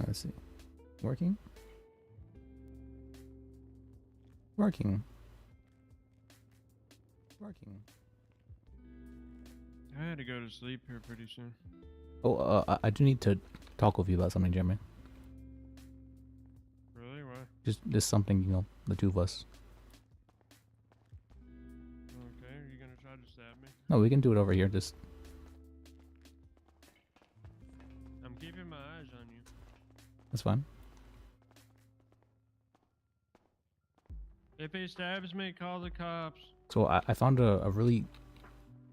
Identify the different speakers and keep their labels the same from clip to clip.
Speaker 1: Let's see. Working? Working. Working.
Speaker 2: I had to go to sleep here pretty soon.
Speaker 1: Oh, I do need to talk with you about something, Jeremy.
Speaker 2: Really? Why?
Speaker 1: Just something, you know, the two of us.
Speaker 2: Okay, are you gonna try to stab me?
Speaker 1: No, we can do it over here. Just
Speaker 2: I'm keeping my eyes on you.
Speaker 1: that's fine.
Speaker 2: If he stabs me, call the cops.
Speaker 1: So I found a really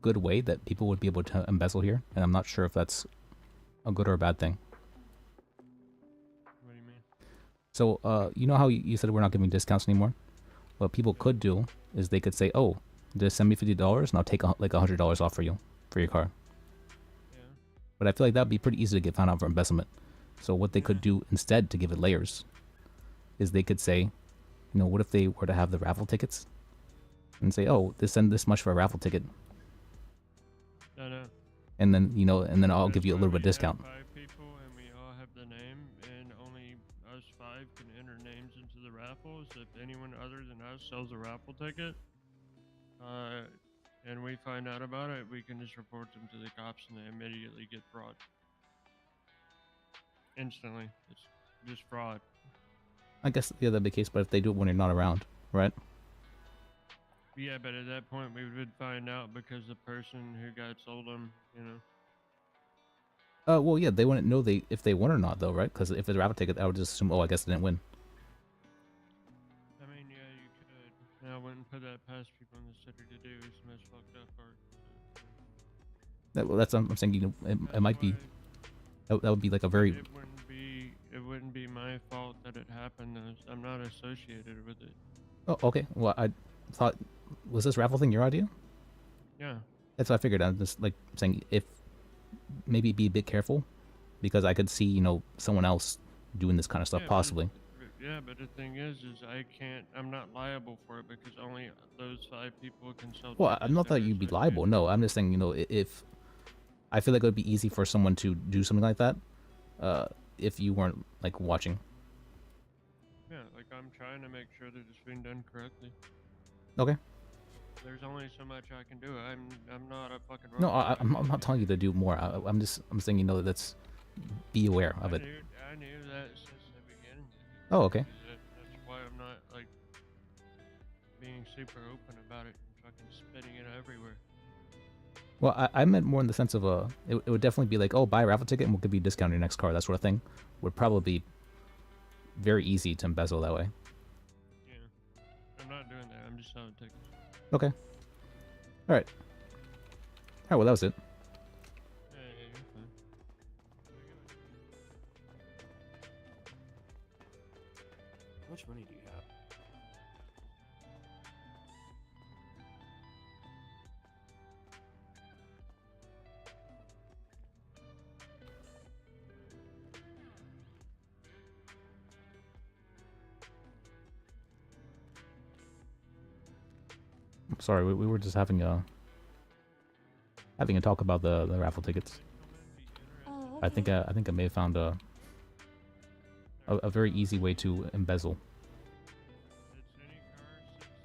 Speaker 1: good way that people would be able to embezzle here, and I'm not sure if that's a good or a bad thing.
Speaker 2: What do you mean?
Speaker 1: So, you know how you said we're not giving discounts anymore? What people could do is they could say, oh, just send me $50 and I'll take like $100 off for you, for your car.
Speaker 2: Yeah.
Speaker 1: But I feel like that would be pretty easy to get found out for embezzlement. So what they could do instead to give it layers is they could say, you know, what if they were to have the raffle tickets? And say, oh, they send this much for a raffle ticket.
Speaker 2: I know.
Speaker 1: And then, you know, and then I'll give you a
Speaker 2: That's
Speaker 1: little
Speaker 2: why
Speaker 1: bit
Speaker 2: we
Speaker 1: discount.
Speaker 2: have 5 people and we all have the name, and only us 5 can enter names into the raffles. If anyone other than us sells a raffle ticket, and we find out about it, we can just report them to the cops and they immediately get fraud. Instantly. It's just fraud.
Speaker 1: I guess, yeah, that'd be the case, but if they do it when you're not around, right?
Speaker 2: Yeah, but at that point we would find out because the person who got sold them, you know.
Speaker 1: Well, yeah, they wouldn't know if they won or not, though, right? Because if it's a raffle ticket, I would just assume, oh, I guess they didn't win.
Speaker 2: I mean, yeah, you could. I wouldn't put that past people in the city to do. It's the most fucked up part.
Speaker 1: Well, that's I'm saying, you know, it might be that would be like a very.
Speaker 2: It wouldn't be my fault that it happened. I'm not associated with it.
Speaker 1: Oh, okay. Well, I thought, was this raffle thing your idea?
Speaker 2: Yeah.
Speaker 1: That's what I figured. I'm just like saying, if maybe be a bit careful, because I could see, you know, someone else doing this kind of stuff
Speaker 2: Yeah,
Speaker 1: possibly.
Speaker 2: Yeah, but the thing is I'm not liable for it because only those 5 people can sell
Speaker 1: Well,
Speaker 2: tickets
Speaker 1: I'm not
Speaker 2: that
Speaker 1: that
Speaker 2: are
Speaker 1: you'd be
Speaker 2: associated.
Speaker 1: liable. No, I'm just saying, you know, if I feel like it would be easy for someone to do something like that, if you weren't like watching.
Speaker 2: Yeah, like I'm trying to make sure that it's being done correctly.
Speaker 1: Okay.
Speaker 2: There's only so much I can do. I'm not a fucking
Speaker 1: No,
Speaker 2: robot.
Speaker 1: I'm not telling you to do more. I'm saying, you know, that's be aware of it.
Speaker 2: I knew that since the beginning.
Speaker 1: Oh, okay.
Speaker 2: That's why I'm not like being super open about it and fucking spitting it everywhere.
Speaker 1: Well, I meant more in the sense of it would definitely be like, oh, buy a raffle ticket and we'll give you a discount on your next car. That sort of thing would probably be very easy to embezzle that way.
Speaker 2: Yeah, I'm not doing that. I'm just selling tickets.
Speaker 1: Okay. All right. All right. Well, that was it.
Speaker 2: Yeah, you're fine.
Speaker 3: How much money do you have?
Speaker 1: Sorry, we were just having a talk about the raffle tickets.
Speaker 4: Oh,
Speaker 1: I
Speaker 4: okay.
Speaker 1: think I may have found a very easy way to embezzle.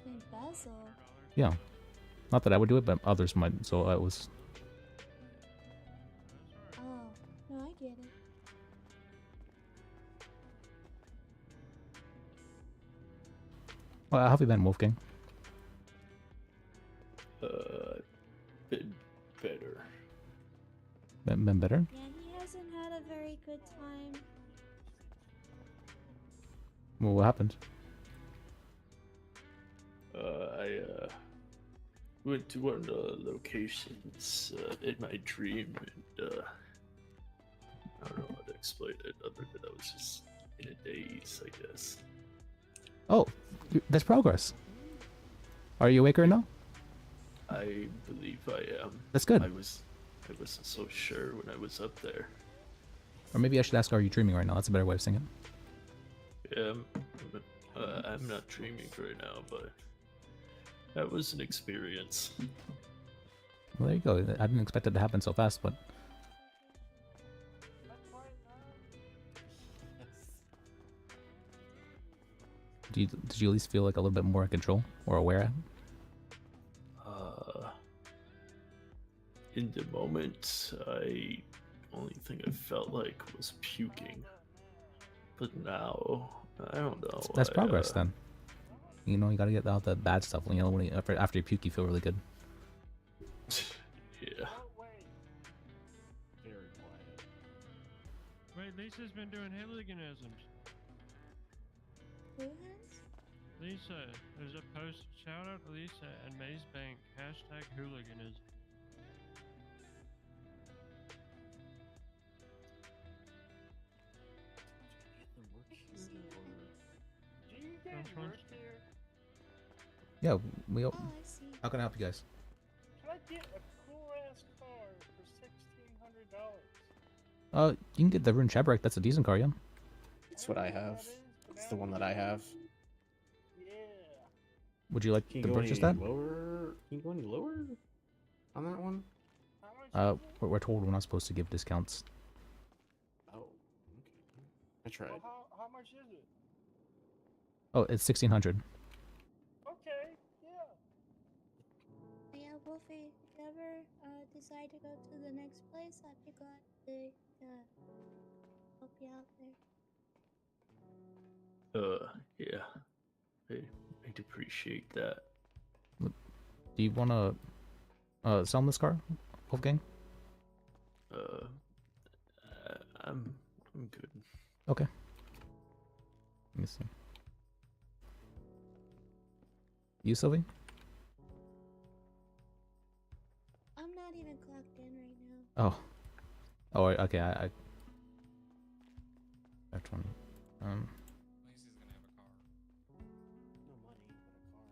Speaker 4: Embezzle?
Speaker 1: Yeah. Not that I would do it, but others might. So it was.
Speaker 4: Oh, no, I get it.
Speaker 1: Well, how have you been, Wolfgang?
Speaker 3: Been better.
Speaker 1: Been better?
Speaker 4: Yeah, he hasn't had a very good time.
Speaker 1: Well, what happened?
Speaker 3: I went to one of the locations in my dream, and I don't know how to explain it other than I was just in a daze, I guess.
Speaker 1: Oh, that's progress. Are you awake right now?
Speaker 3: I believe I am.
Speaker 1: That's good.
Speaker 3: I wasn't so sure when I was up there.
Speaker 1: Or maybe I should ask, are you dreaming right now? That's a better way of saying it.
Speaker 3: Yeah, I'm not dreaming right now, but that was an experience.
Speaker 1: Well, there you go. I didn't expect it to happen so fast, but did you at least feel like a little bit more in control or aware?
Speaker 3: In the moment, I only thing I felt like was puking. But now, I don't know.
Speaker 1: That's progress then. You know, you gotta get out that bad stuff. You know, when after you puke, you feel really good.
Speaker 3: Yeah.
Speaker 5: Very quiet.
Speaker 2: Wait, Lisa's been doing hooliganisms.
Speaker 4: Who has?
Speaker 2: Lisa, there's a post. Shout out to Lisa and Maze Bank. Hashtag hooliganism.
Speaker 5: Do you guys
Speaker 2: Sounds
Speaker 5: work
Speaker 2: fun.
Speaker 5: here?
Speaker 1: Yeah, we.
Speaker 4: Oh, I see.
Speaker 1: How can I help you guys?
Speaker 5: Can I get a cool ass car for $1,600?
Speaker 1: You can get the Rune Shabrek. That's a decent car, yeah.
Speaker 6: That's what I have. It's the one that I have.
Speaker 5: Yeah.
Speaker 1: Would you like
Speaker 6: Can you
Speaker 1: to
Speaker 6: go
Speaker 1: purchase
Speaker 6: any
Speaker 1: that?
Speaker 6: lower? Can you go any lower on that one?
Speaker 5: How much is it?
Speaker 1: We're told we're not supposed to give discounts.
Speaker 6: Oh, okay. I tried.
Speaker 5: Well, how much is it?
Speaker 1: Oh, it's 1,600.
Speaker 5: Okay, yeah.
Speaker 4: Yeah, Wolfie, if you ever decide to go to the next place, I'd be glad to help you out there.
Speaker 3: Yeah. I'd appreciate that.
Speaker 1: Do you wanna sell this car, Wolfgang?
Speaker 3: I'm good.
Speaker 1: Okay. Let me see. You, Sylvie?
Speaker 4: I'm not even clocked in right now.
Speaker 1: Oh. Oh, okay. I F20.
Speaker 7: Lacey's gonna have a car.
Speaker 6: No money, but a car.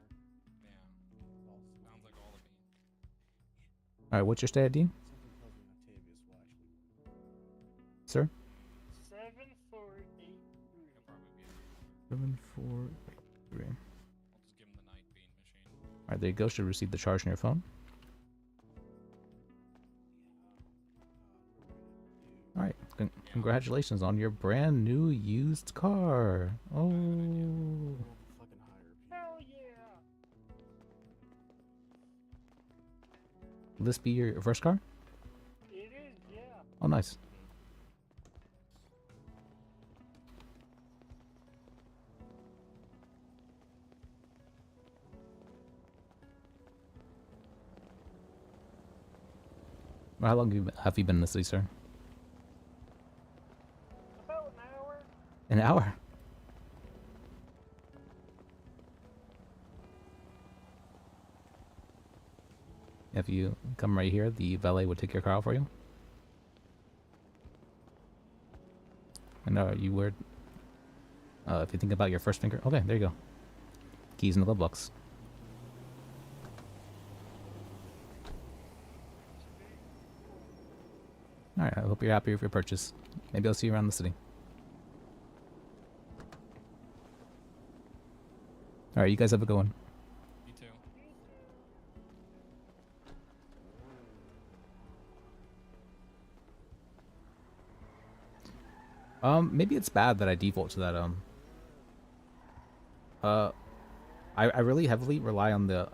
Speaker 7: Yeah. Sounds like all the beans.
Speaker 1: All right. What's your stat ID,
Speaker 6: Something tells me Octavius will actually.
Speaker 1: sir?
Speaker 5: 7483.
Speaker 7: He'll probably be.
Speaker 1: 743.
Speaker 7: I'll just give him the night bean machine.
Speaker 1: All right. There you go. Should receive the charge on your phone. All right. Congratulations on your brand new used car. Oh.
Speaker 6: Fucking higher.
Speaker 5: Hell yeah.
Speaker 1: Will this be your first car?
Speaker 5: It is, yeah.
Speaker 1: Oh, nice. How long have you been in the city, sir?
Speaker 5: About an hour.
Speaker 1: An hour. If you come right here, the valet would take your car out for you. And you would, if you think about your first finger, okay, there you go. Keys in the glove box. Alright, I hope you're happy with your purchase. Maybe I'll see you around the city. Alright, you guys have a good one.
Speaker 7: Me too.
Speaker 1: Maybe it's bad that I default to that, I really heavily rely on the,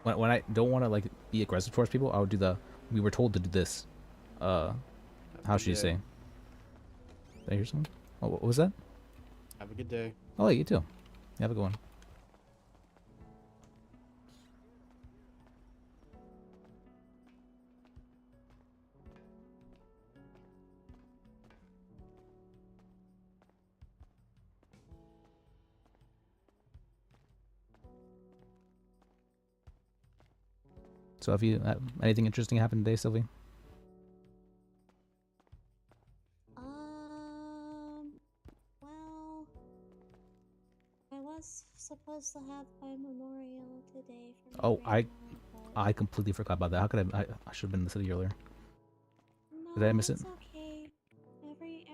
Speaker 1: when I don't want to, like, be aggressive towards people, I would do the, we were told to do this. How should you say? Did I hear something? Oh, what was that?
Speaker 6: Have a good day.
Speaker 1: Oh, you too. You have a good one. So have you, anything interesting happened today, Sylvie?
Speaker 4: Well, I was supposed to have my memorial today for my
Speaker 1: Oh,
Speaker 4: grandma, but
Speaker 1: I completely forgot about that. How could I should have been in the city earlier.
Speaker 4: no,
Speaker 1: did I miss it?
Speaker 4: it's okay.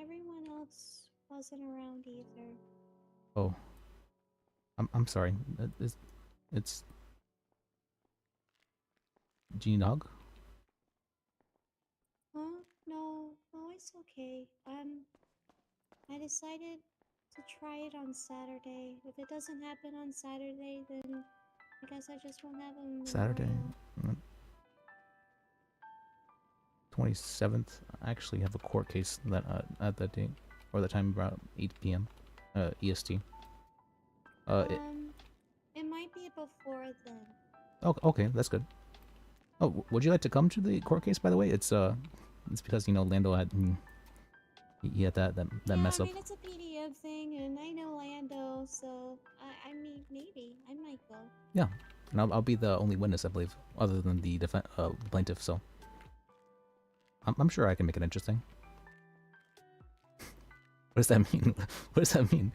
Speaker 4: Everyone else wasn't around either.
Speaker 1: Oh. I'm sorry. It's do you need a hug?
Speaker 4: Huh? No, it's okay. I decided to try it on Saturday. If it doesn't happen on Saturday, then I guess I just won't have a
Speaker 1: Saturday,
Speaker 4: memorial.
Speaker 1: 27th. I actually have a court case that at that date, or that time about 8 p.m. EST.
Speaker 4: It might be before then.
Speaker 1: Oh, okay, that's good. Oh, would you like to come to the court case? By the way, it's because Lando had he had that mess
Speaker 4: I
Speaker 1: up.
Speaker 4: mean, it's a PDF thing, and I know Lando, so I mean, maybe I might go.
Speaker 1: Yeah, and I'll be the only witness, I believe, other than the plaintiff. So I'm sure I can make it interesting. What does that mean? What does that mean?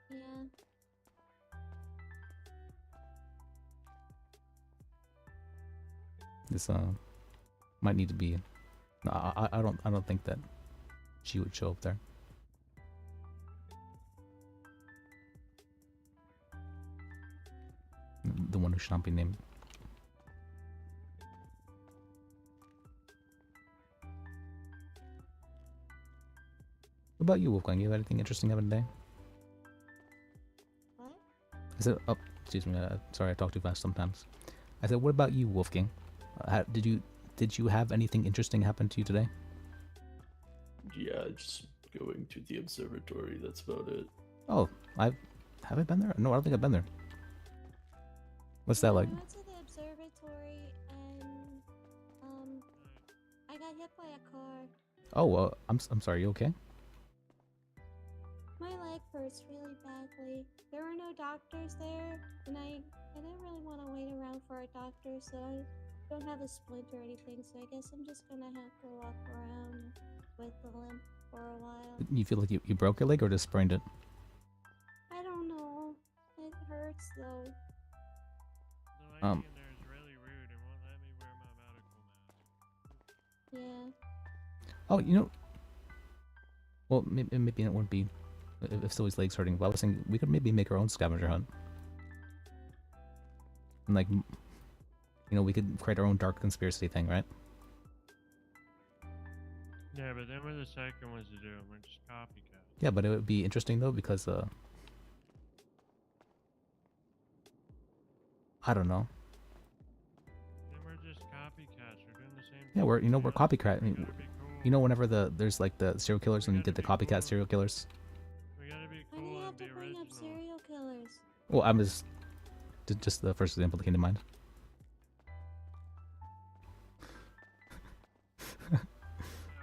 Speaker 4: Yeah.
Speaker 1: This might need to be. No, I don't think that she would show up there. The one who should not be named. What about you, Wolfgang? You have anything interesting happen today?
Speaker 4: What?
Speaker 1: I said, oh, excuse me. Sorry, I talk too fast sometimes. I said, what about you, Wolfgang? Did you have anything interesting happen to you today?
Speaker 3: Yeah, just going to the observatory. That's about it.
Speaker 1: Oh, have I been there? No, I don't think I've been there. What's that like?
Speaker 4: I went to the observatory and I got hit by a car.
Speaker 1: Oh, I'm sorry. You okay?
Speaker 4: My leg hurts really badly. There were no doctors there, and I didn't really want to wait around for a doctor, so I don't have a splint or anything. So I guess I'm just gonna have to walk around with the limp for a while.
Speaker 1: You feel like you broke your leg or just sprained it?
Speaker 4: I don't know. It hurts though.
Speaker 2: The lady in there is really rude and won't let me wear my medical mask.
Speaker 4: Yeah.
Speaker 1: Oh, well, maybe it wouldn't be if Zoe's leg's hurting. But I was thinking we could maybe make our own scavenger hunt. And like, we could create our own dark conspiracy thing, right?
Speaker 2: Yeah, but then we're the second ones to do it. We're just copycat.
Speaker 1: Yeah, but it would be interesting though because I don't know.
Speaker 2: Then we're just copycats. We're doing the same.
Speaker 1: Yeah, we're copycat. I mean,
Speaker 2: Gotta be cool.
Speaker 1: whenever there's like the serial killers and you did the copycat serial killers.
Speaker 2: We gotta be
Speaker 4: Why do
Speaker 2: cool
Speaker 4: you have
Speaker 2: and
Speaker 4: to
Speaker 2: be
Speaker 4: bring up
Speaker 2: original.
Speaker 4: serial killers?
Speaker 1: Well, I'm just the first example that came to mind.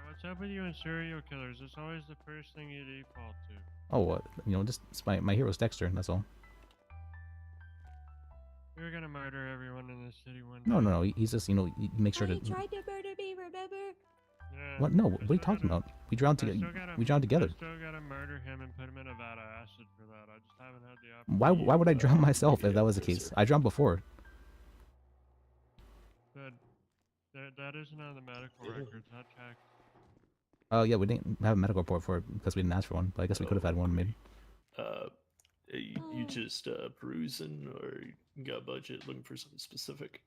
Speaker 2: What's up with you and serial killers? It's always the first thing you default to.
Speaker 1: Oh, what? Just my hero's Dexter. That's all.
Speaker 2: You're gonna murder everyone in this city one day.
Speaker 1: No. He's just he makes sure
Speaker 4: Oh,
Speaker 1: to.
Speaker 4: you tried to murder me, remember?
Speaker 2: Yeah,
Speaker 1: What? No.
Speaker 2: I
Speaker 1: What are you
Speaker 2: still
Speaker 1: talking
Speaker 2: gotta-
Speaker 1: about? We drowned
Speaker 2: I
Speaker 1: together.
Speaker 2: still gotta-
Speaker 1: We drowned together.
Speaker 2: I still gotta murder him and put him in a vat of acid for that. I just haven't had the opportunity.
Speaker 1: Why would I drown myself if that was the
Speaker 3: Yes,
Speaker 1: case?
Speaker 3: sir.
Speaker 1: I drowned before.
Speaker 2: But that isn't on the medical records. I checked.
Speaker 1: Oh yeah, we didn't have a medical report for it because we didn't ask for one. But I guess we could have had one maybe.
Speaker 3: You just perusing or you got a budget looking for something specific?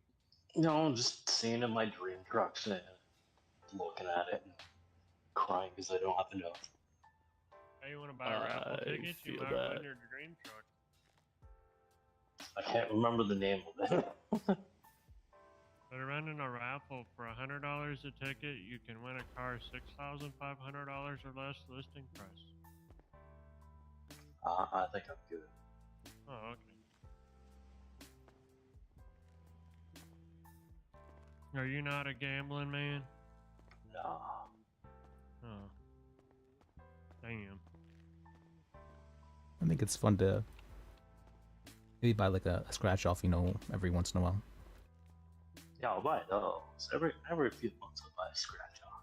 Speaker 8: No, I'm just seeing in my dream trucks and looking at it and crying because I don't have enough.
Speaker 2: Hey, you wanna buy a raffle
Speaker 3: I
Speaker 2: ticket? You
Speaker 3: feel
Speaker 2: might
Speaker 3: that.
Speaker 2: win your dream truck.
Speaker 8: I can't remember the name of it.
Speaker 2: They're running a raffle for $100 a ticket. You can win a car $6,500 or less listing price.
Speaker 8: I think I'm good.
Speaker 2: Oh, okay. Are you not a gambling man?
Speaker 8: No.
Speaker 2: Oh. Damn.
Speaker 1: I think it's fun to maybe buy like a scratch off, every once in a while.
Speaker 8: Yeah, I'll buy those. Every few months I'll buy a scratch off.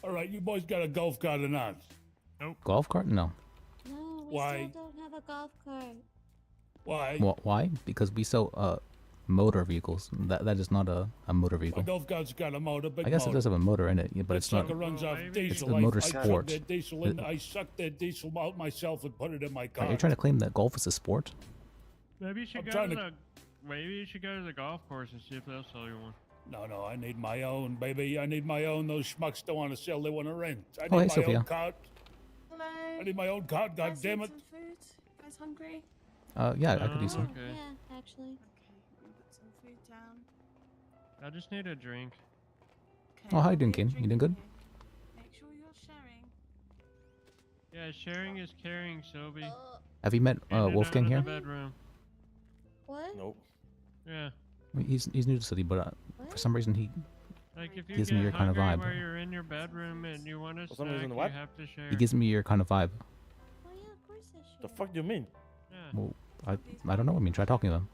Speaker 9: All right, you boys got a golf cart or not?
Speaker 1: Golf cart? No.
Speaker 4: No, we
Speaker 9: Why?
Speaker 4: still don't have a golf cart.
Speaker 9: Why?
Speaker 1: Why? Because we sell motor vehicles. That is not a motor
Speaker 9: My
Speaker 1: vehicle.
Speaker 9: golf cart's got a motor, big
Speaker 1: I guess it
Speaker 9: motor.
Speaker 1: does have a motor in it, yeah, but
Speaker 9: That
Speaker 1: it's not.
Speaker 9: sucker runs off
Speaker 2: Maybe-
Speaker 9: diesel.
Speaker 1: It's a
Speaker 9: I-
Speaker 1: motor
Speaker 9: I suck
Speaker 1: sport.
Speaker 9: their diesel in. I suck their diesel out myself and put it in my
Speaker 1: Are
Speaker 9: car.
Speaker 1: you trying to claim that golf is a sport?
Speaker 2: Maybe you should
Speaker 9: I'm
Speaker 2: go
Speaker 9: trying
Speaker 2: to
Speaker 9: to-
Speaker 2: the maybe you should go to the golf course and see if they'll sell you one.
Speaker 9: No, I need my own, baby. I need my own. Those schmucks don't want to sell, they want to rent. I need
Speaker 1: Oh, hey,
Speaker 9: my
Speaker 1: Sophia.
Speaker 9: own cart.
Speaker 5: Hello.
Speaker 9: I need my own cart,
Speaker 5: Guys need
Speaker 9: goddammit.
Speaker 5: some food? Guys hungry?
Speaker 1: Yeah, I could use
Speaker 2: Oh,
Speaker 1: some.
Speaker 2: okay.
Speaker 4: Yeah, actually.
Speaker 5: Okay, let me put some food down.
Speaker 2: I just need a drink.
Speaker 5: Okay,
Speaker 1: Oh, how you
Speaker 5: there'll
Speaker 1: doing,
Speaker 5: be a
Speaker 1: Kane? You
Speaker 5: drink
Speaker 1: doing good?
Speaker 5: here. Make sure you're sharing.
Speaker 2: Yeah, sharing is caring, Sylvie.
Speaker 1: Have you met
Speaker 2: In and
Speaker 1: Wolfgang
Speaker 2: out of
Speaker 1: here?
Speaker 2: the bedroom.
Speaker 4: What?
Speaker 3: Nope.
Speaker 2: Yeah.
Speaker 1: He's new to the city, but for
Speaker 4: What?
Speaker 1: some reason he
Speaker 2: Like if you
Speaker 1: Gives
Speaker 2: get
Speaker 1: me your kind of
Speaker 2: hungry
Speaker 1: vibe.
Speaker 2: while you're in your bedroom and you want a
Speaker 6: For some
Speaker 2: snack,
Speaker 6: reason,
Speaker 2: you
Speaker 6: what?
Speaker 2: have to share.
Speaker 1: gives me your kind of vibe.
Speaker 4: Oh yeah, of course I should.
Speaker 6: The fuck do you mean?
Speaker 2: Yeah.
Speaker 1: Well, I don't know. I mean, try talking to him.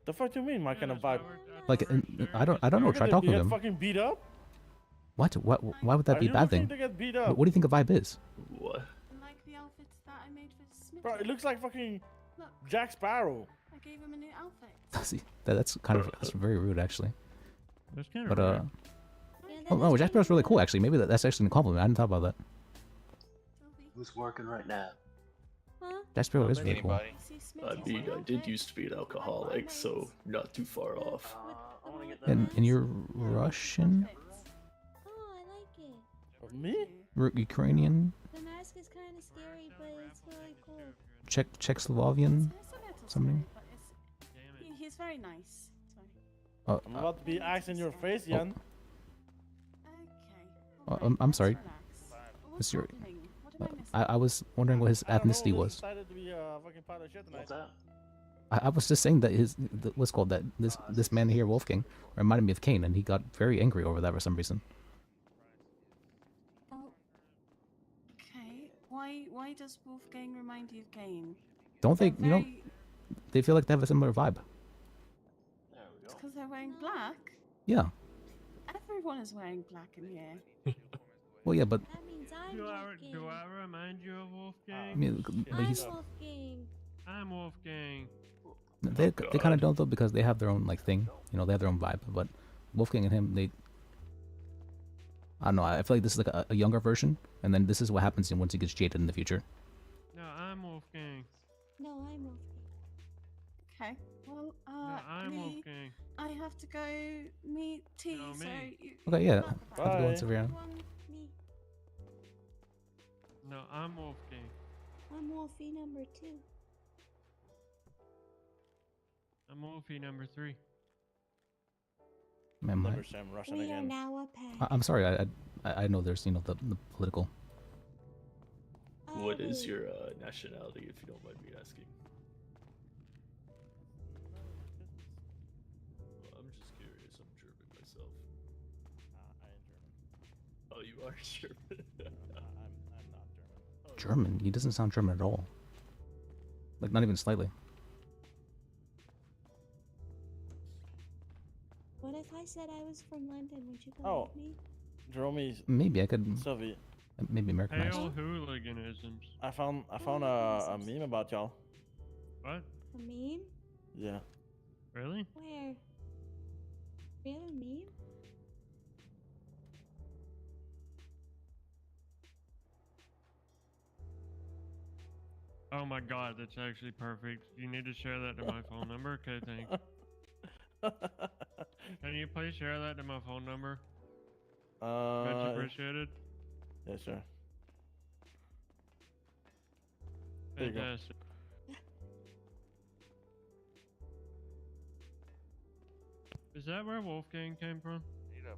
Speaker 6: The fuck do you mean? My
Speaker 2: Yeah,
Speaker 6: kind of
Speaker 2: that's
Speaker 6: vibe.
Speaker 2: why that's
Speaker 1: Like,
Speaker 2: why we're
Speaker 1: I don't
Speaker 2: sharing
Speaker 1: know.
Speaker 2: is
Speaker 1: Try
Speaker 6: You're
Speaker 1: talking to
Speaker 6: gonna
Speaker 1: him.
Speaker 6: get fucking beat up?
Speaker 1: What? Why would that
Speaker 6: Are
Speaker 1: be a
Speaker 6: you
Speaker 1: bad
Speaker 6: looking
Speaker 1: thing?
Speaker 6: to get beat
Speaker 1: What
Speaker 6: up?
Speaker 1: do you think a vibe is?
Speaker 3: What?
Speaker 5: Like the outfits that I made for Smith.
Speaker 6: Bro, it looks like fucking
Speaker 5: Look,
Speaker 6: Jack Sparrow.
Speaker 5: I gave him a new outfit.
Speaker 1: See, that's very rude actually.
Speaker 2: That's kind
Speaker 1: But
Speaker 2: of
Speaker 4: Yeah, that
Speaker 1: oh
Speaker 4: is
Speaker 1: no, Jack
Speaker 4: kinda
Speaker 1: Sparrow's really
Speaker 4: rude.
Speaker 1: cool actually. Maybe that's actually a compliment. I hadn't thought about that.
Speaker 5: Sylvie,
Speaker 8: Who's working right now?
Speaker 4: Huh?
Speaker 1: Jack Sparrow is really cool.
Speaker 5: you see Smith's
Speaker 3: I mean, I did
Speaker 5: outfit?
Speaker 3: used to be an alcoholic, so not too far off.
Speaker 8: I want to get
Speaker 1: And
Speaker 8: that.
Speaker 1: and you're Russian,
Speaker 4: Oh, I like it.
Speaker 6: For me?
Speaker 1: Ukrainian,
Speaker 4: The mask is kind of scary, but it's really cool.
Speaker 1: Czechoslovakian.
Speaker 5: It's a little
Speaker 1: something?
Speaker 5: scary, but
Speaker 2: Damn it.
Speaker 5: he's very nice. Sorry.
Speaker 6: I'm about to be axe in your face, Jan.
Speaker 5: Okay.
Speaker 1: Oh,
Speaker 5: alright,
Speaker 1: I'm
Speaker 5: let's
Speaker 1: sorry.
Speaker 5: relax. What's
Speaker 1: What's your-
Speaker 5: happening? What did I miss?
Speaker 1: I was wondering what his
Speaker 6: I don't know,
Speaker 1: ethnicity
Speaker 6: we
Speaker 1: was.
Speaker 6: decided to be a fucking pile of shit tonight.
Speaker 8: What's that?
Speaker 1: I was just saying that what's called that this man here, Wolfgang, reminded me of Kane, and he got very angry over that for some reason.
Speaker 5: Oh. Okay. Why does Wolfgang remind you of Kane?
Speaker 1: Don't they?
Speaker 5: They're
Speaker 1: You know,
Speaker 5: very-
Speaker 1: they feel like they have a similar vibe.
Speaker 8: There we
Speaker 5: It's
Speaker 8: go.
Speaker 5: because they're wearing black.
Speaker 1: Yeah.
Speaker 5: Everyone is wearing black in here.
Speaker 1: Well, yeah, but
Speaker 4: That means I'm
Speaker 2: Do
Speaker 4: Wolfgang.
Speaker 2: I remind you of Wolfgang?
Speaker 1: I mean, but
Speaker 4: I'm
Speaker 1: he's
Speaker 4: Wolfgang.
Speaker 2: I'm Wolfgang.
Speaker 1: they kind of don't though because they have their own like thing. You know, they have their own vibe. But Wolfgang and him, I don't know. I feel like this is like a younger version, and then this is what happens once he gets jaded in the future.
Speaker 2: No, I'm Wolfgang.
Speaker 4: No, I'm Wolfgang.
Speaker 5: Okay. Well,
Speaker 2: No, I'm
Speaker 5: me,
Speaker 2: Wolfgang.
Speaker 5: I have to go meet T.
Speaker 2: No,
Speaker 5: so
Speaker 2: me.
Speaker 5: you.
Speaker 1: Okay, yeah.
Speaker 5: Bye.
Speaker 1: Have a good one,
Speaker 6: Bye.
Speaker 1: Severian.
Speaker 4: Me.
Speaker 2: No, I'm Wolfgang.
Speaker 4: I'm Wolfie number 2.
Speaker 2: I'm Wolfie number 3.
Speaker 1: Man, my,
Speaker 6: Never say I'm Russian
Speaker 4: We are
Speaker 6: again.
Speaker 4: now a pack.
Speaker 1: I'm sorry. I know there's the political.
Speaker 3: What is
Speaker 4: Oh,
Speaker 3: your nationality, if you don't mind me asking? Well, I'm just curious. I'm German myself.
Speaker 6: I am German.
Speaker 3: Oh, you are German.
Speaker 6: I'm not German.
Speaker 1: German. He doesn't sound German at all. Like not even slightly.
Speaker 4: What if I said I was from London? Would you believe
Speaker 6: Oh.
Speaker 4: me?
Speaker 6: Jerome,
Speaker 1: Maybe I could.
Speaker 6: Sylvie,
Speaker 1: Maybe Americanized.
Speaker 2: Hail hooliganisms.
Speaker 6: I found a meme about y'all.
Speaker 2: What?
Speaker 4: A meme?
Speaker 6: Yeah.
Speaker 2: Really?
Speaker 4: Where? We have a meme?
Speaker 2: Oh my god, that's actually perfect. You need to share that to my phone number? Okay, thanks. Can you please share that to my phone number? Much appreciated.
Speaker 6: yeah, sure. There you go.
Speaker 2: Fantastic. Is that where Wolfgang came from?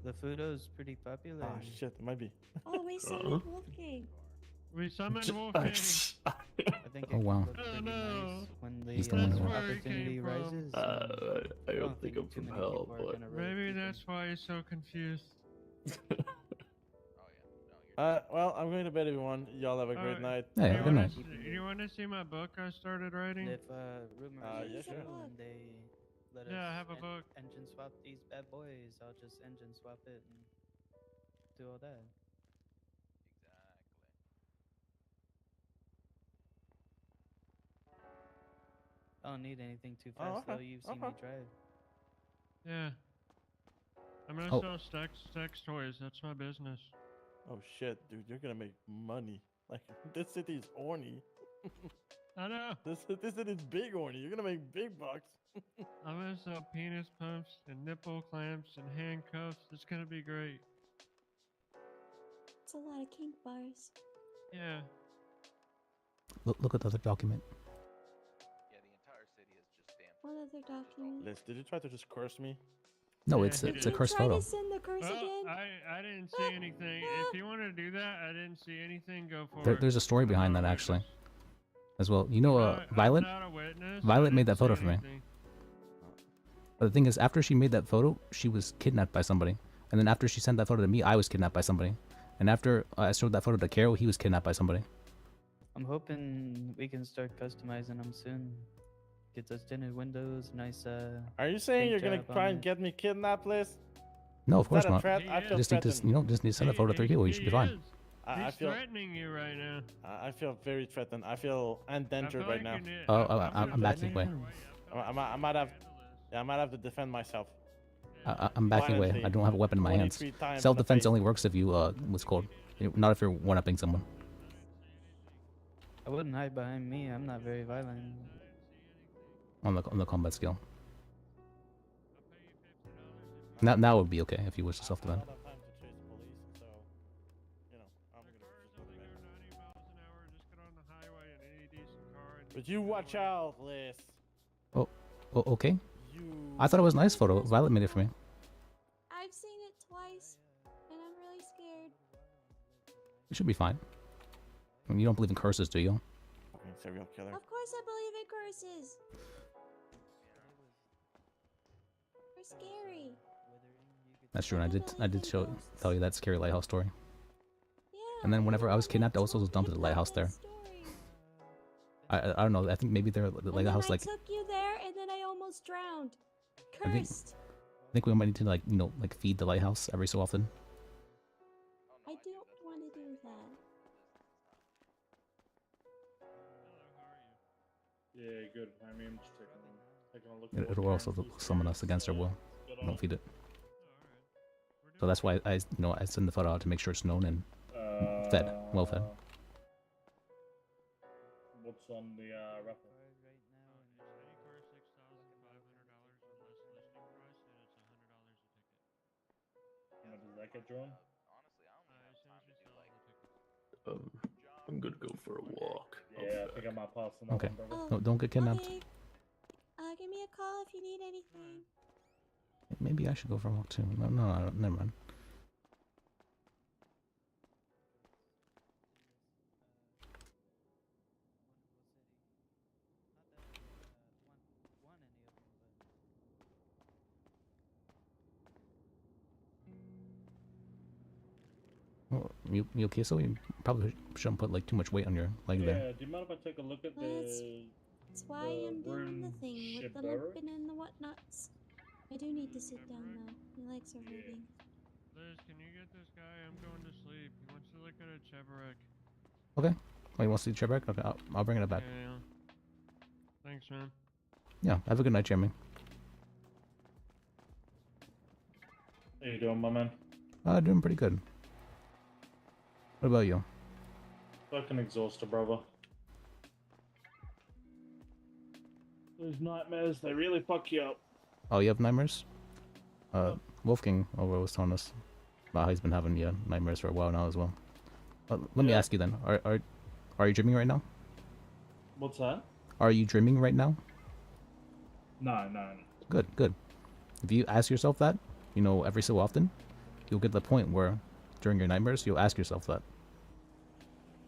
Speaker 10: The Fudo's pretty popular.
Speaker 6: Ah, shit, it might be.
Speaker 4: Oh, we summoned Wolfgang.
Speaker 2: We summoned Wolfgang.
Speaker 10: I think
Speaker 1: Oh,
Speaker 10: it
Speaker 1: wow.
Speaker 10: can look
Speaker 2: Oh,
Speaker 10: pretty
Speaker 2: no.
Speaker 10: nice when the
Speaker 1: He's the one who-
Speaker 10: opportunity
Speaker 2: Where he came from.
Speaker 10: rises.
Speaker 3: I don't think I'm
Speaker 10: too
Speaker 3: from
Speaker 10: many
Speaker 3: hell,
Speaker 10: people are
Speaker 3: but
Speaker 10: gonna really
Speaker 2: Maybe
Speaker 10: keep
Speaker 2: that's
Speaker 10: him.
Speaker 2: why he's so confused.
Speaker 6: Well, I'm going to bed, everyone. Y'all have a great
Speaker 2: Alright.
Speaker 6: night.
Speaker 1: Hey,
Speaker 2: you
Speaker 1: good night.
Speaker 2: You want to see my book I started writing?
Speaker 10: And if rumors
Speaker 6: Yeah,
Speaker 10: are
Speaker 6: sure.
Speaker 10: true and they let
Speaker 2: Yeah, I
Speaker 10: us
Speaker 2: have a book.
Speaker 10: engine swap these bad boys, I'll just engine swap it and do all that. I don't need anything too fast though.
Speaker 6: okay,
Speaker 10: You've seen me drive.
Speaker 2: Yeah. I'm gonna
Speaker 1: Oh.
Speaker 2: sell sex toys. That's my business.
Speaker 6: Oh shit, dude, you're gonna make money. Like this city is horny.
Speaker 2: I know.
Speaker 11: This is big horny. You're gonna make big bucks.
Speaker 2: I'm gonna sell penis pumps and nipple clamps and handcuffs. It's gonna be great.
Speaker 4: It's a lot of kink bars.
Speaker 2: Yeah.
Speaker 1: Look at the other document.
Speaker 4: What other document?
Speaker 11: Liz, did you try to just curse me?
Speaker 1: No,
Speaker 2: Yeah,
Speaker 1: it's
Speaker 2: he
Speaker 1: it's
Speaker 2: did.
Speaker 1: a cursed
Speaker 4: Try
Speaker 1: photo.
Speaker 4: to send the curse
Speaker 2: Well,
Speaker 4: again.
Speaker 2: I didn't see anything. If you want to do that, I didn't see anything. Go for it.
Speaker 1: There's a story
Speaker 2: I'm
Speaker 1: behind
Speaker 2: not
Speaker 1: that
Speaker 2: a
Speaker 1: actually,
Speaker 2: witness.
Speaker 1: as well. You know,
Speaker 2: I'm
Speaker 1: Violet.
Speaker 2: not a witness.
Speaker 1: Violet
Speaker 2: I
Speaker 1: made that
Speaker 2: didn't see
Speaker 1: photo for me.
Speaker 2: anything.
Speaker 1: But the thing is, after she made that photo, she was kidnapped by somebody. And then after she sent that photo to me, I was kidnapped by somebody. And after I showed that photo to Carol, he was kidnapped by somebody.
Speaker 10: I'm hoping we can start customizing them soon. Get those tinted windows, nice.
Speaker 11: Are you saying
Speaker 10: paint
Speaker 11: you're gonna
Speaker 10: job on
Speaker 11: try and
Speaker 10: it.
Speaker 11: get me kidnapped, Liz?
Speaker 1: No, of
Speaker 11: Is
Speaker 1: course
Speaker 11: that a
Speaker 1: not.
Speaker 11: threat?
Speaker 2: He
Speaker 11: I
Speaker 2: is.
Speaker 11: feel
Speaker 1: Just need to,
Speaker 11: threatened.
Speaker 1: just need to send a photo to 3 people. You should be fine.
Speaker 2: Is.
Speaker 11: I
Speaker 2: He's
Speaker 11: feel
Speaker 2: threatening you right now.
Speaker 11: I feel very threatened. I feel endangered
Speaker 2: I feel
Speaker 11: right
Speaker 2: like
Speaker 11: now.
Speaker 2: you need-
Speaker 1: I'm
Speaker 2: gonna
Speaker 1: backing
Speaker 2: put
Speaker 1: away.
Speaker 2: you
Speaker 11: I might have. Yeah, I might have to defend myself.
Speaker 1: I'm backing away. I don't have a weapon in my hands.
Speaker 11: 23 times in the
Speaker 1: Self-defense
Speaker 11: face.
Speaker 1: only works if you, what's it called? Not if you're one-upping someone.
Speaker 10: I wouldn't hide behind me. I'm not very violent.
Speaker 1: On the combat skill. Now would be okay if you wish to self-defend.
Speaker 11: I don't have time to chase police, so you know I'm gonna just go to bed.
Speaker 2: 90 miles an hour. Just get on the highway in any decent car. And
Speaker 11: But you watch out, Liz.
Speaker 1: Oh, okay.
Speaker 11: You.
Speaker 1: I thought it was a nice photo. Violet made it for me.
Speaker 4: I've seen it twice, and I'm really scared.
Speaker 1: You should be fine. I mean, you don't believe in curses, do you?
Speaker 11: Fucking serial killer.
Speaker 4: Of course I believe in curses. They're scary.
Speaker 1: That's true. And I did tell you that scary lighthouse story.
Speaker 4: Yeah.
Speaker 1: And then whenever I was kidnapped, I also was dumped at the lighthouse there. I don't know. I think maybe they're the lighthouse like.
Speaker 4: I took you there, and then I almost drowned.
Speaker 1: I think-
Speaker 4: Cursed.
Speaker 1: I think we might need to like feed the lighthouse every so often.
Speaker 4: I don't want to do that.
Speaker 5: Yeah, good. I mean, I'm just taking a look. at
Speaker 1: It'll
Speaker 5: what
Speaker 1: also
Speaker 5: currencies
Speaker 1: summon us against our will.
Speaker 5: got
Speaker 1: Don't
Speaker 5: on.
Speaker 1: feed it. So that's why I send the photo out to make sure it's known and fed, well fed.
Speaker 5: What's on the raffle?
Speaker 2: any car $6,500 or less listing price, and it's $100 a ticket.
Speaker 5: How much does that get drawn?
Speaker 2: As soon as you sell all the tickets.
Speaker 3: I'm gonna go for a walk. I'll be
Speaker 5: Yeah, I
Speaker 3: back.
Speaker 5: think I might pass on that
Speaker 1: Okay.
Speaker 5: one, brother.
Speaker 1: No, don't get kidnapped.
Speaker 4: Okay. Give me a call if you need anything.
Speaker 1: Maybe I should go for a walk too. No, never mind. Well, you okay? So you probably shouldn't put like too much weight on your leg
Speaker 5: Yeah,
Speaker 1: there.
Speaker 5: do you mind if I take a look at
Speaker 4: Well, That's why I'm doing the
Speaker 5: rune
Speaker 4: thing with the
Speaker 5: shipper?
Speaker 4: limping and the whatnots. I do need to sit down though. My legs are hurting.
Speaker 2: Liz, can you get this guy? I'm going to sleep. He wants to look at a Cheburek.
Speaker 1: Okay. Oh, you want to see the chair back? Okay, I'll bring it back.
Speaker 2: Yeah. Thanks, man.
Speaker 1: Yeah. Have a good night, Jeremy.
Speaker 5: How you doing, my man?
Speaker 1: Doing pretty good. What about you?
Speaker 5: Fucking exhausted, brother. Those nightmares, they really fuck you up.
Speaker 1: Oh, you have nightmares? Wolfgang over was telling us about how he's been having nightmares for a while now as well. Let me ask you then. Are you dreaming right now?
Speaker 5: What's that?
Speaker 1: Are you dreaming right now?
Speaker 5: No.
Speaker 1: Good, good. If you ask yourself that, every so often, you'll get to the point where during your nightmares, you'll ask yourself that.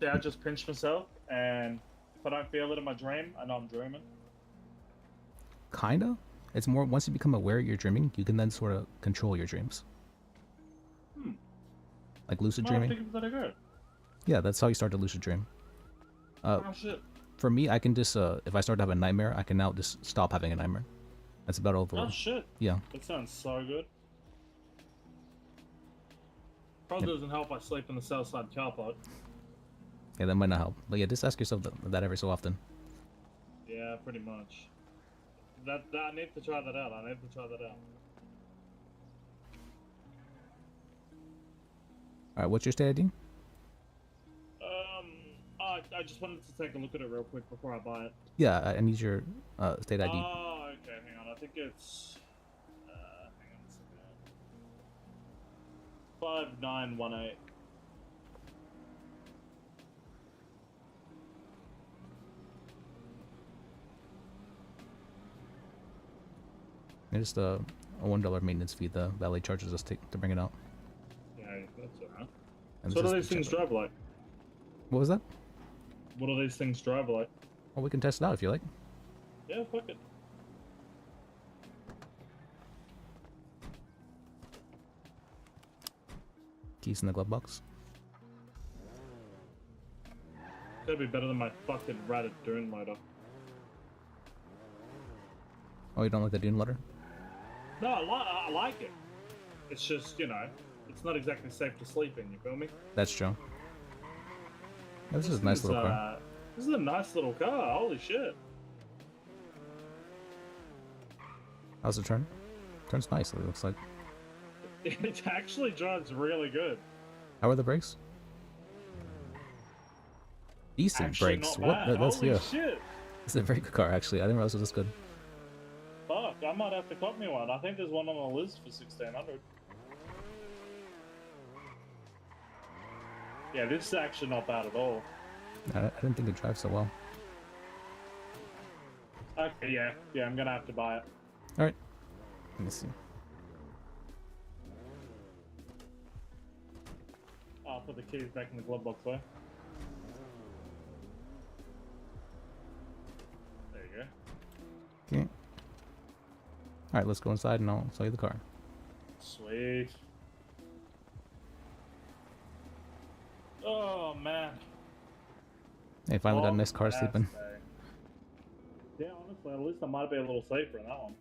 Speaker 5: Yeah, I just pinch myself, and if I don't feel it in my dream, I know I'm dreaming.
Speaker 1: Kinda. It's more, once you become aware you're dreaming, you can then sort of control your dreams. Like lucid
Speaker 5: Might have to
Speaker 1: dreaming.
Speaker 5: give that a go.
Speaker 1: Yeah, that's how you start to lucid dream.
Speaker 5: Oh shit.
Speaker 1: For me, I can just, if I start to have a nightmare, I can now just stop having a nightmare. That's about all the
Speaker 5: Oh shit.
Speaker 1: Yeah.
Speaker 5: That sounds so good. Probably doesn't help I sleep in the south side car park.
Speaker 1: Yeah, that might not help. But yeah, just ask yourself that every so often.
Speaker 5: Yeah, pretty much. That I need to try that out.
Speaker 1: Alright, what's your state ID?
Speaker 5: I just wanted to take a look at it real quick before I buy it.
Speaker 1: Yeah, I need your state ID.
Speaker 5: Oh, okay. Hang on. I think it's. Hang on a second. 5918.
Speaker 1: And just a $1 maintenance fee the valet charges us to bring it out.
Speaker 5: Yeah, that's alright.
Speaker 1: And
Speaker 5: So what
Speaker 1: this
Speaker 5: do
Speaker 1: is
Speaker 5: these things
Speaker 1: the checkout.
Speaker 5: drive like?
Speaker 1: What was that?
Speaker 5: What do these things drive like?
Speaker 1: Well, we can test it out if you like.
Speaker 5: Yeah, fuck it.
Speaker 1: Keys in the glove box.
Speaker 5: That'd be better than my fucking ratted Dune loader.
Speaker 1: Oh, you don't like the Dune letter?
Speaker 5: No, I like it. It's just, you know, it's not exactly safe to sleep in, you feel me?
Speaker 1: That's true. Yeah, this is a nice little car.
Speaker 5: This is a nice little car, holy shit.
Speaker 1: How's it turn? Turns nice, it looks like.
Speaker 5: It actually drives really good.
Speaker 1: How are the brakes? Decent
Speaker 5: Actually
Speaker 1: brakes.
Speaker 5: not
Speaker 1: What?
Speaker 5: bad.
Speaker 1: That's
Speaker 5: Holy
Speaker 1: yeah.
Speaker 5: shit.
Speaker 1: It's a very good car, actually. I didn't realize it was this good.
Speaker 5: Fuck, I might have to cop me one. I think there's one on the list for 1600. Yeah, this is actually not bad at all.
Speaker 1: I didn't think it drives so well.
Speaker 5: Okay, yeah, I'm gonna have to buy it.
Speaker 1: All right. Let me see.
Speaker 5: I'll put the keys back in the glove box there. There you go.
Speaker 1: Okay. All right, let's go inside and I'll sell you the car.
Speaker 5: Sweet. Oh man.
Speaker 1: Hey, finally got a
Speaker 5: Long
Speaker 1: nice car
Speaker 5: ass
Speaker 1: sleeping.
Speaker 5: day. Yeah, honestly, at least I might be a little safer in that one.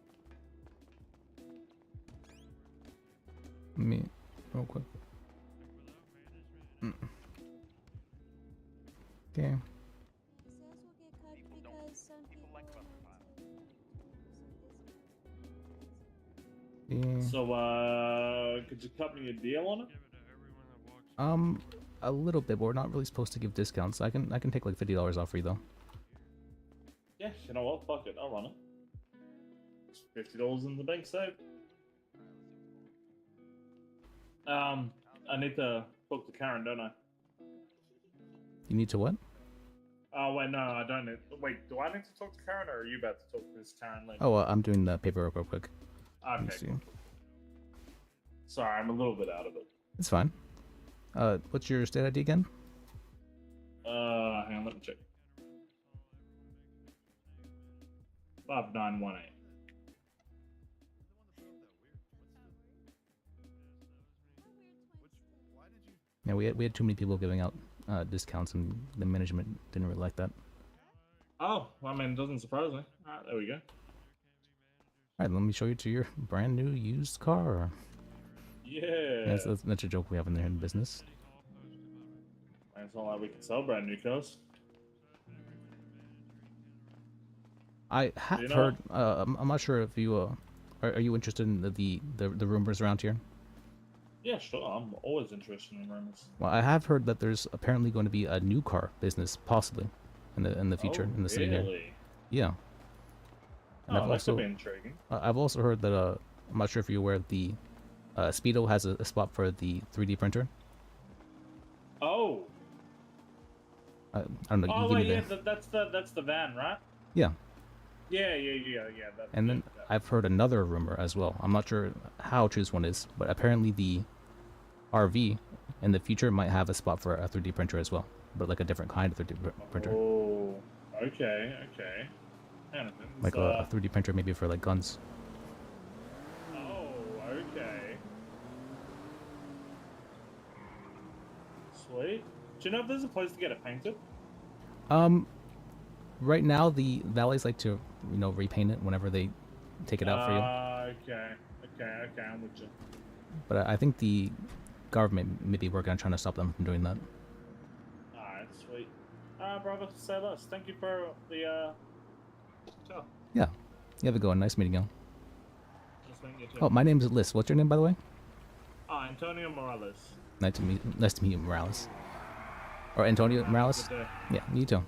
Speaker 1: Let me, real quick. Okay.
Speaker 4: He says we'll get cut because some people want to.
Speaker 1: Yeah.
Speaker 5: So, could you cut me a deal on it?
Speaker 1: A little bit, but we're not really supposed to give discounts. I can take like $50 off for you though.
Speaker 5: Yeah, you know what? Fuck it, I'll run it. It's $50 in the bank safe. I need to talk to Karen, don't I?
Speaker 1: You need to what?
Speaker 5: Oh, wait, no, I don't need. Wait, do I need to talk to Karen, or are you about to talk to this Karen later?
Speaker 1: Oh, I'm doing the paperwork real quick. Let me
Speaker 5: Okay.
Speaker 1: see.
Speaker 5: Cool. Sorry, I'm a little bit out of it.
Speaker 1: It's fine. What's your state ID again?
Speaker 5: Hang on, let me check. 5918.
Speaker 1: Yeah, we had too many people giving out discounts, and the management didn't really like that.
Speaker 5: Oh, well, I mean, it doesn't surprise me. Alright, there we go.
Speaker 1: All right, let me show you to your brand new used car.
Speaker 5: Yeah.
Speaker 1: That's a joke we have in there in business.
Speaker 5: It's not like we can sell brand new cars.
Speaker 1: I have
Speaker 5: You know-
Speaker 1: heard. I'm not sure if you are you interested in the rumors around here?
Speaker 5: Yeah, sure. I'm always interested in rumors.
Speaker 1: Well, I have heard that there's apparently going to be a new car business, possibly, in the future in the city here.
Speaker 5: Really?
Speaker 1: Yeah. And
Speaker 5: Oh, that could be intriguing.
Speaker 1: I've also heard that I'm not sure if you're aware of the Speedo has a spot for the 3D printer.
Speaker 5: Oh.
Speaker 1: I don't know.
Speaker 5: Oh
Speaker 1: you give
Speaker 5: wait,
Speaker 1: me
Speaker 5: yeah,
Speaker 1: the-
Speaker 5: that's the van, right?
Speaker 1: Yeah.
Speaker 5: Yeah. That,
Speaker 1: And then I've heard another rumor as well. I'm not sure how true this one is, but apparently the RV in the future might have a spot for a 3D printer as well, but like a different kind of 3D printer.
Speaker 5: Oh, okay. Kind of thing.
Speaker 1: Like a 3D printer maybe for like guns.
Speaker 5: Oh, okay. Sweet. Do you know if there's a place to get it painted?
Speaker 1: Right now the valets like to, repaint it whenever they take it out for you.
Speaker 5: Okay, I'm with you.
Speaker 1: But I think the government may be working on trying to stop them from doing that.
Speaker 5: Alright, sweet. Alright, brother, say less. Thank you for the, ciao.
Speaker 1: Yeah. You have a good one. Nice meeting you.
Speaker 5: Nice meeting you too.
Speaker 1: Oh, my name is Liz. What's your name, by the way?
Speaker 5: Antonio Morales.
Speaker 1: Nice to meet you, Morales. Or Antonio
Speaker 5: Have a
Speaker 1: Morales.
Speaker 5: good day.
Speaker 1: Yeah, you too.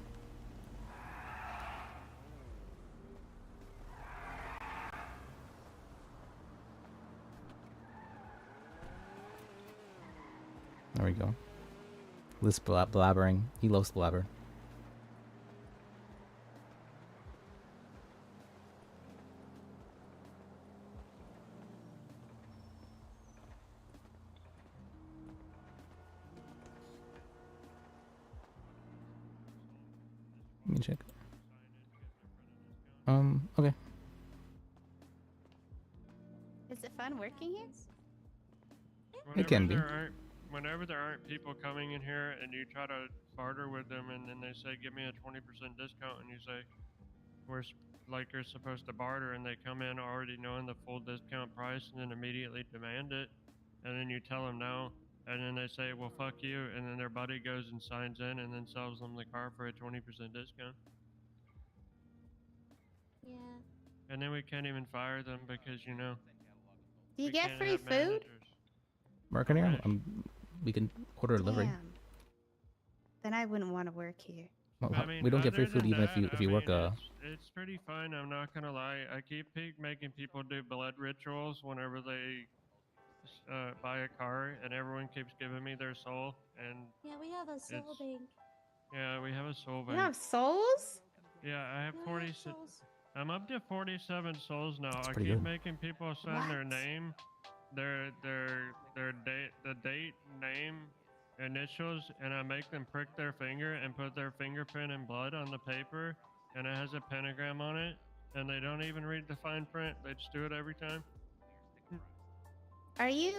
Speaker 1: There we go. Liz blabbering. He loves blabber. Let me check. Okay.
Speaker 12: Is it fun working here?
Speaker 1: It can be.
Speaker 2: Whenever there aren't people coming in here and you try to barter with them and then they say, give me a 20% discount, and you say, like you're supposed to barter, and they come in already knowing the full discount price and then immediately demand it, and then you tell them no, and then they say, well, fuck you, and then their buddy goes and signs in and then sells them the car for a 20% discount.
Speaker 4: Yeah.
Speaker 2: And then we can't even fire them because, you know,
Speaker 12: Do you
Speaker 2: we
Speaker 12: get
Speaker 2: can't
Speaker 12: free
Speaker 2: have
Speaker 12: food?
Speaker 2: managers.
Speaker 1: Marketing?
Speaker 2: Okay.
Speaker 1: We can order delivery.
Speaker 12: Damn. Then I wouldn't want to work here.
Speaker 1: Well,
Speaker 2: I mean,
Speaker 1: we don't get free
Speaker 2: other
Speaker 1: food
Speaker 2: than
Speaker 1: even
Speaker 2: that,
Speaker 1: if you work
Speaker 2: it's pretty fun. I'm not gonna lie. I keep making people do blood rituals whenever they buy a car, and everyone keeps giving me their soul. And
Speaker 4: Yeah, we have a soul bank.
Speaker 2: yeah, we have a soul
Speaker 12: You
Speaker 2: bank.
Speaker 12: have souls?
Speaker 2: Yeah, I have
Speaker 4: Yeah, we
Speaker 2: 46.
Speaker 4: souls.
Speaker 2: I'm up to 47 souls now.
Speaker 1: That's
Speaker 2: I
Speaker 1: pretty
Speaker 2: keep
Speaker 1: good.
Speaker 2: making people send their
Speaker 12: What?
Speaker 2: name, their date, the date, name, initials, and I make them prick their finger and put their fingerprint and blood on the paper, and it has a pentagram on it, and they don't even read the fine print. They just do it every time.
Speaker 12: Are you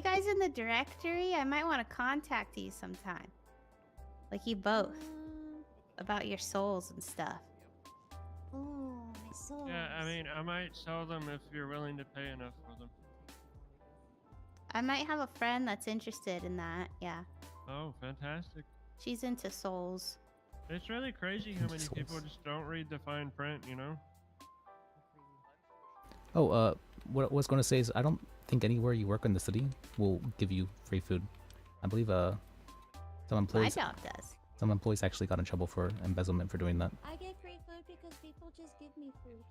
Speaker 12: guys in the directory? I might want to contact you sometime. Like you both. About your souls and stuff.
Speaker 4: Oh, my souls.
Speaker 2: Yeah, I mean, I might sell them if you're willing to pay enough for them.
Speaker 12: I might have a friend that's interested in that, yeah.
Speaker 2: Oh, fantastic.
Speaker 12: She's into souls.
Speaker 2: It's really crazy how many people just don't read the fine print, you know?
Speaker 1: Oh, what I was going to say is I don't think anywhere you work in the city will give you free food. I believe some
Speaker 12: My
Speaker 1: employees
Speaker 12: job does.
Speaker 1: some employees actually got in trouble for embezzlement for doing that,
Speaker 4: I get free food because people just give me food.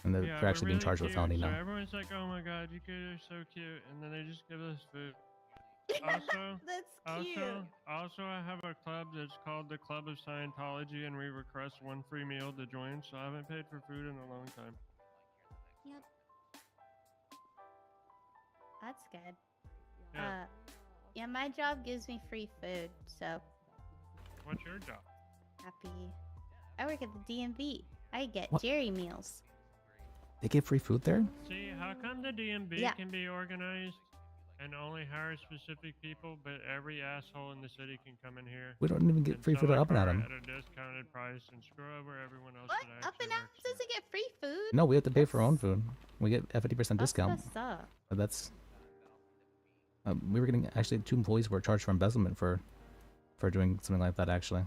Speaker 1: and they're,
Speaker 2: Yeah,
Speaker 1: they're actually
Speaker 2: we're
Speaker 1: being
Speaker 2: really
Speaker 1: charged with
Speaker 2: cute,
Speaker 1: felony
Speaker 2: so
Speaker 1: now.
Speaker 2: everyone's like, "Oh my god, you guys are so cute," and then they just give us food. Also,
Speaker 12: That's cute.
Speaker 2: also, I have a club that's called the Club of Scientology, and we request one free meal to join. So I haven't paid for food in a long time.
Speaker 4: Yep.
Speaker 12: That's good.
Speaker 2: Yeah.
Speaker 12: Yeah, my job gives me free food, so
Speaker 2: What's your job?
Speaker 12: happy. I work at the DMV. I get
Speaker 1: What?
Speaker 12: Jerry meals.
Speaker 1: They give free food there?
Speaker 2: See, how come the DMV
Speaker 12: Yeah.
Speaker 2: can be organized and only hire specific people, but every asshole in the city can come in here?
Speaker 1: We don't even get
Speaker 2: and
Speaker 1: free
Speaker 2: sell
Speaker 1: food at
Speaker 2: their
Speaker 1: Up and
Speaker 2: car
Speaker 1: Atom.
Speaker 2: at a discounted price and screw over everyone else
Speaker 12: What?
Speaker 2: that
Speaker 12: Up
Speaker 2: actually
Speaker 12: and Out
Speaker 2: works here.
Speaker 12: doesn't get free food?
Speaker 1: No, we have to pay for our own food. We get a 50%
Speaker 12: That's
Speaker 1: discount.
Speaker 12: messed up.
Speaker 1: But that's we were getting actually 2 employees were charged for embezzlement for doing something like that actually.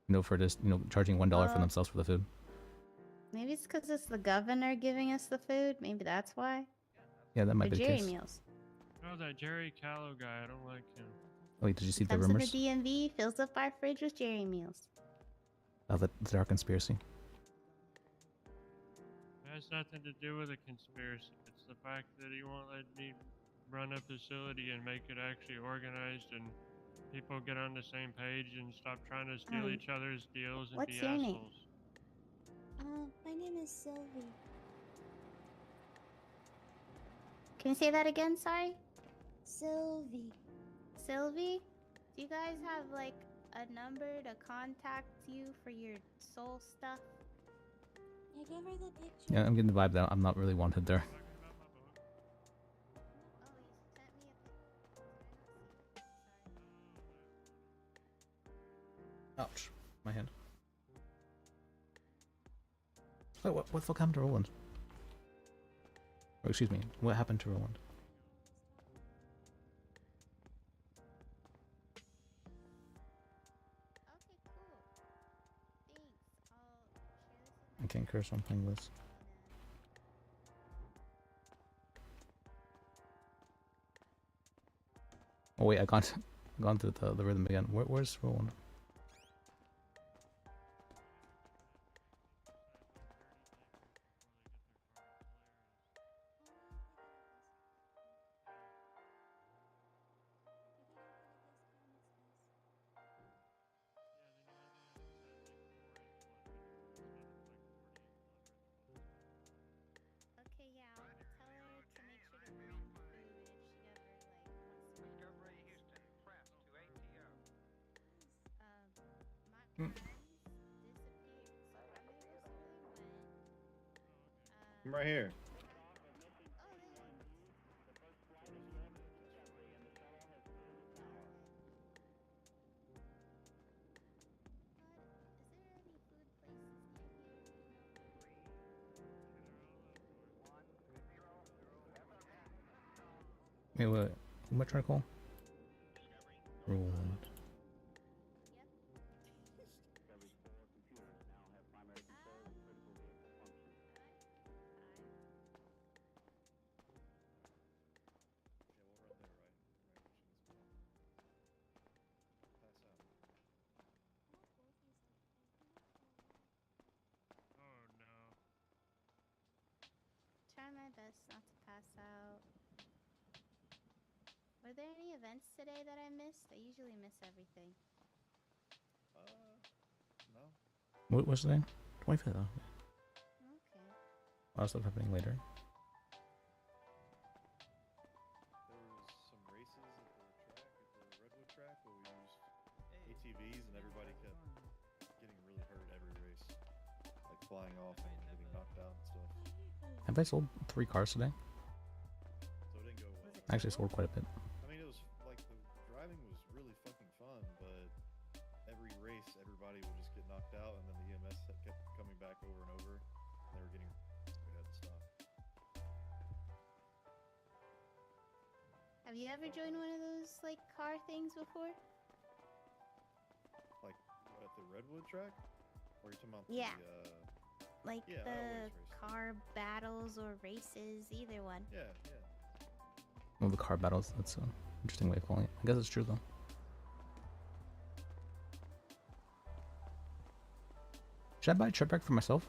Speaker 1: You know, for just charging $1 for themselves for the food.
Speaker 12: Maybe it's because it's the governor giving us the food. Maybe that's why.
Speaker 1: Yeah, that might
Speaker 12: The
Speaker 1: be the
Speaker 12: Jerry
Speaker 1: case.
Speaker 12: meals.
Speaker 2: Oh, that Jerry Callow guy, I don't like him.
Speaker 1: Wait, did you see the
Speaker 12: Comes in
Speaker 1: rumors?
Speaker 12: the DMV, fills up our fridge with Jerry meals.
Speaker 1: Oh, the dark conspiracy.
Speaker 2: It has nothing to do with a conspiracy. It's the fact that he won't let me run a facility and make it actually organized and people get on the same page and stop trying to steal each other's deals and
Speaker 12: What's
Speaker 2: be
Speaker 12: your name?
Speaker 2: assholes.
Speaker 4: My name is Sylvie.
Speaker 12: Can you say that again? Sorry?
Speaker 4: Sylvie.
Speaker 12: Sylvie? Do you guys have like a number to contact you for your soul stuff?
Speaker 4: Yeah, give her the picture.
Speaker 1: Yeah, I'm getting the vibe that I'm not really wanted there. Ouch, my hand. Wait, what the fuck happened to Roland? Oh, excuse me, what happened to Roland? I can't curse when I'm playing this. Oh wait, I can't. gone through the rhythm again. Where's Roland?
Speaker 12: Okay, yeah, I'll tell her to make sure to bring food if she ever like wants to.
Speaker 13: Discovery Houston, press to ATO.
Speaker 12: My
Speaker 1: Mm.
Speaker 12: friends disappeared, so I'm gonna go see where they went.
Speaker 11: I'm right here.
Speaker 12: Oh, there. Is there any food places near here? Do you know?
Speaker 1: Wait, who am I trying to call? Roland.
Speaker 2: Oh no.
Speaker 12: Try my best not to pass out. Were there any events today that I missed? I usually miss everything.
Speaker 11: No.
Speaker 1: What's the name? 25th. Oh,
Speaker 12: Okay.
Speaker 1: a lot of stuff happening later.
Speaker 11: There was some races at the track, at the Redwood track, where we used ATVs and everybody kept getting really hurt every race. Like flying off and getting knocked out and stuff.
Speaker 1: Have I sold 3 cars today?
Speaker 11: So it didn't go well.
Speaker 1: I actually sold quite a bit.
Speaker 11: I mean, it was like the driving was really fucking fun, but every race, everybody would just get knocked out, and then the EMS kept coming back over and over. And they were getting, we had to stop.
Speaker 12: Have you ever joined one of those like car things before?
Speaker 11: Like at the Redwood track? Or are you talking about
Speaker 12: Yeah.
Speaker 11: the,
Speaker 12: Like
Speaker 11: yeah, I
Speaker 12: the
Speaker 11: always race.
Speaker 12: car battles or races, either one.
Speaker 11: Yeah.
Speaker 1: Oh, the car battles. That's an interesting way of calling it. I guess it's true though. Should I buy a trip back for myself?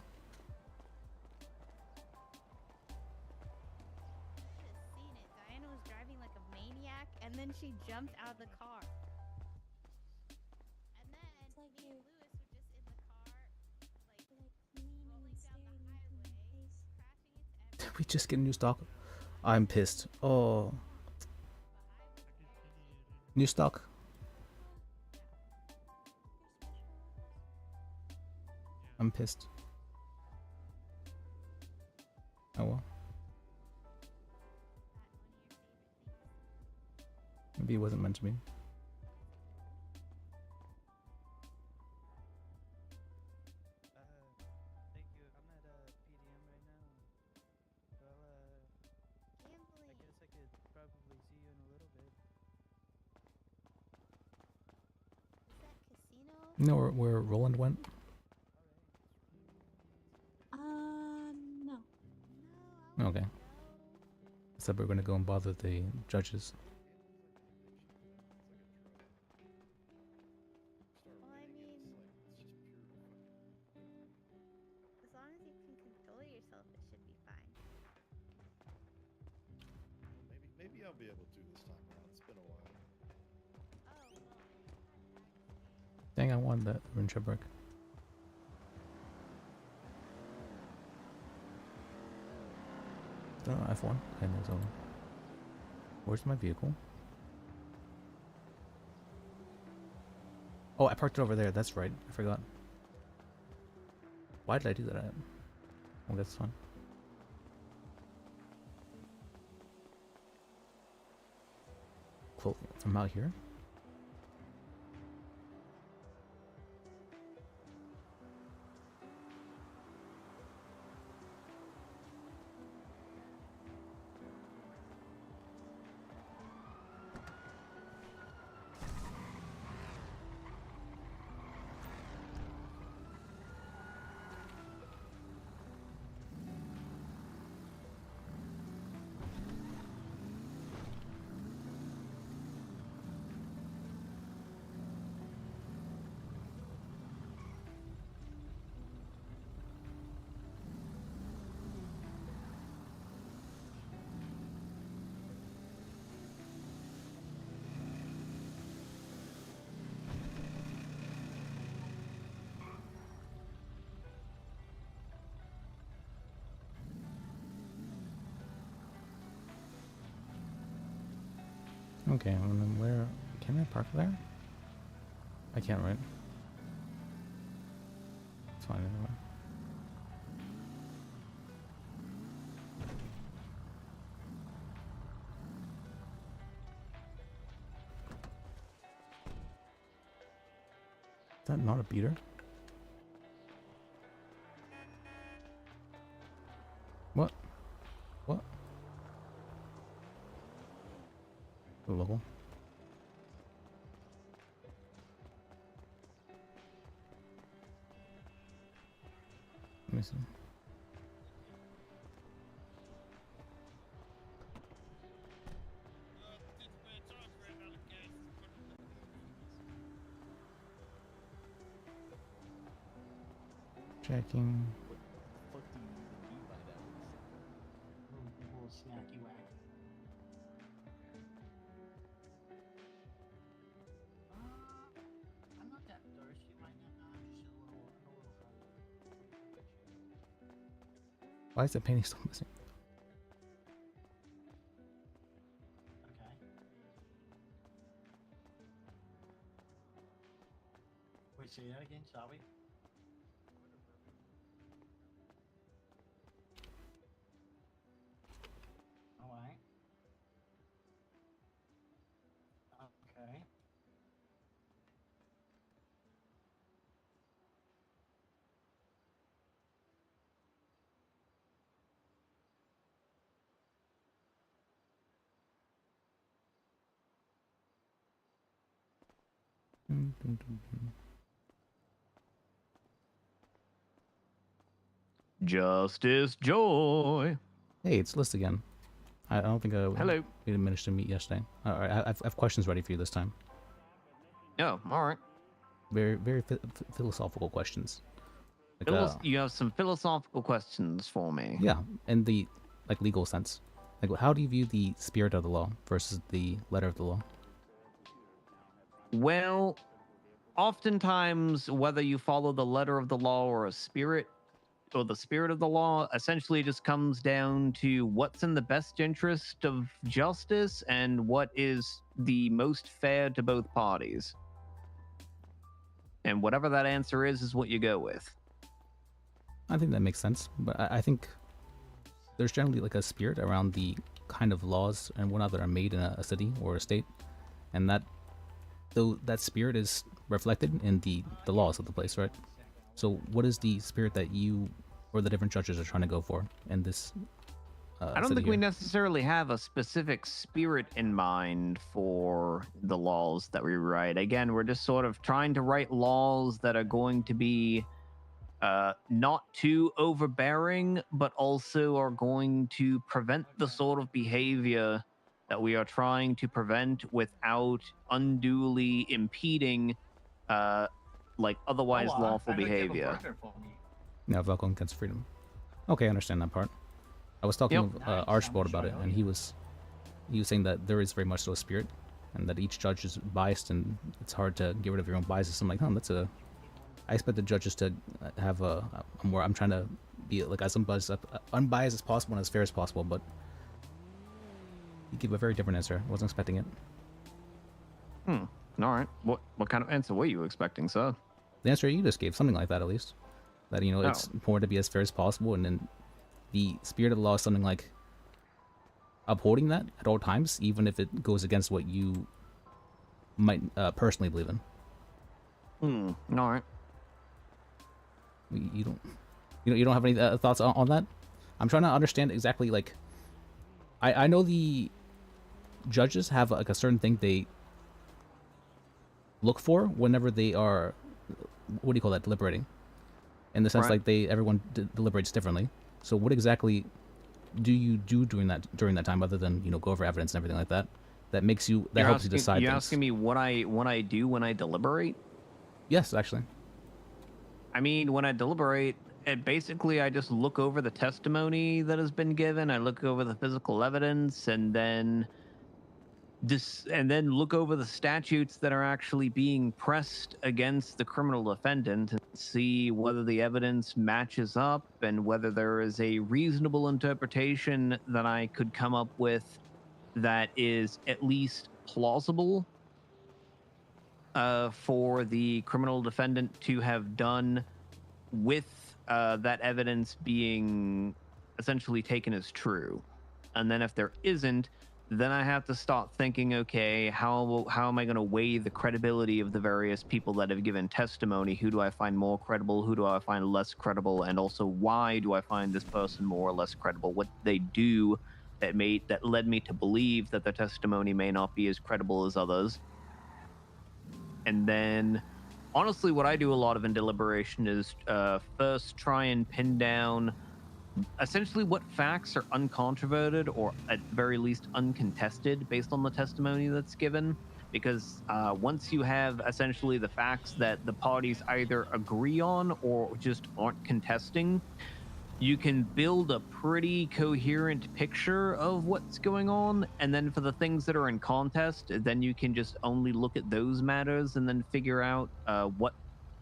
Speaker 12: Seen it. Diana was driving like a maniac, and then she jumped out of the car. And then me and Lewis were just in the car, like rolling down the highway, crashing into
Speaker 1: Did we just get a new stock? I'm pissed. Oh. New stock. I'm pissed. Oh well. Maybe it wasn't meant to be.
Speaker 10: Thank you. I'm at PDM right now. Well, I guess I could probably see you in a little bit.
Speaker 12: Is that casino?
Speaker 1: No, where Roland went.
Speaker 4: No.
Speaker 1: Okay. Said we're gonna go and bother the judges.
Speaker 12: Well, I mean, as long as you can control yourself, it should be fine.
Speaker 11: Maybe I'll be able to this time around. It's been a while.
Speaker 1: Dang, I wanted that rune shipwreck. F1. And there's a. Where's my vehicle? Oh, I parked it over there. That's right. I forgot. Why did I do that? Well, that's fine. Cool. From out here? Okay, and then where can I park there? I can't, right? It's fine anyway. Is that not a beater? What? What? The level? Let me see. Checking.
Speaker 14: What the fuck do you even mean by that?
Speaker 15: Little snacky whack. I'm not that thirsty right now. I'm just a little hungry.
Speaker 1: Why is the painting still missing?
Speaker 15: Okay. Wait, say that again, sorry. Alright. Okay.
Speaker 16: Justice Joy.
Speaker 1: Hey, it's List again. I don't think
Speaker 16: Hello.
Speaker 1: we didn't manage to meet yesterday. All right, I have questions ready for you this time.
Speaker 16: Oh, all right.
Speaker 1: Very philosophical questions.
Speaker 16: You have some philosophical questions for me.
Speaker 1: Yeah, in the legal sense. Like, how do you view the spirit of the law versus the letter of the law?
Speaker 16: Well, oftentimes, whether you follow the letter of the law or a spirit, or the spirit of the law, essentially just comes down to what's in the best interest of justice and what is the most fair to both parties. And whatever that answer is what you go with.
Speaker 1: I think that makes sense, but I think there's generally like a spirit around the kind of laws and whatnot that are made in a city or a state, and that spirit is reflected in the laws of the place, right? So what is the spirit that you or the different judges are trying to go for in this
Speaker 16: I don't think we necessarily have a specific spirit in mind for the laws that we write. Again, we're just sort of trying to write laws that are going to be not too overbearing, but also are going to prevent the sort of behavior that we are trying to prevent without unduly impeding otherwise lawful behavior.
Speaker 1: Yeah, welcome against freedom. Okay, I understand that part. I was talking with Archibald about it, and he was saying that there is very much so a spirit, and that each judge is biased, and it's hard to get rid of your own biases. So I'm like, I expect the judges to have a more. I'm trying to be like as unbiased as possible and as fair as possible, but you give a very different answer. I wasn't expecting it.
Speaker 16: All right. What kind of answer were you expecting, sir?
Speaker 1: The answer you just gave, something like that at least. That, it's important to be as fair as possible, and then the spirit of the law is something like upholding that at all times, even if it goes against what you might personally believe in.
Speaker 16: All right.
Speaker 1: You don't have any thoughts on that? I'm trying to understand exactly, like, I know the judges have like a certain thing they look for whenever they are, what do you call that, deliberating, in the sense like everyone deliberates differently. So what exactly do you do during that time, other than go over evidence and everything like that, that makes you helps you decide
Speaker 16: You're
Speaker 1: things?
Speaker 16: asking me what I do when I deliberate?
Speaker 1: Yes, actually.
Speaker 16: I mean, when I deliberate, basically I just look over the testimony that has been given. I look over the physical evidence, and then look over the statutes that are actually being pressed against the criminal defendant and see whether the evidence matches up and whether there is a reasonable interpretation that I could come up with that is at least plausible for the criminal defendant to have done with that evidence being essentially taken as true. And then if there isn't, then I have to start thinking, okay, how am I going to weigh the credibility of the various people that have given testimony? Who do I find more credible? Who do I find less credible? And also, why do I find this person more or less credible? What did they do that led me to believe that their testimony may not be as credible as others? And then, honestly, what I do a lot of in deliberation is first try and pin down essentially what facts are uncontroverted or at the very least uncontested based on the testimony that's given. Because once you have essentially the facts that the parties either agree on or just aren't contesting, you can build a pretty coherent picture of what's going on. And then for the things that are in contest, then you can just only look at those matters and then figure out what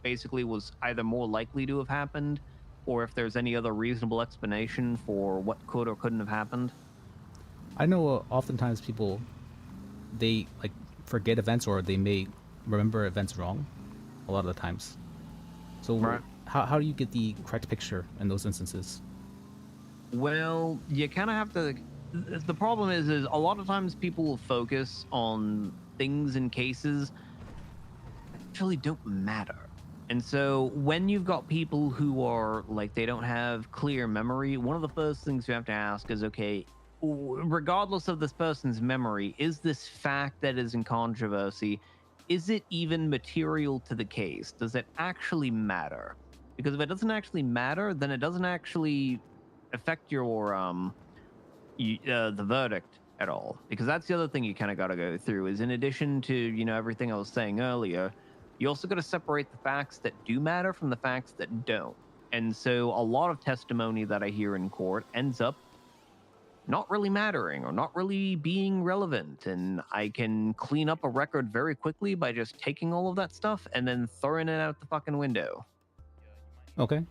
Speaker 16: basically was either more likely to have happened, or if there's any other reasonable explanation for what could or couldn't have happened.
Speaker 1: I know oftentimes people, they like forget events or they may remember events wrong a lot of the times. So
Speaker 16: Right.
Speaker 1: how do you get the correct picture in those instances?
Speaker 16: Well, you kind of have to. The problem is a lot of times people will focus on things and cases that actually don't matter. And so when you've got people who are like, they don't have clear memory, one of the first things you have to ask is, okay, regardless of this person's memory, is this fact that is in controversy, is it even material to the case? Does it actually matter? Because if it doesn't actually matter, then it doesn't actually affect your the verdict at all. Because that's the other thing you kind of got to go through is, in addition to everything I was saying earlier, you also got to separate the facts that do matter from the facts that don't. And so a lot of testimony that I hear in court ends up not really mattering or not really being relevant. And I can clean up a record very quickly by just taking all of that stuff and then throwing it out the fucking window.
Speaker 1: Okay.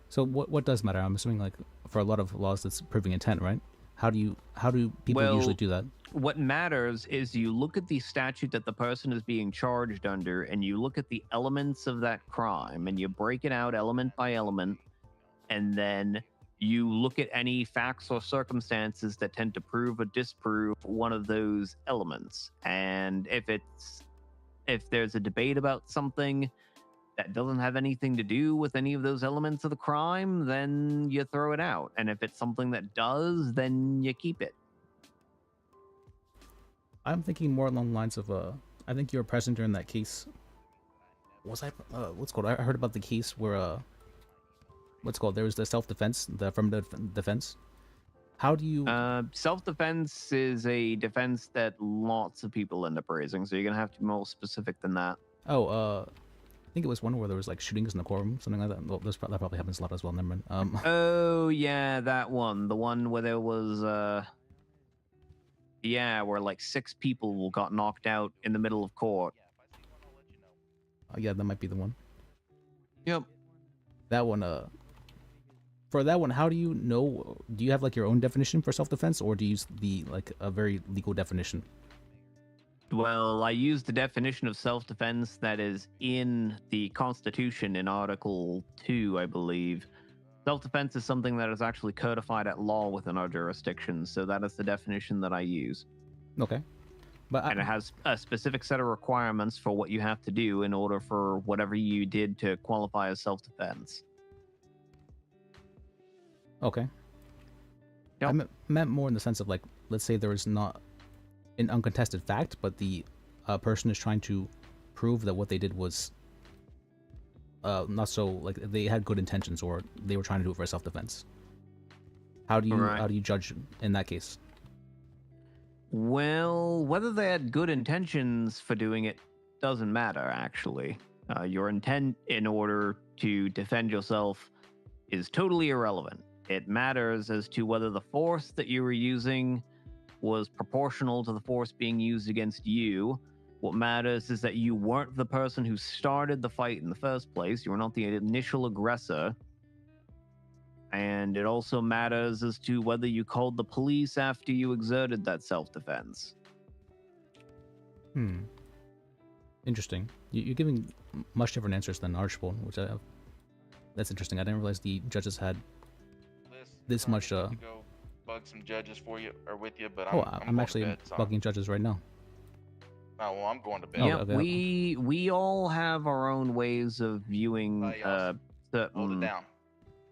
Speaker 1: So what does matter? I'm assuming like for a lot of laws that's proving intent, right? How do people usually do that?
Speaker 16: What matters is you look at the statute that the person is being charged under, and you look at the elements of that crime, and you break it out element by element, and then you look at any facts or circumstances that tend to prove or disprove one of those elements. And if there's a debate about something that doesn't have anything to do with any of those elements of the crime, then you throw it out. And if it's something that does, then you keep it.
Speaker 1: I'm thinking more along the lines of I think you were present during that case. What's called? I heard about the case where there was the self-defense, the affirmative defense. How do you
Speaker 16: self-defense is a defense that lots of people end up raising, so you're gonna have to be more specific than that.
Speaker 1: I think it was one where there was like shootings in the courtroom, something like that. Well, that probably happens a lot as well. Never mind.
Speaker 16: Oh yeah, that one. The one where there was where like 6 people got knocked out in the middle of court.
Speaker 1: Yeah, that might be the one.
Speaker 16: Yep.
Speaker 1: That one. For that one, how do you know? Do you have like your own definition for self-defense, or do you use a very legal definition?
Speaker 16: Well, I use the definition of self-defense that is in the Constitution in Article 2, I believe. Self-defense is something that is actually codified at law within our jurisdiction, so that is the definition that I use.
Speaker 1: Okay.
Speaker 16: And it has a specific set of requirements for what you have to do in order for whatever you did to qualify as self-defense.
Speaker 1: Okay.
Speaker 16: Yep.
Speaker 1: I meant more in the sense of like, let's say there is not an uncontested fact, but the person is trying to prove that what they did was not so, like they had good intentions or they were trying to do it for self-defense. How do you judge in that case?
Speaker 16: Well, whether they had good intentions for doing it doesn't matter, actually. Your intent in order to defend yourself is totally irrelevant. It matters as to whether the force that you were using was proportional to the force being used against you. What matters is that you weren't the person who started the fight in the first place. You were not the initial aggressor. And it also matters as to whether you called the police after you exerted that self-defense.
Speaker 1: Interesting. You're giving much different answers than Archibald, which that's interesting. I didn't realize the judges had this much.
Speaker 17: To go bug some judges for you or with you, but
Speaker 1: I'm
Speaker 17: going to
Speaker 1: actually
Speaker 17: bed, so
Speaker 1: bugging judges right now.
Speaker 17: Oh, well, I'm going to bed.
Speaker 16: Yeah, we all have our own ways of viewing certain
Speaker 17: down.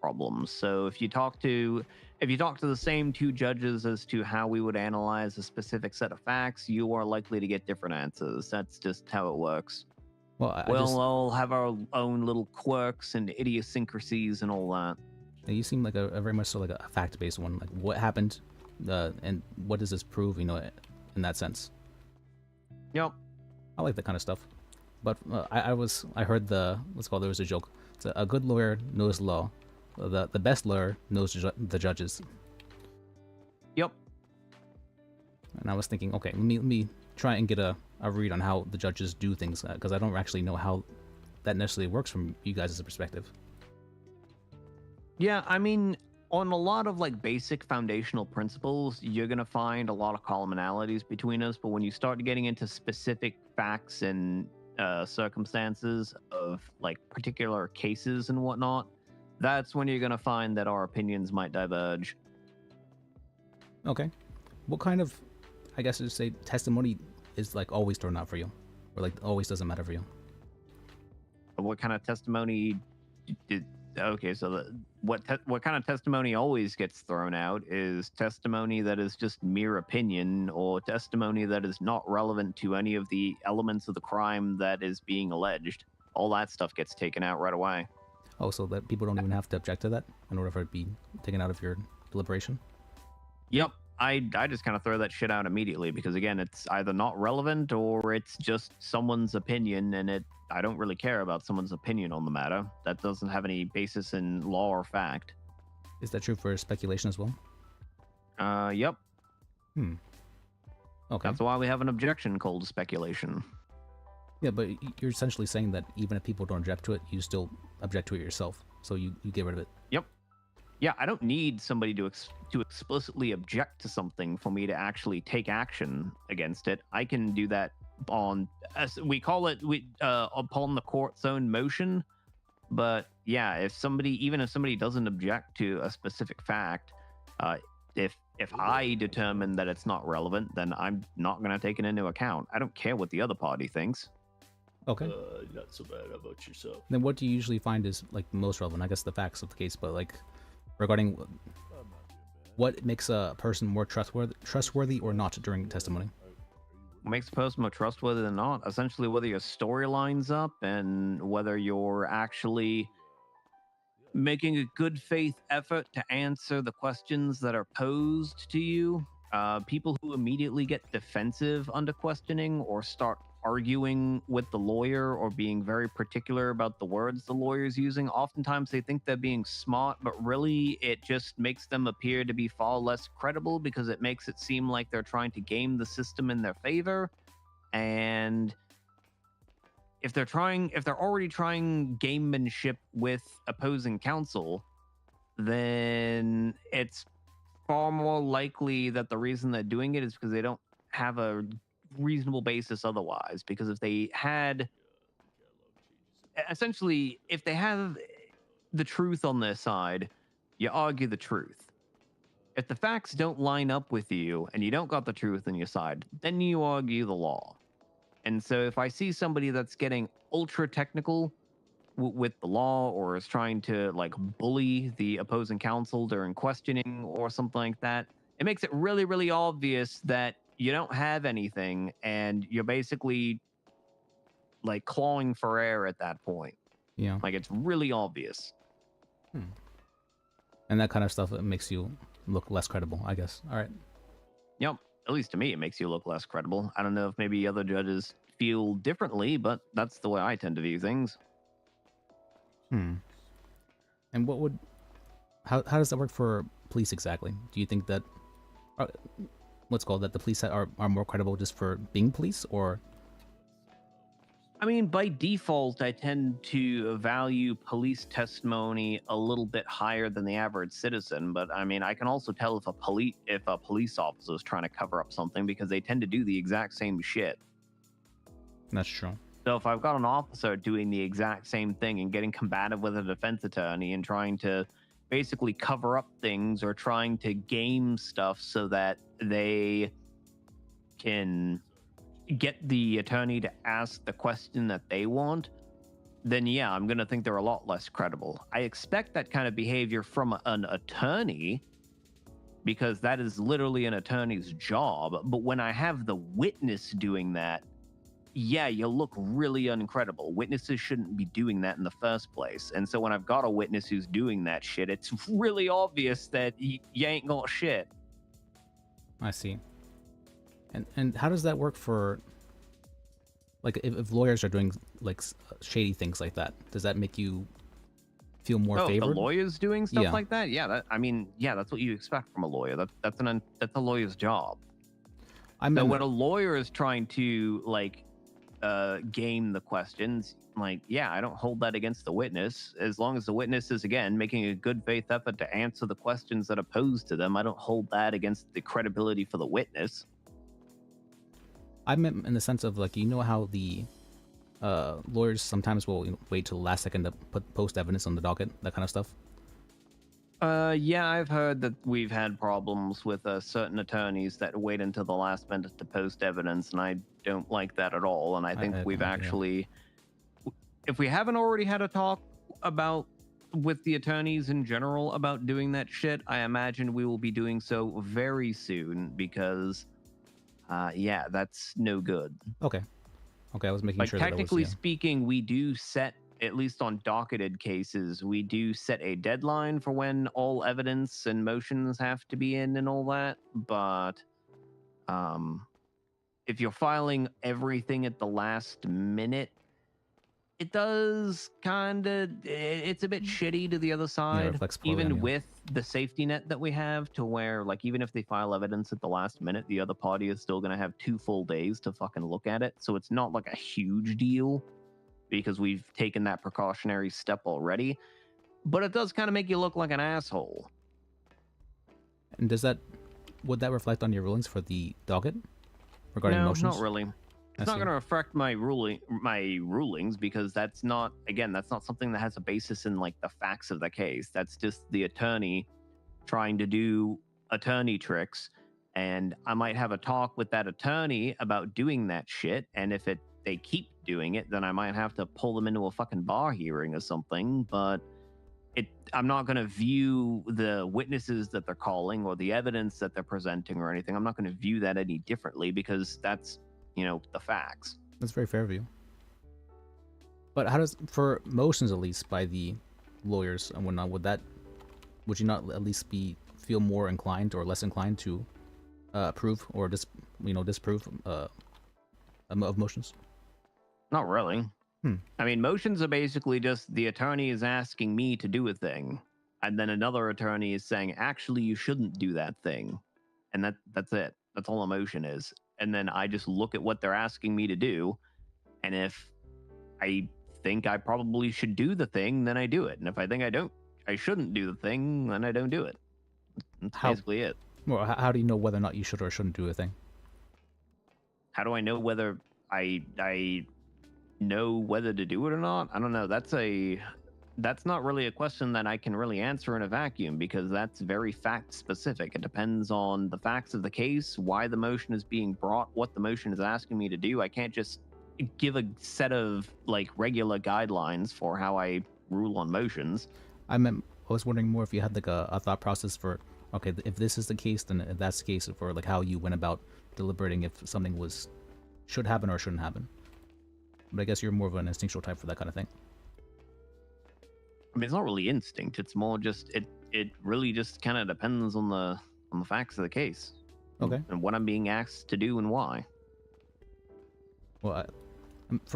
Speaker 16: problems. So if you talk to the same two judges as to how we would analyze a specific set of facts, you are likely to get different answers. That's just how it works.
Speaker 1: Well,
Speaker 16: we'll all have our own little quirks and idiosyncrasies and all that.
Speaker 1: You seem like a very much so like a fact-based one. Like what happened, and what does this prove? You know, in that sense.
Speaker 16: Yep.
Speaker 1: I like that kind of stuff. But I heard there was a joke. It's a good lawyer knows law. The best lawyer knows the judges.
Speaker 16: Yep.
Speaker 1: And I was thinking, okay, let me try and get a read on how the judges do things, because I don't actually know how that necessarily works from you guys' perspective.
Speaker 16: Yeah, I mean, on a lot of like basic foundational principles, you're going to find a lot of commonalities between us. But when you start getting into specific facts and circumstances of like particular cases and whatnot, that's when you're going to find that our opinions might diverge.
Speaker 1: Okay. What kind of, I guess I'd say, testimony is like always thrown out for you? Or like always doesn't matter for you?
Speaker 16: What kind of testimony did... Okay, so what kind of testimony always gets thrown out is testimony that is just mere opinion, or testimony that is not relevant to any of the elements of the crime that is being alleged. All that stuff gets taken out right away.
Speaker 1: Oh, so that people don't even have to object to that in order for it to be taken out of your deliberation?
Speaker 16: Yep. I just kind of throw that shit out immediately because, again, it's either not relevant or it's just someone's opinion, and I don't really care about someone's opinion on the matter. That doesn't have any basis in law or fact.
Speaker 1: Is that true for speculation as well?
Speaker 16: Yep.
Speaker 1: Okay.
Speaker 16: That's why we have an objection called speculation.
Speaker 1: Yeah, but you're essentially saying that even if people don't object to it, you still object to it yourself. So you get rid of it.
Speaker 16: Yep. Yeah, I don't need somebody to explicitly object to something for me to actually take action against it. I can do that on, as we call it, upon the court's own motion. But yeah, even if somebody doesn't object to a specific fact, if I determine that it's not relevant, then I'm not going to take it into account. I don't care what the other party thinks.
Speaker 1: Okay.
Speaker 3: Not so bad. How about yourself?
Speaker 1: Then what do you usually find is like most relevant? I guess the facts of the case, but like regarding what makes a person more trustworthy or not during testimony?
Speaker 16: What makes a person more trustworthy than not? Essentially, whether your story lines up and whether you're actually making a good faith effort to answer the questions that are posed to you. People who immediately get defensive under questioning or start arguing with the lawyer or being very particular about the words the lawyer's using, oftentimes they think they're being smart, but really it just makes them appear to be far less credible because it makes it seem like they're trying to game the system in their favor. And if they're already trying gamemanship with opposing counsel, then it's far more likely that the reason they're doing it is because they don't have a reasonable basis otherwise. Because if they had, essentially, if they have the truth on their side, you argue the truth. If the facts don't line up with you and you don't got the truth on your side, then you argue the law. And so if I see somebody that's getting ultra technical with the law or is trying to like bully the opposing counsel during questioning or something like that, it makes it really, really obvious that you don't have anything and you're basically like clawing for air at that point.
Speaker 1: Yeah.
Speaker 16: Like it's really obvious.
Speaker 1: And that kind of stuff makes you look less credible, I guess. All right.
Speaker 16: Yep. At least to me, it makes you look less credible. I don't know if maybe other judges feel differently, but that's the way I tend to view things.
Speaker 1: And how does that work for police exactly? Do you think that that the police are more credible just for being police, or?
Speaker 16: I mean, by default, I tend to value police testimony a little bit higher than the average citizen. But I mean, I can also tell if a police officer is trying to cover up something because they tend to do the exact same shit.
Speaker 1: That's true.
Speaker 16: So if I've got an officer doing the exact same thing and getting combative with a defense attorney and trying to basically cover up things or trying to game stuff so that they can get the attorney to ask the question that they want, then yeah, I'm going to think they're a lot less credible. I expect that kind of behavior from an attorney because that is literally an attorney's job. But when I have the witness doing that, yeah, you look really uncredible. Witnesses shouldn't be doing that in the first place. And so when I've got a witness who's doing that shit, it's really obvious that you ain't got shit.
Speaker 1: I see. And how does that work for, like, if lawyers are doing like shady things like that? Does that make you feel more favored?
Speaker 16: The lawyers doing stuff
Speaker 1: Yeah.
Speaker 16: like that? Yeah, that's what you expect from a lawyer. That's a lawyer's job. So when a lawyer is trying to game the questions, like, yeah, I don't hold that against the witness. As long as the witness is, again, making a good faith effort to answer the questions that are posed to them, I don't hold that against the credibility for the witness.
Speaker 1: I meant in the sense of, like, you know how the lawyers sometimes will wait till the last second to post evidence on the docket, that kind of stuff?
Speaker 16: Yeah, I've heard that we've had problems with certain attorneys that wait until the last minute to post evidence, and I don't like that at all. And I think we've actually, if we haven't already had a talk about with the attorneys in general about doing that shit, I imagine we will be doing so very soon because, yeah, that's no good.
Speaker 1: Okay, I was making sure that
Speaker 16: Technically
Speaker 1: was,
Speaker 16: speaking, we do set, at least on docketed cases, we do set a deadline for when all evidence and motions have to be in and all that. But if you're filing everything at the last minute, it does kind of, it's a bit shitty to the other side,
Speaker 1: reflects poorly on
Speaker 16: even
Speaker 1: you.
Speaker 16: with the safety net that we have, to where, like, even if they file evidence at the last minute, the other party is still going to have 2 full days to fucking look at it. So it's not like a huge deal because we've taken that precautionary step already. But it does kind of make you look like an asshole.
Speaker 1: And would that reflect on your rulings for the docket regarding
Speaker 16: No,
Speaker 1: motions?
Speaker 16: not really. It's not going to affect my rulings because that's not something that has a basis in, like, the facts of the case. That's just the attorney trying to do attorney tricks, and I might have a talk with that attorney about doing that shit, and if they keep doing it, then I might have to pull them into a fucking bar hearing or something. But I'm not going to view the witnesses that they're calling or the evidence that they're presenting or anything. I'm not going to view that any differently because that's, the facts.
Speaker 1: That's very fair of you. But how does, for motions at least by the lawyers and whatnot, would you not at least feel more inclined or less inclined to approve or disapprove of motions?
Speaker 16: Not really. I mean, motions are basically just the attorney is asking me to do a thing, and then another attorney is saying, actually, you shouldn't do that thing. And that's it. That's all a motion is. And then I just look at what they're asking me to do, and if I think I probably should do the thing, then I do it. And if I think I shouldn't do the thing, then I don't do it. That's basically it.
Speaker 1: Well, how do you know whether or not you should or shouldn't do a thing?
Speaker 16: How do I know whether I know whether to do it or not? I don't know. That's not really a question that I can really answer in a vacuum because that's very fact specific. It depends on the facts of the case, why the motion is being brought, what the motion is asking me to do. I can't just give a set of, like, regular guidelines for how I rule on motions.
Speaker 1: I was wondering more if you had, like, a thought process for, okay, if this is the case, then that's the case for, like, how you went about deliberating if something should happen or shouldn't happen. But I guess you're more of an instinctual type for that kind of thing.
Speaker 16: I mean, it's not really instinct. It's more just it really just kind of depends on the facts of the case.
Speaker 1: Okay.
Speaker 16: And what I'm being asked to do and why.
Speaker 1: Well,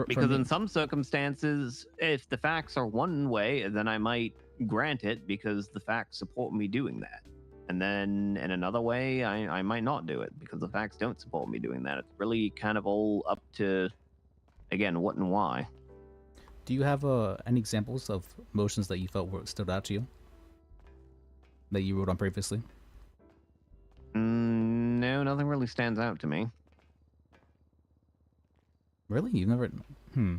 Speaker 16: because in some circumstances, if the facts are one way, then I might grant it because the facts support me doing that. And then in another way, I might not do it because the facts don't support me doing that. It's really kind of all up to, again, what and why.
Speaker 1: Do you have any examples of motions that you felt stood out to you? That you wrote on previously?
Speaker 16: No, nothing really stands out to me.
Speaker 1: Really? You've never? Hmm.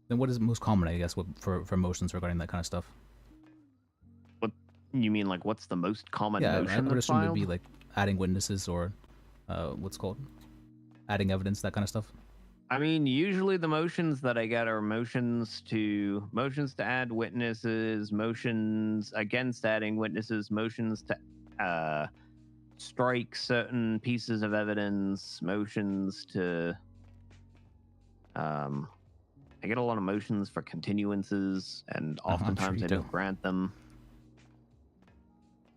Speaker 1: Then what is most common, I guess, for motions regarding that kind of stuff?
Speaker 16: What you mean? Like, what's the most common
Speaker 1: Yeah, I
Speaker 16: motion
Speaker 1: would
Speaker 16: that's
Speaker 1: assume it'd
Speaker 16: filed?
Speaker 1: be like adding witnesses or, what's it called, adding evidence, that kind of stuff.
Speaker 16: I mean, usually the motions that I get are motions to add witnesses, motions against adding witnesses, motions to strike certain pieces of evidence, motions to I get a lot of motions for continuances, and
Speaker 1: I'm sure
Speaker 16: oftentimes
Speaker 1: you
Speaker 16: I
Speaker 1: do.
Speaker 16: don't grant them.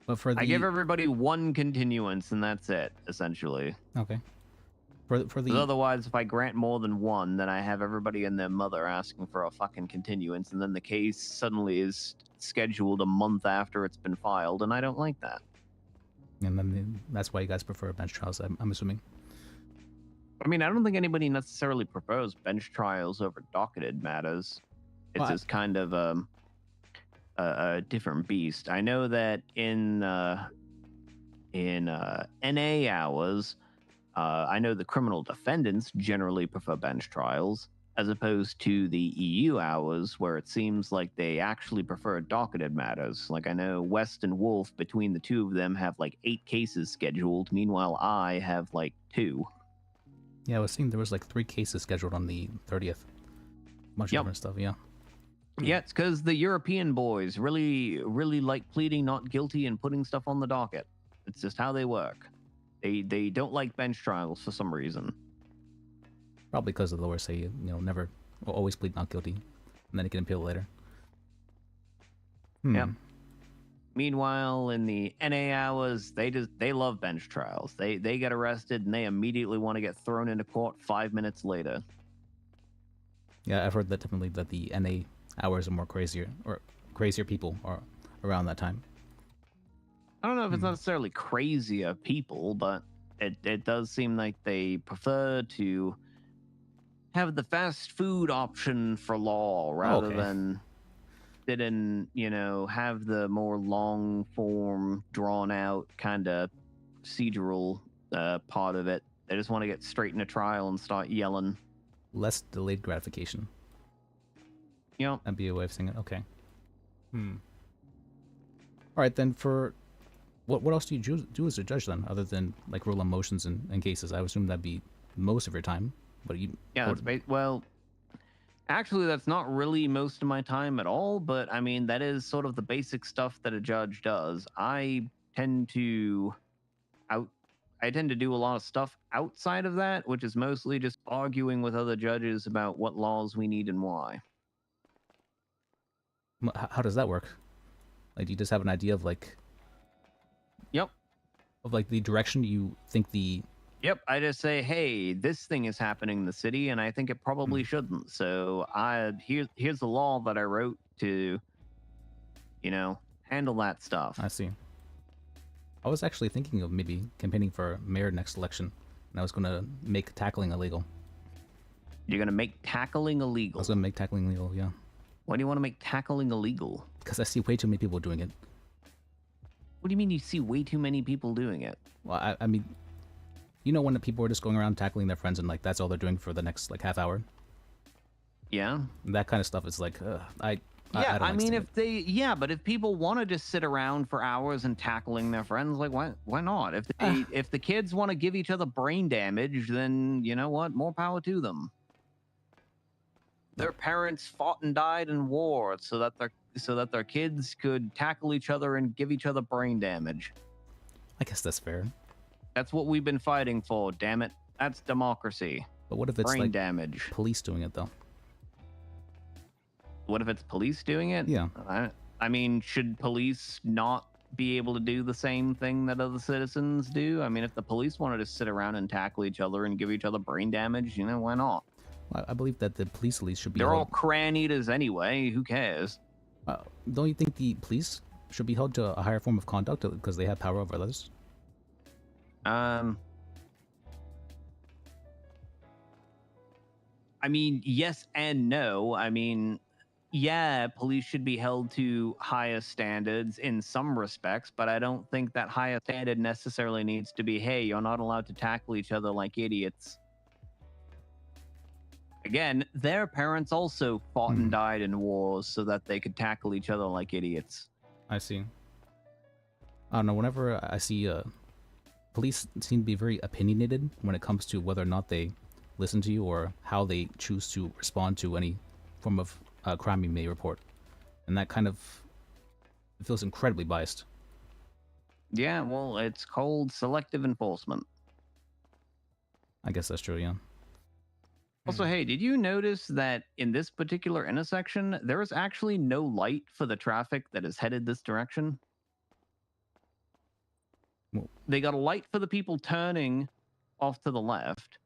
Speaker 1: But for the
Speaker 16: I give everybody one continuance, and that's it, essentially.
Speaker 1: okay, for the
Speaker 16: 'Cause otherwise, if I grant more than one, then I have everybody and their mother asking for a fucking continuance, and then the case suddenly is scheduled a month after it's been filed, and I don't like that.
Speaker 1: and then that's why you guys prefer bench trials, I'm assuming.
Speaker 16: I mean, I don't think anybody necessarily prefers bench trials over docketed matters. It's
Speaker 1: Well,
Speaker 16: just kind of a different beast. I know that in NA hours, I know the criminal defendants generally prefer bench trials, as opposed to the EU hours, where it seems like they actually prefer docketed matters. Like, I know West and Wolf, between the two of them, have like 8 cases scheduled. Meanwhile, I have like 2.
Speaker 1: Yeah, I was seeing there was like 3 cases scheduled on the 30th. Bunch of different stuff, yeah.
Speaker 16: Yeah, it's because the European boys really like pleading not guilty and putting stuff on the docket. It's just how they work. They don't like bench trials for some reason.
Speaker 1: Probably because the lawyers say, never, or always plead not guilty, and then you can appeal later.
Speaker 16: Yep. Meanwhile, in the NA hours, they love bench trials. They get arrested and they immediately want to get thrown into court 5 minutes later.
Speaker 1: Yeah, I've heard that definitely that the NA hours are more crazier people are around that time.
Speaker 16: I don't know if it's necessarily crazier people, but it does seem like they prefer to have the fast food option for law rather than sit and, have the more long form, drawn out kind of procedural part of it. They just want to get straight into trial and start yelling.
Speaker 1: Less delayed gratification.
Speaker 16: Yep.
Speaker 1: That'd be a way of saying it. Okay. All right, then for what else do you do as a judge then, other than like rule on motions and cases? I would assume that'd be most of your time, but you.
Speaker 16: Yeah, well, actually, that's not really most of my time at all, but I mean, that is sort of the basic stuff that a judge does. I tend to do a lot of stuff outside of that, which is mostly just arguing with other judges about what laws we need and why.
Speaker 1: How does that work? Like, do you just have an idea of like?
Speaker 16: Yep.
Speaker 1: Of like the direction you think the.
Speaker 16: Yep, I just say, hey, this thing is happening in the city, and I think it probably shouldn't. So here's the law that I wrote to, handle that stuff.
Speaker 1: I see. I was actually thinking of maybe campaigning for mayor next election, and I was going to make tackling illegal.
Speaker 16: You're going to make tackling illegal?
Speaker 1: I was going to make tackling illegal, yeah.
Speaker 16: Why do you want to make tackling illegal?
Speaker 1: Because I see way too many people doing it.
Speaker 16: What do you mean you see way too many people doing it?
Speaker 1: Well, I mean, when the people are just going around tackling their friends and like that's all they're doing for the next like half hour?
Speaker 16: Yeah.
Speaker 1: That kind of stuff is like, I don't
Speaker 16: I mean, but if people want to just sit around for hours and tackling their friends, like why not? If the kids want to give each other brain damage, then you know what? More power to them. Their parents fought and died in war so that their kids could tackle each other and give each other brain damage.
Speaker 1: I guess that's fair.
Speaker 16: That's what we've been fighting for, damn it. That's democracy.
Speaker 1: But what if it's
Speaker 16: brain
Speaker 1: like
Speaker 16: damage?
Speaker 1: Police doing it though?
Speaker 16: What if it's police doing it?
Speaker 1: Yeah.
Speaker 16: I mean, should police not be able to do the same thing that other citizens do? I mean, if the police wanted to sit around and tackle each other and give each other brain damage, why not?
Speaker 1: I believe that the police at least should be.
Speaker 16: They're all cran eaters anyway. Who cares?
Speaker 1: Don't you think the police should be held to a higher form of conduct because they have power over others?
Speaker 16: I mean, yes and no. I mean, yeah, police should be held to higher standards in some respects, but I don't think that higher standard necessarily needs to be, hey, you're not allowed to tackle each other like idiots. Again, their parents also fought and died in wars so that they could tackle each other like idiots.
Speaker 1: I see. I don't know. Whenever I see police seem to be very opinionated when it comes to whether or not they listen to you or how they choose to respond to any form of crime you may report, and that kind of feels incredibly biased.
Speaker 16: Yeah, well, it's called selective enforcement.
Speaker 1: I guess that's true. Yeah.
Speaker 16: Also, hey, did you notice that in this particular intersection, there is actually no light for the traffic that is headed this direction?
Speaker 1: Well,
Speaker 16: they got a light for the people turning off to the left,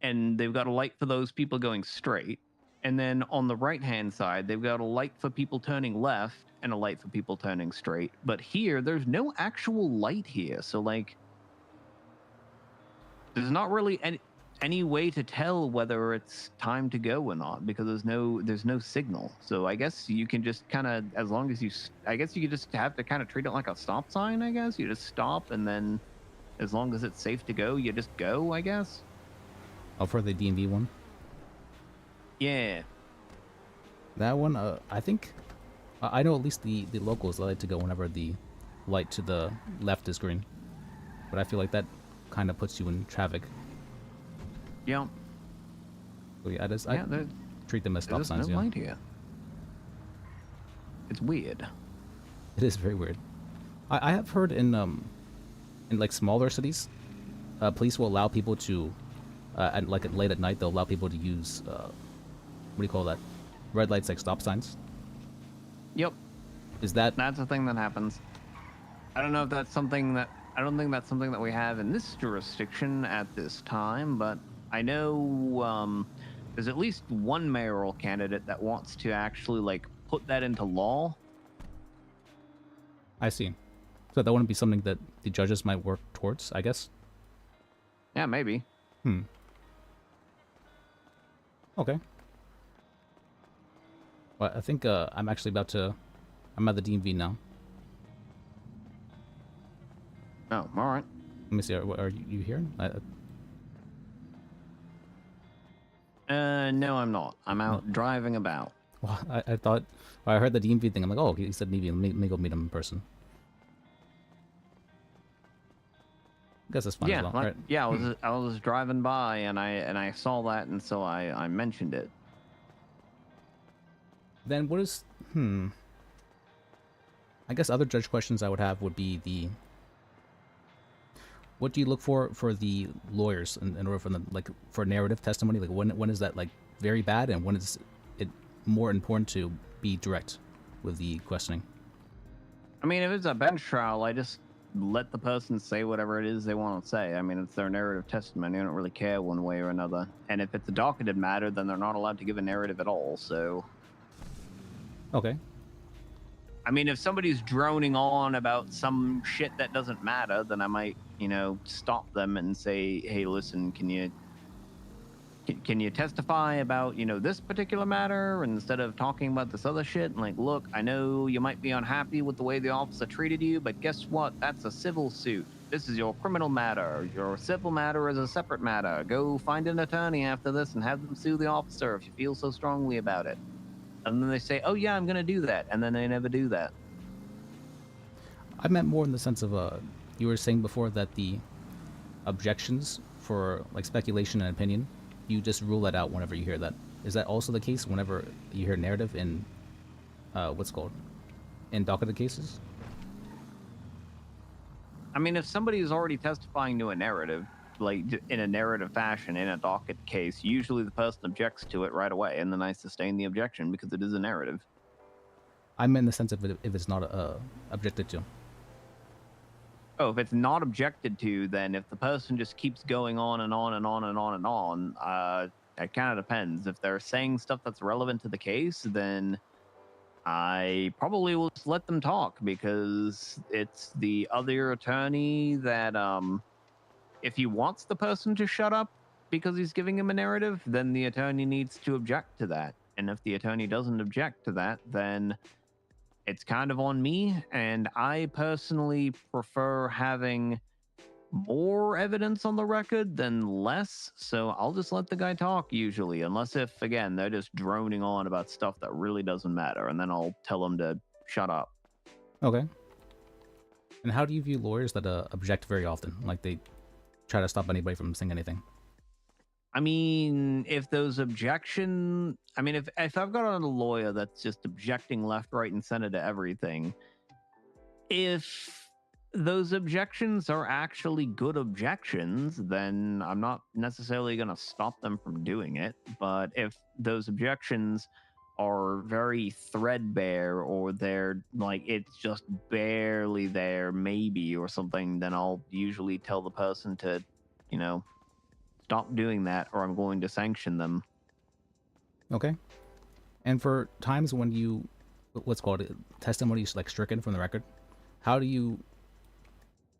Speaker 16: and they've got a light for those people going straight. And then on the right-hand side, they've got a light for people turning left and a light for people turning straight. But here, there's no actual light here. So, like, there's not really any way to tell whether it's time to go or not because there's no signal. So I guess you can just kind of, as long as I guess you just have to kind of treat it like a stop sign. I guess you just stop, and then as long as it's safe to go, you just go. I guess.
Speaker 1: Oh, for the DMV one.
Speaker 16: Yeah.
Speaker 1: That one, I think, I know at least the locals like to go whenever the light to the left is green, but I feel like that kind of puts you in traffic.
Speaker 16: Yeah.
Speaker 1: So yeah, I treat them as stop signs.
Speaker 16: There's no light here. It's weird.
Speaker 1: It is very weird. I have heard in like smaller cities, police will allow people to, like late at night, they'll allow people to use what do you call that? Red lights like stop signs.
Speaker 16: Yep. That's a thing that happens. I don't know if that's something that I don't think that's something that we have in this jurisdiction at this time, but I know there's at least one mayoral candidate that wants to actually like put that into law.
Speaker 1: I see. So that wouldn't be something that the judges might work towards, I guess?
Speaker 16: Yeah, maybe.
Speaker 1: Okay. Well, I think I'm actually I'm at the DMV now.
Speaker 16: Oh, all right.
Speaker 1: Let me see. Are you here?
Speaker 16: No, I'm not. I'm out driving about.
Speaker 1: Well, I thought, I heard the DMV thing. I'm like, oh, he said DMV. Let me go meet him in person. I guess that's fine as well.
Speaker 16: Like,
Speaker 1: right.
Speaker 16: Yeah, I was driving by and I saw that, and so I mentioned it.
Speaker 1: Then what is I guess other judge questions I would have would be what do you look for the lawyers in order for them, like, for narrative testimony? Like, when is that like very bad, and when is it more important to be direct with the questioning?
Speaker 16: I mean, if it's a bench trial, I just let the person say whatever it is they want to say. I mean, it's their narrative testimony. I don't really care one way or another. And if it's a docketed matter, then they're not allowed to give a narrative at all. So.
Speaker 1: Okay.
Speaker 16: I mean, if somebody's droning on about some shit that doesn't matter, then I might, stop them and say, hey, listen, can you testify about, this particular matter instead of talking about this other shit? And like, look, I know you might be unhappy with the way the officer treated you, but guess what? That's a civil suit. This is your criminal matter. Your civil matter is a separate matter. Go find an attorney after this and have them sue the officer if you feel so strongly about it. And then they say, oh, yeah, I'm going to do that. And then they never do that.
Speaker 1: I meant more in the sense of, you were saying before that the objections for, like, speculation and opinion, you just rule that out whenever you hear that. Is that also the case whenever you hear narrative in, in docketed cases?
Speaker 16: I mean, if somebody is already testifying to a narrative, like in a narrative fashion in a docket case, usually the person objects to it right away, and then I sustain the objection because it is a narrative.
Speaker 1: I meant in the sense of if it's not objected to.
Speaker 16: Oh, if it's not objected to, then if the person just keeps going on and on and on and on and on, it kind of depends. If they're saying stuff that's relevant to the case, then I probably will just let them talk because it's the other attorney that, if he wants the person to shut up because he's giving him a narrative, then the attorney needs to object to that. And if the attorney doesn't object to that, then it's kind of on me. And I personally prefer having more evidence on the record than less. So I'll just let the guy talk usually, unless if, again, they're just droning on about stuff that really doesn't matter. And then I'll tell them to shut up.
Speaker 1: Okay. And how do you view lawyers that object very often? Like they try to stop anybody from saying anything?
Speaker 16: I mean, if those objection, I mean, if I've got a lawyer that's just objecting left, right, and center to everything, if those objections are actually good objections, then I'm not necessarily going to stop them from doing it. But if those objections are very threadbare, or they're like, it's just barely there, maybe, or something, then I'll usually tell the person to, you know, stop doing that, or I'm going to sanction them.
Speaker 1: Okay. And for times when you, what's called testimony is like stricken from the record, how do you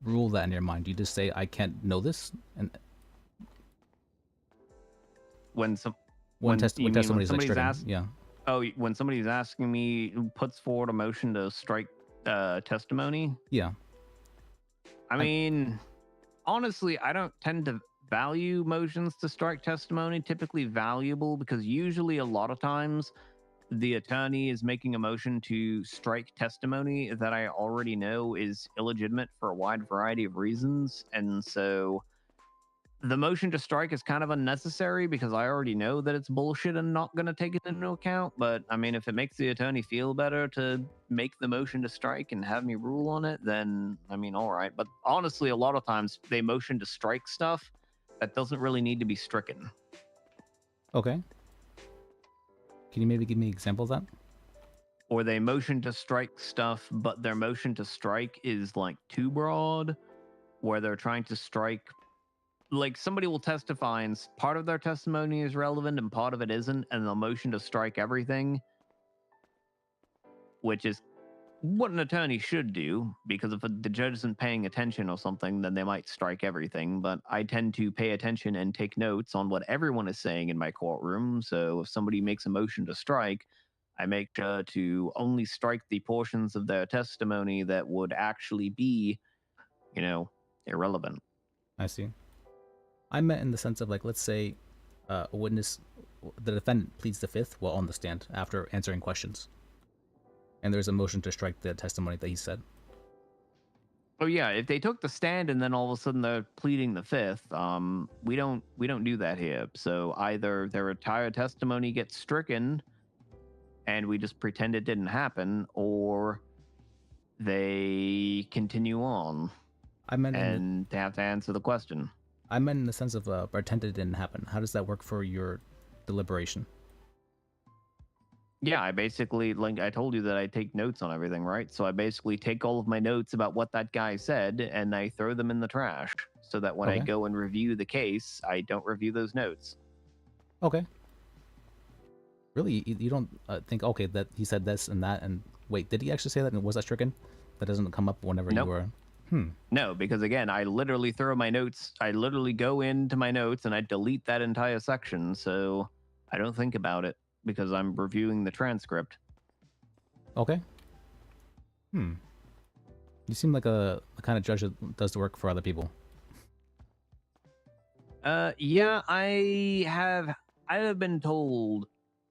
Speaker 1: rule that in your mind? Do you just say, I can't know this? And
Speaker 16: when
Speaker 1: testimony is like
Speaker 16: somebody's
Speaker 1: stricken, yeah.
Speaker 16: Oh, when somebody's asking me, puts forward a motion to strike testimony?
Speaker 1: Yeah.
Speaker 16: I mean, honestly, I don't tend to value motions to strike testimony typically valuable, because usually a lot of times the attorney is making a motion to strike testimony that I already know is illegitimate for a wide variety of reasons. And so the motion to strike is kind of unnecessary because I already know that it's bullshit and not going to take it into account. But I mean, if it makes the attorney feel better to make the motion to strike and have me rule on it, then I mean, all right. But honestly, a lot of times they motion to strike stuff that doesn't really need to be stricken.
Speaker 1: Okay. Can you maybe give me an example of that?
Speaker 16: Or they motion to strike stuff, but their motion to strike is like too broad, where they're trying to strike, like somebody will testify and part of their testimony is relevant and part of it isn't, and they'll motion to strike everything, which is what an attorney should do, because if the judge isn't paying attention or something, then they might strike everything. But I tend to pay attention and take notes on what everyone is saying in my courtroom. So if somebody makes a motion to strike, I make sure to only strike the portions of their testimony that would actually be, you know, irrelevant.
Speaker 1: I see. I meant in the sense of, like, let's say a witness, the defendant pleads the fifth while on the stand after answering questions, and there's a motion to strike the testimony that he said.
Speaker 16: Oh yeah, if they took the stand and then all of a sudden they're pleading the fifth, we don't do that here. So either their entire testimony gets stricken and we just pretend it didn't happen, or they continue on and they have to answer the question.
Speaker 1: I meant in the sense of pretend it didn't happen. How does that work for your deliberation?
Speaker 16: Yeah, I basically, like I told you that I take notes on everything, right? So I basically take all of my notes about what that guy said and I throw them in the trash so that when I go and review the case, I don't review those notes.
Speaker 1: Okay. Really, you don't think, okay, that he said this and that, and wait, did he actually say that, and was that stricken? That doesn't come up whenever you were...
Speaker 16: No, because again, I literally throw my notes, I literally go into my notes and I delete that entire section, so I don't think about it because I'm reviewing the transcript.
Speaker 1: Okay. You seem like a kind of judge that does the work for other people.
Speaker 16: Yeah, I have been told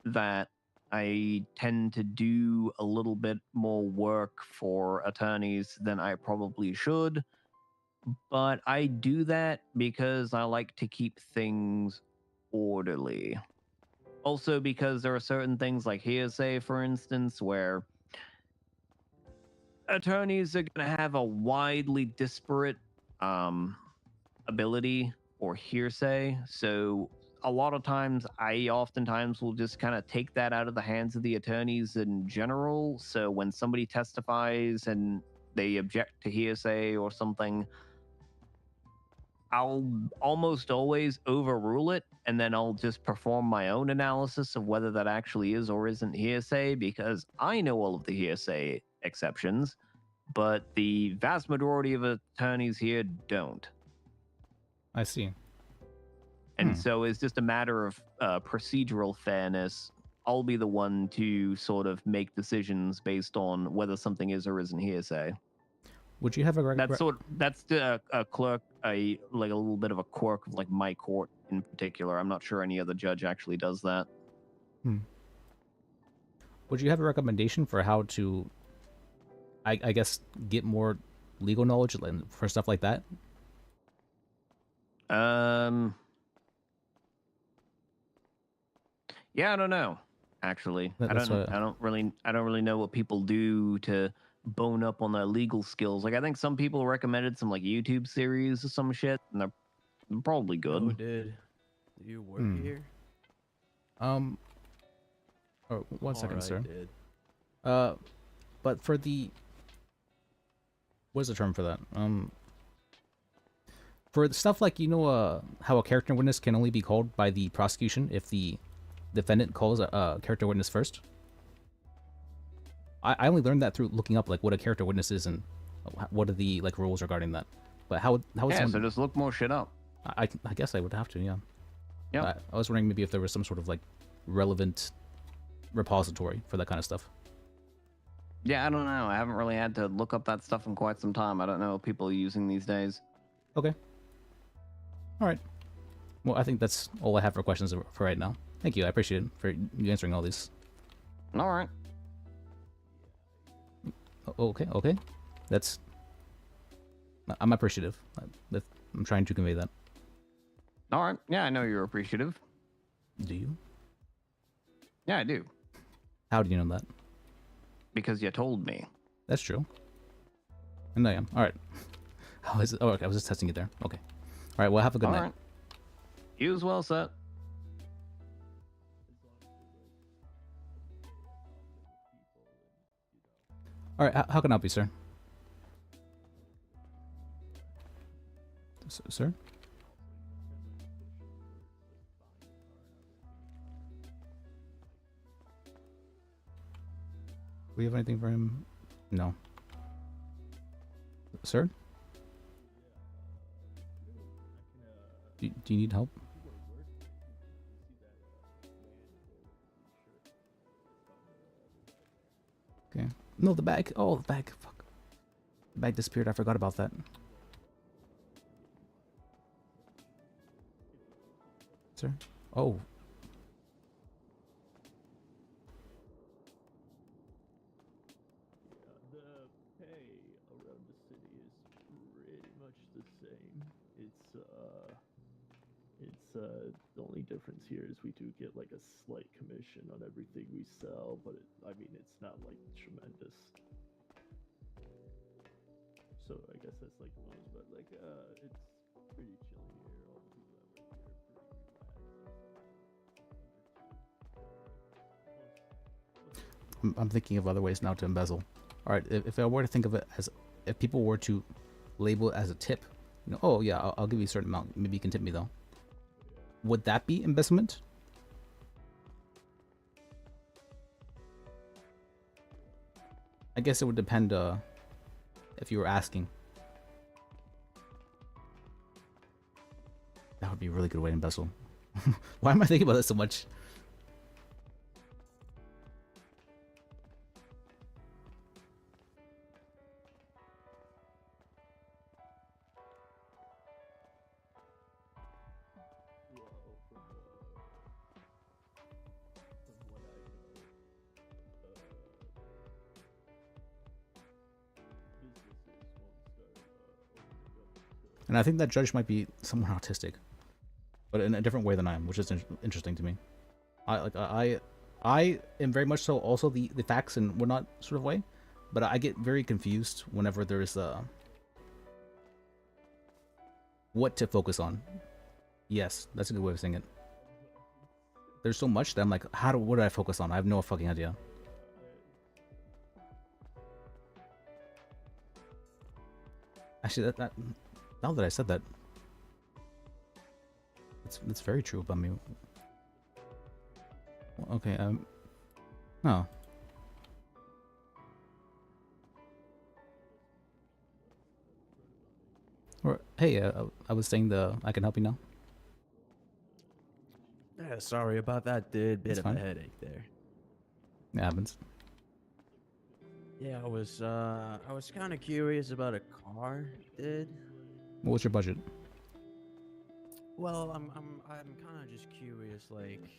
Speaker 16: that I tend to do a little bit more work for attorneys than I probably should, but I do that because I like to keep things orderly. Also because there are certain things like hearsay, for instance, where attorneys are going to have a widely disparate ability or hearsay, so a lot of times I oftentimes will just kind of take that out of the hands of the attorneys in general. So when somebody testifies and they object to hearsay or something, I'll almost always overrule it, and then I'll just perform my own analysis of whether that actually is or isn't hearsay, because I know all of the hearsay exceptions, but the vast majority of attorneys here don't.
Speaker 1: I see.
Speaker 16: And so it's just a matter of procedural fairness. I'll be the one to sort of make decisions based on whether something is or isn't hearsay.
Speaker 1: Would you have a
Speaker 16: That's a clerk, a little bit of a quirk of like my court in particular. I'm not sure any other judge actually does that.
Speaker 1: Would you have a recommendation for how to, I guess, get more legal knowledge for stuff like that?
Speaker 16: Yeah, I don't know. Actually, I
Speaker 1: That's
Speaker 16: don't really know what people do to bone up on their legal skills. Like, I think some people recommended some like YouTube series or some shit, and they're probably good.
Speaker 14: Oh, do you work here?
Speaker 1: Oh, one second,
Speaker 14: Alright,
Speaker 1: sir.
Speaker 14: dude.
Speaker 1: But for the, what's the term for that? For the stuff like, you know, how a character witness can only be called by the prosecution if the defendant calls a character witness first. I only learned that through looking up like what a character witness is and what are the like rules regarding that. But how
Speaker 16: yeah, so just look more shit up.
Speaker 1: I guess I would have to, yeah.
Speaker 16: Yeah.
Speaker 1: I was wondering maybe if there was some sort of like relevant repository for that kind of stuff.
Speaker 16: Yeah, I don't know. I haven't really had to look up that stuff in quite some time. I don't know what people are using these days.
Speaker 1: Okay. All right. Well, I think that's all I have for questions for right now. Thank you. I appreciate it for you answering all these.
Speaker 16: All right.
Speaker 1: Okay. Okay. That's. I'm appreciative. I'm trying to convey that.
Speaker 16: All right. Yeah, I know you're appreciative.
Speaker 1: Do you?
Speaker 16: Yeah, I do.
Speaker 1: How do you know that?
Speaker 16: Because you told me.
Speaker 1: That's true. And I am. All right. How is it? Oh, okay. I was just testing it there. Okay. All right. Well, have a good night.
Speaker 16: Right. You as well, sir.
Speaker 1: All right. How can I help you, sir? Sir? We have anything for him? No. Sir? Do you need help? Okay. No, the bag. Oh, the bag. Fuck. The bag disappeared. I forgot about that. Sir? Oh.
Speaker 3: The pay around the city is pretty much the same. The only difference here is we do get like a slight commission on everything we sell, but I mean, it's not like tremendous. So I guess that's like most, but like, it's pretty chill here. All the people that work here are pretty relaxed.
Speaker 1: I'm thinking of other ways now to embezzle. All right, if I were to think of it as, if people were to label it as a tip, you know, oh yeah, I'll give you a certain amount. Maybe you can tip me though. Would that be embezzlement? I guess it would depend if you were asking. That would be a really good way to embezzle. Why am I thinking about this so much? And I think that judge might be somewhat autistic, but in a different way than I am, which is interesting to me. I am very much so also the facts and whatnot sort of way, but I get very confused whenever there's what to focus on. Yes, that's a good way of saying it. There's so much that I'm like, what do I focus on? I have no fucking idea. Actually, that now that I said that, it's very true about me. Okay, oh. Or hey, I was saying I can help you now.
Speaker 14: Yeah, sorry about that, dude. Bit
Speaker 1: It's
Speaker 14: of
Speaker 1: fine.
Speaker 14: a headache there.
Speaker 1: It happens.
Speaker 14: Yeah, I was kind of curious about a car, dude.
Speaker 1: What's your budget?
Speaker 14: Well, I'm kind of just curious, like,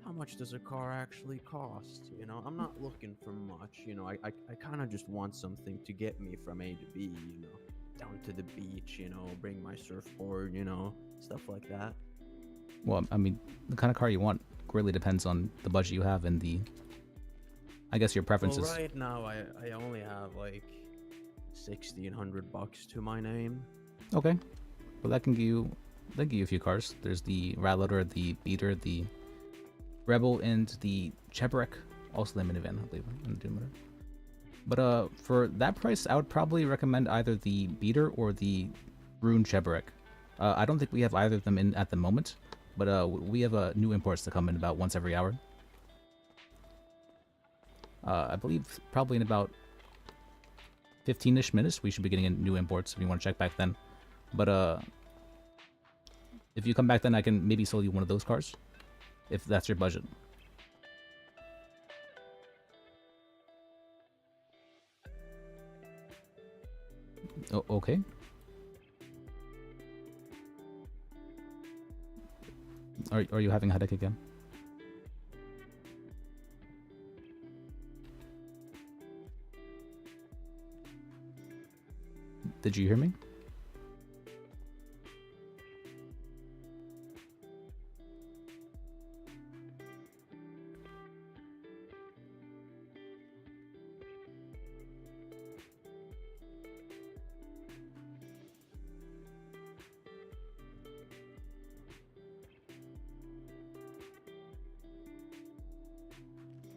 Speaker 14: how much does a car actually cost? You know, I'm not looking for much. You know, I kind of just want something to get me from A to B. You know, down to the beach. You know, bring my surfboard. You know, stuff like that.
Speaker 1: Well, I mean, the kind of car you want really depends on the budget you have and I guess your preferences.
Speaker 14: Well, right now I only have like $1,600 to my name.
Speaker 1: Okay, well that can give you a few cars. There's the Rattler, the Beater, the Rebel, and the Cheburek. Also the minivan, I believe. But for that price, I would probably recommend either the Beater or the Rune Cheburek. I don't think we have either of them in at the moment, but we have new imports to come in about once every hour. I believe probably in about 15-ish minutes we should be getting in new imports if you want to check back then. But if you come back then, I can maybe sell you one of those cars, if that's your budget. Oh, okay. Are you having a headache again? Did you hear me?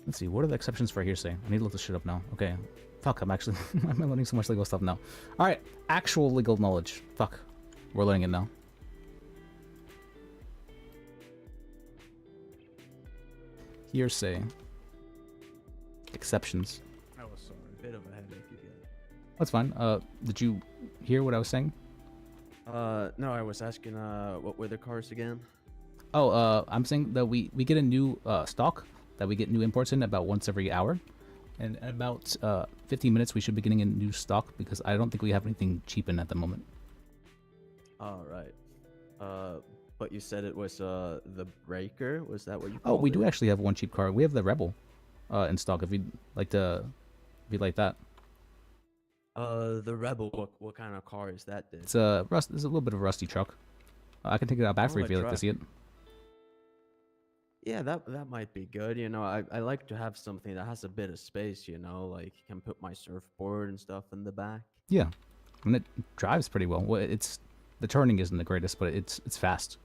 Speaker 1: Let's see, what are the exceptions for hearsay? I need to look this shit up now. Okay. Fuck, I'm actually I'm learning so much legal stuff now. Alright, actual legal knowledge. Fuck. We're learning it now. Hearsay. Exceptions.
Speaker 14: I was sorry, a bit of a headache again.
Speaker 1: That's fine. Did you hear what I was saying?
Speaker 14: No, I was asking, what were the cars again?
Speaker 1: Oh, I'm saying that we get a new stock, that we get new imports in about once every hour. And in about 15 minutes, we should be getting in new stock because I don't think we have anything cheap in at the moment.
Speaker 14: All right. But you said it was the Breaker. Was that what you?
Speaker 1: Oh, we
Speaker 14: called
Speaker 1: do
Speaker 14: it?
Speaker 1: actually have one cheap car. We have the Rebel in stock. If you'd like to, if you'd like that.
Speaker 14: The Rebel. What kind of car is that? Then?
Speaker 1: It's a little bit of a rusty truck. I can take it out back for you
Speaker 14: Oh,
Speaker 1: if you'd like to
Speaker 14: truck.
Speaker 1: see it.
Speaker 14: Yeah, that might be good. You know, I like to have something that has a bit of space. You know, like can put my surfboard and stuff in the back.
Speaker 1: Yeah, I mean it drives pretty well. Well, it's the turning isn't the greatest, but it's fast.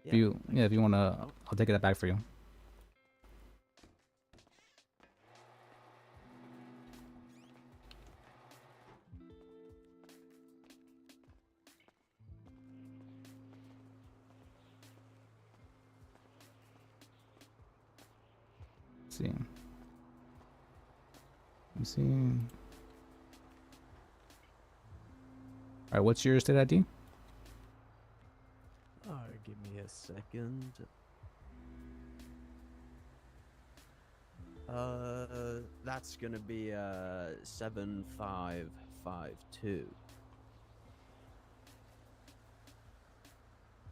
Speaker 1: If you wanna, I'll take it out back for you. Let's see. Let's see. All right, what's your state ID?
Speaker 14: Alright, give me a second. That's gonna be 7552.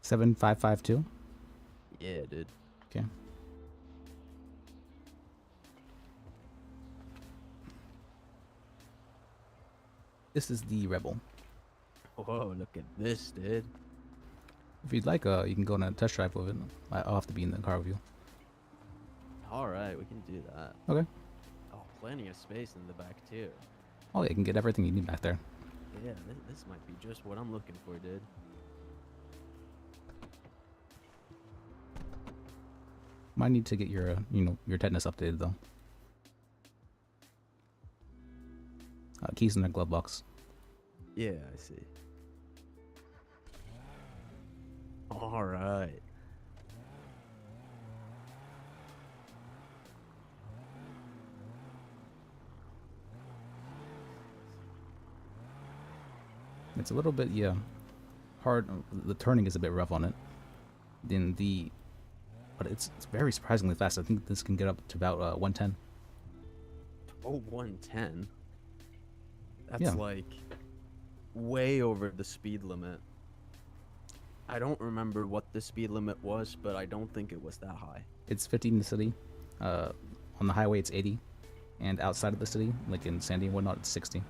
Speaker 1: 7552.
Speaker 14: Yeah, dude.
Speaker 1: Okay. This is the Rebel.
Speaker 14: Whoa, look at this, dude.
Speaker 1: If you'd like, you can go on a test drive with it. I'll have to be in the car with you.
Speaker 14: Alright, we can do that.
Speaker 1: Okay.
Speaker 14: Oh, plenty of space in the back, too.
Speaker 1: Oh, yeah, you can get everything you need back there.
Speaker 14: Yeah, this might be just what I'm looking for, dude.
Speaker 1: Might need to get your, your tetanus updated though. Keys in the glove box.
Speaker 14: Yeah, I see. Alright.
Speaker 1: It's a little bit, hard. The turning is a bit rough on it. But it's very surprisingly fast. I think this can get up to about 110.
Speaker 14: Oh, 110. That's
Speaker 1: Yeah.
Speaker 14: like way over the speed limit. I don't remember what the speed limit was, but I don't think it was that high.
Speaker 1: It's 50 in the city. On the highway, it's 80. And outside of the city, like in Sandy and whatnot, it's 60.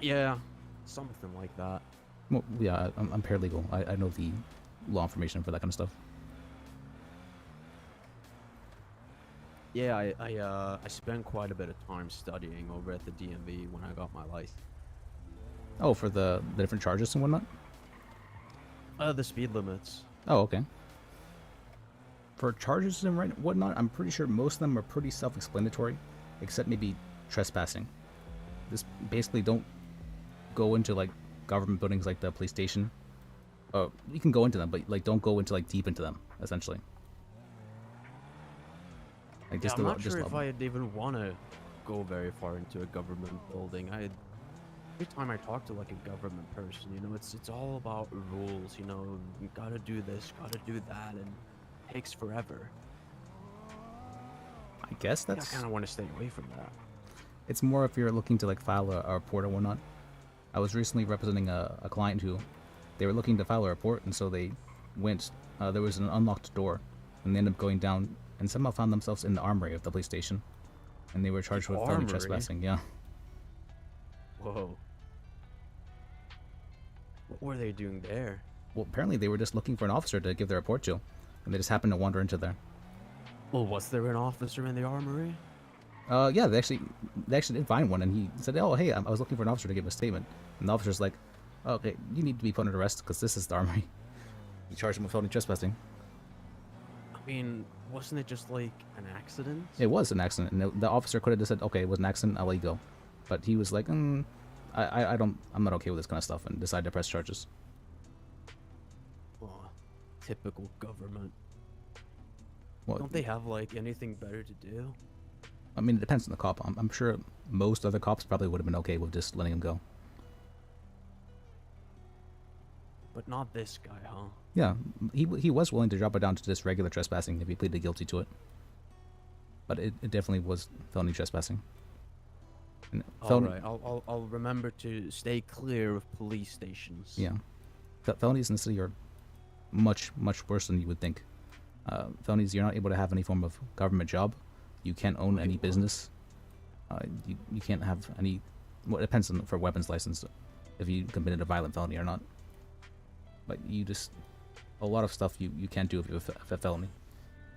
Speaker 14: Yeah, something like that.
Speaker 1: Well, yeah, I'm paralegal. I know the law information for that kind of stuff.
Speaker 14: Yeah, I spent quite a bit of time studying over at the DMV when I got my license.
Speaker 1: Oh, for the different charges and whatnot?
Speaker 14: The speed limits.
Speaker 1: Oh, okay. For charges and whatnot, I'm pretty sure most of them are pretty self-explanatory, except maybe trespassing. Just basically don't go into like government buildings like the police station. You can go into them, but like don't go into like deep into them, essentially. Like
Speaker 14: Yeah, I'm not sure if I'd even want to go very far into a government building. Every time I talk to like a government person, you know, it's all about rules. You know, you gotta do this, gotta do that, and it takes forever.
Speaker 1: I guess
Speaker 14: I
Speaker 1: that's.
Speaker 14: kind of want to stay away from that.
Speaker 1: It's more if you're looking to like file a report or whatnot. I was recently representing a client who they were looking to file a report, and so they went. There was an unlocked door, and they ended up going down and somehow found themselves in the armory of the police station, and they were charged with felony
Speaker 14: armory?
Speaker 1: trespassing. Yeah.
Speaker 14: Whoa. What were they doing there?
Speaker 1: Well, apparently they were just looking for an officer to give their report to, and they just happened to wander into there.
Speaker 14: Well, was there an officer in the armory?
Speaker 1: Yeah, they actually did find one, and he said, "Oh, hey, I was looking for an officer to give a statement." And the officer's like, oh, "Okay, you need to be put under arrest because this is the armory." He charged him with felony trespassing.
Speaker 14: I mean, wasn't it just like an accident?
Speaker 1: It was an accident, and the officer could have just said, "Okay, it was an accident. I'll let you go," but he was like, I'm not okay with this kind of stuff," and decided to press charges.
Speaker 14: Oh, typical government.
Speaker 1: Well,
Speaker 14: Don't they have like anything better to do?
Speaker 1: I mean, it depends on the cop. I'm sure most other cops probably would have been okay with just letting him go.
Speaker 14: But not this guy, huh?
Speaker 1: Yeah, he was willing to drop it down to just regular trespassing if he pleaded guilty to it. But it definitely was felony trespassing. And
Speaker 14: All right, I'll remember to stay clear of police stations.
Speaker 1: Yeah, felonies in the city are much worse than you would think. Felonies, you're not able to have any form of government job. You can't own any business. You can't have any. Well, it depends on for weapons license if you committed a violent felony or not. But you just a lot of stuff you can't do if you have a felony.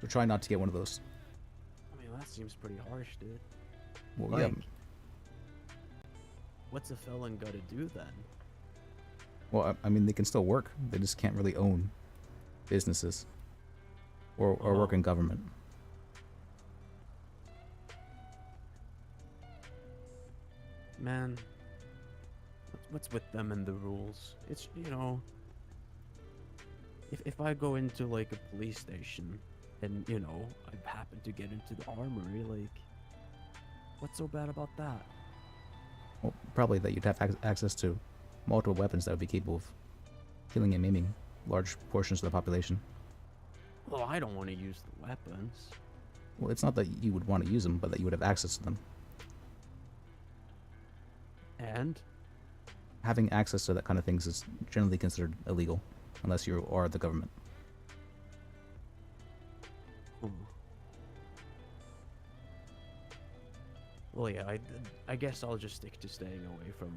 Speaker 1: So try not to get one of those.
Speaker 14: I mean, that seems pretty harsh, dude.
Speaker 1: Well,
Speaker 14: Like,
Speaker 1: yeah.
Speaker 14: What's a felon got to do then?
Speaker 1: Well, I mean, they can still work. They just can't really own businesses or work in government.
Speaker 14: Man, what's with them and the rules? It's, you know, if I go into like a police station and, you know, I happen to get into the armory, like, what's so bad about that?
Speaker 1: Well, probably that you'd have access to multiple weapons that would be capable of killing and maiming large portions of the population.
Speaker 14: Well, I don't want to use the weapons.
Speaker 1: Well, it's not that you would want to use them, but that you would have access to them.
Speaker 14: And?
Speaker 1: Having access to that kind of things is generally considered illegal, unless you are the government.
Speaker 14: Well, yeah, I guess I'll just stick to staying away from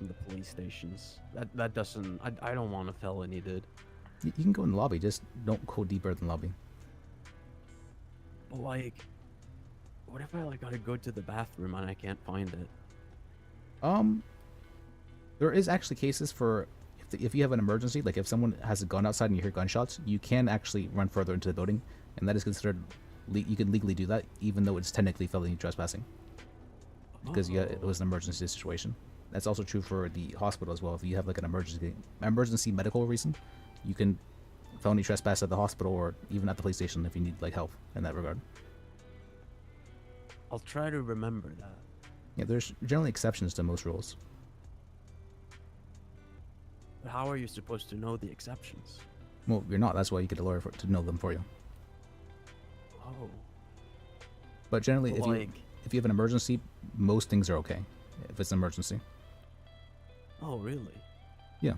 Speaker 14: the police stations. That doesn't. I don't want a felony, dude.
Speaker 1: You can go in the lobby, just don't go deeper than the lobby.
Speaker 14: But like, what if I like gotta go to the bathroom and I can't find it?
Speaker 1: There is actually cases for if you have an emergency, like if someone has a gun outside and you hear gunshots, you can actually run further into the building, and that is considered you can legally do that, even though it's technically felony trespassing, because it was an emergency situation. That's also true for the hospital as well. If you have like an emergency medical reason, you can felony trespass at the hospital or even at the police station if you need like help in that regard.
Speaker 14: I'll try to remember that.
Speaker 1: Yeah, there's generally exceptions to most rules.
Speaker 14: But how are you supposed to know the exceptions?
Speaker 1: Well, you're not. That's why you get a lawyer to know them for you.
Speaker 14: Oh.
Speaker 1: But generally,
Speaker 14: Like-
Speaker 1: if you have an emergency, most things are okay. If it's an emergency.
Speaker 14: Oh, really?
Speaker 1: Yeah.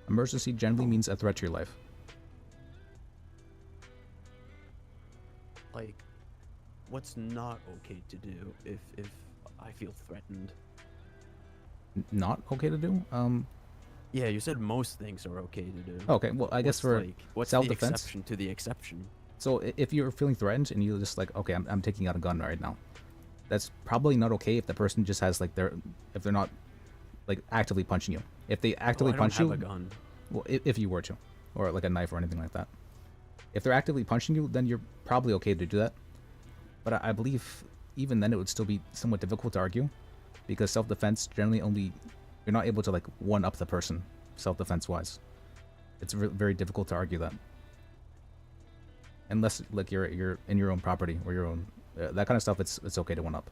Speaker 1: Emergency generally means a threat to your life.
Speaker 14: Like, what's not okay to do if I feel threatened?
Speaker 1: Not okay to do?
Speaker 14: Yeah, you said most things are okay to do.
Speaker 1: Okay, well, I guess for
Speaker 14: what's
Speaker 1: self-defense.
Speaker 14: the exception to the exception?
Speaker 1: So if you're feeling threatened and you're just like, okay, I'm taking out a gun right now, that's probably not okay if the person just has like if they're not like actively punching you. If they actively
Speaker 14: I
Speaker 1: punch
Speaker 14: don't
Speaker 1: you,
Speaker 14: have a gun.
Speaker 1: well, if you were to, or like a knife or anything like that, if they're actively punching you, then you're probably okay to do that. But I believe even then it would still be somewhat difficult to argue, because self-defense generally you're not able to like one up the person self-defense wise. It's very difficult to argue that, unless like you're in your own property or your own that kind of stuff. It's okay to one up,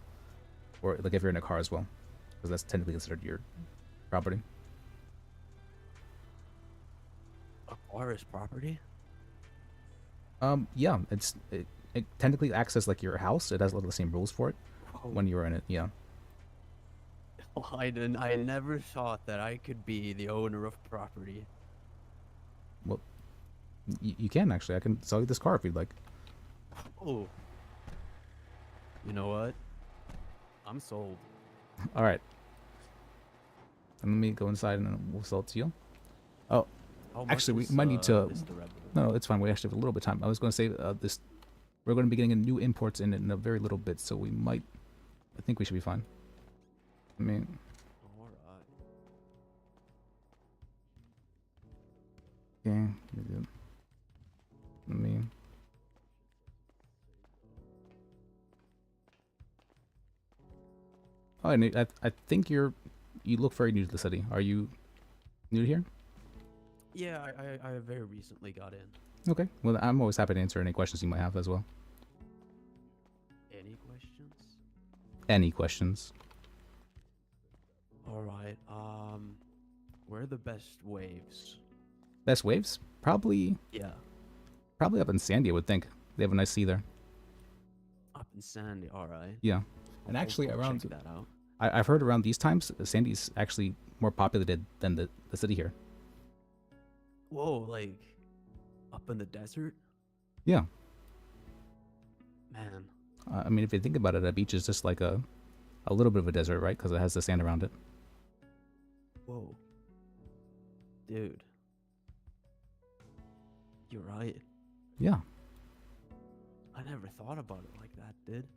Speaker 1: or like if you're in a car as well, because that's technically considered your property.
Speaker 14: A car is property?
Speaker 1: Yeah, it technically acts as like your house. It has a lot of the same rules for it when you're in it. Yeah.
Speaker 14: I never thought that I could be the owner of property.
Speaker 1: Well, you can actually. I can sell you this car if you'd like.
Speaker 14: Oh. You know what? I'm sold.
Speaker 1: All right. And let me go inside and then we'll sell it to you. Oh,
Speaker 14: How much
Speaker 1: actually, we
Speaker 14: is,
Speaker 1: might need to.
Speaker 14: Mr. Rebel?
Speaker 1: No, it's fine. We actually have a little bit of time. I was going to say this. We're going to be getting new imports in a very little bit, so we might. I think we should be fine. I mean.
Speaker 14: Alright.
Speaker 1: Okay, you're good. Let me. Oh, and I think you look very new to the city. Are you new here?
Speaker 14: Yeah, I very recently got in.
Speaker 1: Okay. Well, I'm always happy to answer any questions you might have as well.
Speaker 14: Any questions?
Speaker 1: Any questions?
Speaker 14: Alright, where are the best waves?
Speaker 1: Best waves? Probably.
Speaker 14: Yeah.
Speaker 1: Probably up in Sandy, I would think. They have a nice sea there.
Speaker 14: Up in Sandy, alright.
Speaker 1: Yeah. And actually,
Speaker 14: I'll
Speaker 1: around
Speaker 14: check that out.
Speaker 1: I've heard around these times, Sandy's actually more populated than the city here.
Speaker 14: Whoa, like up in the desert?
Speaker 1: Yeah.
Speaker 14: Man.
Speaker 1: I mean, if you think about it, a beach is just like a little bit of a desert, right? Because it has the sand around it.
Speaker 14: Whoa. Dude. You're right.
Speaker 1: Yeah.
Speaker 14: I never thought about it like that, dude.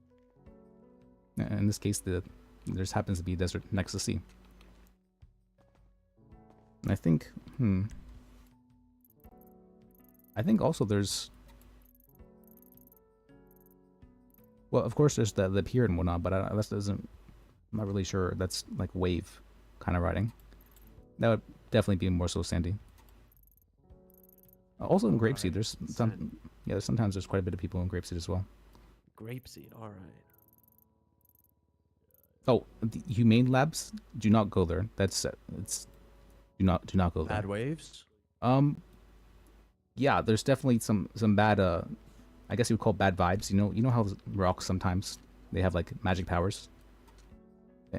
Speaker 1: In this case, there just happens to be a desert next to the sea. And I think, I think also there's, well, of course there's the pier and whatnot, but that doesn't, I'm not really sure that's like wave kind of riding. That would definitely be more so sandy. Also in Grapeseed, there's some, yeah, sometimes there's quite a bit of people in Grapeseed as well.
Speaker 14: Grapeseed, alright.
Speaker 1: Oh, the humane labs, do not go there. That's do not go there.
Speaker 14: Bad waves?
Speaker 1: Yeah, there's definitely some bad I guess you would call bad vibes. You know how rocks sometimes they have like magic powers.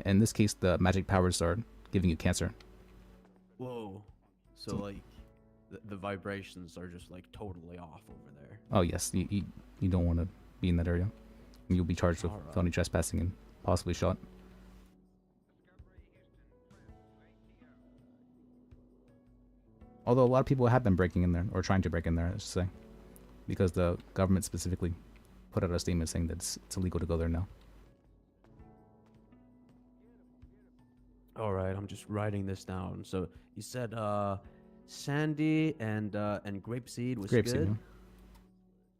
Speaker 1: In this case, the magic powers are giving you cancer.
Speaker 14: Whoa. So like the vibrations are just like totally off over there.
Speaker 1: Oh yes, you don't want to be in that area. You'll be charged with felony trespassing and possibly shot. Although a lot of people have been breaking in there, or trying to break in there, I should say. Because the government specifically put out a statement saying that it's illegal to go there now.
Speaker 14: Alright, I'm just writing this down. So you said Sandy and Grapeseed was
Speaker 1: Grapeseed,
Speaker 14: good?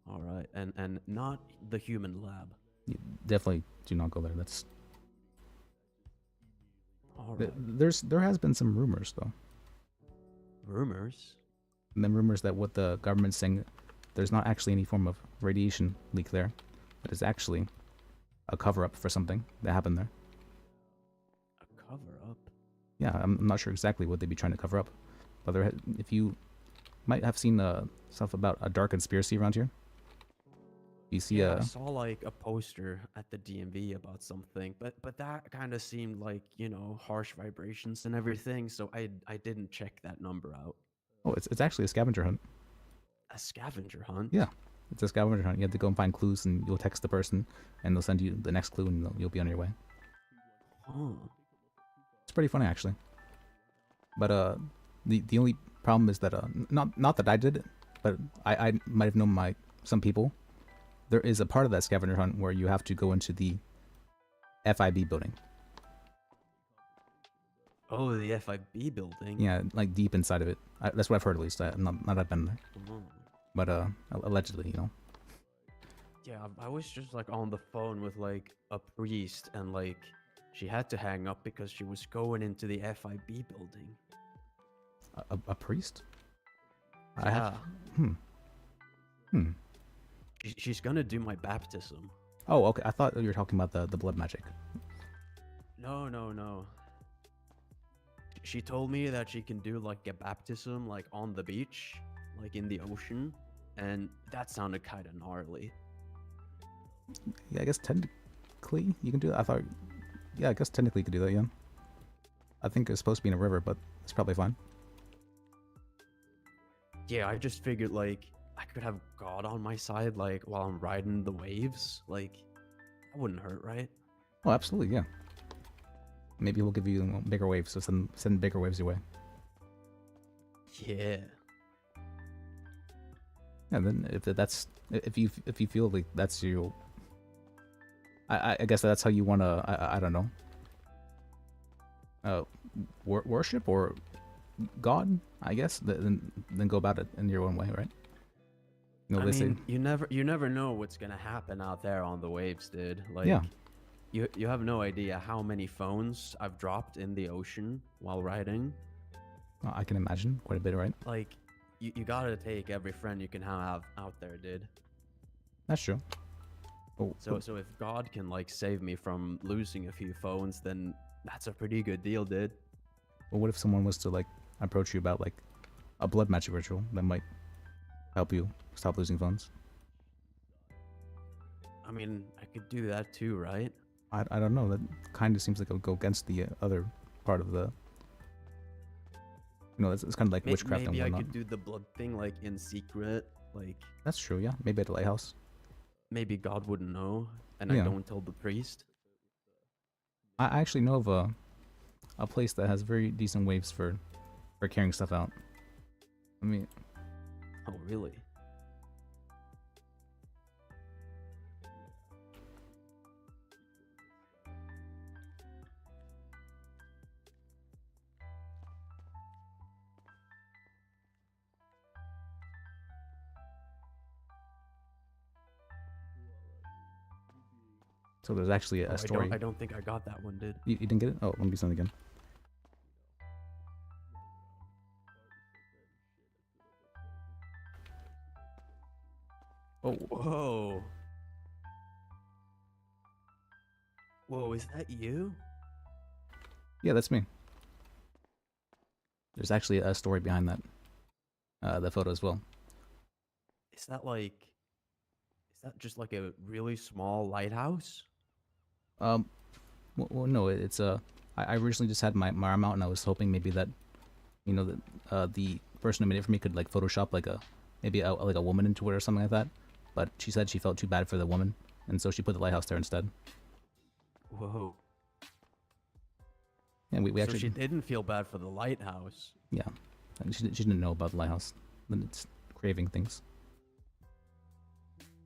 Speaker 1: yeah.
Speaker 14: Alright, and not the human lab.
Speaker 1: You definitely do not go there. That's
Speaker 14: Alright.
Speaker 1: there has been some rumors though.
Speaker 14: Rumors?
Speaker 1: And then rumors that what the government's saying, there's not actually any form of radiation leak there, but it's actually a cover-up for something that happened there.
Speaker 14: A cover-up?
Speaker 1: Yeah, I'm not sure exactly what they'd be trying to cover up, but if you might have seen stuff about a dark conspiracy around here. You see,
Speaker 14: Yeah, I saw like a poster at the DMV about something, but that kind of seemed like, you know, harsh vibrations and everything, so I didn't check that number out.
Speaker 1: oh, it's actually a scavenger hunt.
Speaker 14: A scavenger hunt?
Speaker 1: Yeah, it's a scavenger hunt. You have to go and find clues, and you'll text the person, and they'll send you the next clue, and you'll be on your way.
Speaker 14: Oh.
Speaker 1: It's pretty funny actually. But the only problem is that not that I did it, but I might have known some people. There is a part of that scavenger hunt where you have to go into the FIB building.
Speaker 14: Oh, the FIB building?
Speaker 1: Yeah, like deep inside of it. That's what I've heard at least. Not I've been there.
Speaker 14: Oh.
Speaker 1: But allegedly, you know.
Speaker 14: Yeah, I was just like on the phone with like a priest, and like she had to hang up because she was going into the FIB building.
Speaker 1: A priest?
Speaker 14: Yeah.
Speaker 1: I have.
Speaker 14: She's gonna do my baptism.
Speaker 1: Oh, okay. I thought you were talking about the blood magic.
Speaker 14: No, no, no. She told me that she can do like a baptism like on the beach, like in the ocean, and that sounded kind of gnarly.
Speaker 1: Yeah, I guess technically you can do that. I thought, yeah, I guess technically you could do that. Yeah. I think it's supposed to be in a river, but it's probably fine.
Speaker 14: Yeah, I just figured like I could have God on my side, like while I'm riding the waves. Like that wouldn't hurt, right?
Speaker 1: Oh, absolutely, yeah. Maybe we'll give you bigger waves, so send bigger waves your way.
Speaker 14: Yeah.
Speaker 1: And then if you feel like that's you, I guess that's how you wanna I don't know. Worship or God, I guess. Then go about it in your own way, right?
Speaker 14: I mean, you never know what's gonna happen out there on the waves, dude. Like,
Speaker 1: yeah.
Speaker 14: You have no idea how many phones I've dropped in the ocean while riding.
Speaker 1: Well, I can imagine quite a bit, right?
Speaker 14: Like, you gotta take every friend you can have out there, dude.
Speaker 1: That's true. Oh,
Speaker 14: so if God can like save me from losing a few phones, then that's a pretty good deal, dude.
Speaker 1: Well, what if someone was to like approach you about like a blood magic ritual that might help you stop losing phones?
Speaker 14: I mean, I could do that too, right?
Speaker 1: I don't know. That kind of seems like it would go against the other part of the. You know, it's kind of like witchcraft
Speaker 14: maybe
Speaker 1: and whatnot.
Speaker 14: I could do the blood thing like in secret, like.
Speaker 1: That's true. Yeah, maybe at the lighthouse.
Speaker 14: Maybe God wouldn't know, and
Speaker 1: Yeah.
Speaker 14: I don't tell the priest.
Speaker 1: I actually know of a place that has very decent waves for carrying stuff out. I mean.
Speaker 14: Oh really?
Speaker 1: So there's actually a story.
Speaker 14: I don't think I got that one, dude.
Speaker 1: You didn't get it? Oh, let me do something again. Oh,
Speaker 14: whoa. Whoa, is that you?
Speaker 1: Yeah, that's me. There's actually a story behind that. The photo as well.
Speaker 14: Is that just like a really small lighthouse?
Speaker 1: Well no, it's I recently just had my arm out, and I was hoping maybe that, you know, that the person who made it for me could like Photoshop like maybe like a woman into it or something like that. But she said she felt too bad for the woman, and so she put the lighthouse there instead.
Speaker 14: Whoa.
Speaker 1: Yeah, we
Speaker 14: So
Speaker 1: actually.
Speaker 14: she didn't feel bad for the lighthouse.
Speaker 1: Yeah, and she didn't know about the lighthouse. Then it's craving things.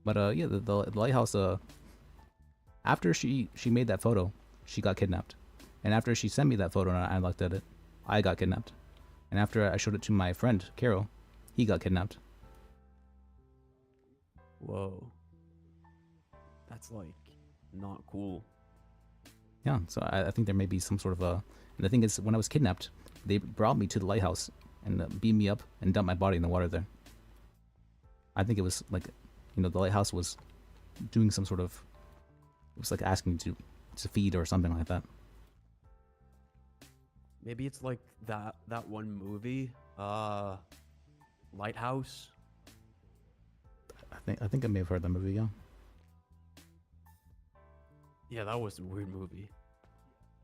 Speaker 1: But yeah, the lighthouse. After she made that photo, she got kidnapped, and after she sent me that photo and I looked at it, I got kidnapped, and after I showed it to my friend Carol, he got kidnapped.
Speaker 14: Whoa. That's like not cool.
Speaker 1: Yeah, so I think there may be some sort of a. And the thing is, when I was kidnapped, they brought me to the lighthouse and beamed me up and dumped my body in the water there. I think it was like, you know, the lighthouse was doing some sort of. It was like asking to feed or something like that.
Speaker 14: Maybe it's like that one movie, Lighthouse.
Speaker 1: I think I may have heard that movie. Yeah.
Speaker 14: Yeah, that was a weird movie.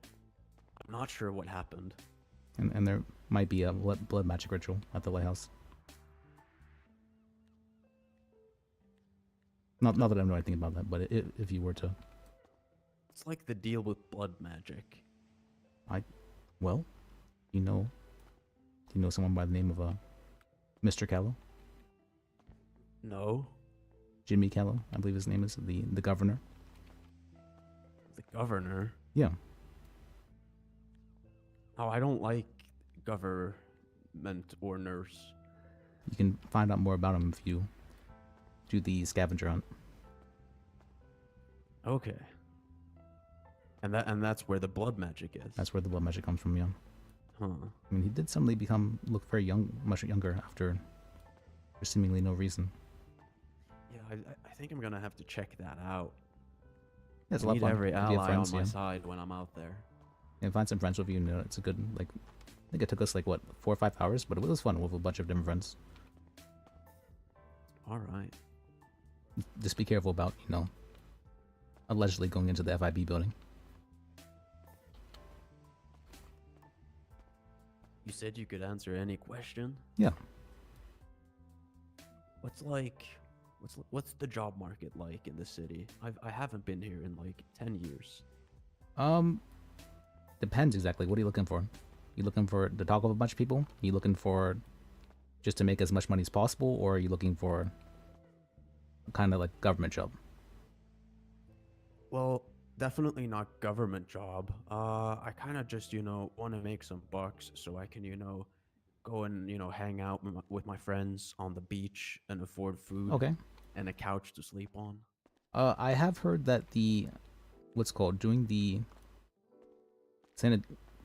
Speaker 14: I'm not sure what happened.
Speaker 1: And there might be a blood magic ritual at the lighthouse. Not that I know anything about that, but if you were to,
Speaker 14: It's like the deal with blood magic.
Speaker 1: well, do you know someone by the name of Mr. Callow?
Speaker 14: No.
Speaker 1: Jimmy Callow, I believe his name is, the governor.
Speaker 14: The governor?
Speaker 1: Yeah.
Speaker 14: Oh, I don't like government or nurse.
Speaker 1: You can find out more about him if you do the scavenger hunt.
Speaker 14: Okay. And that's where the blood magic is.
Speaker 1: That's where the blood magic comes from, yeah.
Speaker 14: Huh.
Speaker 1: I mean, he did suddenly look very young, much younger after for seemingly no reason.
Speaker 14: Yeah, I think I'm gonna have to check that out.
Speaker 1: Yeah, it's a
Speaker 14: I
Speaker 1: lot
Speaker 14: need
Speaker 1: of fun.
Speaker 14: every
Speaker 1: You get
Speaker 14: ally
Speaker 1: friends,
Speaker 14: on my
Speaker 1: yeah.
Speaker 14: side when I'm out there.
Speaker 1: And find some friends with you, it's a good, like, I think it took us, like, what, 4 or 5 hours, but it was fun with a bunch of different friends.
Speaker 14: Alright.
Speaker 1: Just be careful about, allegedly going into the FIB building.
Speaker 14: You said you could answer any question?
Speaker 1: Yeah.
Speaker 14: What's the job market like in the city? I haven't been here in like 10 years.
Speaker 1: Depends exactly. What are you looking for? You looking for to talk with a bunch of people? You looking for just to make as much money as possible, or are you looking for kind of like government job?
Speaker 14: Well, definitely not government job. I kind of just, want to make some bucks so I can, go and, hang out with my friends on the beach and afford food.
Speaker 1: Okay.
Speaker 14: And a couch to sleep on.
Speaker 1: I have heard that doing the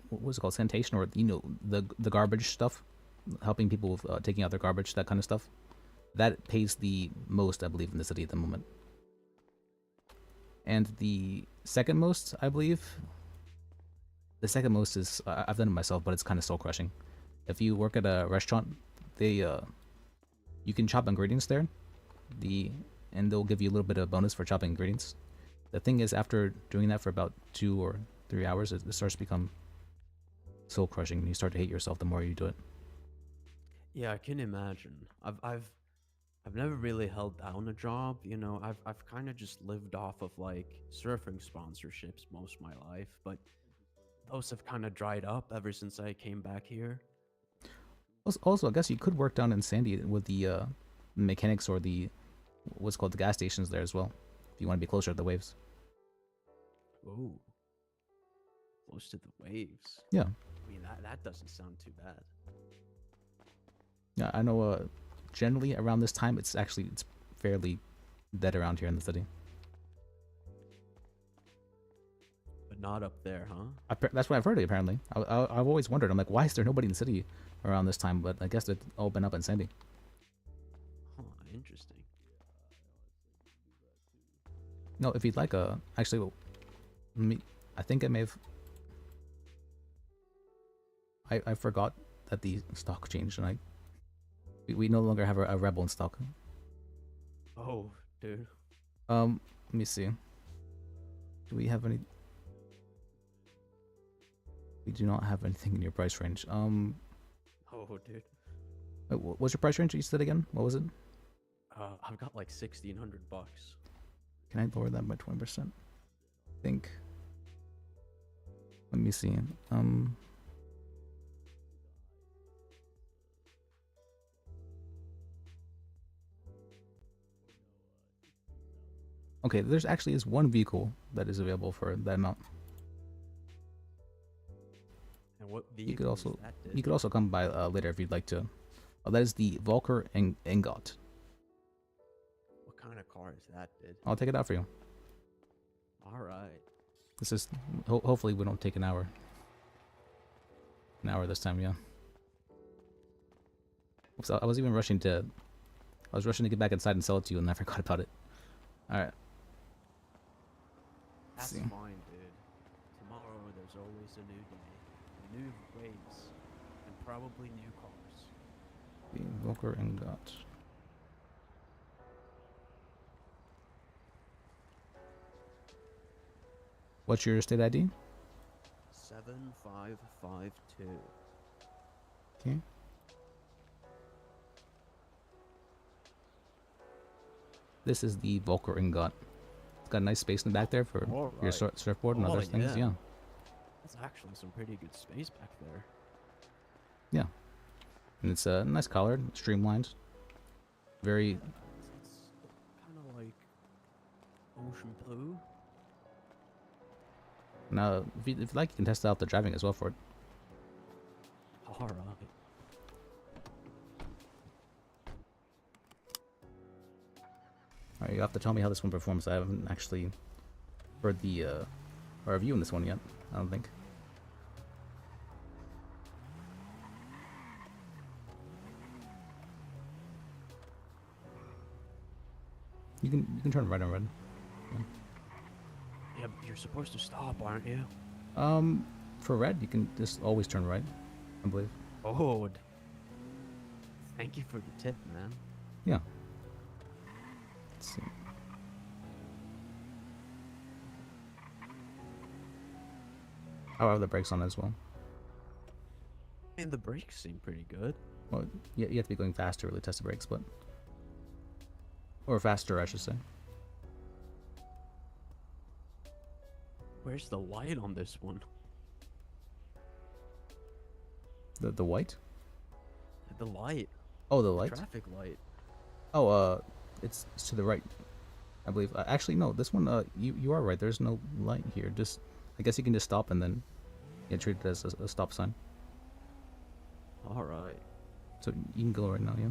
Speaker 1: what's it called, sanitation, or the garbage stuff, helping people with taking out their garbage, that kind of stuff, that pays the most, I believe, in the city at the moment. And the second most, I believe, is I've done it myself, but it's kind of soul crushing. If you work at a restaurant, you can chop ingredients there, and they'll give you a little bit of bonus for chopping ingredients. The thing is, after doing that for about 2 or 3 hours, it starts to become soul crushing, and you start to hate yourself the more you do it.
Speaker 14: Yeah, I can imagine. I've never really held down a job, I've kind of just lived off of like surfing sponsorships most of my life, but those have kind of dried up ever since I came back here.
Speaker 1: Also, I guess you could work down in Sandy with the mechanics or what's called the gas stations there as well, if you want to be closer to the waves.
Speaker 14: Oh, close to the waves.
Speaker 1: Yeah.
Speaker 14: I mean, that doesn't sound too bad.
Speaker 1: Yeah, I know. Generally, around this time, it's fairly dead around here in the city.
Speaker 14: But not up there, huh?
Speaker 1: That's what I've heard. Apparently, I've always wondered. I'm like, why is there nobody in the city around this time? But I guess it's all been up in Sandy.
Speaker 14: Huh, interesting.
Speaker 1: No, if you'd like, actually, I think I may have. I forgot that the stock changed, and we no longer have a rebel in stock.
Speaker 14: Oh, dude.
Speaker 1: Let me see. Do we have any? We do not have anything in your price range.
Speaker 14: Oh, dude.
Speaker 1: Wait, what was your price range you said again? What was it?
Speaker 14: I've got like $1,600.
Speaker 1: Can I lower that by 20%? I think. Let me see. Okay, there's actually is one vehicle that is available for that amount.
Speaker 14: And what vehicle
Speaker 1: You could
Speaker 14: is
Speaker 1: also come by later if you'd like to. That is the Volker Engot.
Speaker 14: What kind of car is that, dude?
Speaker 1: I'll take it out for you.
Speaker 14: All right.
Speaker 1: This is hopefully we don't take an hour. An hour this time, yeah. Oops, I was rushing to get back inside and sell it to you, and I forgot about it. All right.
Speaker 14: That's fine, dude. Tomorrow there's always a new day, new waves, and probably new cars.
Speaker 1: The Volker Engot. What's your state ID?
Speaker 14: 7552.
Speaker 1: Okay. This is the Volker ingot. It's got a nice space in the back there for your
Speaker 14: Alright.
Speaker 1: surfboard and other things. Yeah.
Speaker 14: That's actually some pretty good space back there.
Speaker 1: Yeah. And it's a nice color, streamlined. Very.
Speaker 14: It's kind of like ocean blue.
Speaker 1: Now, if you like, you can test out the driving as well for it.
Speaker 14: Alright.
Speaker 1: Alright, you have to tell me how this one performs. I haven't actually heard the review on this one yet, I don't think. You can turn right on red.
Speaker 14: Yeah, but you're supposed to stop, aren't you?
Speaker 1: For red, you can just always turn right, I believe.
Speaker 14: Oh. Thank you for the tip, man.
Speaker 1: Yeah. Let's see. I'll have the brakes on as well.
Speaker 14: And the brakes seem pretty good.
Speaker 1: Well, you have to be going faster to really test the brakes, but... Or faster, I should say.
Speaker 14: Where's the light on this one?
Speaker 1: The white?
Speaker 14: The light.
Speaker 1: Oh, the light?
Speaker 14: Traffic light.
Speaker 1: Oh, it's to the right, I believe. Actually, no, this one, you are right. There's no light here. Just, I guess you can just stop and then treat it as a stop sign.
Speaker 14: Alright.
Speaker 1: So you can go right now, yeah.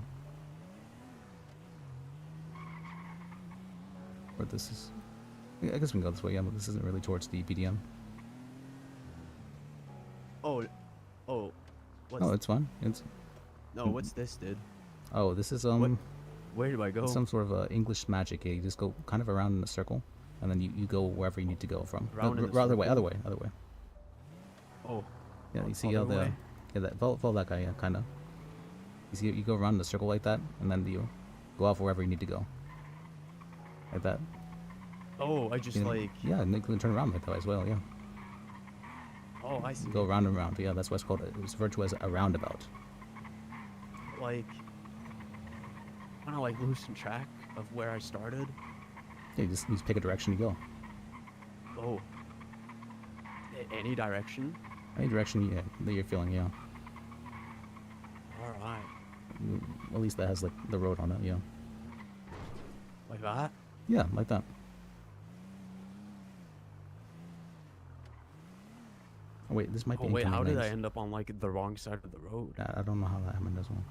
Speaker 1: Or this is... I guess we can go this way, yeah, but this isn't really towards the BDM.
Speaker 14: Oh. What's
Speaker 1: Oh, it's fine. It's...
Speaker 14: No, what's this, dude?
Speaker 1: Oh, this is,
Speaker 14: Where do I go?
Speaker 1: Some sort of English magic. Yeah, you just go kind of around in a circle, and then you go wherever you need to go from.
Speaker 14: Round in a
Speaker 1: other way,
Speaker 14: circle?
Speaker 1: other way.
Speaker 14: Oh.
Speaker 1: Yeah, you see how
Speaker 14: Other
Speaker 1: the...
Speaker 14: way?
Speaker 1: Yeah, follow that guy, yeah, kind of. You see, you go around in a circle like that, and then you go off wherever you need to go. Like that.
Speaker 14: Oh, I just
Speaker 1: You know,
Speaker 14: like...
Speaker 1: Yeah, and you can turn around like that as well, yeah.
Speaker 14: Oh, I see.
Speaker 1: You go round and round, yeah, that's what's called, it's referred to as a roundabout.
Speaker 14: Like... kind of like losing track of where I started.
Speaker 1: Yeah, you just pick a direction to go.
Speaker 14: Oh. Any direction?
Speaker 1: Any direction that you're feeling, yeah.
Speaker 14: Alright.
Speaker 1: At least that has, like, the road on it, yeah.
Speaker 14: Like that?
Speaker 1: Yeah, like that. Oh, wait, this might be
Speaker 14: Oh, wait, how
Speaker 1: incoming
Speaker 14: did I
Speaker 1: lanes.
Speaker 14: end up on, like, the wrong side of the road?
Speaker 1: I don't know how that happened as well.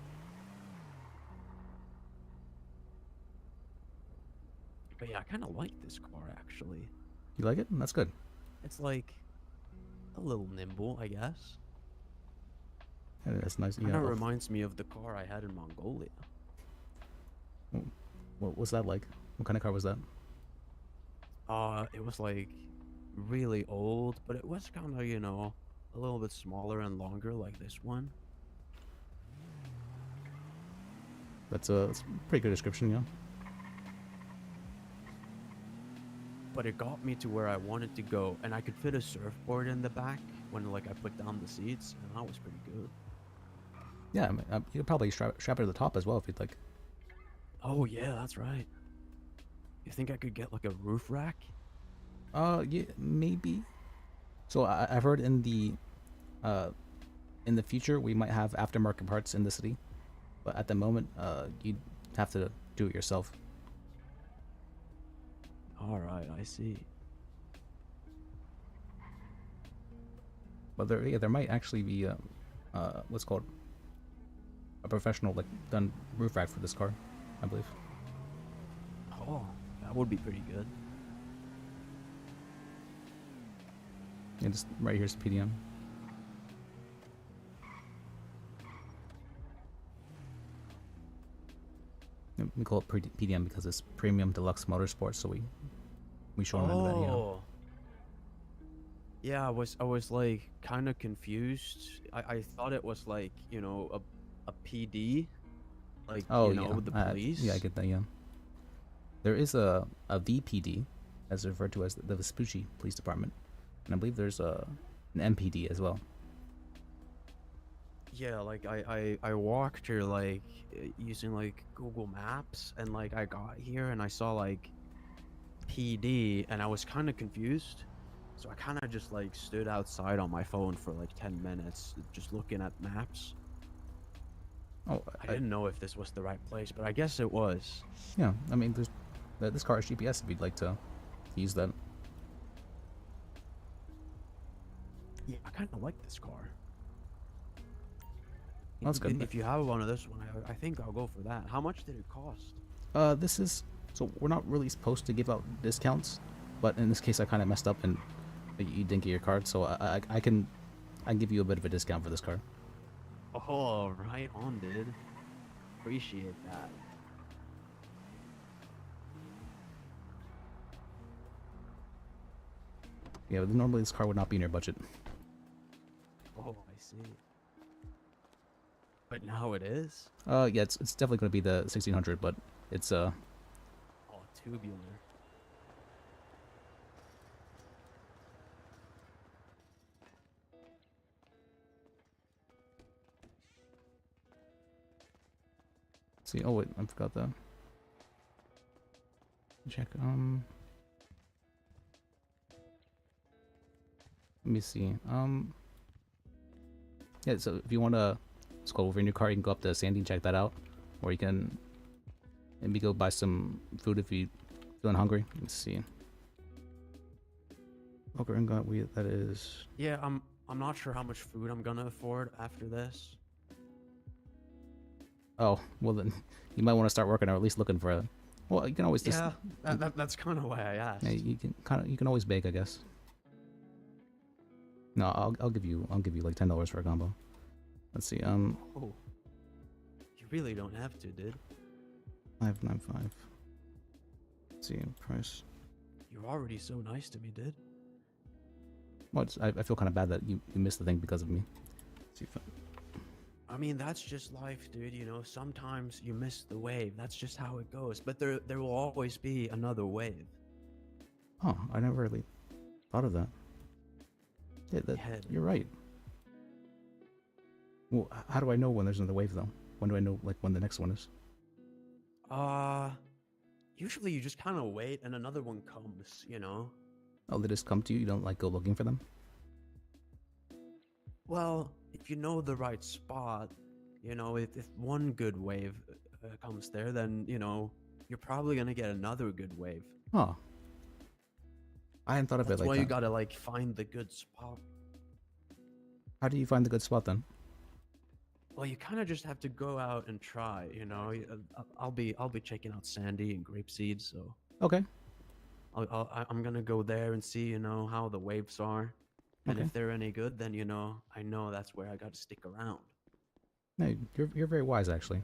Speaker 14: But yeah, I kind of like this car, actually.
Speaker 1: You like it? That's good.
Speaker 14: It's, like, a little nimble, I guess.
Speaker 1: Yeah, that's nice.
Speaker 14: Kind
Speaker 1: Yeah.
Speaker 14: of reminds me of the car I had in Mongolia.
Speaker 1: What was that like? What kind of car was that?
Speaker 14: It was, like, really old, but it was kind of, you know, a little bit smaller and longer like this one.
Speaker 1: That's a pretty good description, yeah.
Speaker 14: But it got me to where I wanted to go, and I could fit a surfboard in the back when, like, I put down the seats, and that was pretty good.
Speaker 1: Yeah, I mean, you could probably strap it to the top as well if you'd like.
Speaker 14: Oh, yeah, that's right. You think I could get, like, a roof rack?
Speaker 1: Yeah, maybe. So I've heard in the future we might have aftermarket parts in the city, but at the moment, you'd have to do it yourself.
Speaker 14: Alright, I see.
Speaker 1: But there might actually be what's called a professional like done roof rack for this car, I believe.
Speaker 14: Oh, that would be pretty good.
Speaker 1: Yeah, just right here's PDM. We call it PDM because it's Premium Deluxe Motorsports, so we show them that, yeah.
Speaker 14: Yeah, I was like kind of confused. I thought it was like, you know, a PD, like,
Speaker 1: Oh,
Speaker 14: you know,
Speaker 1: yeah.
Speaker 14: with the police.
Speaker 1: Yeah, I get that, yeah. There is a VPD, as referred to as the Vespucci Police Department. and I believe there's an MPD as well.
Speaker 14: Yeah, like I walked here like using like Google Maps, and like I got here and I saw like PD, and I was kind of confused. So I kind of just like stood outside on my phone for like 10 minutes just looking at maps.
Speaker 1: Oh,
Speaker 14: I didn't know if this was the right place, but I guess it was.
Speaker 1: Yeah, I mean, there's this car has GPS if you'd like to use that.
Speaker 14: Yeah, I kind of like this car.
Speaker 1: Well, that's good.
Speaker 14: If you have one of this one, I think I'll go for that. How much did it cost?
Speaker 1: This is so we're not really supposed to give out discounts, but in this case, I kind of messed up and you didn't get your card, so I can give you a bit of a discount for this car.
Speaker 14: Oh, right on, dude. Appreciate that.
Speaker 1: Yeah, but normally this car would not be in your budget.
Speaker 14: Oh, I see. But now it is?
Speaker 1: Yeah, it's definitely going to be the 1600, but it's
Speaker 14: Oh, tubular.
Speaker 1: see. Oh wait, I forgot that. Check. Let me see. Yeah. So if you want to go over in your car, you can go up to Sandy and check that out, or you can maybe go buy some food if you feeling hungry. Let's see. Okay, and got we that is.
Speaker 14: Yeah, I'm not sure how much food I'm gonna afford after this.
Speaker 1: Oh well, then you might want to start working or at least looking for a. Well, you can always just.
Speaker 14: Yeah, that's kind of why I asked.
Speaker 1: Yeah, you can always bake, I guess. No, I'll give you like $10 for a combo. Let's see.
Speaker 14: Oh, you really don't have to, dude.
Speaker 1: 595. Let's see price.
Speaker 14: You're already so nice to me, dude.
Speaker 1: Well, I feel kind of bad that you missed the thing because of me. Let's see if
Speaker 14: I mean, that's just life, dude. You know, sometimes you miss the wave. That's just how it goes. But there will always be another wave.
Speaker 1: Oh, I never really thought of that. Yeah, you're right. Well, how do I know when there's another wave though? When do I know like when the next one is?
Speaker 14: Usually you just kind of wait and another one comes, you know?
Speaker 1: Oh, they just come to you? You don't like go looking for them?
Speaker 14: Well, if you know the right spot, you know, if one good wave comes there, then, you know, you're probably gonna get another good wave.
Speaker 1: Oh. I hadn't thought of
Speaker 14: That's
Speaker 1: it like
Speaker 14: why
Speaker 1: that.
Speaker 14: you gotta, like, find the good spot.
Speaker 1: How do you find the good spot then?
Speaker 14: Well, you kind of just have to go out and try, you know? I'll be checking out Sandy and Grapeseed, so...
Speaker 1: Okay.
Speaker 14: I'm gonna go there and see, you know, how the waves are. And
Speaker 1: Okay.
Speaker 14: if they're any good, then, you know, I know that's where I gotta stick around.
Speaker 1: No, you're very wise actually.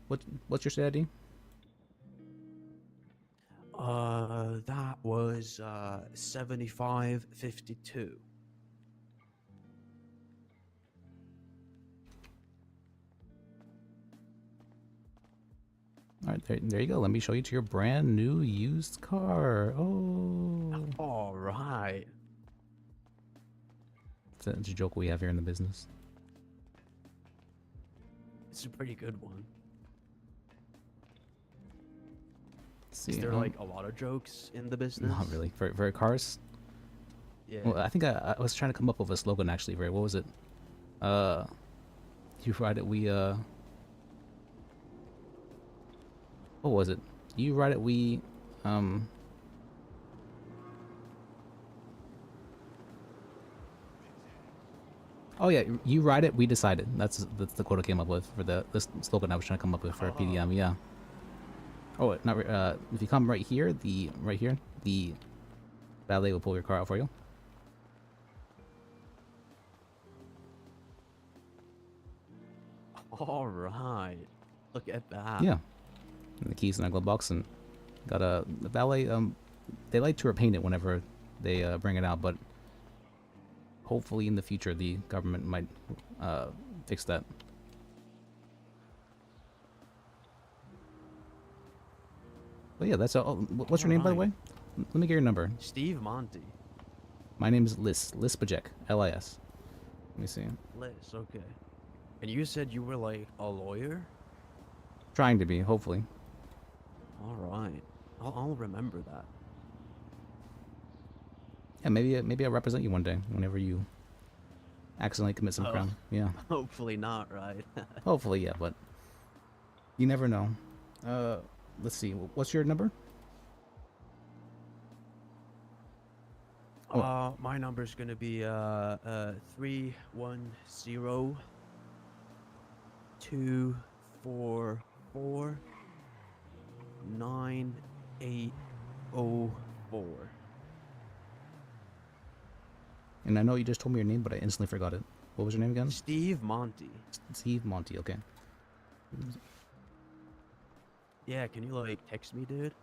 Speaker 1: What's your stat ID?
Speaker 14: That was 7552.
Speaker 1: All right, there you go. Let me show you to your brand new used car. Oh.
Speaker 14: All right.
Speaker 1: It's a joke we have here in the business.
Speaker 14: It's a pretty good one.
Speaker 1: See,
Speaker 14: Is there like a lot of jokes in the business?
Speaker 1: Not really. For cars?
Speaker 14: Yeah.
Speaker 1: Well, I think I was trying to come up with a slogan actually. Right? What was it? You ride it, we What was it? You ride it, we Oh yeah, you ride it, we decided. That's the quote I came up with for this slogan I was trying to come up with for PDM. Yeah. Oh, not if you come right here, the valet will pull your car out for you.
Speaker 14: All right. Look at that.
Speaker 1: Yeah. And the keys in that glove box, and got the valet. They like to repaint it whenever they bring it out, but hopefully in the future the government might fix that. But yeah, that's all. What's your name, by the way? Let me get your number.
Speaker 14: Steve Monty.
Speaker 1: My name is Lispajek, L-I-S. Let me see.
Speaker 14: Liz, okay. And you said you were like a lawyer?
Speaker 1: Trying to be, hopefully.
Speaker 14: All right. I'll remember that.
Speaker 1: Yeah, maybe I'll represent you one day whenever you accidentally commit some crime. Yeah.
Speaker 14: Hopefully not, right?
Speaker 1: Hopefully, yeah, but you never know. Let's see. What's your number?
Speaker 14: My number's gonna be 310 244 9804.
Speaker 1: And I know you just told me your name, but I instantly forgot it. What was your name again?
Speaker 14: Steve Monty.
Speaker 1: Steve Monty, okay.
Speaker 14: Yeah, can you like text me, dude?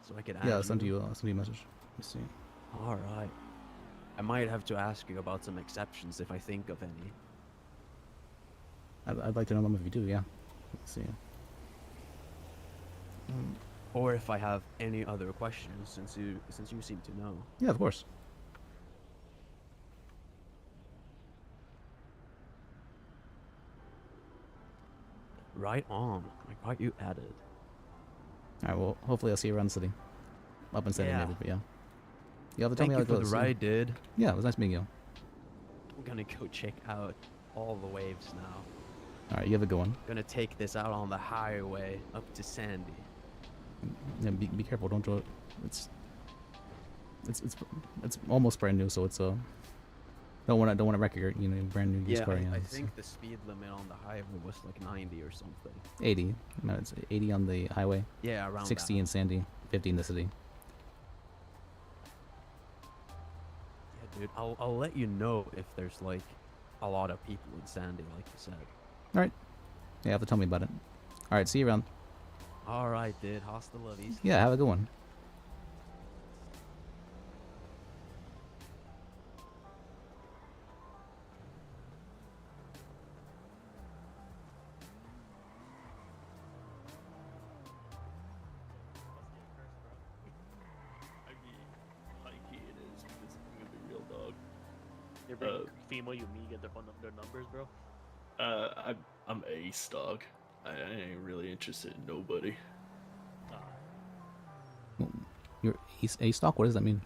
Speaker 14: So I can add
Speaker 1: Yeah, I'll send you a message. Let me see.
Speaker 14: All right. I might have to ask you about some exceptions if I think of any.
Speaker 1: I'd like to know them if you do, yeah. Let's see.
Speaker 14: Or if I have any other questions, since you seem to know.
Speaker 1: Yeah, of course.
Speaker 14: Right on. I got you added.
Speaker 1: Alright, well, hopefully I'll see you around the city. Up in Sandy,
Speaker 14: Yeah.
Speaker 1: maybe, but yeah. You have to tell
Speaker 14: Thank
Speaker 1: me
Speaker 14: you
Speaker 1: how it
Speaker 14: for
Speaker 1: goes.
Speaker 14: the ride, dude.
Speaker 1: Yeah, it was nice meeting you.
Speaker 14: I'm gonna go check out all the waves now.
Speaker 1: Alright, you have a good one.
Speaker 14: Gonna take this out on the highway up to Sandy.
Speaker 1: Yeah, be careful, don't do it. It's almost brand new, so it's don't wanna wreck your brand new used
Speaker 14: Yeah,
Speaker 1: car.
Speaker 14: I think the speed limit on the highway was like 90 or something.
Speaker 1: 80. No, it's 80 on the highway.
Speaker 14: Yeah, around
Speaker 1: 60
Speaker 14: that.
Speaker 1: in Sandy, 50 in the city.
Speaker 14: Yeah, dude, I'll let you know if there's like a lot of people in Sandy, like you said.
Speaker 1: Alright. Yeah, you have to tell me about it. Alright, see you around.
Speaker 14: All right, dude. Hasta la vista.
Speaker 1: Yeah, have a good one.
Speaker 3: I mean, high-key it is because I'm gonna be real dog.
Speaker 18: You bring female you meet, get their numbers, bro.
Speaker 3: I'm ace dog. I ain't really interested in nobody.
Speaker 1: Your A stock? What does that mean?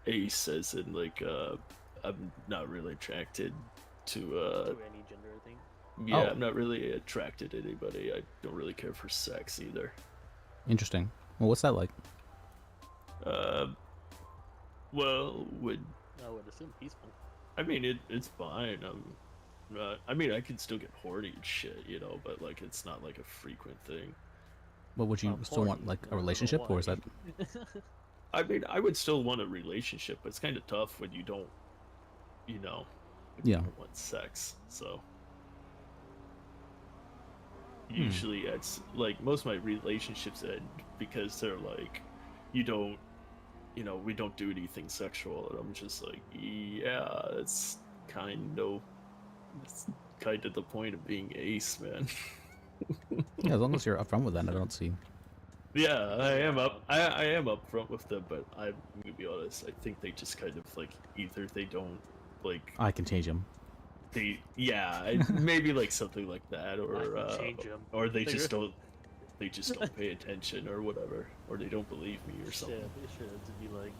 Speaker 3: Ace as in like I'm not really attracted to
Speaker 18: To any gender thing.
Speaker 3: yeah,
Speaker 1: Oh.
Speaker 3: I'm not really attracted to anybody. I don't really care for sex either.
Speaker 1: Interesting. Well, what's that like?
Speaker 3: Well,
Speaker 18: I would assume peaceful.
Speaker 3: I mean it's fine. I mean I can still get horny and shit, but like it's not like a frequent thing.
Speaker 1: What would you still want, like a relationship, or is that?
Speaker 3: I mean, I would still want a relationship, but it's kind of tough when you don't, when
Speaker 1: Yeah.
Speaker 3: you don't want sex. So usually it's like most of my relationships end because they're like, we don't do anything sexual, and I'm just like, yeah, it's kind of the point of being ace, man.
Speaker 1: Yeah, as long as you're upfront with that, I don't see.
Speaker 3: Yeah, I am up front with them, but I'm gonna be honest. I think they just kind of like either they don't like
Speaker 1: I can change them.
Speaker 3: Maybe like something like that, or they just don't pay attention or whatever, or they don't believe me or something.
Speaker 18: Yeah, they should to be like,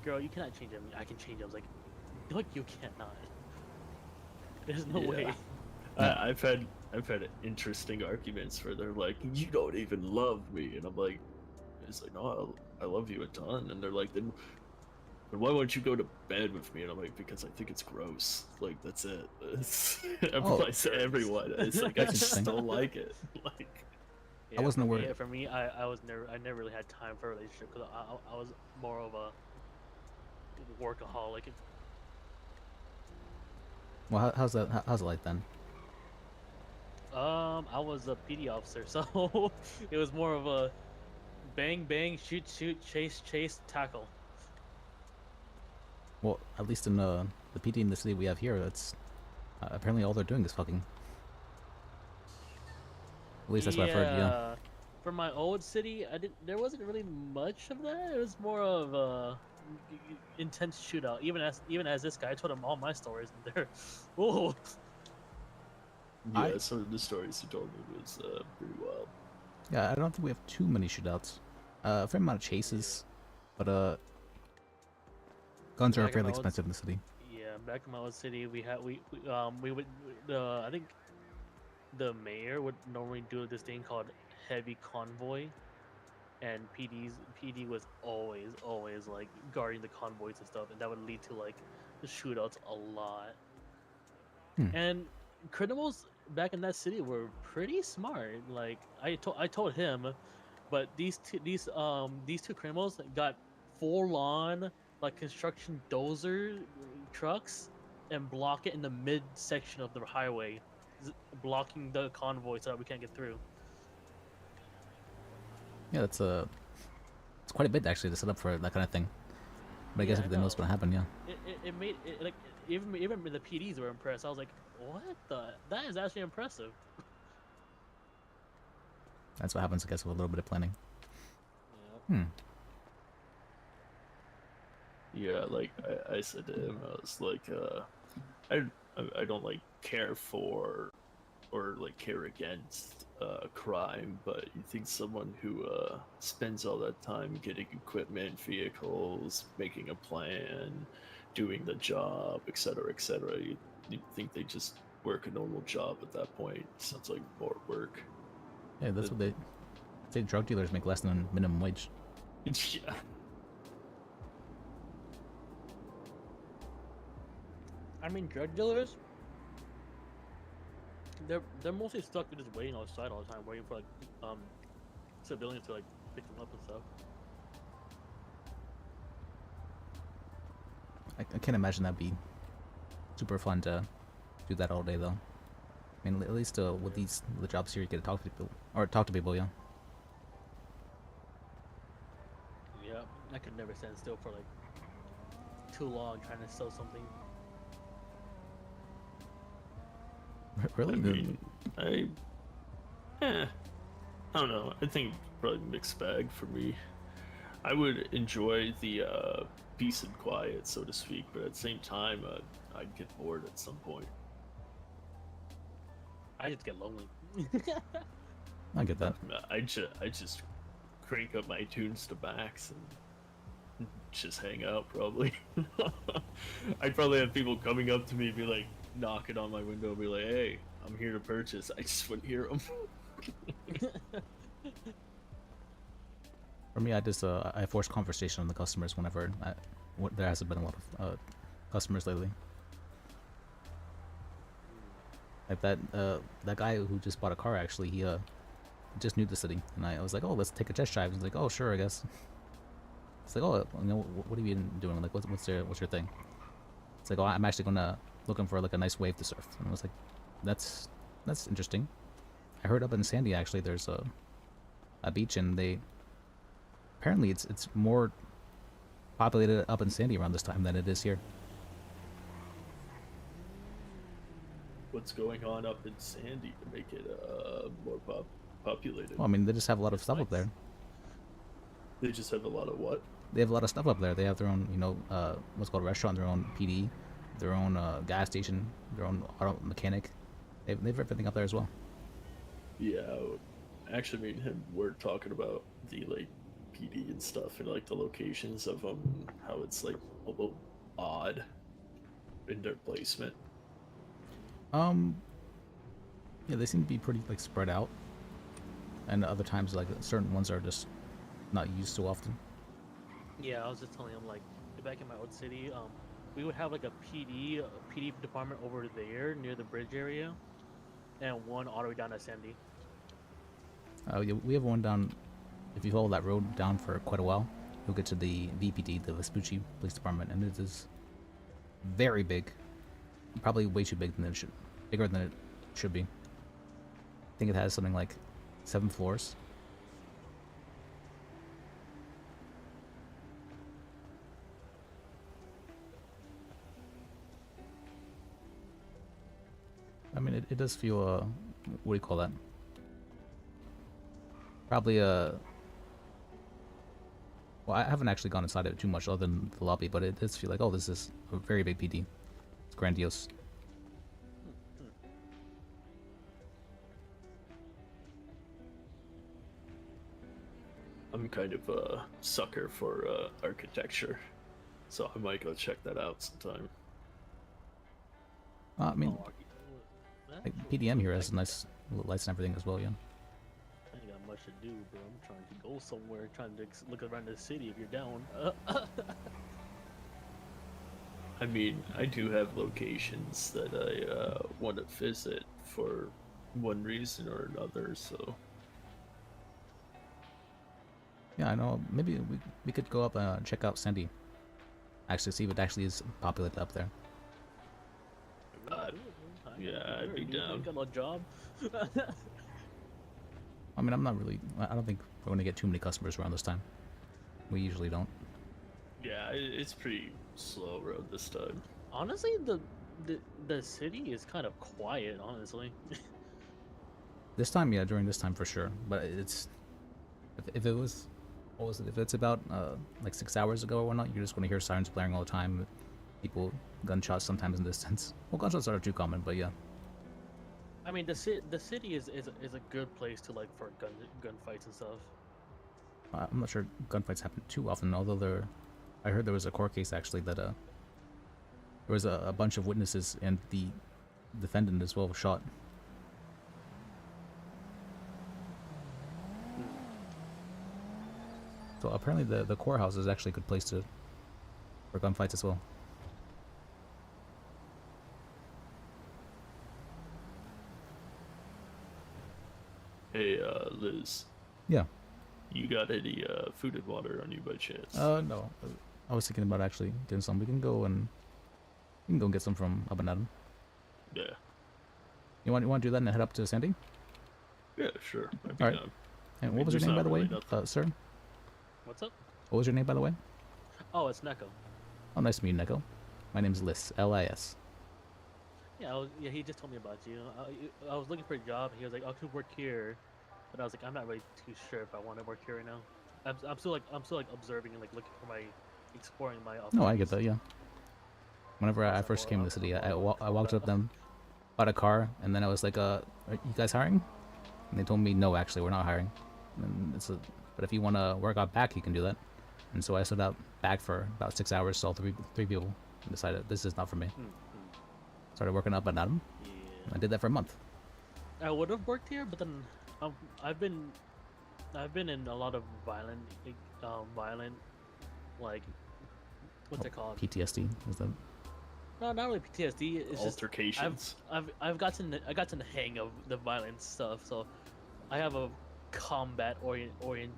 Speaker 18: girl, you cannot change him. I can change him. I was like, no, you cannot. There's no way.
Speaker 3: I've had interesting arguments where they're like, you don't even love me, and I'm like, it's like, no, I love you a ton, and they're like, then why won't you go to bed with me? And I'm like, because I think it's gross. Like that's it. Applies to everyone. It's like I just don't like it. Like
Speaker 1: I wasn't aware.
Speaker 18: Yeah, for me, I never really had time for a relationship because I was more of a workaholic.
Speaker 1: Well, how's it like then?
Speaker 18: I was a PD officer, so it was more of a bang bang, shoot shoot, chase chase, tackle.
Speaker 1: Well, at least in the PD in the city we have here, that's apparently all they're doing is fucking. At least that's what I've heard. Yeah.
Speaker 18: For my old city, there wasn't really much of that. It was more of intense shootout. Even as this guy, I told him all my stories, and they're, oh.
Speaker 3: Yeah, some of the stories you told me was pretty wild.
Speaker 1: Yeah, I don't think we have too many shootouts. A fair amount of chases, but guns are
Speaker 18: Back in
Speaker 1: fairly
Speaker 18: my old-
Speaker 1: expensive in the city.
Speaker 18: Yeah, back in my old city, we would I think the mayor would normally do this thing called heavy convoy, and PD was always like guarding the convoys and stuff, and that would lead to like the shootouts a lot. And criminals back in that city were pretty smart. Like I told him, but these two criminals got full on like construction dozer trucks and block it in the mid section of the highway, blocking the convoy so that we can't get through.
Speaker 1: Yeah, it's quite a bit actually to set up for that kind of thing. But I guess
Speaker 18: Yeah,
Speaker 1: if they know what's gonna happen, yeah.
Speaker 18: It made it like even the PDs were impressed. I was like, what the? That is actually impressive.
Speaker 1: That's what happens, I guess, with a little bit of planning.
Speaker 3: Yeah, like I said to him, I was like, I don't like care for or like care against crime, but you think someone who spends all that time getting equipment, vehicles, making a plan, doing the job, etc., you think they just work a normal job at that point? Sounds like more work.
Speaker 1: Yeah, that's what they say. Drug dealers make less than minimum wage.
Speaker 3: Yeah.
Speaker 18: I mean, drug dealers, they're mostly stuck just waiting outside all the time, waiting for like civilians to like pick them up and stuff.
Speaker 1: I can't imagine that'd be super fun to do that all day, though. I mean, at least with the jobs here, you get to talk to people, yeah.
Speaker 18: Yeah, I could never stand still for like too long trying to sell something.
Speaker 1: Really?
Speaker 3: I don't know. I think probably mixed bag for me. I would enjoy the peace and quiet, so to speak, but at the same time, I'd get bored at some point.
Speaker 18: I just get lonely.
Speaker 1: I get that.
Speaker 3: I just crank up my tunes to max and just hang out, probably. I'd probably have people coming up to me, be like, knocking on my window, be like, "Hey, I'm here to purchase." I just wouldn't hear them.
Speaker 1: For me, I force conversation on the customers whenever there hasn't been a lot of customers lately. Like that guy who just bought a car, actually, he just knew the city, and I was like, "Oh, let's take a test drive." He's like, "Oh, sure, I guess." It's like, "Oh, you know, what have you been doing? Like, what's your thing?" It's like, "Oh, I'm actually looking for like a nice wave to surf." And I was like, "That's interesting." I heard up in Sandy, actually, there's a beach, and apparently it's more populated up in Sandy around this time than it is here.
Speaker 3: What's going on up in Sandy to make it more populated?
Speaker 1: Well, I mean, they just have a lot of stuff up there.
Speaker 3: They just have a lot of what?
Speaker 1: They have a lot of stuff up there. They have their own, what's called a restaurant, their own PD, their own gas station, their own auto mechanic. They have everything up there as well.
Speaker 3: Yeah, actually, me and him were talking about the like PD and stuff, and like the locations of them, how it's like a little odd in their placement.
Speaker 1: Yeah, they seem to be pretty like spread out, and other times like certain ones are just not used so often.
Speaker 18: Yeah, I was just telling him like back in my old city, we would have like a PD department over there near the bridge area, and one all the way down to Sandy.
Speaker 1: Yeah, we have one down. If you follow that road down for quite a while, you'll get to the VPD, the Vespucci Police Department, and it is very big. Probably way too big bigger than it should be. I think it has something like 7 floors. I mean, it does feel, what do you call that? Probably Well, I haven't actually gone inside it too much other than the lobby, but it does feel like, oh, this is a very big PD. It's grandiose.
Speaker 3: I'm kind of a sucker for architecture, so I might go check that out sometime.
Speaker 1: I mean,
Speaker 18: That
Speaker 1: like,
Speaker 18: actually-
Speaker 1: PDM here has nice little lights and everything as well, yeah.
Speaker 18: I ain't got much to do, bro. I'm trying to go somewhere, trying to look around the city if you're down.
Speaker 3: I mean, I do have locations that I want to visit for one reason or another, so...
Speaker 1: Yeah, I know. Maybe we could go up and check out Sandy. Actually, see if it actually is populated up there.
Speaker 3: Yeah, I'd be down.
Speaker 18: Got a job.
Speaker 1: I mean, I'm not really... I don't think we're going to get too many customers around this time. We usually don't.
Speaker 3: Yeah, it's pretty slow road this time.
Speaker 18: Honestly, the city is kind of quiet. Honestly.
Speaker 1: This time, yeah, during this time for sure. But it's... If it was... What was it? If it's about, like 6 hours ago or whatnot, you're just going to hear sirens blaring all the time. People... Gunshots sometimes in the distance. Well, gunshots aren't too common, but yeah.
Speaker 18: I mean, the city is a good place to like for gunfights and stuff.
Speaker 1: I'm not sure gunfights happen too often, although I heard there was a court case actually that there was a bunch of witnesses and the defendant as well was shot. So apparently the courthouse is actually a good place for gunfights as well.
Speaker 3: Hey, Liz.
Speaker 1: Yeah.
Speaker 3: You got any food and water on you by chance?
Speaker 1: No. I was thinking about actually getting some. We can go and get some from Up and Adam.
Speaker 3: Yeah.
Speaker 1: You want to do that and head up to Sandy?
Speaker 3: Yeah, sure. I'd be
Speaker 1: All right.
Speaker 3: down.
Speaker 1: And
Speaker 3: I
Speaker 1: what
Speaker 3: mean,
Speaker 1: was your
Speaker 3: there's
Speaker 1: name, by
Speaker 3: not
Speaker 1: the way,
Speaker 3: really nothing.
Speaker 1: sir?
Speaker 18: What's up?
Speaker 1: What was your name, by the way?
Speaker 18: Oh, it's Neko.
Speaker 1: Oh, nice to meet you, Neko. My name's Liz. L-I-S.
Speaker 18: Yeah, he just told me about you. I was looking for a job. He was like, "I could work here," but I was like, "I'm not really too sure if I want to work here right now." I'm still like observing and like looking for exploring my.
Speaker 1: No, I get that. Yeah. Whenever I first came to the city, I walked up to them, bought a car, and then I was like, "Are you guys hiring?" And they told me, "No, actually, we're not hiring." And but if you want to work out back, you can do that. And so I stood out back for about 6 hours, saw three people, and decided this is not for me. Started working up at Adam.
Speaker 18: Yeah.
Speaker 1: I did that for a month.
Speaker 18: I would have worked here, but then I've been in a lot of violent like what's it called?
Speaker 1: PTSD is that?
Speaker 18: No, not really PTSD. It's
Speaker 3: Altercations.
Speaker 18: Just I gotten the hang of the violent stuff, so I have a combat oriented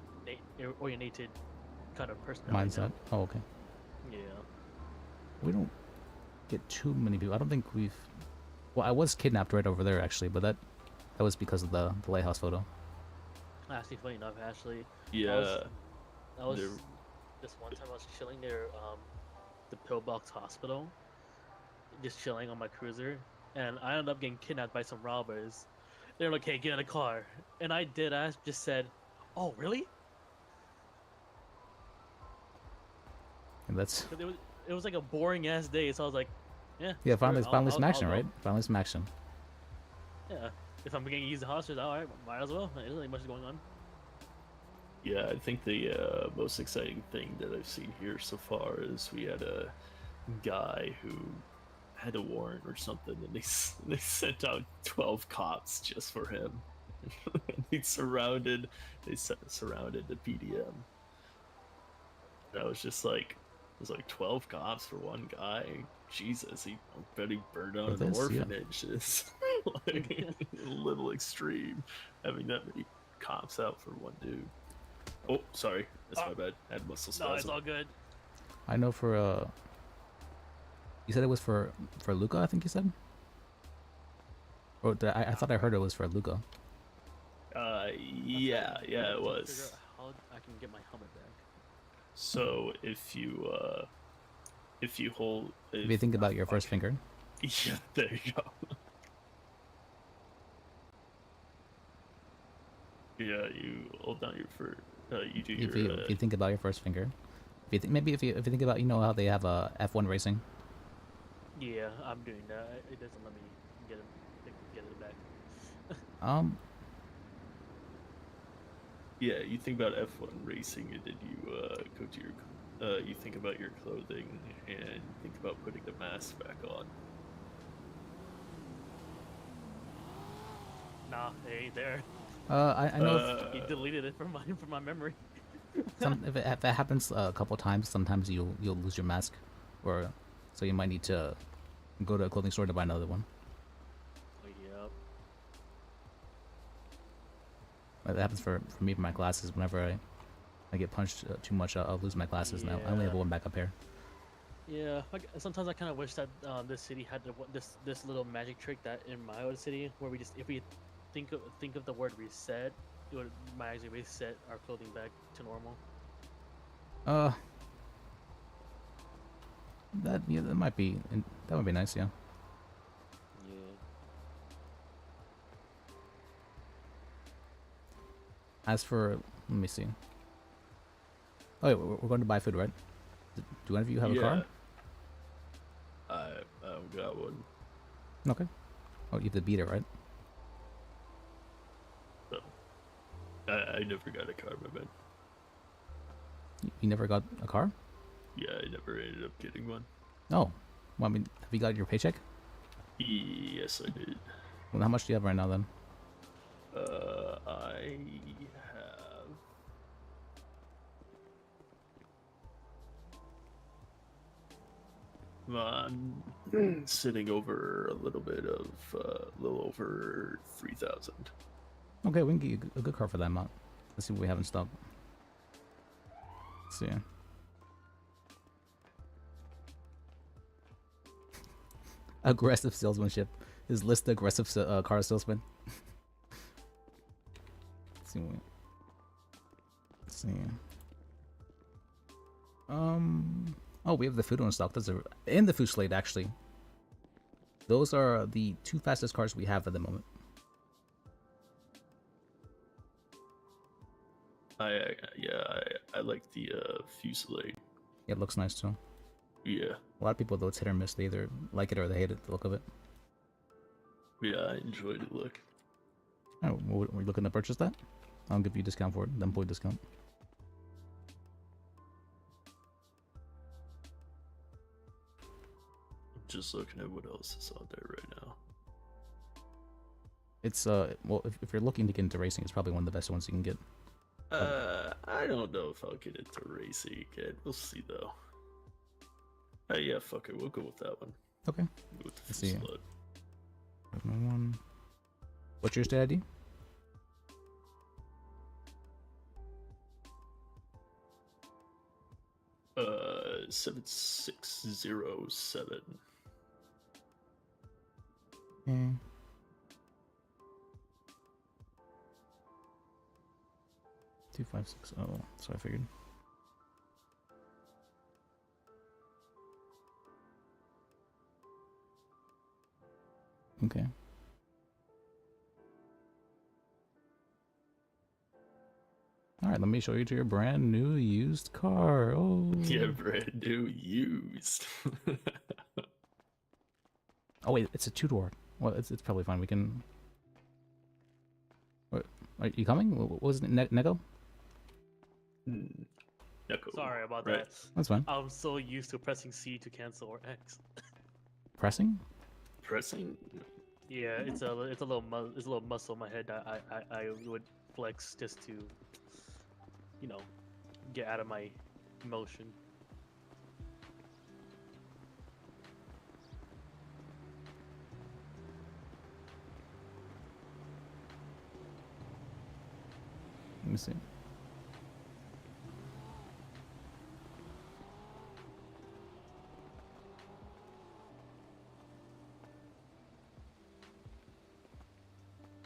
Speaker 18: kind of personality.
Speaker 1: Mindset. Oh, okay.
Speaker 18: Yeah.
Speaker 1: We don't get too many people. I don't think we've... Well, I was kidnapped right over there, actually, but that was because of the lighthouse photo.
Speaker 18: Actually, funny enough, Ashley.
Speaker 3: Yeah.
Speaker 18: I was this one time I was chilling near the Pillbox Hospital, just chilling on my cruiser, and I ended up getting kidnapped by some robbers. They're like, "Hey, get in the car," and I did. I just said, "Oh, really?"
Speaker 1: And that's...
Speaker 18: It was like a boring ass day, so I was like, "Yeah."
Speaker 1: Yeah,
Speaker 18: screw it,
Speaker 1: finally some
Speaker 18: I'll
Speaker 1: action,
Speaker 18: go."
Speaker 1: right? Finally some action.
Speaker 18: Yeah. If I'm getting used to hostage, alright, might as well. There isn't really much going on.
Speaker 3: Yeah, I think the most exciting thing that I've seen here so far is we had a guy who had a warrant or something, and they sent out 12 cops just for him. they surrounded the PDM. And I was just like, it was like 12 cops for one guy. Jesus, I bet he burned down an orphanage. It's like a little extreme having that many cops out for one dude. Oh, sorry, that's my bad. I had muscle spasm.
Speaker 18: No, it's all good.
Speaker 1: I know for you said it was for Luca, I think you said? Or I thought I heard it was for Luca.
Speaker 3: Yeah, it was.
Speaker 18: Figure out how I can get my helmet back.
Speaker 3: So if you hold,
Speaker 1: If you think about your first finger.
Speaker 3: Yeah, there you go. Yeah, you hold down your You do
Speaker 1: If
Speaker 3: your.
Speaker 1: you think about your first finger, if you maybe if you think about how they have F1 racing.
Speaker 18: Yeah, I'm doing that. It doesn't let me get it back.
Speaker 3: Yeah, you think about F1 racing, and then you go to your. You think about your clothing, and think about putting the mask back on.
Speaker 18: Nah, it ain't there.
Speaker 1: I know
Speaker 18: You deleted it from my memory.
Speaker 1: if it happens a couple times, sometimes you'll lose your mask, or so you might need to go to a clothing store to buy another one.
Speaker 18: Yep.
Speaker 1: That happens for me for my glasses. Whenever I get punched too much, I'll lose my glasses. Now I only have one backup pair.
Speaker 18: Yeah, sometimes I kind of wish that this city had this little magic trick that in my old city, where if we think of the word reset, it would magically reset our clothing back to normal.
Speaker 1: That might be nice. Yeah.
Speaker 18: Yeah.
Speaker 1: As for, let me see. Oh, wait, we're going to buy food, right? Do any of you have a car?
Speaker 3: I don't got one.
Speaker 1: Okay. Oh, you have to beat it, right?
Speaker 3: No. I never got a car, my man.
Speaker 1: You never got a car?
Speaker 3: Yeah, I never ended up getting one.
Speaker 1: Oh. Well, I mean, have you got your paycheck?
Speaker 3: Yes, I did.
Speaker 1: Well, how much do you have right now, then?
Speaker 3: I have... I'm sitting over a little over 3,000.
Speaker 1: Okay, we can get you a good car for that amount. Let's see what we have in stock. Let's see. Aggressive salesmanship. His list of aggressive car salesman. Let's see. Let's see. Oh, we have the food on stock. Those are in the food slate, actually. Those are the 2 fastest cars we have at the moment.
Speaker 3: I like the Fusillade.
Speaker 1: Yeah, it looks nice too.
Speaker 3: Yeah.
Speaker 1: A lot of people, though, it's hit or miss. They either like it or they hate it, the look of it.
Speaker 3: Yeah, I enjoy the look.
Speaker 1: Oh, we're looking to purchase that? I'll give you a discount for it, the employee discount.
Speaker 3: I'm just looking at what else is on there right now.
Speaker 1: It's well, if you're looking to get into racing, it's probably one of the best ones you can get.
Speaker 3: I don't know if I'll get into racing again. We'll see though. Yeah, fuck it. We'll go with that one.
Speaker 1: Okay.
Speaker 3: With the
Speaker 1: Let's see.
Speaker 3: Fusillade.
Speaker 1: One. What's your state ID?
Speaker 3: Uh, 7607.
Speaker 1: Okay. Two 560. So I figured. Okay. All right, let me show you to your brand new used car. Oh.
Speaker 3: Yeah, brand new used.
Speaker 1: Oh wait, it's a 2-door. Well, it's probably fine. We can. What? Are you coming? What was it? Neko?
Speaker 3: Neko.
Speaker 18: Sorry about
Speaker 3: Right.
Speaker 18: that.
Speaker 1: That's fine.
Speaker 18: I'm so used to pressing C to cancel or X.
Speaker 1: Pressing?
Speaker 3: Pressing?
Speaker 18: Yeah, it's a little muscle in my head that I would flex just to, you know, get out of my motion.
Speaker 1: Let me see.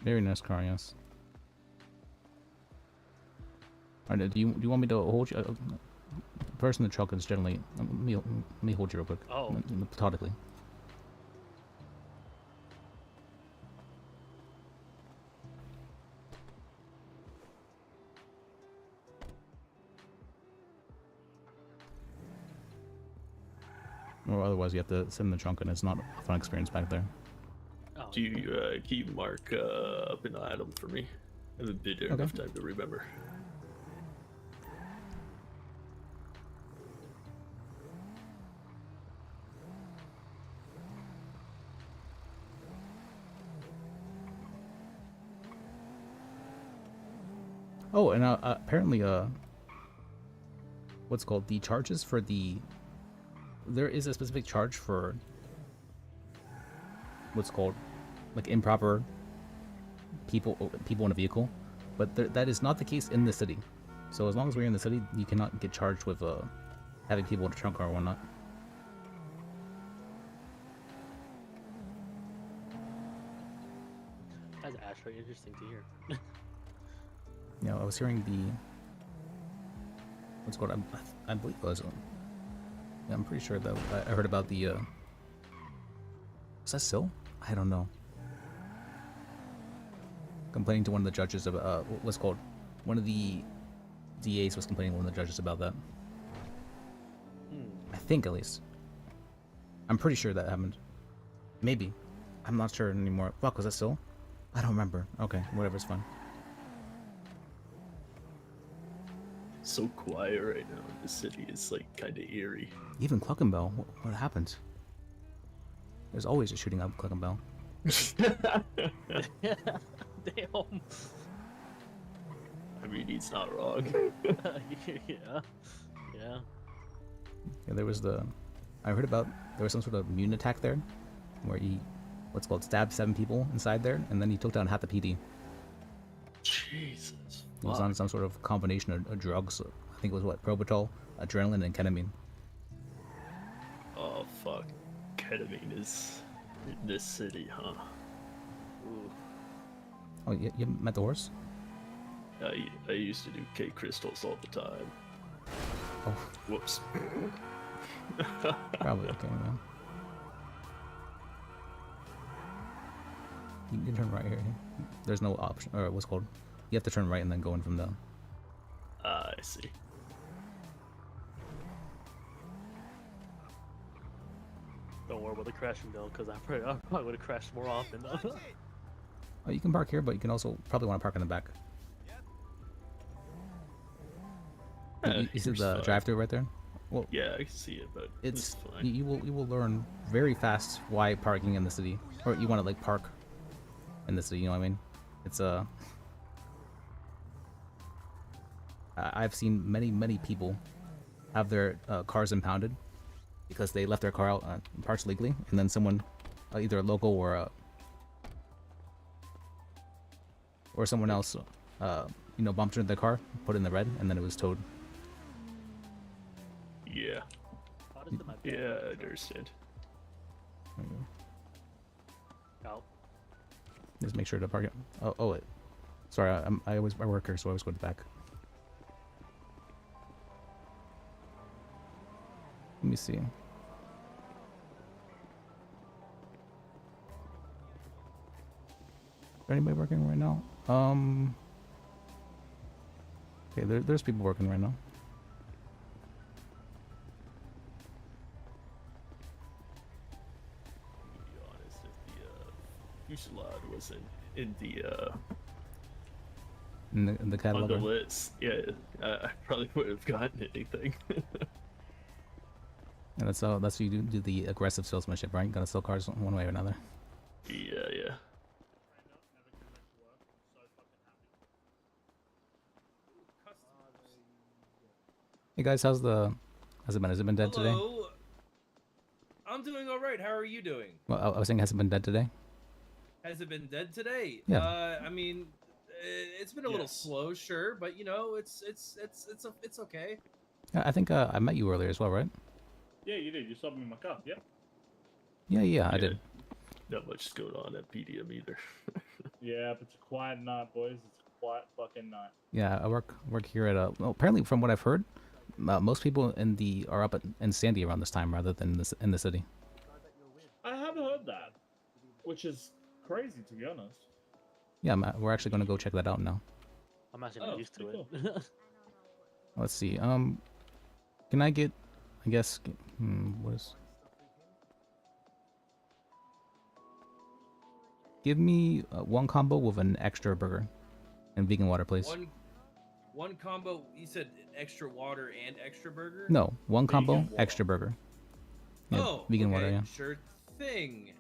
Speaker 1: Very nice car, yes. Alright, do you want me to hold you? The person in the truck is generally. Let me hold you real quick.
Speaker 18: Oh.
Speaker 1: Methodically. or otherwise you have to sit in the trunk, and it's not a fun experience back there.
Speaker 18: Oh,
Speaker 3: Do you keep Mark up in item for me? I haven't been there enough time to remember.
Speaker 1: Oh, and apparently, what's called the charges for the. There is a specific charge for what's called like improper people in a vehicle, but that is not the case in the city. So as long as we're in the city, you cannot get charged with having people in a trunk or whatnot.
Speaker 18: That's actually interesting to hear.
Speaker 1: You know, I was hearing the what's called I believe it was. Yeah, I'm pretty sure that I heard about the. Was that Sil? I don't know. Complaining to one of the judges about what's called. One of the DAs was complaining to one of the judges about that. I think at least. I'm pretty sure that happened. Maybe. I'm not sure anymore. Fuck, was that Sil? I don't remember. Okay, whatever's fine.
Speaker 3: So quiet right now in the city. It's like kind of eerie.
Speaker 1: Even Cluckenbell, what happened? There's always a shooting up Cluckenbell.
Speaker 18: Damn.
Speaker 3: I mean, he's not wrong.
Speaker 18: Yeah. Yeah.
Speaker 1: Yeah, there was I heard about there was some sort of mutant attack there, where he, what's called, stabbed 7 people inside there, and then he took down half the PD.
Speaker 3: Jesus.
Speaker 1: He was on some sort of combination of drugs. I think it was what, Propital, adrenaline, and ketamine.
Speaker 3: Oh fuck, ketamine is in this city, huh? Ooh.
Speaker 1: Oh, you met the horse?
Speaker 3: I used to do K crystals all the time.
Speaker 1: Oh.
Speaker 3: Whoops.
Speaker 1: Probably okay, man. You can turn right here. There's no option, or what's called. You have to turn right and then go in from the.
Speaker 3: I see.
Speaker 18: Don't worry about the crashing though, because I probably would have crashed more often. Though.
Speaker 1: Oh, you can park here, but you can also probably want to park in the back. You see the drive-through right there? Well,
Speaker 3: yeah, I can see it, but it's fine.
Speaker 1: You will learn very fast why parking in the city, or you want to like park in the city. You know what I mean? It's I've seen many people have their cars impounded because they left their car out parked legally, and then someone, either a local or someone else, bumped into the car, put it in the red, and then it was towed.
Speaker 3: Yeah. Yeah, I understand.
Speaker 18: Oh.
Speaker 1: Just make sure to park it. Oh, sorry, I work here, so I always go to the back. Let me see. Is there anybody working right now? Okay, there's people working right now.
Speaker 3: To be honest, if the fuselage wasn't in
Speaker 1: the catalog
Speaker 3: on the list, yeah, I probably would have gotten anything.
Speaker 1: And that's what you do the aggressive salesmanship, right? Gotta sell cars one way or another.
Speaker 3: Yeah.
Speaker 1: Hey guys, how's it been? Has it been dead today?
Speaker 19: Hello. I'm doing all right. How are you doing?
Speaker 1: Well, I was saying, has it been dead today?
Speaker 19: Has it been dead today?
Speaker 1: Yeah.
Speaker 19: I mean, it's been a little slow, sure, but you know, it's okay.
Speaker 1: I think I met you earlier as well, right?
Speaker 5: Yeah, you did. You saw me in my car. Yep.
Speaker 1: Yeah, I did.
Speaker 3: Not much is going on at PDM either.
Speaker 5: Yeah, but it's a quiet night, boys. It's a quiet fucking night.
Speaker 1: Yeah, I work here at well, apparently from what I've heard, most people are up in Sandy around this time rather than in the city.
Speaker 5: I have heard that, which is crazy to be honest.
Speaker 1: Yeah, we're actually going to go check that out now.
Speaker 18: I'm actually not used to it.
Speaker 1: Let's see. Can I get? I guess. What is? Give me one combo with an extra burger and vegan water, please.
Speaker 19: One combo. You said extra water and extra burger.
Speaker 1: No, one combo,
Speaker 19: Vegan water.
Speaker 1: extra burger. Yeah,
Speaker 19: Oh,
Speaker 1: vegan
Speaker 19: okay,
Speaker 1: water, yeah.
Speaker 19: sure thing.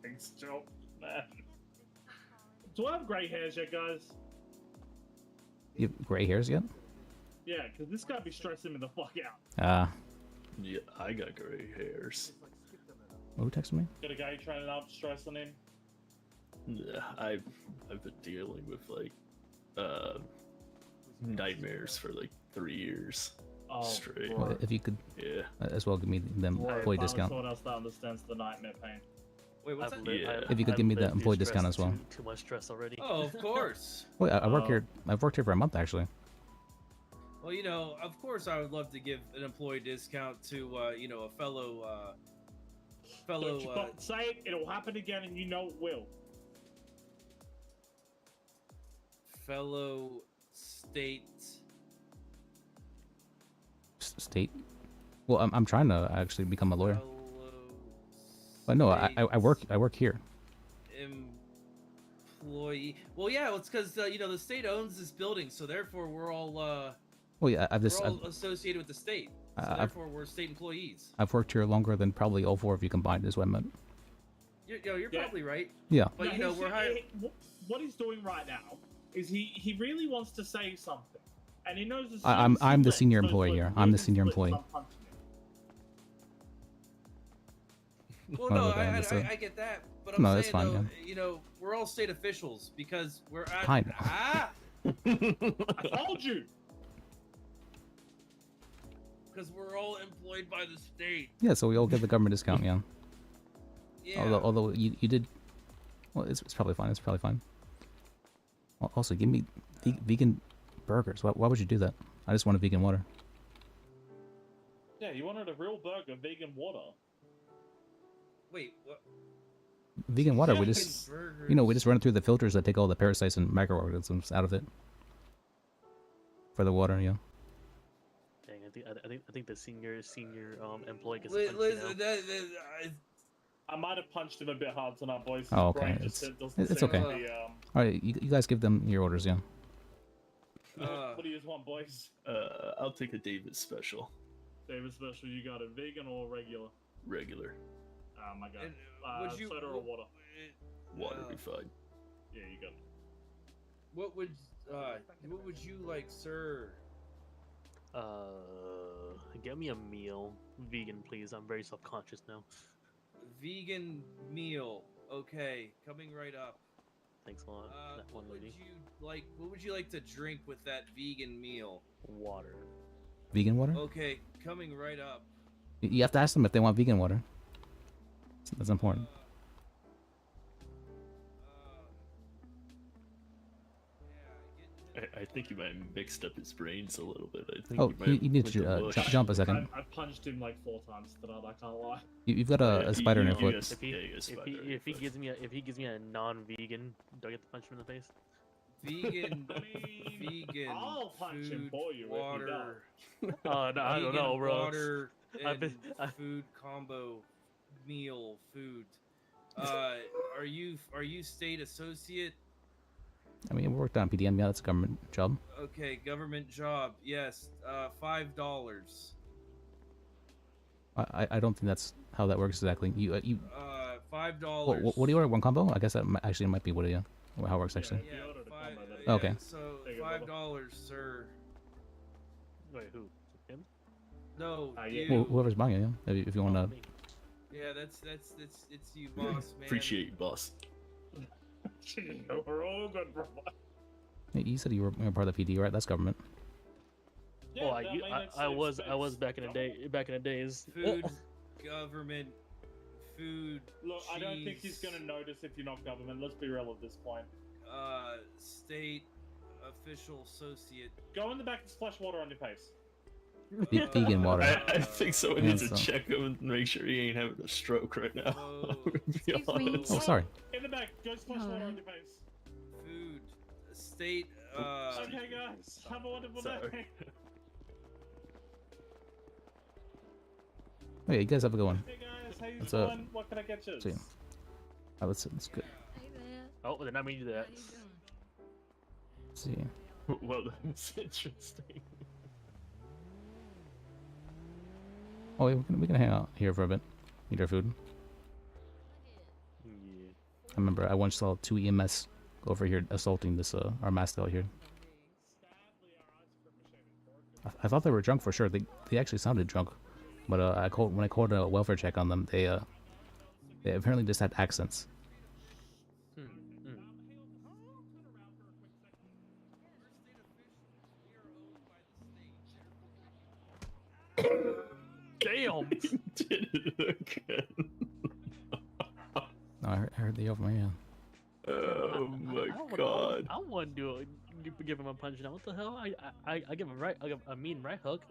Speaker 5: Thanks, Joe. Man. Do I have grey hairs yet, guys?
Speaker 1: You have gray hairs yet?
Speaker 5: Yeah, because this guy be stressing me the fuck out.
Speaker 3: Yeah, I got gray hairs.
Speaker 1: Who texted me?
Speaker 5: Got a guy training up, stressing him.
Speaker 3: Yeah, I've been dealing with like nightmares for like 3 years straight.
Speaker 1: Well, if you could,
Speaker 3: yeah,
Speaker 1: as well give me the employee discount.
Speaker 5: Someone else that understands the nightmare pain.
Speaker 19: Wait, what's that?
Speaker 1: If you could give me the employee discount as well.
Speaker 18: Too much stress already.
Speaker 19: Oh, of course.
Speaker 1: Wait, I work here. I've worked here for a month actually.
Speaker 19: Well, you know, of course, I would love to give an employee discount to, you know, a fellow.
Speaker 5: Don't you fucking say it. It'll happen again, and you know it will.
Speaker 19: Fellow state.
Speaker 1: State. Well, I'm trying to actually become a lawyer. But no, I work here.
Speaker 19: Employee. Well, yeah, well, it's because you know the state owns this building, so therefore we're all.
Speaker 1: Well, yeah,
Speaker 19: we're all associated with the state, so therefore we're state employees.
Speaker 1: I've worked here longer than probably all 4 of you combined, is what I meant.
Speaker 19: You're probably right.
Speaker 1: Yeah.
Speaker 19: But
Speaker 5: No,
Speaker 19: you know
Speaker 5: he's-
Speaker 19: we're hiring.
Speaker 5: What he's doing right now is he really wants to say something, and he knows.
Speaker 1: I'm the senior employee here. I'm the senior employee.
Speaker 19: Well,
Speaker 1: Oh,
Speaker 19: no,
Speaker 1: okay, understood.
Speaker 19: I get that, but I'm
Speaker 1: No,
Speaker 19: saying
Speaker 1: that's fine,
Speaker 19: though,
Speaker 1: yeah.
Speaker 19: you know, we're all state officials because we're at.
Speaker 1: I know.
Speaker 5: I told you.
Speaker 19: Because we're all employed by the state.
Speaker 1: Yeah, so we all get the government discount, yeah.
Speaker 19: Yeah.
Speaker 1: Although you did, well, it's probably fine. It's probably fine. Also, give me vegan burgers. Why would you do that? I just want a vegan water.
Speaker 5: Yeah, you wanted a real burger, vegan water.
Speaker 19: Wait, what?
Speaker 1: Vegan water. We
Speaker 19: Vegan
Speaker 1: just,
Speaker 19: burgers.
Speaker 1: you know, we just run it through the filters that take all the parasites and microorganisms out of it. For the water, yeah.
Speaker 18: Dang, I think the senior employee gets
Speaker 19: Li-
Speaker 18: punched
Speaker 19: listen,
Speaker 18: now.
Speaker 5: I might have punched him a bit hard tonight, boys. His
Speaker 1: Oh, okay.
Speaker 5: brain just doesn't
Speaker 1: It's
Speaker 5: seem
Speaker 1: okay.
Speaker 5: to be,
Speaker 1: All right, you guys give them your orders, yeah.
Speaker 5: what do you want, boys?
Speaker 3: I'll take a David special.
Speaker 5: David special, you got it. Vegan or regular?
Speaker 3: Regular.
Speaker 5: Oh my god.
Speaker 19: would you-
Speaker 5: Soda or water?
Speaker 3: Water be fine.
Speaker 5: Yeah, you got it.
Speaker 19: What would you like, sir?
Speaker 18: Get me a meal, vegan, please. I'm very self-conscious now.
Speaker 19: Vegan meal. Okay, coming right up.
Speaker 18: Thanks a lot, that one lady.
Speaker 19: What would you like to drink with that vegan meal?
Speaker 18: Water.
Speaker 1: Vegan water?
Speaker 19: Okay, coming right up.
Speaker 1: You have to ask them if they want vegan water. That's important.
Speaker 3: I think you might have mixed up his brains a little bit. I think
Speaker 1: Oh,
Speaker 3: you might
Speaker 1: you need
Speaker 3: went
Speaker 1: to
Speaker 3: bush.
Speaker 1: jump a second.
Speaker 5: I punched him like 4 times tonight. I can't lie.
Speaker 1: You've got a spider in your foot.
Speaker 18: If he gives me a non-vegan, do I get to punch him in the face?
Speaker 19: Vegan, vegan.
Speaker 5: I'll punch him
Speaker 19: food,
Speaker 5: for you
Speaker 19: water.
Speaker 5: if you
Speaker 18: Oh, no, I don't
Speaker 19: vegan
Speaker 18: know, bro.
Speaker 19: Water
Speaker 18: I've
Speaker 19: and
Speaker 18: been-
Speaker 19: food combo, meal, food. Are you state associate?
Speaker 1: I mean, we worked on PDM. Yeah, that's a government job.
Speaker 19: Okay, government job. Yes. $5.
Speaker 1: I don't think that's how that works exactly. You
Speaker 19: $5.
Speaker 1: what do you order? One combo? I guess that actually might be what it, how it works actually. Okay.
Speaker 19: So $5, sir.
Speaker 18: Wait, who? Him?
Speaker 19: No,
Speaker 5: Ah,
Speaker 19: you.
Speaker 1: Well, whoever's buying it, yeah. If you want to.
Speaker 19: Yeah, that's it's you, boss man.
Speaker 3: Appreciate you, boss.
Speaker 5: We're all good, bro.
Speaker 1: You said you were part of the PD, right? That's government.
Speaker 5: Yeah,
Speaker 18: Oh,
Speaker 5: that mean
Speaker 18: I was back in the day. Back in the days.
Speaker 19: Food, government, food.
Speaker 5: Look, I don't think he's
Speaker 19: cheese,
Speaker 5: gonna notice if you're not government. Let's be real at this point.
Speaker 19: State official associate.
Speaker 5: Go in the back and splash water on your face.
Speaker 1: Vegan water.
Speaker 3: I think someone
Speaker 1: Yeah,
Speaker 3: needs to
Speaker 1: so-
Speaker 3: check him and make sure he ain't having a stroke right now.
Speaker 1: Oh, sorry.
Speaker 5: In the back, go splash water on your face.
Speaker 19: Food, state.
Speaker 5: Okay, guys, have a wonderful day.
Speaker 1: Oh, yeah, you guys have a good one.
Speaker 5: Hey guys, Hey,
Speaker 1: That's
Speaker 5: son, what can I get you?
Speaker 1: see. Oh, it's good.
Speaker 18: Oh, then I mean that.
Speaker 1: Let's see.
Speaker 3: Well, that's interesting.
Speaker 1: Oh, wait, we can hang out here for a bit. Eat our food.
Speaker 18: Yeah.
Speaker 1: I remember I once saw 2 EMS over here assaulting this our mascot here. I thought they were drunk for sure. They actually sounded drunk, but when I called a welfare check on them, they apparently just had accents.
Speaker 18: Damn!
Speaker 3: Did it again.
Speaker 1: No, I heard they over my ear.
Speaker 3: Oh my god.
Speaker 18: I want to give him a punch now. What the hell? I give him right. I give a mean right hook.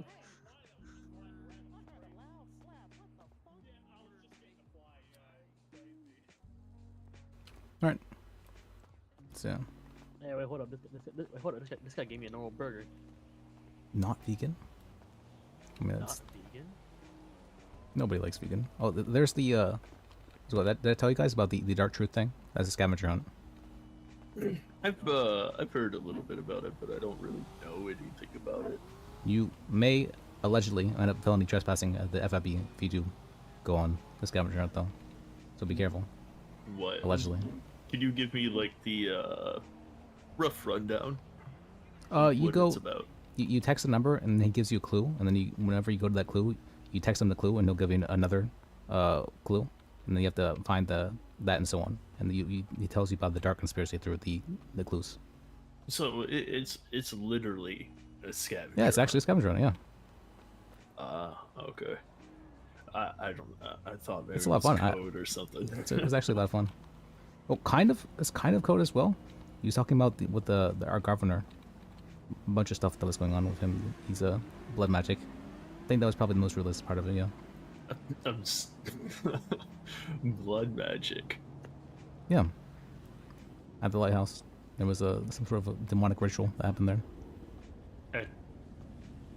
Speaker 1: All right. So.
Speaker 18: Hey, wait, hold up. Hold up. This guy gave me a normal burger.
Speaker 1: Not vegan. I mean, that's,
Speaker 18: Not vegan.
Speaker 1: nobody likes vegan. Oh, there's the so did I tell you guys about the Dark Truth thing? That's a scavenger hunt.
Speaker 3: I've heard a little bit about it, but I don't really know anything about it.
Speaker 1: You may allegedly end up felony trespassing at the FIB if you do go on the scavenger hunt, though. So be careful.
Speaker 3: What?
Speaker 1: Allegedly.
Speaker 3: Can you give me like the rough rundown?
Speaker 1: You
Speaker 3: what
Speaker 1: go.
Speaker 3: It's about?
Speaker 1: You text a number and he gives you a clue, and then whenever you go to that clue, you text him the clue, and he'll give you another clue, and then you have to find that and so on, and he tells you about the dark conspiracy through the clues.
Speaker 3: So it's literally a scavenger.
Speaker 1: Yeah, it's actually a scavenger hunt. Yeah.
Speaker 3: Okay. I don't. I thought maybe
Speaker 1: It's a lot of
Speaker 3: it was
Speaker 1: fun.
Speaker 3: code or something.
Speaker 1: It was actually a lot of fun. Well, it's kind of code as well. He was talking about our governor, a bunch of stuff that was going on with him. He's a blood magic. I think that was probably the most realistic part of it. Yeah.
Speaker 3: Blood magic.
Speaker 1: Yeah. At the lighthouse, there was some sort of a demonic ritual that happened there.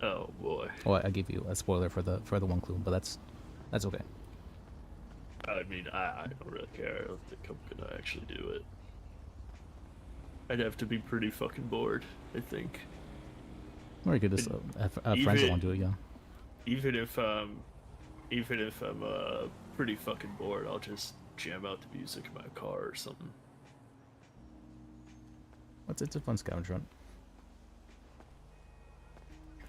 Speaker 3: Oh boy.
Speaker 1: Oh, I gave you a spoiler for the one clue, but that's okay.
Speaker 3: I mean, I don't really care. I don't think I'm gonna actually do it. I'd have to be pretty fucking bored, I think.
Speaker 1: Or you could just have friends that want to do it, yeah.
Speaker 3: Even if I'm pretty fucking bored, I'll just jam out the music in my car or something.
Speaker 1: It's a fun scavenger hunt.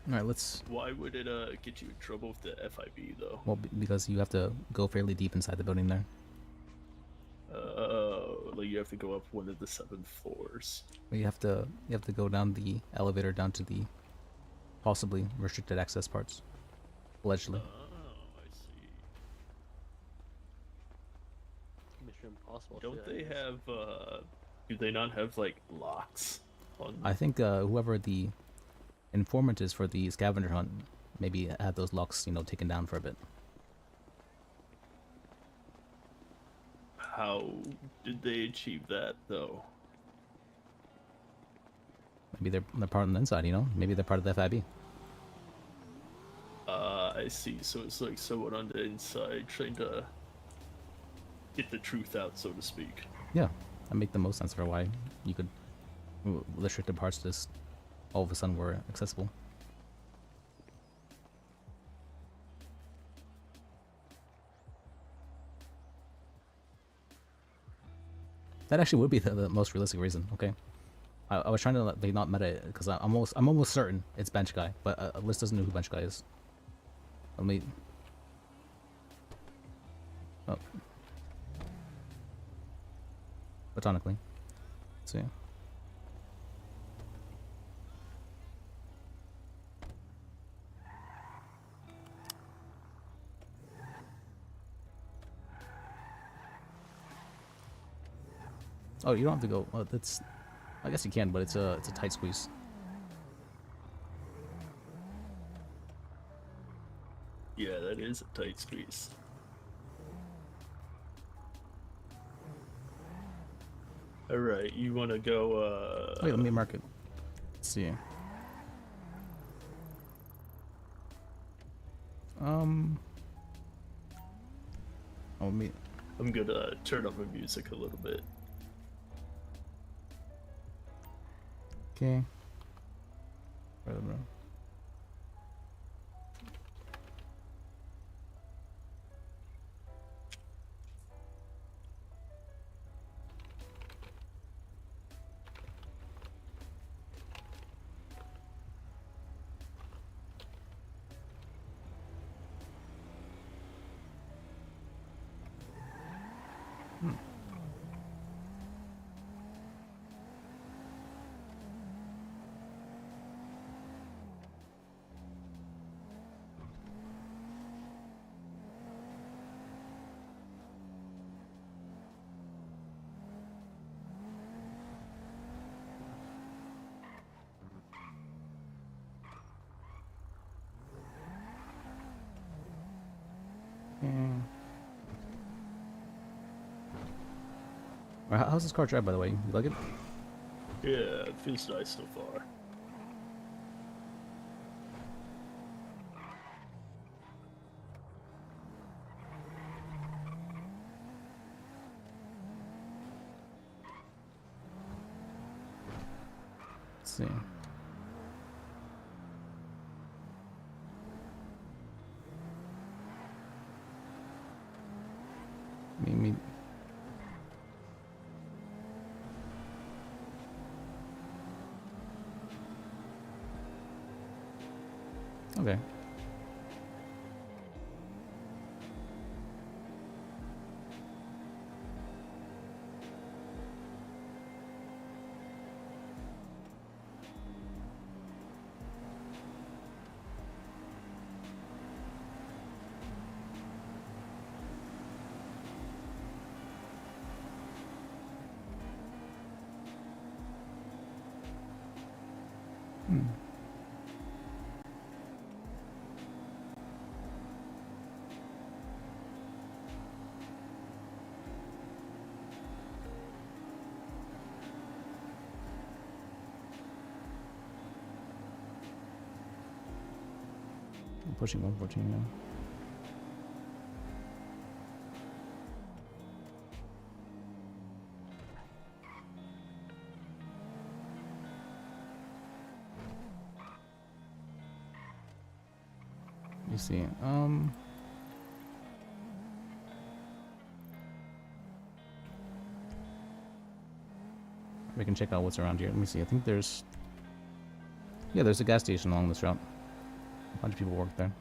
Speaker 1: All right, let's.
Speaker 3: Why would it get you in trouble with the FIB though?
Speaker 1: Well, because you have to go fairly deep inside the building there.
Speaker 3: Like you have to go up one of the 7 floors.
Speaker 1: Well, you have to go down the elevator down to the possibly restricted access parts, allegedly.
Speaker 3: Oh, I see.
Speaker 18: Mission Impossible.
Speaker 3: Don't
Speaker 18: shit, I
Speaker 3: they
Speaker 18: guess.
Speaker 3: have? Do they not have like locks on?
Speaker 1: I think whoever the informant is for the scavenger hunt maybe had those locks, taken down for a bit.
Speaker 3: How did they achieve that though?
Speaker 1: Maybe they're part on the inside, Maybe they're part of the FIB.
Speaker 3: I see. So it's like someone on the inside trying to get the truth out, so to speak.
Speaker 1: Yeah, that make the most sense for why you could restricted parts just all of a sudden were accessible. That actually would be the most realistic reason. Okay, I was trying to they not meta because I'm almost certain it's Bench Guy, but Liz doesn't know who Bench Guy is. Let me. Oh. Platonically. Let's see. Oh, you don't have to go. Well, that's. I guess you can, but it's a tight squeeze.
Speaker 3: Yeah, that is a tight squeeze. All right, you want to go?
Speaker 1: Wait, let me mark it. Let's see. Oh, me.
Speaker 3: I'm gonna turn up my music a little bit.
Speaker 1: Okay. I don't know. How's this car drive, by the way? You like it?
Speaker 3: Yeah, it feels nice so far.
Speaker 1: Let's see. Me. Okay. I'm pushing 114 now. Let me see. We can check out what's around here. Let me see. I think there's... Yeah, there's a gas station along this route. A bunch of people work there.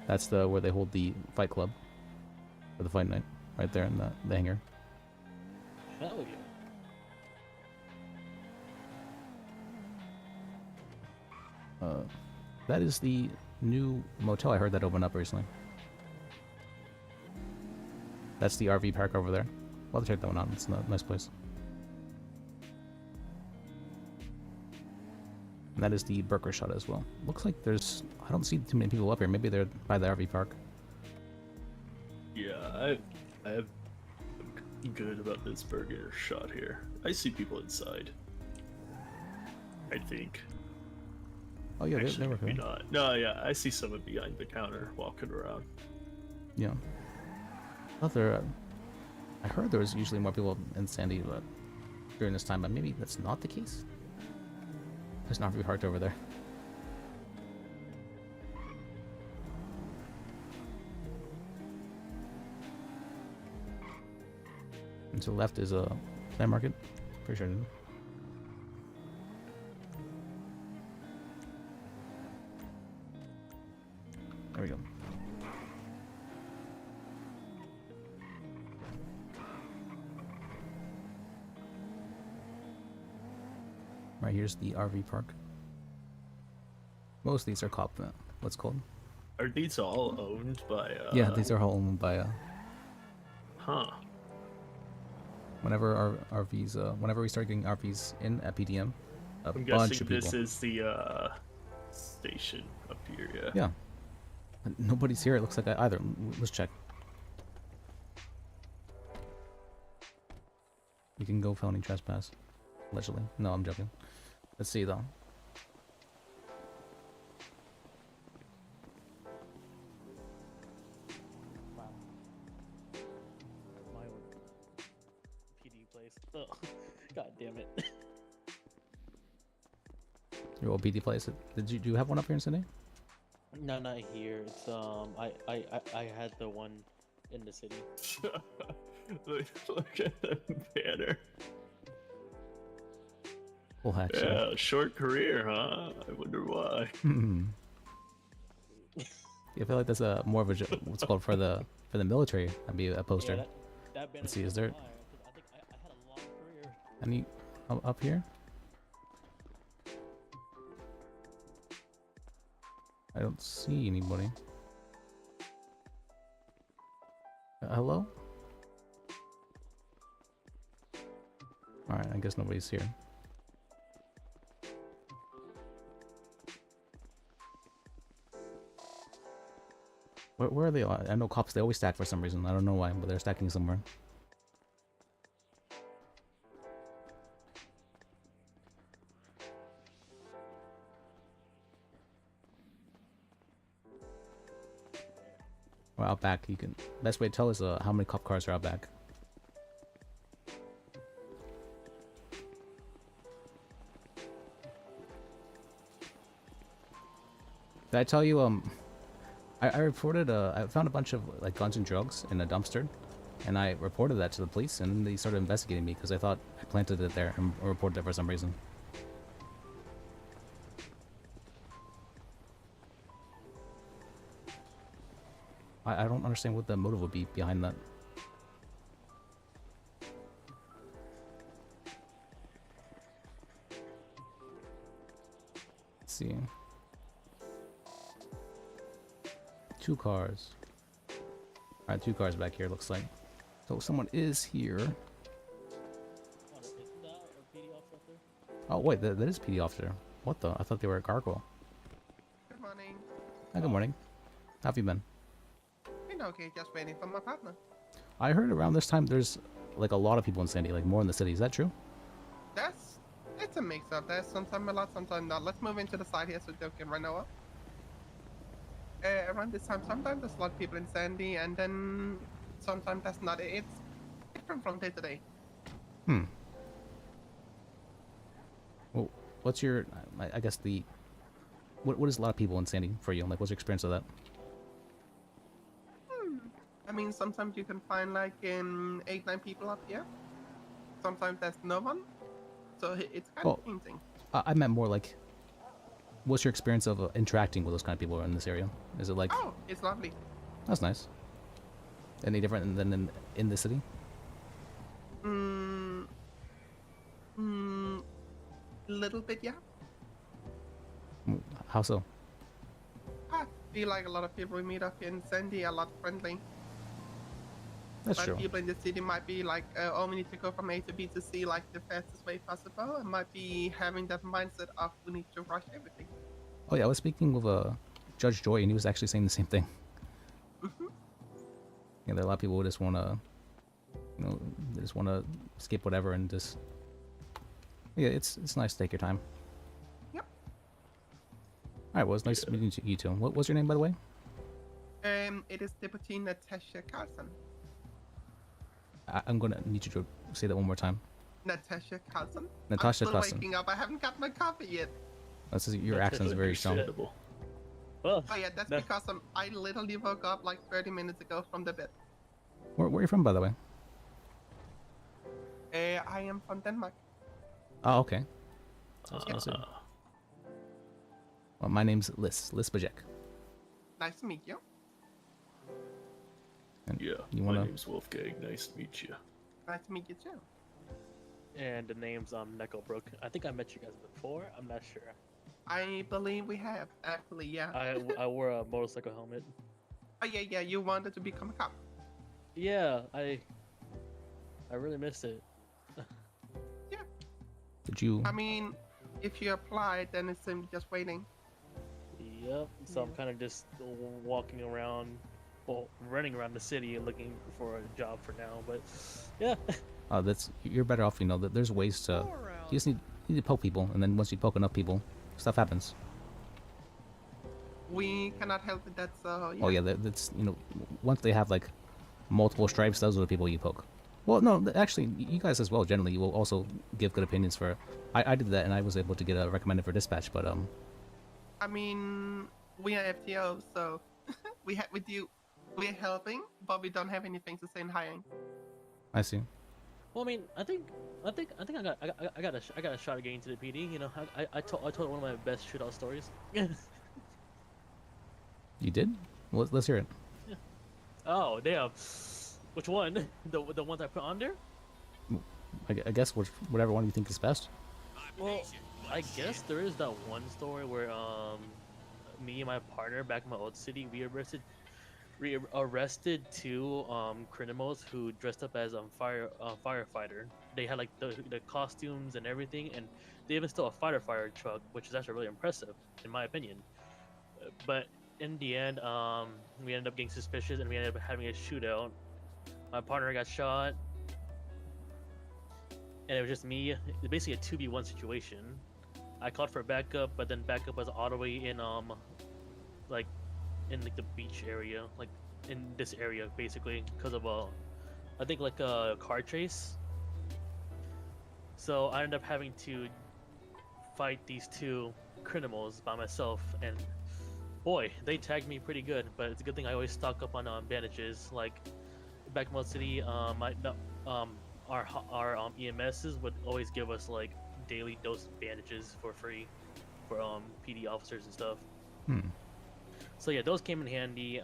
Speaker 1: That's where they hold the fight club. For the fight night. Right there in the hangar.
Speaker 18: Hell yeah.
Speaker 1: That is the new motel I heard that opened up recently. That's the RV park over there. I'll check that one out. It's a nice place. And that is the Burger Shot as well. Looks like I don't see too many people up here. Maybe they're by the RV park.
Speaker 3: Yeah, I'm good about this Burger Shot here. I see people inside. I think.
Speaker 1: Oh yeah,
Speaker 3: Actually,
Speaker 1: they were
Speaker 3: maybe
Speaker 1: good.
Speaker 3: not. No, yeah, I see someone behind the counter walking around.
Speaker 1: Yeah. I heard there was usually more people in Sandy during this time, but maybe that's not the case. There's not very hard over there. And to the left is a plant market. Pretty sure. There we go. Right here's the RV park. Most of these are what's called.
Speaker 3: Are these all owned by?
Speaker 1: Yeah, these are all owned by.
Speaker 3: Huh.
Speaker 1: Whenever our RVs, whenever we start getting RVs in at PDM, a
Speaker 3: I'm
Speaker 1: bunch
Speaker 3: guessing
Speaker 1: of people.
Speaker 3: this is the station up here. Yeah.
Speaker 1: Yeah. Nobody's here. It looks like either. Let's check. We can go felony trespass. Allegedly. No, I'm joking. Let's see though.
Speaker 18: Wow. My own PD place. Oh, god damn it.
Speaker 1: Your old PD place. Do you have one up here in Sydney?
Speaker 18: No, not here. It's I had the one in the city.
Speaker 3: Look at that banner.
Speaker 1: Full hatch.
Speaker 3: Yeah, short career, huh? I wonder why.
Speaker 1: Yeah, I feel like that's a more of a what's called for the military. That'd be a poster.
Speaker 18: Yeah, that
Speaker 1: Let's see, is there
Speaker 18: I think I had a long career.
Speaker 1: any up here? I don't see anybody. Hello? Alright, I guess nobody's here. Where are they? I know cops, they always stack for some reason. I don't know why, but they're stacking somewhere. We're out back. You can best way to tell is how many cop cars are out back. Did I tell you I reported I found a bunch of like guns and drugs in a dumpster, and I reported that to the police, and they started investigating me because I thought I planted it there and reported it for some reason. I don't understand what the motive would be behind that. Let's see. 2 cars. Alright, 2 cars back here, looks like. So someone is here. Oh wait, that is PD officer. What the? I thought they were a gargoyle.
Speaker 20: Good morning.
Speaker 1: Hi, good morning. How have you been?
Speaker 20: Been okay, just waiting for my partner.
Speaker 1: I heard around this time there's like a lot of people in Sandy, like more in the city. Is that true?
Speaker 20: It's a mix up. There's sometimes a lot, sometimes not. Let's move into the side here so they can run over. Around this time, sometimes there's a lot of people in Sandy, and then sometimes that's not. It's different from day to day.
Speaker 1: Well, what's your? I guess the. What is a lot of people in Sandy for you? Like, what's your experience of that?
Speaker 20: I mean, sometimes you can find like 8-9 people up here. Sometimes there's no one. So it's kind of changing.
Speaker 1: I meant more like, what's your experience of interacting with those kind of people in this area? Is it like?
Speaker 20: Oh, it's lovely.
Speaker 1: That's nice. Any different than in the city?
Speaker 20: Little bit, yeah.
Speaker 1: How so?
Speaker 20: I feel like a lot of people we meet up in Sandy are a lot friendly.
Speaker 1: That's
Speaker 20: but
Speaker 1: true.
Speaker 20: people in the city might be like, oh, we need to go from A to B to C like the fastest way possible, and might be having that mindset of we need to rush everything.
Speaker 1: Oh yeah, I was speaking with Judge Joy, and he was actually saying the same thing. Yeah, there are a lot of people who just want to, they just want to skip whatever and just. Yeah, it's nice to take your time.
Speaker 20: Yep.
Speaker 1: All right, well, it's nice meeting you too. What's your name, by the way?
Speaker 20: It is Deputy Natasha Carlson.
Speaker 1: I'm gonna need you to say that one more time.
Speaker 20: Natasha Carlson.
Speaker 1: Natasha
Speaker 20: I'm still
Speaker 1: Carlson.
Speaker 20: waking up. I haven't got my coffee yet.
Speaker 1: Your accent is very strong.
Speaker 20: Oh yeah, that's because I literally woke up like 30 minutes ago from the bed.
Speaker 1: Where are you from, by the way?
Speaker 20: I am from Denmark.
Speaker 1: Oh, okay. Well, my name's Lis Bajek.
Speaker 20: Nice to meet you.
Speaker 1: And
Speaker 3: Yeah,
Speaker 1: my
Speaker 3: name's Wolfgang. Nice to meet you.
Speaker 20: Nice to meet you too.
Speaker 18: And the name's Necklebrook. I think I met you guys before. I'm not sure.
Speaker 20: I believe we have, actually, yeah.
Speaker 18: I wore a motorcycle helmet.
Speaker 20: Oh yeah, you wanted to become a cop.
Speaker 18: Yeah, I really missed it.
Speaker 1: Did you?
Speaker 20: I mean, if you apply, then it's just waiting.
Speaker 18: Yep. So I'm kind of just walking around, running around the city and looking for a job for now. But yeah.
Speaker 1: You're better off. That there's ways to You just need to poke people, and then once you poke enough people, stuff happens.
Speaker 20: We cannot help it. That's yeah.
Speaker 1: Oh yeah, that's once they have like multiple stripes, those are the people you poke. Well, no, actually, you guys as well. Generally, you will also give good opinions for. I did that, and I was able to get recommended for dispatch, but
Speaker 20: I mean, we are FTO, so we do. We're helping, but we don't have anything to say in hiring.
Speaker 1: I see.
Speaker 18: Well, I mean, I think I got a shot at getting to the PD. You know, I told one of my best shootout stories.
Speaker 1: You did? Well, let's hear it.
Speaker 18: Yeah. Oh damn! Which one? The ones I put on there?
Speaker 1: I guess whatever one you think is best.
Speaker 18: Well, I guess there is that one story where me and my partner back in my old city, we arrested two criminals who dressed up as firefighter. They had like the costumes and everything, and they even stole a fire truck, which is actually really impressive in my opinion. But in the end, we ended up getting suspicious, and we ended up having a shootout. My partner got shot, and it was just me. It's basically a 2v1 situation. I called for backup, but then backup was all the way in like the beach area, like in this area basically, because of I think like a car chase. So I ended up having to fight these two criminals by myself, and boy, they tagged me pretty good. But it's a good thing I always stock up on bandages. Like back in Mode City, our EMSs would always give us like daily dose bandages for free for PD officers and stuff. So yeah, those came in handy.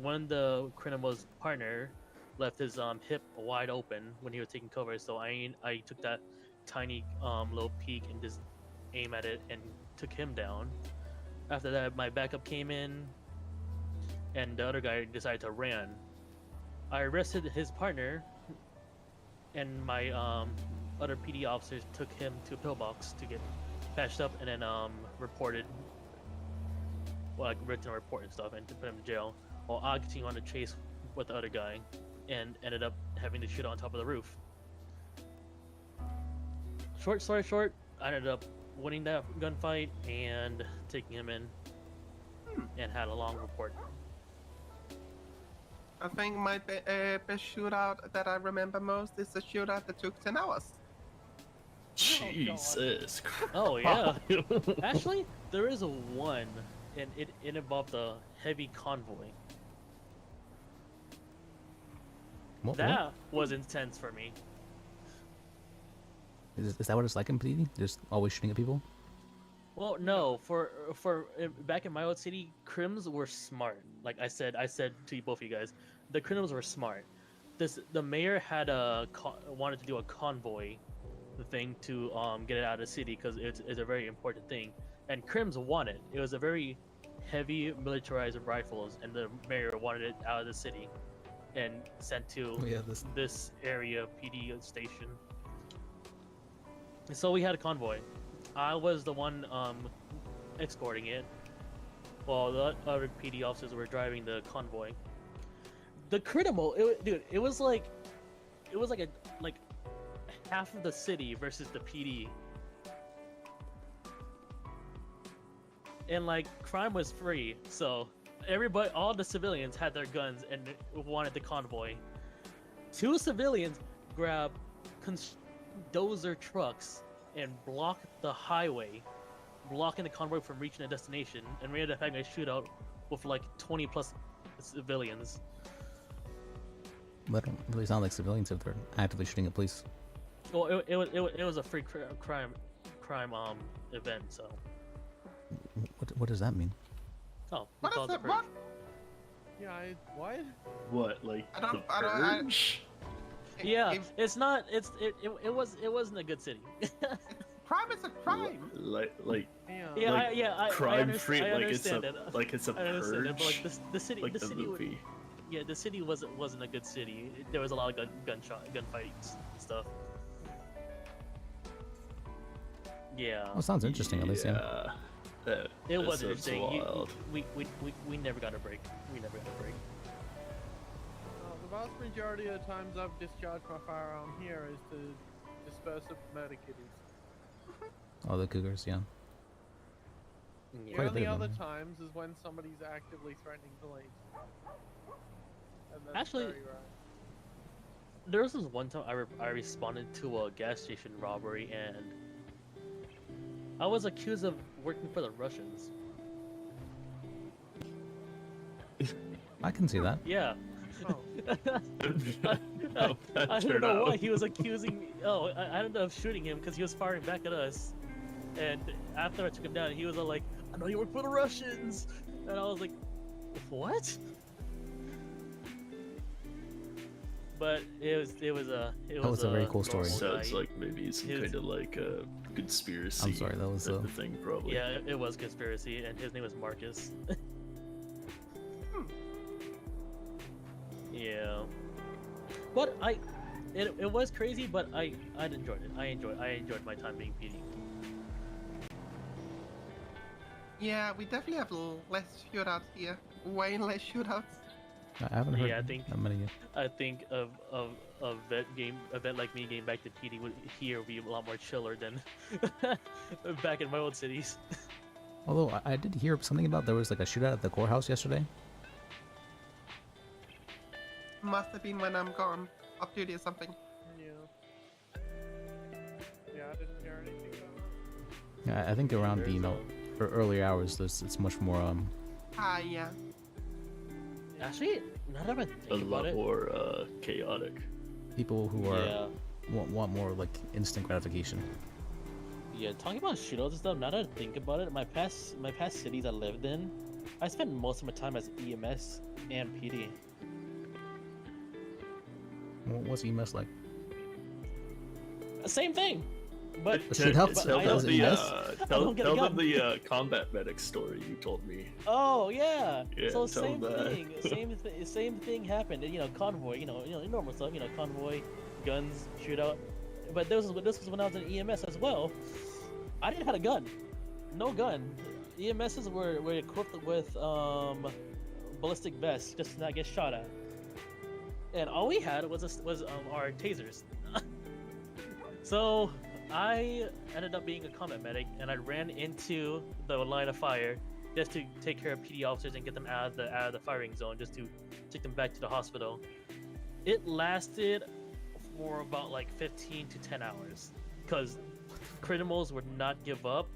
Speaker 18: One of the criminal's partner left his hip wide open when he was taking cover, so I took that tiny little peek and just aim at it and took him down. After that, my backup came in, and the other guy decided to run. I arrested his partner, and my other PD officers took him to a pillbox to get patched up, and then reported. Well, like written a report and stuff, and to put him in jail. While I continued on the chase with the other guy, and ended up having to shoot on top of the roof. Short story short, I ended up winning that gunfight and taking him in, and had a long report.
Speaker 20: I think my best shootout that I remember most is the shootout that took 10 hours.
Speaker 3: Jesus Christ.
Speaker 18: Oh yeah. Actually, there is a one, and it involved a heavy convoy. That was intense for me.
Speaker 1: Is that what it's like in PD? Just always shooting at people?
Speaker 18: Well, no. For back in my old city, crims were smart. Like I said to both of you guys, the criminals were smart. The mayor had wanted to do a convoy thing to get it out of the city because it's a very important thing, and crims won it. It was a very heavy militarized rifles, and the mayor wanted it out of the city and sent to this area PD station. So we had a convoy. I was the one escorting it, while the other PD officers were driving the convoy. The criminal, it was like half of the city versus the PD, and like crime was free, so everybody, all the civilians had their guns and wanted the convoy. Two civilians grabbed dozer trucks and blocked the highway, blocking the convoy from reaching a destination, and we ended up having a shootout with like 20 plus civilians.
Speaker 1: That don't really sound like civilians if they're actively shooting at police.
Speaker 18: Well, it was a free crime event, so.
Speaker 1: What does that mean?
Speaker 18: Oh,
Speaker 20: what is that? What?
Speaker 10: Yeah, what?
Speaker 3: What, like
Speaker 20: I don't,
Speaker 3: the
Speaker 20: I don't,
Speaker 3: purge?
Speaker 18: Yeah, it's not. It wasn't a good city.
Speaker 20: Crime is a crime.
Speaker 3: Like
Speaker 18: I
Speaker 3: crime free,
Speaker 18: I
Speaker 3: like it's a
Speaker 18: understand it.
Speaker 3: like it's a
Speaker 18: I understand it, but like
Speaker 3: purge.
Speaker 18: the city,
Speaker 3: like
Speaker 18: the
Speaker 3: the
Speaker 18: city,
Speaker 3: movie.
Speaker 18: Yeah, the city wasn't a good city. There was a lot of gunfights and stuff. Yeah.
Speaker 1: Well, sounds interesting at least. Yeah.
Speaker 18: It was
Speaker 3: sounds
Speaker 18: interesting.
Speaker 3: wild.
Speaker 18: We never got a break. We never got a break.
Speaker 10: The vast majority of the times I've discharged my firearm here is to disperse of murder kiddies.
Speaker 1: Oh, the Cougars, yeah.
Speaker 10: The
Speaker 1: Quite a bit
Speaker 10: only
Speaker 1: of
Speaker 10: other
Speaker 1: them.
Speaker 10: times is when somebody's actively threatening police. And that's
Speaker 18: Actually,
Speaker 10: very rare.
Speaker 18: there was this one time I responded to a gas station robbery and I was accused of working for the Russians.
Speaker 1: I can see that.
Speaker 18: Yeah.
Speaker 10: Oh.
Speaker 18: I don't know why he was accusing me. Oh, I ended up shooting him because he was firing back at us. And after I took him down, he was all like, "I know you work for the Russians," and I was like, "What?" But it was a
Speaker 1: very cool story.
Speaker 3: Sounds like maybe some kind of like a conspiracy.
Speaker 1: I'm sorry, that was
Speaker 3: type of thing, probably.
Speaker 18: Yeah, it was conspiracy, and his name was Marcus. Yeah, but it was crazy, but I enjoyed it. I enjoyed my time being PD.
Speaker 20: Yeah, we definitely have less shootouts here. Way less shootouts.
Speaker 1: I haven't heard
Speaker 18: Yeah, I think
Speaker 1: that many yet.
Speaker 18: I think a vet like me getting back to PD would here would be a lot more chiller than back in my old cities.
Speaker 1: Although I did hear something about there was like a shootout at the courthouse yesterday.
Speaker 20: Must have been when I'm gone. Off duty or something.
Speaker 10: Yeah. Yeah, I didn't hear anything about it.
Speaker 1: Yeah, I think around the for earlier hours, it's much more
Speaker 20: Yeah.
Speaker 18: Actually, now that I think
Speaker 3: A
Speaker 18: about
Speaker 3: lot
Speaker 18: it,
Speaker 3: more chaotic.
Speaker 1: people who are
Speaker 18: Yeah.
Speaker 1: want more like instant gratification.
Speaker 18: Yeah, talking about shootouts and stuff. Now that I think about it, my past cities I lived in, I spent most of my time as EMS and PD.
Speaker 1: What's EMS like?
Speaker 18: Same thing, but
Speaker 1: Shoot help-
Speaker 3: Tell
Speaker 1: help-
Speaker 3: them
Speaker 18: I don't get a
Speaker 3: tell
Speaker 18: gun.
Speaker 3: them the combat medic story you told me.
Speaker 18: Oh yeah.
Speaker 3: Yeah,
Speaker 18: So
Speaker 3: tell
Speaker 18: same
Speaker 3: that.
Speaker 18: thing. Same thing happened. You know, convoy. You know, normal stuff. You know, convoy, guns, shootout. But this was when I was in EMS as well. I didn't have a gun. No gun. EMSs were equipped with ballistic vests just to not get shot at. And all we had was our tasers. So I ended up being a combat medic, and I ran into the line of fire just to take care of PD officers and get them out of the firing zone, just to take them back to the hospital. It lasted for about like 15 to 10 hours, because criminals would not give up,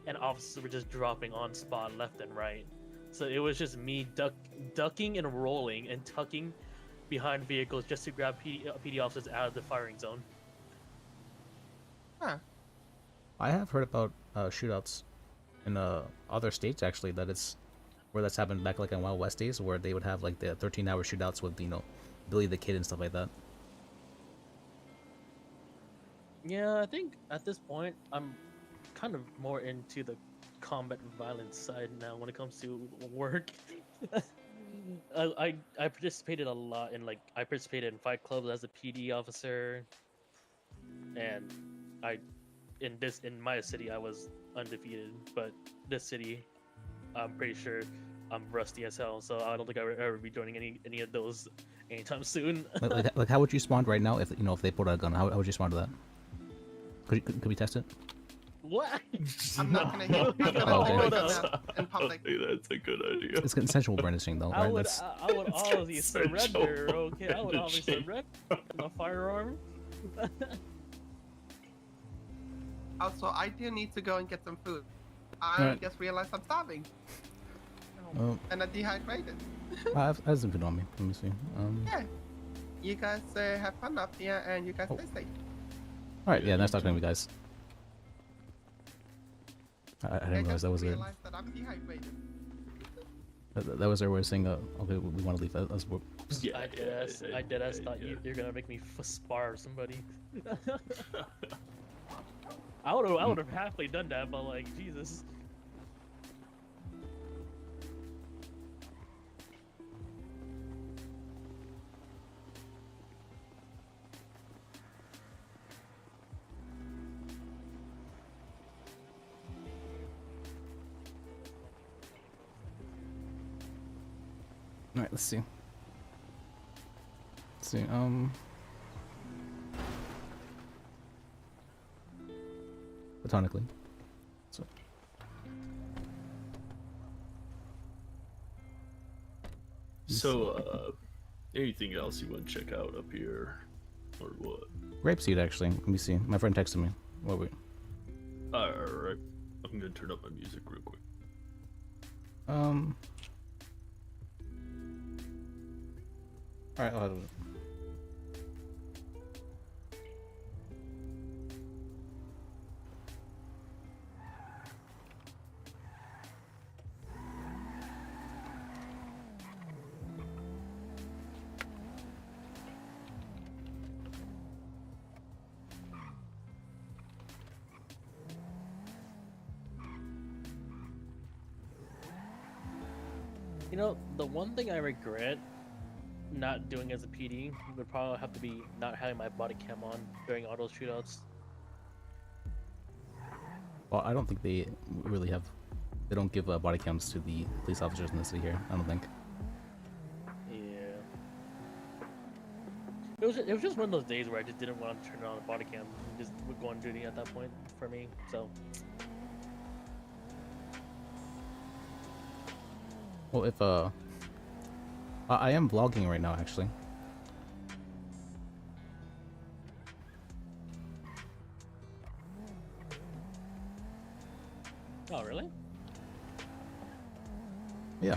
Speaker 18: and officers were just dropping on spot left and right. So it was just me ducking and rolling and tucking behind vehicles just to grab PD officers out of the firing zone.
Speaker 20: Huh.
Speaker 1: I have heard about shootouts in other states actually where that's happened back like in Wild West days, where they would have like the 13-hour shootouts with Billy the Kid and stuff like that.
Speaker 18: Yeah, I think at this point I'm kind of more into the combat violence side now when it comes to work. I participated a lot in I participated in fight clubs as a PD officer, and in my city I was undefeated, but this city I'm pretty sure I'm rusty as hell, so I don't think I would ever be joining any of those anytime soon.
Speaker 1: like how would you respond right now if they pulled out a gun? How would you respond to that? Could we test it?
Speaker 18: What?
Speaker 20: I'm not gonna hit you in public.
Speaker 3: That's a good idea.
Speaker 1: It's consensual brandishing though,
Speaker 18: I
Speaker 1: right?
Speaker 18: would
Speaker 1: That's
Speaker 18: I would obviously
Speaker 3: consensual
Speaker 18: surrender, okay? I would obviously surrender my firearm.
Speaker 20: Also, I do need to go and get some food. I
Speaker 1: Alright.
Speaker 20: just realized I'm starving. And I'm dehydrated.
Speaker 1: I have some food on me. Let me see.
Speaker 20: Yeah. You guys have fun up here, and you guys stay safe.
Speaker 1: All right, yeah, nice talking to you guys. I didn't realize that was it.
Speaker 20: Realize that I'm dehydrated.
Speaker 1: That was their way of saying, okay, we want to leave. That's what.
Speaker 18: I deadass thought you're gonna make me spar somebody. I would have happily done that, but like Jesus.
Speaker 1: All right, let's see. Let's see. platonically. So
Speaker 3: So, anything else you want to check out up here, or what?
Speaker 1: Grapeseed, actually. Let me see. My friend texted me. What we?
Speaker 3: Alright, I'm gonna turn up my music real quick.
Speaker 1: Alright,
Speaker 18: You know, the one thing I regret not doing as a PD would probably have to be not having my body cam on during all those shootouts.
Speaker 1: well, I don't think they really have. They don't give body cams to the police officers in the city here. I don't think.
Speaker 18: Yeah. It was just one of those days where I just didn't want to turn on the body cam and just would go on duty at that point for me. So
Speaker 1: Well, if I am vlogging right now, actually.
Speaker 18: oh really?
Speaker 1: Yeah.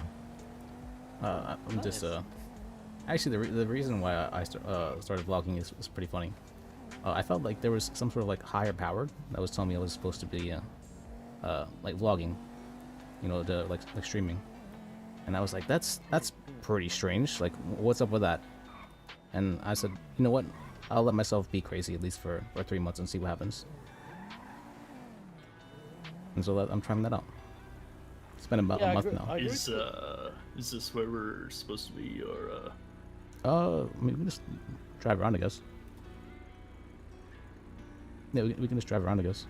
Speaker 1: I'm just actually the reason why I started vlogging is pretty funny. I felt like there was some sort of like higher power that was telling me I was supposed to be like vlogging, you know, like streaming, and I was like, that's pretty strange. Like, what's up with that? And I said, you know what? I'll let myself be crazy at least for 3 months and see what happens. And so I'm trying that out. It's been about a month now.
Speaker 3: Is this where we're supposed to be, or
Speaker 1: I mean, we can just drive around, I guess. Yeah, we can just drive around, I guess.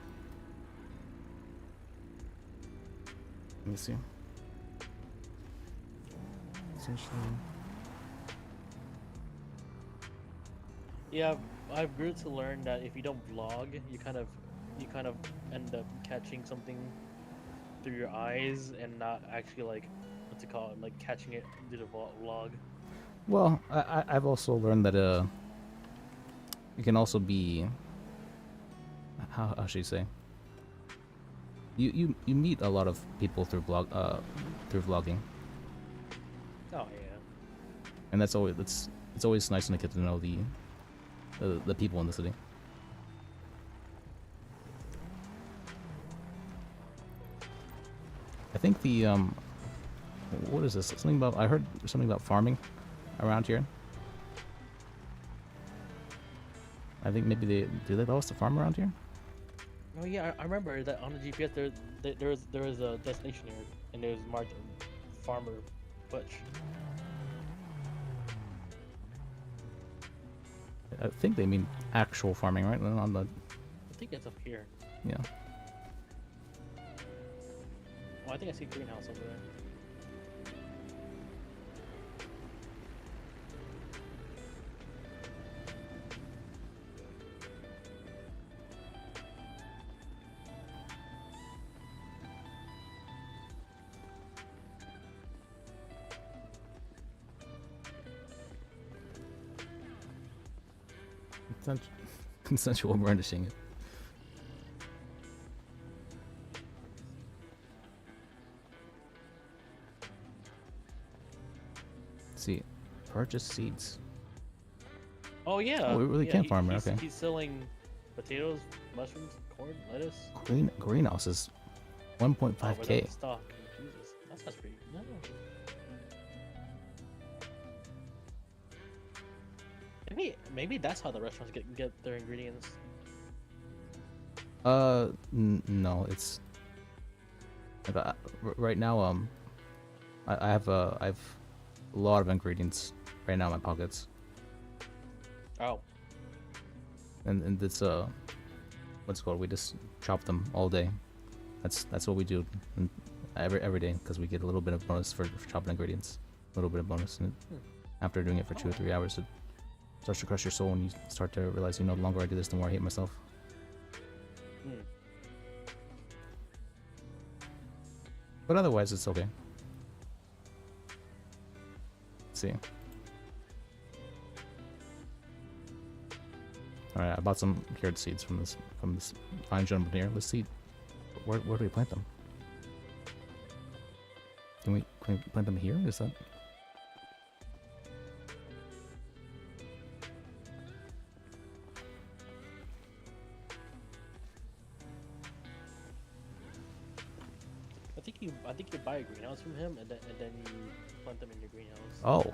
Speaker 1: Let me see. Essentially.
Speaker 18: Yeah, I've grew to learn that if you don't vlog, you kind of end up catching something through your eyes and not actually like what's it called, like catching it through the vlog.
Speaker 1: Well, I've also learned that you can also be how should you say? You meet a lot of people through vlogging.
Speaker 18: Oh yeah.
Speaker 1: And that's always it's always nice to get to know the people in the city. I think the what is this? Something about I heard something about farming around here. I think maybe do they allow us to farm around here?
Speaker 18: Oh yeah, I remember that on the GPS there was a destination here and it was marked Farmer Butch.
Speaker 1: I think they mean actual farming, right? On the.
Speaker 18: I think it's up here.
Speaker 1: Yeah.
Speaker 18: Oh, I think I see a greenhouse over there.
Speaker 1: Consensual brandishing. See, purchase seeds.
Speaker 18: Oh yeah.
Speaker 1: Oh, we really can farm it. Okay.
Speaker 18: He's selling potatoes, mushrooms, corn, lettuce.
Speaker 1: Greenhouse is 1.5K.
Speaker 18: Stock. Jesus, that's pretty. No. Maybe that's how the restaurants get their ingredients.
Speaker 1: No, it's right now. I have a lot of ingredients right now in my pockets.
Speaker 18: Oh.
Speaker 1: And it's what's it called? We just chop them all day. That's what we do every day because we get a little bit of bonus for chopping ingredients. A little bit of bonus, and after doing it for 2 or 3 hours, it starts to crush your soul, and you start to realize, the longer I do this, the more I hate myself. But otherwise, it's okay. Let's see. Alright, I bought some carrot seeds from this fine gentleman here. Let's see. Where do we plant them? Can we plant them here? Is that...
Speaker 18: I think you buy a greenhouse from him, and then you plant them in your greenhouse.
Speaker 1: Oh.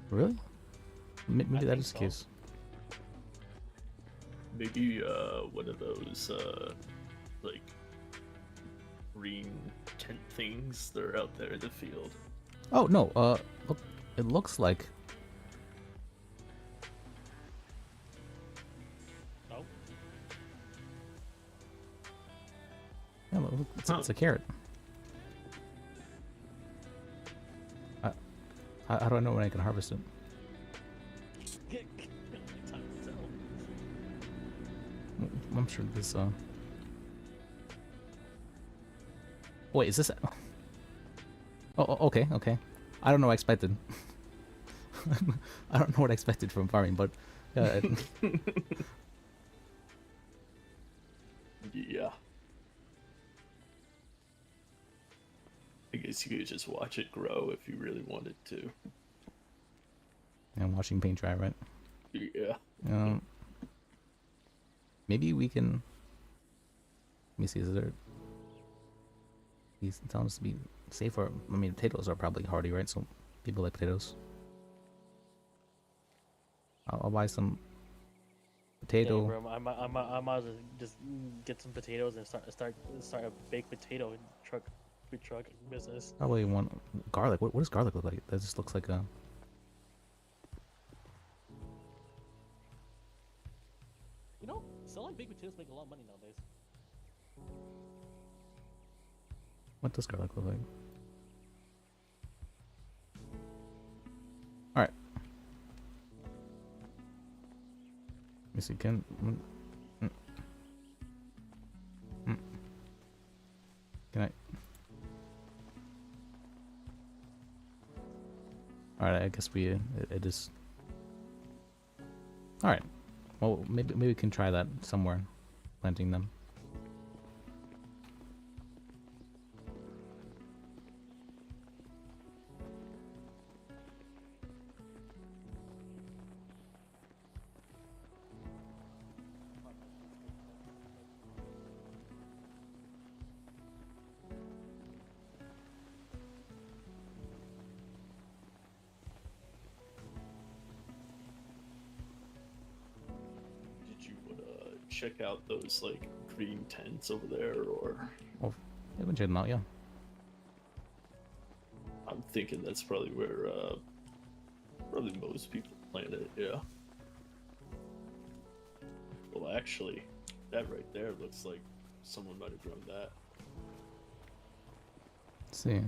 Speaker 1: Really? Maybe that
Speaker 18: think
Speaker 1: is the
Speaker 18: so.
Speaker 1: case.
Speaker 3: Maybe one of those like green tent things that are out there in the field.
Speaker 1: Oh no, look, it looks like...
Speaker 18: Oh.
Speaker 1: Yeah, look, it's a carrot. How do I know when I can harvest it? I'm sure this, Wait, is this... Oh, okay, okay. I don't know what I expected. I don't know what I expected from farming, but...
Speaker 3: Yeah. I guess you could just watch it grow if you really wanted to.
Speaker 1: I'm watching paint dry, right?
Speaker 3: Yeah.
Speaker 1: Maybe we can... Let me see, is there... He's telling us to be safer. I mean, potatoes are probably hardy, right? So people like potatoes. I'll buy some potato.
Speaker 18: Yeah, bro, I might as well just get some potatoes and start a baked potato food truck business.
Speaker 1: Probably want garlic. What does garlic look like? That just looks like a...
Speaker 18: You know, selling baked potatoes make a lot of money nowadays.
Speaker 1: What does garlic look like? Alright. Let me see, can... Can I... Alright, I guess it is... Alright. Well, maybe we can try that somewhere. Planting them.
Speaker 3: Check out those like green tents over there, or
Speaker 1: Oh, yeah, we can check them out, yeah.
Speaker 3: I'm thinking that's probably where probably most people plant it, yeah. Well, actually, that right there looks like someone might have grown that.
Speaker 1: Let's see.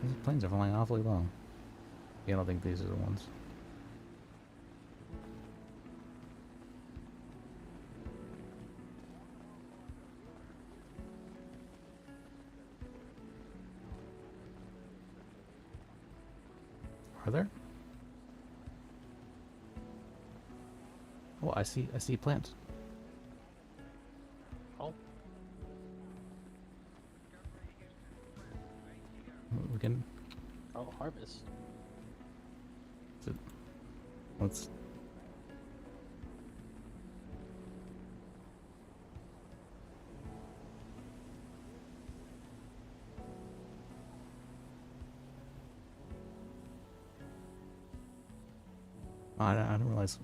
Speaker 1: These planes are flying awfully low. Yeah, I don't think these are the ones. Are there? Oh, I see a plant.
Speaker 18: Oh.
Speaker 1: We can...
Speaker 18: Oh, harvest.
Speaker 1: Let's... I didn't realize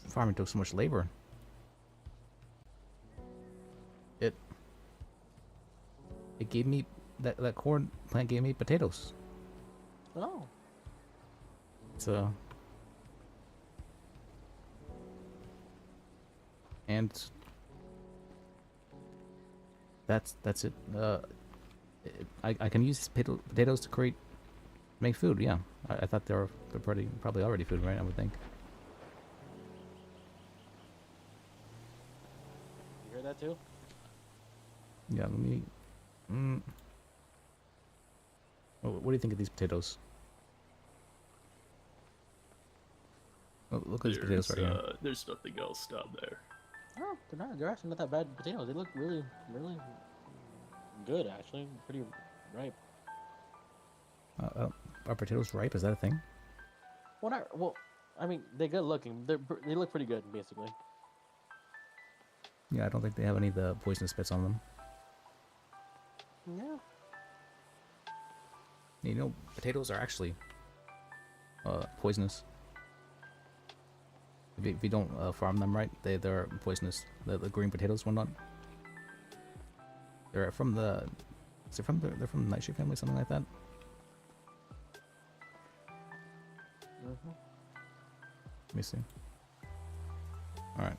Speaker 1: farming took so much labor. It gave me that corn plant gave me potatoes.
Speaker 18: Oh.
Speaker 1: It's and That's it. I can use potatoes to make food. Yeah, I thought they're probably already food, right? I would think.
Speaker 21: You heard that too?
Speaker 1: Yeah. Let me. What do you think of these potatoes? Oh, look at these potatoes right here.
Speaker 3: There's nothing else down there.
Speaker 21: Oh, they're not. They're actually not that bad potatoes. They look really, really good. Actually, pretty ripe.
Speaker 1: Are potatoes ripe? Is that a thing?
Speaker 21: Well, not well. I mean, they're good looking. They look pretty good, basically.
Speaker 1: Yeah, I don't think they have any of the poisonous bits on them.
Speaker 21: Yeah.
Speaker 1: You know, potatoes are actually poisonous. If you don't farm them right, they're poisonous. The green potatoes, whatnot. They're from the. Is it from the? They're from the nightshade family, something like that. Let me see. All right.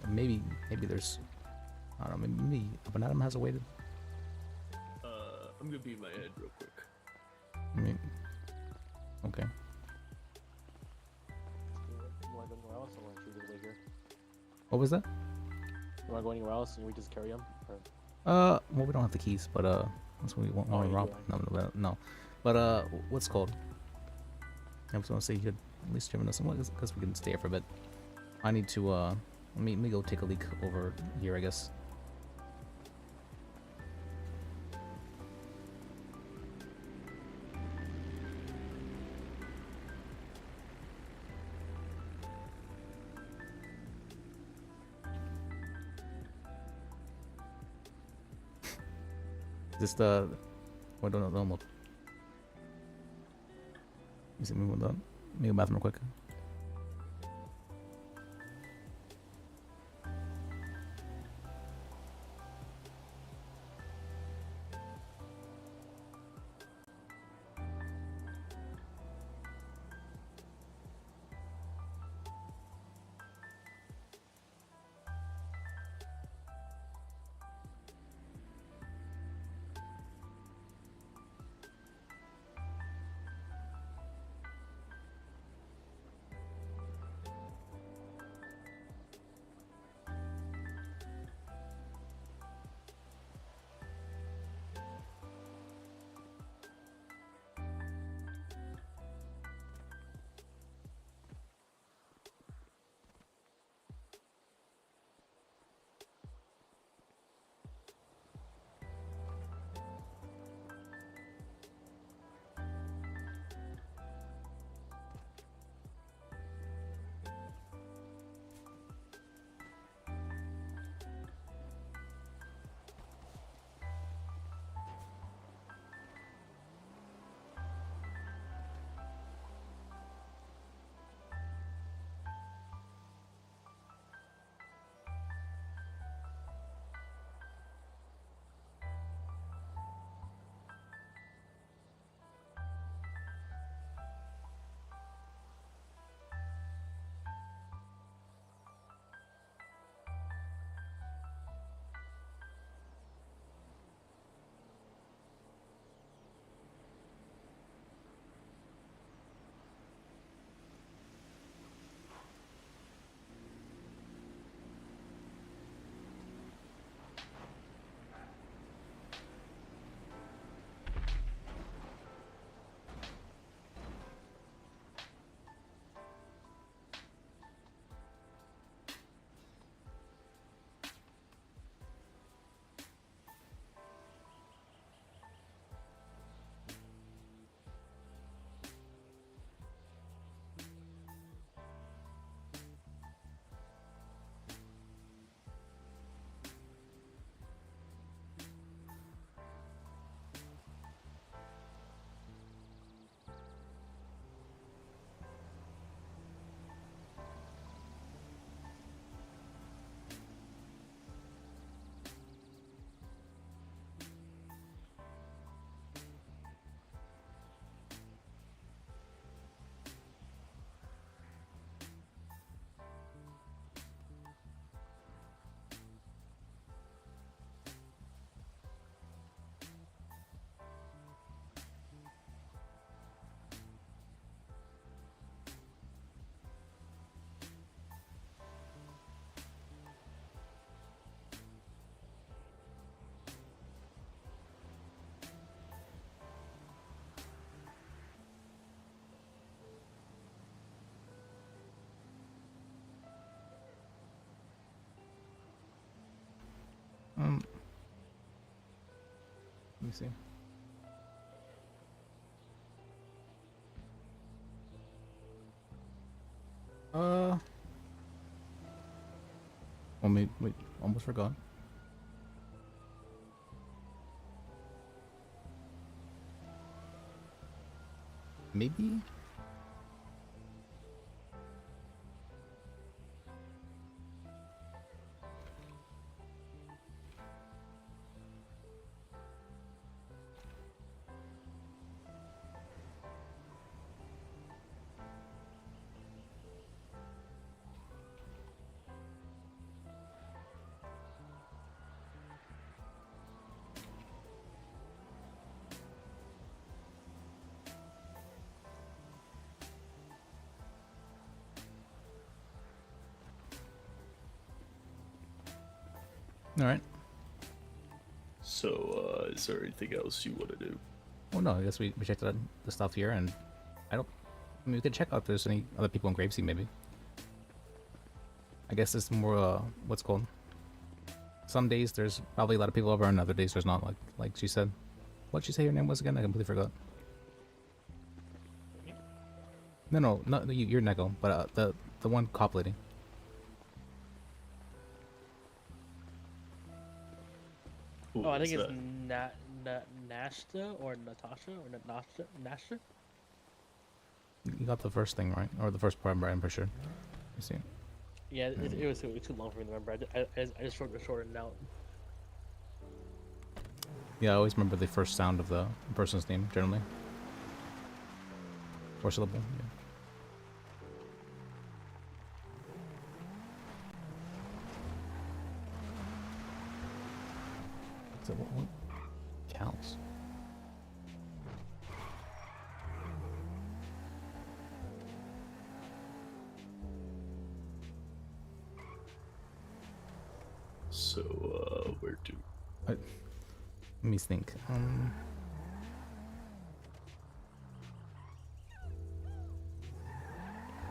Speaker 1: Maybe there's. I don't know. Maybe Banana has a way to.
Speaker 3: I'm gonna beat my head real quick.
Speaker 1: I mean. Okay.
Speaker 21: You want to go anywhere else, or should we just wait here?
Speaker 1: What was that?
Speaker 21: You want to go anywhere else, and we just carry them? Or...
Speaker 1: Well, we don't have the keys, but that's what we want.
Speaker 21: Oh,
Speaker 1: to
Speaker 21: you
Speaker 1: rob.
Speaker 21: do,
Speaker 1: No. But what's it called? I was gonna say you could at least give us some, because we can stay here for a bit. I need to let me go take a leak over here, I guess. Is this the... Oh, I don't know. Is it me hold on? Let me go bathroom real quick. me see. Oh, wait, almost forgot. Maybe? All right.
Speaker 3: So, is there anything else you want to do?
Speaker 1: Well, no, I guess we checked out the stuff here, and I mean, we could check out if there's any other people in Gravesea, maybe. I guess it's more, what's called? Some days there's probably a lot of people over, and other days there's not, like she said. What'd she say your name was again? I completely forgot. No, not you, you're Neko, but the one cop lady.
Speaker 18: Oh, I think it's Nashta or Natasha or Nashta.
Speaker 1: You got the first thing right, or the first part right? I'm pretty sure. You see.
Speaker 18: Yeah, it was too long for me to remember. I just shortened out.
Speaker 1: Yeah, I always remember the first sound of the person's name generally. 4 syllable. Yeah. So what counts?
Speaker 3: So, where to?
Speaker 1: Let me think.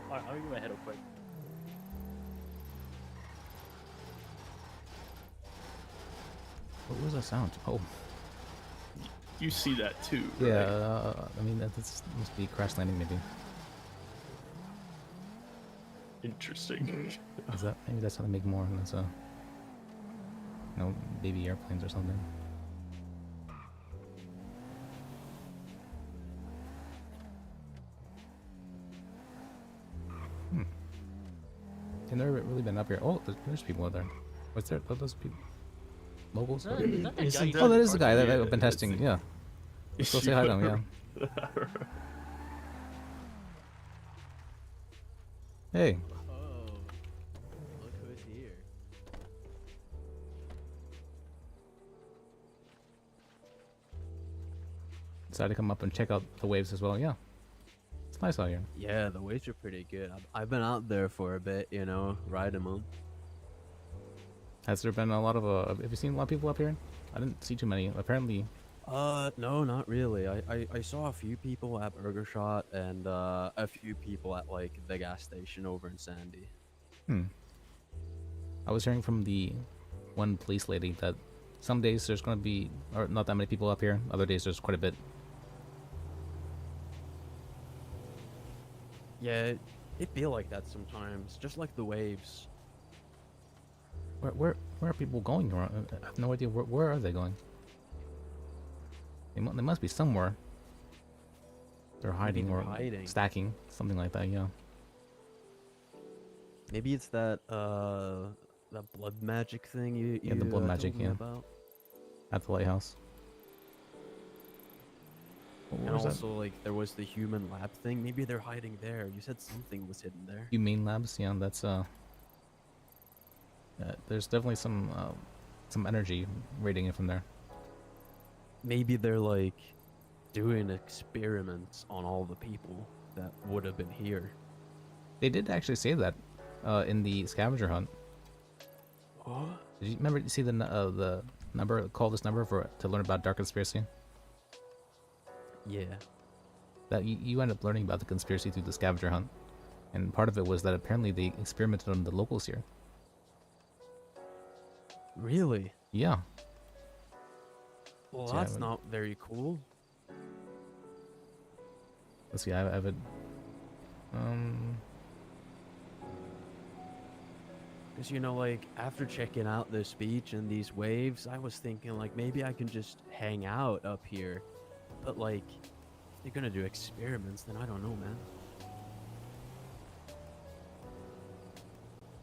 Speaker 18: Alright, I'll get my head real quick.
Speaker 1: What was that sound? Oh.
Speaker 3: You see that too, right?
Speaker 1: Yeah, I mean, that must be crash landing, maybe.
Speaker 3: Interesting.
Speaker 1: Is that, maybe that's how they make more, and that's baby airplanes or something. I've never really been up here. Oh, there's people out there. What's there? Oh, those people. Locals?
Speaker 18: Is that the guy you
Speaker 1: Oh, that
Speaker 18: said
Speaker 1: is the guy that
Speaker 3: Yeah,
Speaker 1: I've been testing. Yeah. Let's go say hi to him. Yeah. Hey.
Speaker 14: Oh, look who's here.
Speaker 1: Decided to come up and check out the waves as well. Yeah. It's nice out here.
Speaker 14: Yeah, the waves are pretty good. I've been out there for a bit, riding them.
Speaker 1: Has there been a lot of have you seen a lot of people up here? I didn't see too many. Apparently.
Speaker 14: No, not really. I saw a few people at Burger Shot and a few people at like the gas station over in Sandy.
Speaker 1: I was hearing from the one police lady that some days there's going to be not that many people up here. Other days there's quite a bit.
Speaker 14: Yeah, it feel like that sometimes, just like the waves.
Speaker 1: Where are people going? I have no idea. Where are they going? They must be somewhere. They're hiding
Speaker 14: they're
Speaker 1: or
Speaker 14: hiding.
Speaker 1: stacking, something like that. Yeah.
Speaker 14: Maybe it's that blood magic thing you
Speaker 1: the blood magic.
Speaker 14: told me
Speaker 1: Yeah.
Speaker 14: about.
Speaker 1: At the lighthouse. What
Speaker 14: And
Speaker 1: was that?
Speaker 14: also, like, there was the human lab thing. Maybe they're hiding there. You said something was hidden there.
Speaker 1: Humane labs. Yeah, that's there's definitely some energy radiating from there.
Speaker 14: Maybe they're like doing experiments on all the people that would have been here.
Speaker 1: They did actually say that in the scavenger hunt.
Speaker 14: Oh.
Speaker 1: Did you remember? See the number? Call this number to learn about Dark Conspiracy.
Speaker 14: Yeah.
Speaker 1: That you end up learning about the conspiracy through the scavenger hunt, and part of it was that apparently they experimented on the locals here.
Speaker 14: Really?
Speaker 1: Yeah.
Speaker 14: Well,
Speaker 1: So, yeah,
Speaker 14: that's not very cool.
Speaker 1: Let's see. I have it.
Speaker 14: Because, you know, like, after checking out this beach and these waves, I was thinking, like, maybe I can just hang out up here. But, like, if they're gonna do experiments, then I don't know, man.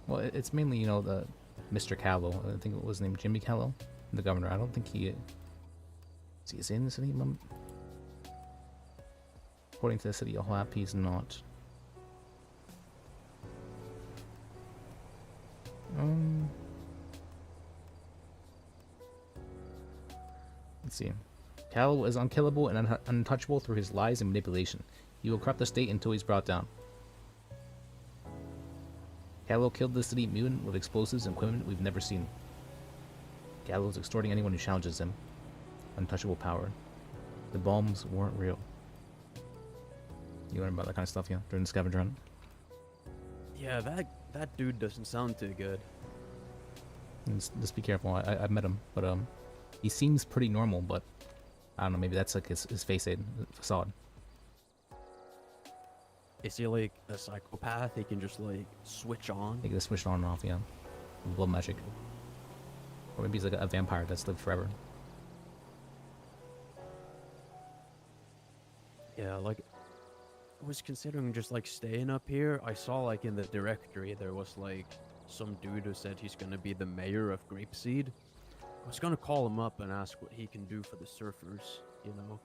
Speaker 1: Well, it's mainly, you know, the Mr. Callow. I think it was named Jimmy Callow, the governor. I don't think he. Is he in the city? According to the city of Hap, he's not. Let's see. Callow is unkillable and untouchable through his lies and manipulation. He will corrupt the state until he's brought down. Callow killed the city mutant with explosives and equipment we've never seen. Callow is extorting anyone who challenges him. Untouchable power. The bombs weren't real. You learn about that kind of stuff, yeah, during the scavenger hunt.
Speaker 14: Yeah, that dude doesn't sound too good.
Speaker 1: And just be careful. I've met him, but he seems pretty normal. But I don't know. Maybe that's like his facade.
Speaker 14: Is he like a psychopath? He can just like switch on.
Speaker 1: He can just switch on and off, yeah. Blood magic. Or maybe he's like a vampire that's lived forever.
Speaker 14: Yeah, like I was considering just like staying up here. I saw like in the directory there was like some dude who said he's gonna be the mayor of Grapeseed. I was gonna call him up and ask what he can do for the surfers. You know,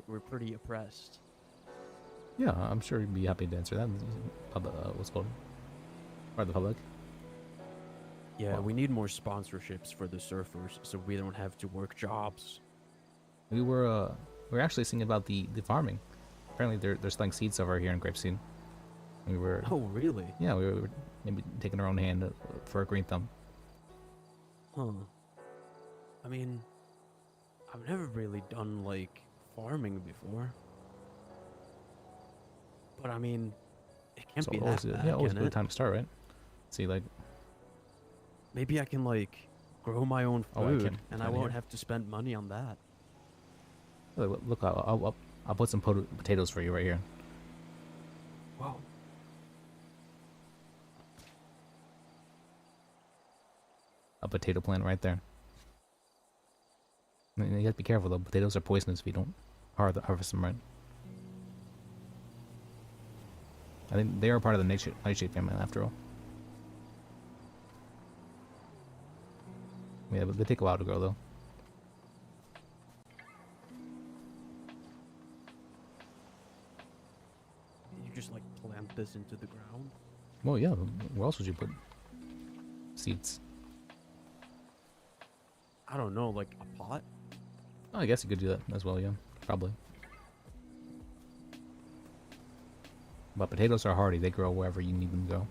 Speaker 14: we're pretty oppressed.
Speaker 1: Yeah, I'm sure he'd be happy to answer that. What's it called? Part of the public.
Speaker 14: Yeah,
Speaker 1: Well,
Speaker 14: we need more sponsorships for the surfers so we don't have to work jobs.
Speaker 1: we were actually thinking about the farming. Apparently they're selling seeds over here in Grapeseed. We were.
Speaker 14: Oh, really?
Speaker 1: Yeah, we were maybe taking our own hand for a green thumb.
Speaker 14: Huh. I mean, I've never really done like farming before. But I mean, it can't
Speaker 1: So
Speaker 14: be
Speaker 1: always,
Speaker 14: that bad,
Speaker 1: yeah, always a
Speaker 14: can
Speaker 1: good
Speaker 14: it?
Speaker 1: time to start, right? See, like,
Speaker 14: Maybe I can like grow my own
Speaker 1: Oh, I
Speaker 14: food,
Speaker 1: can.
Speaker 14: and I
Speaker 1: Kinda
Speaker 14: won't
Speaker 1: here.
Speaker 14: have to spend money on that.
Speaker 1: look, I'll put some potatoes for you right here.
Speaker 14: Wow.
Speaker 1: A potato plant right there. I mean, you have to be careful though. Potatoes are poisonous if you don't harvest them right. I think they are part of the nightshade family after all. Yeah, but they take a while to grow though.
Speaker 14: You just like plant this into the ground.
Speaker 1: Well, yeah. Where else would you put seeds?
Speaker 14: I don't know, like a pot.
Speaker 1: Oh, I guess you could do that as well. Yeah, probably. But potatoes are hardy. They grow wherever you need them to go.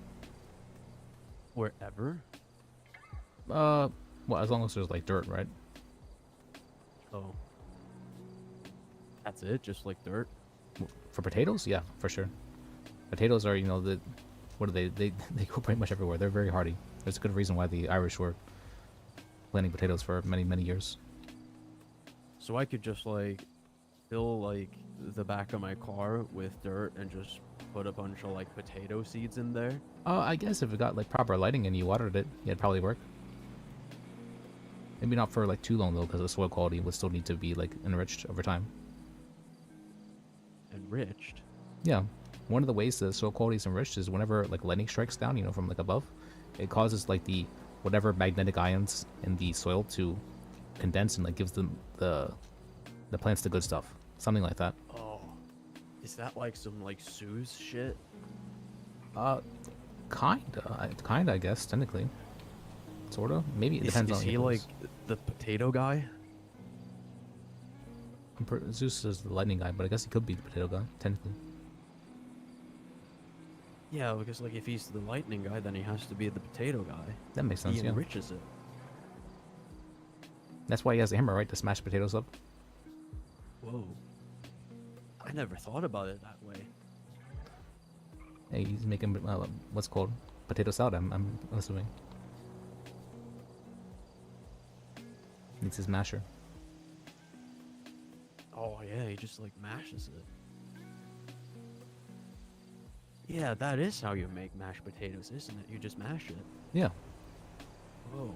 Speaker 14: Wherever.
Speaker 1: Well, as long as there's like dirt, right?
Speaker 14: Oh. That's it, just like dirt.
Speaker 1: For potatoes, yeah, for sure. Potatoes are, you know, what are they? They grow pretty much everywhere. They're very hardy. There's a good reason why the Irish were planting potatoes for many years.
Speaker 14: So I could just like fill like the back of my car with dirt and just put a bunch of like potato seeds in there.
Speaker 1: I guess if it got like proper lighting and you watered it, yeah, it'd probably work. Maybe not for like too long though, because the soil quality would still need to be like enriched over time.
Speaker 14: Enriched?
Speaker 1: Yeah, one of the ways the soil quality is enriched is whenever like lightning strikes down, you know, from like above, it causes like the whatever magnetic ions in the soil to condense and like gives them the plants the good stuff, something like that.
Speaker 14: Oh, is that like some like Sue's shit?
Speaker 1: Kinda, I guess technically, sorta. Maybe it depends
Speaker 14: is
Speaker 1: on.
Speaker 14: he like the potato guy?
Speaker 1: Zeus is the lightning guy, but I guess he could be the potato guy technically.
Speaker 14: Yeah, because like if he's the lightning guy, then he has to be the potato guy.
Speaker 1: That makes sense.
Speaker 14: He
Speaker 1: Yeah.
Speaker 14: enriches it.
Speaker 1: That's why he has the hammer, right, to smash potatoes up.
Speaker 14: Whoa. I never thought about it that way.
Speaker 1: Hey, he's making what's called potato salad. I'm assuming. Needs his masher.
Speaker 14: Oh yeah, he just like mashes it. Yeah, that is how you make mashed potatoes, isn't it? You just mash it.
Speaker 1: Yeah.
Speaker 14: Whoa.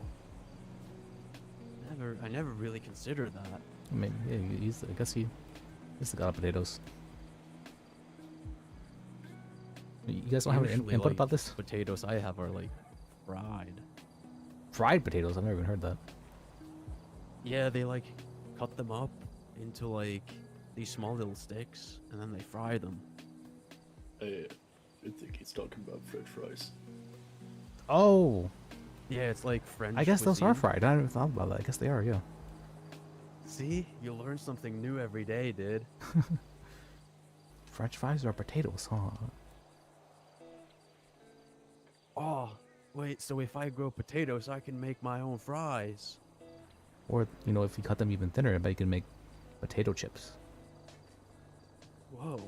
Speaker 14: I never really considered that.
Speaker 1: I mean, yeah, I guess he's the god of potatoes. You guys don't have any
Speaker 14: Usually,
Speaker 1: input
Speaker 14: like,
Speaker 1: about this?
Speaker 14: Potatoes I have are like fried.
Speaker 1: Fried potatoes? I've never even heard that.
Speaker 14: Yeah, they like cut them up into like these small little sticks and then they fry them.
Speaker 3: I think he's talking about French fries.
Speaker 1: Oh.
Speaker 14: Yeah, it's like French.
Speaker 1: I guess those are
Speaker 14: cuisine.
Speaker 1: fried. I never thought about that. I guess they are, yeah.
Speaker 14: See, you learn something new every day, dude.
Speaker 1: French fries are potatoes, huh?
Speaker 14: Oh, wait, so if I grow potatoes, I can make my own fries.
Speaker 1: Or, you know, if you cut them even thinner, I bet you can make potato chips.
Speaker 14: Whoa.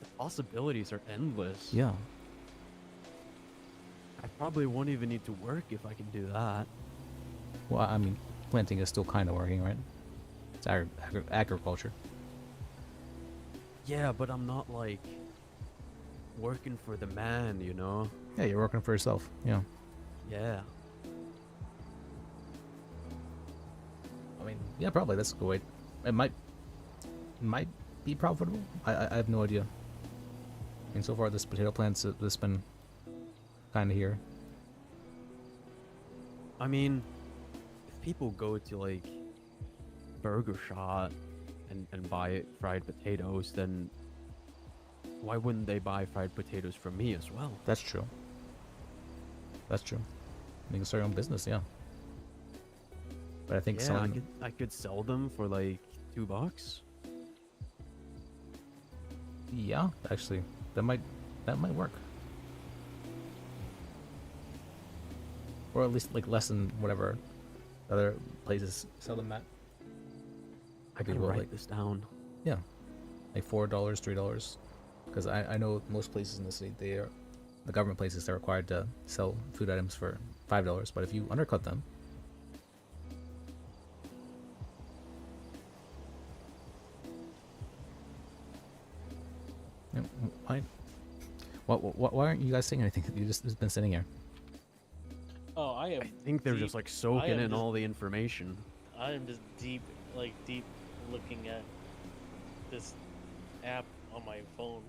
Speaker 14: The possibilities are endless.
Speaker 1: Yeah.
Speaker 14: I probably won't even need to work if I can do that.
Speaker 1: Well, I mean, planting is still kind of working, right? It's agriculture.
Speaker 14: Yeah, but I'm not like working for the man, you know?
Speaker 1: Yeah, you're working for yourself. Yeah.
Speaker 14: Yeah.
Speaker 1: I mean, yeah, probably that's a good way. It might be profitable. I have no idea. I mean, so far this potato plant's just been kind of here.
Speaker 14: I mean, if people go to like Burger Shot and buy fried potatoes, then why wouldn't they buy fried potatoes from me as well?
Speaker 1: That's true. That's true. You can start your own business, yeah. But I think
Speaker 14: Yeah, I could sell them for like $2.
Speaker 1: Yeah, actually, that might work. Or at least like less than whatever other places sell them at.
Speaker 14: I can write this down.
Speaker 1: Yeah, like $4, $3. Because I know most places in the city, the government places, they're required to sell food items for $5. But if you undercut them, yeah, why aren't you guys saying anything? You just been sitting here.
Speaker 18: Oh, I
Speaker 14: think they're just like soaking in all the information.
Speaker 18: I am just deep looking at this app on my phone.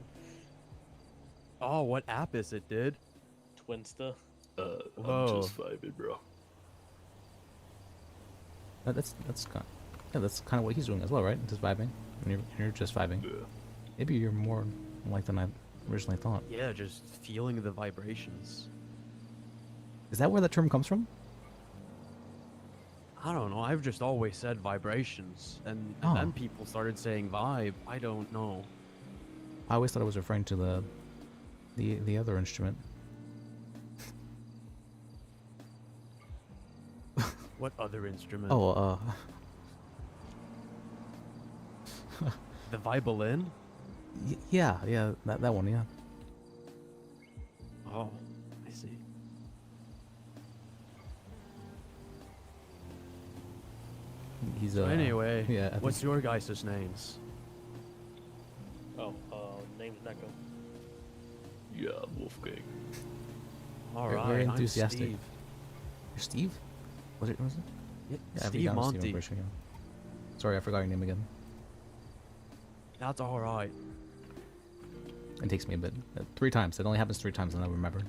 Speaker 14: Oh, what app is it, dude?
Speaker 18: Twinsta.
Speaker 14: Whoa.
Speaker 3: I'm just vibing, bro.
Speaker 1: That's kind of what he's doing as well, right? Just vibing. And you're just vibing.
Speaker 3: Yeah.
Speaker 1: Maybe you're more like than I originally thought.
Speaker 14: Yeah, just feeling the vibrations.
Speaker 1: Is that where the term comes from?
Speaker 14: I don't know. I've just always said vibrations, and
Speaker 1: Oh.
Speaker 14: then people started saying vibe. I don't know.
Speaker 1: I always thought it was referring to the other instrument.
Speaker 14: What other instrument?
Speaker 1: Oh,
Speaker 14: The violin?
Speaker 1: yeah, that one, yeah.
Speaker 14: Oh, I see.
Speaker 1: He's
Speaker 14: So anyway,
Speaker 1: yeah. I
Speaker 14: what's
Speaker 1: think-
Speaker 14: your guys' names?
Speaker 18: Oh, name's Neko.
Speaker 3: Yeah, Wolfgang.
Speaker 14: All
Speaker 1: Very
Speaker 14: right, I'm
Speaker 1: enthusiastic.
Speaker 14: Steve.
Speaker 1: You're Steve? Was it?
Speaker 14: Yeah,
Speaker 1: I've
Speaker 14: Steve
Speaker 1: forgotten
Speaker 14: Monty.
Speaker 1: I'm pretty sure, yeah. Sorry, I forgot your name again.
Speaker 14: That's all right.
Speaker 1: It takes me a bit. 3 times. It only happens 3 times, and I remember.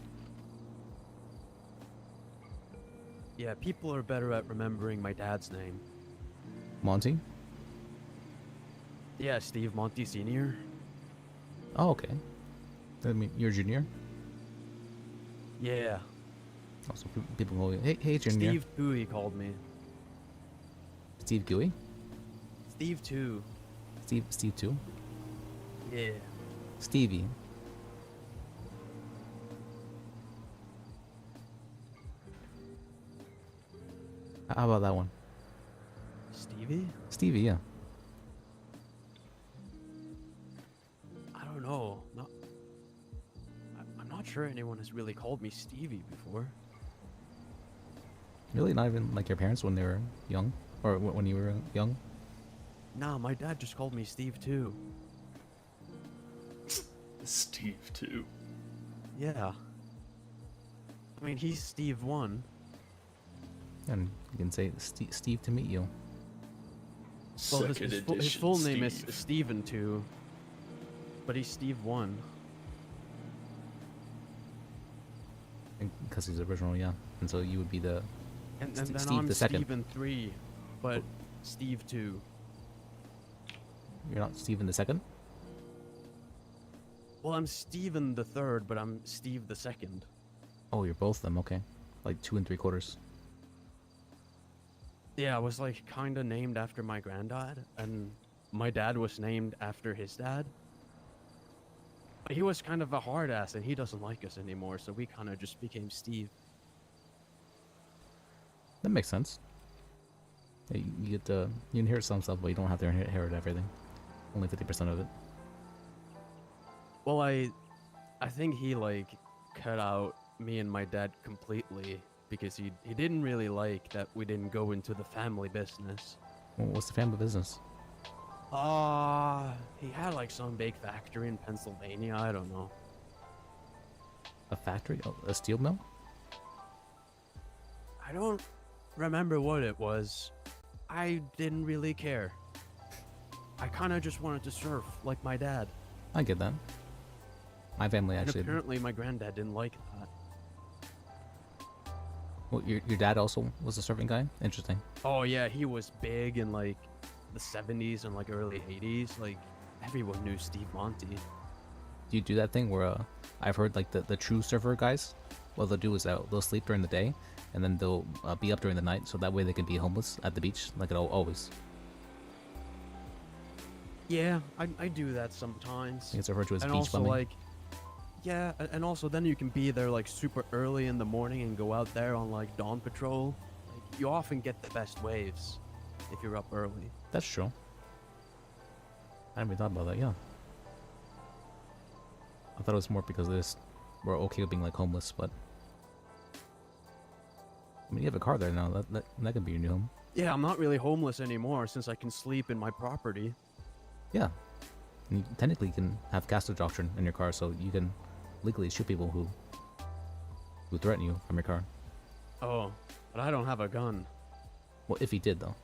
Speaker 14: Yeah, people are better at remembering my dad's name.
Speaker 1: Monty?
Speaker 14: Yeah, Steve Monty Sr.
Speaker 1: Oh, okay. I mean, you're junior?
Speaker 14: Yeah.
Speaker 1: Also, people go, hey, junior.
Speaker 14: Steve 2, he called me.
Speaker 1: Steve Gooey?
Speaker 14: Steve 2.
Speaker 1: Steve 2?
Speaker 14: Yeah.
Speaker 1: Stevie. How about that one?
Speaker 14: Stevie?
Speaker 1: Stevie, yeah.
Speaker 14: I don't know. I'm not sure anyone has really called me Stevie before.
Speaker 1: Really? Not even like your parents when they were young? Or when you were young?
Speaker 14: Nah, my dad just called me Steve too.
Speaker 3: Steve too.
Speaker 14: Yeah. I mean, he's Steve 1.
Speaker 1: And you can say Steve to meet you.
Speaker 14: Well, his full name is Steven 2. But he's Steve 1.
Speaker 1: Because he's original, yeah. And so you would be the
Speaker 14: And then
Speaker 1: Steve
Speaker 14: I'm
Speaker 1: the second.
Speaker 14: Steven 3, but Steve 2.
Speaker 1: You're not Steven the second?
Speaker 14: Well, I'm Steven the 3rd, but I'm Steve the 2nd.
Speaker 1: Oh, you're both them, okay. Like 2 3/4.
Speaker 14: Yeah, I was like kind of named after my granddad, and my dad was named after his dad. But he was kind of a hard ass, and he doesn't like us anymore, so we kind of just became Steve.
Speaker 1: That makes sense. Yeah, you get to you inherit some stuff, but you don't have to inherit everything. Only 50% of it.
Speaker 14: Well, I think he like cut out me and my dad completely because he didn't really like that we didn't go into the family business.
Speaker 1: Well, what's the family business?
Speaker 14: He had like some big factory in Pennsylvania. I don't know.
Speaker 1: A factory? Oh, a steel mill?
Speaker 14: I don't remember what it was. I didn't really care. I kind of just wanted to surf like my dad.
Speaker 1: I get that. My family
Speaker 14: And
Speaker 1: actually.
Speaker 14: apparently my granddad didn't like that.
Speaker 1: Well, your dad also was a surfing guy? Interesting.
Speaker 14: Oh yeah, he was big in like the 70s and like early 80s. Like everyone knew Steve Monty.
Speaker 1: Do you do that thing where I've heard like the true surfer guys, what they'll do is they'll sleep during the day and then they'll be up during the night so that way they can be homeless at the beach like always.
Speaker 14: Yeah, I do that sometimes.
Speaker 1: It's referred to as
Speaker 14: and
Speaker 1: beach
Speaker 14: also
Speaker 1: bumming.
Speaker 14: like, yeah, and also then you can be there like super early in the morning and go out there on like dawn patrol. Like you often get the best waves if you're up early.
Speaker 1: That's true. I never thought about that, yeah. I thought it was more because we're okay with being like homeless, but I mean you have a car there now, that could be your new home.
Speaker 14: Yeah, I'm not really homeless anymore since I can sleep in my property.
Speaker 1: Yeah. And you technically can have castle doctrine in your car, so you can legally shoot people who threaten you from your car.
Speaker 14: Oh, but I don't have a gun.
Speaker 1: Well, if he did though.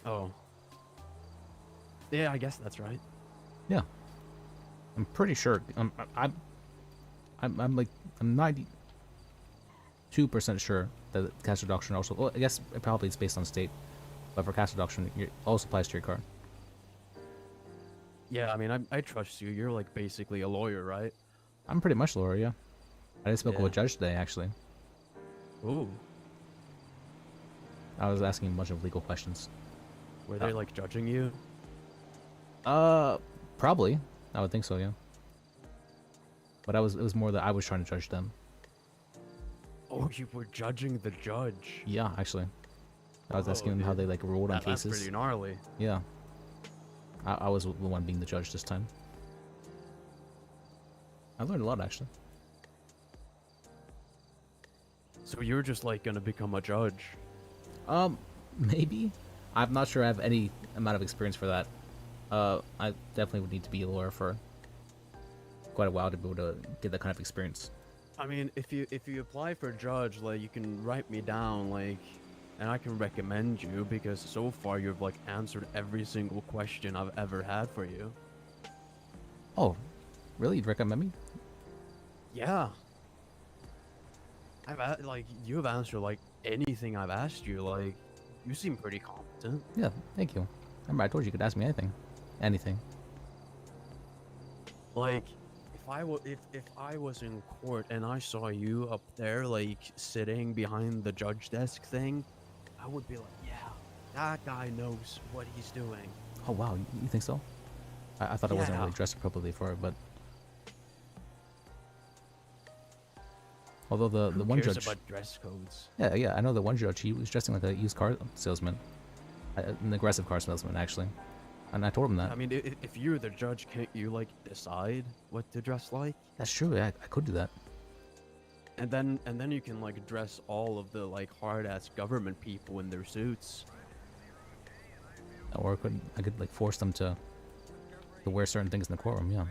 Speaker 14: Oh. Yeah, I guess that's right.
Speaker 1: Yeah. I'm pretty sure. I'm like 92% sure that castle doctrine also. Well, I guess it probably it's based on state, but for castle doctrine, it also applies to your car.
Speaker 14: Yeah, I mean, I trust you. You're like basically a lawyer, right?
Speaker 1: I'm pretty much a lawyer, yeah. I just spoke
Speaker 14: Yeah.
Speaker 1: with a judge today, actually.
Speaker 14: Ooh.
Speaker 1: I was asking a bunch of legal questions.
Speaker 14: Were they like judging you?
Speaker 1: Probably. I would think so, yeah. But it was more that I was trying to judge them.
Speaker 14: Oh, you were judging the judge.
Speaker 1: Yeah, actually. I was
Speaker 14: Oh,
Speaker 1: asking them how
Speaker 14: dude.
Speaker 1: they like ruled on
Speaker 14: That's
Speaker 1: cases.
Speaker 14: pretty gnarly.
Speaker 1: Yeah. I was the one being the judge this time. I learned a lot, actually.
Speaker 14: So you're just like gonna become a judge?
Speaker 1: Maybe. I'm not sure I have any amount of experience for that. I definitely would need to be a lawyer for quite a while to be able to get that kind of experience.
Speaker 14: I mean, if you apply for judge, like you can write me down, like, and I can recommend you because so far you've like answered every single question I've ever had for you.
Speaker 1: Oh, really? You'd recommend me?
Speaker 14: Yeah. Like you've answered like anything I've asked you. Like, you seem pretty competent.
Speaker 1: Yeah, thank you. Remember, I told you you could ask me anything. Anything.
Speaker 14: Like, if I was in court and I saw you up there like sitting behind the judge desk thing, I would be like, yeah, that guy knows what he's doing.
Speaker 1: Oh wow, you think so? I thought I wasn't
Speaker 14: Yeah.
Speaker 1: really dressed appropriately for it, but although the
Speaker 14: Who
Speaker 1: one
Speaker 14: cares
Speaker 1: judge,
Speaker 14: about dress codes?
Speaker 1: yeah, I know the one judge. He was dressing like a used car salesman, an aggressive car salesman actually, and I told him that.
Speaker 14: I mean, if you're the judge, can't you like decide what to dress like?
Speaker 1: That's true. Yeah, I could do that.
Speaker 14: And then you can like dress all of the like hard ass government people in their suits.
Speaker 1: Or I could like force them to wear certain things in the courtroom. Yeah.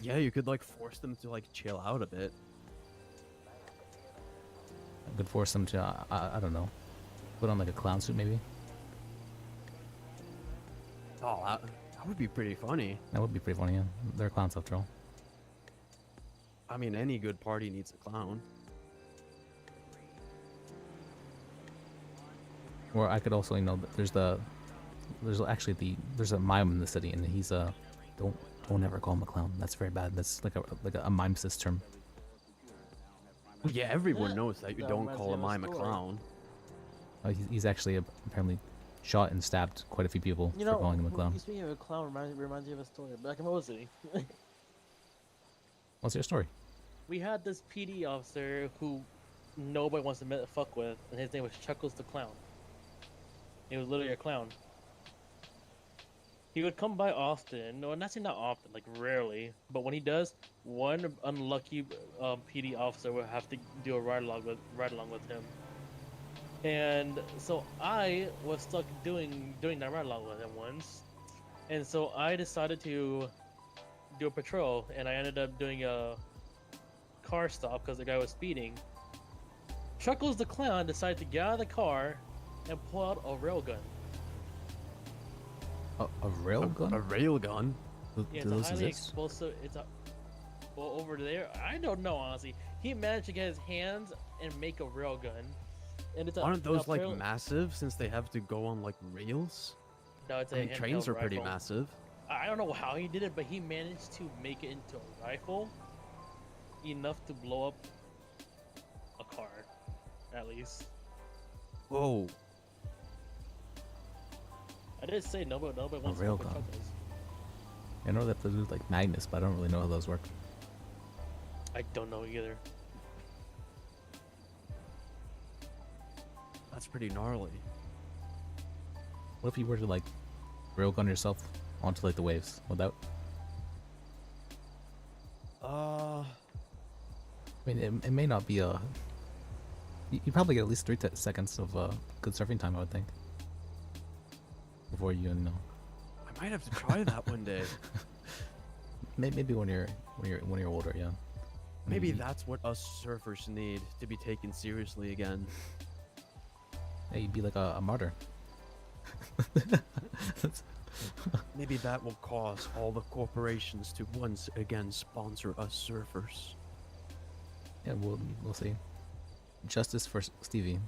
Speaker 14: Yeah, you could like force them to like chill out a bit.
Speaker 1: I could force them to I don't know, put on like a clown suit maybe.
Speaker 14: Oh, that would be pretty funny.
Speaker 1: That would be pretty funny. Yeah, they're clowns after all.
Speaker 14: I mean, any good party needs a clown.
Speaker 1: Or I could also, you know, there's a mime in the city, and he's don't ever call him a clown. That's very bad. That's like a mime term.
Speaker 14: Yeah, everyone knows that you don't call a mime a clown.
Speaker 1: He's actually apparently shot and stabbed quite a few people for calling him a clown.
Speaker 21: Speaking of a clown, reminds me of a story. Back in Oz City.
Speaker 1: What's your story?
Speaker 18: We had this PD officer who nobody wants to fuck with, and his name was Chuckles the Clown. He was literally a clown. He would come by often, no, not often, like rarely, but when he does, one unlucky PD officer will have to do a ride along with him. And so I was stuck doing that ride along with him once, and so I decided to do a patrol, and I ended up doing a car stop because the guy was speeding. Chuckles the Clown decided to get out of the car and pull out a railgun.
Speaker 1: A railgun?
Speaker 14: A railgun?
Speaker 18: Yeah, it's a highly explosive. Well, over there, I don't know honestly. He managed to get his hands and make a railgun. And it's
Speaker 14: aren't those like massive since they have to go on like rails?
Speaker 18: No, it's
Speaker 14: I mean, trains are pretty massive.
Speaker 18: I don't know how he did it, but he managed to make it into a rifle enough to blow up a car, at least.
Speaker 14: Whoa.
Speaker 18: I did say nobody wants to fuck with Chuckles.
Speaker 1: I know that those are like magnets, but I don't really know how those work.
Speaker 18: I don't know either.
Speaker 14: That's pretty gnarly.
Speaker 1: What if you were to like railgun yourself onto like the waves? Without? I mean, it may not be a. You probably get at least 3 seconds of good surfing time, I would think. Before you know.
Speaker 14: I might have to try that one day.
Speaker 1: Maybe when you're older, yeah.
Speaker 14: Maybe that's what us surfers need to be taken seriously again.
Speaker 1: Yeah, you'd be like a martyr.
Speaker 14: Maybe that will cause all the corporations to once again sponsor us surfers.
Speaker 1: Yeah, we'll see. Justice for Stevie.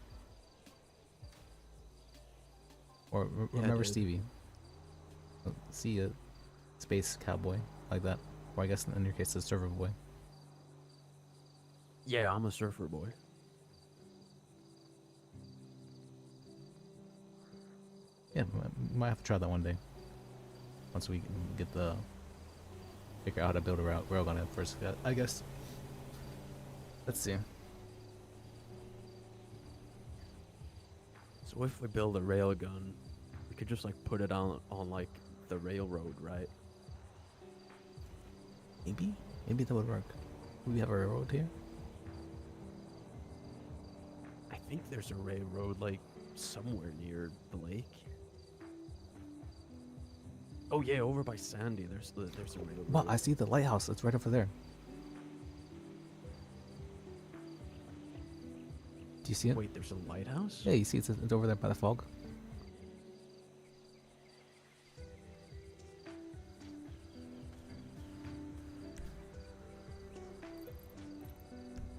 Speaker 1: Or remember Stevie. See a space cowboy like that. Or I guess in your case, a surfer boy.
Speaker 14: Yeah, I'm a surfer boy.
Speaker 1: Yeah, might have to try that one day. Once we get figure out how to build a railgun at first, I guess. Let's see.
Speaker 14: So if we build a railgun, we could just like put it on like the railroad, right?
Speaker 1: Maybe that would work. We have a railroad here.
Speaker 14: I think there's a railroad like somewhere near the lake. Oh yeah, over by Sandy. There's a railroad.
Speaker 1: Well, I see the lighthouse. It's right over there. Do you see it?
Speaker 14: Wait, there's a lighthouse?
Speaker 1: Yeah, you see it's over there by the fog.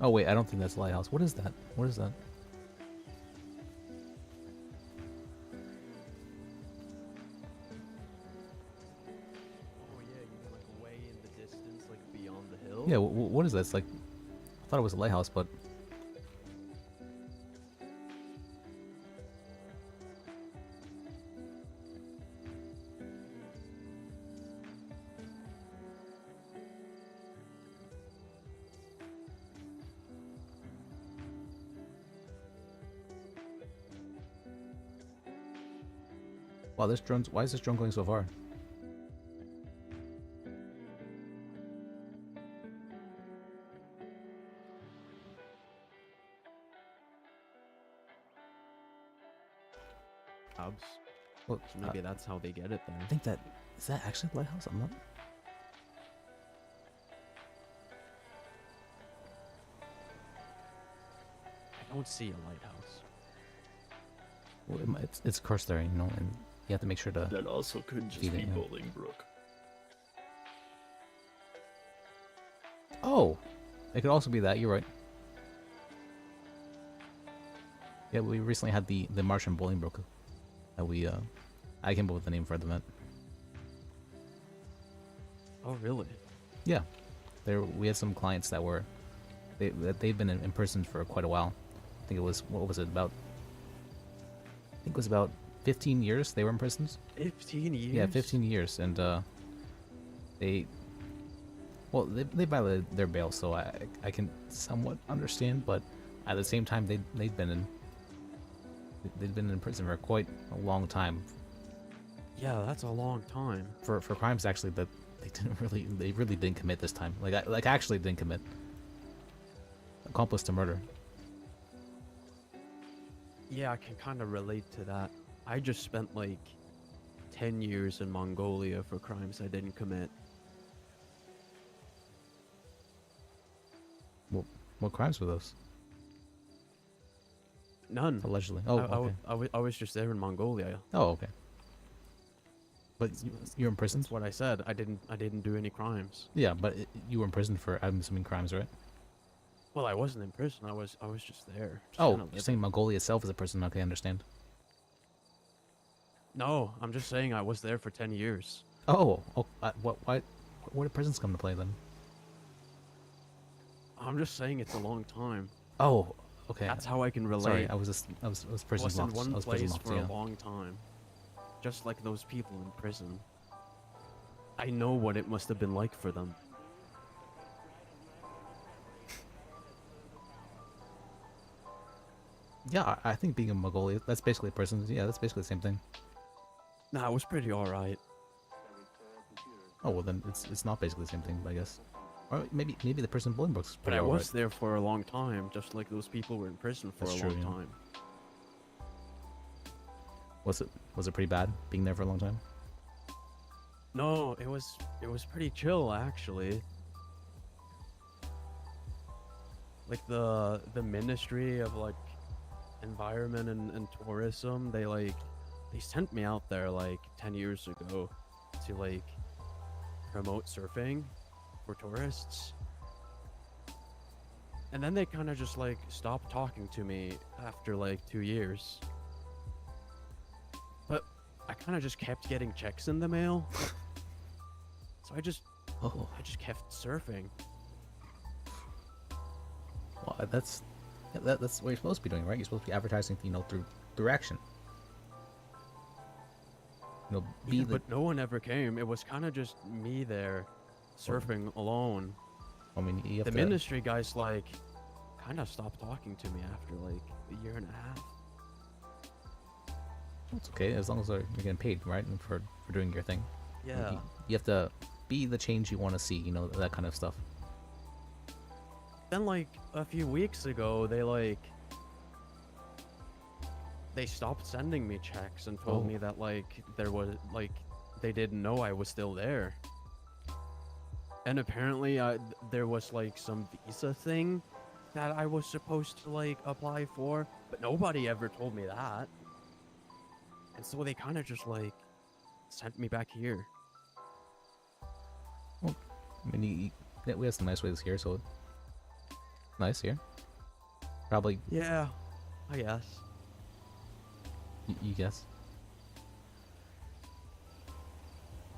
Speaker 1: Oh wait, I don't think that's a lighthouse. What is that? What is that?
Speaker 14: Oh yeah, you mean like way in the distance, like beyond the hill?
Speaker 1: Yeah, what is that? It's like, I thought it was a lighthouse, but wow, this drone's. Why is this drone going so far?
Speaker 14: Hubs.
Speaker 1: Well,
Speaker 14: So maybe that's how they get it there.
Speaker 1: I think that is that actually the lighthouse. I'm not.
Speaker 14: I don't see a lighthouse.
Speaker 1: Well, it's cursed there, you know, and you have to make sure to.
Speaker 3: That also could just
Speaker 1: feed
Speaker 3: be
Speaker 1: it, yeah.
Speaker 3: Bolingbrook.
Speaker 1: Oh, it could also be that. You're right. Yeah, we recently had the Martian Bolingbrook that we I came up with the name for the event.
Speaker 14: Oh, really?
Speaker 1: Yeah, we had some clients that were they've been in prison for quite a while. I think it was what was it about? I think it was about 15 years they were in prisons.
Speaker 14: 15 years.
Speaker 1: Yeah, 15 years, and they violated their bail, so I can somewhat understand, but at the same time they'd been in prison for quite a long time.
Speaker 14: Yeah, that's a long time.
Speaker 1: For crimes actually that they really didn't commit this time. Like actually didn't commit. Accomplice to murder.
Speaker 14: Yeah, I can kind of relate to that. I just spent like 10 years in Mongolia for crimes I didn't commit.
Speaker 1: What crimes were those?
Speaker 14: None.
Speaker 1: Allegedly. Oh, okay.
Speaker 14: I was just there in Mongolia.
Speaker 1: Oh, okay. But you're in prison?
Speaker 14: That's what I said. I didn't do any crimes.
Speaker 1: Yeah, but you were in prison for, I'm assuming, crimes, right?
Speaker 14: Well, I wasn't in prison. I was just there. Just
Speaker 1: Oh,
Speaker 14: kinda
Speaker 1: you're saying Mongolia itself is a prison? Okay, I understand.
Speaker 14: No, I'm just saying I was there for 10 years.
Speaker 1: Oh, why do prisons come to play then?
Speaker 14: I'm just saying it's a long time.
Speaker 1: Oh, okay.
Speaker 14: That's how I can relate.
Speaker 1: Sorry, I was prison
Speaker 14: was in
Speaker 1: locked.
Speaker 14: one
Speaker 1: I was prison
Speaker 14: place
Speaker 1: locked,
Speaker 14: for
Speaker 1: yeah.
Speaker 14: a long time. Just like those people in prison. I know what it must have been like for them.
Speaker 1: Yeah, I think being in Mongolia, that's basically prison. Yeah, that's basically the same thing.
Speaker 14: Nah, it was pretty alright.
Speaker 1: Oh, well then it's not basically the same thing, I guess. Or maybe the prison in Bolingbrook's
Speaker 14: But
Speaker 1: pretty
Speaker 14: I was
Speaker 1: alright.
Speaker 14: there for a long time, just like those people were in prison for
Speaker 1: That's
Speaker 14: a
Speaker 1: true,
Speaker 14: long
Speaker 1: yeah.
Speaker 14: time.
Speaker 1: Was it pretty bad being there for a long time?
Speaker 14: No, it was pretty chill actually. Like the Ministry of like Environment and Tourism, they sent me out there like 10 years ago to like promote surfing for tourists. And then they kind of just like stopped talking to me after like 2 years. But I kind of just kept getting checks in the mail. So I just kept surfing.
Speaker 1: Well, that's what you're supposed to be doing, right? You're supposed to be advertising, through action.
Speaker 14: Yeah, but no one ever came. It was kind of just me there, surfing alone.
Speaker 1: I mean, you have
Speaker 14: the
Speaker 1: to...
Speaker 14: ministry guys like kind of stopped talking to me after like a year and a half.
Speaker 1: It's okay as long as you're getting paid, right? And for doing your thing.
Speaker 14: Yeah.
Speaker 1: You have to be the change you want to see. That kind of stuff.
Speaker 14: Then like a few weeks ago, they stopped sending me checks and told me that like there was like they didn't know I was still there. And apparently there was like some visa thing that I was supposed to like apply for, but nobody ever told me that. And so they kind of just like sent me back here.
Speaker 1: Well, I mean, we have some nice ways here, so nice here. Probably.
Speaker 14: Yeah, I guess.
Speaker 1: You guess?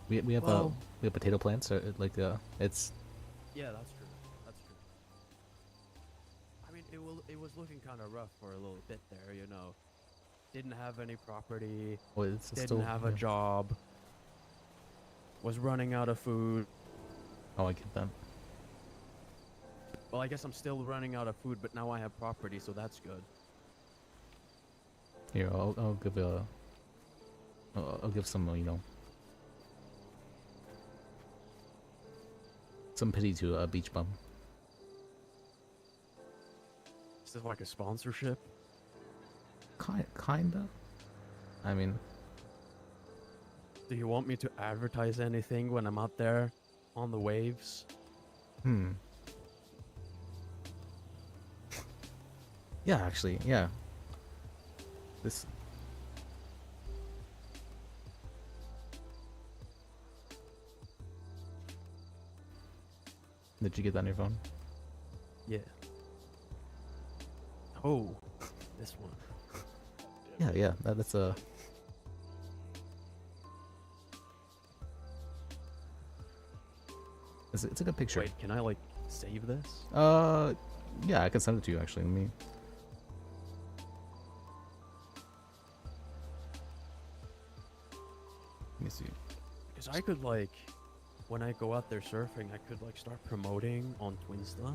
Speaker 1: We have potato plants, so it's.
Speaker 14: Yeah, that's true. That's true. I mean, it was looking kind of rough for a little bit there, you know. Didn't have any property.
Speaker 1: Well, it's
Speaker 14: didn't
Speaker 1: still,
Speaker 14: have a job. Was running out of food.
Speaker 1: Oh, I get that.
Speaker 14: Well, I guess I'm still running out of food, but now I have property, so that's good.
Speaker 1: Here, I'll give some, some pity to a beach bum.
Speaker 14: Is this like a sponsorship?
Speaker 1: Kinda. I mean,
Speaker 14: Do you want me to advertise anything when I'm out there on the waves?
Speaker 1: Yeah, actually, yeah. This. Did you get that on your phone?
Speaker 14: Yeah. Oh, this one.
Speaker 1: Yeah, yeah. That's a. It's a good picture.
Speaker 14: Wait, can I like save this?
Speaker 1: Yeah, I can send it to you actually. Let me see.
Speaker 14: Because I could like, when I go out there surfing, I could like start promoting on Twinsta.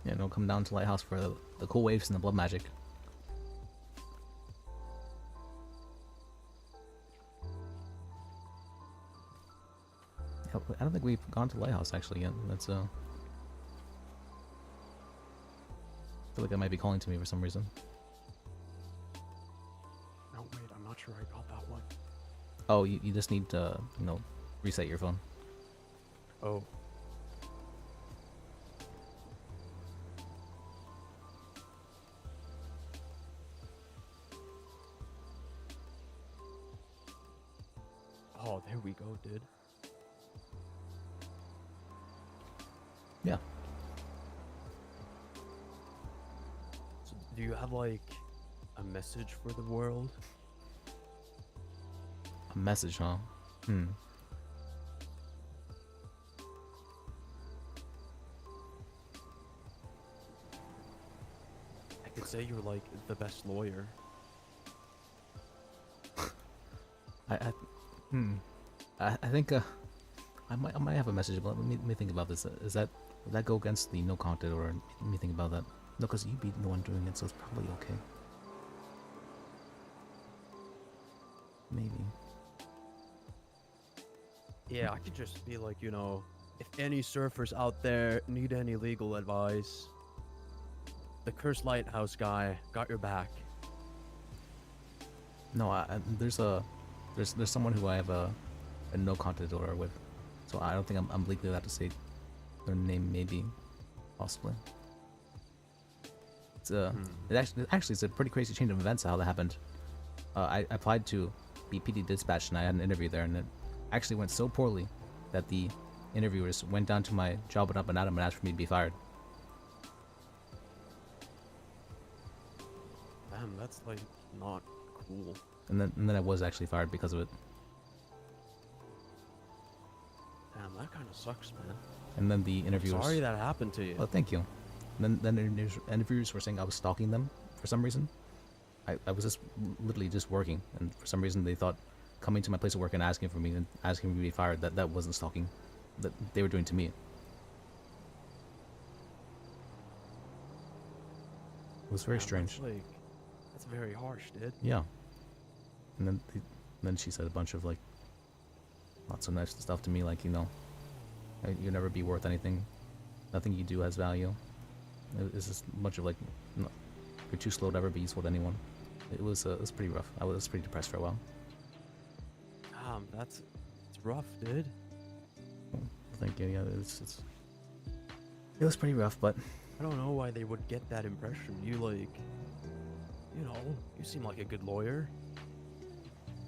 Speaker 1: Yeah, no, come down to Lighthouse for the cool waves and the blood magic. Yeah, I don't think we've gone to Lighthouse actually yet. That's I feel like it might be calling to me for some reason.
Speaker 14: No, wait, I'm not sure I got that one.
Speaker 1: Oh, you just need to, reset your phone.
Speaker 14: Oh. Oh, there we go, dude.
Speaker 1: Yeah.
Speaker 14: So, do you have like a message for the world?
Speaker 1: A message, huh?
Speaker 14: I could say you're like the best lawyer.
Speaker 1: I think I might have a message, but let me think about this. Would that go against the no content, or let me think about that? No, because you'd be the one doing it, so it's probably okay. Maybe.
Speaker 14: Yeah, I could just be like, if any surfers out there need any legal advice, the Cursed Lighthouse guy got your back.
Speaker 1: No, there's someone who I have a no content order with, so I don't think I'm legally allowed to say their name. Maybe, possibly. It's actually it's a pretty crazy change of events how that happened. I applied to be PD dispatch and I had an interview there, and it actually went so poorly that the interviewers went down to my job and up and Adam and asked for me to be fired.
Speaker 14: Damn, that's like not cool.
Speaker 1: And then I was actually fired because of it.
Speaker 14: Damn, that kind of sucks, man.
Speaker 1: And then the interviewers.
Speaker 14: Sorry that happened to you.
Speaker 1: Oh, thank you. And then the interviewers were saying I was stalking them for some reason. I was just literally just working, and for some reason they thought coming to my place of work and asking for me to be fired, that wasn't stalking. That they were doing to me. It was very strange.
Speaker 14: That's very harsh, dude.
Speaker 1: Yeah. And then she said a bunch of like not so nice stuff to me, like you'll never be worth anything. Nothing you do has value. It's just a bunch of like, you're too slow to ever be useful to anyone. It was pretty rough. I was pretty depressed for a while.
Speaker 14: It's rough, dude.
Speaker 1: Thank you. Yeah, it was pretty rough, but
Speaker 14: I don't know why they would get that impression. You you seem like a good lawyer.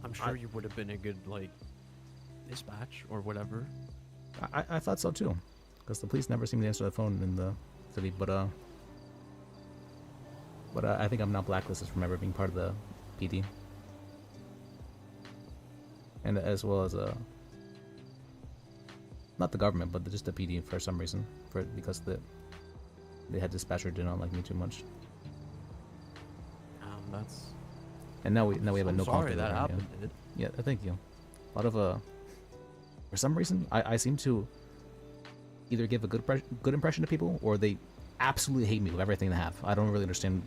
Speaker 14: I'm sure you would have been a good dispatch or whatever.
Speaker 1: I thought so too, because the police never seem to answer the phone in the city. But I think I'm now blacklisted from ever being part of the PD, and as well as not the government, but just the PD for some reason, because the head dispatcher did not like me too much.
Speaker 14: That's.
Speaker 1: And now we have a no
Speaker 14: sorry
Speaker 1: conflict.
Speaker 14: that happened, dude.
Speaker 1: Yeah, thank you. A lot of for some reason I seem to either give a good impression to people, or they absolutely hate me with everything they have. I don't really understand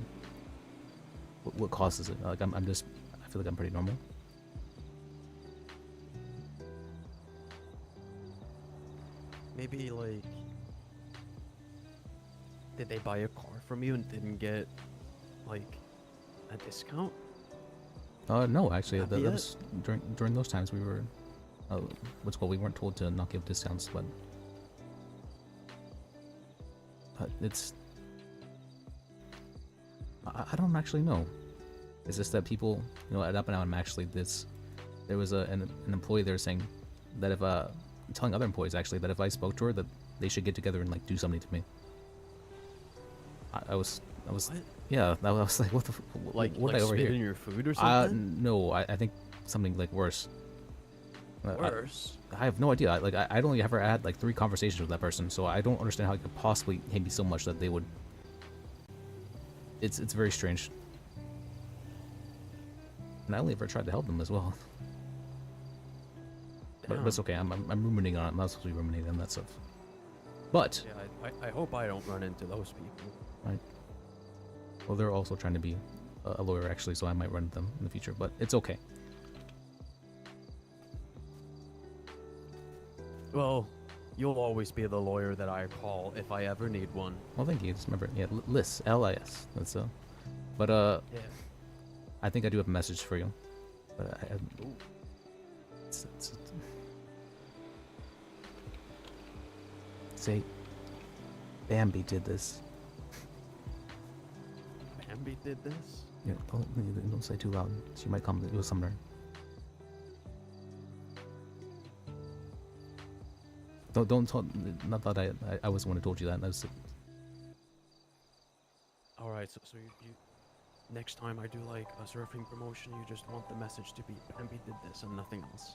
Speaker 1: what causes it. Like I feel like I'm pretty normal.
Speaker 14: Maybe did they buy a car from you and didn't get a discount?
Speaker 1: No, actually,
Speaker 14: That'd
Speaker 1: that
Speaker 14: be it.
Speaker 1: was during those times we were, what's it called, we weren't told to not give discounts, but it's, I don't actually know. It's just that people, you know, at Up and Out, actually, there was an employee there saying that if, telling other employees actually that if I spoke to her, that they should get together and like do something to me. I was,
Speaker 14: What?
Speaker 1: yeah, I was like, what the,
Speaker 14: Like
Speaker 1: what did I
Speaker 14: spit
Speaker 1: overhear?
Speaker 14: in your food or something?
Speaker 1: No, I think something like worse.
Speaker 14: Worse?
Speaker 1: I have no idea. I'd only ever had like 3 conversations with that person, so I don't understand how it could possibly hate me so much that they would. It's very strange. And I only ever tried to help them as well. But it's okay. I'm ruminating on it. I'm not supposed to be ruminating on that stuff. But
Speaker 14: Yeah, I hope I don't run into those people.
Speaker 1: right. Well, they're also trying to be a lawyer actually, so I might run into them in the future. But it's okay.
Speaker 14: Well, you'll always be the lawyer that I call if I ever need one.
Speaker 1: Well, thank you. Just remember, yeah, Lis, L-I-S. That's But
Speaker 14: Yeah.
Speaker 1: I think I do have a message for you. But say, Bambi did this.
Speaker 14: Bambi did this?
Speaker 1: Yeah, don't say too loud. She might come. You'll summon her. Don't talk. Not that I was the one who told you that. That's
Speaker 14: All right, so you next time I do like a surfing promotion, you just want the message to be Bambi did this and nothing else.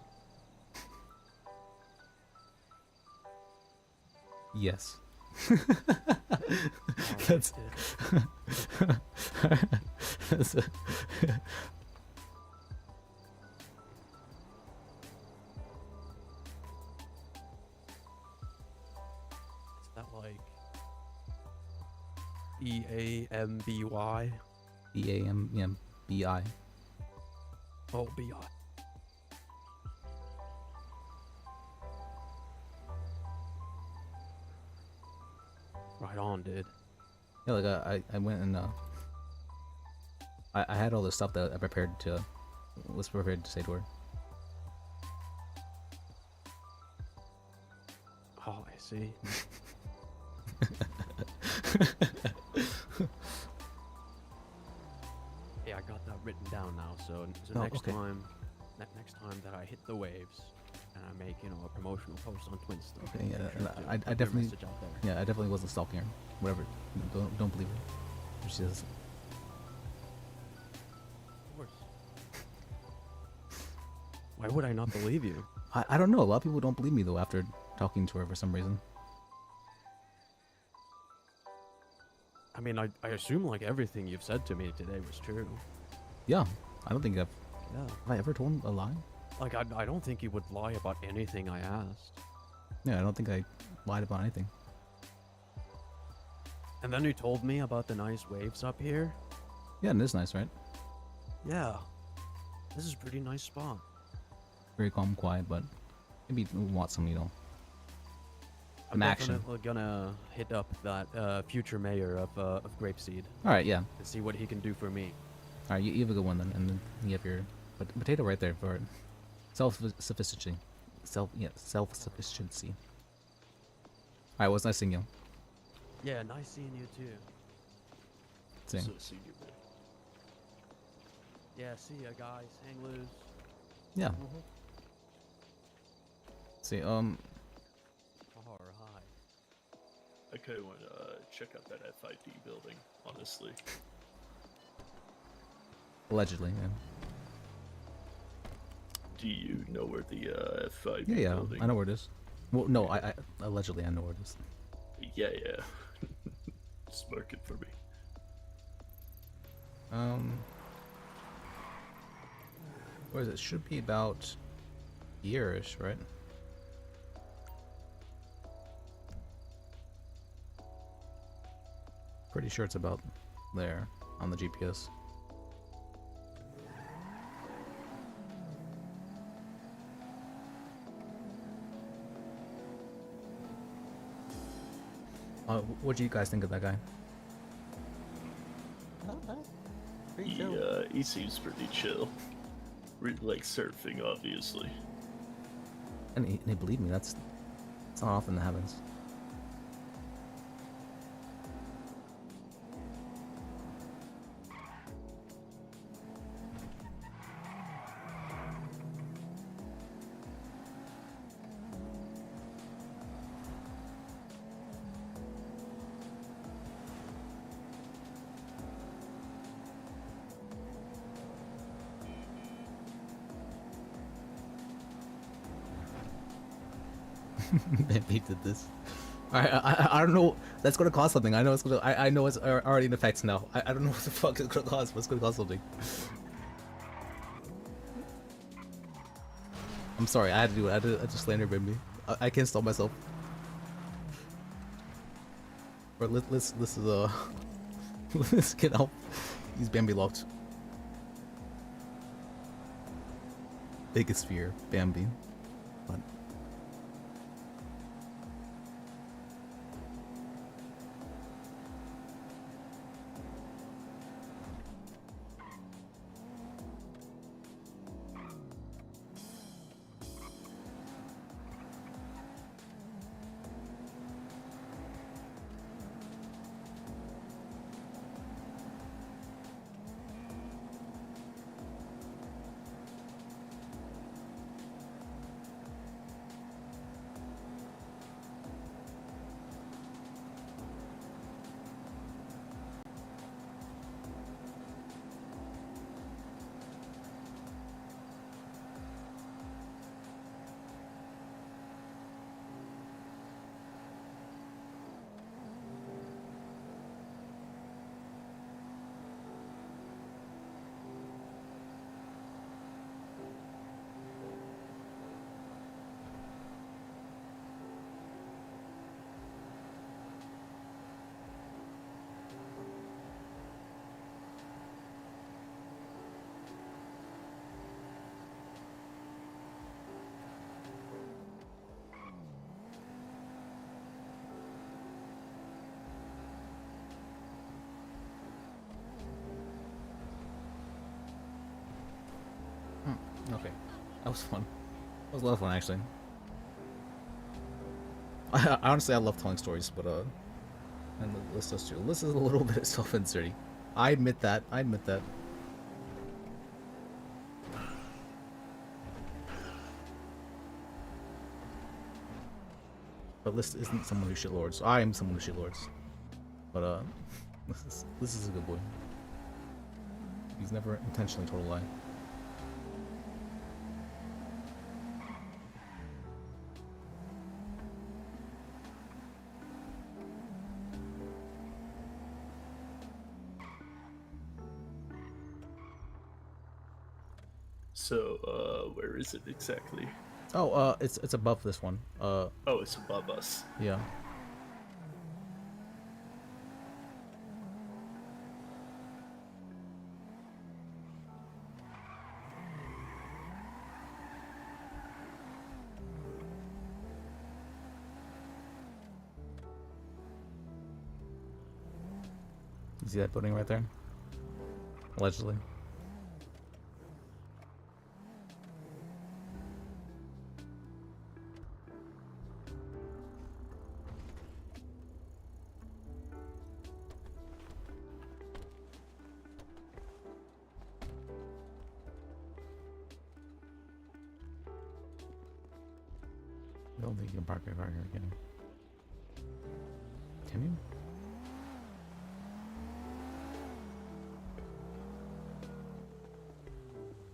Speaker 1: yes.
Speaker 14: Alright,
Speaker 1: That's. That's
Speaker 14: Is that like E-A-M-B-Y?
Speaker 1: E-A-M-B-I.
Speaker 14: Oh, B-I. Right on, dude.
Speaker 1: Yeah, like I went and I had all the stuff that I was prepared to say to her.
Speaker 14: Oh, I see. Yeah, I got that written down now. So
Speaker 1: Oh,
Speaker 14: next
Speaker 1: okay.
Speaker 14: time, next time that I hit the waves and I make a promotional post on Twinsta.
Speaker 1: Okay, yeah,
Speaker 14: make sure to
Speaker 1: I
Speaker 14: put your
Speaker 1: definitely,
Speaker 14: message out there.
Speaker 1: yeah, I definitely wasn't stalking her. Whatever, don't believe her. She says,
Speaker 14: Of course. Why would I not believe you?
Speaker 1: I don't know. A lot of people don't believe me though after talking to her for some reason.
Speaker 14: I mean, I assume like everything you've said to me today was true.
Speaker 1: Yeah, I don't think have
Speaker 14: Yeah.
Speaker 1: I ever told a lie?
Speaker 14: Like, I don't think you would lie about anything I asked.
Speaker 1: Yeah, I don't think I lied about anything.
Speaker 14: And then you told me about the nice waves up here.
Speaker 1: Yeah, and it's nice, right?
Speaker 14: Yeah. This is a pretty nice spot.
Speaker 1: Very calm, quiet, but maybe we want some, you know,
Speaker 14: I'm
Speaker 1: action.
Speaker 14: definitely gonna hit up that future mayor of Grapeseed.
Speaker 1: All right, yeah.
Speaker 14: And see what he can do for me.
Speaker 1: All right, you have a good one then, and then you have your potato right there for self-sufficiency. Self-sufficiency. All right, what's nice seeing you?
Speaker 14: Yeah, nice seeing you too.
Speaker 1: Same.
Speaker 3: So see you, man.
Speaker 14: Yeah, see ya guys. Hang loose.
Speaker 1: Yeah. See,
Speaker 14: Alright.
Speaker 3: I kind of want to check out that FID building, honestly.
Speaker 1: Allegedly, yeah.
Speaker 3: Do you know where the FID
Speaker 1: Yeah,
Speaker 3: building?
Speaker 1: I know where it is. Well, no, I allegedly I know where it is.
Speaker 3: Yeah. Just mark it for me.
Speaker 1: Where is it? Should be about here-ish, right? Pretty sure it's about there on the GPS. What do you guys think of that guy?
Speaker 21: Not bad. Pretty chill.
Speaker 3: He seems pretty chill. Really like surfing, obviously.
Speaker 1: And believe me, that's not often that happens. He did this. I don't know. That's gonna cost something. I know it's gonna. I know it's already in effect now. I don't know what the fuck it's gonna cost, but it's gonna cost something. I'm sorry. I had to do it. I just slander baby. I can't stop myself. Or let's let's get out. He's Bambi locked. Biggest fear, Bambi. But okay, that was fun. That was a lot of fun, actually. I honestly, I love telling stories, but and the list does too. The list is a little bit self-inserting. I admit that. I admit that. But List isn't someone who shit lords. I am someone who shit lords. But this is a good boy. He's never intentionally told a lie.
Speaker 3: So, where is it exactly?
Speaker 1: Oh, it's above this one.
Speaker 3: Oh, it's above us.
Speaker 1: Yeah. You see that building right there? Allegedly. I don't think you can park your car here again. Can you?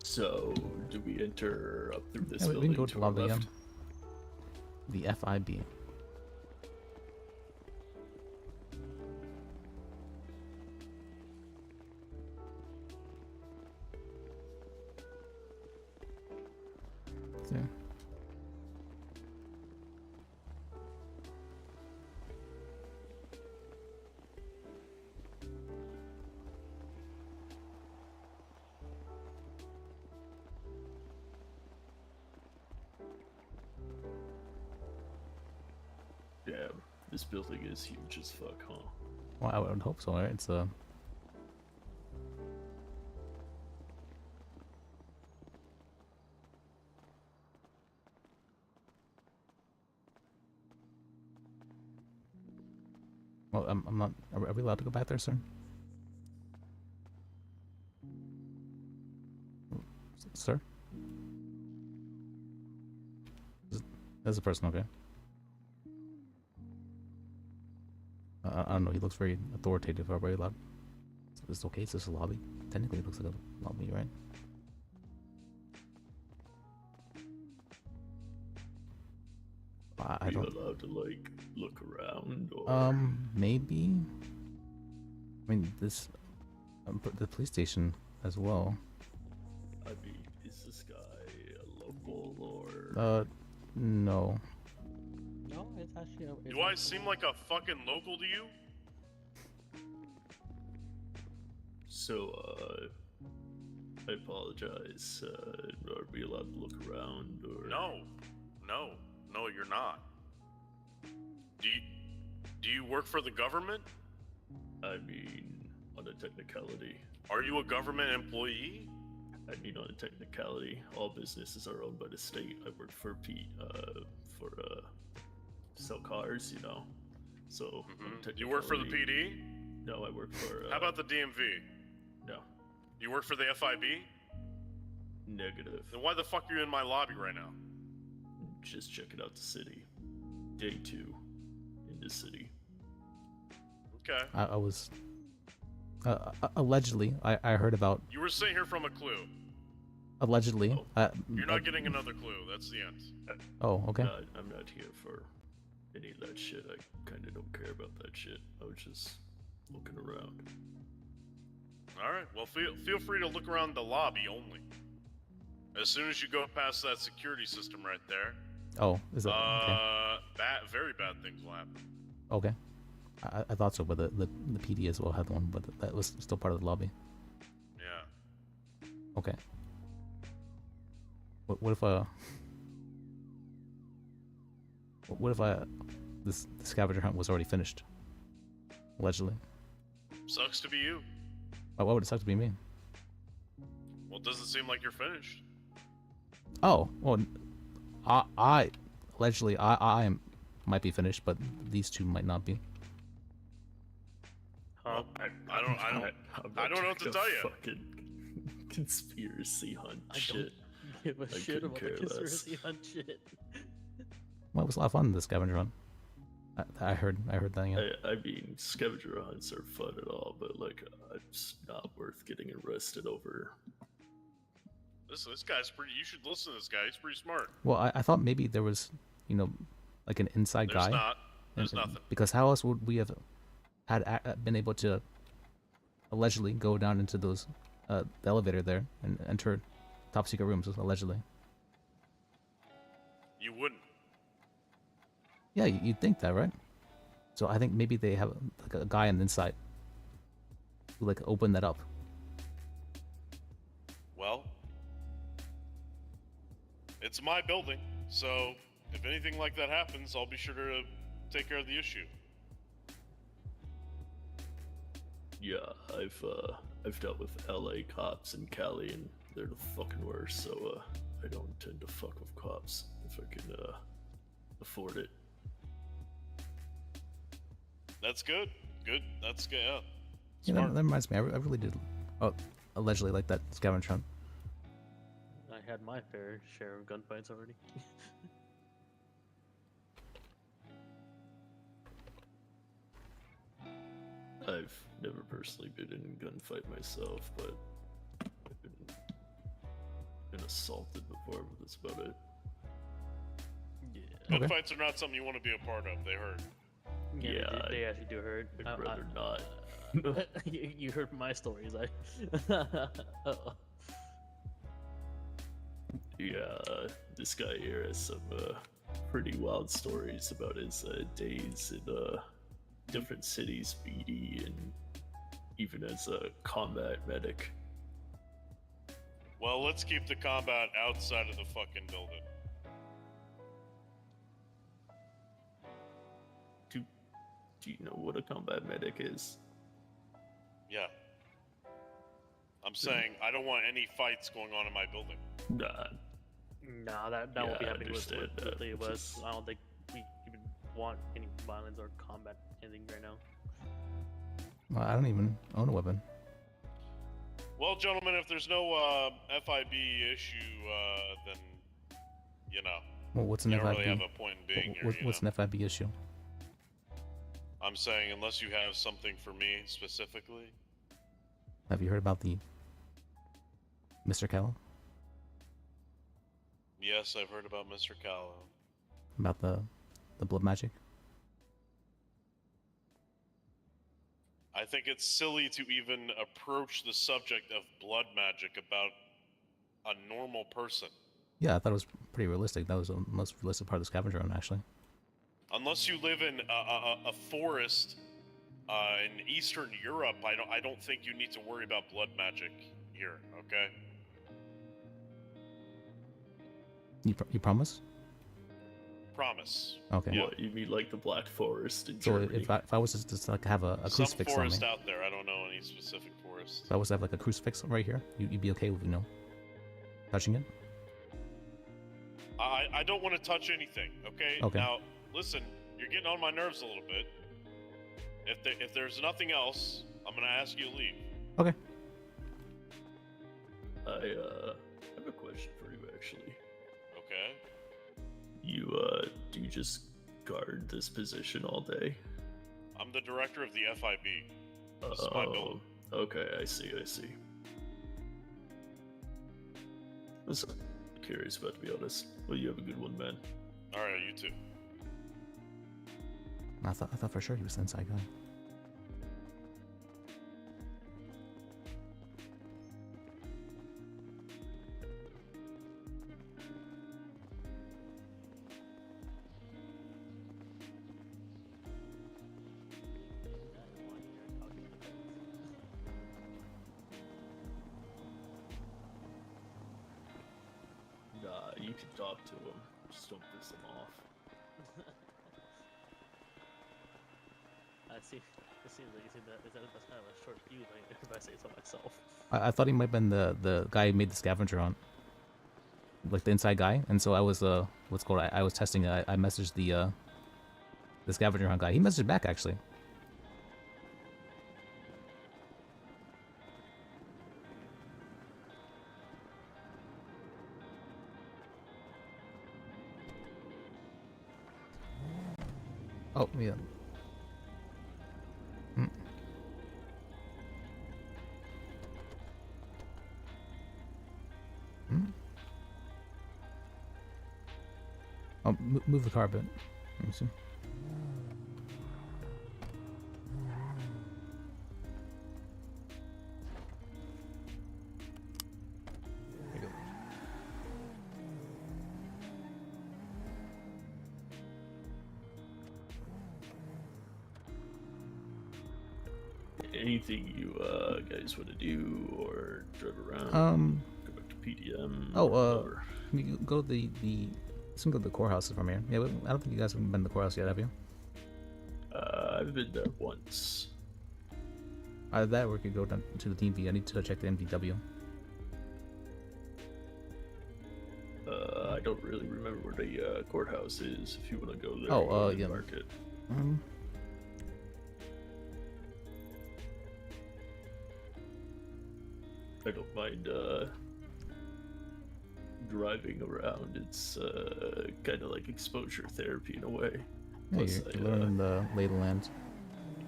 Speaker 3: So, do we enter up through this
Speaker 1: Yeah, we
Speaker 3: building
Speaker 1: can go to
Speaker 3: to our
Speaker 1: lobby,
Speaker 3: left?
Speaker 1: The FIB. Yeah.
Speaker 3: Yeah, this building is huge as fuck, huh?
Speaker 1: Well, I would hope so, right? It's Well, I'm not. Are we allowed to go back there, sir? Sir? That's a person, okay. I don't know, he looks very authoritative. Are we allowed? It's okay, it's just a lobby. Technically, it looks like a lobby, right? I don't.
Speaker 3: Are you allowed to like look around or?
Speaker 1: Maybe. I mean, this the police station as well.
Speaker 3: I mean, is this guy a local or?
Speaker 1: No.
Speaker 21: No, it's actually.
Speaker 7: Do I seem like a fucking local to you?
Speaker 3: So, I apologize. Are we allowed to look around or?
Speaker 7: No, you're not. Do you work for the government?
Speaker 3: I mean, on a technicality.
Speaker 7: Are you a government employee?
Speaker 3: I mean, on a technicality, all businesses are owned by the state. I work for sell cars, you know. So,
Speaker 7: You work for the PD?
Speaker 3: No, I work for.
Speaker 7: How about the DMV?
Speaker 3: No.
Speaker 7: You work for the FIB?
Speaker 3: Negative.
Speaker 7: Then why the fuck are you in my lobby right now?
Speaker 3: Just checking out the city. Day 2 in the city.
Speaker 7: Okay.
Speaker 1: I was. Allegedly, I heard about.
Speaker 7: You were sitting here from a clue.
Speaker 1: Allegedly.
Speaker 7: You're not getting another clue. That's the end.
Speaker 1: Oh, okay.
Speaker 3: I'm not here for any of that shit. I kind of don't care about that shit. I was just looking around.
Speaker 7: All right. Well, feel free to look around the lobby only. As soon as you go past that security system right there.
Speaker 1: Oh, is that okay?
Speaker 7: Very bad things will happen.
Speaker 1: Okay. I thought so, but the PD as well had one, but that was still part of the lobby.
Speaker 7: Yeah.
Speaker 1: Okay. What if this scavenger hunt was already finished? Allegedly.
Speaker 7: Sucks to be you.
Speaker 1: Why would it suck to be me?
Speaker 7: Well, it doesn't seem like you're finished.
Speaker 1: Oh, well, I allegedly I might be finished, but these two might not be.
Speaker 7: Well, I don't know what to tell you.
Speaker 3: Fucking conspiracy hunt shit.
Speaker 18: Give a shit about the
Speaker 3: care less.
Speaker 18: conspiracy hunt shit.
Speaker 1: Well, it was a lot of fun, the scavenger hunt. I heard that. Yeah.
Speaker 3: I mean, scavenger hunts are fun at all, but like, it's not worth getting arrested over.
Speaker 7: Listen, this guy's pretty. You should listen to this guy. He's pretty smart.
Speaker 1: Well, I thought maybe there was, like an inside
Speaker 7: There's
Speaker 1: guy.
Speaker 7: not. There's nothing.
Speaker 1: Because how else would we have been able to allegedly go down into those the elevator there and enter top secret rooms allegedly?
Speaker 7: You wouldn't.
Speaker 1: Yeah, you'd think that, right? So I think maybe they have like a guy on the inside who like opened that up.
Speaker 7: Well, it's my building, so if anything like that happens, I'll be sure to take care of the issue.
Speaker 3: Yeah, I've dealt with LA cops in Cali, and they're the fucking worst. So I don't tend to fuck with cops if I can afford it.
Speaker 7: That's good. Good. That's good. Yeah.
Speaker 1: Yeah, that reminds me. I really did. Oh, allegedly like that scavenger hunt.
Speaker 18: I had my fair share of gunfights already.
Speaker 3: I've never personally been in a gunfight myself, but I've been assaulted before, but that's about it.
Speaker 18: Yeah.
Speaker 7: Gunfights are not something you want to be a part of. They hurt.
Speaker 3: Yeah,
Speaker 18: they actually do hurt.
Speaker 3: I'd rather not.
Speaker 18: You heard my stories.
Speaker 3: Yeah, this guy here has some pretty wild stories about his days in different cities, BD, and even as a combat medic.
Speaker 7: Well, let's keep the combat outside of the fucking building.
Speaker 3: Do you know what a combat medic is?
Speaker 7: Yeah. I'm saying I don't want any fights going on in my building.
Speaker 18: Nah, that won't be happening with the West. I don't think we even want any violence or combat anything right now.
Speaker 1: Well, I don't even own a weapon.
Speaker 7: Well, gentlemen, if there's no FIB issue, then you know.
Speaker 1: Well, what's an
Speaker 7: you
Speaker 1: FIB?
Speaker 7: don't really have a point in being here.
Speaker 1: What's an FIB issue?
Speaker 7: I'm saying unless you have something for me specifically.
Speaker 1: Have you heard about the Mr. Callow?
Speaker 7: Yes, I've heard about Mr. Callow.
Speaker 1: About the blood magic?
Speaker 7: I think it's silly to even approach the subject of blood magic about a normal person.
Speaker 1: Yeah, I thought it was pretty realistic. That was the most realistic part of the scavenger hunt, actually.
Speaker 7: Unless you live in a forest in Eastern Europe, I don't think you need to worry about blood magic here. Okay.
Speaker 1: You promise?
Speaker 7: Promise.
Speaker 1: Okay.
Speaker 7: Yeah.
Speaker 3: What, you mean like the Black Forest in
Speaker 1: So
Speaker 3: Germany?
Speaker 1: if I was to just like have a
Speaker 7: Some
Speaker 1: crucifix on me,
Speaker 7: forest out there. I don't know any specific forest.
Speaker 1: if I was to have like a crucifix right here, you'd be okay with touching it?
Speaker 7: I don't want to touch anything. Okay.
Speaker 1: Okay.
Speaker 7: Now listen, you're getting on my nerves a little bit. If there's nothing else, I'm gonna ask you to leave.
Speaker 1: Okay.
Speaker 3: I have a question for you, actually.
Speaker 7: Okay.
Speaker 3: You do you just guard this position all day?
Speaker 7: I'm the director of the FIB. This is my building.
Speaker 3: Okay, I see. I'm so curious about, to be honest. Well, you have a good one, man.
Speaker 7: All right, you too.
Speaker 1: I thought for sure he was the inside guy.
Speaker 3: Nah, you can talk to him. Just don't piss him off.
Speaker 18: I see. It seems like that's kind of a short fuse, if I say so myself.
Speaker 1: I thought he might have been the guy who made the scavenger hunt, like the inside guy, and so I was what's called I was testing it. I messaged the scavenger hunt guy. He messaged back actually. Oh yeah. Oh, move the car a bit. Let me see. There you go.
Speaker 3: Anything you guys want to do or drive around? Go back to PDM. or
Speaker 1: you go to the let's go to the courthouse from here. Yeah, I don't think you guys have been to the courthouse yet, have you?
Speaker 3: I've been there once.
Speaker 1: Either that, or we could go down to the DMV. I need to check the MVW.
Speaker 3: I don't really remember where the courthouse is. If you want to go there,
Speaker 1: Oh,
Speaker 3: you
Speaker 1: yeah.
Speaker 3: mark it. I don't mind driving around. It's kind of like exposure thrapy in a way.
Speaker 1: Yeah,
Speaker 3: Plus,
Speaker 1: you're learning the lay of the land.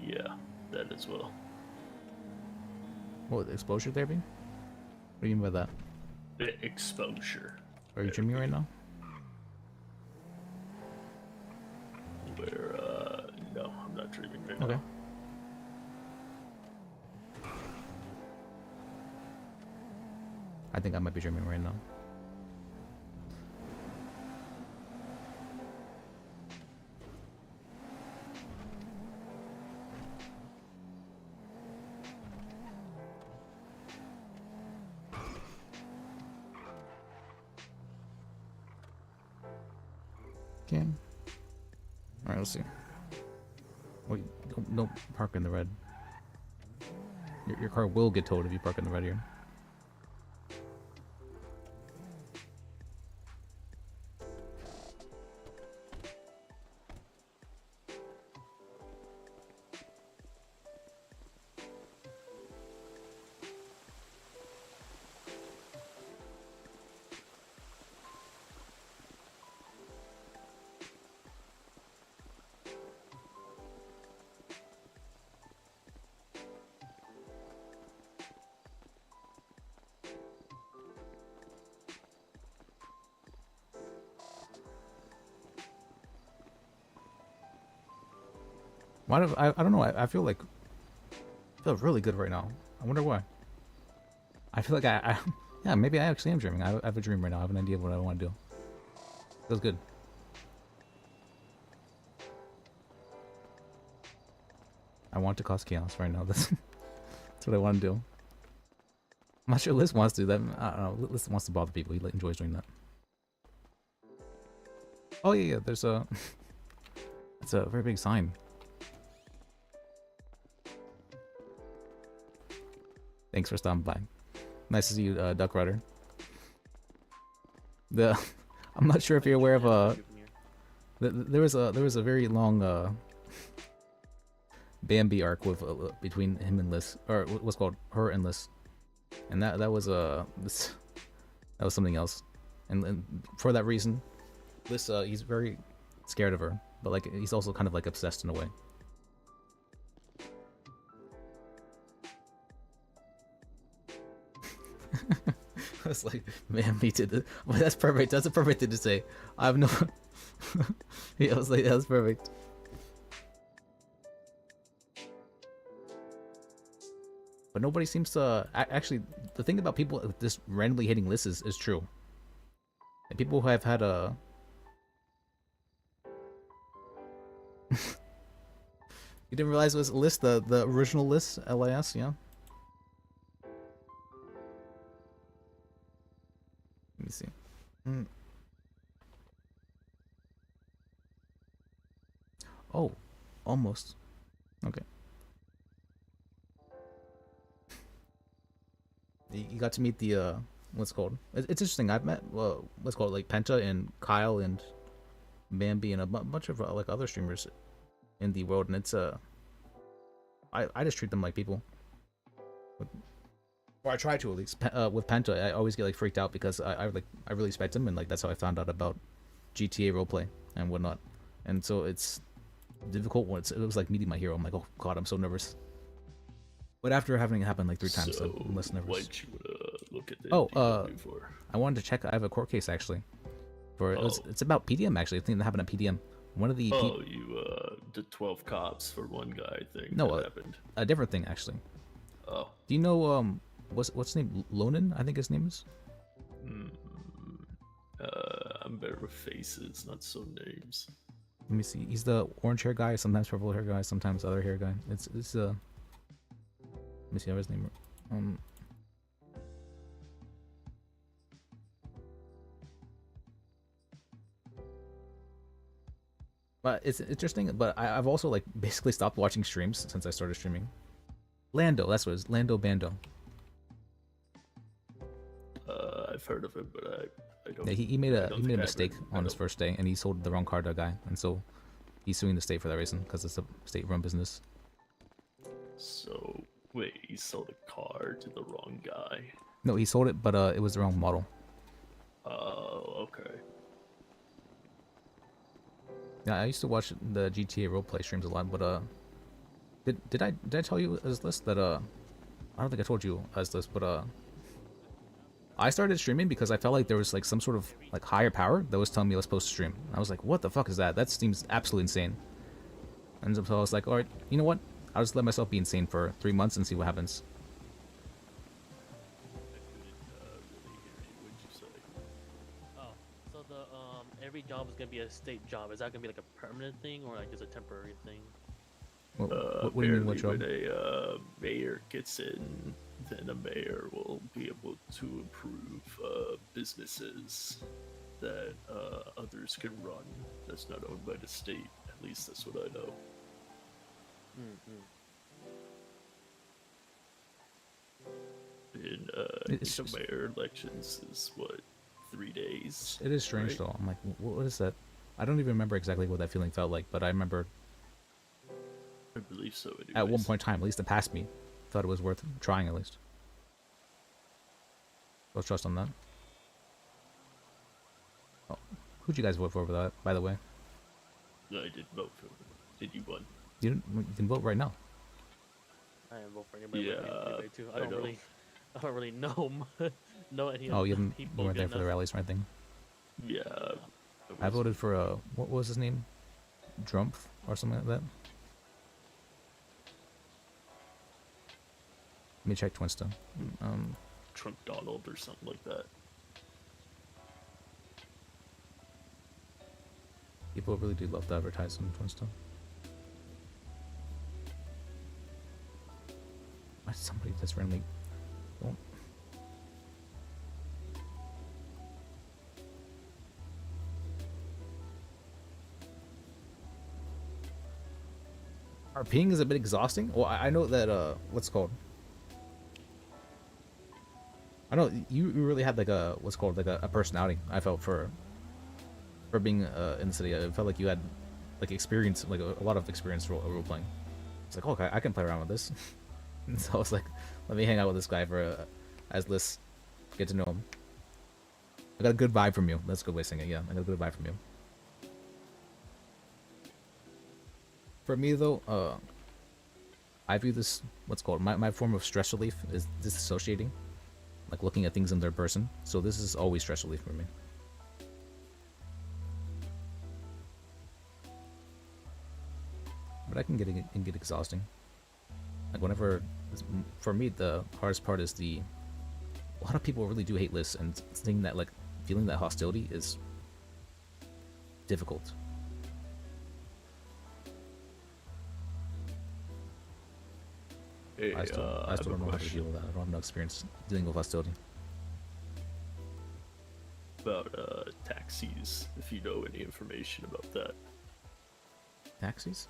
Speaker 3: Yeah, that as well.
Speaker 1: What, exposure therapy? What do you mean by that?
Speaker 3: Exposure.
Speaker 1: Are you dreaming right now?
Speaker 3: Where, no, I'm not dreaming right
Speaker 1: Okay.
Speaker 3: now.
Speaker 1: I think I might be dreaming right now. Okay. Alright, let's see. Wait, don't park in the red. Your car will get towed if you park in the red here. Why do I don't know. I feel like I feel really good right now. I wonder why. I feel like yeah, maybe I actually am dreaming. I have a dream right now. I have an idea of what I want to do. Feels good. I want to cause chaos right now. That's what I want to do. I'm not sure Liz wants to do that. I don't know. Liz wants to bother people. He enjoys doing that. Oh yeah, yeah. There's a. It's a very big sign. Thanks for stopping by. Nice to see you, Duck Rider. I'm not sure if you're aware of there was a very long Bambi arc with between him and Liz, or what's called her and Liz, and that was something else, and for that reason, Liz he's very scared of her, but like he's also kind of like obsessed in a way. I was like, man, me too. Well, that's perfect. That's a perfect thing to say. I have no. Yeah, I was like, that's perfect. But nobody seems to actually. The thing about people just randomly hitting lists is true. And people who have had a. You didn't realize it was list, the original list, LIS, yeah. Let me see. Oh, almost. Okay. You got to meet the what's it called? It's interesting. I've met what's it called, like Penta and Kyle and Bambi and a bunch of like other streamers in the world, and it's I just treat them like people. Or I try to, at least. With Penta, I always get like freaked out because I really respect him, and like that's how I found out about GTA roleplay and whatnot. And so it's difficult when it was like meeting my hero. I'm like, oh god, I'm so nervous. But after having it happen like 3 times,
Speaker 3: So,
Speaker 1: I'm less nervous.
Speaker 3: why'd you look at the
Speaker 1: Oh,
Speaker 3: for?
Speaker 1: I wanted to check. I have a court case actually. It's about PDM actually. I think that happened at PDM. One of the
Speaker 3: the 12 cops for one guy thing.
Speaker 1: No,
Speaker 3: that happened.
Speaker 1: a different thing actually.
Speaker 3: Oh.
Speaker 1: Do you know what's his name? Lonan, I think his name is.
Speaker 3: I'm better with faces, not so names.
Speaker 1: Let me see. He's the orange hair guy, sometimes purple hair guy, sometimes other hair guy. It's let me see how his name. But it's interesting. But I've also like basically stopped watching streams since I started streaming. Lando, that's what it is. Lando Bando.
Speaker 3: I've heard of him, but I don't.
Speaker 1: Yeah, he made a
Speaker 3: I don't
Speaker 1: he made a
Speaker 3: think I
Speaker 1: mistake
Speaker 3: ever-
Speaker 1: on his first day, and he sold the wrong car to a guy, and so he's suing the state for that reason because it's a state-run business.
Speaker 3: So wait, he sold a car to the wrong guy.
Speaker 1: No, he sold it, but it was the wrong model.
Speaker 3: Oh, okay.
Speaker 1: Yeah, I used to watch the GTA roleplay streams a lot, but did I tell you as list that I don't think I told you as list, but I started streaming because I felt like there was like some sort of like higher power that was telling me I was supposed to stream. I was like, what the fuck is that? That seems absolutely insane. And so I was like, all right, you know what? I'll just let myself be insane for 3 months and see what happens.
Speaker 18: Oh, so the every job is gonna be a state job. Is that gonna be like a permanent thing or like just a temporary thing?
Speaker 1: What do you mean, what job?
Speaker 3: When a mayor gets in, then a mayor will be able to improve businesses that others can run. That's not owned by the state. At least that's what I know. In
Speaker 1: It's
Speaker 3: mayor elections is what, 3 days?
Speaker 1: It is strange
Speaker 3: right?
Speaker 1: though. I'm like, what is that? I don't even remember exactly what that feeling felt like, but I remember
Speaker 3: I believe so. Anyways.
Speaker 1: at one point in time, at least it passed me. Thought it was worth trying at least. Let's trust on that. Oh, who'd you guys vote for that, by the way?
Speaker 3: I did vote for him. Did you vote?
Speaker 1: You can vote right now.
Speaker 18: I didn't vote for anybody.
Speaker 3: Yeah,
Speaker 18: Anybody too. I
Speaker 3: I
Speaker 18: don't
Speaker 3: know.
Speaker 18: really know know any
Speaker 1: Oh,
Speaker 18: of
Speaker 1: you
Speaker 18: the
Speaker 1: haven't
Speaker 18: people.
Speaker 1: you weren't there
Speaker 18: good
Speaker 1: for the
Speaker 18: enough.
Speaker 1: rallies or anything.
Speaker 3: Yeah.
Speaker 1: I voted for what was his name? Drumpf or something like that. Let me check Twinstone.
Speaker 3: Trump Donald or something like that.
Speaker 1: People really do love to advertise on Twinstone. Why somebody just randomly won't? RPing is a bit exhausting. Well, I know that what's it called? I know you really had like a what's called like a personality. I felt for being in the city. I felt like you had like experience, like a lot of experience role playing. It's like, okay, I can play around with this. And so I was like, let me hang out with this guy for as Liz, get to know him. I got a good vibe from you. That's a good way of saying it. Yeah, I got a good vibe from you. For me though, I view this what's called my form of stress relief is disassociating, like looking at things in third person. So this is always stress relief for me. But I can get exhausting. Like whenever, for me the hardest part is a lot of people really do hate lists, and seeing that like feeling that hostility is difficult.
Speaker 3: Hey,
Speaker 1: I still don't know how to deal with that. I don't have no experience dealing with hostility.
Speaker 3: About taxis, if you know any information about that.
Speaker 1: Taxis?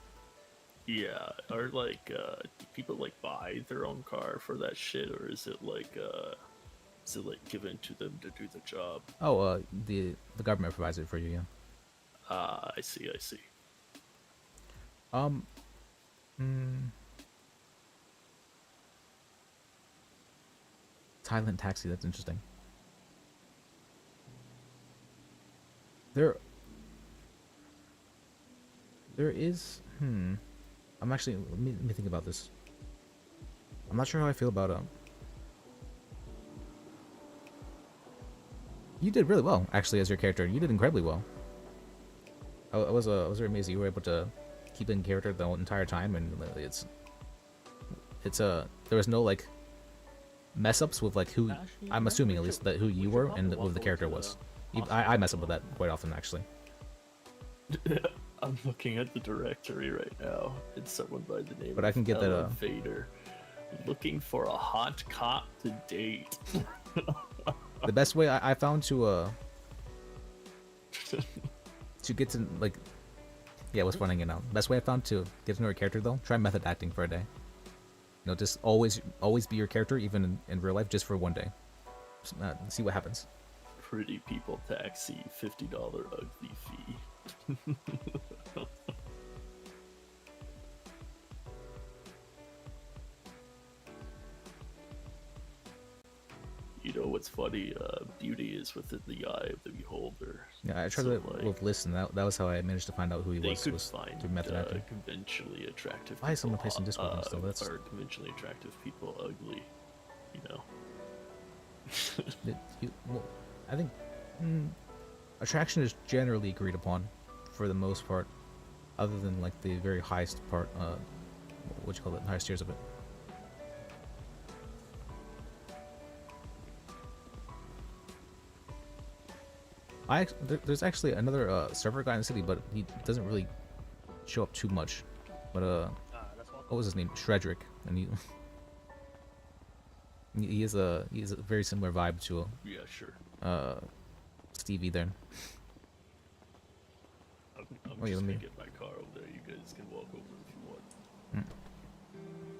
Speaker 3: Yeah, or like, do people like buy their own car for that shit, or is it like given to them to do the job?
Speaker 1: Oh, the government provides it for you, yeah.
Speaker 3: I see.
Speaker 1: Thailand taxi, that's interesting. There is, I'm actually, let me think about this. I'm not sure how I feel about you did really well, actually, as your character. You did incredibly well. I was very amazed you were able to keep in character the entire time, and there was no like mess ups with like who, I'm assuming at least, that who you were and who the character was. I mess up with that quite often, actually.
Speaker 3: I'm looking at the directory right now. It's someone by the name
Speaker 1: But I can get that
Speaker 3: Vader looking for a hot cop to date.
Speaker 1: The best way I found to get to like, yeah, what's funny, you know, best way I found to get to know your character though, try method acting for a day. You know, just always be your character, even in real life, just for one day. Just, see what happens.
Speaker 3: Pretty people taxi, $50 ugly fee. You know what's funny? Beauty is within the eye of the beholder.
Speaker 1: Yeah, I tried to with listen. That was how I managed to find out who he was.
Speaker 3: They could
Speaker 1: was
Speaker 3: find
Speaker 1: through method acting.
Speaker 3: conventionally attractive.
Speaker 1: Why is someone placing Discord still? That's
Speaker 3: or conventionally attractive people ugly. You know.
Speaker 1: Well, I think attraction is generally agreed upon for the most part, other than like the very highest part. What you call it? Highest tiers of it. There's actually another server guy in the city, but he doesn't really show up too much. But what was his name? Shredrick, and he has a very similar vibe to
Speaker 3: yeah, sure.
Speaker 1: Stevie there.
Speaker 3: I'm just gonna get my car over there. You guys can walk over if you want.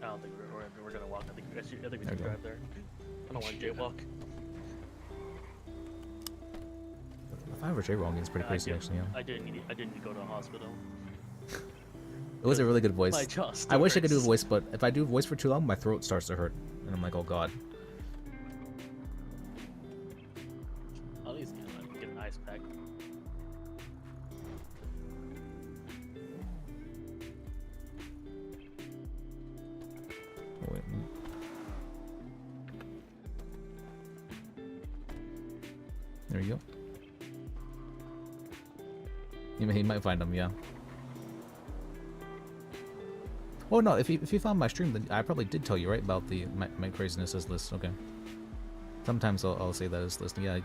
Speaker 18: I don't think we're gonna walk. I think we should drive there. I don't want to jaywalk.
Speaker 1: The 5 jaywalking is pretty crazy, actually. Yeah.
Speaker 18: I didn't need to go to a hospital.
Speaker 1: It was a really good voice.
Speaker 18: My jaw
Speaker 1: I wish I could do a
Speaker 18: hurts.
Speaker 1: voice, but if I do a voice for too long, my throat starts to hurt, and I'm like, oh god.
Speaker 18: At least get an ice pack.
Speaker 1: Oh, wait. There you go. He might find him, yeah. Oh no, if you found my stream, then I probably did tell you, right, about my craziness as list. Okay. Sometimes I'll say that as list. Yeah, I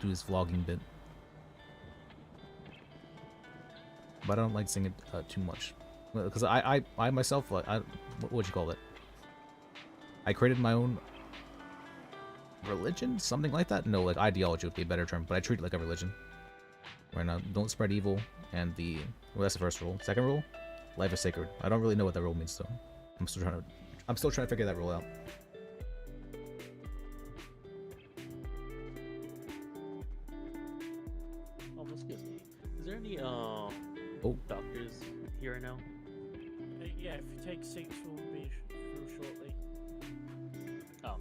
Speaker 1: do this vlogging bit. But I don't like saying it too much. Because I myself, what would you call it? I created my own religion? Something like that? No, like ideology would be a better term, but I treat it like a religion. Where now, don't spread evil, and well, that's the first rule. Second rule, life is sacred. I don't really know what that rule means, though. I'm still trying to figure that rule out.
Speaker 18: Excuse me. Is there any doctors here right now?
Speaker 10: Yeah, if you take 6, we'll be through shortly.
Speaker 18: Oh,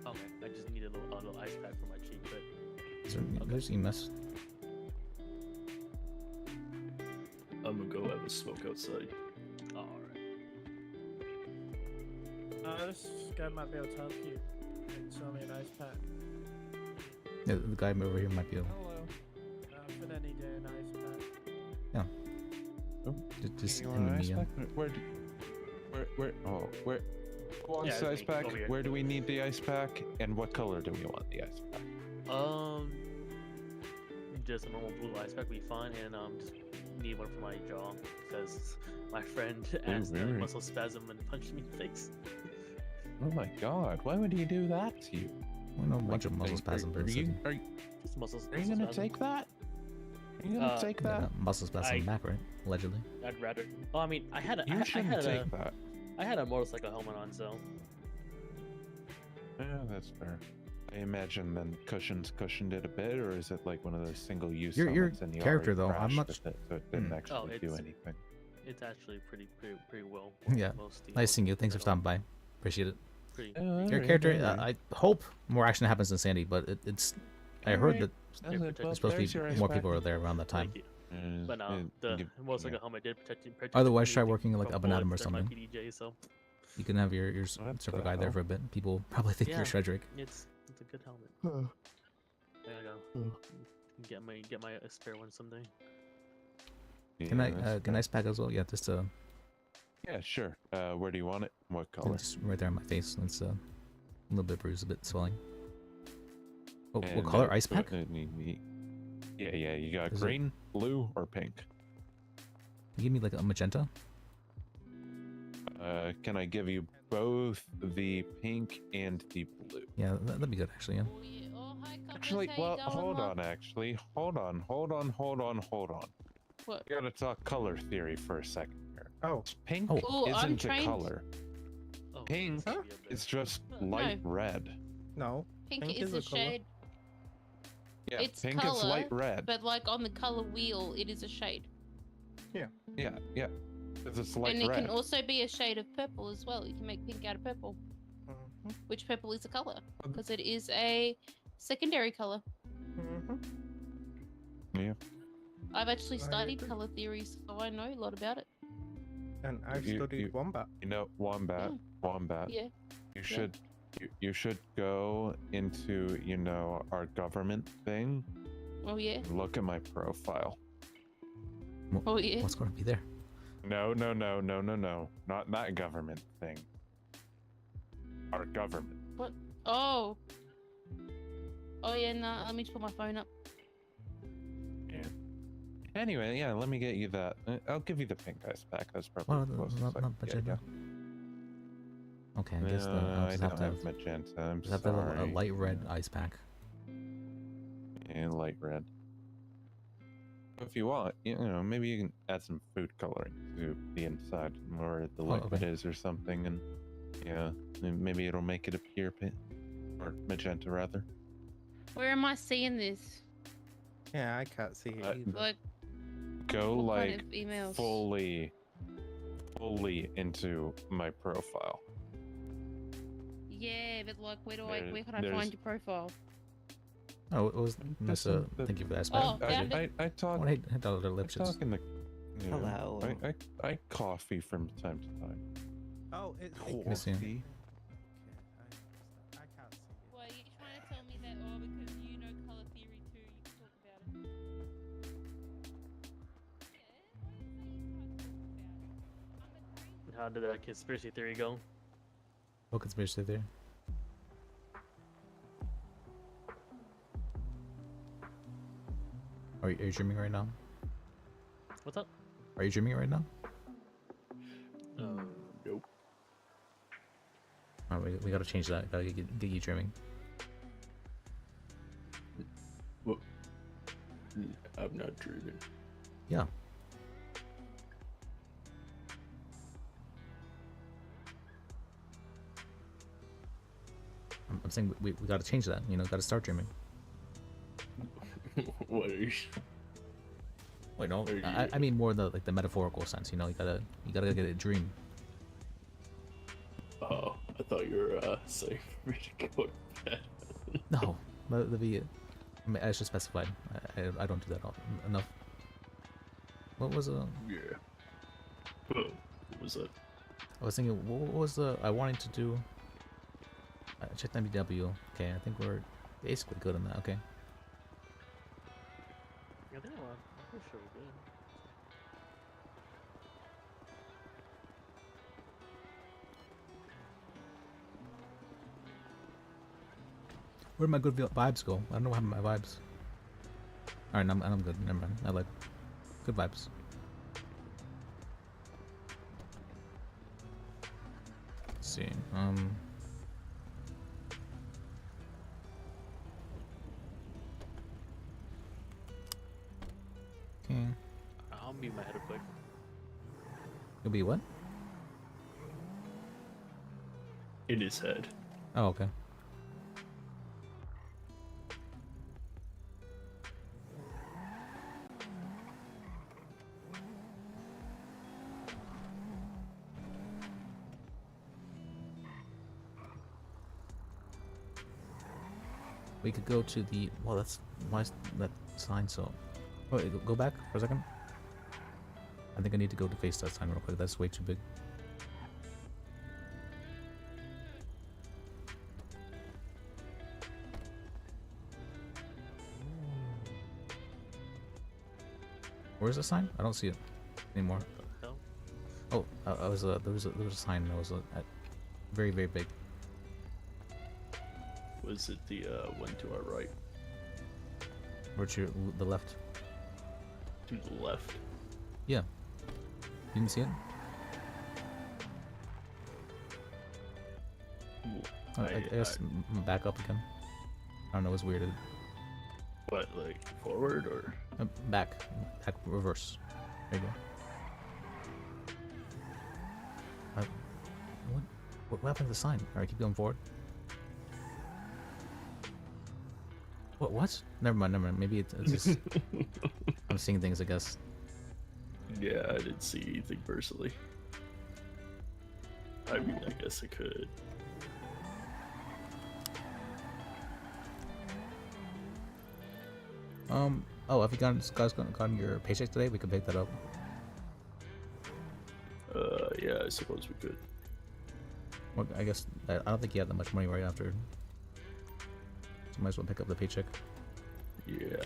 Speaker 18: okay. I just need a little ice pack for my cheek, but
Speaker 1: There's EMS.
Speaker 3: I'm gonna go have a smoke outside.
Speaker 18: Alright.
Speaker 10: This guy might be able to help you and sell me an ice pack.
Speaker 1: Yeah, the guy over here might be able.
Speaker 10: Hello. I'm gonna need an ice pack.
Speaker 1: Yeah.
Speaker 11: Oh,
Speaker 1: just
Speaker 11: you
Speaker 1: in
Speaker 11: want
Speaker 1: the
Speaker 11: an ice
Speaker 1: medium.
Speaker 11: pack? Where wants
Speaker 18: Yeah,
Speaker 11: the ice pack?
Speaker 18: over here.
Speaker 11: Where do we need the ice pack? And what color do we want the ice pack?
Speaker 18: Just a normal blue ice pack would be fine, and just need one for my jaw because my friend has a muscle spasm and punched me in the face.
Speaker 11: Oh my god, why would he do that to you?
Speaker 1: I know a bunch of muscle spasm.
Speaker 11: Are you gonna take that? Are you gonna take that?
Speaker 1: Muscle spasm back, right? Allegedly.
Speaker 18: I'd rather. Oh, I mean, I had a.
Speaker 11: You shouldn't take that.
Speaker 18: I had a motorcycle helmet on, so.
Speaker 11: Yeah, that's fair. I imagine then cushioned it a bit, or is it like one of those single-use
Speaker 1: Your
Speaker 11: helmets and you
Speaker 1: character,
Speaker 11: already
Speaker 1: though, I'm
Speaker 11: crashed
Speaker 1: not.
Speaker 11: with it, so it didn't actually do
Speaker 18: it's-
Speaker 11: anything.
Speaker 18: It's actually pretty well.
Speaker 1: Yeah.
Speaker 18: most of
Speaker 1: Nice seeing you. Thanks for stopping by. Appreciate it.
Speaker 18: Pretty-
Speaker 1: Your
Speaker 11: alright,
Speaker 1: character,
Speaker 11: alright.
Speaker 1: I hope more action happens in Sandy, but it's. I heard that
Speaker 11: Well,
Speaker 1: there's supposed
Speaker 11: there's
Speaker 1: to
Speaker 11: your
Speaker 1: be
Speaker 11: ice
Speaker 1: more
Speaker 11: pack.
Speaker 1: people are there around that time.
Speaker 18: But the motorcycle helmet did protect you.
Speaker 1: Otherwise, try working like
Speaker 18: from
Speaker 1: up and Adam or
Speaker 18: bullets and my
Speaker 1: something.
Speaker 18: PDJ, so.
Speaker 1: You can have your server
Speaker 11: the
Speaker 1: guy there
Speaker 11: hell?
Speaker 1: for a bit. People probably think you're
Speaker 18: Yeah,
Speaker 1: Shredrick.
Speaker 18: It's a good helmet. There I go. Get my spare one someday.
Speaker 1: Can I pack as well? Yeah, just
Speaker 11: Yeah, sure. Where do you want it? What color?
Speaker 1: just right there on my face. It's a little bit bruised, a bit swelling. Oh, what
Speaker 11: And,
Speaker 1: color? Ice pack?
Speaker 11: Yeah. You got
Speaker 1: Is it-
Speaker 11: green, blue, or pink?
Speaker 1: You give me like a magenta.
Speaker 11: Can I give you both the pink and the blue?
Speaker 1: Yeah, that'd be good actually. Yeah.
Speaker 11: Actually, well, hold on. Actually, hold on.
Speaker 9: What?
Speaker 11: We gotta talk color theory for a second here.
Speaker 20: Oh,
Speaker 11: pink
Speaker 9: Oh, I'm
Speaker 11: isn't a
Speaker 9: trained.
Speaker 11: color. Pink is just light red.
Speaker 20: No.
Speaker 9: Pink is a
Speaker 20: color.
Speaker 9: shade.
Speaker 11: Yeah,
Speaker 9: It's
Speaker 11: pink
Speaker 9: color,
Speaker 11: is light red.
Speaker 9: but like on the color wheel, it is a shade.
Speaker 11: Yeah. Because it's light
Speaker 9: And it
Speaker 11: red.
Speaker 9: can also be a shade of purple as well. You can make pink out of purple. Which purple is a color? Because it is a secondary color.
Speaker 11: Yeah.
Speaker 9: I've actually
Speaker 20: I
Speaker 9: studied
Speaker 20: agree.
Speaker 9: color theory, so I know a lot about it.
Speaker 20: And I've studied Wombat.
Speaker 11: You know, Wombat.
Speaker 9: Yeah.
Speaker 11: You should. You should go into our government thing.
Speaker 9: Oh yeah.
Speaker 11: And look at my profile.
Speaker 9: Oh yeah.
Speaker 1: What's going to be there?
Speaker 11: No. Not that government thing. Our government.
Speaker 9: What? Oh. Oh yeah. Nah. Let me just put my phone up.
Speaker 11: Yeah. Anyway, yeah. Let me get you that. I'll give you the pink ice pack. That's probably
Speaker 1: Well,
Speaker 11: the closest
Speaker 1: not
Speaker 11: I can get
Speaker 1: magenta.
Speaker 11: you.
Speaker 1: Okay, I guess
Speaker 11: No,
Speaker 1: I'll
Speaker 11: I
Speaker 1: just
Speaker 11: don't
Speaker 1: have to
Speaker 11: have magenta. I'm
Speaker 1: just have to have a
Speaker 11: sorry.
Speaker 1: light red ice pack.
Speaker 11: And light red. If you want, maybe you can add some food coloring to the inside where the liquid is or something, and and maybe it'll make it appear or magenta rather.
Speaker 9: Where am I seeing this?
Speaker 20: Yeah, I can't see it either.
Speaker 9: Like.
Speaker 11: Go
Speaker 9: What
Speaker 11: like
Speaker 9: kind of emails?
Speaker 11: fully into my profile.
Speaker 9: Yeah, but like, where
Speaker 11: There-
Speaker 9: can I
Speaker 11: there's-
Speaker 9: find your profile?
Speaker 1: Oh, it was nice. Thank you for that.
Speaker 9: Oh, found it.
Speaker 11: I talk.
Speaker 1: I hit all their lips.
Speaker 11: talk in the.
Speaker 20: Hello.
Speaker 11: I coffee from time to time.
Speaker 20: Oh, it's
Speaker 11: Coffee.
Speaker 20: I can't see it.
Speaker 9: Well, you're trying to tell me that, because you know color theory too, you can talk about it.
Speaker 18: did the conspiracy theory go?
Speaker 1: What conspiracy there? Are you dreaming right now?
Speaker 18: What's up?
Speaker 1: Are you dreaming right now?
Speaker 3: Nope.
Speaker 1: Alright, we gotta change that. Gotta get you dreaming.
Speaker 3: What? I'm not dreaming.
Speaker 1: Yeah. I'm saying we gotta change that. You know, gotta start dreaming.
Speaker 3: What are you?
Speaker 1: Wait, no. I mean more the like the metaphorical sense. You know, you gotta get a dream.
Speaker 3: Oh, I thought you were saying for me to go to bed.
Speaker 1: No, I mean, I should specify. I don't do that enough. What was
Speaker 3: Yeah. What was that?
Speaker 1: I was thinking, what was I wanted to do? Check MBW. Okay, I think we're basically good on that. Okay.
Speaker 18: I think I'm pretty sure we're good.
Speaker 1: Where'd my good vibes go? I don't know what happened to my vibes. Alright, I'm good. Never mind. I like good vibes. Let's see. Okay.
Speaker 18: I'll mute my head real quick.
Speaker 1: You'll be what?
Speaker 3: In his head.
Speaker 1: Oh, okay. We could go to the. Well, that's why is that sign so. Oh, wait, go back for a second. I think I need to go to face that sign real quick. That's way too big. Where's the sign? I don't see it anymore. Oh, there was a sign that was very big.
Speaker 3: Was it the one to our right?
Speaker 1: Or to the left?
Speaker 3: To the left.
Speaker 1: Yeah. You didn't see it? I guess back up again. I don't know. It's weird.
Speaker 3: What, like forward or
Speaker 1: back reverse? There you go. What happened to the sign? All right, keep going forward. What? Never mind. Maybe it's just I'm seeing things, I guess.
Speaker 3: Yeah, I didn't see anything personally. I mean, I guess I could.
Speaker 1: Oh, have you gotten your paycheck today? We could pick that up.
Speaker 3: Yeah, I suppose we could.
Speaker 1: Well, I guess I don't think you have that much money right after. So might as well pick up the paycheck.
Speaker 3: Yeah.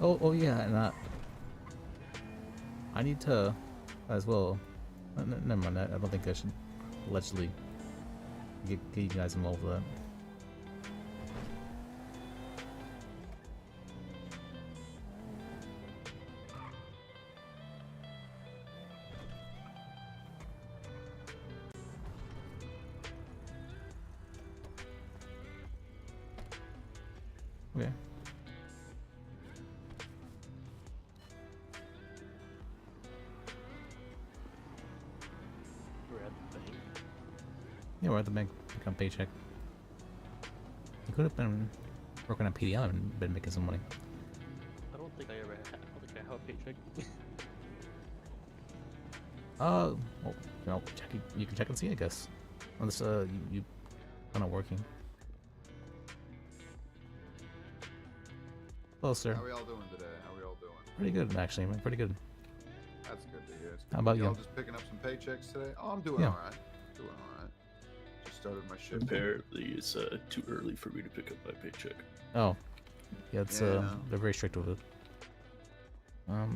Speaker 1: Oh yeah, and I need to as well. Never mind. I don't think I should allegedly get you guys involved with that. Okay. Yeah, we're at the bank. Pick up paycheck. You could have been working at PDL and been making some money.
Speaker 18: I don't think I have a paycheck.
Speaker 1: Well, you know, you can check and see, I guess. Unless you kind of working. Hello, sir.
Speaker 8: How are y'all doing today? How are y'all doing?
Speaker 1: Pretty good, actually, man. Pretty good.
Speaker 8: That's good to hear.
Speaker 1: How about you?
Speaker 8: Y'all just picking up some paychecks today? Oh, I'm doing
Speaker 1: Yeah.
Speaker 8: all right. Doing all right. Just started my shift.
Speaker 3: Apparently, it's too early for me to pick up my paycheck.
Speaker 1: Oh, yeah, it's
Speaker 8: Yeah.
Speaker 1: they're very strict with it.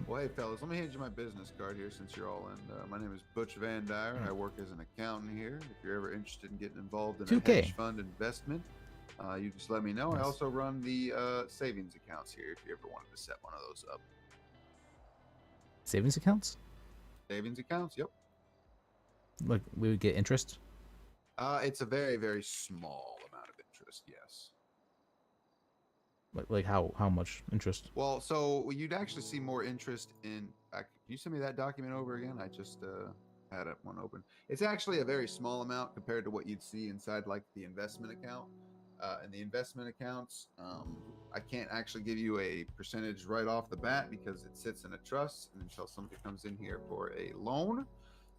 Speaker 8: Well, hey, fellas, let me hand you my business card here since you're all in. My name is Butch Van Dyer. I work as an accountant here. If you're ever interested in getting involved in a
Speaker 1: 2K.
Speaker 8: hedge fund investment, you just let me know. I
Speaker 1: Nice.
Speaker 8: also run the savings accounts here if you ever wanted to set one of those up.
Speaker 1: Savings accounts?
Speaker 8: Savings accounts, yep.
Speaker 1: Like we would get interest?
Speaker 8: It's a very, very small amount of interest, yes.
Speaker 1: Like how much interest?
Speaker 8: Well, so you'd actually see more interest in. Can you send me that document over again? I just had one open. It's actually a very small amount compared to what you'd see inside like the investment account. In the investment accounts, I can't actually give you a percentage right off the bat because it sits in a trust, and until somebody comes in here for a loan,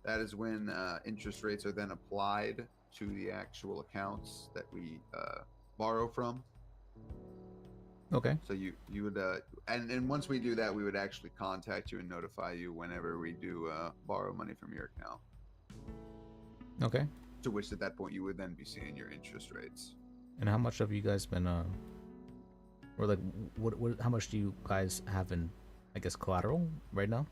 Speaker 8: that is when interest rates are then applied to the actual accounts that we borrow from.
Speaker 1: Okay.
Speaker 8: So you would and once we do that, we would actually contact you and notify you whenever we do borrow money from your account.
Speaker 1: Okay.
Speaker 8: To which at that point you would then be seeing your interest rates.
Speaker 1: And how much have you guys been or like what how much do you guys have in, I guess, collateral right now?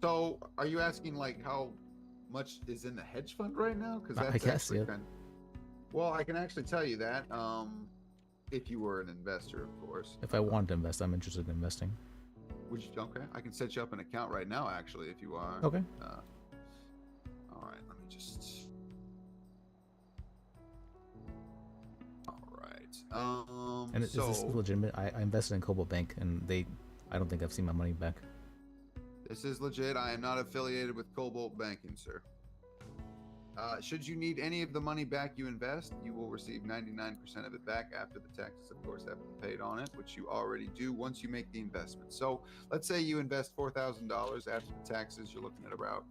Speaker 8: So are you asking like how much is in the hedge fund right now? Because
Speaker 1: I
Speaker 8: that's
Speaker 1: guess,
Speaker 8: actually
Speaker 1: yeah.
Speaker 8: Well, I can actually tell you that. If you were an investor, of course.
Speaker 1: If I want to invest, I'm interested in investing.
Speaker 8: Would you? Okay, I can set you up an account right now, actually, if you are.
Speaker 1: Okay.
Speaker 8: All right, let me just. All right.
Speaker 1: And is this legitimate? I invested in Cobalt Bank, and I don't think I've seen my money back.
Speaker 8: This is legit. I am not affiliated with Cobalt Banking, sir. Should you need any of the money back you invest, you will receive 99% of it back after the taxes, of course, have been paid on it, which you already do once you make the investment. So let's say you invest $4,000 after the taxes, you're looking at about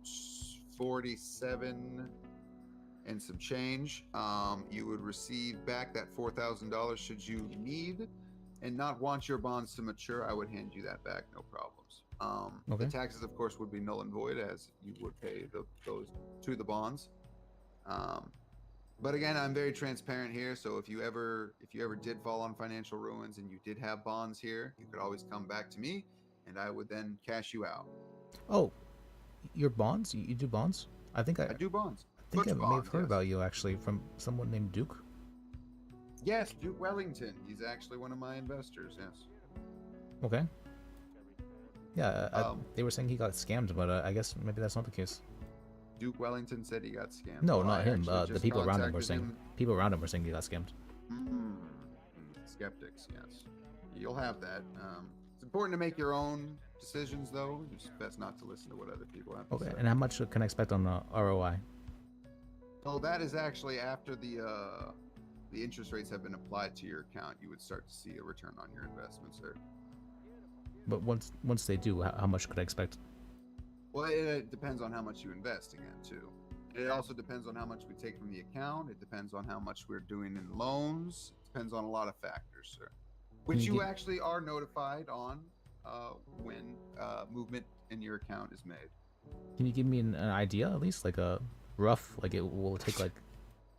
Speaker 8: 47 and some change. You would receive back that $4,000 should you need and not want your bonds to mature. I would hand you that back, no problems.
Speaker 1: Okay.
Speaker 8: The taxes, of course, would be null and void as you would pay those to the bonds. But again, I'm very transparent here. So if you ever did fall on financial ruins and you did have bonds here, you could always come back to me, and I would then cash you out.
Speaker 1: Oh, your bonds? You do bonds? I think I
Speaker 8: do bonds.
Speaker 1: I think I may have heard about you actually from someone named Duke.
Speaker 8: Yes, Duke Wellington. He's actually one of my investors. Yes.
Speaker 1: Okay. Yeah, they were saying he got scammed, but I guess maybe that's not the case.
Speaker 8: Duke Wellington said he got scammed.
Speaker 1: No,
Speaker 8: Well,
Speaker 1: not
Speaker 8: I
Speaker 1: him.
Speaker 8: actually
Speaker 1: The
Speaker 8: just
Speaker 1: people around him were
Speaker 8: contacted
Speaker 1: saying.
Speaker 8: him.
Speaker 1: People around him were saying he got scammed.
Speaker 8: Skeptics, yes. You'll have that. It's important to make your own decisions, though. It's best not to listen to what other people have to
Speaker 1: Okay.
Speaker 8: say.
Speaker 1: And how much can I expect on ROI?
Speaker 8: Oh, that is actually after the interest rates have been applied to your account. You would start to see a return on your investment, sir.
Speaker 1: But once they do, how much could I expect?
Speaker 8: Well, it depends on how much you invest again, too. It also depends on how much we take from the account. It depends on how much we're doing in loans. It depends on a lot of factors, sir. Which you actually are notified on when movement in your account is made.
Speaker 1: Can you give me an idea at least, like a rough? Like it will take like.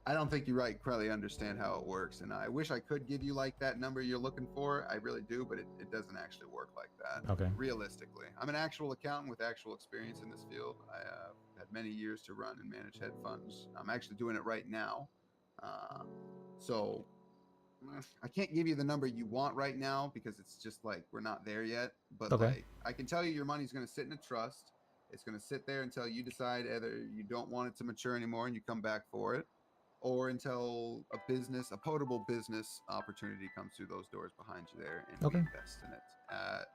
Speaker 8: I don't think you really understand how it works, and I wish I could give you like that number you're looking for. I really do, but it doesn't actually work like that.
Speaker 1: Okay.
Speaker 8: Realistically, I'm an actual accountant with actual experience in this field. I had many years to run and manage hedge funds. I'm actually doing it right now, so I can't give you the number you want right now because it's just like we're not there yet. But
Speaker 1: Okay.
Speaker 8: like I can tell you, your money's going to sit in a trust. It's going to sit there until you decide either you don't want it to mature anymore and you come back for it, or until a potable business opportunity comes through those doors behind you there and we invest in it.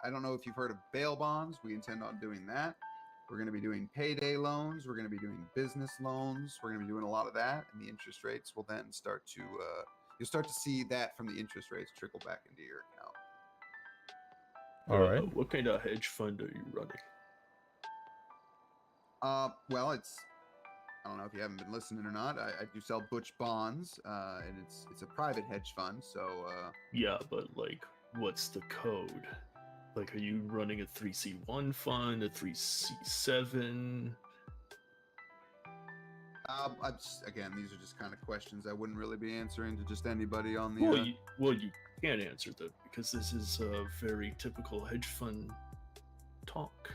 Speaker 8: I don't know if you've heard of bail bonds. We intend on doing that. We're going to be doing payday loans. We're going to be doing business loans. We're going to be doing a lot of that, and the interest rates will then start to you'll start to see that from the interest rates trickle back into your account.
Speaker 1: All right.
Speaker 3: What kind of hedge fund are you running?
Speaker 8: Well, it's I don't know if you haven't been listening or not. I do sell Butch bonds, and it's a private hedge fund. So
Speaker 3: Yeah, but like, what's the code? Like, are you running a 3C1 fund, a 3C7?
Speaker 8: Again, these are just kind of questions I wouldn't really be answering to just anybody on the.
Speaker 3: Well, you can't answer them because this is a very typical hedge fund talk.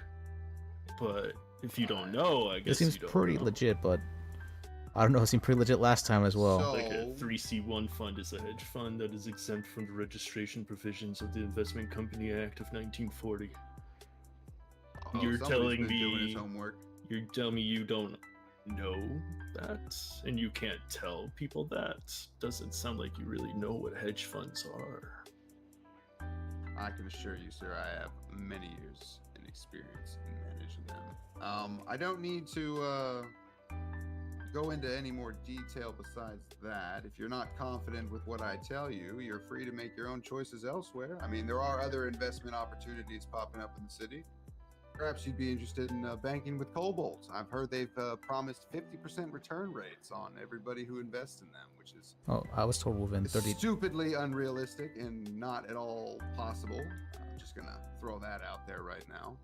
Speaker 3: But if you don't know, I guess
Speaker 1: It seems
Speaker 3: you don't
Speaker 1: pretty
Speaker 3: know.
Speaker 1: legit, but I don't know. It seemed pretty legit last time as well.
Speaker 3: Like a 3C1 fund is a hedge fund that is exempt from the registration provisions of the Investment Company Act of 1940. You're telling me you're telling me you don't know that, and you can't tell people that? Doesn't sound like you really know what hedge funds are.
Speaker 8: I can assure you, sir, I have many years in experience in managing them. I don't need to go into any more detail besides that. If you're not confident with what I tell you, you're free to make your own choices elsewhere. I mean, there are other investment opportunities popping up in the city. Perhaps you'd be interested in banking with Cobalt. I've heard they've promised 50% return rates on everybody who invests in them, which is
Speaker 1: Oh, I was told within 30.
Speaker 8: stupidly unrealistic and not at all possible. I'm just gonna throw that out there right now.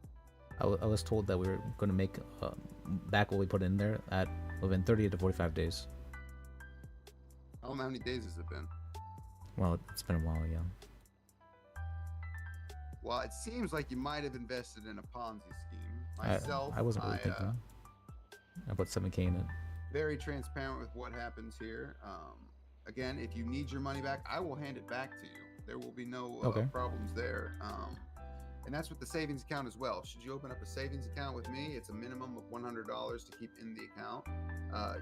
Speaker 1: I was told that we were going to make back what we put in there at within 30 to 45 days.
Speaker 8: How many days has it been?
Speaker 1: Well, it's been a while, yeah.
Speaker 8: Well, it seems like you might have invested in a Ponzi scheme. Myself,
Speaker 1: I wasn't really thinking. I put 7K in it.
Speaker 8: Very transparent with what happens here. Again, if you need your money back, I will hand it back to you. There will be no problems there. And that's with the savings account as well. Should you open up a savings account with me, it's a minimum of $100 to keep in the account.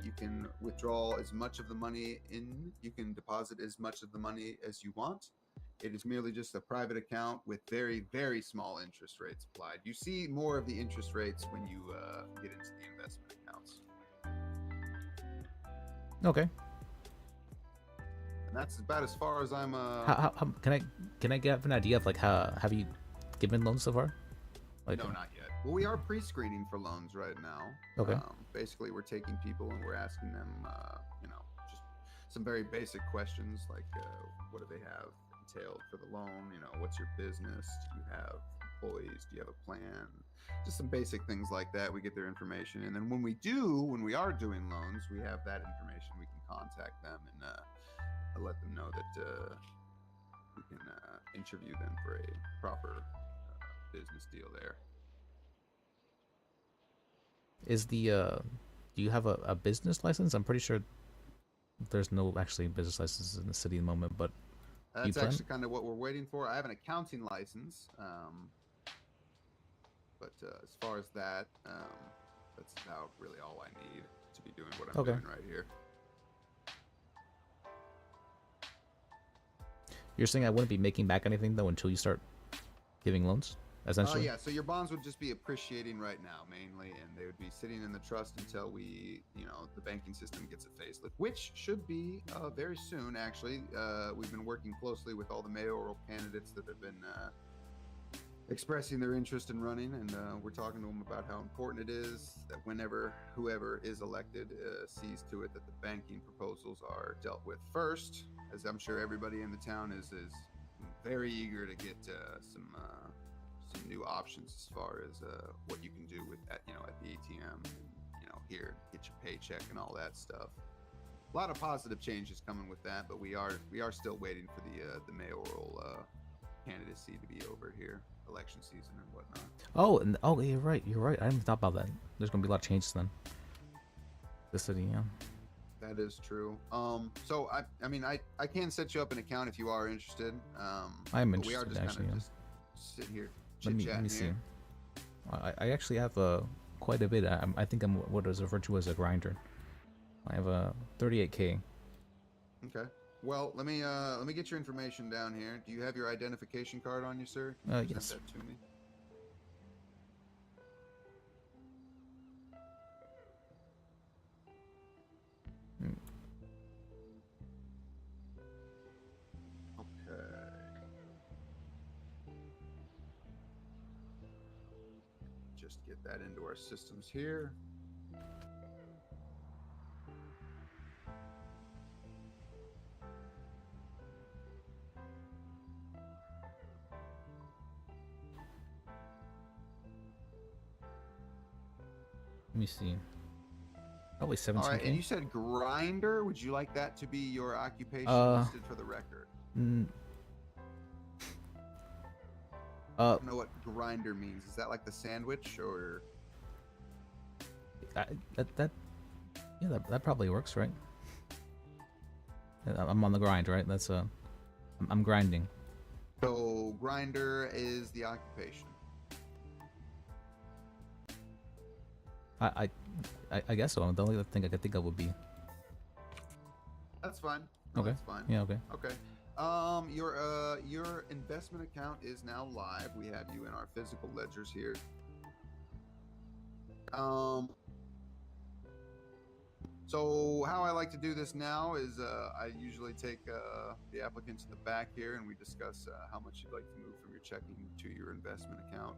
Speaker 8: You can withdraw as much of the money in. You can deposit as much of the money as you want. It is merely just a private account with very, very small interest rates applied. You see more of the interest rates when you get into the investment accounts.
Speaker 1: Okay.
Speaker 8: And that's about as far as I'm.
Speaker 1: How can I get an idea of like how have you given loans so far? Like,
Speaker 8: no, not yet. Well, we are pre-screening for loans right now.
Speaker 1: Okay.
Speaker 8: Basically, we're taking people and we're asking them, just some very basic questions like, what do they have entailed for the loan? What's your business? Do you have employees? Do you have a plan? Just some basic things like that. We get their information, and then when we are doing loans, we have that information. We can contact them and let them know that we can interview them for a proper business deal there.
Speaker 1: Is the do you have a business license? I'm pretty sure there's no actually business licenses in the city at the moment, but
Speaker 8: that's actually kind of what we're waiting for. I have an accounting license, but as far as that, that's about really all I need to be doing what I'm doing right here.
Speaker 1: You're saying I wouldn't be making back anything though until you start giving loans, essentially?
Speaker 8: Yeah, so your bonds would just be appreciating right now mainly, and they would be sitting in the trust until the banking system gets a facelift, which should be very soon, actually. We've been working closely with all the mayoral candidates that have been expressing their interest in running, and we're talking to them about how important it is that whoever is elected sees to it that the banking proposals are dealt with first, as I'm sure everybody in the town is very eager to get some new options as far as what you can do with that, at the ATM, and, here get your paycheck and all that stuff. A lot of positive changes coming with that, but we are still waiting for the mayoral candidacy to be over here, election season and whatnot.
Speaker 1: Oh, you're right. I didn't thought about that. There's gonna be a lot of changes then. The city, yeah.
Speaker 8: That is true. So I can set you up an account if you are interested.
Speaker 1: I'm
Speaker 8: interested. We are just
Speaker 1: actually.
Speaker 8: kind of just sitting here
Speaker 1: Let me
Speaker 8: chit-chatting
Speaker 1: see.
Speaker 8: here.
Speaker 1: I actually have quite a bit. I think I'm what is referred to as a grinder. I have a 38K.
Speaker 8: Okay. Well, let me get your information down here. Do you have your identification card on you, sir? Can you
Speaker 1: Yes.
Speaker 8: present that to me? Okay. Just get that into our systems here.
Speaker 1: me see. Probably 17K.
Speaker 8: All right, and you said grinder. Would you like that to be your occupation listed for the record? I don't know what grinder means. Is that like the sandwich or?
Speaker 1: That probably works, right? I'm on the grind, right? That's I'm grinding.
Speaker 8: So grinder is the occupation.
Speaker 1: I guess so. The only thing I could think of would be.
Speaker 8: That's fine. No,
Speaker 1: Okay.
Speaker 8: That's fine.
Speaker 1: Yeah. Okay.
Speaker 8: Okay. Your investment account is now live. We have you in our physical ledgers here. So how I like to do this now is I usually take the applicant to the back here and we discuss how much you'd like to move from your checking to your investment account.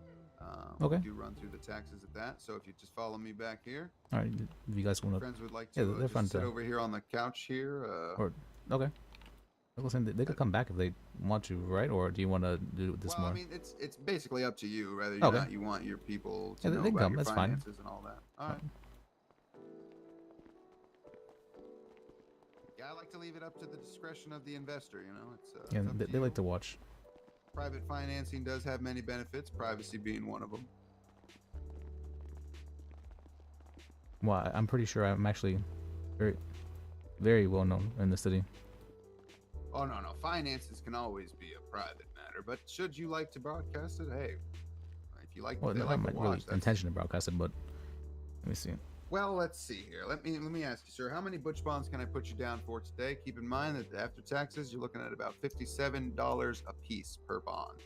Speaker 1: Okay.
Speaker 8: We do run through the taxes at that. So if you just follow me back here.
Speaker 1: All right. If you guys want to.
Speaker 8: Friends would like to
Speaker 1: they're fun
Speaker 8: just sit
Speaker 1: to.
Speaker 8: over here on the couch here.
Speaker 1: Or okay. Listen, they could come back if they want to, right? Or do you want to do this
Speaker 8: well,
Speaker 1: more?
Speaker 8: I mean, it's basically up to you whether or
Speaker 1: Okay.
Speaker 8: not you want your people to
Speaker 1: Yeah,
Speaker 8: know
Speaker 1: they can
Speaker 8: about
Speaker 1: come,
Speaker 8: your
Speaker 1: that's fine.
Speaker 8: finances and all that. All right. Yeah, I like to leave it up to the discretion of the investor. You know, it's
Speaker 1: Yeah,
Speaker 8: it's up to
Speaker 1: they
Speaker 8: you.
Speaker 1: like to watch.
Speaker 8: Private financing does have many benefits, privacy being one of them.
Speaker 1: Well, I'm pretty sure I'm actually very, very well known in the city.
Speaker 8: Oh no, finances can always be a private matter, but should you like to broadcast it, hey, if you like,
Speaker 1: Well,
Speaker 8: they
Speaker 1: no,
Speaker 8: like
Speaker 1: I'm
Speaker 8: to
Speaker 1: not
Speaker 8: watch.
Speaker 1: really
Speaker 8: That's...
Speaker 1: intention to broadcast it, but let me see.
Speaker 8: Well, let's see here. Let me ask you, sir. How many butch bonds can I put you down for today? Keep in mind that after taxes, you're looking at about $57 a piece per bond.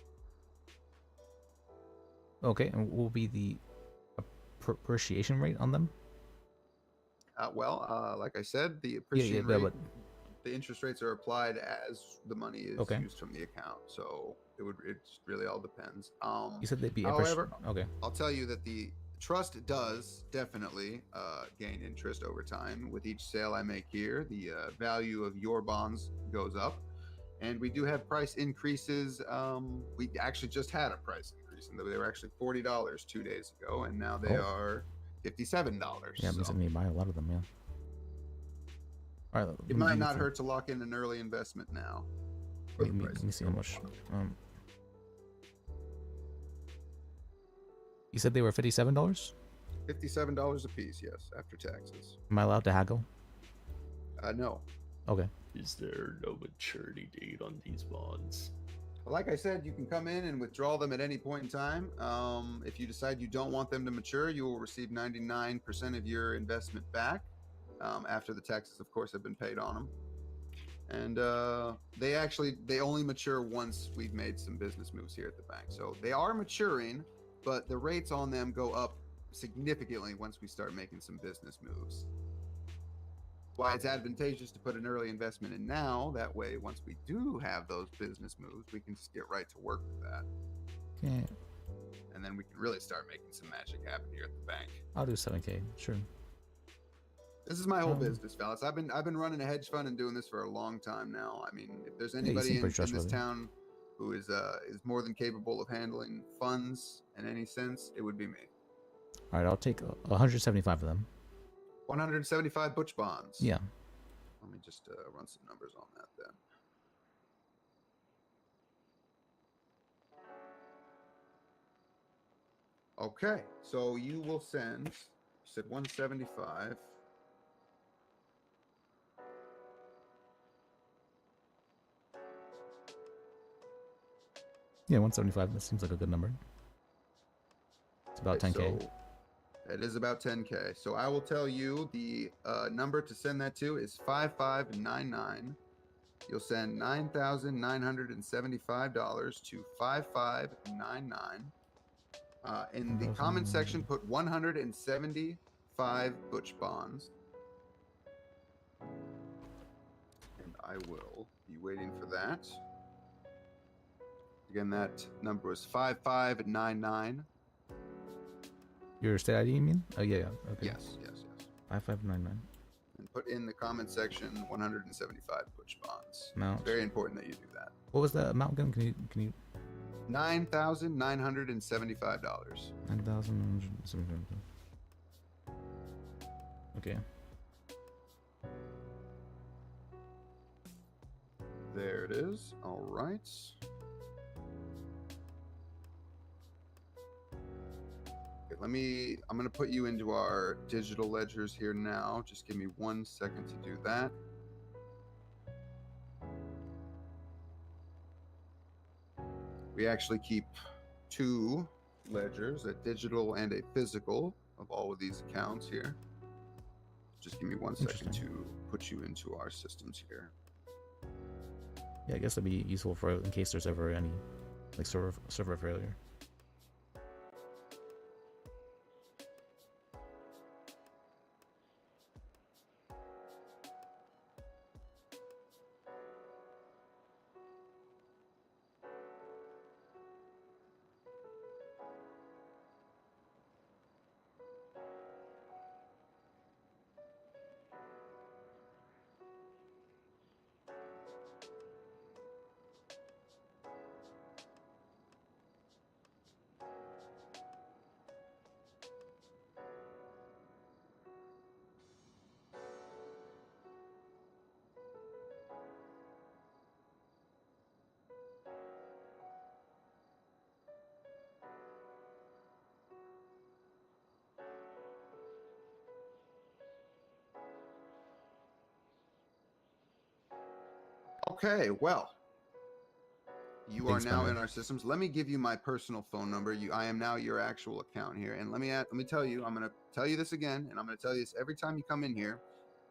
Speaker 1: Okay, and what will be the appreciation rate on them?
Speaker 8: Like I said, the
Speaker 1: Yeah,
Speaker 8: appreciation rate,
Speaker 1: but
Speaker 8: the interest rates are applied as the money is
Speaker 1: Okay.
Speaker 8: used from the account. So it really all depends.
Speaker 1: You said they'd be
Speaker 8: However,
Speaker 1: okay.
Speaker 8: I'll tell you that the trust does definitely gain interest over time. With each sale I make here, the value of your bonds goes up. And we do have price increases. We actually just had a price increase, and they were actually $40 2 days ago, and now they are $57.
Speaker 1: Yeah, it means I may buy a lot of them. Yeah. All right.
Speaker 8: It might not hurt to lock in an early investment now.
Speaker 1: Let me see how much. You said they were $57?
Speaker 8: $57 a piece, yes, after taxes.
Speaker 1: Am I allowed to haggle?
Speaker 8: No.
Speaker 1: Okay.
Speaker 3: Is there no maturity date on these bonds?
Speaker 8: Like I said, you can come in and withdraw them at any point in time. If you decide you don't want them to mature, you will receive 99% of your investment back after the taxes, of course, have been paid on them. And they only mature once we've made some business moves here at the bank. So they are maturing, but the rates on them go up significantly once we start making some business moves. Why it's advantageous to put an early investment in now. That way, once we do have those business moves, we can just get right to work with that.
Speaker 1: Okay.
Speaker 8: And then we can really start making some magic happen here at the bank.
Speaker 1: I'll do 7K. Sure.
Speaker 8: This is my whole business, fellas. I've been running a hedge fund and doing this for a long time now. I mean, if there's anybody in this town who is more than capable of handling funds in any sense, it would be me.
Speaker 1: All right, I'll take 175 of them.
Speaker 8: 175 butch bonds.
Speaker 1: Yeah.
Speaker 8: Let me just run some numbers on that then. Okay, so you will send, you said 175.
Speaker 1: Yeah, 175. That seems like a good number. It's about 10K.
Speaker 8: So it is about 10K. So I will tell you the number to send that to is 5599. You'll send $9,975 to 5599. In the comment section, put 175 butch bonds. And I will be waiting for that. Again, that number was 5599.
Speaker 1: Your state ID, you mean? Oh, yeah. Okay.
Speaker 8: Yes.
Speaker 1: 5599.
Speaker 8: And put in the comment section 175 butch bonds.
Speaker 1: Amount.
Speaker 8: It's very important that you do that.
Speaker 1: What was the amount again? Can you?
Speaker 8: $9,975.
Speaker 1: $9,975. Okay.
Speaker 8: There it is. All right. Okay, I'm going to put you into our digital ledgers here now. Just give me 1 second to do that. We actually keep 2 ledgers, a digital and a physical, of all of these accounts here. Just give me 1 second to put you into our systems here.
Speaker 1: Yeah, I guess that'd be useful for in case there's ever any like server failure.
Speaker 8: Okay, well, you
Speaker 1: Thanks,
Speaker 8: are now
Speaker 1: my
Speaker 8: in
Speaker 1: man.
Speaker 8: our systems. Let me give you my personal phone number. I am now your actual account here, and let me tell you. I'm going to tell you this again, and I'm going to tell you this every time you come in here.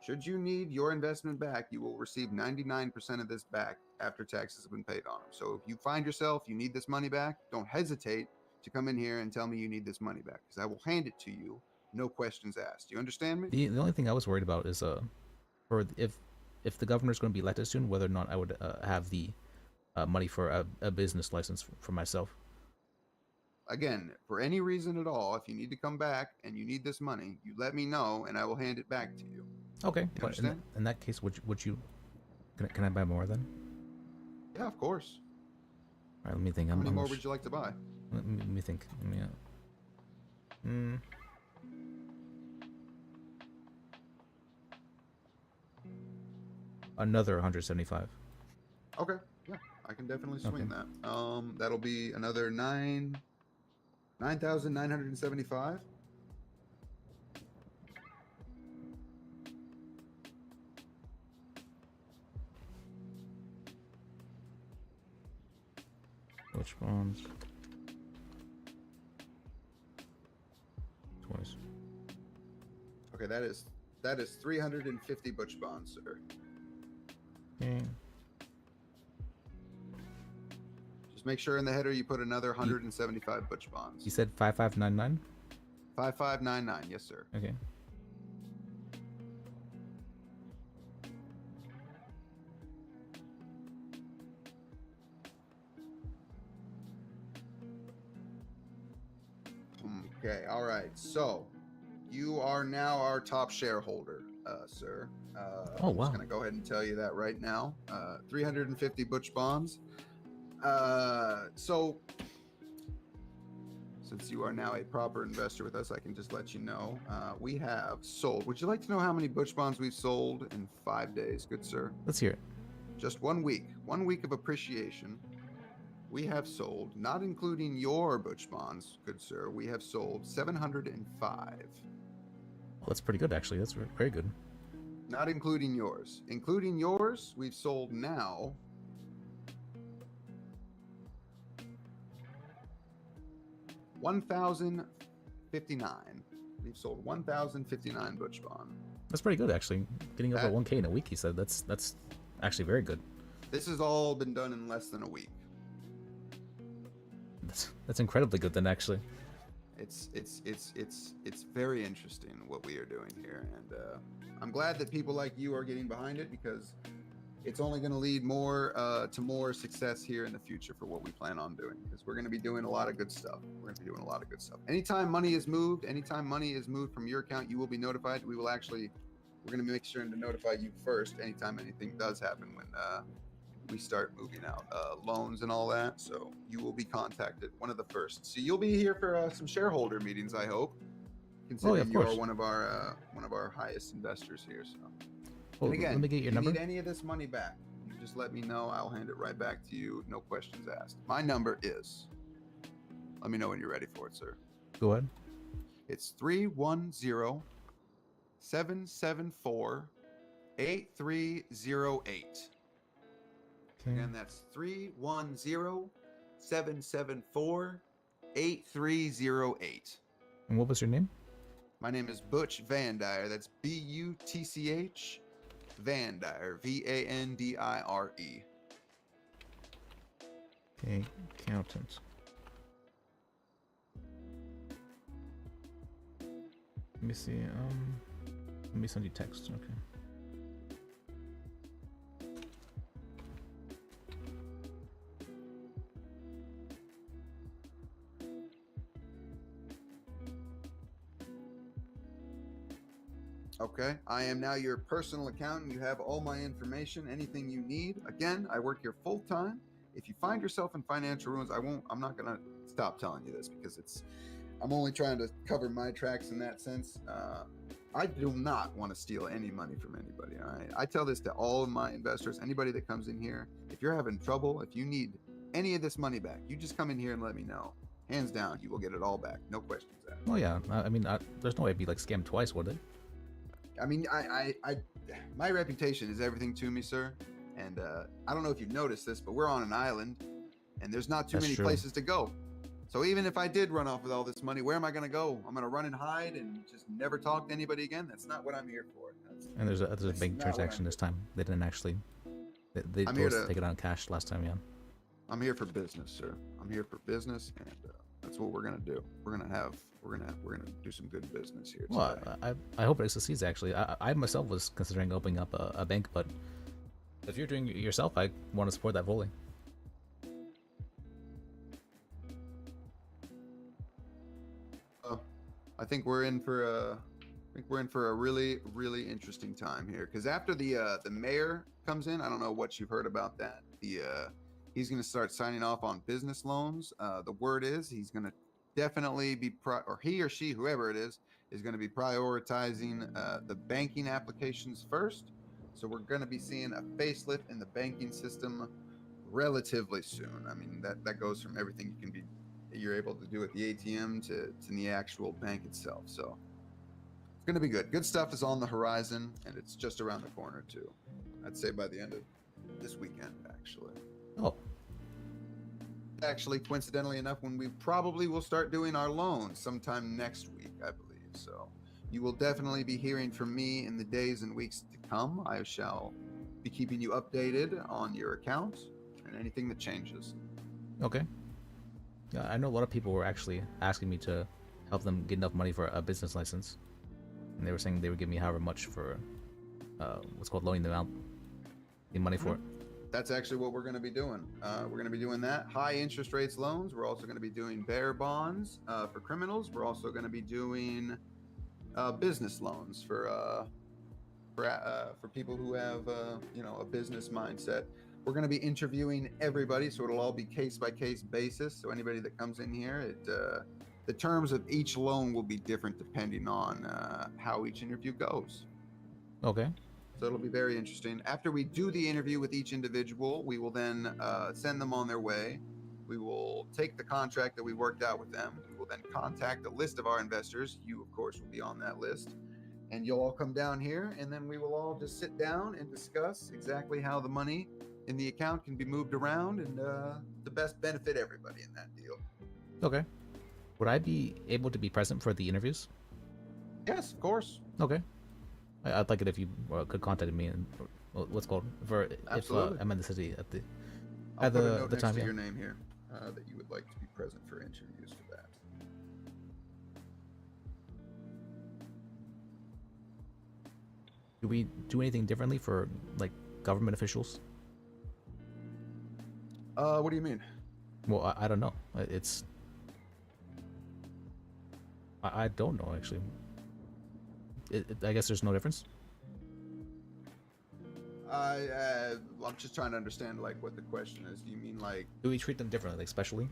Speaker 8: Should you need your investment back, you will receive 99% of this back after taxes have been paid on them. So if you find yourself you need this money back, don't hesitate to come in here and tell me you need this money back, because I will hand it to you, no questions asked. You understand me?
Speaker 1: The only thing I was worried about is for if the governor's going to be elected soon, whether or not I would have the money for a business license for myself.
Speaker 8: Again, for any reason at all, if you need to come back and you need this money, you let me know and I will hand it back to you.
Speaker 1: Okay.
Speaker 8: You
Speaker 1: But
Speaker 8: understand?
Speaker 1: in that case, would you can I buy more then?
Speaker 8: Yeah, of course.
Speaker 1: All right, let me think.
Speaker 8: How many more would you like to buy?
Speaker 1: Let me think. Another 175.
Speaker 8: Okay, yeah, I can definitely swing that. That'll be another 9,975.
Speaker 1: Which bonds? Twice.
Speaker 8: Okay, that is 350 butch bonds, sir.
Speaker 1: Okay.
Speaker 8: Just make sure in the header you put another 175 butch bonds.
Speaker 1: You said 5599?
Speaker 8: 5599, yes, sir.
Speaker 1: Okay.
Speaker 8: Okay, all right. So you are now our top shareholder, sir.
Speaker 1: Oh,
Speaker 8: I'm
Speaker 1: wow.
Speaker 8: just going to go ahead and tell you that right now. 350 butch bonds. So since you are now a proper investor with us, I can just let you know we have sold. Would you like to know how many butch bonds we've sold in 5 days, good sir?
Speaker 1: Let's hear it.
Speaker 8: Just 1 week. 1 week of appreciation. We have sold, not including your butch bonds, good sir, we have sold 705.
Speaker 1: Well, that's pretty good, actually. That's very good.
Speaker 8: Not including yours. Including yours, we've sold now 1,059. We've sold 1,059 butch bond.
Speaker 1: That's pretty good, actually. Getting over
Speaker 8: That-
Speaker 1: 1K in a week, he said. That's actually very good.
Speaker 8: This has all been done in less than a week.
Speaker 1: That's incredibly good, then, actually.
Speaker 8: It's very interesting what we are doing here, and I'm glad that people like you are getting behind it, because it's only going to lead more to more success here in the future for what we plan on doing, because we're going to be doing a lot of good stuff. Anytime money is moved from your account, you will be notified. We're going to make sure to notify you first anytime anything does happen when we start moving out loans and all that. So you will be contacted, one of the first. So you'll be here for some shareholder meetings, I hope. considering you are
Speaker 1: course.
Speaker 8: one of our highest investors here. So,
Speaker 1: Well,
Speaker 8: and again,
Speaker 1: let me get your
Speaker 8: if you
Speaker 1: number.
Speaker 8: need any of this money back, you just let me know. I'll hand it right back to you. No questions asked. My number is. Let me know when you're ready for it, sir.
Speaker 1: Go ahead.
Speaker 8: It's 310-774-8308. Again, that's 310-774-8308.
Speaker 1: And what was your name?
Speaker 8: My name is Butch Van Dyer. That's Butch Van Dyer. Vandire.
Speaker 1: Okay, accountant. Let me see. Let me send you text. Okay.
Speaker 8: Okay, I am now your personal accountant. You have all my information, anything you need. Again, I work here full time. If you find yourself in financial ruins, I'm not gonna stop telling you this because I'm only trying to cover my tracks in that sense. I do not want to steal any money from anybody. All right, I tell this to all of my investors. Anybody that comes in here, if you're having trouble, if you need any of this money back, you just come in here and let me know. Hands down, you will get it all back. No questions asked.
Speaker 1: Oh yeah. I mean, there's no way I'd be like scammed twice, would it?
Speaker 8: I mean, my reputation is everything to me, sir. And I don't know if you've noticed this, but we're on an island, and there's not too
Speaker 1: That's
Speaker 8: many
Speaker 1: true.
Speaker 8: places to go. So even if I did run off with all this money, where am I going to go? I'm going to run and hide and just never talk to anybody again? That's not what I'm here for.
Speaker 1: And there's a
Speaker 8: that's
Speaker 1: bank
Speaker 8: not what
Speaker 1: transaction
Speaker 8: I'm
Speaker 1: this time. They didn't actually. They
Speaker 8: I'm here
Speaker 1: both
Speaker 8: to-
Speaker 1: take it on cash last time, yeah.
Speaker 8: I'm here for business, sir. I'm here for business, and that's what we're going to do. We're going to do some good business here today.
Speaker 1: Well, I hope it succeeds. Actually, I myself was considering opening up a bank, but if you're doing it yourself, I want to support that fully.
Speaker 8: I think we're in for a really, really interesting time here. Because after the mayor comes in, I don't know what you've heard about that. He's going to start signing off on business loans. The word is he's going to definitely be or he or she, whoever it is going to be prioritizing the banking applications first. So we're going to be seeing a facelift in the banking system relatively soon. I mean, that goes from everything you're able to do at the ATM to the actual bank itself. So it's going to be good. Good stuff is on the horizon, and it's just around the corner too. I'd say by the end of this weekend, actually.
Speaker 1: Oh.
Speaker 8: Actually, coincidentally enough, when we probably will start doing our loans sometime next week, I believe. So you will definitely be hearing from me in the days and weeks to come. I shall be keeping you updated on your account and anything that changes.
Speaker 1: Okay. Yeah, I know a lot of people were actually asking me to help them get enough money for a business license, and they were saying they would give me however much for what's called loaning them out the money for it.
Speaker 8: That's actually what we're going to be doing. We're going to be doing that. High interest rates loans. We're also going to be doing bearer bonds for criminals. We're also going to be doing business loans for people who have a business mindset. We're going to be interviewing everybody, so it'll all be case by case basis. So anybody that comes in here, the terms of each loan will be different depending on how each interview goes.
Speaker 1: Okay.
Speaker 8: So it'll be very interesting. After we do the interview with each individual, we will then send them on their way. We will take the contract that we worked out with them. We will then contact a list of our investors. You, of course, will be on that list. And you'll all come down here, and then we will all just sit down and discuss exactly how the money in the account can be moved around and the best benefit everybody in that deal.
Speaker 1: Okay. Would I be able to be present for the interviews?
Speaker 8: Yes, of course.
Speaker 1: Okay. I'd like it if you could contact me and what's called for
Speaker 8: Absolutely.
Speaker 1: if I'm in the city at the
Speaker 8: I'll
Speaker 1: at
Speaker 8: put a
Speaker 1: the
Speaker 8: note
Speaker 1: the
Speaker 8: next
Speaker 1: time.
Speaker 8: to
Speaker 1: Yeah.
Speaker 8: your name here that you would like to be present for interviews for that.
Speaker 1: Do we do anything differently for like government officials?
Speaker 8: What do you mean?
Speaker 1: Well, I don't know. It's I don't know actually. I guess there's no difference.
Speaker 8: I'm just trying to understand like what the question is. Do you mean like?
Speaker 1: Do we treat them differently, like specially?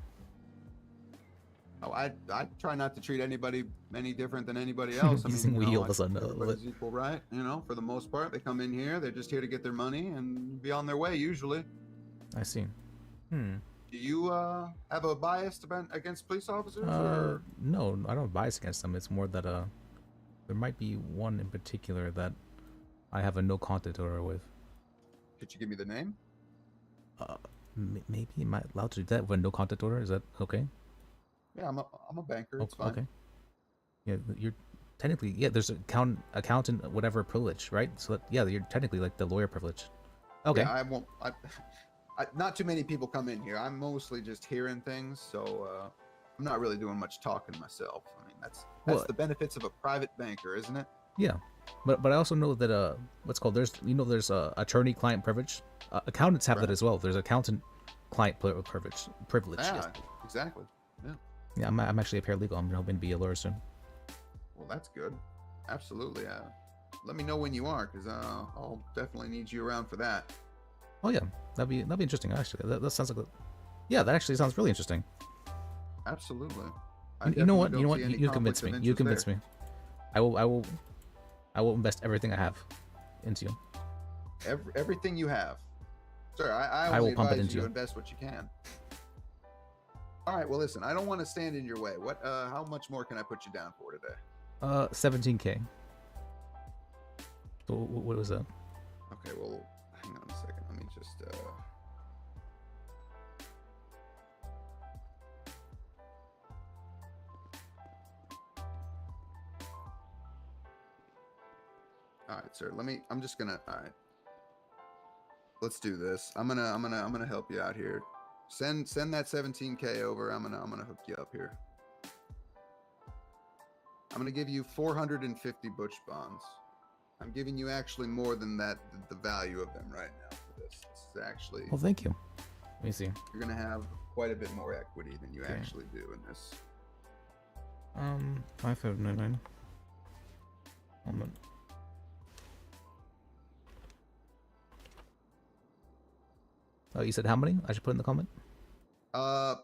Speaker 8: Oh, I try not to treat anybody any different than anybody else. I mean,
Speaker 1: Using
Speaker 8: you
Speaker 1: we
Speaker 8: know,
Speaker 1: all of a sudden.
Speaker 8: everybody's equal, right? You know, for the most part, they come in here. They're just here to get their money and be on their way usually.
Speaker 1: I see. Hmm.
Speaker 8: Do you have a bias against police officers? Or?
Speaker 1: No, I don't bias against them. It's more that there might be one in particular that I have a no contact order with.
Speaker 8: Could you give me the name?
Speaker 1: Maybe am I allowed to do that with a no contact order? Is that okay?
Speaker 8: Yeah, I'm a banker. It's fine.
Speaker 1: Okay. Yeah, you're technically there's accountant whatever privilege, right? So that, yeah, you're technically like the lawyer privilege. Okay.
Speaker 8: Yeah, I won't. Not too many people come in here. I'm mostly just hearing things, so I'm not really doing much talking myself. I mean, that's the benefits of a private banker, isn't it?
Speaker 1: Yeah, but I also know that what's called there's attorney client privilege. Accountants have that as well. There's accountant client privilege.
Speaker 8: Yeah,
Speaker 1: yes.
Speaker 8: exactly. Yeah.
Speaker 1: Yeah, I'm actually a paralegal. I'm hoping to be a lawyer soon.
Speaker 8: Well, that's good. Absolutely. Let me know when you are, because I'll definitely need you around for that.
Speaker 1: Oh yeah, that'd be interesting actually. That sounds like that actually sounds really interesting.
Speaker 8: Absolutely.
Speaker 1: You know what? You convinced me. You convinced me. I will invest everything I have into you.
Speaker 8: Everything you have. Sir, I
Speaker 1: will
Speaker 8: only
Speaker 1: pump it
Speaker 8: advise
Speaker 1: into
Speaker 8: you to
Speaker 1: you.
Speaker 8: invest what you can. All right. Well, listen. I don't want to stand in your way. How much more can I put you down for today?
Speaker 1: 17K. So what was that?
Speaker 8: Okay. Well, hang on a second. Let me just. All right, sir. I'm just gonna. All right. Let's do this. I'm gonna help you out here. Send that 17K over. I'm gonna hook you up here. I'm gonna give you 450 Butch bonds. I'm giving you actually more than that, the value of them right now for this. This is actually.
Speaker 1: Well, thank you. Let me see.
Speaker 8: You're gonna have quite a bit more equity than you actually do in this.
Speaker 1: 5599. Moment. Oh, you said how many? I should put in the comment.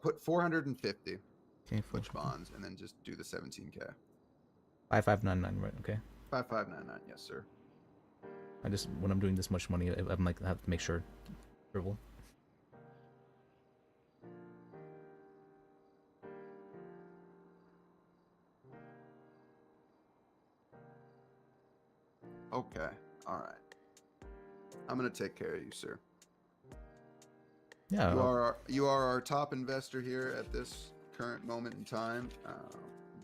Speaker 8: Put 450.
Speaker 1: Okay,
Speaker 8: Butch bonds, and then just do the 17K.
Speaker 1: 5599, right? Okay.
Speaker 8: 5599, yes, sir.
Speaker 1: I just when I'm doing this much money, I'm like I have to make sure. Dribble.
Speaker 8: Okay. All right. I'm gonna take care of you, sir.
Speaker 1: Yeah.
Speaker 8: You are our top investor here at this current moment in time.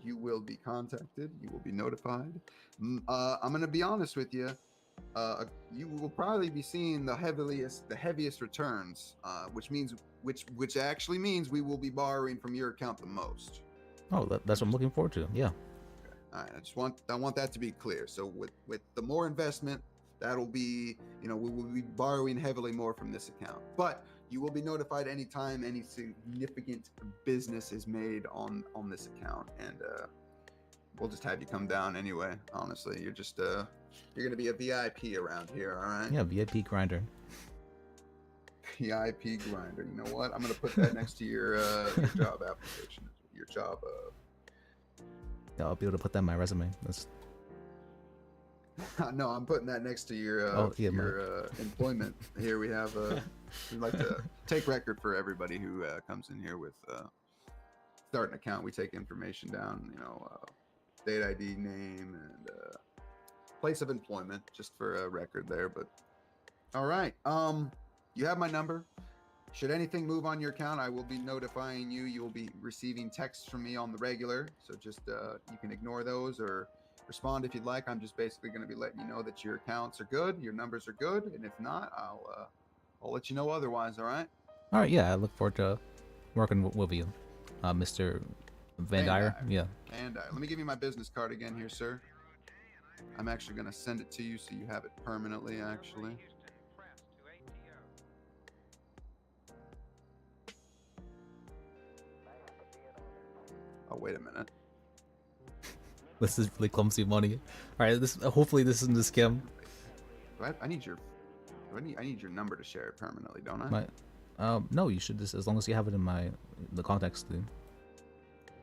Speaker 8: You will be contacted. You will be notified. I'm gonna be honest with you. You will probably be seeing the heaviest returns, which actually means we will be borrowing from your account the most.
Speaker 1: Oh, that's what I'm looking forward to. Yeah.
Speaker 8: All right, I want that to be clear. So with the more investment, that'll be, we will be borrowing heavily more from this account. But you will be notified anytime any significant business is made on this account, and we'll just have you come down anyway. Honestly, you're just you're gonna be a VIP around here, all right?
Speaker 1: Yeah, VIP grinder.
Speaker 8: VIP grinder. You know what? I'm gonna put that next to your job application. Your job.
Speaker 1: Yeah, I'll be able to put that in my resume. That's.
Speaker 8: No, I'm putting that next to your employment. Here we have we like to take record for everybody who comes in here with start an account. We take information down, state ID, name, and place of employment, just for a record there. But all right, you have my number. Should anything move on your account, I will be notifying you. You will be receiving texts from me on the regular, so just you can ignore those or respond if you'd like. I'm just basically going to be letting you know that your accounts are good, your numbers are good, and if not, I'll let you know otherwise. All right.
Speaker 1: All right. Yeah, I look forward to working with you, Mr. Van Dyer. Yeah.
Speaker 8: And let me give you my business card again here, sir. I'm actually going to send it to you so you have it permanently. Actually. Oh, wait a minute.
Speaker 1: This is really clumsy money. All right, hopefully this isn't a scam.
Speaker 8: I need your number to share it permanently, don't I?
Speaker 1: No, you should just as long as you have it in the contacts thing.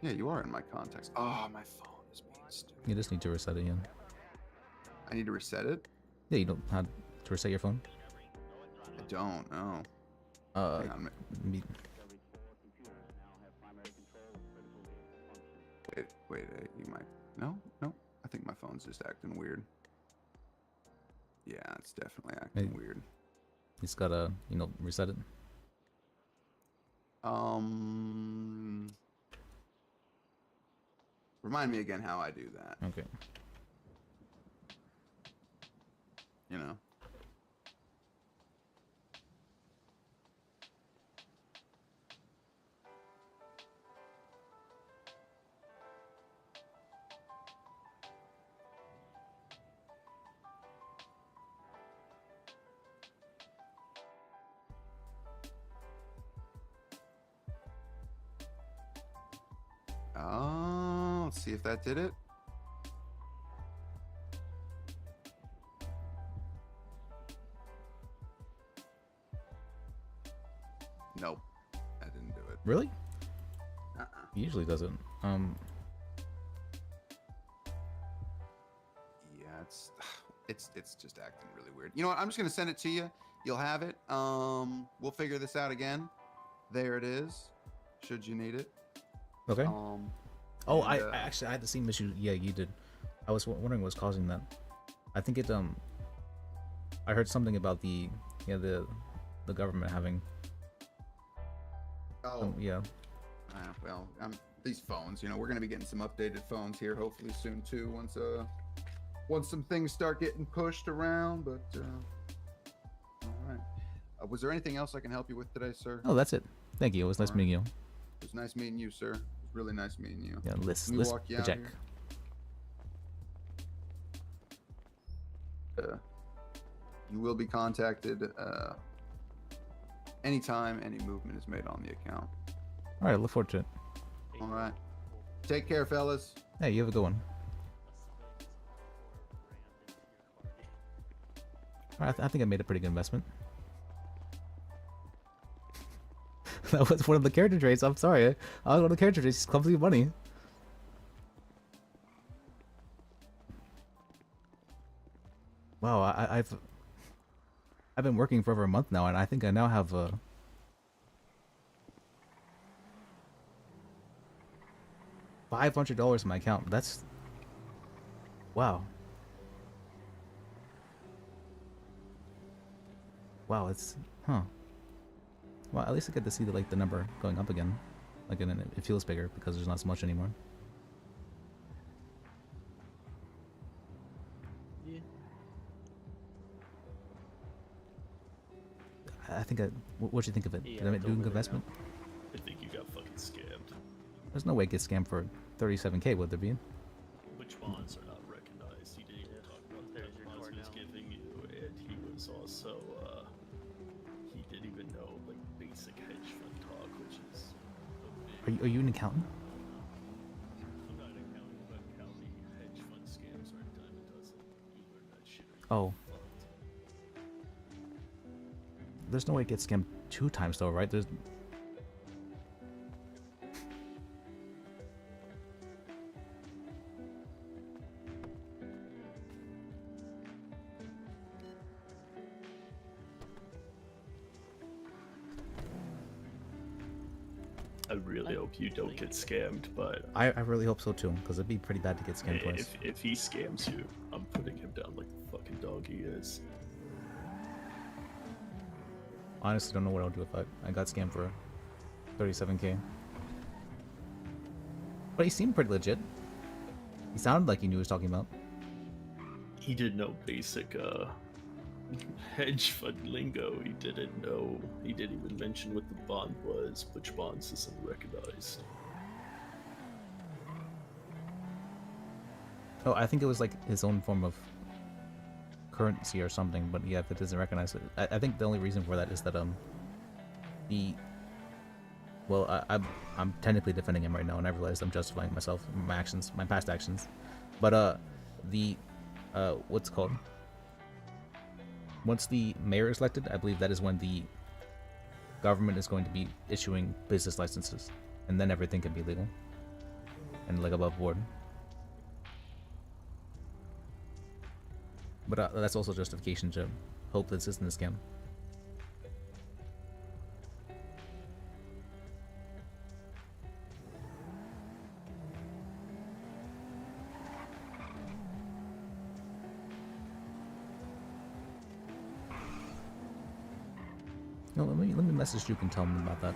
Speaker 8: Yeah, you are in my contacts. Oh, my phone is being stupid.
Speaker 1: You just need to reset it again.
Speaker 8: I need to reset it?
Speaker 1: Yeah, you don't have to reset your phone.
Speaker 8: I don't know. Hang on. Wait, you might. No. I think my phone's just acting weird. Yeah, it's definitely acting weird.
Speaker 1: You just gotta, reset it.
Speaker 8: Remind me again how I do that.
Speaker 1: Okay.
Speaker 8: You know. Oh, let's see if that did it. Nope, that didn't do it.
Speaker 1: Really? He usually doesn't.
Speaker 8: Yeah, it's just acting really weird. You know what? I'm just gonna send it to you. You'll have it. We'll figure this out again. There it is. Should you need it?
Speaker 1: Okay. I actually I had the same issue. Yeah, you did. I was wondering what's causing that. I think it I heard something about the government having.
Speaker 8: Oh.
Speaker 1: Yeah.
Speaker 8: Well, these phones. We're gonna be getting some updated phones here hopefully soon too. Once some things start getting pushed around. But all right. Was there anything else I can help you with today, sir?
Speaker 1: Oh, that's it. Thank you. It was nice meeting you.
Speaker 8: It was nice meeting you, sir. It was really nice meeting you.
Speaker 1: Yeah,
Speaker 8: Let me walk you out
Speaker 1: check.
Speaker 8: here. You will be contacted anytime any movement is made on the account.
Speaker 1: All right, look forward to it.
Speaker 8: All right. Take care, fellas.
Speaker 1: Hey, you have a good one. All right, I think I made a pretty good investment. That was one of the character traits. I'm sorry. I was one of the character traits. Clumsy money. Wow, I've been working for over a month now, and I think I now have $500 in my account. That's wow. Wow, it's Well, at least I get to see the number going up again. And it feels bigger because there's not so much anymore.
Speaker 21: Yeah.
Speaker 1: I think what do you think of it?
Speaker 3: Yeah,
Speaker 1: Did I do a good investment?
Speaker 3: I think you got fucking scammed.
Speaker 1: There's no way it gets scammed for 37K, would there be?
Speaker 3: Which bonds are not recognized? He didn't even talk about the bonds he was giving you, and he was also he didn't even know basic hedge fund talk, which is.
Speaker 1: Are you an accountant?
Speaker 3: I'm not an accountant, but how the hedge fund scams are a dime a dozen. You learn that shit.
Speaker 1: Oh. There's no way it gets scammed 2 times though, right? There's.
Speaker 3: I really hope you don't get scammed, but
Speaker 1: I really hope so too, because it'd be pretty bad to get scammed twice.
Speaker 3: if he scams you, I'm putting him down like the fucking dog he is.
Speaker 1: Honestly, don't know what I'll do if I got scammed for 37K. But he seemed pretty legit. He sounded like he knew what he was talking about.
Speaker 3: He didn't know basic hedge fund lingo. He didn't even mention what the bond was, which bonds isn't recognized.
Speaker 1: Oh, I think it was like his own form of currency or something, but yeah, if it doesn't recognize it. I think the only reason for that is that I'm technically defending him right now, and I realize I'm justifying myself, my actions, my past actions. But what's it called? Once the mayor is elected, I believe that is when the government is going to be issuing business licenses, and then everything can be legal. and like above board. But that's also justification to hope this isn't a scam. No, let me message you and tell them about that.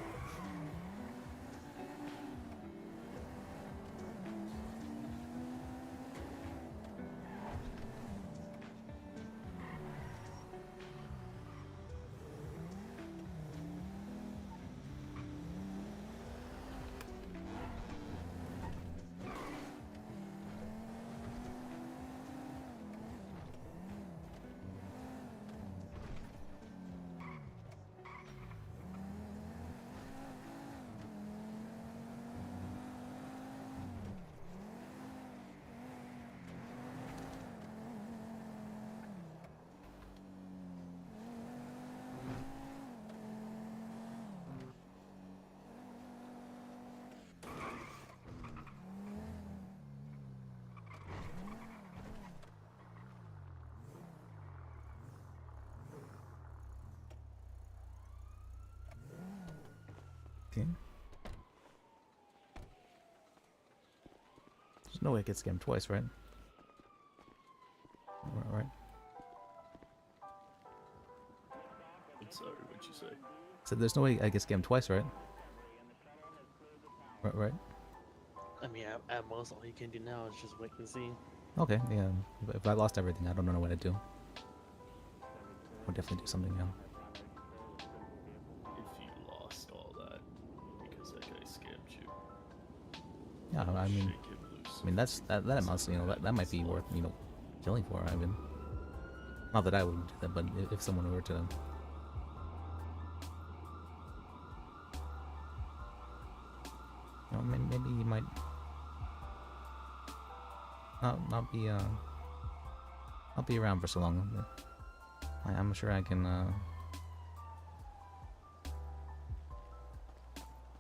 Speaker 1: Okay. There's no way I get scammed twice, right? Right.
Speaker 3: I'm sorry, what'd you say?
Speaker 1: So there's no way I get scammed twice, right? Right.
Speaker 18: I mean, at most, all you can do now is just wait and see.
Speaker 1: Okay, yeah. If I lost everything, I don't know what I'd do. I'll definitely do something now.
Speaker 3: If you lost all that because that guy scammed you.
Speaker 1: Yeah, I mean that amounts, that might be worth, killing for. I mean, not that I would do that, but if someone were to. Maybe you might not be around for so long. But I'm sure I can.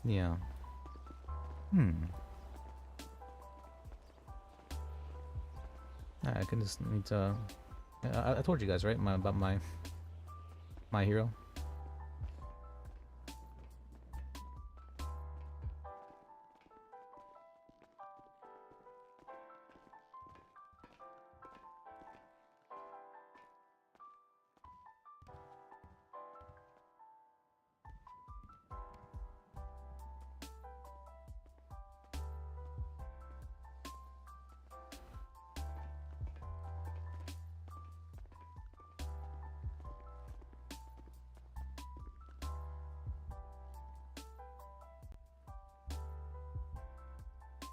Speaker 1: Yeah. I can just need to. I told you guys, right? About my hero.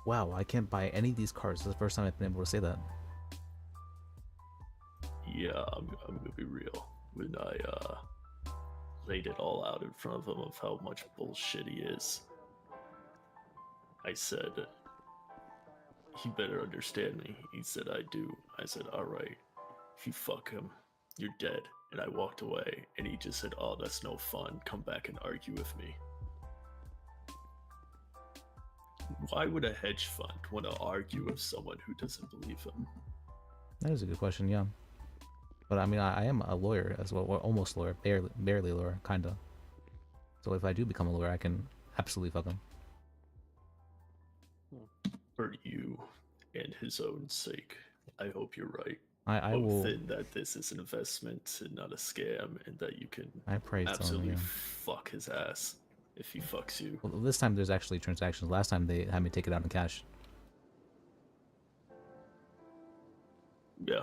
Speaker 1: Wow, I can't buy any of these cars. This is the first time I've been able to say that.
Speaker 3: Yeah, I'm gonna be real. When I laid it all out in front of him of how much bullshit he is, I said, he better understand me. He said, I do. I said, alright, if you fuck him, you're dead. And I walked away, and he just said, oh, that's no fun. Come back and argue with me. Why would a hedge fund want to argue with someone who doesn't believe him?
Speaker 1: That is a good question, yeah. But I mean, I am a lawyer as well, or almost lawyer, barely lawyer, kinda. So if I do become a lawyer, I can absolutely fuck him.
Speaker 3: For you and his own sake, I hope you're right.
Speaker 1: I
Speaker 3: Both
Speaker 1: will.
Speaker 3: in that this is an investment and not a scam, and that you can
Speaker 1: I pray so,
Speaker 3: absolutely
Speaker 1: yeah.
Speaker 3: fuck his ass if he fucks you.
Speaker 1: Well, this time there's actually transactions. Last time they had me take it out in cash.
Speaker 3: Yeah.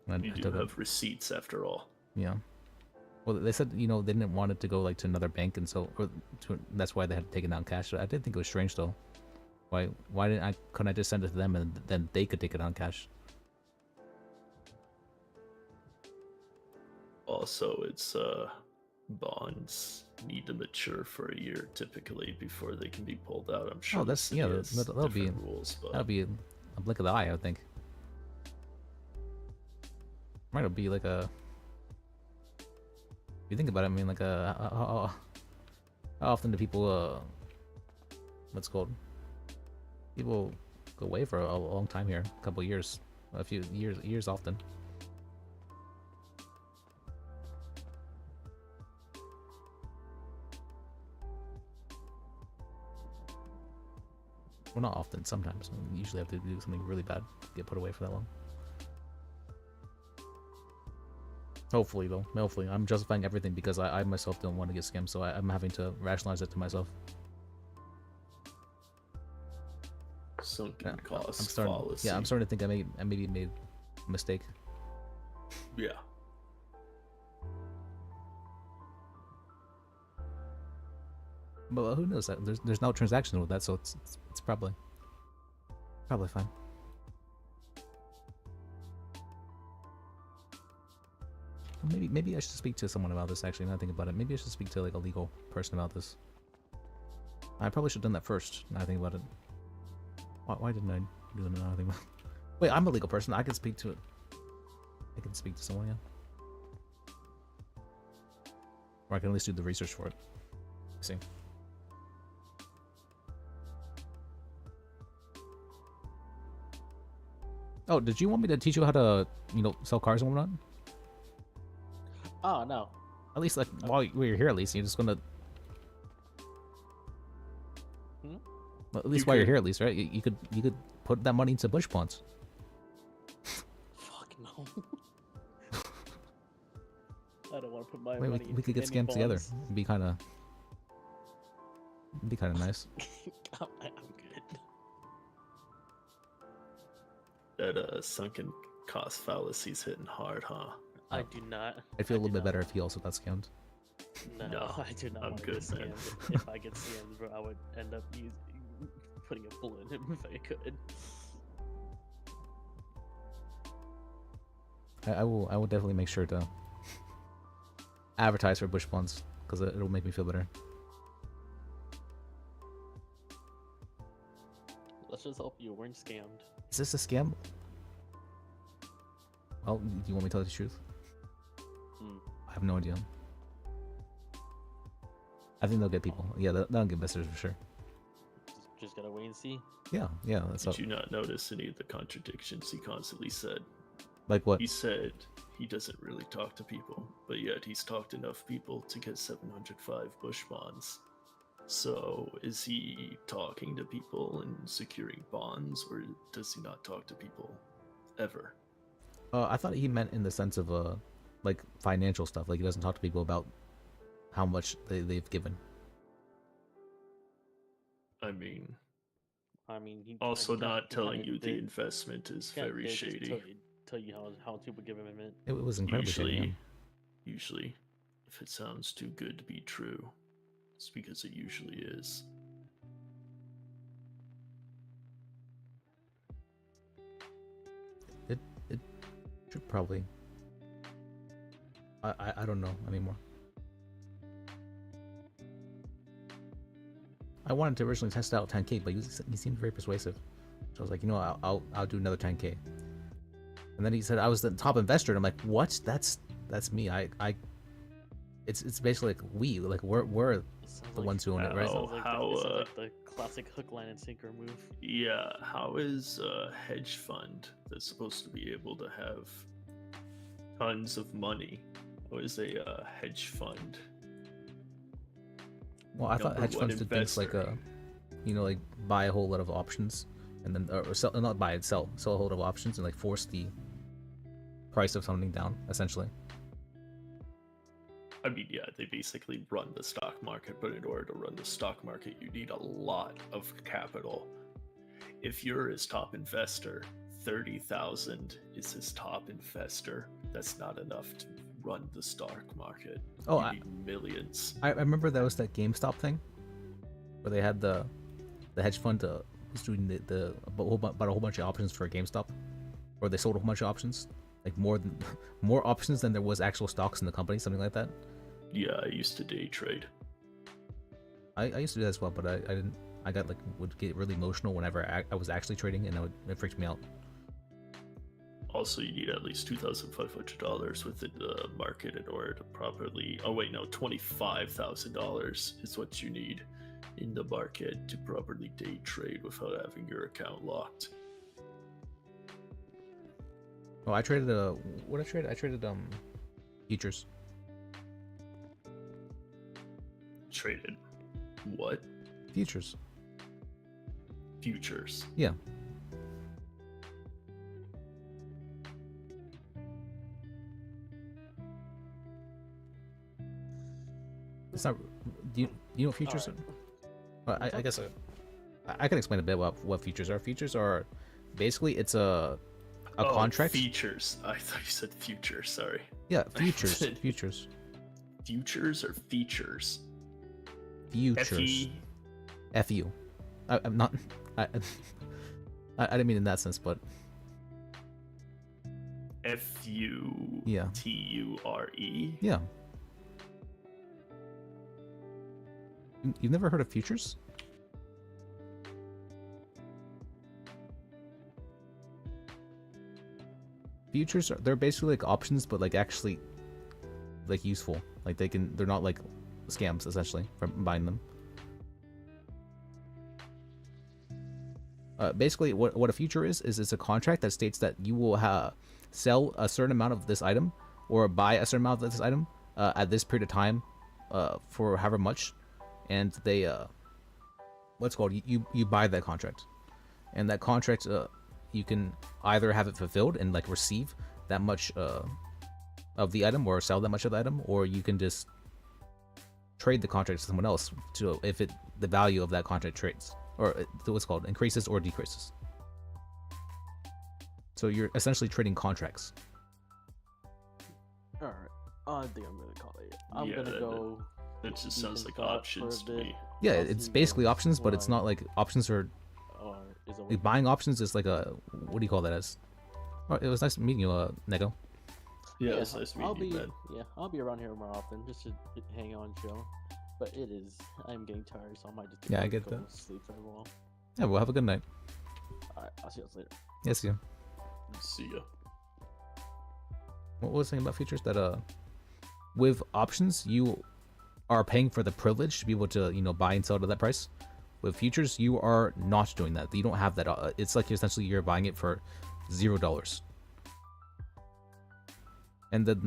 Speaker 1: I
Speaker 3: You do
Speaker 1: took it.
Speaker 3: have receipts after all.
Speaker 1: Yeah. Well, they said, they didn't want it to go like to another bank, and so that's why they had to take it out in cash. I did think it was strange though. Why couldn't I just send it to them and then they could take it on cash?
Speaker 3: Also, it's bonds need to mature for a year typically before they can be pulled out. I'm sure.
Speaker 1: Oh, that's that'll be
Speaker 3: rules, but
Speaker 1: that'll be a blink of the eye, I would think. Might be like a. If you think about it, I mean, like how often do people what's it called? People away for a long time here, a couple years, a few years often. Well, not often. Sometimes. We usually have to do something really bad to get put away for that long. Hopefully, though. Hopefully. I'm justifying everything because I myself don't want to get scammed, so I'm having to rationalize it to myself.
Speaker 3: Sunken cost
Speaker 1: I'm starting,
Speaker 3: fallacy.
Speaker 1: yeah, I'm starting to think I maybe made a mistake.
Speaker 3: Yeah.
Speaker 1: But who knows? There's no transaction with that, so it's probably fine. Maybe I should speak to someone about this. Actually, now I think about it, maybe I should speak to like a legal person about this. I probably should have done that first. Now I think about it. Why didn't I do it? Now I think about it. Wait, I'm a legal person. I can speak to it. I can speak to someone, yeah. Or I can at least do the research for it. Let's see. Oh, did you want me to teach you how to, sell cars and whatnot?
Speaker 21: Oh, no.
Speaker 1: At least, like, while you're here, at least, you're just gonna... Well, at least while you're here, at least, right? You could put that money into bush ponds.
Speaker 21: Fuck no. I don't want to put my
Speaker 1: Wait,
Speaker 21: money
Speaker 1: we could get
Speaker 21: into
Speaker 1: scammed
Speaker 21: any
Speaker 1: together.
Speaker 21: bonds.
Speaker 1: It'd be kind of nice.
Speaker 21: I'm good.
Speaker 3: That sunken cost fallacy's hitting hard, huh?
Speaker 21: I do not.
Speaker 1: I'd feel a little bit better if he also got scammed.
Speaker 21: No, I do not
Speaker 3: I'm
Speaker 21: want
Speaker 3: good,
Speaker 21: to get
Speaker 3: man.
Speaker 21: scammed. If I get scammed, bro, I would end up putting a bullet in him if I could.
Speaker 1: I will definitely make sure to advertise for bush ponds because it'll make me feel better.
Speaker 21: Let's just hope you weren't scammed.
Speaker 1: Is this a scam? Well, do you want me to tell you the truth? I have no idea. I think they'll get people. Yeah, they'll get investors for sure.
Speaker 21: Just gotta wait and see.
Speaker 1: Yeah, that's
Speaker 3: Did you not notice any of the contradictions he constantly said?
Speaker 1: Like what?
Speaker 3: He said he doesn't really talk to people, but yet he's talked to enough people to get 705 bush bonds. So is he talking to people and securing bonds, or does he not talk to people ever?
Speaker 1: I thought he meant in the sense of like financial stuff. Like he doesn't talk to people about how much they've given.
Speaker 3: I mean,
Speaker 21: he
Speaker 3: also
Speaker 21: he
Speaker 3: not
Speaker 21: kinda
Speaker 3: telling you the
Speaker 21: did-
Speaker 3: investment is
Speaker 21: kinda
Speaker 3: very
Speaker 21: did just
Speaker 3: shady.
Speaker 21: Tell you how people give him it.
Speaker 1: It was incredibly shady.
Speaker 3: Usually, if it sounds too good to be true, it's because it usually is.
Speaker 1: It should probably. I don't know anymore. I wanted to originally test out 10K, but he seemed very persuasive. So I was like, I'll do another 10K. And then he said I was the top investor, and I'm like, what? That's me. It's basically like we're the ones who own it, right?
Speaker 21: Sounds like the classic hook, line, and sinker move.
Speaker 3: Yeah, how is a hedge fund that's supposed to be able to have tons of money? How is a hedge fund?
Speaker 1: Well, I thought hedge funds did things like like buy a whole lot of options, and then or sell, not buy it, sell a whole lot of options, and like force the price of something down, essentially.
Speaker 3: I mean, yeah, they basically run the stock market, but in order to run the stock market, you need a lot of capital. If you're his top investor, 30,000 is his top investor. That's not enough to run the stock market.
Speaker 1: Oh,
Speaker 3: you need millions.
Speaker 1: I remember that was that GameStop thing, where they had the hedge fund was doing about a whole bunch of options for GameStop, or they sold a whole bunch of options, like more options than there was actual stocks in the company, something like that.
Speaker 3: Yeah, I used to day trade.
Speaker 1: I used to do that as well, but I didn't. I would get really emotional whenever I was actually trading, and it freaked me out.
Speaker 3: Also, you need at least $2,500 within the market in order to properly. Oh wait, no, $25,000 is what you need in the market to properly day trade without having your account locked.
Speaker 1: Oh, I traded what I traded? I traded futures.
Speaker 3: Traded what?
Speaker 1: Futures.
Speaker 3: Futures.
Speaker 1: Yeah. It's not. Do you know what futures are? Well, I guess I can explain a bit about what futures are. Futures are basically it's a contract.
Speaker 3: Features. I thought you said future. Sorry.
Speaker 1: Yeah, futures. Futures.
Speaker 3: Futures or features?
Speaker 1: Futures. F-U. I'm not. I didn't mean in that sense, but.
Speaker 3: F-U-T-U-R-E?
Speaker 1: Yeah. You've never heard of futures? Futures they're basically like options, but like actually like useful. Like they're not like scams essentially from buying them. Basically what a future is it's a contract that states that you will sell a certain amount of this item or buy a certain amount of this item at this period of time for however much, and they what's called you buy that contract, and that contract you can either have it fulfilled and like receive that much of the item or sell that much of the item, or you can just trade the contract to someone else to if the value of that contract trades or what's called increases or decreases. So you're essentially trading contracts.
Speaker 21: All right, I think I'm gonna call it. I'm gonna go.
Speaker 3: That just sounds like options to me.
Speaker 1: Yeah, it's basically options, but it's not like options are. Like buying options is like a what do you call that as? Oh, it was nice meeting you, Nego.
Speaker 3: Yeah, it's nice meeting you, man.
Speaker 21: Yeah, I'll be around here more often just to hang on, chill. But I'm getting tired, so I might just
Speaker 1: I get that.
Speaker 21: Sleep for a while.
Speaker 1: Yeah, well, have a good night.
Speaker 21: Alright, I'll see you guys later.
Speaker 1: Yes, see you.
Speaker 3: See ya.
Speaker 1: What was I saying about features? That with options you are paying for the privilege to be able to buy and sell to that price. With futures, you are not doing that. You don't have that. It's like essentially you're buying it for $0. And then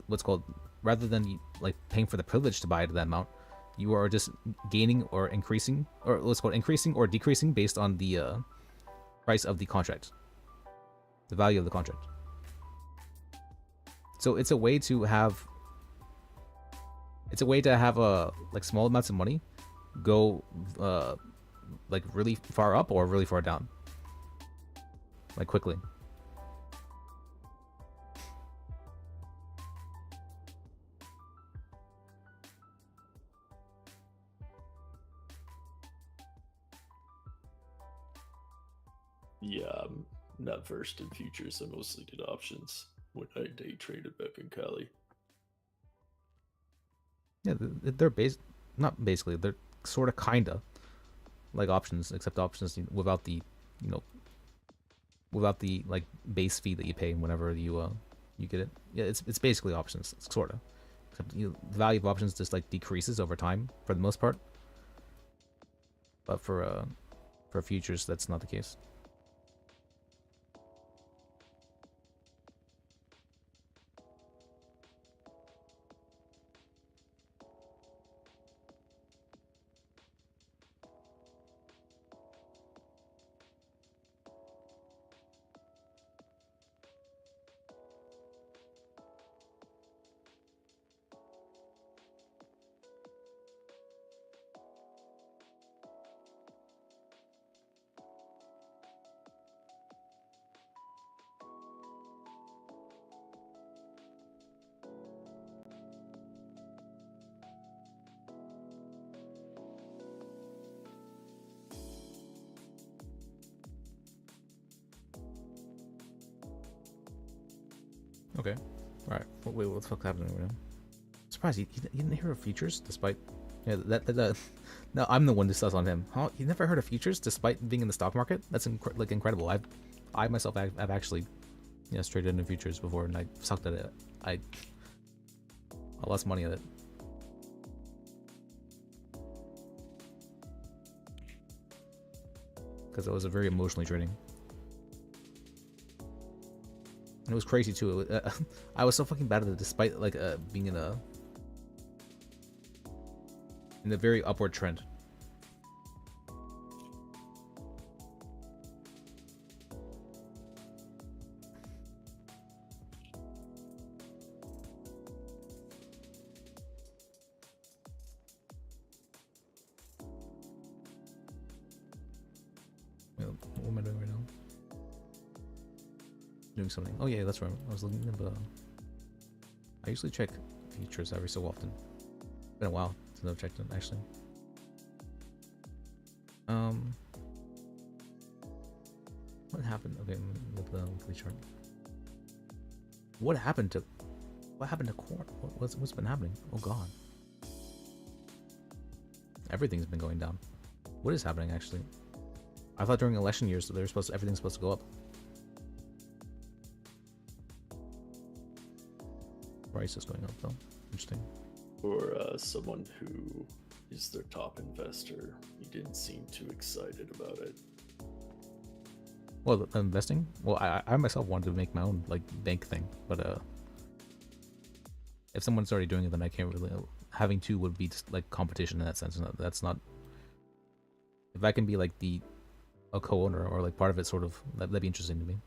Speaker 1: what's called, rather than like paying for the privilege to buy it at that amount, you are just gaining or increasing, or what's called increasing or decreasing based on the price of the contract, the value of the contract. So it's a way to have like small amounts of money go like really far up or really far down, like quickly.
Speaker 3: Yeah, I'm not versed in futures. I mostly did options when I day traded back in Cali.
Speaker 1: Yeah, they're not basically, they're sort of kinda like options, except options without the without the like base fee that you pay whenever you get it. Yeah, it's basically options, sort of, except the value of options just like decreases over time for the most part. But for futures, that's not the case. Okay. Alright. Wait, what the fuck's happening right now? Surprised you didn't hear of futures despite. Yeah, no, I'm the one who sus on him. Huh? You never heard of futures despite being in the stock market? That's incredible. I myself have actually traded in futures before, and I sucked at it. I lost money at it. because it was a very emotionally draining. And it was crazy too. I was so fucking bad at it, despite like being in a very upward trend. What am I doing right now? Doing something. Oh yeah, that's right. I was looking at I usually check features every so often. It's been a while since I've checked it actually. What happened? Okay, look at the weekly chart. What happened to corn? What's been happening? Oh god. Everything's been going down. What is happening actually? I thought during election years everything's supposed to go up. Price is going up though. Interesting.
Speaker 3: For someone who is their top investor, he didn't seem too excited about it.
Speaker 1: Well, the investing? Well, I myself wanted to make my own like bank thing, but if someone's already doing it, then I can't really. Having two would be just like competition in that sense. That's not. If I can be like a co-owner or like part of it, sort of, that'd be interesting to me.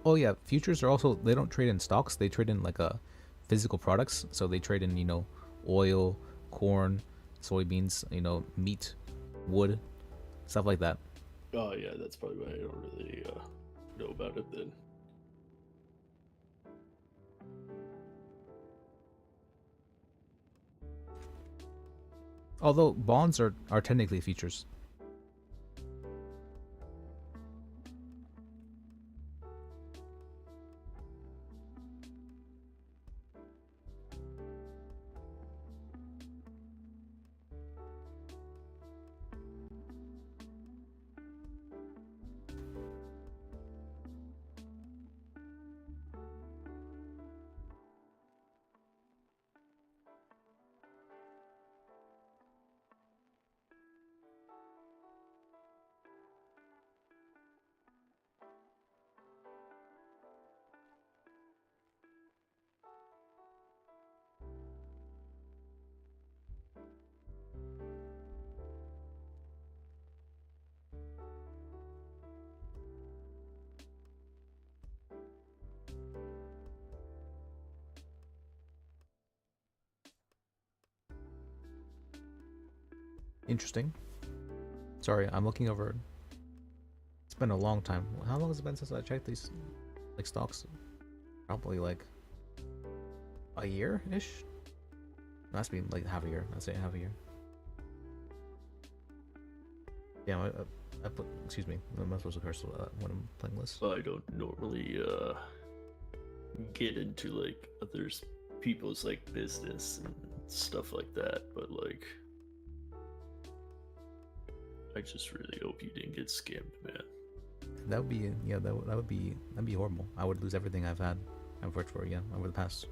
Speaker 1: Oh yeah, futures are also, they don't trade in stocks, they trade in like physical products. So they trade in, oil, corn, soybeans, meat, wood, stuff like that.
Speaker 3: Oh yeah, that's probably why I don't really know about it then.
Speaker 1: Although bonds are technically futures. Interesting. Sorry, I'm looking over. It's been a long time. How long has it been since I checked these, like, stocks? Probably like a year-ish. It must be like half a year. I'd say half a year. Yeah, I put. Excuse me. I'm not supposed to curse when I'm playing lists.
Speaker 3: I don't normally get into like others people's like business and stuff like that, but like I just really hope you didn't get scammed, man.
Speaker 1: That would be, yeah, that'd be horrible. I would lose everything I've worked for, yeah, over the past.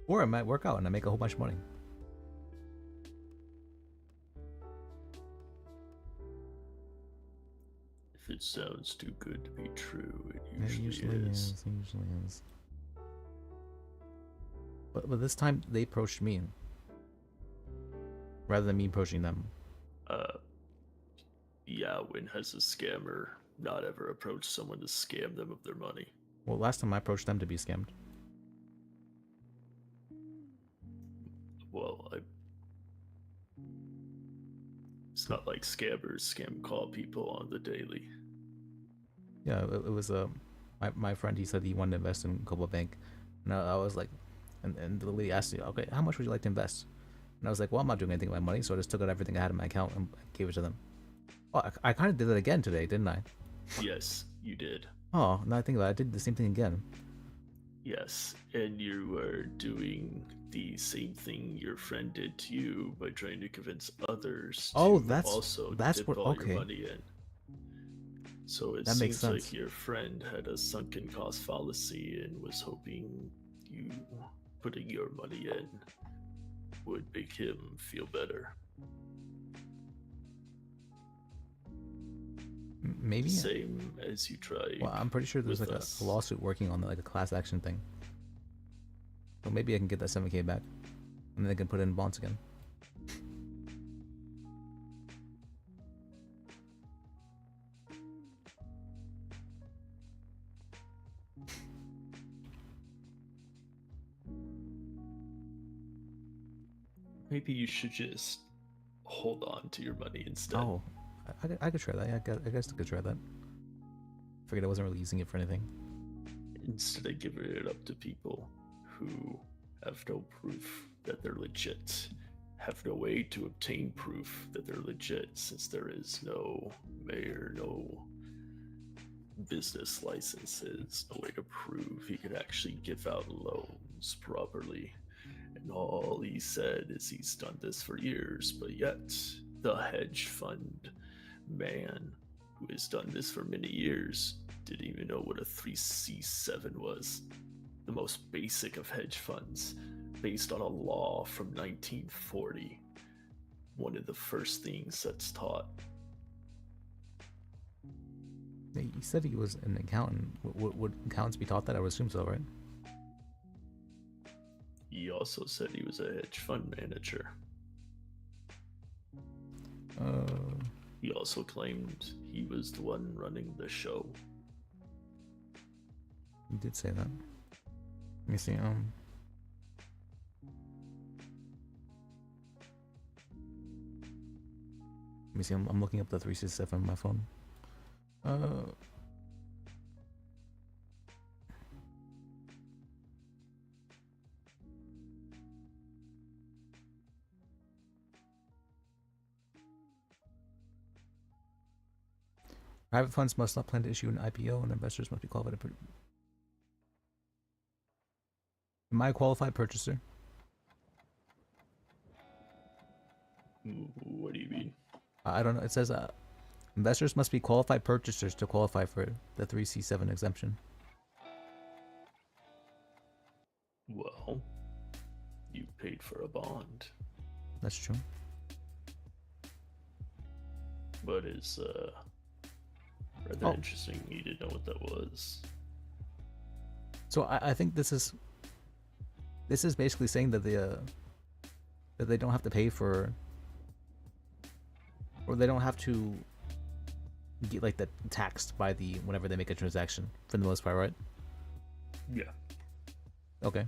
Speaker 1: Or it might work out and I make a whole bunch of money.
Speaker 3: If it sounds too good to be true, it
Speaker 1: It
Speaker 3: usually is.
Speaker 1: It usually is. But this time they approached me rather than me approaching them.
Speaker 3: Yeah, when has a scammer not ever approached someone to scam them of their money?
Speaker 1: Well, last time I approached them to be scammed.
Speaker 3: Well, it's not like scammers scam call people on the daily.
Speaker 1: Yeah, it was my friend. He said he wanted to invest in Global Bank, And I was like, and the lady asked me, okay, how much would you like to invest? And I was like, well, I'm not doing anything with my money, so I just took out everything I had in my account and gave it to them. Oh, I kind of did that again today, didn't I?
Speaker 3: Yes, you did.
Speaker 1: Oh, now I think about it, I did the same thing again.
Speaker 3: Yes, and you are doing the same thing your friend did to you by trying to convince others
Speaker 1: Oh,
Speaker 3: to
Speaker 1: that's
Speaker 3: also dip
Speaker 1: what.
Speaker 3: all
Speaker 1: Okay,
Speaker 3: your money in. So it
Speaker 1: that makes
Speaker 3: seems like
Speaker 1: sense.
Speaker 3: your friend had a sunken cost fallacy and was hoping you putting your money in would make him feel better.
Speaker 1: Maybe.
Speaker 3: Same as you tried.
Speaker 1: Well, I'm pretty sure there's
Speaker 3: with
Speaker 1: like
Speaker 3: us.
Speaker 1: a lawsuit working on like a class action thing. So maybe I can get that 7K back, and then I can put it in bonds again.
Speaker 3: Maybe you should just hold on to your money instead.
Speaker 1: Oh, I could try that. Yeah, I guess I could try that. Figured I wasn't really using it for anything.
Speaker 3: Instead of giving it up to people who have no proof that they're legit, have no way to obtain proof that they're legit, since there is no mayor, no business licenses, no way to prove he could actually give out loans properly. And all he said is he's done this for years, but yet the hedge fund man who has done this for many years didn't even know what a 3C7 was. The most basic of hedge funds, based on a law from 1940. One of the first things that's taught.
Speaker 1: He said he was an accountant. Would accountants be taught that? I would assume so, right?
Speaker 3: He also said he was a hedge fund manager. He also claimed he was the one running the show.
Speaker 1: He did say that. Let me see. Let me see. I'm looking up the 367 on my phone. Private funds must not plan to issue an IPO, and investors must be qualified to. Am I a qualified purchaser?
Speaker 3: What do you mean?
Speaker 1: I don't know. It says investors must be qualified purchasers to qualify for the 3C7 exemption.
Speaker 3: Well, you paid for a bond.
Speaker 1: That's true.
Speaker 3: But it's rather
Speaker 1: Oh.
Speaker 3: interesting you didn't know what that was.
Speaker 1: So I think this is basically saying that they don't have to pay for, or they don't have to get like that taxed by the whenever they make a transaction for the most part, right?
Speaker 3: Yeah.
Speaker 1: Okay.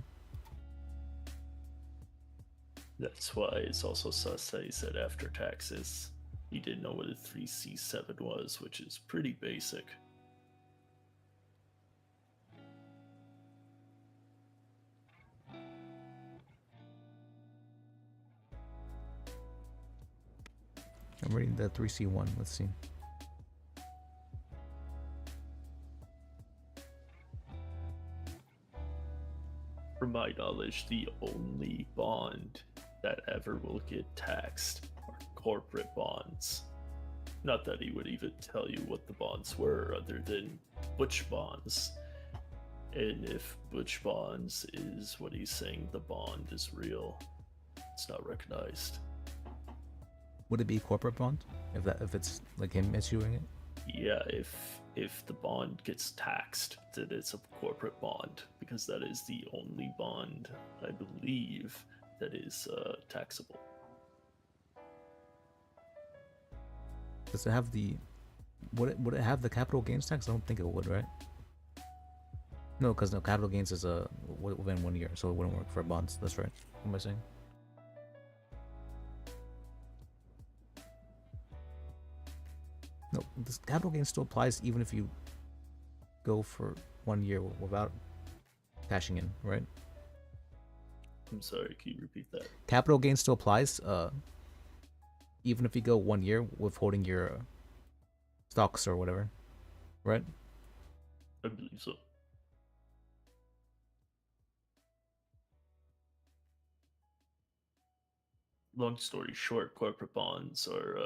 Speaker 3: That's why it's also sus that he said after taxes. He didn't know what a 3C7 was, which is pretty basic.
Speaker 1: I'm reading the 3C1. Let's see.
Speaker 3: From my knowledge, the only bond that ever will get taxed are corporate bonds. Not that he would even tell you what the bonds were, other than Butch bonds. And if Butch bonds is what he's saying, the bond is real. It's not recognized.
Speaker 1: Would it be corporate bond if it's like him issuing it?
Speaker 3: Yeah, if the bond gets taxed, then it's a corporate bond, because that is the only bond, I believe, that is taxable.
Speaker 1: Does it have the? Would it have the capital gains tax? I don't think it would, right? No, because no capital gains is within 1 year, so it wouldn't work for bonds. That's right. What am I saying? No, this capital gains still applies even if you go for 1 year without cashing in, right?
Speaker 3: I'm sorry, can you repeat that?
Speaker 1: Capital gain still applies, even if you go 1 year withholding your stocks or whatever, right?
Speaker 3: I believe so. Long story short, corporate bonds are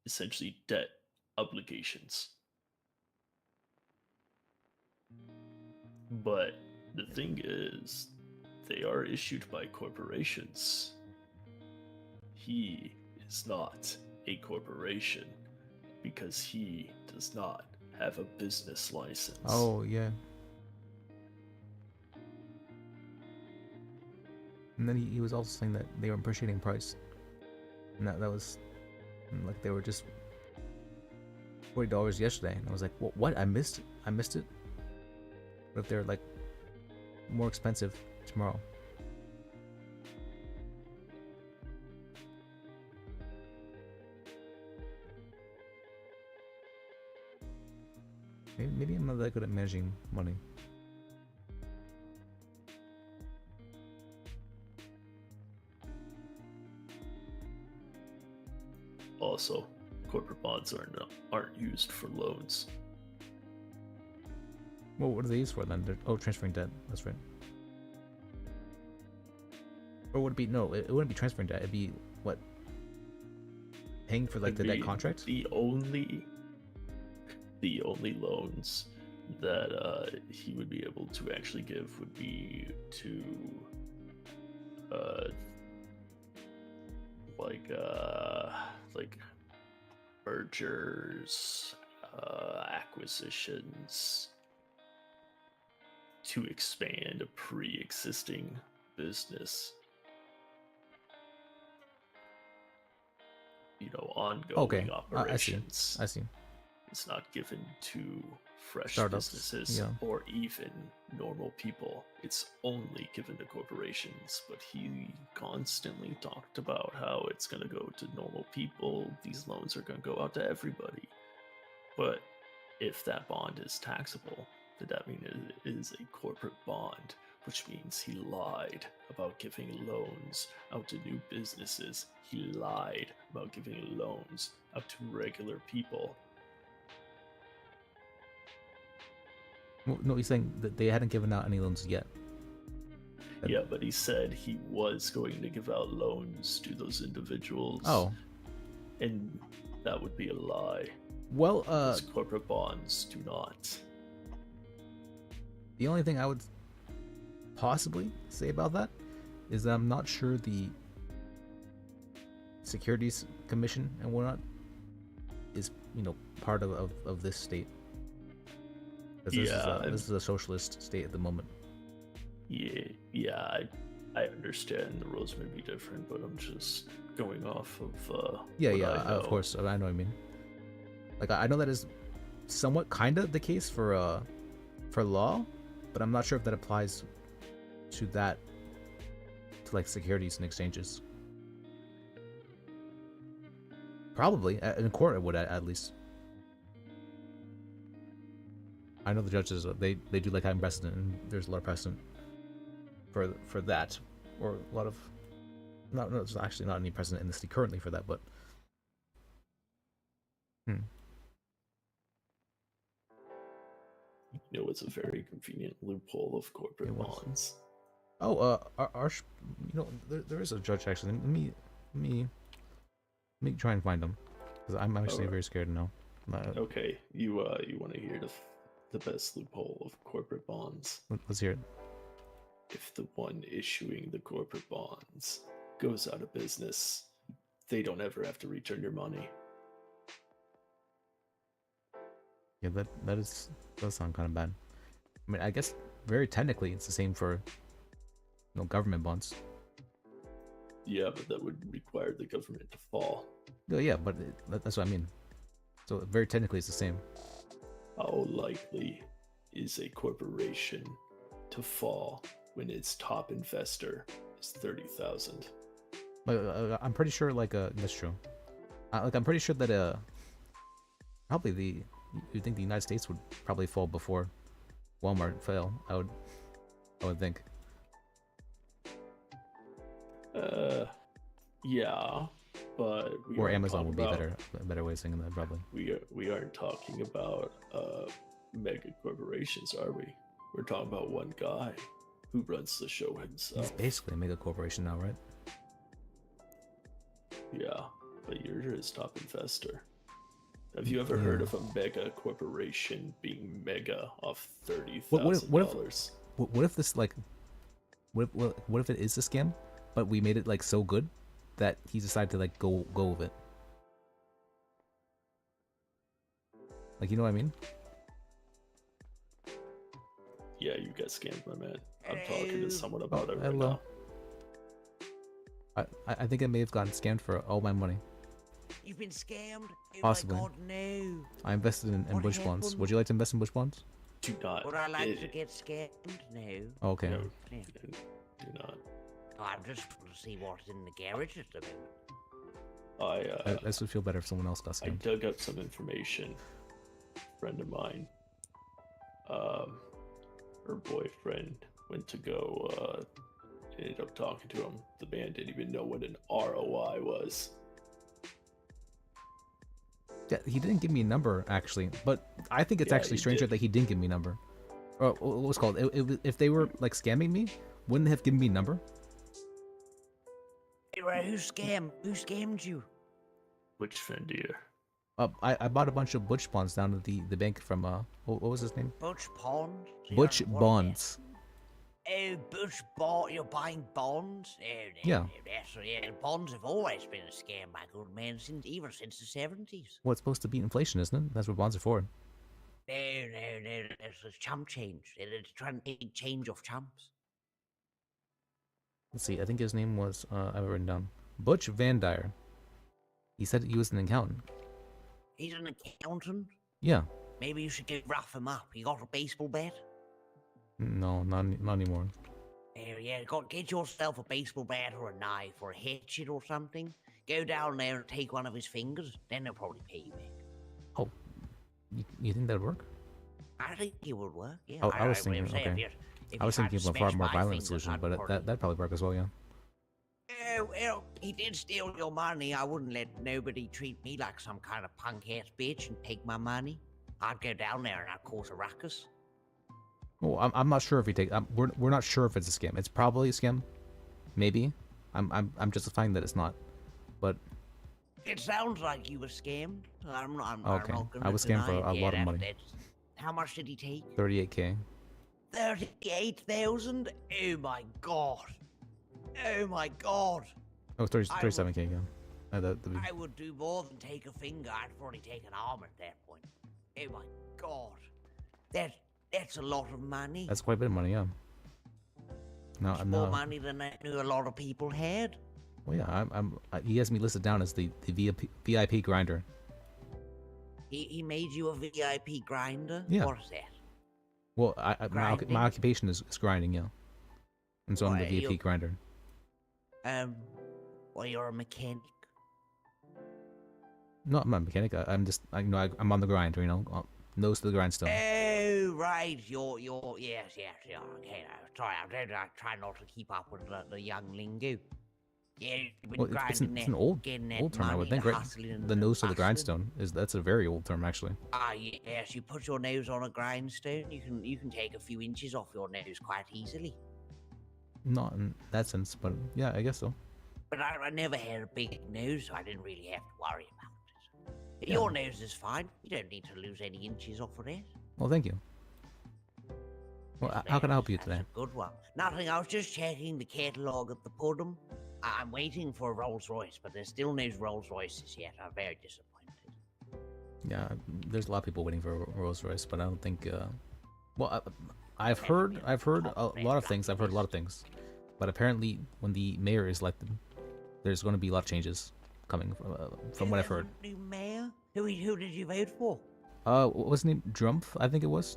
Speaker 3: essentially debt obligations. But the thing is, they are issued by corporations. He is not a corporation because he does not have a business license.
Speaker 1: Oh, yeah. And then he was also saying that they were appreciating price. And that was, like, they were just $40 yesterday. And I was like, what? I missed it. What if they're, like, more expensive tomorrow? Maybe I'm not that good at managing money.
Speaker 3: Also, corporate bonds aren't used for loans.
Speaker 1: Well, what are they used for then? Oh, transferring debt. That's right. Or would it be, no, it wouldn't be transferring debt. It'd be, what? Paying for, like, the debt contract?
Speaker 3: The only loans that he would be able to actually give would be to like mergers, acquisitions, to expand a pre-existing business. You know, ongoing operations.
Speaker 1: I see.
Speaker 3: It's not given to fresh
Speaker 1: Startups,
Speaker 3: businesses
Speaker 1: yeah.
Speaker 3: or even normal people. It's only given to corporations. But he constantly talked about how it's going to go to normal people. These loans are going to go out to everybody. But if that bond is taxable, then that means it is a corporate bond, which means he lied about giving loans out to new businesses. He lied about giving loans out to regular people.
Speaker 1: Well, no, he's saying that they hadn't given out any loans yet.
Speaker 3: Yeah, but he said he was going to give out loans to those individuals.
Speaker 1: Oh.
Speaker 3: And that would be a lie.
Speaker 1: Well,
Speaker 3: because corporate bonds do not.
Speaker 1: The only thing I would possibly say about that is that I'm not sure the Securities Commission and whatnot is, you know, part of this state. This is a socialist state at the moment.
Speaker 3: Yeah, I understand the rules may be different, but I'm just going off of
Speaker 1: Yeah,
Speaker 3: what I know.
Speaker 1: of course, I know what I mean. Like, I know that is somewhat kind of the case for law, but I'm not sure if that applies to like securities and exchanges. Probably in court it would at least. I know the judges they do like having precedent, and there's a lot of precedent for that, or a lot of there's actually not any precedent in the city currently for that, but
Speaker 3: You know, it's a very convenient loophole of corporate bonds.
Speaker 1: Oh, you know, there is a judge actually. Let me try and find him, because I'm actually very scared to know.
Speaker 3: Okay, you want to hear the best loophole of corporate bonds?
Speaker 1: Let's hear it.
Speaker 3: If the one issuing the corporate bonds goes out of business, they don't ever have to return your money.
Speaker 1: Yeah, that does sound kind of bad. I mean, I guess very technically it's the same for government bonds.
Speaker 3: Yeah, but that would require the government to fall.
Speaker 1: Yeah, but that's what I mean. So very technically it's the same.
Speaker 3: How likely is a corporation to fall when its top investor is 30,000?
Speaker 1: I'm pretty sure that's true. I'm pretty sure that probably you think the United States would probably fall before Walmart fail. I would think.
Speaker 3: Yeah, but
Speaker 1: Or Amazon would be
Speaker 3: about,
Speaker 1: a better way of saying that probably.
Speaker 3: We aren't talking about mega corporations, are we? We're talking about one guy who runs the show himself.
Speaker 1: He's basically a mega corporation now, right?
Speaker 3: Yeah, but you're his top investor. Have you ever heard of a mega corporation being mega off $30,000?
Speaker 1: What if this like, what if it is a scam, but we made it like so good that he decided to like go with it? Like, you know what I mean?
Speaker 3: Yeah, you got scammed, my man. I'm talking to someone about it right
Speaker 1: hello.
Speaker 3: now.
Speaker 1: I think I may have gotten scammed for all my money.
Speaker 6: You've been scammed? Oh
Speaker 1: Possibly.
Speaker 6: my god, no.
Speaker 1: I invested in
Speaker 6: What
Speaker 1: Bush bonds.
Speaker 6: happened?
Speaker 1: Would you like to invest in Bush bonds?
Speaker 3: Do not.
Speaker 6: Would I like to get scammed? No.
Speaker 1: Okay.
Speaker 3: No,
Speaker 6: Yeah.
Speaker 3: do not.
Speaker 6: I'm just trying to see what's in the garage at the moment.
Speaker 1: This would feel better if someone else got
Speaker 3: I
Speaker 1: scammed.
Speaker 3: dug up some information. A friend of mine, her boyfriend went to go, ended up talking to him. The man didn't even know what an ROI was.
Speaker 1: Yeah, he didn't give me a number actually, but I think it's
Speaker 3: Yeah,
Speaker 1: actually
Speaker 3: he
Speaker 1: stranger
Speaker 3: did.
Speaker 1: that he didn't give me a number. What was it called? If they were like scamming me, wouldn't they have given me a number?
Speaker 6: Anyway, who scammed you?
Speaker 3: Which friend do you?
Speaker 1: I bought a bunch of Butch bonds down at the bank from what was his name?
Speaker 6: Butch Pond?
Speaker 1: Butch bonds.
Speaker 6: Oh, Butch Bond, you're buying bonds? Oh, no,
Speaker 1: Yeah.
Speaker 6: no, yeah, bonds have always been a scam by good men even since the 70s.
Speaker 1: Well, it's supposed to beat inflation, isn't it? That's what bonds are for.
Speaker 6: No, it's a chump change. It's trying to take change off chumps.
Speaker 1: Let's see. I think his name was I have it written down. Butch Van Dyer. He said he was an accountant.
Speaker 6: He's an accountant?
Speaker 1: Yeah.
Speaker 6: Maybe you should go rough him up. You got a baseball bat?
Speaker 1: No, not anymore.
Speaker 6: Yeah, get yourself a baseball bat or a knife or a hatchet or something. Go down there and take one of his fingers. Then they'll probably pay you back.
Speaker 1: Oh, you think that'd work?
Speaker 6: I think it would work. Yeah.
Speaker 1: Oh, I was thinking.
Speaker 6: would say
Speaker 1: Okay.
Speaker 6: if
Speaker 1: I was
Speaker 6: you tried
Speaker 1: thinking
Speaker 6: to
Speaker 1: of a far
Speaker 6: smash
Speaker 1: more
Speaker 6: my
Speaker 1: violent
Speaker 6: fingers,
Speaker 1: solution,
Speaker 6: I'd
Speaker 1: but
Speaker 6: probably-
Speaker 1: that'd probably work as well. Yeah.
Speaker 6: Well, he did steal your money. I wouldn't let nobody treat me like some kind of punk-ass bitch and take my money. I'd go down there and I'd cause a ruckus.
Speaker 1: Well, I'm not sure if he take. We're not sure if it's a scam. It's probably a scam. Maybe. I'm justifying that it's not. But
Speaker 6: It sounds like you were scammed. I'm not
Speaker 1: okay,
Speaker 6: gonna
Speaker 1: I was scammed for
Speaker 6: deny
Speaker 1: a
Speaker 6: it.
Speaker 1: lot of
Speaker 6: Yeah,
Speaker 1: money.
Speaker 6: how much did he take?
Speaker 1: 38K.
Speaker 6: 38,000? Oh my god. Oh my god.
Speaker 1: Oh, 37K. Yeah.
Speaker 6: I would do more than take a finger. I'd probably take an arm at that point. Oh my god. That's a lot of money.
Speaker 1: That's quite a bit of money. Yeah. No,
Speaker 6: It's
Speaker 1: I'm
Speaker 6: more
Speaker 1: not.
Speaker 6: money than I knew a lot of people had.
Speaker 1: Well, yeah. He has me listed down as the VIP grinder.
Speaker 6: He made you a VIP grinder?
Speaker 1: Yeah.
Speaker 6: What is that?
Speaker 1: Well, my
Speaker 6: Grinding?
Speaker 1: occupation is grinding. Yeah. And so I'm the
Speaker 6: Why,
Speaker 1: VIP
Speaker 6: you-
Speaker 1: grinder.
Speaker 6: Well, you're a mechanic.
Speaker 1: No, I'm not a mechanic. I'm just, I'm on the grind. You know, nose to the grindstone.
Speaker 6: Oh, right. You're, yes. Okay, sorry, I try not to keep up with the young lingo. Yeah, you've been
Speaker 1: Well, it's an old
Speaker 6: getting that
Speaker 1: term, I would
Speaker 6: money,
Speaker 1: think,
Speaker 6: the
Speaker 1: right?
Speaker 6: hustling and
Speaker 1: The nose to the
Speaker 6: bustling.
Speaker 1: grindstone that's a very old term, actually.
Speaker 6: Ah, yes, you put your nose on a grindstone, you can take a few inches off your nose quite easily.
Speaker 1: Not in that sense, but yeah, I guess so.
Speaker 6: But I never had a big nose, so I didn't really have to worry about it.
Speaker 1: Yeah.
Speaker 6: Your nose is fine. You don't need to lose any inches off of that.
Speaker 1: Well, thank you. Well, how can I help you
Speaker 6: That's
Speaker 1: today?
Speaker 6: a good one. Nothing, I was just checking the catalogue at the Pudum. I'm waiting for a Rolls Royce, but there's still no Rolls Royces yet. I'm very disappointed.
Speaker 1: Yeah, there's a lot of people waiting for a Rolls Royce, but I don't think. Well, I've heard a lot of things. I've heard a lot of things, but apparently, when the mayor is elected, there's going to be a lot of changes coming from what I've heard.
Speaker 6: New mayor? Who did you vote for?
Speaker 1: What was his name? Drumpf, I think it was.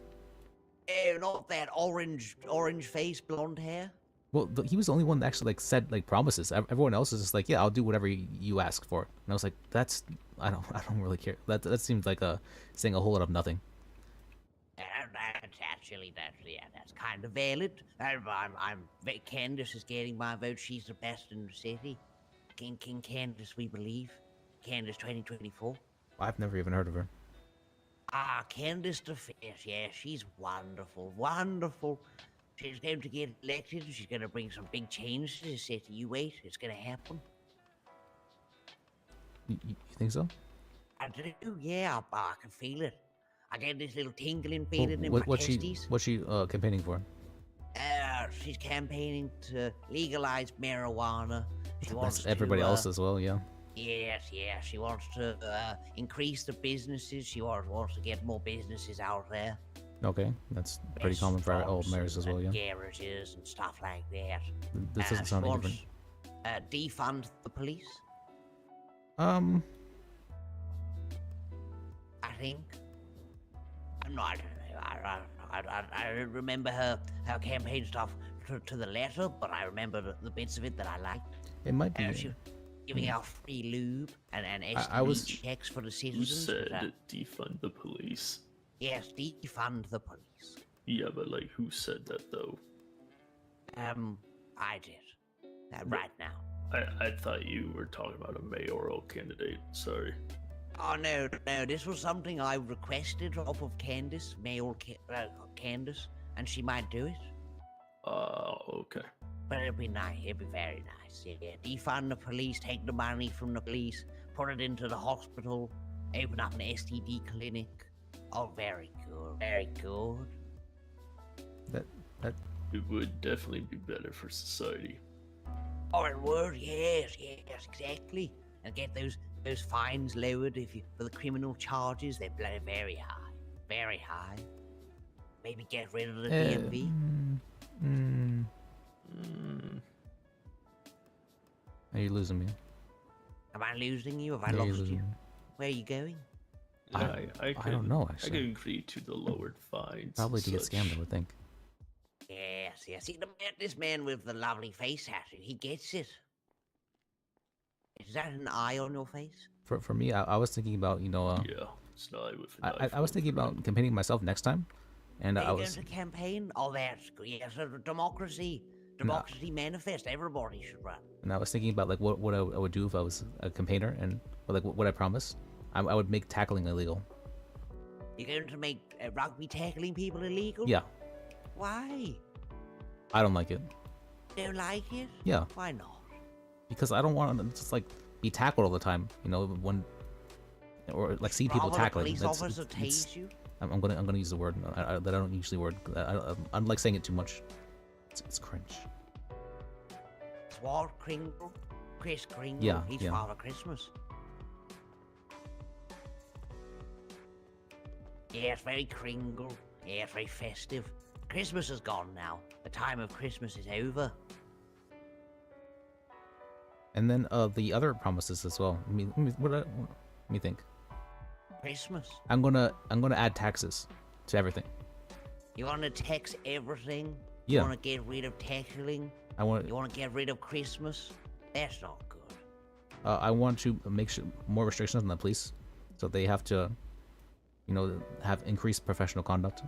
Speaker 6: Oh, not that orange face, blonde hair.
Speaker 1: Well, he was the only one that actually said promises. Everyone else is just like, yeah, I'll do whatever you ask for. And I was like, I don't really care. That seems like saying a whole lot of nothing.
Speaker 6: That's actually, that's kind of valid. Candace is getting my vote. She's the best in the city. King Candace, we believe. Candace 2024.
Speaker 1: I've never even heard of her.
Speaker 6: Candace the Fish. Yeah, she's wonderful, wonderful. She's going to get elected. She's going to bring some big change to the city. You wait, it's going to happen.
Speaker 1: You think so?
Speaker 6: I do, yeah. I can feel it. I get this little tingling feeling in my
Speaker 1: What's
Speaker 6: testes.
Speaker 1: she campaigning for?
Speaker 6: She's campaigning to legalize marijuana. She wants
Speaker 1: That's everybody
Speaker 6: to,
Speaker 1: else as well, yeah.
Speaker 6: Yes, she wants to increase the businesses. She wants to get more businesses out there.
Speaker 1: Okay, that's pretty common for our old mayors as well, yeah.
Speaker 6: Garages and stuff like that.
Speaker 1: This doesn't sound any different.
Speaker 6: Defund the police.
Speaker 1: I
Speaker 6: think. I'm not. I don't remember her campaign stuff to the letter, but I remember the bits of it that I liked.
Speaker 1: It might be.
Speaker 6: She was giving out free lube and STD checks for the
Speaker 3: Who
Speaker 6: citizens.
Speaker 3: said defund the police?
Speaker 6: Yes, defund the police.
Speaker 3: Yeah, but like, who said that though?
Speaker 6: I did. Right now.
Speaker 3: I thought you were talking about a mayoral candidate. Sorry.
Speaker 6: Oh no, this was something I requested off of Candace, Candace, and she might do it.
Speaker 3: Okay.
Speaker 6: But it'd be nice, it'd be very nice, yeah. Defund the police, take the money from the police, put it into the hospital, open up an STD clinic. Oh, very good, very good.
Speaker 1: That
Speaker 3: It would definitely be better for society.
Speaker 6: Oh, it would, yes, exactly. And get those fines lowered for the criminal charges. They're very high, very high. Maybe get rid of the DMV.
Speaker 1: Are you losing me?
Speaker 6: Am I losing you? Have I
Speaker 1: Yeah, you're
Speaker 6: lost
Speaker 1: losing
Speaker 6: you?
Speaker 1: me.
Speaker 6: Where are you going?
Speaker 3: I
Speaker 1: don't know,
Speaker 3: I
Speaker 1: actually.
Speaker 3: could agree to the lowered fines.
Speaker 1: Probably
Speaker 3: and
Speaker 1: to get
Speaker 3: such.
Speaker 1: scammed, I would think.
Speaker 6: Yes. See, this man with the lovely face tattoo, he gets it. Is that an eye on your face?
Speaker 1: For me, I was thinking about,
Speaker 3: Yeah, it's not with a knife.
Speaker 1: I was thinking about campaigning myself next time, and
Speaker 6: Are
Speaker 1: I
Speaker 6: you
Speaker 1: was
Speaker 6: going to campaign? Oh, that's good. Yes, democracy manifest. Everybody should run.
Speaker 1: and I was thinking about like what I would do if I was a campaigner, and like what I promised. I would make tackling illegal.
Speaker 6: You're going to make rugby tackling people illegal?
Speaker 1: Yeah,
Speaker 6: Why?
Speaker 1: I don't like it.
Speaker 6: Don't like it?
Speaker 1: Yeah.
Speaker 6: Why not?
Speaker 1: Because I don't want to just like be tackled all the time, or like see people
Speaker 6: Rather
Speaker 1: tackling.
Speaker 6: police officer tase you?
Speaker 1: I'm gonna use the word that I don't usually word. I don't like saying it too much. It's cringe.
Speaker 6: Swart Kringle? Chris Kringle?
Speaker 1: Yeah,
Speaker 6: He's
Speaker 1: yeah.
Speaker 6: Father Christmas. Yeah, it's very Kringle. Yeah, it's very festive. Christmas is gone now. The time of Christmas is over.
Speaker 1: And then the other promises as well. Let me think.
Speaker 6: Christmas.
Speaker 1: I'm gonna add taxes to everything.
Speaker 6: You want to tax everything?
Speaker 1: Yeah.
Speaker 6: You want to get rid of tackling?
Speaker 1: I want.
Speaker 6: You want to get rid of Christmas? That's not good.
Speaker 1: I want to make more restrictions on the police, so they have to, have increased professional conduct.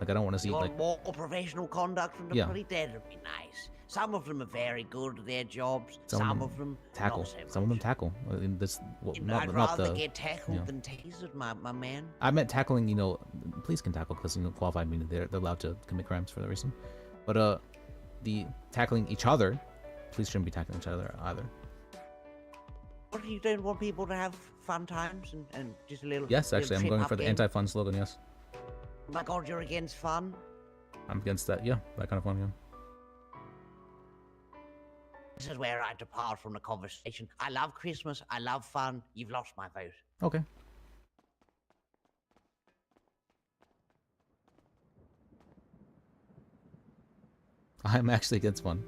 Speaker 1: Like I don't want to see
Speaker 6: You want
Speaker 1: like
Speaker 6: more professional conduct from the
Speaker 1: Yeah.
Speaker 6: police? That'd be nice. Some of them are very good at their jobs.
Speaker 1: Some
Speaker 6: Some
Speaker 1: of
Speaker 6: of them
Speaker 1: tackle.
Speaker 6: not so
Speaker 1: Some of them tackle. This
Speaker 6: much.
Speaker 1: not
Speaker 6: I'd
Speaker 1: not
Speaker 6: rather
Speaker 1: the.
Speaker 6: get tackled
Speaker 1: yeah.
Speaker 6: than tasered, my man.
Speaker 1: I meant tackling. Police can tackle because qualified meaning they're allowed to commit crimes for that reason. But the tackling each other, police shouldn't be tackling each other either.
Speaker 6: What if you don't want people to have fun times and just a little?
Speaker 1: Yes,
Speaker 6: little
Speaker 1: actually, I'm
Speaker 6: trip
Speaker 1: going
Speaker 6: up
Speaker 1: for the
Speaker 6: game?
Speaker 1: anti-fun slogan. Yes,
Speaker 6: Oh my God, you're against fun?
Speaker 1: I'm against that. Yeah, that kind of fun. Yeah.
Speaker 6: This is where I depart from the conversation. I love Christmas. I love fun. You've lost my vote.
Speaker 1: Okay. I'm actually against fun.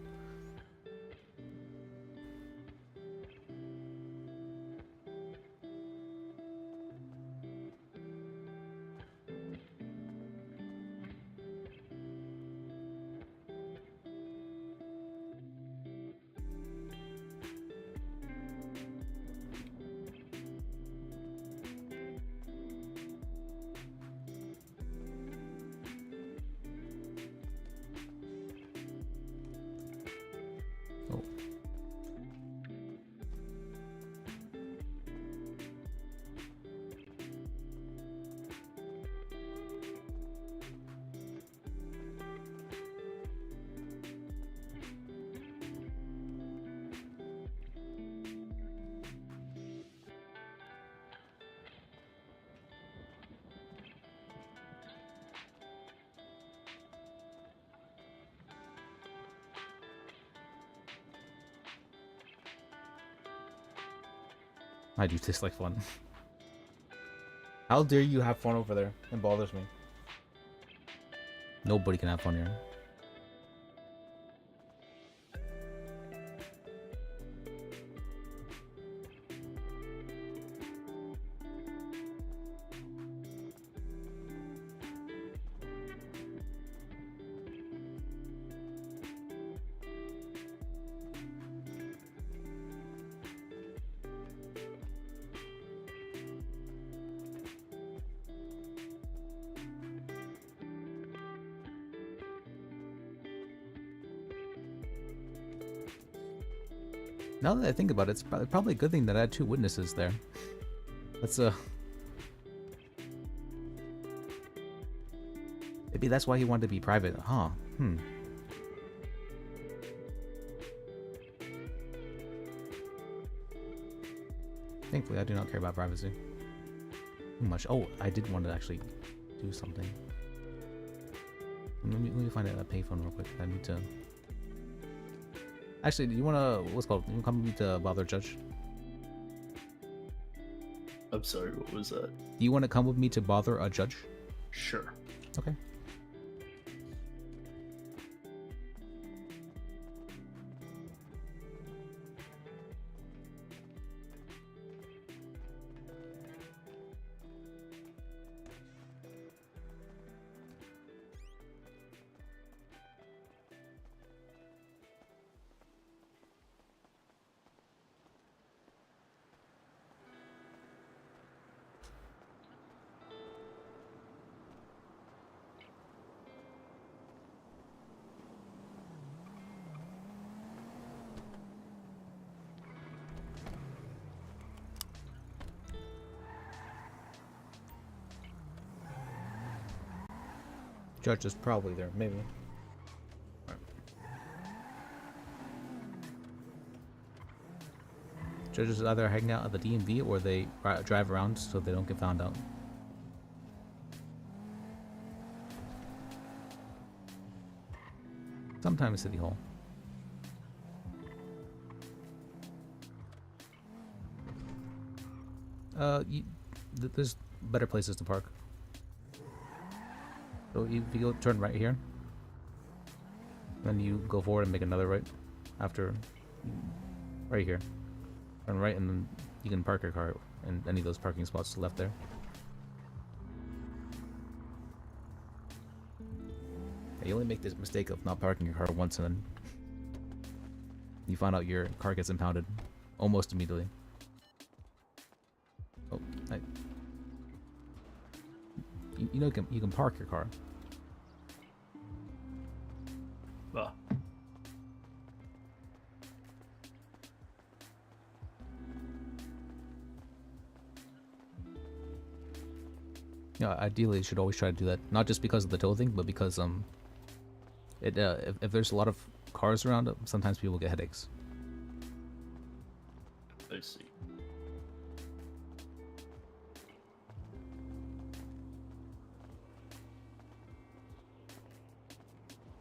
Speaker 1: I do taste like fun. How dare you have fun over there? It bothers me. Nobody can have fun here. Now that I think about it, it's probably a good thing that I had 2 witnesses there. That's maybe that's why he wanted to be private, huh? Thankfully, I do not care about privacy too much. Oh, I did want to actually do something. Let me find a payphone real quick. I need to. Actually, do you want to, what's it called? You come with me to bother a judge?
Speaker 3: I'm sorry, what was that?
Speaker 1: Do you want to come with me to bother a judge?
Speaker 3: Sure.
Speaker 1: Okay. Judge is probably there, maybe. Judges either hang out at the DMV or they drive around so they don't get found out. Sometimes City Hall. There's better places to park. So if you go turn right here, then you go forward and make another right after, right here. Turn right and then you can park your car in any of those parking spots left there. You only make this mistake of not parking your car once and then you find out your car gets impounded almost immediately. Oh, you know you can park your car. Yeah, ideally you should always try to do that. Not just because of the tow thing, but because if there's a lot of cars around, sometimes people get headaches.
Speaker 3: I see.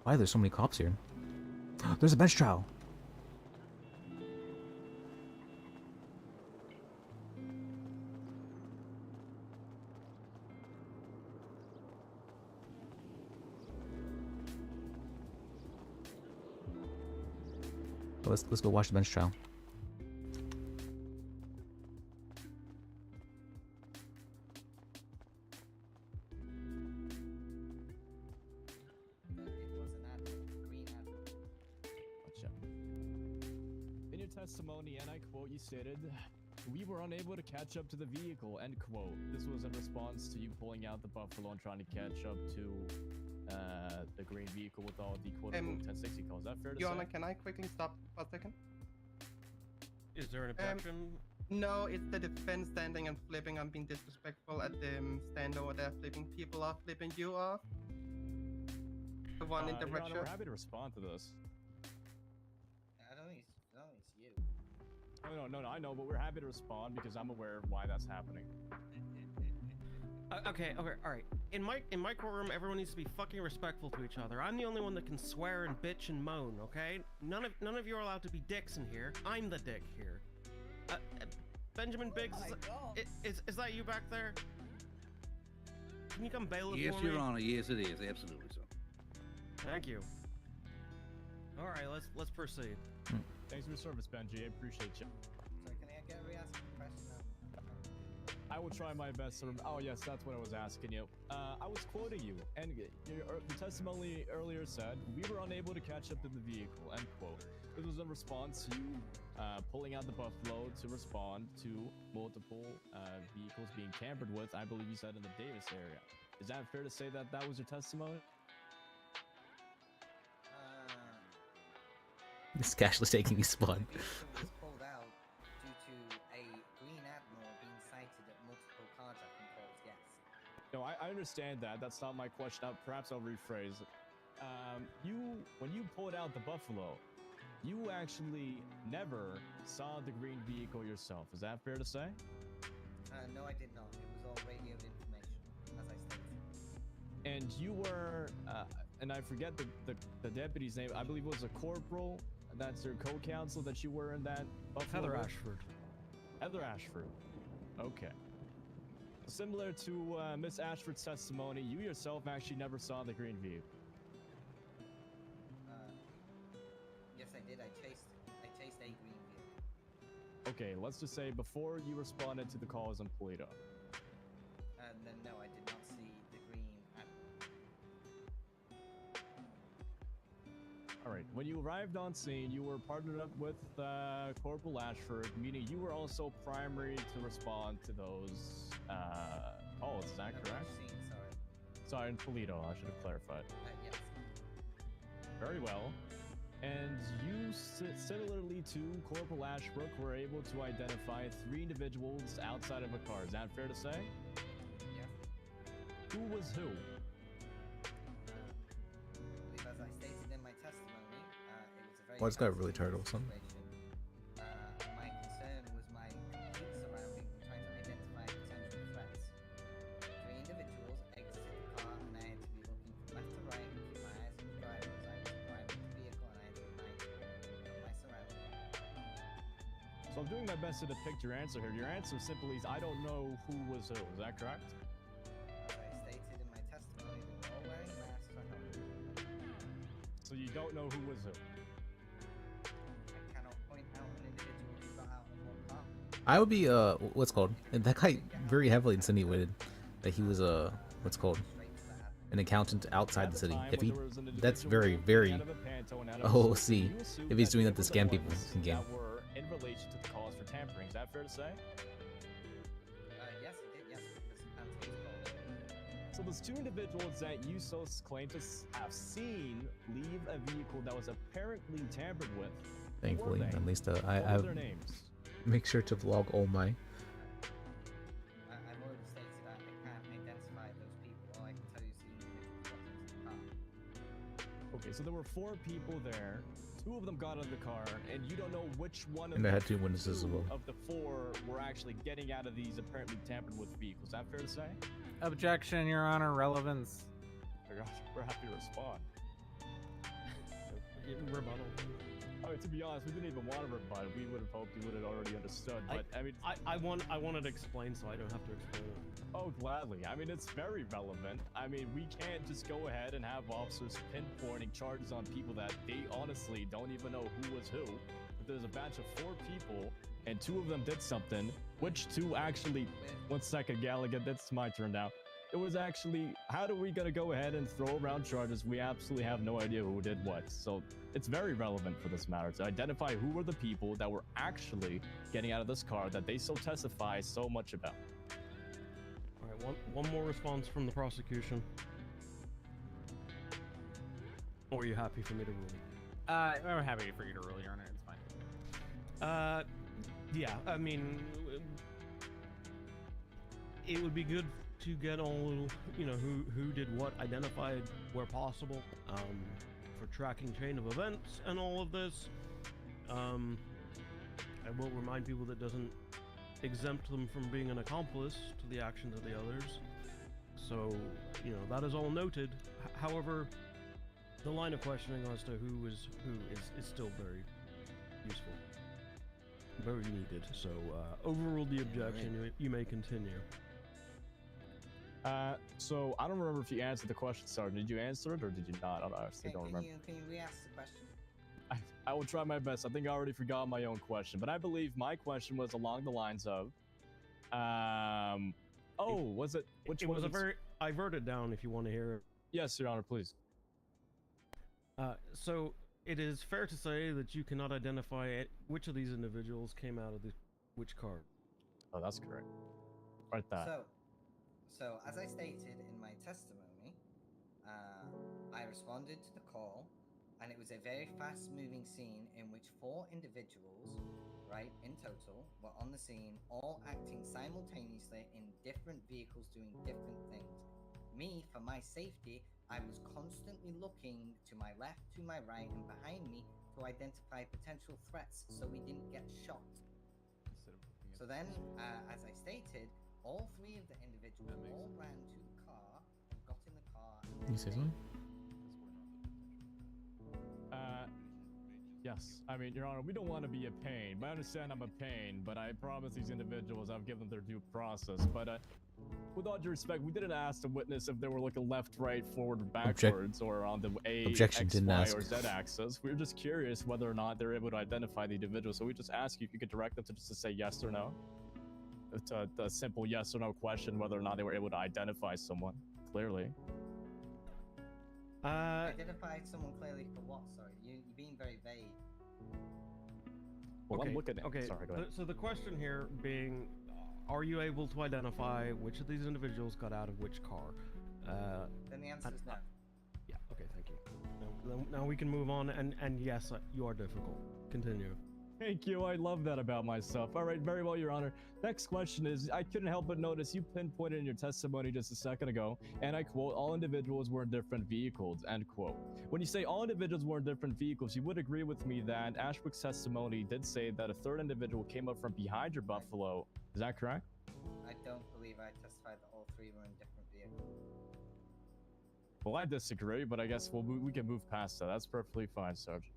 Speaker 1: Why are there so many cops here? There's a bench trial. Let's go watch the bench trial.
Speaker 13: In your testimony, and I quote, you stated, "We were unable to catch up to the vehicle," end quote. This was in response to you pulling out the Buffalo and trying to catch up to the green vehicle with all the quote-unquote 1060 calls. Is that fair to
Speaker 20: Your Honor,
Speaker 13: say?
Speaker 20: can I quickly stop for a second?
Speaker 2: Is there an objection?
Speaker 20: No, it's the defense standing and flipping. I'm being disrespectful at the stand over there, flipping people off, flipping you off. The one in the
Speaker 13: Your
Speaker 20: red
Speaker 13: Honor,
Speaker 20: shirt.
Speaker 13: we're happy to respond to this.
Speaker 15: I don't think it's you.
Speaker 13: Oh, no, I know, but we're happy to respond because I'm aware of why that's happening.
Speaker 22: Okay, all right. In my courtroom, everyone needs to be fucking respectful to each other. I'm the only one that can swear and bitch and moan. Okay, none of you are allowed to be dicks in here. I'm the dick here. Benjamin Biggs, is that you back there? Can you come bail it
Speaker 4: Yes,
Speaker 22: for me?
Speaker 4: Your Honor. Yes, it is. Absolutely so.
Speaker 22: Thank you. All right, let's proceed.
Speaker 13: Thanks for your service, Benji. I appreciate you.
Speaker 15: So can I get re-ask a question?
Speaker 13: I will try my best to oh yes, that's what I was asking you. I was quoting you, and your testimony earlier said, we were unable to catch up to the vehicle, end quote. This was in response to you pulling out the Buffalo to respond to multiple vehicles being tampered with, I believe you said in the Davis area. Is that fair to say that that was your testimony?
Speaker 1: This cash is taking me spot.
Speaker 15: Was pulled out due to a green admiral being sighted at multiple carjacking calls, yes.
Speaker 13: No, I understand that. That's not my question. Perhaps I'll rephrase it. When you pulled out the Buffalo, you actually never saw the green vehicle yourself. Is that fair to say?
Speaker 15: No, I did not. It was all radioed information, as I stated.
Speaker 13: And you were, and I forget the deputy's name. I believe it was a corporal. That's your co-counsel that you were in that Buffalo.
Speaker 22: Heather
Speaker 13: with?
Speaker 22: Ashford.
Speaker 13: Heather Ashford. Okay. Similar to Miss Ashford's testimony, you yourself actually never saw the green vehicle.
Speaker 15: Yes, I did. I chased a green vehicle.
Speaker 13: Okay, let's just say before you responded to the calls in Polito.
Speaker 15: And then no, I did not see the green admiral.
Speaker 13: All right. When you arrived on scene, you were partnered up with Corporal Ashford, meaning you were also primary to respond to those calls. Is that correct?
Speaker 15: Scene, sorry.
Speaker 13: Sorry, in Polito. I should have clarified.
Speaker 15: Yes.
Speaker 13: Very well. And you, similarly to Corporal Ashbrook, were able to identify 3 individuals outside of a car. Is that fair to say?
Speaker 15: Yeah.
Speaker 13: Who was who?
Speaker 15: I believe, as I stated in my testimony, it was a very.
Speaker 1: Oh, it's got
Speaker 15: tense
Speaker 1: really tired or something.
Speaker 15: situation. My concern was my complete surroundings and trying to identify potential threats. 3 individuals exited the car, and I had to be looking from left to right and keep my eyes on the driver as I was driving the vehicle, and I had to keep my surroundings.
Speaker 13: So I'm doing my best to depict your answer here. Your answer simply is, I don't know who was who. Is that correct?
Speaker 15: As I stated in my testimony, they were all wearing masks for help.
Speaker 13: So you don't know who was who.
Speaker 15: I cannot point out an individual who got out of one car.
Speaker 1: I would be what's called, and that guy very heavily insinuated that he was what's called an accountant outside the city. If he, that's very OC. If he's doing that to scam people in game.
Speaker 13: That were in relation to the cause for tampering. Is that fair to say?
Speaker 15: Yes, it did. Yes, because
Speaker 13: So there's 2 individuals that you so claim to have seen leave a vehicle that was apparently tampered with.
Speaker 1: Thankfully, at least I
Speaker 13: What were
Speaker 1: have
Speaker 13: their names?
Speaker 1: make sure to vlog all my.
Speaker 15: I've already stated that I can't identify those people. All I can tell you is the individuals got into the car.
Speaker 13: Okay, so there were 4 people there. 2 of them got out of the car, and you don't know which one of
Speaker 1: And I
Speaker 13: the
Speaker 1: had 2 witnesses as well.
Speaker 13: of the 4 were actually getting out of these apparently tampered with vehicles. Is that fair to say?
Speaker 12: Objection, Your Honor. Relevance.
Speaker 13: We're happy to respond.
Speaker 22: Rebuttal.
Speaker 13: I mean, to be honest, we didn't even want to rebut. We would have hoped you would have already understood. But I mean,
Speaker 22: I wanted to explain, so I don't have to explain it.
Speaker 13: Oh, gladly. I mean, it's very relevant. I mean, we can't just go ahead and have officers pinpointing charges on people that they honestly don't even know who was who. But there's a batch of 4 people, and 2 of them did something. Which 2 actually? 1 second, Gallagher. That's my turn now. It was actually, how are we gonna go ahead and throw around charges? We absolutely have no idea who did what. So it's very relevant for this matter to identify who were the people that were actually getting out of this car that they so testify so much about.
Speaker 22: All right, one more response from the prosecution. Or are you happy for me to rule?
Speaker 12: I'm happy for you to rule, Your Honor. It's fine.
Speaker 22: Yeah, I mean, it would be good to get all, you know, who did what, identified where possible, for tracking chain of events and all of this. I will remind people that doesn't exempt them from being an accomplice to the actions of the others. So, you know, that is all noted. However, the line of questioning as to who is who is still very useful. very needed. So overruled the objection. You may continue.
Speaker 13: So I don't remember if you answered the question, Sergeant. Did you answer it or did you not? I honestly don't remember.
Speaker 15: Can you re-ask the question?
Speaker 13: I will try my best. I think I already forgot my own question, but I believe my question was along the lines of, was it? Which
Speaker 22: It
Speaker 13: one
Speaker 22: was a
Speaker 13: it?
Speaker 22: very. I wrote it down if you want to hear it.
Speaker 13: Yes, Your Honor, please.
Speaker 22: So it is fair to say that you cannot identify which of these individuals came out of which car.
Speaker 13: Oh, that's correct. Right that.
Speaker 15: So as I stated in my testimony, I responded to the call, and it was a very fast-moving scene in which 4 individuals, right, in total, were on the scene, all acting simultaneously in different vehicles doing different things. Me, for my safety, I was constantly looking to my left, to my right, and behind me to identify potential threats so we didn't get shot. So then, as I stated, all 3 of the individuals all ran to the car and got in the car.
Speaker 1: Can you say something?
Speaker 13: Yes. I mean, Your Honor, we don't want to be a pain. I understand I'm a pain, but I promise these individuals I've given them their due process. But with all due respect, we didn't ask the witness if they were looking left, right, forward, or backwards, or on the
Speaker 1: Objection,
Speaker 13: X,
Speaker 1: didn't
Speaker 13: Y,
Speaker 1: ask.
Speaker 13: or Z axis. We were just curious whether or not they're able to identify the individual. So we just asked you if you could direct them to just to say yes or no. It's a simple yes or no question, whether or not they were able to identify someone clearly.
Speaker 15: Identify someone clearly for what? Sorry, you're being very vague.
Speaker 13: Well,
Speaker 22: okay,
Speaker 13: I'm looking at.
Speaker 22: Okay.
Speaker 13: Sorry, go ahead.
Speaker 22: So the question here being, are you able to identify which of these individuals got out of which car?
Speaker 15: Then the answer is no.
Speaker 22: Yeah. Okay. Thank you. Now we can move on. And yes, you are difficult. Continue.
Speaker 13: Thank you. I love that about myself. All right, very well, Your Honor. Next question is, I couldn't help but notice you pinpointed in your testimony just a second ago, and I quote, all individuals were in different vehicles, end quote. When you say all individuals were in different vehicles, you would agree with me that Ashbrook's testimony did say that a 3rd individual came up from behind your Buffalo. Is that correct?
Speaker 15: I don't believe I testified that all 3 were in different vehicles.
Speaker 13: Well, I disagree, but I guess we can move past that. That's perfectly fine, Sergeant.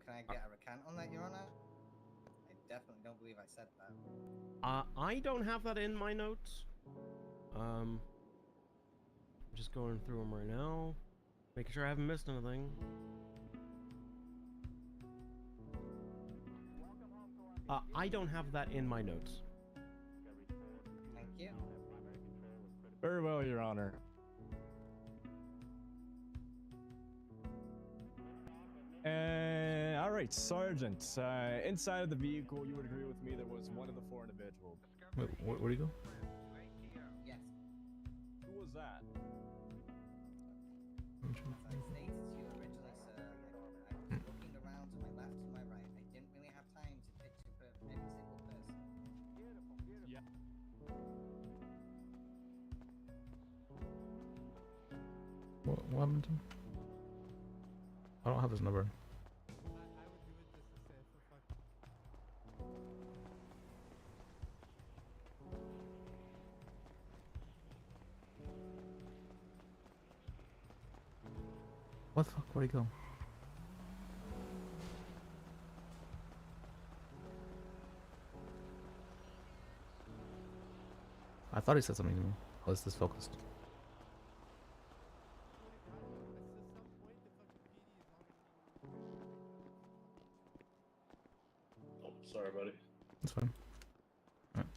Speaker 15: Can I get a recant on that, Your Honor? I definitely don't believe I said that.
Speaker 22: I don't have that in my notes. I'm just going through them right now, making sure I haven't missed anything. I don't have that in my notes.
Speaker 15: Thank you.
Speaker 13: Very well, Your Honor. All right, Sergeant. Inside of the vehicle, you would agree with me there was one of the 4 individuals.
Speaker 1: Wait, where'd he go?
Speaker 15: Yes.
Speaker 13: Who was that?
Speaker 15: As I stated to you originally, sir, I was looking around to my left, to my right. I didn't really have time to picture every single person.
Speaker 13: Yeah.
Speaker 1: What happened to him? I don't have his number. What the fuck? Where'd he go? I thought he said something to me. Oh, is this focused?
Speaker 3: Oh, sorry, buddy.
Speaker 1: That's fine. Alright,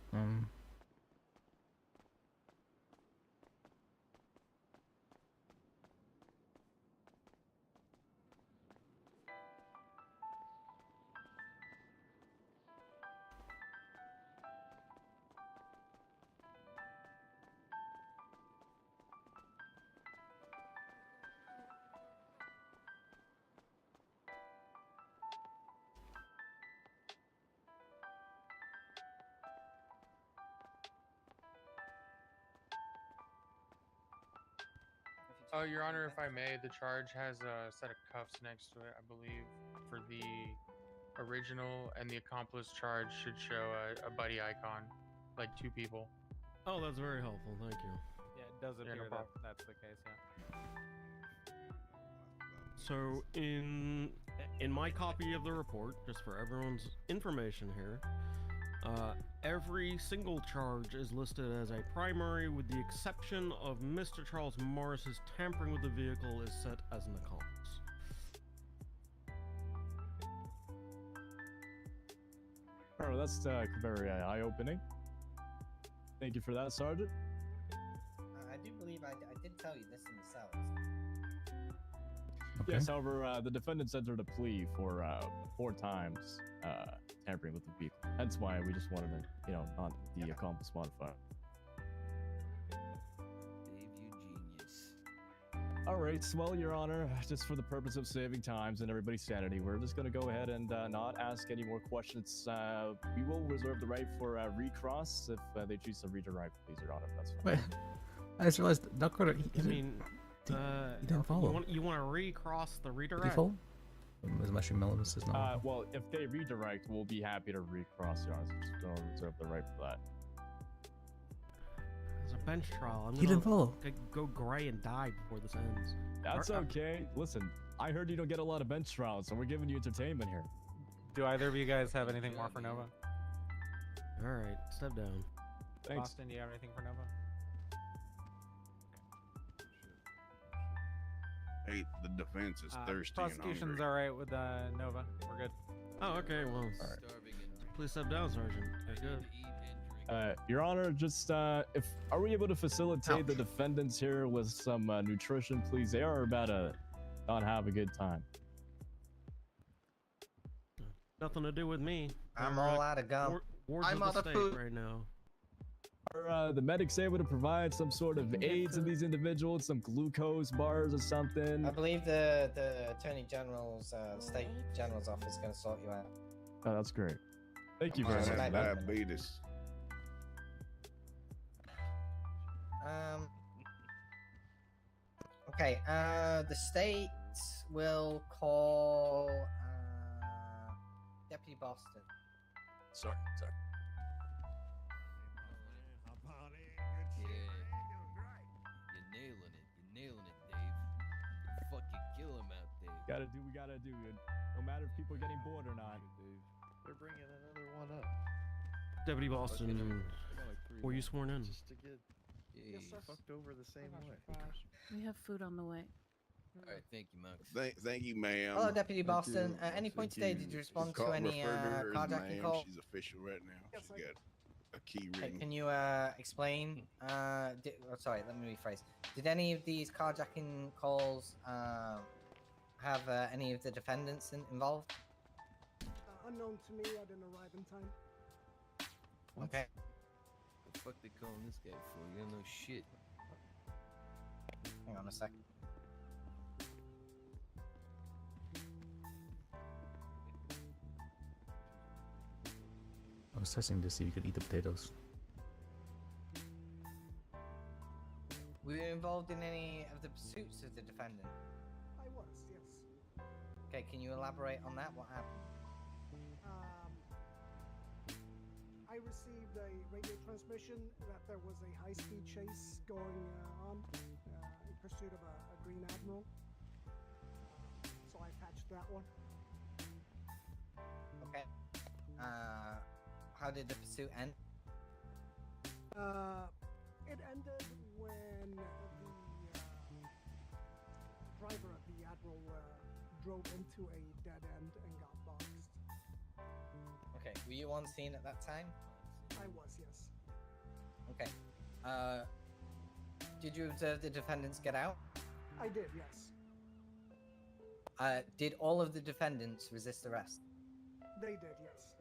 Speaker 16: Oh, Your Honor, if I may, the charge has a set of cuffs next to it, I believe, for the original, and the accomplice charge should show a buddy icon, like 2 people.
Speaker 22: Oh, that's very helpful. Thank you.
Speaker 12: Yeah, it does
Speaker 16: Yeah, no
Speaker 12: appear that
Speaker 16: problem.
Speaker 12: that's the case, yeah.
Speaker 22: So in my copy of the report, just for everyone's information here, every single charge is listed as a primary, with the exception of Mr. Charles Morris's tampering with the vehicle is set as an accomplice.
Speaker 13: Oh, that's very eye-opening. Thank you for that, Sergeant.
Speaker 15: I do believe I did tell you this in the cells.
Speaker 1: Okay.
Speaker 13: Yes, however, the defendants entered a plea for 4 times tampering with the vehicle. Hence why we just wanted to, not the accomplice modifier.
Speaker 4: Dave, you genius.
Speaker 13: All right, well, Your Honor, just for the purpose of saving times and everybody's sanity, we're just going to go ahead and not ask any more questions. We will reserve the right for recross if they choose to redirect, please, Your Honor, if that's fine.
Speaker 1: Wait, I just realized Dakota.
Speaker 22: I mean,
Speaker 1: he didn't follow.
Speaker 22: You want to recross the
Speaker 1: Did
Speaker 22: redirect?
Speaker 1: he follow? Was Mushroom says no.
Speaker 13: Well, if they redirect, we'll be happy to recross, Your Honor. So just going to reserve the right for that.
Speaker 22: It's a bench trial. I'm
Speaker 1: He didn't
Speaker 22: gonna
Speaker 1: follow.
Speaker 22: go gray and die before this ends.
Speaker 13: That's okay. Listen, I heard you don't get a lot of bench trials, so we're giving you entertainment here.
Speaker 12: Do either of you guys have anything more for Nova?
Speaker 22: All right, step down.
Speaker 13: Thanks.
Speaker 12: Austin, do you have anything for Nova?
Speaker 17: Hey, the defense is thirsty and
Speaker 12: Prosecution's
Speaker 17: hungry.
Speaker 12: alright with Nova. We're good.
Speaker 22: Oh, okay. Well, please step down, Sergeant. Okay, good.
Speaker 13: Your Honor, just are we able to facilitate the defendants here with some nutrition, please? They are about to not have a good time.
Speaker 22: Nothing to do with me.
Speaker 15: I'm all out of gum.
Speaker 22: Wards
Speaker 20: I'm
Speaker 22: of
Speaker 20: out
Speaker 22: the
Speaker 20: of
Speaker 22: state
Speaker 20: food.
Speaker 22: right now.
Speaker 13: Are the medics able to provide some sort of aids to these individuals, some glucose bars or something?
Speaker 15: I believe the Attorney General's State General's office is going to sort you out.
Speaker 13: Oh, that's great. Thank you
Speaker 15: Alright,
Speaker 13: very much.
Speaker 15: so
Speaker 17: Diabetes.
Speaker 15: Okay. The state will call Deputy Boston.
Speaker 4: Sorry. Yeah. You're nailing it, Dave. You fucking kill him out there.
Speaker 13: Gotta do what we gotta do, no matter if people are getting bored or not.
Speaker 11: They're bringing another one up.
Speaker 22: Deputy Boston,
Speaker 11: I got like 3
Speaker 22: were you
Speaker 11: more
Speaker 22: sworn in?
Speaker 11: Just to get fucked over the same way.
Speaker 9: We have food on the way.
Speaker 4: All right, thank you, Max.
Speaker 17: Thank you, ma'am.
Speaker 15: Hello, Deputy
Speaker 17: Thank
Speaker 15: Boston.
Speaker 17: you.
Speaker 15: At any point
Speaker 17: Thank
Speaker 15: today,
Speaker 17: you.
Speaker 15: did you respond
Speaker 17: Call-
Speaker 15: to any
Speaker 17: refer to her as
Speaker 15: carjacking
Speaker 17: ma'am.
Speaker 15: call?
Speaker 17: She's official right now. She's got a key
Speaker 15: Okay,
Speaker 17: ring.
Speaker 15: can you explain? Sorry, let me rephrase. Did any of these carjacking calls have any of the defendants involved?
Speaker 19: Unknown to me, I didn't arrive in time.
Speaker 15: Okay.
Speaker 4: The fuck they calling this guy for? You don't know shit.
Speaker 15: Hang on a second.
Speaker 1: I was testing to see if you could eat the potatoes.
Speaker 15: Were you involved in any of the pursuits of the defendant?
Speaker 19: I was, yes.
Speaker 15: Okay, can you elaborate on that? What happened?
Speaker 19: I received a radio transmission that there was a high-speed chase going on in pursuit of a Green Admiral. So I patched that one.
Speaker 15: Okay. How did the pursuit end?
Speaker 19: It ended when the driver of the Admiral drove into a dead end and got boxed.
Speaker 15: Okay, were you on scene at that time?
Speaker 19: I was, yes.
Speaker 15: Okay. Did you observe the defendants get out?
Speaker 19: I did, yes.
Speaker 15: Did all of the defendants resist arrest?
Speaker 19: They did, yes.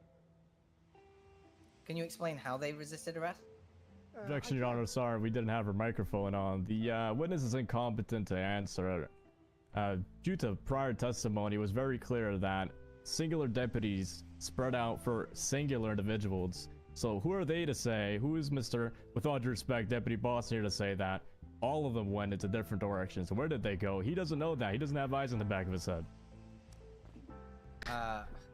Speaker 15: Can you explain how they resisted arrest?
Speaker 13: Objection, Your Honor. Sorry, we didn't have her microphone on. The witness is incompetent to answer. Due to prior testimony, it was very clear that singular deputies spread out for singular individuals. So who are they to say? Who is Mr. with all due respect, Deputy Boston here to say that all of them went into different directions? Where did they go? He doesn't know that. He doesn't have eyes in the back of his head.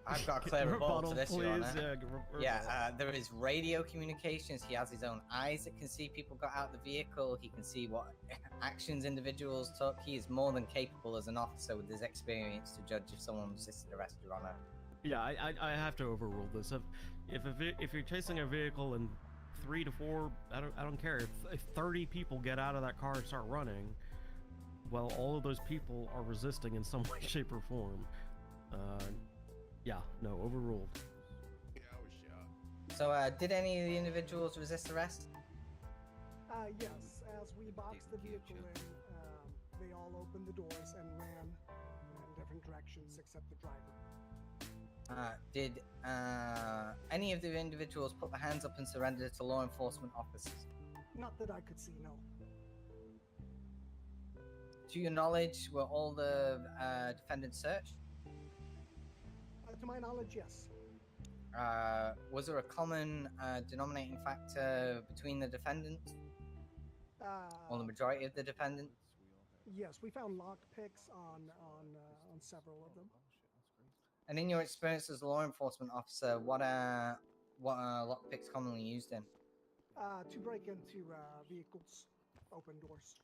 Speaker 15: I've got a clear rebuttal to this, Your
Speaker 22: please.
Speaker 15: Honor.
Speaker 22: Yeah,
Speaker 15: There is radio communications. He has his own eyes that can see people got out of the vehicle. He can see what actions individuals took. He is more than capable as an officer with his experience to judge if someone resisted arrest, Your Honor.
Speaker 22: Yeah, I have to overrule this. If you're chasing a vehicle and 3 to 4, I don't care if 30 people get out of that car and start running, well, all of those people are resisting in some way, shape, or form. Yeah, no, overruled.
Speaker 17: Yeah, I was shot.
Speaker 15: So, did any of the individuals resist arrest?
Speaker 19: Yes. As we boxed the vehicle in, they all opened the doors and ran in different directions except the driver.
Speaker 15: Did any of the individuals put their hands up and surrender to law enforcement officers?
Speaker 19: Not that I could see, no.
Speaker 15: To your knowledge, were all the defendants searched?
Speaker 19: To my knowledge, yes.
Speaker 15: Was there a common denominating factor between the defendants? Or the majority of the defendants?
Speaker 19: Yes, we found lock picks on several of them.
Speaker 15: And in your experience as a law enforcement officer, what lock picks commonly used in?
Speaker 19: To break into vehicles, open doors.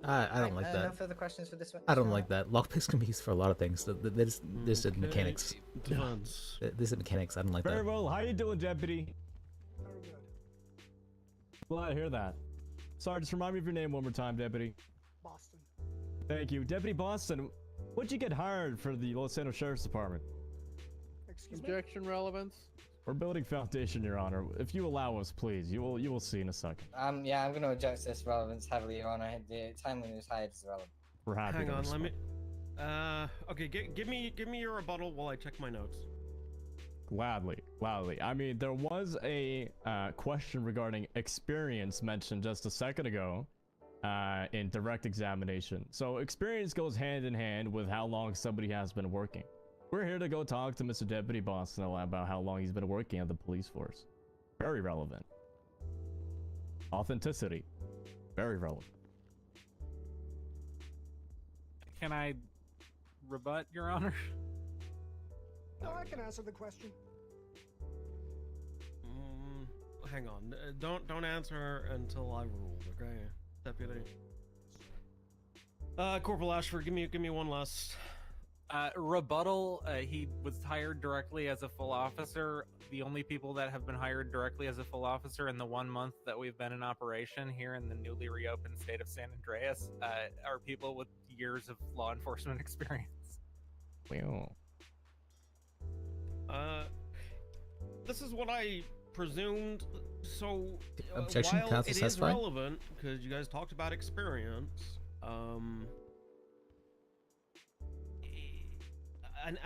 Speaker 1: I don't like
Speaker 15: No
Speaker 1: that.
Speaker 15: further questions for this one?
Speaker 1: I don't like that. Lockpicks can be used for a lot of things. This is mechanics.
Speaker 22: Defense.
Speaker 1: This is mechanics. I don't like
Speaker 13: Very
Speaker 1: that.
Speaker 13: well. How you doing, Deputy?
Speaker 19: Very good.
Speaker 13: Glad to hear that. Sorry, just remind me of your name one more time, Deputy.
Speaker 19: Boston.
Speaker 13: Thank you. Deputy Boston, what'd you get hired for the Los Angeles Sheriff's Department?
Speaker 19: Excuse me?
Speaker 16: Objection relevance.
Speaker 13: We're building foundation, Your Honor. If you allow us, please. You will see in a second.
Speaker 15: Yeah, I'm going to object to this relevance heavily, Your Honor. The time when he was hired is irrelevant.
Speaker 13: We're happy
Speaker 22: Hang
Speaker 13: to
Speaker 22: on,
Speaker 13: respond.
Speaker 22: let me. Okay, give me your rebuttal while I check my notes.
Speaker 13: Gladly. I mean, there was a question regarding experience mentioned just a second ago in direct examination. So experience goes hand in hand with how long somebody has been working. We're here to go talk to Mr. Deputy Boston about how long he's been working at the police force. Very relevant. Authenticity. Very relevant.
Speaker 12: Can I rebut, Your Honor?
Speaker 19: No, I can answer the question.
Speaker 22: Hang on. Don't answer until I've ruled, okay, Deputy? Corporal Ashford, give me one last.
Speaker 12: Rebuttal, he was hired directly as a full officer. The only people that have been hired directly as a full officer in the 1 month that we've been in operation here in the newly reopened state of San Andreas are people with years of law enforcement experience.
Speaker 13: Wow.
Speaker 22: This is what I presumed. So,
Speaker 1: Objection,
Speaker 22: while
Speaker 1: counsel
Speaker 22: it is
Speaker 1: satisfied?
Speaker 22: relevant, because you guys talked about experience,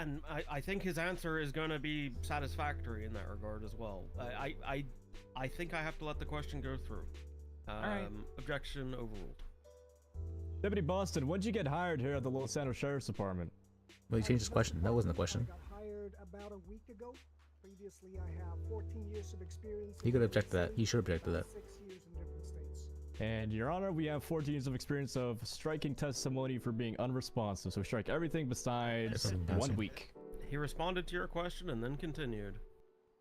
Speaker 22: and I think his answer is going to be satisfactory in that regard as well. I think I have to let the question go through.
Speaker 12: right.
Speaker 22: Objection overruled.
Speaker 13: Deputy Boston, when'd you get hired here at the Los Angeles Sheriff's Department?
Speaker 1: Well, you changed his question. That wasn't the question.
Speaker 19: I got hired about a week ago. Previously, I have 14 years of experience.
Speaker 1: He could object to that. He should object to that.
Speaker 19: 6 years in different states.
Speaker 13: And Your Honor, we have 14 years of experience of striking testimony for being unresponsive. So strike everything besides
Speaker 1: Everything
Speaker 13: 1
Speaker 1: besides.
Speaker 13: week.
Speaker 22: He responded to your question and then continued.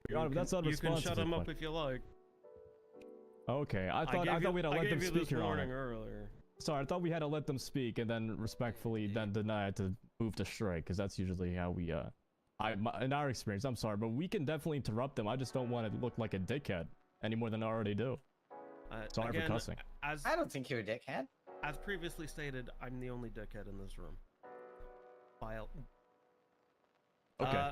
Speaker 13: Your Honor, that's
Speaker 22: You can
Speaker 13: unresponsive.
Speaker 22: shut him up if you like.
Speaker 13: Okay, I thought we'd have
Speaker 22: I
Speaker 13: let them
Speaker 22: gave you
Speaker 13: speak,
Speaker 22: this
Speaker 13: Your
Speaker 22: warning
Speaker 13: Honor.
Speaker 22: earlier.
Speaker 13: Sorry, I thought we had to let them speak and then respectfully then deny it to move to strike, because that's usually how we in our experience. I'm sorry, but we can definitely interrupt them. I just don't want to look like a dickhead any more than I already do. Sorry
Speaker 22: Again,
Speaker 13: for cussing.
Speaker 15: I don't think you're a dickhead.
Speaker 22: As previously stated, I'm the only dickhead in this room. File.
Speaker 13: Okay.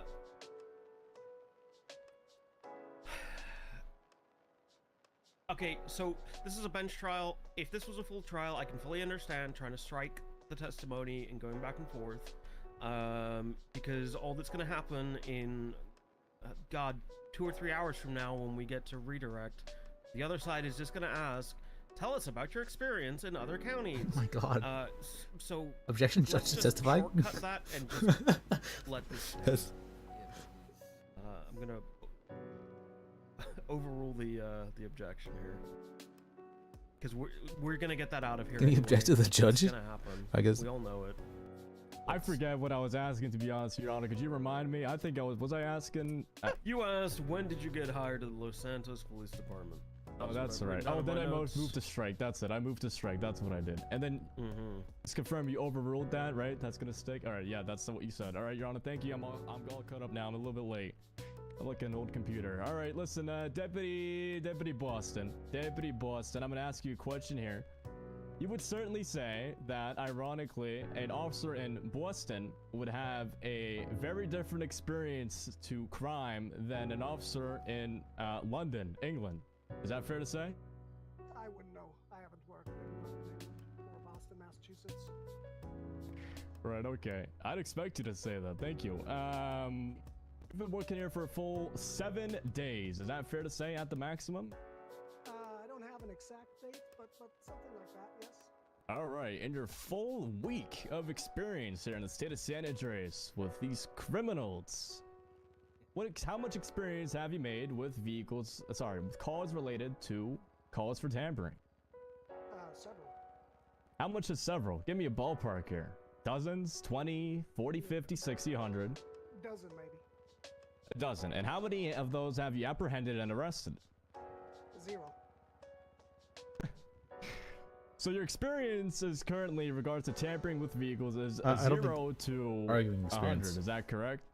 Speaker 22: Okay, so this is a bench trial. If this was a full trial, I can fully understand trying to strike the testimony and going back and forth. Because all that's going to happen in, God, 2 or 3 hours from now when we get to redirect, the other side is just going to ask, tell us about your experience in other counties.
Speaker 1: Oh my God.
Speaker 22: So
Speaker 1: Objection,
Speaker 22: let's
Speaker 1: judge
Speaker 22: just
Speaker 1: testified?
Speaker 22: shortcut that and just let this stand.
Speaker 1: Yes.
Speaker 22: I'm gonna overrule the objection here, because we're gonna get that out of here.
Speaker 1: Can you
Speaker 22: anyway.
Speaker 1: object to the
Speaker 22: It's
Speaker 1: judge?
Speaker 22: gonna happen.
Speaker 1: I guess.
Speaker 22: we all know it.
Speaker 13: I forget what I was asking, to be honest, Your Honor. Could you remind me? I think I was I asking?
Speaker 22: You asked, when did you get hired to the Los Santos Police Department?
Speaker 13: Oh, that's right. Oh, then I moved to strike. That's it. I moved to strike. That's what I did. And then, just confirm you overruled that, right? That's gonna stick. All right, yeah, that's what you said. All right, Your Honor. Thank you. I'm all caught up now. I'm a little bit late. I'm like an old computer. All right, listen, Deputy Boston. Deputy Boston, I'm gonna ask you a question here. You would certainly say that, ironically, an officer in Boston would have a very different experience to crime than an officer in London, England. Is that fair to say?
Speaker 19: I wouldn't know. I haven't worked in England or Boston, Massachusetts.
Speaker 13: Right, okay. I'd expect you to say that. Thank you. You've been working here for a full 7 days. Is that fair to say at the maximum?
Speaker 19: I don't have an exact date, but something like that, yes.
Speaker 13: All right, in your full week of experience here in the state of San Andreas with these criminals, how much experience have you made with vehicles, with calls related to calls for tampering?
Speaker 19: Several.
Speaker 13: How much is several? Give me a ballpark here. Dozens, 20, 40, 50, 60, 100?
Speaker 19: Dozen, maybe.
Speaker 13: A dozen. And how many of those have you apprehended and arrested?
Speaker 19: 0.
Speaker 13: So your experience is currently, in regards to tampering with vehicles, is
Speaker 5: I don't
Speaker 13: 0 to
Speaker 5: arguing
Speaker 13: 100.
Speaker 5: experience.
Speaker 13: Is that correct?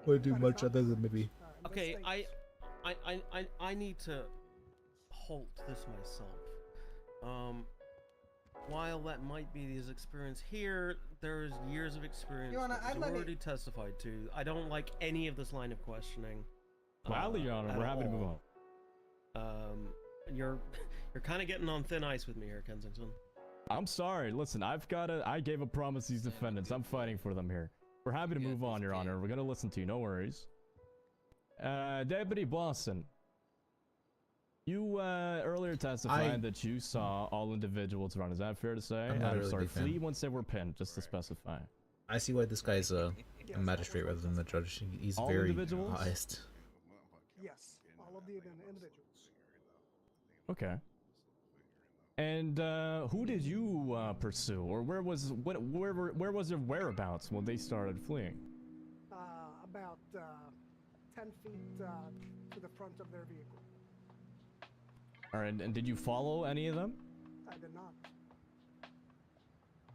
Speaker 5: Would do much other than maybe.
Speaker 22: Okay, I need to halt this myself. While that might be his experience here, there's years of experience
Speaker 15: Your Honor,
Speaker 22: that you
Speaker 15: let me-
Speaker 22: already testified to. I don't like any of this line of questioning.
Speaker 13: Gladly, Your Honor.
Speaker 22: at
Speaker 13: We're happy to move
Speaker 22: all.
Speaker 13: on.
Speaker 22: You're kind of getting on thin ice with me here, Kensington.
Speaker 13: I'm sorry. Listen, I gave a promise to these defendants. I'm fighting for them here. We're happy to move on, Your Honor. We're gonna listen to you. No worries. Deputy Boston. You earlier testified that you saw all individuals run. Is that fair to say?
Speaker 5: I'm not a really
Speaker 13: sorry,
Speaker 5: big fan.
Speaker 13: flee once they were pinned, just to specify.
Speaker 5: I see why this guy's a magistrate rather than the judge. He's
Speaker 13: All
Speaker 5: very
Speaker 13: individuals?
Speaker 5: biased.
Speaker 19: Yes, all of the individuals.
Speaker 13: Okay. And who did you pursue, or where was their whereabouts when they started fleeing?
Speaker 19: About 10 feet to the front of their vehicle.
Speaker 13: All right, and did you follow any of them?
Speaker 19: I did not.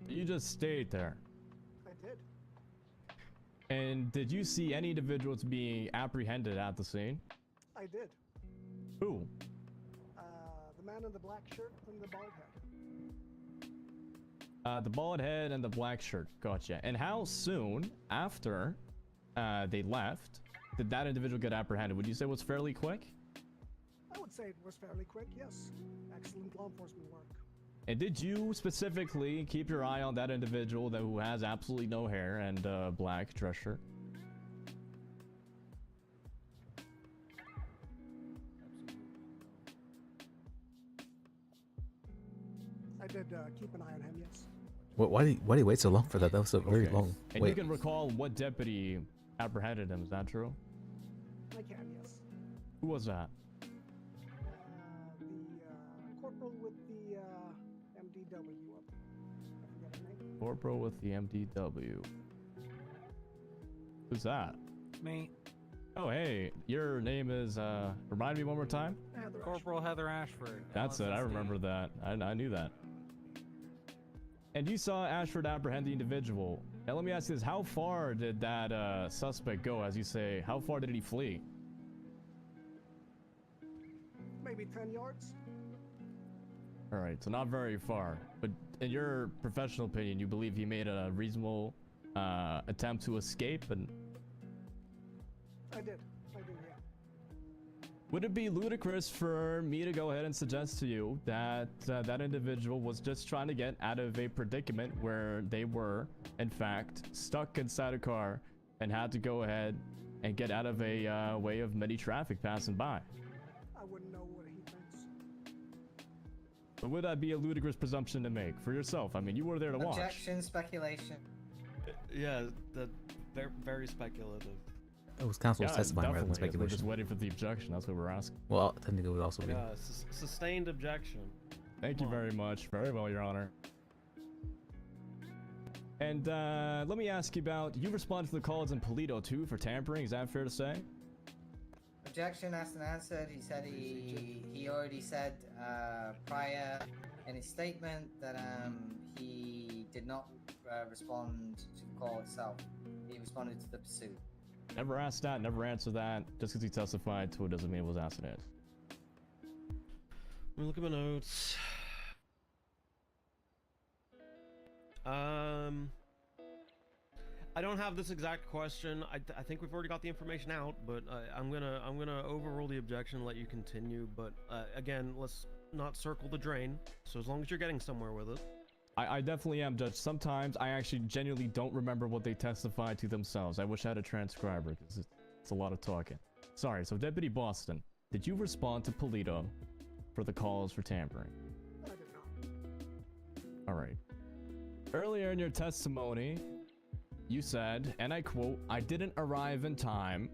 Speaker 13: You just stayed there.
Speaker 19: I did.
Speaker 13: And did you see any individuals being apprehended at the scene?
Speaker 19: I did.
Speaker 13: Who?
Speaker 19: The man in the black shirt and the bald head.
Speaker 13: The bald head and the black shirt. Gotcha. And how soon after they left did that individual get apprehended? Would you say it was fairly quick?
Speaker 19: I would say it was fairly quick, yes. Excellent law enforcement work.
Speaker 13: And did you specifically keep your eye on that individual who has absolutely no hair and black dress shirt?
Speaker 19: I did keep an eye on him, yes.
Speaker 5: Why did he wait so long for that? That was a very long
Speaker 13: And
Speaker 5: wait.
Speaker 13: you can recall what deputy apprehended him, is that true?
Speaker 19: I can, yes.
Speaker 13: Who was that?
Speaker 19: The corporal with the MDW up. I forget her name.
Speaker 13: Corporal with the MDW. Who's that?
Speaker 12: Me.
Speaker 13: Oh, hey, your name is, remind me one more time?
Speaker 12: Corporal Heather Ashford.
Speaker 13: That's it, I
Speaker 12: LSSD.
Speaker 13: remember that. I knew that. And you saw Ashford apprehend the individual. Now let me ask you this, how far did that suspect go, as you say? How far did he flee?
Speaker 19: Maybe 10 yards.
Speaker 13: Alright, so not very far. But in your professional opinion, you believe he made a reasonable attempt to escape? And
Speaker 19: I did, yeah.
Speaker 13: would it be ludicrous for me to go ahead and suggest to you that that individual was just trying to get out of a predicament where they were, in fact, stuck inside a car and had to go ahead and get out of a way of many traffic passing by?
Speaker 19: I wouldn't know what he thinks.
Speaker 13: But would that be a ludicrous presumption to make for yourself? I mean, you were there to watch.
Speaker 15: Objection, speculation.
Speaker 22: Yeah, very, very speculative.
Speaker 5: It was counsel's testifying rather than
Speaker 13: definitely. We're just
Speaker 5: speculation.
Speaker 13: waiting for the objection. That's what we're asking.
Speaker 5: Well, technically it would also be.
Speaker 22: Yeah, sustained objection.
Speaker 13: Thank you very much. Very well, Your Honor. And let me ask you about, you responded to the calls in Polito too for tampering, is that fair to say?
Speaker 15: Objection asked and answered. He said he already said prior in his statement that he did not respond to the call itself. He responded to the pursuit.
Speaker 13: Never asked that, never answered that. Just because he testified to it doesn't mean it was asked it.
Speaker 22: Let me look at my notes. I don't have this exact question. I think we've already got the information out, but I'm gonna overrule the objection, let you continue. But again, let's not circle the drain. So as long as you're getting somewhere with it.
Speaker 13: I definitely am, Judge. Sometimes I actually genuinely don't remember what they testified to themselves. I wish I had a transcriber because it's a lot of talking. Sorry. So Deputy Boston, did you respond to Polito for the calls for tampering?
Speaker 19: I did not.
Speaker 13: All right. Earlier in your testimony, you said, and I quote, "I didn't arrive in time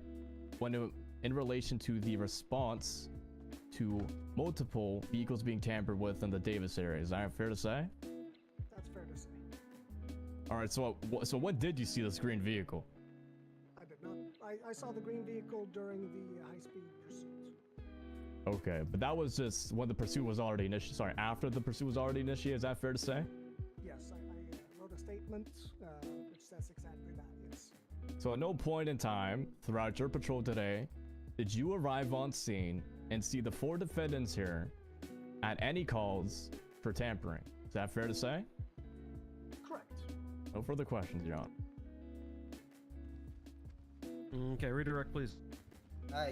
Speaker 13: when in relation to the response to multiple vehicles being tampered with in the Davis area." Is that fair to say?
Speaker 19: That's fair to say.
Speaker 13: All right. So when did you see this green vehicle?
Speaker 19: I did not. I saw the green vehicle during the high-speed pursuit.
Speaker 13: Okay, but that was just when the pursuit was already initiated. Sorry, after the pursuit was already initiated. Is that fair to say?
Speaker 19: Yes, I wrote a statement which says exactly that, yes.
Speaker 13: So at no point in time throughout your patrol today did you arrive on scene and see the 4 defendants here at any calls for tampering. Is that fair to say?
Speaker 19: Correct.
Speaker 13: No further questions, Your Honor.
Speaker 22: Okay, redirect, please.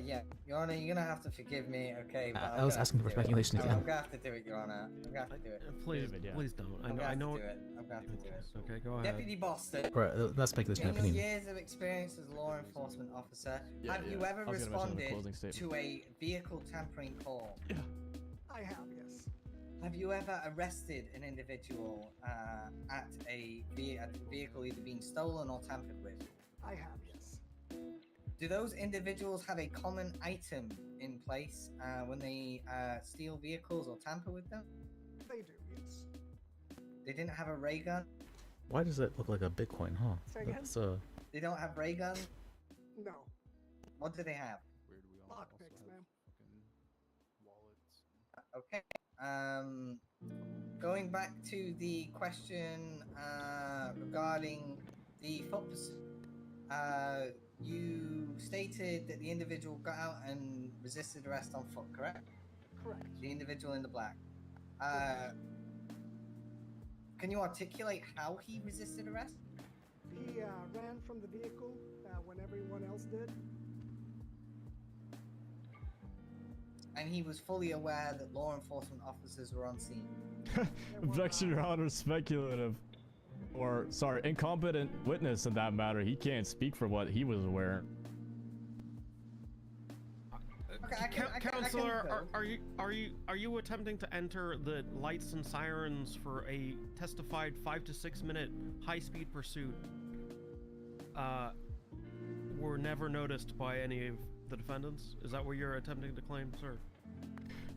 Speaker 15: Yeah, Your Honor, you're gonna have to forgive me, okay? But
Speaker 5: I was asking for speculation
Speaker 15: I'm
Speaker 5: again.
Speaker 15: gonna have to do it, Your Honor. I'm gonna have to do it.
Speaker 22: Please, please don't.
Speaker 15: I'm gonna
Speaker 22: I
Speaker 15: have
Speaker 22: know.
Speaker 15: to do it. I'm gonna have to do it.
Speaker 22: Okay, go ahead.
Speaker 15: Deputy Boston.
Speaker 5: Right, that's speculation,
Speaker 15: In your
Speaker 5: opinion.
Speaker 15: years of experience as a law enforcement officer,
Speaker 13: Yeah,
Speaker 15: have you
Speaker 13: yeah.
Speaker 15: ever
Speaker 13: I was gonna mention in the closing
Speaker 15: responded
Speaker 13: statement.
Speaker 15: to a vehicle tampering call?
Speaker 19: I have, yes.
Speaker 15: Have you ever arrested an individual at a vehicle either being stolen or tampered with?
Speaker 19: I have, yes.
Speaker 15: Do those individuals have a common item in place when they steal vehicles or tamper with them?
Speaker 19: They do, yes.
Speaker 15: They didn't have a ray gun?
Speaker 5: Why does it look like a Bitcoin, huh?
Speaker 19: Say again?
Speaker 5: That's
Speaker 15: They don't have ray gun?
Speaker 19: No.
Speaker 15: What do they have?
Speaker 19: Lockpicks, ma'am.
Speaker 15: Okay. Going back to the question regarding the foot pursuit, you stated that the individual got out and resisted arrest on foot, correct?
Speaker 19: Correct.
Speaker 15: The individual in the black. Can you articulate how he resisted arrest?
Speaker 19: He ran from the vehicle when everyone else did.
Speaker 15: And he was fully aware that law enforcement officers were on scene.
Speaker 13: Objection, Your Honor, speculative. Or, sorry, incompetent witness in that matter. He can't speak for what he was aware.
Speaker 22: Counselor, are you attempting to enter the lights and sirens for a testified 5 to 6 minute high-speed pursuit? Were never noticed by any of the defendants? Is that what you're attempting to claim, sir?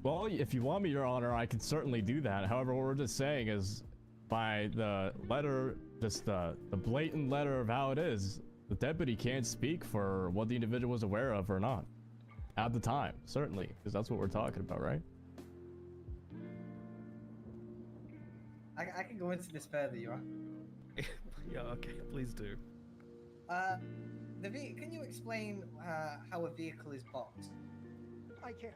Speaker 13: Well, if you want me, Your Honor, I can certainly do that. However, what we're just saying is, by the letter, just the blatant letter of how it is, the deputy can't speak for what the individual was aware of or not. At the time, certainly, because that's what we're talking about, right?
Speaker 15: I can go into this further, Your Honor.
Speaker 22: Yeah, okay, please do.
Speaker 15: Can you explain how a vehicle is boxed?
Speaker 19: I can.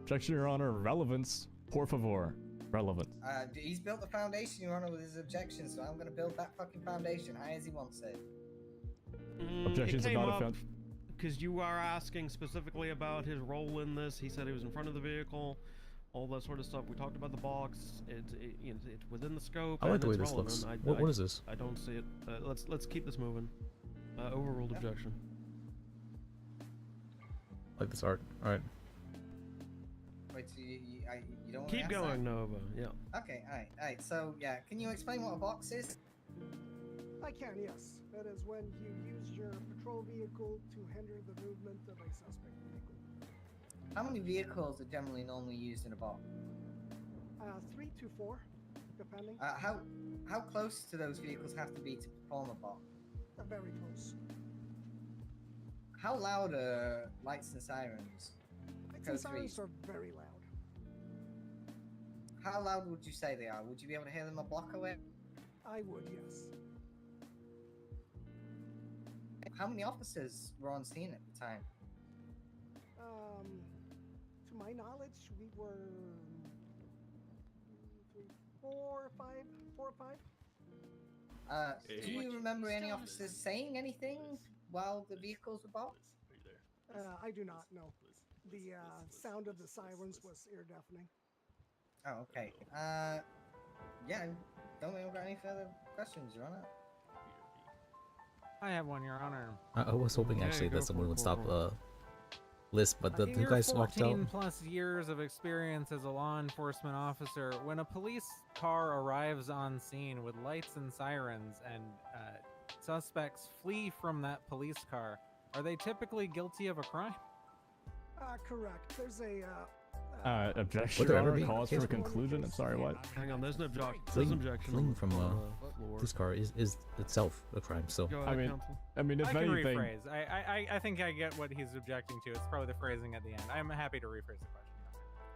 Speaker 13: Objection, Your Honor. Relevance. Por favor. Relevance.
Speaker 15: He's built the foundation, Your Honor, with his objections, so I'm gonna build that fucking foundation high as he wants it.
Speaker 13: Objections
Speaker 22: It came
Speaker 13: are not
Speaker 22: up
Speaker 13: offense.
Speaker 22: because you are asking specifically about his role in this. He said he was in front of the vehicle, all that sort of stuff. We talked about the box. It's within the scope.
Speaker 5: I like
Speaker 22: and
Speaker 5: the way
Speaker 22: it's
Speaker 5: this
Speaker 22: relevant.
Speaker 5: looks. What is this?
Speaker 22: I don't see it. Let's keep this moving. Overruled objection.
Speaker 5: Like this art. All right.
Speaker 15: Wait, so you don't want
Speaker 22: Keep going, Nova. Yeah.
Speaker 15: Okay, alright. So, yeah, can you explain what a box is?
Speaker 19: I can, yes. That is when you use your patrol vehicle to hinder the movement of a suspect vehicle.
Speaker 15: How many vehicles are generally normally used in a box?
Speaker 19: 3 to 4. depending.
Speaker 15: How close do those vehicles have to be to perform a bot?
Speaker 19: Very close.
Speaker 15: How loud are lights and sirens?
Speaker 19: Lights
Speaker 15: Code
Speaker 19: and
Speaker 15: 3.
Speaker 19: sirens are very loud.
Speaker 15: How loud would you say they are? Would you be able to hear them a block away?
Speaker 19: I would, yes.
Speaker 15: How many officers were on scene at the time?
Speaker 19: To my knowledge, we were 4 or 5.
Speaker 15: Do you remember any officers saying anything while the vehicles were bought?
Speaker 19: I do not know. The sound of the sirens was ear deafening.
Speaker 15: Oh, okay. Yeah, don't think I've got any further questions, Your Honor.
Speaker 12: I have one, Your Honor.
Speaker 1: I was hoping actually that someone would stop List, but the
Speaker 12: In
Speaker 1: two
Speaker 12: your
Speaker 1: guys walked out.
Speaker 12: 14 plus years of experience as a law enforcement officer, when a police car arrives on scene with lights and sirens and suspects flee from that police car, are they typically guilty of a crime?
Speaker 19: Correct. There's a
Speaker 13: Objection.
Speaker 1: Would there ever
Speaker 13: Your
Speaker 1: be
Speaker 13: Honor, calls
Speaker 1: a
Speaker 13: for
Speaker 1: case
Speaker 13: a conclusion. I'm sorry, what?
Speaker 22: Hang on, there's no objection.
Speaker 1: Fleeing,
Speaker 22: objection.
Speaker 1: fleeing from
Speaker 22: floor.
Speaker 1: this car is itself a crime. So
Speaker 22: Go
Speaker 13: I
Speaker 22: ahead,
Speaker 13: mean,
Speaker 22: counsel.
Speaker 13: I mean, if
Speaker 12: I can
Speaker 13: anything,
Speaker 12: rephrase. I think I get what he's objecting to. It's probably the phrasing at the end. I'm happy to rephrase the question.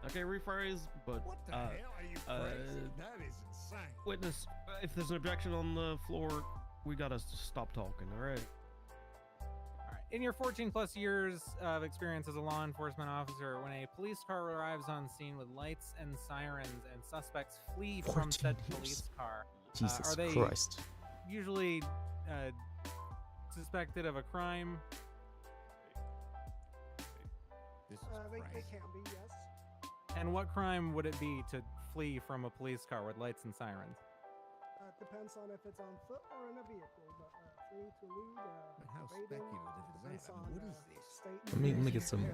Speaker 22: Okay, rephrase, but
Speaker 17: What the hell are you phrasing? That is insane.
Speaker 22: witness, if there's an objection on the floor, we gotta stop talking. All right.
Speaker 12: In your 14 plus years of experience as a law enforcement officer, when a police car arrives on scene with lights and sirens and suspects flee from
Speaker 1: 14
Speaker 12: said
Speaker 1: years.
Speaker 12: police car,
Speaker 1: Jesus
Speaker 12: are they
Speaker 1: Christ.
Speaker 12: usually suspected of a crime?
Speaker 19: They can be, yes.
Speaker 12: And what crime would it be to flee from a police car with lights and sirens?
Speaker 19: Depends on if it's on foot or in a vehicle, but fleeing to elude,
Speaker 17: But how
Speaker 19: evading,
Speaker 17: speculative is
Speaker 19: depends
Speaker 17: that? I
Speaker 19: on
Speaker 17: mean, what is this?
Speaker 19: state.
Speaker 1: Let me get some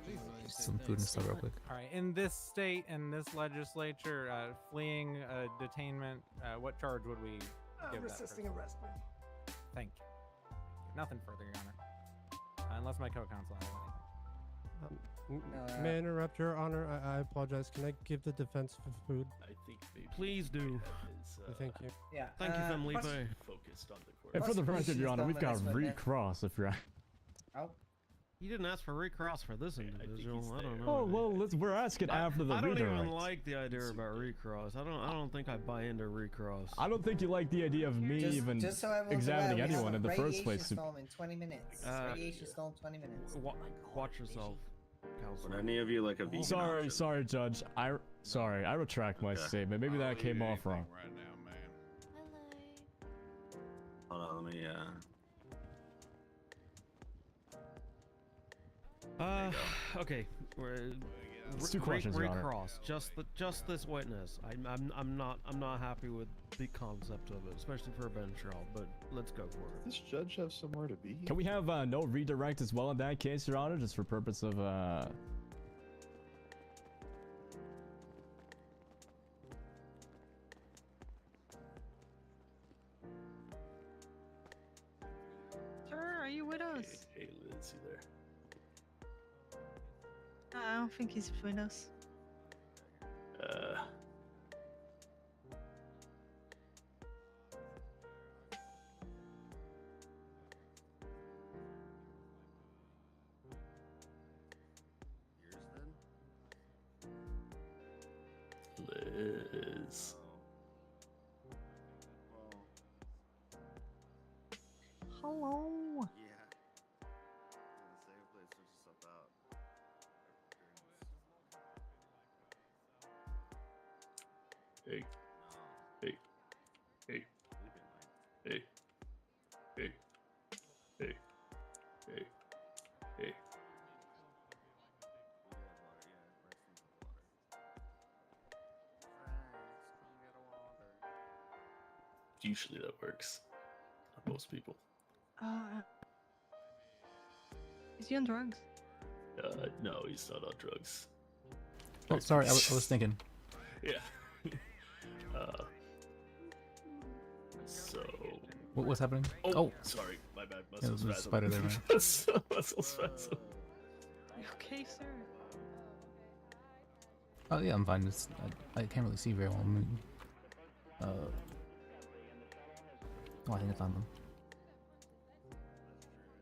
Speaker 1: food and stuff real quick.
Speaker 12: All right, in this state and this legislature, fleeing detainment, what charge would we give that
Speaker 19: Resisting
Speaker 12: person?
Speaker 19: arrest.
Speaker 12: Thank you. Nothing further, Your Honor. Unless my co-counsel has anything.
Speaker 7: May I interrupt, Your Honor? I apologize. Can I give the defense food?
Speaker 3: I think maybe
Speaker 22: Please do.
Speaker 7: Thank you.
Speaker 15: Yeah.
Speaker 22: Thank you, Felipe.
Speaker 3: Focused on the court.
Speaker 13: And for the record,
Speaker 15: Prosecution's
Speaker 13: Your Honor,
Speaker 15: done
Speaker 13: we've
Speaker 15: with
Speaker 13: got
Speaker 15: this one, man.
Speaker 13: recross if you're.
Speaker 15: Oh.
Speaker 22: You didn't ask for recross for this individual. I don't know.
Speaker 13: Oh well, we're asking after the
Speaker 22: I don't
Speaker 13: redirect.
Speaker 22: even like the idea about recross. I don't think I buy into recross.
Speaker 13: I don't think you like the idea of me even
Speaker 15: Just so everyone's
Speaker 13: examining
Speaker 15: aware, we have
Speaker 13: anyone
Speaker 15: a
Speaker 13: in the first
Speaker 15: radiation
Speaker 13: place.
Speaker 15: storm in 20 minutes. Radiation storm 20 minutes.
Speaker 22: Watch yourself, counsel.
Speaker 14: Would any of you like a vegan
Speaker 13: Sorry,
Speaker 14: option?
Speaker 13: Judge. I retract my statement. Maybe that came off wrong.
Speaker 17: Right now, man.
Speaker 14: Hold on, let me
Speaker 22: Okay.
Speaker 13: It's two questions, Your Honor.
Speaker 22: Recross. Just this witness. I'm not happy with the concept of it, especially for a bench trial. But let's go for it.
Speaker 11: Does this judge have somewhere to be?
Speaker 13: Can we have no redirect as well in that case, Your Honor, just for purpose of
Speaker 23: Sir, are you with us?
Speaker 3: Hey, Lindsay there.
Speaker 23: I don't think he's between us.
Speaker 3: Liz.
Speaker 23: Hello.
Speaker 14: Yeah. Save place, switch stuff out.
Speaker 3: Hey. Hey. Hey. Hey. Hey. Hey. Hey. Hey. Usually that works. On most people.
Speaker 23: Is he on drugs?
Speaker 3: No, he's not on drugs.
Speaker 1: Oh, sorry, I was thinking.
Speaker 3: Yeah. So.
Speaker 1: What's happening?
Speaker 3: Oh, sorry, my bad.
Speaker 1: Yeah,
Speaker 3: Muscle
Speaker 1: there's a
Speaker 3: spasm.
Speaker 1: spider there, man.
Speaker 3: Muscle spasm.
Speaker 23: You okay, sir?
Speaker 1: Oh yeah, I'm fine. I can't really see very well. I mean, Oh, I think I found them.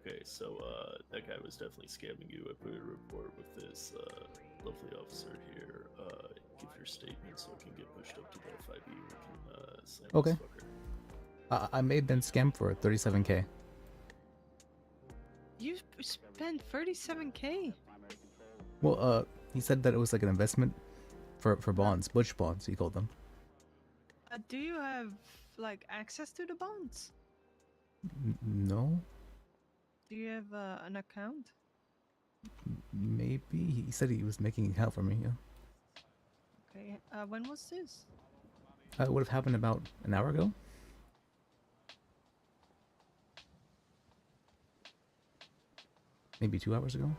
Speaker 3: Okay, so that guy was definitely scamming you. I put a report with this lovely officer here. Give your statement so it can get pushed up to the FIB. We can slam
Speaker 1: Okay.
Speaker 3: this fucker.
Speaker 1: I may have been scammed for 37K.
Speaker 23: You spent 37K?
Speaker 1: Well, he said that it was like an investment for bonds, Butch bonds, he called them.
Speaker 23: Do you have like access to the bonds?
Speaker 1: No,
Speaker 23: Do you have an account?
Speaker 1: maybe he said he was making it out for me. Yeah,
Speaker 23: Okay. When was this?
Speaker 1: it would have happened about an hour ago. Maybe 2 hours ago.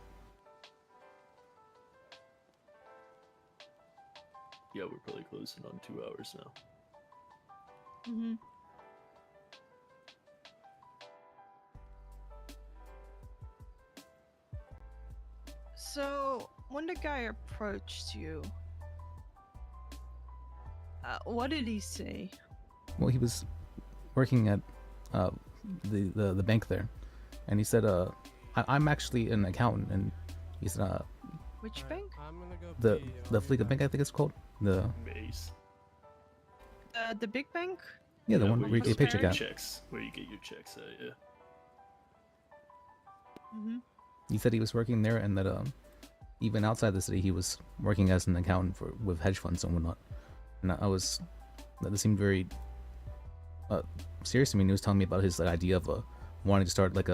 Speaker 3: Yeah, we're probably closing on 2 hours now.
Speaker 23: Mm-hmm. So, when the guy approached you, what did he say?
Speaker 1: Well, he was working at the bank there, and he said, I'm actually an accountant," and he said,
Speaker 23: Which bank?
Speaker 7: I'm gonna go
Speaker 1: the Fleet Bank, I think it's called. The
Speaker 3: Maze.
Speaker 23: The big bank?
Speaker 1: Yeah, the one
Speaker 3: where
Speaker 1: where you get a paycheck
Speaker 3: your
Speaker 1: at.
Speaker 3: checks, where you get your checks at, yeah.
Speaker 23: Mm-hmm.
Speaker 1: He said he was working there, and that even outside the city, he was working as an accountant with hedge funds and whatnot. And that seemed very serious to me. And he was telling me about his idea of wanting to start like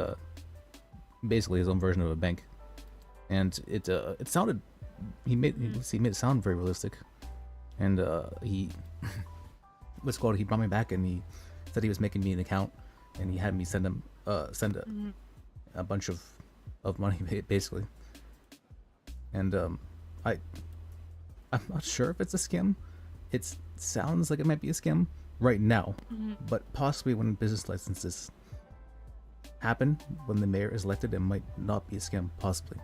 Speaker 1: basically his own version of a bank. And it sounded, he made it sound very realistic. And he he brought me back, and he said he was making me an account, and he had me send him a bunch of money basically. And I'm not sure if it's a scam. It sounds like it might be a scam right now, but possibly when business licenses happen, when the mayor is elected, it might not be a scam, possibly.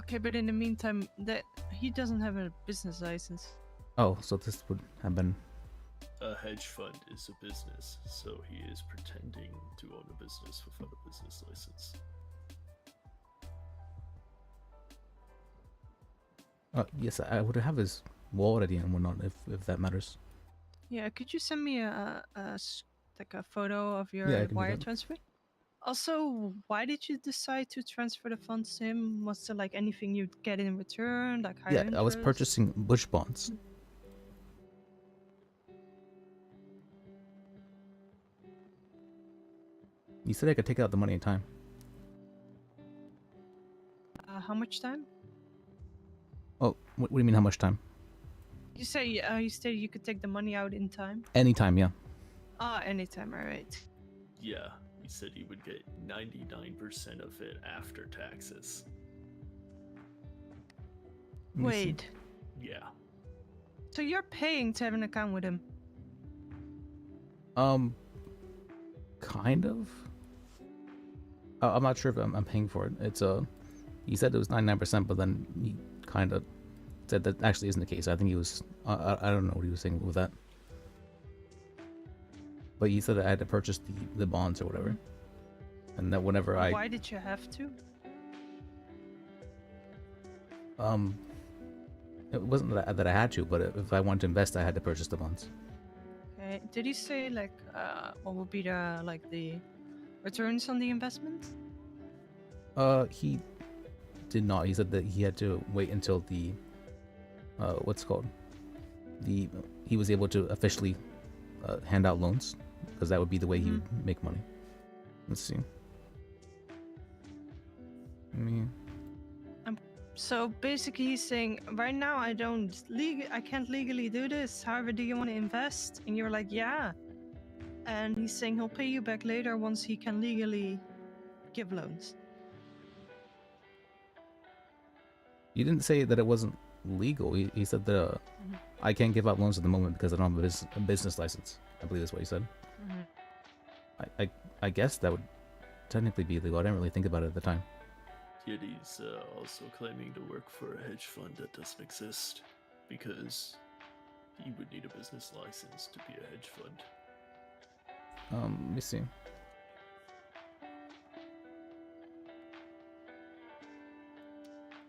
Speaker 23: Okay, but in the meantime, that he doesn't have a business license.
Speaker 1: Oh, so this would have been...
Speaker 3: A hedge fund is a business, so he is pretending to own a business without a business license.
Speaker 1: Yes, I would have his wallet ID and whatnot, if that matters.
Speaker 23: Yeah, could you send me like a photo of your
Speaker 1: Yeah, I can do
Speaker 23: wire
Speaker 1: that.
Speaker 23: transfer? Also, why did you decide to transfer the funds to him? Was there like anything you'd get in return, like higher
Speaker 1: Yeah, I was
Speaker 23: interest?
Speaker 1: purchasing Bush bonds. You said I could take out the money in time.
Speaker 23: How much time?
Speaker 1: Oh, what do you mean, how much time?
Speaker 23: You say you said you could take the money out in time.
Speaker 1: Anytime, yeah.
Speaker 23: Anytime. All right.
Speaker 3: Yeah, he said he would get 99% of it after taxes.
Speaker 23: Wait.
Speaker 3: Yeah.
Speaker 23: So you're paying to have an account with him?
Speaker 1: Kind of. I'm not sure if I'm paying for it. It's he said it was 99%, but then he kind of said that actually isn't the case. I think he was, I don't know what he was saying with that. But he said that I had to purchase the bonds or whatever. And that whenever
Speaker 23: Why did you have to?
Speaker 1: it wasn't that I had to, but if I wanted to invest, I had to purchase the bonds.
Speaker 23: Okay. Did he say like what would be the returns on the investment?
Speaker 1: He did not. He said that he had to wait until the what's it called, he was able to officially hand out loans, because that would be the way he would make money. Let's see.
Speaker 23: So basically, he's saying right now I can't legally do this. However, do you want to invest? And you're like, yeah. And he's saying he'll pay you back later once he can legally give loans.
Speaker 1: He didn't say that it wasn't legal. He said that I can't give out loans at the moment because I don't have a business license. I believe that's what he said. I guess that would technically be legal. I didn't really think about it at the time.
Speaker 3: Yet he's also claiming to work for a hedge fund that doesn't exist, because He would need a business license to be a hedge fund.
Speaker 1: Let me see.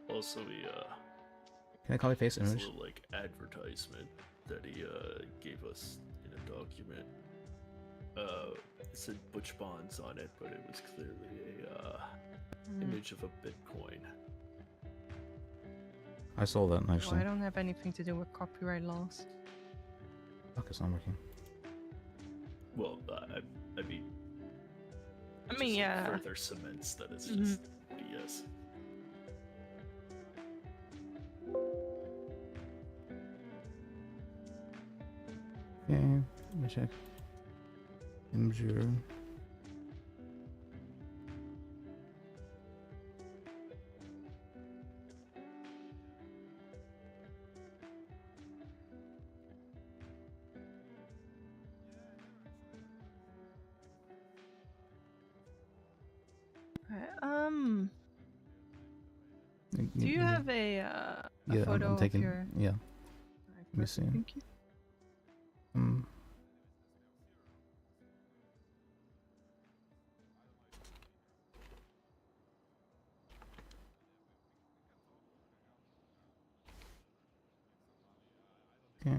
Speaker 3: Also,
Speaker 1: Can I copy paste
Speaker 3: his
Speaker 1: image?
Speaker 3: little like advertisement that he gave us in a document. It said Butch Bonds on it, but it was clearly a image of a Bitcoin.
Speaker 1: I saw that
Speaker 23: Well,
Speaker 1: actually.
Speaker 23: I don't have anything to do with copyright laws.
Speaker 1: Fuck, it's not working.
Speaker 3: Well, I mean,
Speaker 23: I
Speaker 3: just,
Speaker 23: mean,
Speaker 3: like,
Speaker 23: yeah.
Speaker 3: further cements that it's
Speaker 23: Mhm.
Speaker 3: just BS.
Speaker 1: Okay, let me check. Imgur.
Speaker 23: Okay, do you have a
Speaker 1: Yeah,
Speaker 23: photo
Speaker 1: I'm taking.
Speaker 23: of your?
Speaker 1: Yeah.
Speaker 23: Alright,
Speaker 1: Let me
Speaker 23: perfect,
Speaker 1: see.
Speaker 23: Thank you.
Speaker 1: Okay.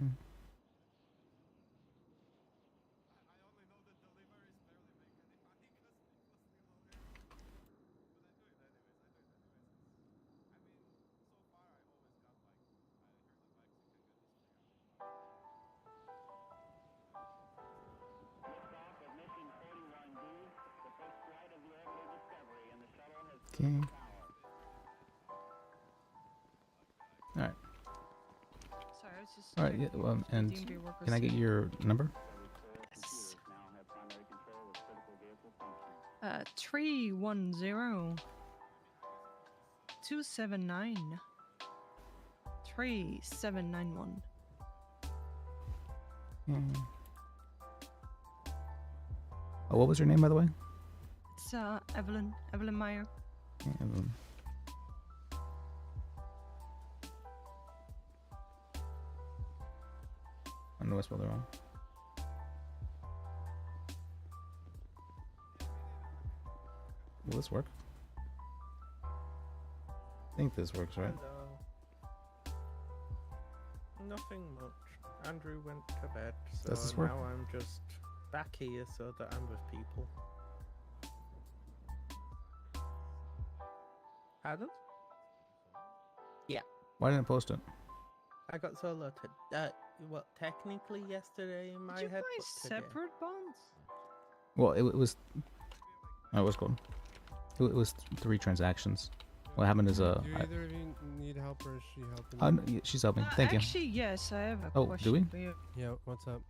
Speaker 1: Okay. Alright.
Speaker 23: Sorry, I was just.
Speaker 1: Alright, yeah,
Speaker 23: checking
Speaker 1: and
Speaker 23: if the DMV work
Speaker 1: can I
Speaker 23: was
Speaker 1: get
Speaker 23: here.
Speaker 1: your number?
Speaker 23: Yes. 310 279 3791.
Speaker 1: Oh, what was your name, by the way?
Speaker 23: It's Evelyn Meyer.
Speaker 1: Okay, Evelyn. I know I spelled it wrong. Will this work? I think this works, right?
Speaker 8: Nothing much. Andrew went to bed,
Speaker 1: Does
Speaker 8: so
Speaker 1: this work?
Speaker 8: now I'm just back here so that I'm with people. Pardon? Yeah.
Speaker 1: Why didn't I post it?
Speaker 8: I got solo today. Well, technically yesterday in my
Speaker 23: Did you
Speaker 8: head,
Speaker 23: buy
Speaker 8: but today.
Speaker 23: separate bonds?
Speaker 1: Well, it was. Oh, what's called? It was 3 transactions. What happened is
Speaker 7: Do either of you need help or is she helping?
Speaker 1: yeah, she's helping. Thank you.
Speaker 23: Actually, yes, I have a
Speaker 1: Oh, do
Speaker 23: question
Speaker 1: we?
Speaker 23: for you.
Speaker 7: Yeah, what's up?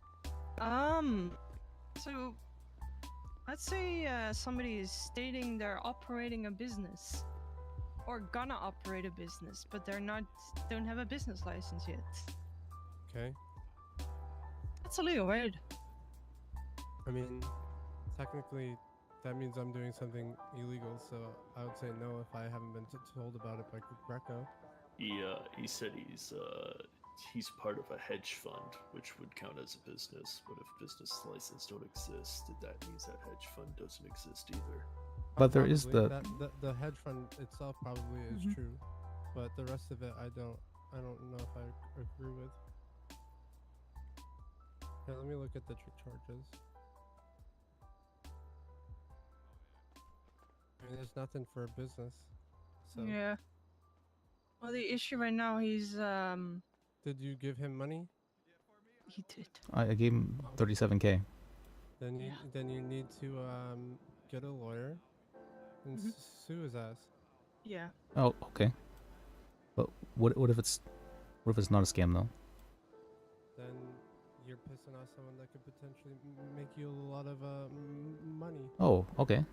Speaker 23: So let's say somebody is stating they're operating a business or gonna operate a business, but don't have a business license yet.
Speaker 7: Okay.
Speaker 23: That's illegal, right?
Speaker 7: I mean, technically, that means I'm doing something illegal, so I would say no if I haven't been told about it by Greco.
Speaker 3: He said he's part of a hedge fund, which would count as a business. But if business license don't exist, that means that hedge fund doesn't exist either.
Speaker 1: But there is
Speaker 7: Probably. The hedge fund itself probably is
Speaker 23: Mhm.
Speaker 7: true, but the rest of it I don't know if I agree with. Here, let me look at the charges. I mean, there's nothing for a business. So
Speaker 23: Yeah. Well, the issue right now, he's
Speaker 7: did you give him money?
Speaker 23: he did.
Speaker 1: I gave him 37K.
Speaker 7: Then you need to get a lawyer and sue his ass.
Speaker 23: Yeah.
Speaker 1: Oh, okay. But what if it's not a scam though?
Speaker 7: Then you're pissing off someone that could potentially make you a lot of money.
Speaker 1: Oh, okay.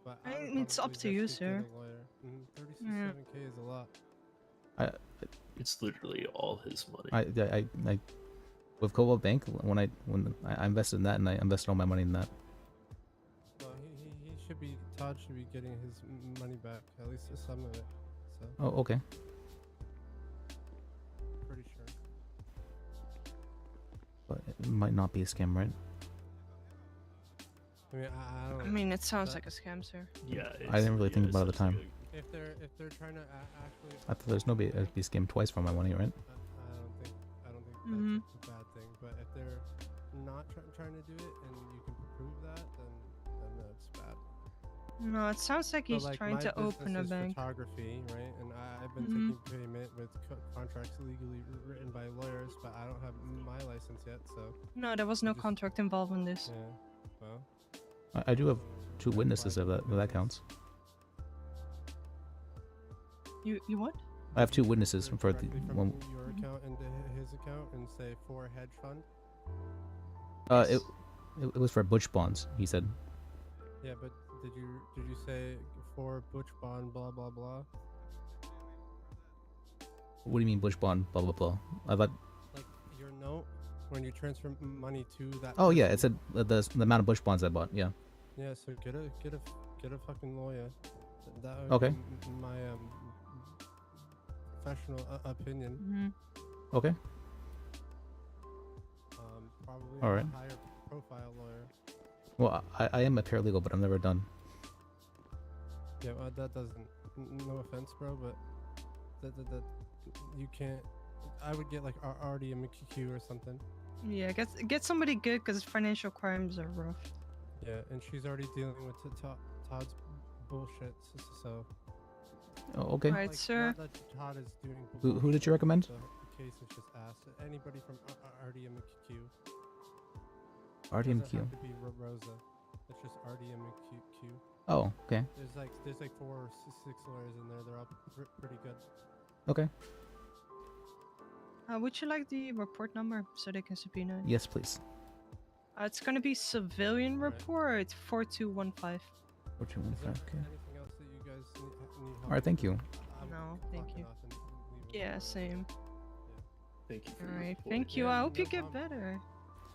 Speaker 7: But
Speaker 23: I
Speaker 7: would
Speaker 23: mean, it's up
Speaker 7: probably
Speaker 23: to you,
Speaker 7: just get
Speaker 23: sir.
Speaker 7: a lawyer.
Speaker 23: Yeah.
Speaker 7: 37K is a lot.
Speaker 3: It's literally all his money.
Speaker 1: I with Cobalt Bank when I invested in that and I invested all my money in that.
Speaker 7: Well, he should be Todd should be getting his money back, at least some of it. So
Speaker 1: Oh, okay.
Speaker 7: pretty sure.
Speaker 1: might not be a scam, right?
Speaker 7: I mean, I don't.
Speaker 23: I mean, it sounds
Speaker 7: that-
Speaker 23: like a scam, sir.
Speaker 3: Yeah.
Speaker 1: I didn't really think about it at the time.
Speaker 7: If they're trying to actually.
Speaker 1: I thought there's no be scammed twice for my money, right?
Speaker 7: I don't think
Speaker 23: Mhm.
Speaker 7: that's a bad thing. But if they're not trying to do it and you can prove that, then that's bad.
Speaker 23: No, it sounds like
Speaker 7: So,
Speaker 23: he's
Speaker 7: like,
Speaker 23: trying
Speaker 7: my
Speaker 23: to open a
Speaker 7: business is
Speaker 23: bank.
Speaker 7: photography, right? And I've been
Speaker 23: Mhm.
Speaker 7: taking payment with contracts legally written by lawyers, but I don't have my license yet, so.
Speaker 23: No, there was no contract involved in this.
Speaker 7: Yeah. Well.
Speaker 1: I do have 2 witnesses of that. If that counts.
Speaker 23: You what?
Speaker 1: I have 2 witnesses for the
Speaker 7: Directly from
Speaker 1: one.
Speaker 7: your account into his account and say for a hedge fund.
Speaker 1: It was for Butch bonds. He said.
Speaker 7: Yeah, but did you say for Butch bond blah blah blah?
Speaker 1: What do you mean Butch bond? Blah blah blah. I thought.
Speaker 7: Like your note when you transfer money to that.
Speaker 1: Oh yeah, it
Speaker 7: person.
Speaker 1: said the amount of Butch bonds I bought. Yeah.
Speaker 7: Yeah, so get a fucking lawyer. That would
Speaker 1: Okay.
Speaker 7: be my professional opinion.
Speaker 23: Mm-hmm.
Speaker 1: Okay.
Speaker 7: Probably
Speaker 1: All
Speaker 7: a
Speaker 1: right.
Speaker 7: higher profile lawyer.
Speaker 1: Well, I am a paralegal, but I've never done.
Speaker 7: Yeah, that doesn't. No offense, bro, but that you can't. I would get like RDMQ or something.
Speaker 23: Yeah, get somebody good because financial crimes are rough.
Speaker 7: Yeah, and she's already dealing with Todd's bullshit. So.
Speaker 1: Oh, okay.
Speaker 23: Right,
Speaker 7: like,
Speaker 23: sir.
Speaker 7: Not that Todd is doing
Speaker 1: Who did you recommend?
Speaker 7: So the case is just asked. Anybody from RDMQ.
Speaker 1: RDMQ.
Speaker 7: Doesn't have to be Rosa. It's just RDMQ.
Speaker 1: Oh, okay.
Speaker 7: There's like 4 or 6 lawyers in there. They're all pretty good.
Speaker 1: Okay.
Speaker 23: Would you like the report number so they can subpoena it?
Speaker 1: Yes, please.
Speaker 23: It's gonna be civilian report. It's 4215.
Speaker 1: 4215. Okay.
Speaker 7: Anything else that you guys need help
Speaker 1: All right. Thank you.
Speaker 23: No, thank you. Yeah, same.
Speaker 3: Thank you for
Speaker 23: All
Speaker 3: your
Speaker 23: right,
Speaker 3: report.
Speaker 23: thank you.
Speaker 7: Yeah,
Speaker 23: I hope
Speaker 7: no
Speaker 23: you get
Speaker 7: problem.
Speaker 23: better.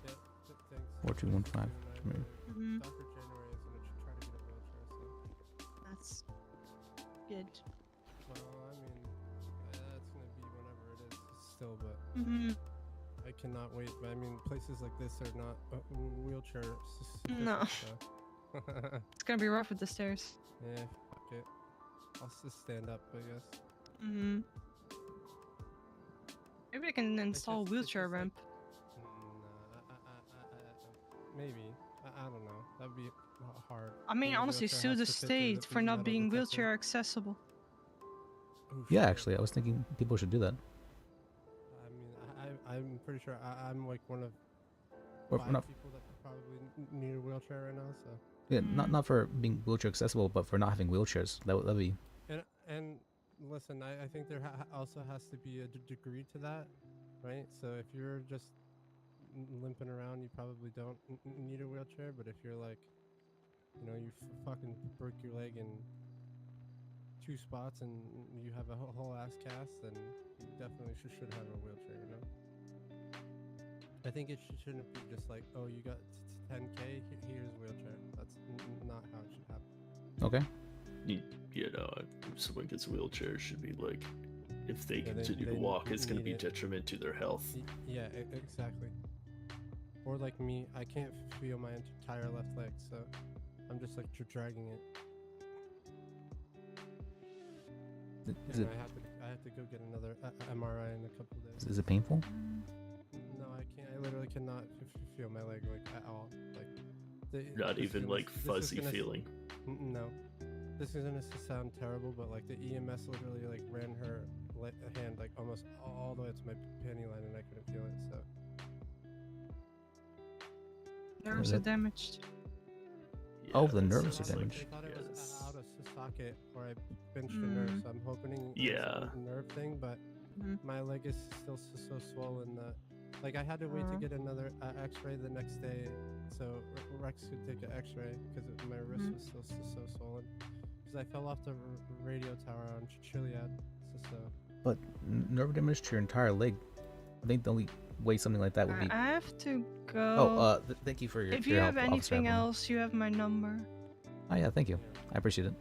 Speaker 7: Yeah, thanks.
Speaker 1: 4215.
Speaker 23: Mhm.
Speaker 7: Dr. January is gonna try to get a wheelchair, so.
Speaker 23: That's good.
Speaker 7: Well, I mean, that's gonna be whenever it is still, but
Speaker 23: Mhm.
Speaker 7: I cannot wait. But I mean, places like this are not wheelchair sufficient,
Speaker 23: No.
Speaker 7: so.
Speaker 23: It's gonna be rough with the stairs.
Speaker 7: Yeah, fuck it. I'll just stand up, I guess.
Speaker 23: Mhm. Maybe I can install a wheelchair ramp.
Speaker 7: Maybe. I don't know. That'd be hard.
Speaker 23: I mean,
Speaker 7: The
Speaker 23: honestly,
Speaker 7: wheelchair
Speaker 23: sue
Speaker 7: has
Speaker 23: the
Speaker 7: to fit through
Speaker 23: state for not
Speaker 7: metal
Speaker 23: being
Speaker 7: detector.
Speaker 23: wheelchair accessible.
Speaker 7: Oh,
Speaker 1: Yeah,
Speaker 7: shit.
Speaker 1: actually, I was thinking people should do that.
Speaker 7: I mean, I'm pretty sure I'm like one of
Speaker 1: Or
Speaker 7: 5
Speaker 1: not-
Speaker 7: people that probably need a wheelchair right now. So.
Speaker 1: Yeah, not for being wheelchair accessible, but for not having wheelchairs. That'd be.
Speaker 7: And listen, I think there also has to be a degree to that, right? So if you're just limping around, you probably don't need a wheelchair. But if you're like, you know, you fucking broke your leg in 2 spots and you have a whole ass cast, then you definitely should have a wheelchair, you know? I think it shouldn't be just like, oh, you got 10K, here's a wheelchair. That's not how it should happen.
Speaker 1: Okay.
Speaker 3: You know, if someone gets a wheelchair, it should be like, if they
Speaker 7: Yeah,
Speaker 3: continue to
Speaker 7: they
Speaker 3: walk, it's going to
Speaker 7: need
Speaker 3: be
Speaker 7: it.
Speaker 3: detriment to their health.
Speaker 7: Yeah, exactly. Or like me, I can't feel my entire left leg, so I'm just like dragging it.
Speaker 1: Is
Speaker 7: And
Speaker 1: it
Speaker 7: I have to go get another MRI in a couple days.
Speaker 1: is it painful?
Speaker 7: No, I can't. I literally cannot feel my leg like at all. Like
Speaker 3: Not
Speaker 7: this is
Speaker 3: even
Speaker 7: gonna-
Speaker 3: like
Speaker 7: this is
Speaker 3: fuzzy
Speaker 7: gonna-
Speaker 3: feeling.
Speaker 7: No, this is gonna sound terrible, but like the EMS literally like ran her hand like almost all the way to my panty line, and I couldn't feel it. So
Speaker 23: Nerves are damaged.
Speaker 1: Oh, the
Speaker 3: that's-
Speaker 1: nerves are
Speaker 3: that's like-
Speaker 1: damaged.
Speaker 7: I thought it was
Speaker 3: yes.
Speaker 7: out of socket or I pinched a nerve, so I'm hoping it's
Speaker 3: Yeah.
Speaker 7: a nerve thing, but my leg is still so swollen that like I had to wait to get another X-ray the next day, so Rex could take an X-ray because my wrist was still so swollen because I fell off the radio tower on Chiliad. So
Speaker 1: But nerve damage to your entire leg. I think the only way something like that would be.
Speaker 23: I have to go.
Speaker 1: Oh, thank you for your.
Speaker 23: If
Speaker 1: for
Speaker 23: you
Speaker 1: your
Speaker 23: have
Speaker 1: help, Officer
Speaker 23: anything
Speaker 1: Evelyn.
Speaker 23: else, you have my number.
Speaker 1: Oh yeah, thank you. I appreciate it.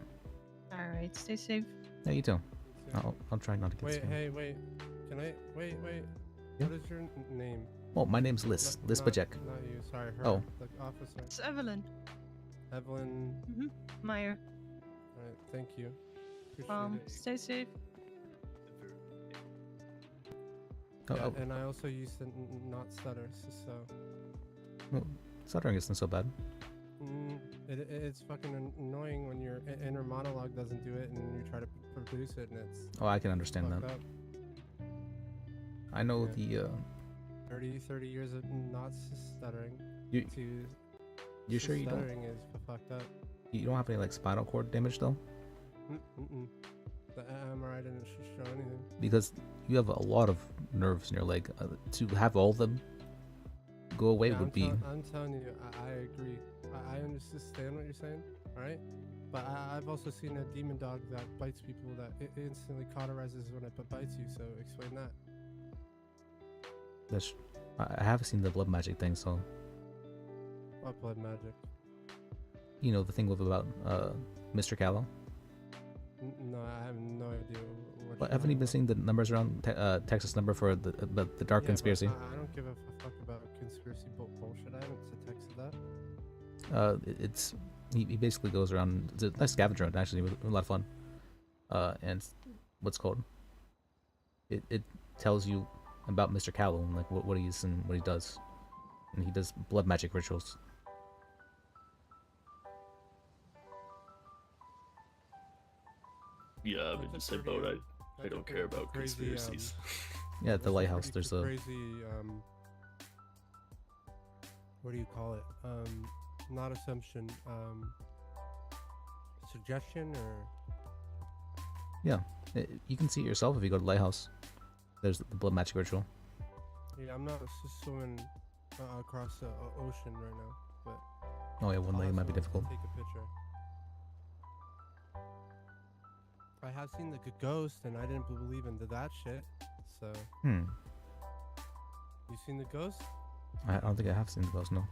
Speaker 23: All right, stay safe.
Speaker 1: Yeah, you too. I'll try not to get
Speaker 7: wait,
Speaker 1: scammed.
Speaker 7: hey, wait, can I wait?
Speaker 1: Yeah.
Speaker 7: What is your name?
Speaker 1: Oh, my name's Liz. Liz Bajek.
Speaker 7: Not you. Sorry, her.
Speaker 1: Oh.
Speaker 7: The officer.
Speaker 23: It's Evelyn.
Speaker 7: Evelyn.
Speaker 23: Meyer.
Speaker 7: All right. Thank you. Appreciate it.
Speaker 23: Stay safe.
Speaker 7: Yeah, and I also used to not stutter, so.
Speaker 1: Well, stuttering isn't so bad.
Speaker 7: It's fucking annoying when your inner monologue doesn't do it, and you try to produce it, and it's.
Speaker 1: Oh, I can understand that.
Speaker 7: fucked up.
Speaker 1: I know
Speaker 7: Yeah.
Speaker 1: the
Speaker 7: 30 years of not stuttering.
Speaker 1: You-
Speaker 7: to
Speaker 1: you sure you don't-
Speaker 7: stuttering is fucked up.
Speaker 1: You don't have any like spinal cord damage though,
Speaker 7: The MRI didn't show anything.
Speaker 1: because you have a lot of nerves in your leg. To have all of them go away
Speaker 7: Yeah,
Speaker 1: would be.
Speaker 7: I'm telling you, I agree. I understand what you're saying, alright? But I've also seen a demon dog that bites people that it instantly cauterizes when it bites you, so explain that.
Speaker 1: That's. I have seen the blood magic thing, so
Speaker 7: What blood magic?
Speaker 1: you know the thing with about Mr. Callow.
Speaker 7: No, I have no idea what.
Speaker 1: But haven't you been seeing the numbers around Texas number for the dark
Speaker 7: Yeah,
Speaker 1: conspiracy?
Speaker 7: but I don't give a fuck about conspiracy bullshit. I haven't texted that.
Speaker 1: It's he basically goes around. It's a nice scavenger hunt actually, with a lot of fun. And what's called? It tells you about Mr. Callow and like what he's and what he does, and he does blood magic rituals.
Speaker 3: Yeah, but just about I don't care about
Speaker 7: crazy,
Speaker 3: conspiracies.
Speaker 1: Yeah, at the lighthouse,
Speaker 7: Pretty
Speaker 1: there's a
Speaker 7: crazy. What do you call it? Not assumption. Suggestion or.
Speaker 1: yeah. You can see it yourself if you go to the lighthouse. There's the blood magic ritual.
Speaker 7: Yeah, I'm not swimming across the ocean right now, but.
Speaker 1: Oh yeah, one leg might be difficult.
Speaker 7: Take a picture. I have seen the ghost, and I didn't believe into that shit. So. You seen the ghost?
Speaker 1: I don't think I have seen the ghost. No.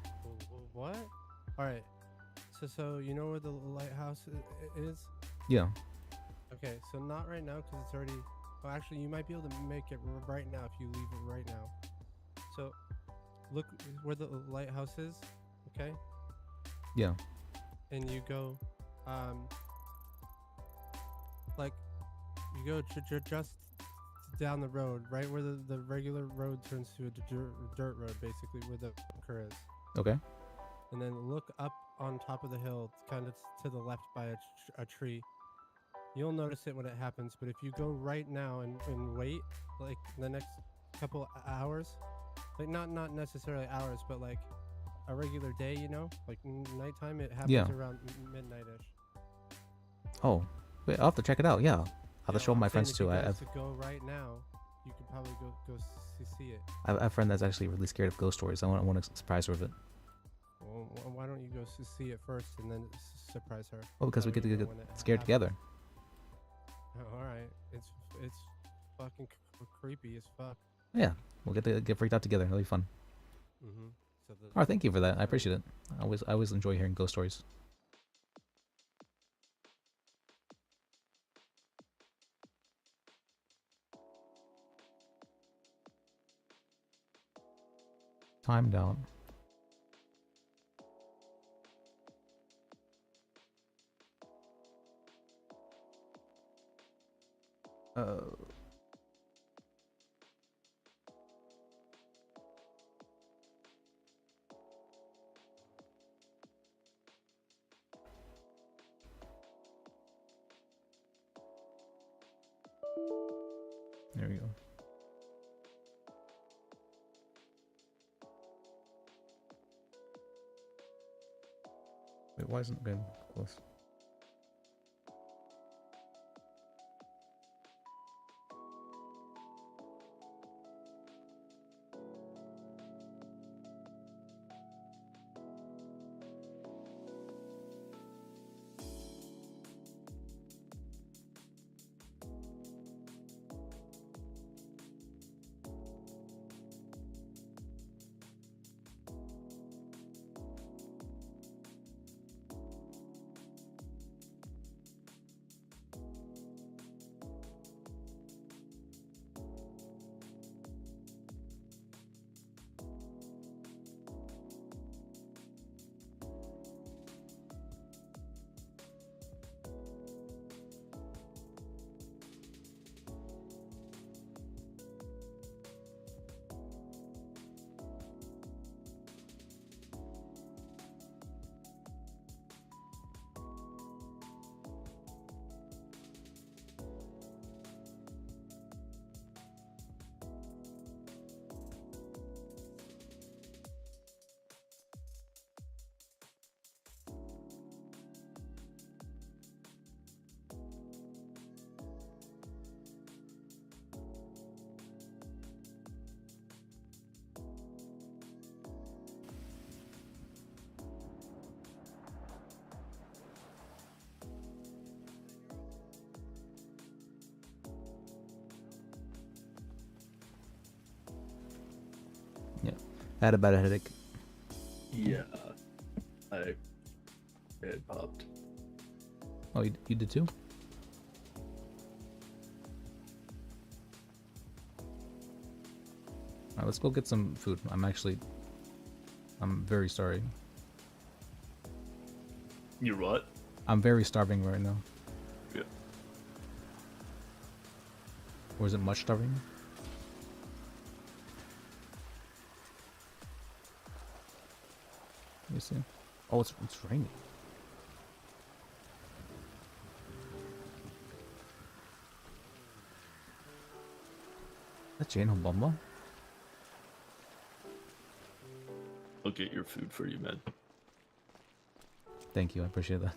Speaker 7: What? All right. So you know where the lighthouse is?
Speaker 1: Yeah.
Speaker 7: Okay, so not right now because it's already. Well, actually, you might be able to make it right now if you leave it right now. So, look where the lighthouse is. Okay.
Speaker 1: Yeah.
Speaker 7: And you go, like, you go just down the road, right where the regular road turns to a dirt road, basically where the bunker is.
Speaker 1: Okay.
Speaker 7: And then look up on top of the hill, kind of to the left by a tree. You'll notice it when it happens, but if you go right now and wait, like the next couple hours, like not necessarily hours, but like a regular day, you know, like nighttime, it happens around midnight-ish.
Speaker 1: Oh, wait, I'll have to check it out. Yeah, I'll have to show my friends too.
Speaker 7: I have to go right now. You could probably go see it.
Speaker 1: I have a friend that's actually really scared of ghost stories. I want to surprise her with it.
Speaker 7: Well, why don't you go see it first and then surprise her?
Speaker 1: Oh, because we get to get scared together.
Speaker 7: All right, it's fucking creepy as fuck.
Speaker 1: Yeah, we'll get freaked out together. It'll be fun.
Speaker 7: So
Speaker 1: All right, thank you for that. I appreciate it. I always enjoy hearing ghost stories. Timed out. There we go. Wait, why isn't it getting close? had a bad headache.
Speaker 3: Yeah, I it popped.
Speaker 1: Oh, you did too? Alright, let's go get some food. I'm very sorry.
Speaker 3: You're what?
Speaker 1: I'm very starving right now.
Speaker 3: Yeah.
Speaker 1: Or is it much starving? Let me see. Oh, it's raining. That's Jane Bomba?
Speaker 3: I'll get your food for you, man.
Speaker 1: Thank you, I appreciate that.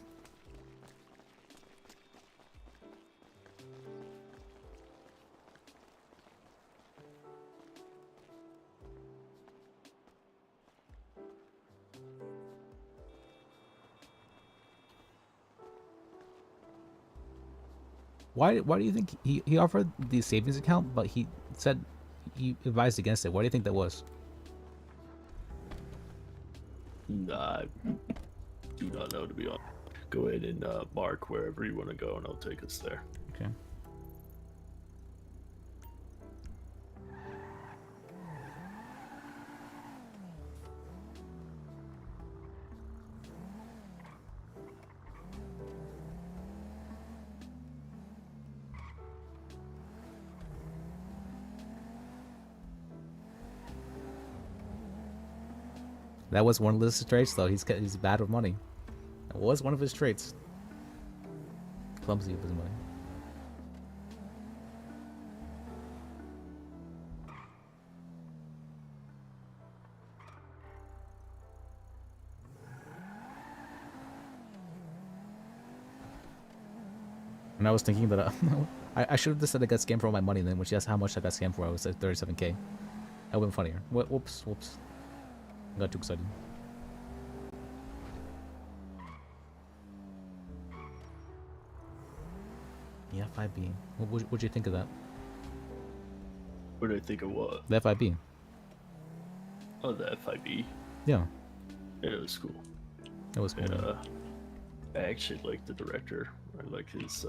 Speaker 1: Why do you think he offered the savings account, but he said he advised against it? Why do you think that was?
Speaker 3: I do not know, to be honest. Go ahead and mark wherever you want to go, and I'll take us there.
Speaker 1: Okay. That was one of his traits, though. He's bad with money. That was one of his traits. Clumsy with his money. And I was thinking that I should have just said I got scammed for all my money. And then when she asked how much I got scammed for, I was at 37K. That would have been funnier. Whoops. I got too excited. Yeah, FIB. What'd you think of that?
Speaker 3: What did I think of what?
Speaker 1: The FIB.
Speaker 3: Oh, the FIB?
Speaker 1: Yeah.
Speaker 3: Yeah, it was cool.
Speaker 1: It was cool.
Speaker 3: And, I actually like the director. I like his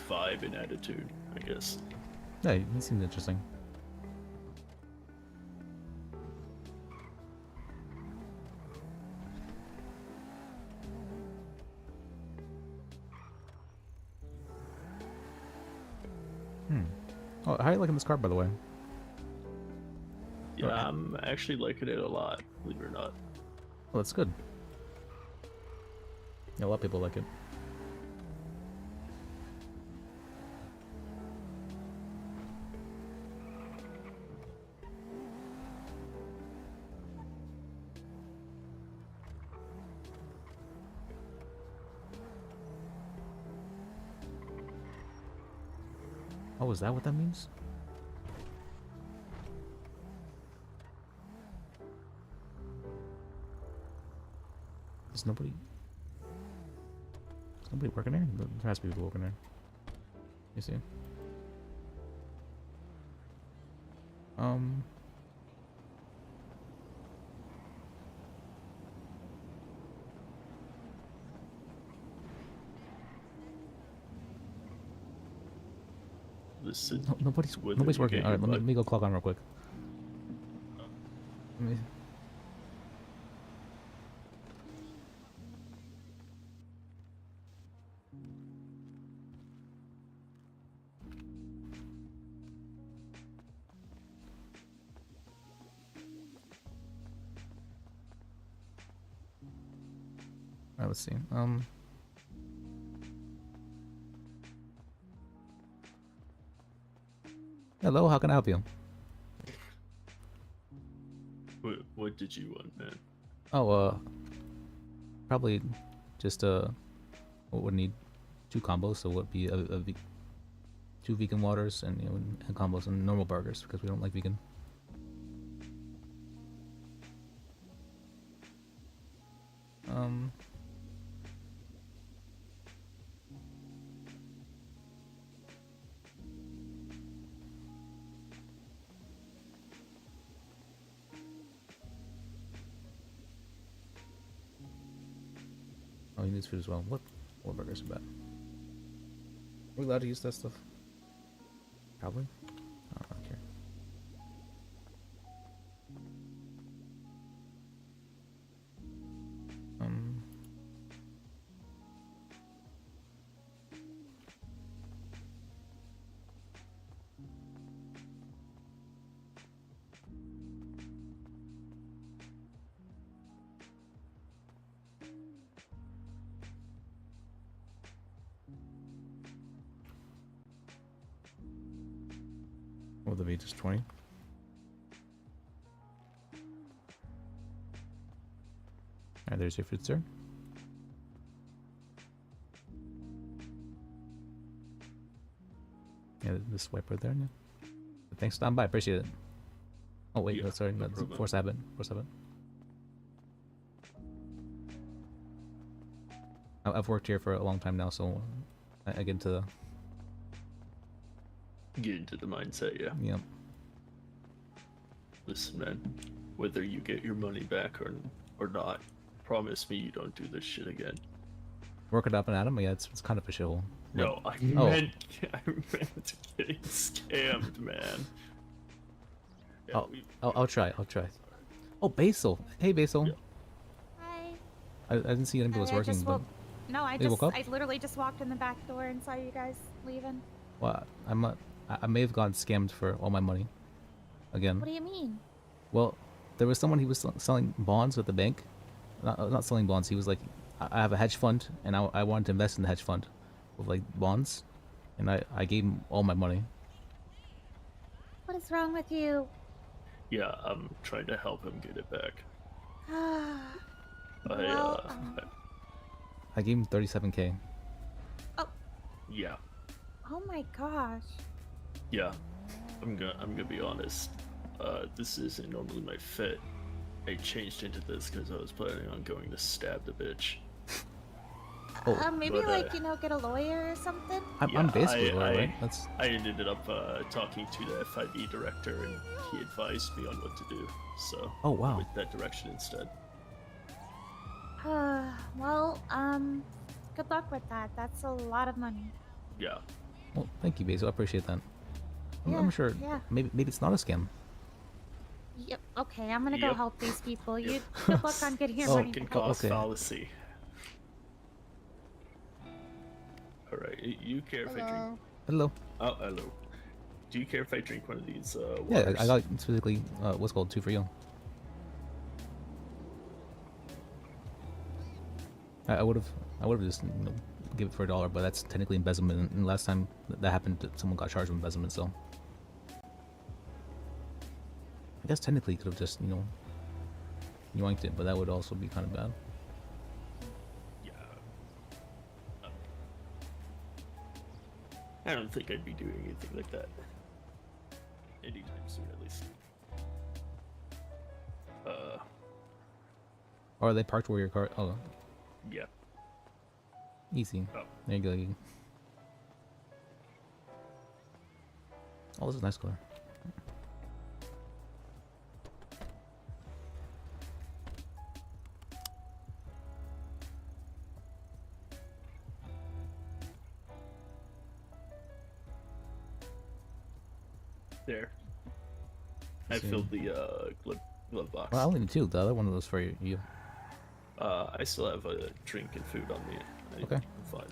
Speaker 3: vibe and attitude, I guess.
Speaker 1: Yeah, he seemed interesting. Oh, how are you liking this car, by the way?
Speaker 3: Yeah, I'm actually liking it a lot, believe it or not.
Speaker 1: Well, that's good. Yeah, a lot of people like it. Oh, is that what that means? Is nobody working there? There has to be people working there. You see? Nobody's working. All right, let me go clock on real quick. Let me... Alright, let's see. Hello, how can I help you?
Speaker 3: What did you want, man?
Speaker 1: Oh, probably just what would need 2 combos, so would be 2 vegan waters and and combos and normal burgers because we don't like vegan. he needs food as well. What burgers are bad? Are we allowed to use that stuff? Probably. I don't care. Will there be just 20? Alright, there's your food, sir. Yeah, the swipe right there. Yeah. Thanks for stopping by. Appreciate it. Oh wait,
Speaker 3: Yeah,
Speaker 1: sorry,
Speaker 3: no
Speaker 1: that's
Speaker 3: problem.
Speaker 1: 47. 47. I've worked here for a long time now, so I get into the
Speaker 3: mindset, yeah.
Speaker 1: Yep.
Speaker 3: Listen, man, whether you get your money back or not, promise me you don't do this shit again.
Speaker 1: Work it up and Adam. Yeah, it's kind of a shithole.
Speaker 3: No, I meant getting scammed, man. Yeah,
Speaker 1: I'll try. Oh, Basil. Hey, Basil.
Speaker 10: Hi.
Speaker 1: I didn't see anybody was
Speaker 10: Sorry, I
Speaker 1: working,
Speaker 10: just
Speaker 1: but
Speaker 10: woke- No, I
Speaker 1: you woke up?
Speaker 10: I literally just walked in the back door and saw you guys leaving.
Speaker 1: Well, I may have gotten scammed for all my money. Again.
Speaker 10: What do you mean?
Speaker 1: Well, there was someone, he was selling bonds at the bank. Not selling bonds. He was like, I have a hedge fund, and I wanted to invest in the hedge fund with like bonds, and I gave him all my money.
Speaker 10: What is wrong with you?
Speaker 3: Yeah, I'm trying to help him get it back.
Speaker 10: Well,
Speaker 1: I gave him 37K.
Speaker 3: Yeah,
Speaker 10: oh my gosh.
Speaker 3: yeah. I'm gonna be honest. This isn't normally my fit. I changed into this because I was planning on going to stab the bitch.
Speaker 10: Maybe
Speaker 3: but,
Speaker 10: like, get a lawyer or something?
Speaker 1: I'm basically a lawyer, right?
Speaker 3: I ended up talking to the FIB director, and he advised me on what to do. So
Speaker 1: Oh, wow.
Speaker 3: I went that direction instead.
Speaker 10: Well, good luck with that. That's a lot of money.
Speaker 3: Yeah.
Speaker 1: Well, thank you, Basil. I appreciate that.
Speaker 10: Yeah,
Speaker 1: I'm sure.
Speaker 10: yeah.
Speaker 1: Maybe it's not a scam.
Speaker 10: Yep. Okay, I'm gonna go
Speaker 3: Yep.
Speaker 10: help these people. You good luck on getting your
Speaker 1: Oh,
Speaker 10: money
Speaker 3: Fucking
Speaker 10: back.
Speaker 3: cost
Speaker 1: okay.
Speaker 3: fallacy. Alright, you care if I drink?
Speaker 1: Hello.
Speaker 3: Oh, hello. Do you care if I drink one of these
Speaker 1: Yeah,
Speaker 3: waters?
Speaker 1: I got specifically what's called 2 for you. I would have just give it for $1, but that's technically embezzlement. And last time that happened, someone got charged with embezzlement. So I guess technically you could have just yoinked it, but that would also be kind of bad.
Speaker 3: I don't think I'd be doing anything like that. Anytime soon, at least.
Speaker 1: Or are they parked where your car? Oh,
Speaker 3: Yeah.
Speaker 1: easy.
Speaker 3: Oh.
Speaker 1: There you go. Oh, this is a nice color.
Speaker 3: There. I
Speaker 1: See.
Speaker 3: filled the glove box.
Speaker 1: Well, I only need 2. The other one was for you.
Speaker 3: I still have a drink and food on me.
Speaker 1: Okay.
Speaker 3: I'm fine.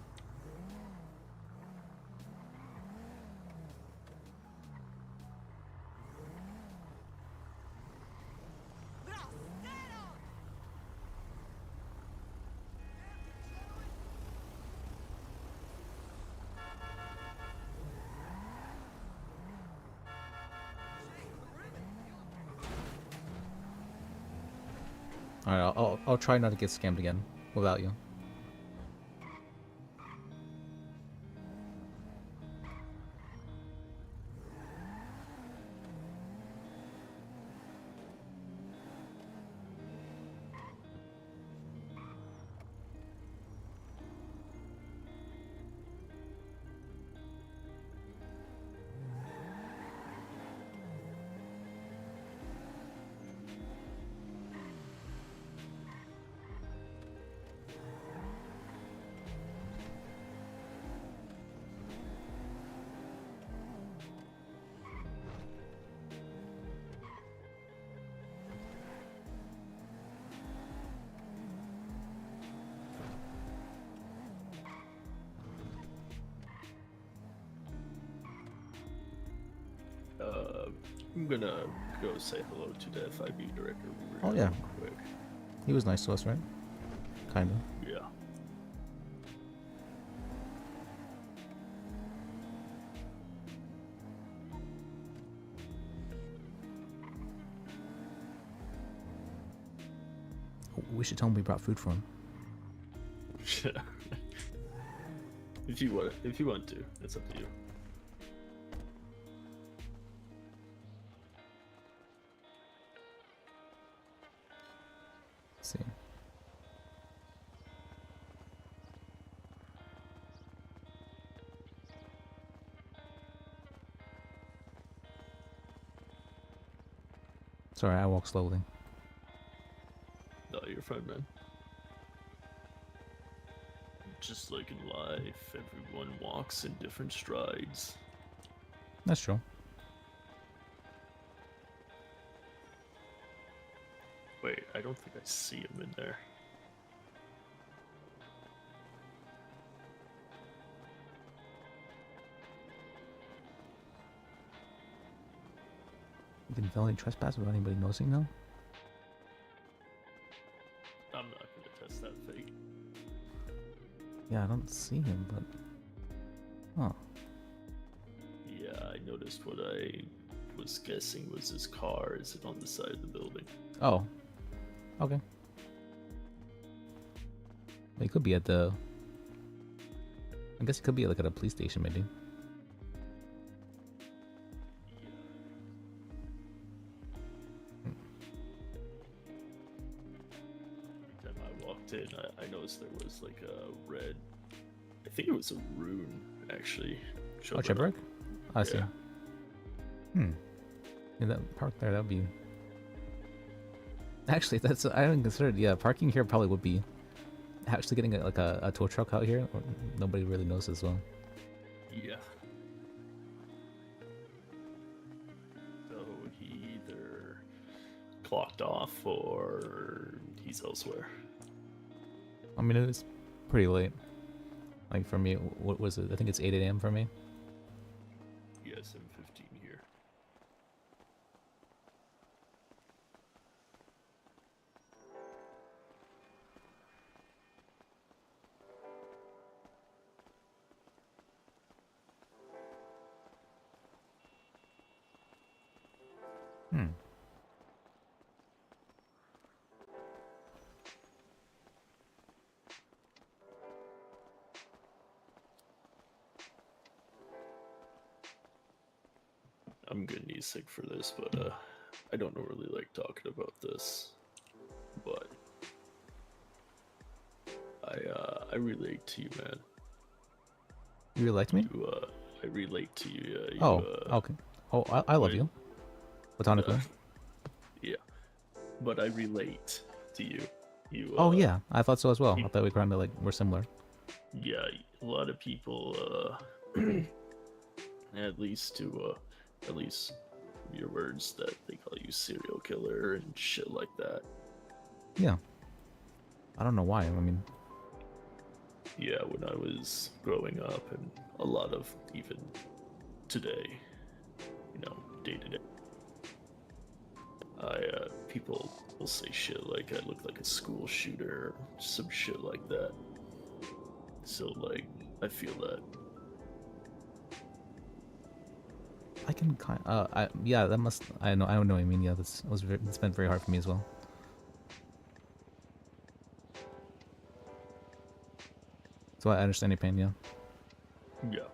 Speaker 1: All right, I'll try not to get scammed again without you.
Speaker 3: I'm gonna go say hello to the FIB director.
Speaker 1: Oh yeah.
Speaker 3: real quick.
Speaker 1: He was nice to us, right? Kinda.
Speaker 3: Yeah.
Speaker 1: We should tell him we brought food for him.
Speaker 3: If you want to, it's up to you.
Speaker 1: Let's see. Sorry, I walk slowly.
Speaker 3: No, you're fine, man. Just like in life, everyone walks in different strides.
Speaker 1: That's true.
Speaker 3: Wait, I don't think I see him in there.
Speaker 1: You can felony trespass without anybody noticing now?
Speaker 3: I'm not gonna test that fate.
Speaker 1: Yeah, I don't see him, but... Oh.
Speaker 3: Yeah, I noticed what I was guessing was his car. Is it on the side of the building?
Speaker 1: Oh. Okay. He could be at the... I guess he could be like at a police station, maybe.
Speaker 3: Every time I walked in, I noticed there was like a red... I think it was a rune, actually.
Speaker 1: Oh, Chebrook? I see.
Speaker 3: Yeah.
Speaker 1: Yeah, that park there, that would be... Actually, that's... I haven't considered... Yeah, parking here probably would be... Actually getting like a tow truck out here, nobody really knows as well.
Speaker 3: Yeah. So he either clocked off or he's elsewhere.
Speaker 1: I mean, it was pretty late. Like for me, what was it? I think it's 8 a.m. for me.
Speaker 3: Yeah, 7:15 here. I'm gonna need sick for this, but I don't really like talking about this. But I relate to you, man.
Speaker 1: You really liked me?
Speaker 3: I relate to you.
Speaker 1: Oh, okay. Oh, I love you. Platonically.
Speaker 3: Yeah, but I relate to you. You.
Speaker 1: Oh yeah, I thought so as well. I thought we kind of like were similar.
Speaker 3: Yeah, a lot of people, at least your words, that they call you serial killer and shit like that.
Speaker 1: Yeah. I don't know why. I mean,
Speaker 3: yeah, when I was growing up, and a lot of even today, day to day, people will say shit like I look like a school shooter, or some shit like that. So like, I feel that.
Speaker 1: I can kind yeah, that must, I don't know what I mean. Yeah, it's been very hard for me as well. So I understand your pain, yeah.
Speaker 3: Yeah.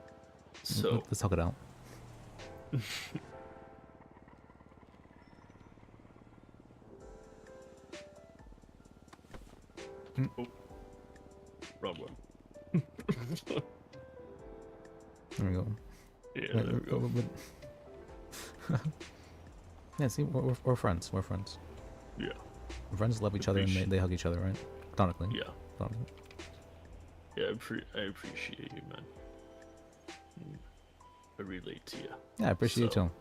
Speaker 3: So
Speaker 1: let's talk it out.
Speaker 3: Oh, wrong one.
Speaker 1: There we go.
Speaker 3: Yeah, there we go.
Speaker 1: Yeah, see, we're friends. We're friends.
Speaker 3: Yeah.
Speaker 1: Friends love each other and they hug each other, right? Platonically.
Speaker 3: Yeah.
Speaker 1: Platonically.
Speaker 3: Yeah, I appreciate you, man. I relate to you.
Speaker 1: Yeah, I appreciate you too.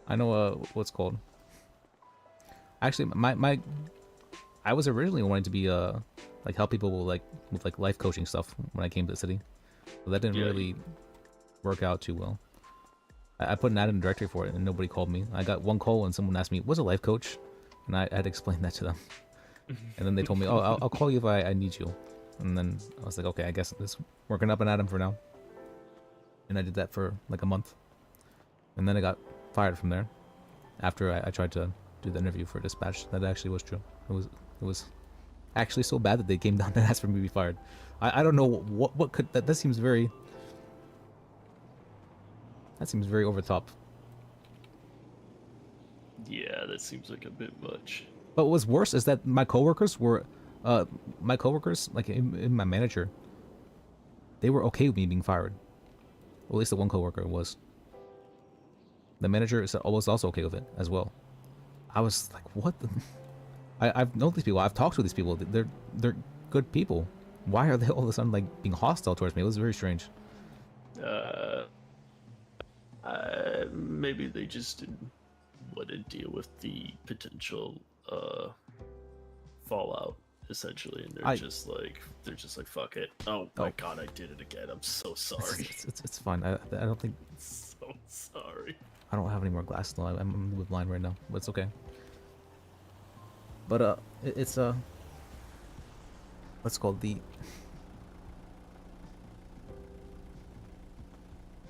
Speaker 1: I know what's called. Actually, I was originally wanting to be like help people with life coaching stuff when I came to the city, but that didn't really work out too well. I put an ad in the directory for it, and nobody called me. I got one call, and someone asked me, "What's a life coach?" And I had to explain that to them. And then they told me, "Oh, I'll call you if I need you." And then I was like, "Okay, I guess it's working up and at him for now." And I did that for like a month, and then I got fired from there. After I tried to do the interview for dispatch, that actually was true. It was actually so bad that they came down and asked for me to be fired. I don't know what could that seems very. That seems very over the top.
Speaker 3: Yeah, that seems like a bit much.
Speaker 1: But what was worse is that my coworkers were, like in my manager, they were okay with me being fired. Or at least the one coworker was. The manager was also okay with it as well. I was like, what the? I've known these people. I've talked to these people. They're good people. Why are they all of a sudden like being hostile towards me? It was very strange.
Speaker 3: Maybe they just didn't want to deal with the potential fallout, essentially, and they're just like fuck it. Oh my god, I did it again. I'm so sorry.
Speaker 1: It's fine. I don't think.
Speaker 3: So sorry.
Speaker 1: I don't have any more glass though. I'm with blind right now, but it's okay. But it's what's called the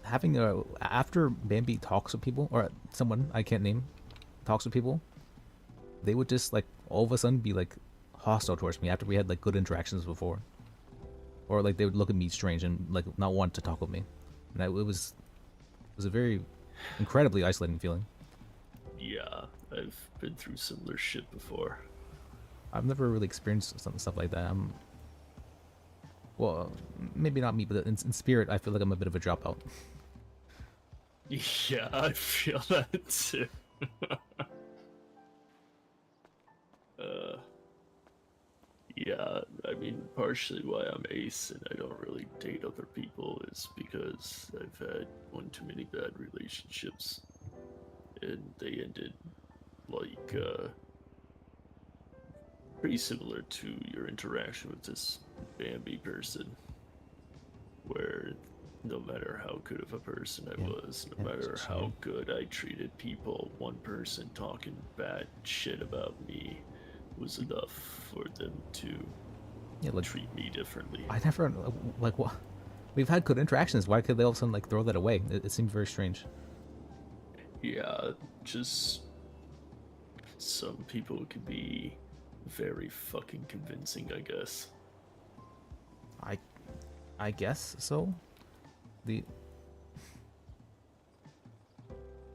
Speaker 1: having a after Bambi talks with people, or someone I can't name talks with people, they would just like all of a sudden be like hostile towards me after we had like good interactions before, or like they would look at me strange and like not want to talk with me, and it was a very incredibly isolating feeling.
Speaker 3: Yeah, I've been through similar shit before.
Speaker 1: I've never really experienced stuff like that. Well, maybe not me, but in spirit, I feel like I'm a bit of a dropout.
Speaker 3: Yeah, I feel that too. Yeah, I mean, partially why I'm ace and I don't really date other people is because I've had one too many bad relationships, and they ended like pretty similar to your interaction with this Bambi person, where no matter how good of a person I was, no matter how good I treated people, one person talking bad shit about me was enough for them to treat me differently.
Speaker 1: I never like what we've had good interactions. Why could they all of a sudden like throw that away? It seems very strange.
Speaker 3: Yeah, just some people can be very fucking convincing, I guess.
Speaker 1: I guess so. I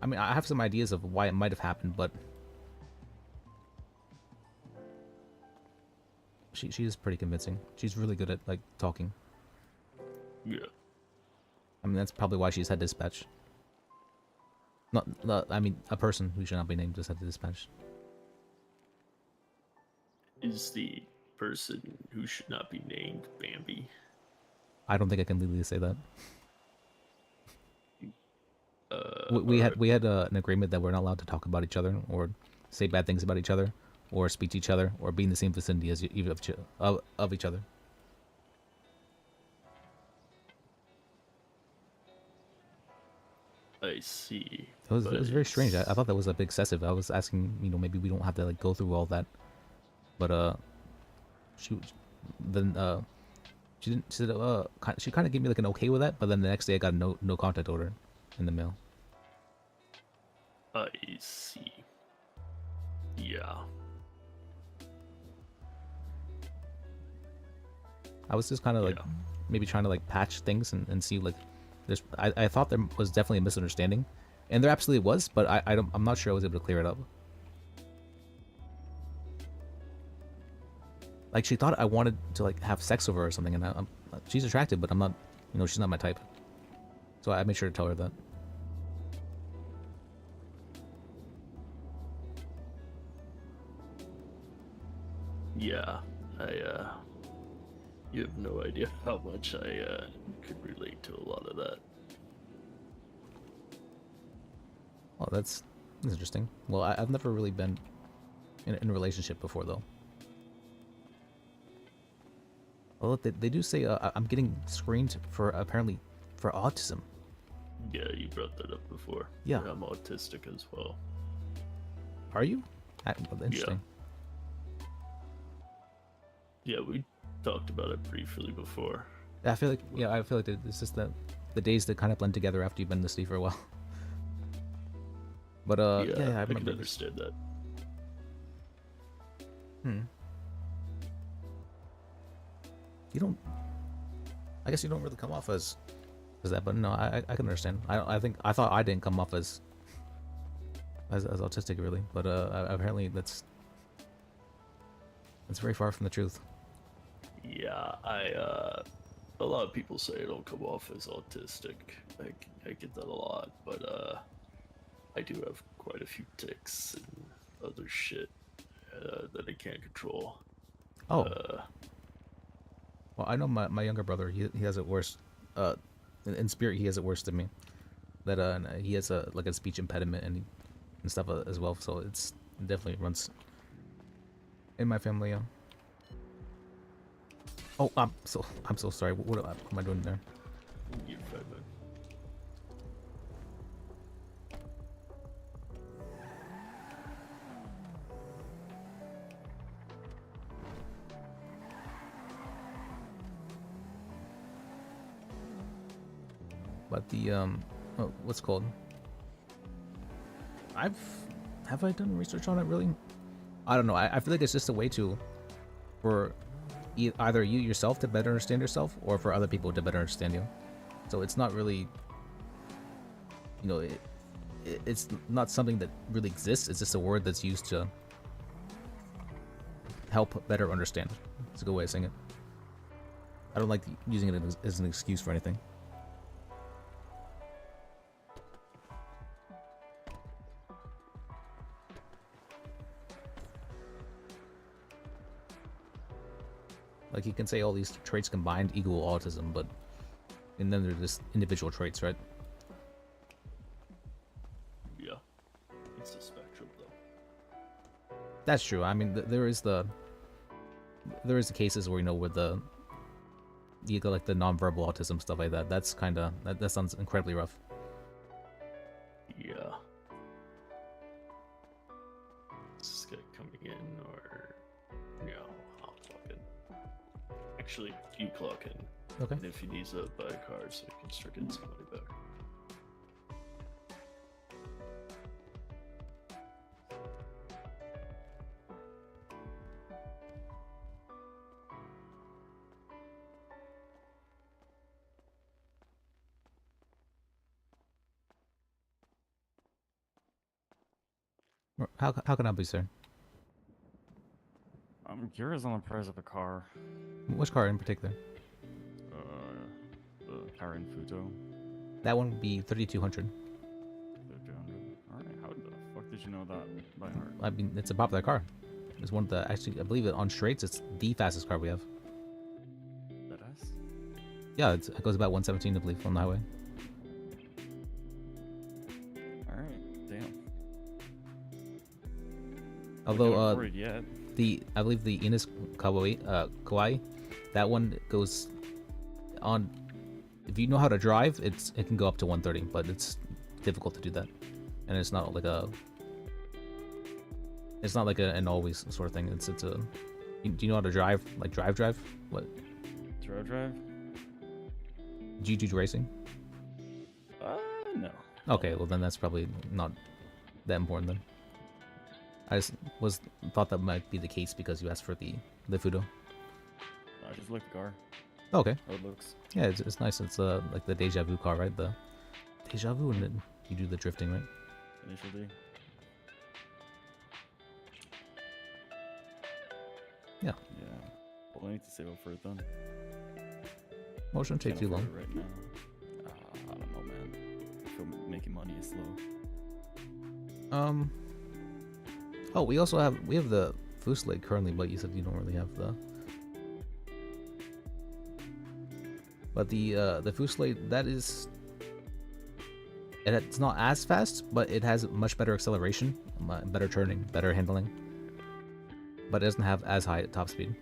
Speaker 1: mean, I have some ideas of why it might have happened, but she is pretty convincing. She's really good at like talking.
Speaker 3: Yeah.
Speaker 1: I mean, that's probably why she's had dispatch. Not I mean, a person who should not be named just had the dispatch.
Speaker 3: Is the person who should not be named Bambi?
Speaker 1: I don't think I can legally say that. We had an agreement that we're not allowed to talk about each other or say bad things about each other or speak to each other or be in the same vicinity as even of each other.
Speaker 3: I see.
Speaker 1: It was very strange. I thought that was a bit excessive. I was asking, maybe we don't have to like go through all that, but she didn't. She said she kind of gave me like an okay with that, but then the next day I got a no contact order in the mail.
Speaker 3: I see. Yeah.
Speaker 1: I was just kind of like maybe trying to like patch things and see like there's I thought there was definitely a misunderstanding, and there absolutely was, but I'm not sure I was able to clear it up. Like she thought I wanted to like have sex with her or something, and she's attractive, but I'm not, she's not my type. So I made sure to tell her that.
Speaker 3: Yeah, you have no idea how much I could relate to a lot of that.
Speaker 1: Oh, that's interesting. Well, I've never really been in a relationship before, though. Well, they do say I'm getting screened for apparently for autism.
Speaker 3: Yeah, you brought that up before.
Speaker 1: Yeah.
Speaker 3: I'm autistic as well.
Speaker 1: Are you? Well, interesting.
Speaker 3: Yeah, we talked about it briefly before.
Speaker 1: I feel like it's just the days that kind of blend together after you've been in the city for a while. But
Speaker 3: yeah,
Speaker 1: I
Speaker 3: I
Speaker 1: remember
Speaker 3: can
Speaker 1: this.
Speaker 3: understand that.
Speaker 1: You don't. I guess you don't really come off as that, but no, I can understand. I thought I didn't come off as autistic really, but apparently that's very far from the truth.
Speaker 3: Yeah, a lot of people say I don't come off as autistic. I get that a lot, but I do have quite a few tics and other shit that I can't control.
Speaker 1: Oh. Well, I know my younger brother. He has it worse. In spirit, he has it worse than me. That and he has a speech impediment and stuff as well. So it definitely runs in my family. Oh, I'm so sorry. What am I doing there?
Speaker 3: You're fine, man.
Speaker 1: But the what's it called? Have I done research on it really? I don't know. I feel like it's just a way for either you yourself to better understand yourself, or for other people to better understand you. So it's not really, it's not something that really exists. It's just a word that's used to help better understand. It's a good way of saying it. I don't like using it as an excuse for anything. Like, you can say all these traits combined equal autism, and then they're just individual traits, right?
Speaker 3: Yeah, it's a spectrum though.
Speaker 1: That's true. I mean, there is the cases where where you go like the nonverbal autism stuff like that. That's kind of that sounds incredibly rough.
Speaker 3: Yeah. Is this guy coming in or no? I'll clock in. Actually, you clock in.
Speaker 1: Okay.
Speaker 3: And if he needs to buy a car, so he can start getting some money back.
Speaker 1: How can I help you, sir?
Speaker 6: I'm curious on the price of a car.
Speaker 1: Which car in particular?
Speaker 6: The car in Futo.
Speaker 1: That one would be 3,200.
Speaker 6: 3,200. Alright, how the fuck did you know that by heart?
Speaker 1: I mean, it's a popular car. It's one of the, actually, I believe it on straights, it's the fastest car we have.
Speaker 6: That is?
Speaker 1: Yeah, it goes about 117, I believe, on the highway.
Speaker 6: Alright, damn.
Speaker 1: Although,
Speaker 6: It yet.
Speaker 1: I believe the Inus Kawaii, that one goes on. If you know how to drive, it can go up to 130, but it's difficult to do that, and it's not like an always sort of thing. It's a. Do you know how to drive? Like drive? What?
Speaker 6: Drive?
Speaker 1: Do you do racing?
Speaker 6: No.
Speaker 1: Okay, well then that's probably not that important then. I just thought that might be the case because you asked for the Fudo.
Speaker 6: I just like the car.
Speaker 1: Okay.
Speaker 6: How it looks.
Speaker 1: Yeah, it's nice. It's like the Deja Vu car, right? The Deja Vu, and then you do the drifting, right?
Speaker 6: Initially.
Speaker 1: Yeah.
Speaker 6: Yeah. Well, I need to save up for it then.
Speaker 1: Well, it shouldn't take
Speaker 6: Can't
Speaker 1: too long.
Speaker 6: afford it right now. I don't know, man. I feel making money is slow.
Speaker 1: Oh, we have the Fusilight currently, but you said you don't really have the. But the Fusilight, that is. It's not as fast, but it has much better acceleration, better turning, better handling. But it doesn't have as high top speed.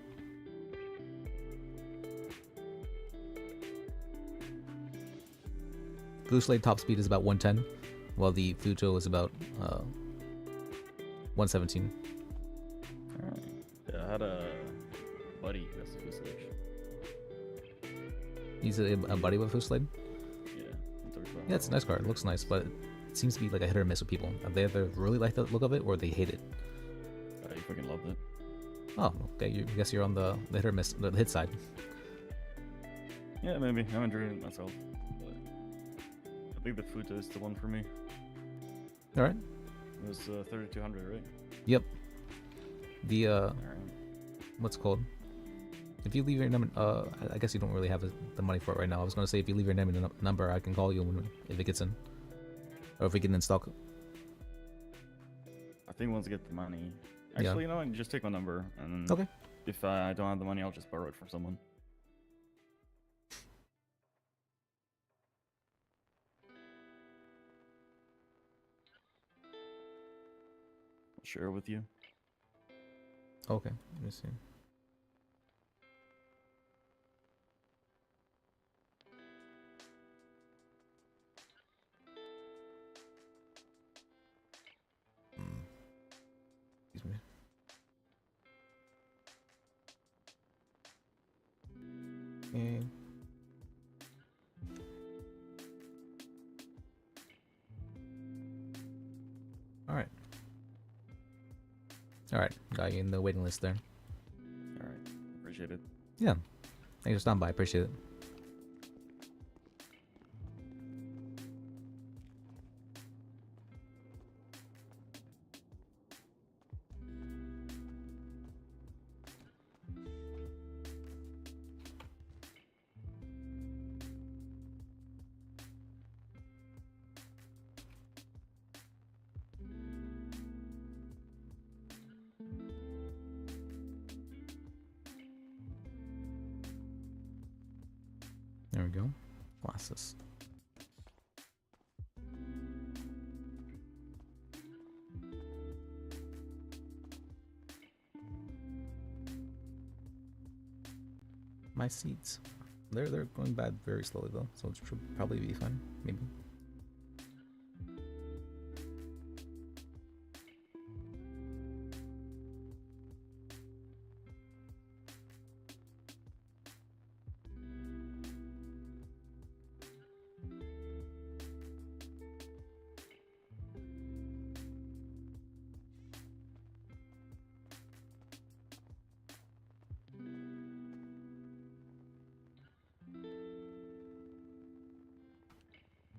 Speaker 1: Fluchlade top speed is about 110, while the Futo is about 117.
Speaker 6: Alright. Yeah, I had a buddy that's a Fluchlade.
Speaker 1: He's a buddy with Fluchlade?
Speaker 6: Yeah.
Speaker 1: Yeah, it's a nice car. It looks nice, but it seems to be like a hit or miss with people. They either really like the look of it or they hate it.
Speaker 6: You fucking loved it.
Speaker 1: Oh, okay. I guess you're on the hit or miss, the hit side.
Speaker 6: Yeah, maybe. I'm enjoying it myself. But I think the Futo is the one for me.
Speaker 1: Alright.
Speaker 6: It was 3200, right?
Speaker 1: Yep. The what's it called? If you leave your number, I guess you don't really have the money for it right now. I was gonna say if you leave your name and number, I can call you if it gets in, or if we get in stock.
Speaker 6: I think once I get the money. Actually, you know what? You just take my number, and
Speaker 1: okay.
Speaker 6: If I don't have the money, I'll just borrow it from someone. I'll share it with you.
Speaker 1: Okay, let me see. Excuse me. Okay. Alright. Alright, got you in the waiting list there.
Speaker 6: Alright, appreciate it.
Speaker 1: Yeah. Thanks for stopping by, appreciate it. There we go. Glasses. My seeds. They're going bad very slowly though, so it should probably be fine. Maybe.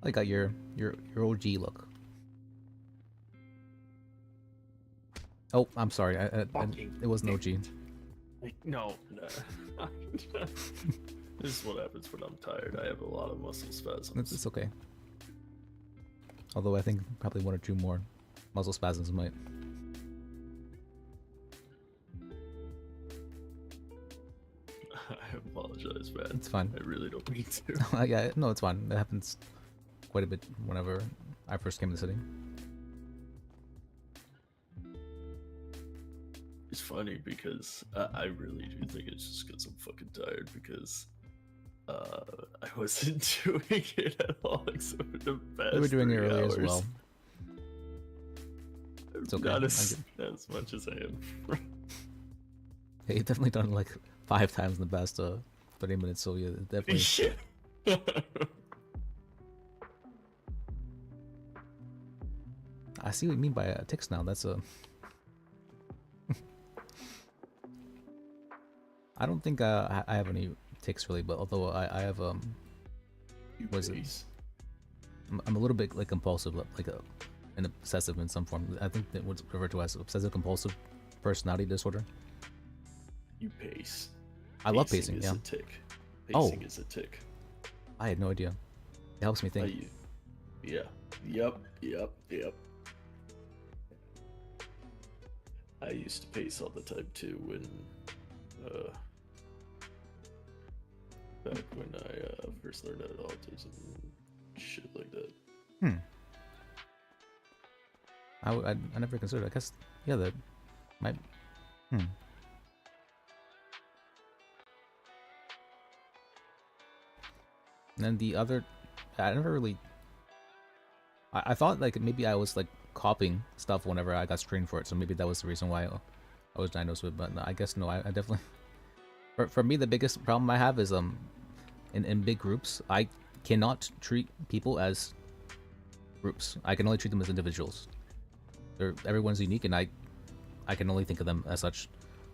Speaker 1: I got your OG look. Oh, I'm sorry. I it wasn't OG.
Speaker 3: No. This is what happens when I'm tired. I have a lot of muscle spasms.
Speaker 1: It's okay. Although I think probably one or two more muscle spasms might.
Speaker 3: I apologize, man.
Speaker 1: It's fine.
Speaker 3: I really don't mean to.
Speaker 1: Yeah, no, it's fine. It happens quite a bit whenever I first came to the city.
Speaker 3: It's funny because I really do think it's just because I'm fucking tired because I wasn't doing it at all except for the past
Speaker 1: We were doing it
Speaker 3: 3
Speaker 1: earlier
Speaker 3: hours.
Speaker 1: as well. It's okay.
Speaker 3: Not as much as I am.
Speaker 1: Yeah, you've definitely done it like 5 times in the past 30 minutes, so yeah, definitely. I see what you mean by ticks now. That's a. I don't think I have any ticks really, but although I have what is it? I'm a little bit like compulsive, like an obsessive in some form. I think that what's referred to as obsessive compulsive personality disorder.
Speaker 3: You pace.
Speaker 1: I love pacing.
Speaker 3: Is
Speaker 1: Yeah.
Speaker 3: a tick. Pacing is a tick.
Speaker 1: I had no idea. It helps me think.
Speaker 3: Yeah. Yep. I used to pace all the time too when back when I first learned about autism and shit like that.
Speaker 1: I never considered. I guess that might. And then the other, I never really I thought like maybe I was like copying stuff whenever I got screened for it, so maybe that was the reason why I was diagnosed with it. But no, I guess no, I definitely. For me, the biggest problem I have is in big groups, I cannot treat people as groups. I can only treat them as individuals. Everyone's unique, and I can only think of them as such.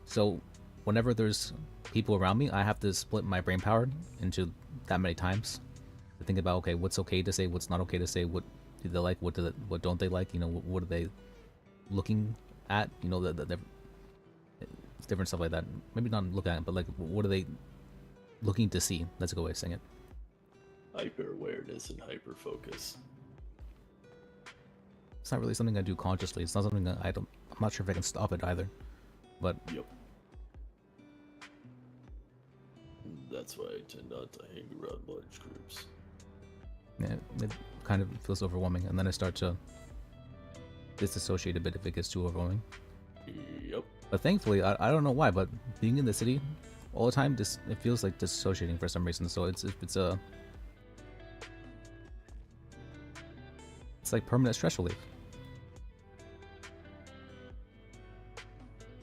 Speaker 1: So whenever there's people around me, I have to split my brain power into that many times to think about, okay, what's okay to say, what's not okay to say, what do they like, what don't they like, you know, what are they looking at, you know, the different stuff like that. Maybe not looking at it, but like what are they looking to see? That's a good way of saying it.
Speaker 3: Hyper awareness and hyper focus.
Speaker 1: It's not really something I do consciously. It's not something that I'm not sure if I can stop it either. But
Speaker 3: yep. That's why I tend not to hang around large groups.
Speaker 1: Yeah, it kind of feels overwhelming, and then I start to disassociate a bit if it gets too overwhelming.
Speaker 3: Yep.
Speaker 1: But thankfully, I don't know why, but being in the city all the time, it feels like dissociating for some reason. So it's like permanent stress relief.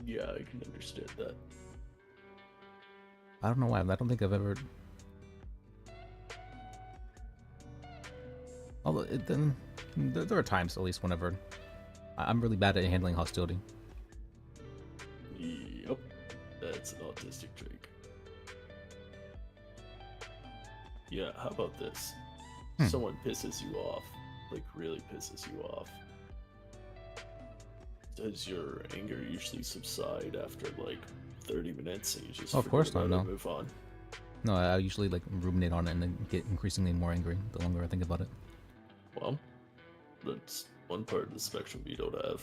Speaker 3: Yeah, I can understand that.
Speaker 1: I don't know why. I don't think I've ever. Although there are times, at least, whenever I'm really bad at handling hostility.
Speaker 3: Yep, that's an autistic trait. Yeah, how about this? Someone pisses you off, like really pisses you off. Does your anger usually subside after like 30 minutes and you just
Speaker 1: of course not,
Speaker 3: forget about it
Speaker 1: no.
Speaker 3: and move on?
Speaker 1: No, I usually like ruminate on it and then get increasingly more angry the longer I think about it.
Speaker 3: Well, that's one part of the spectrum you don't have.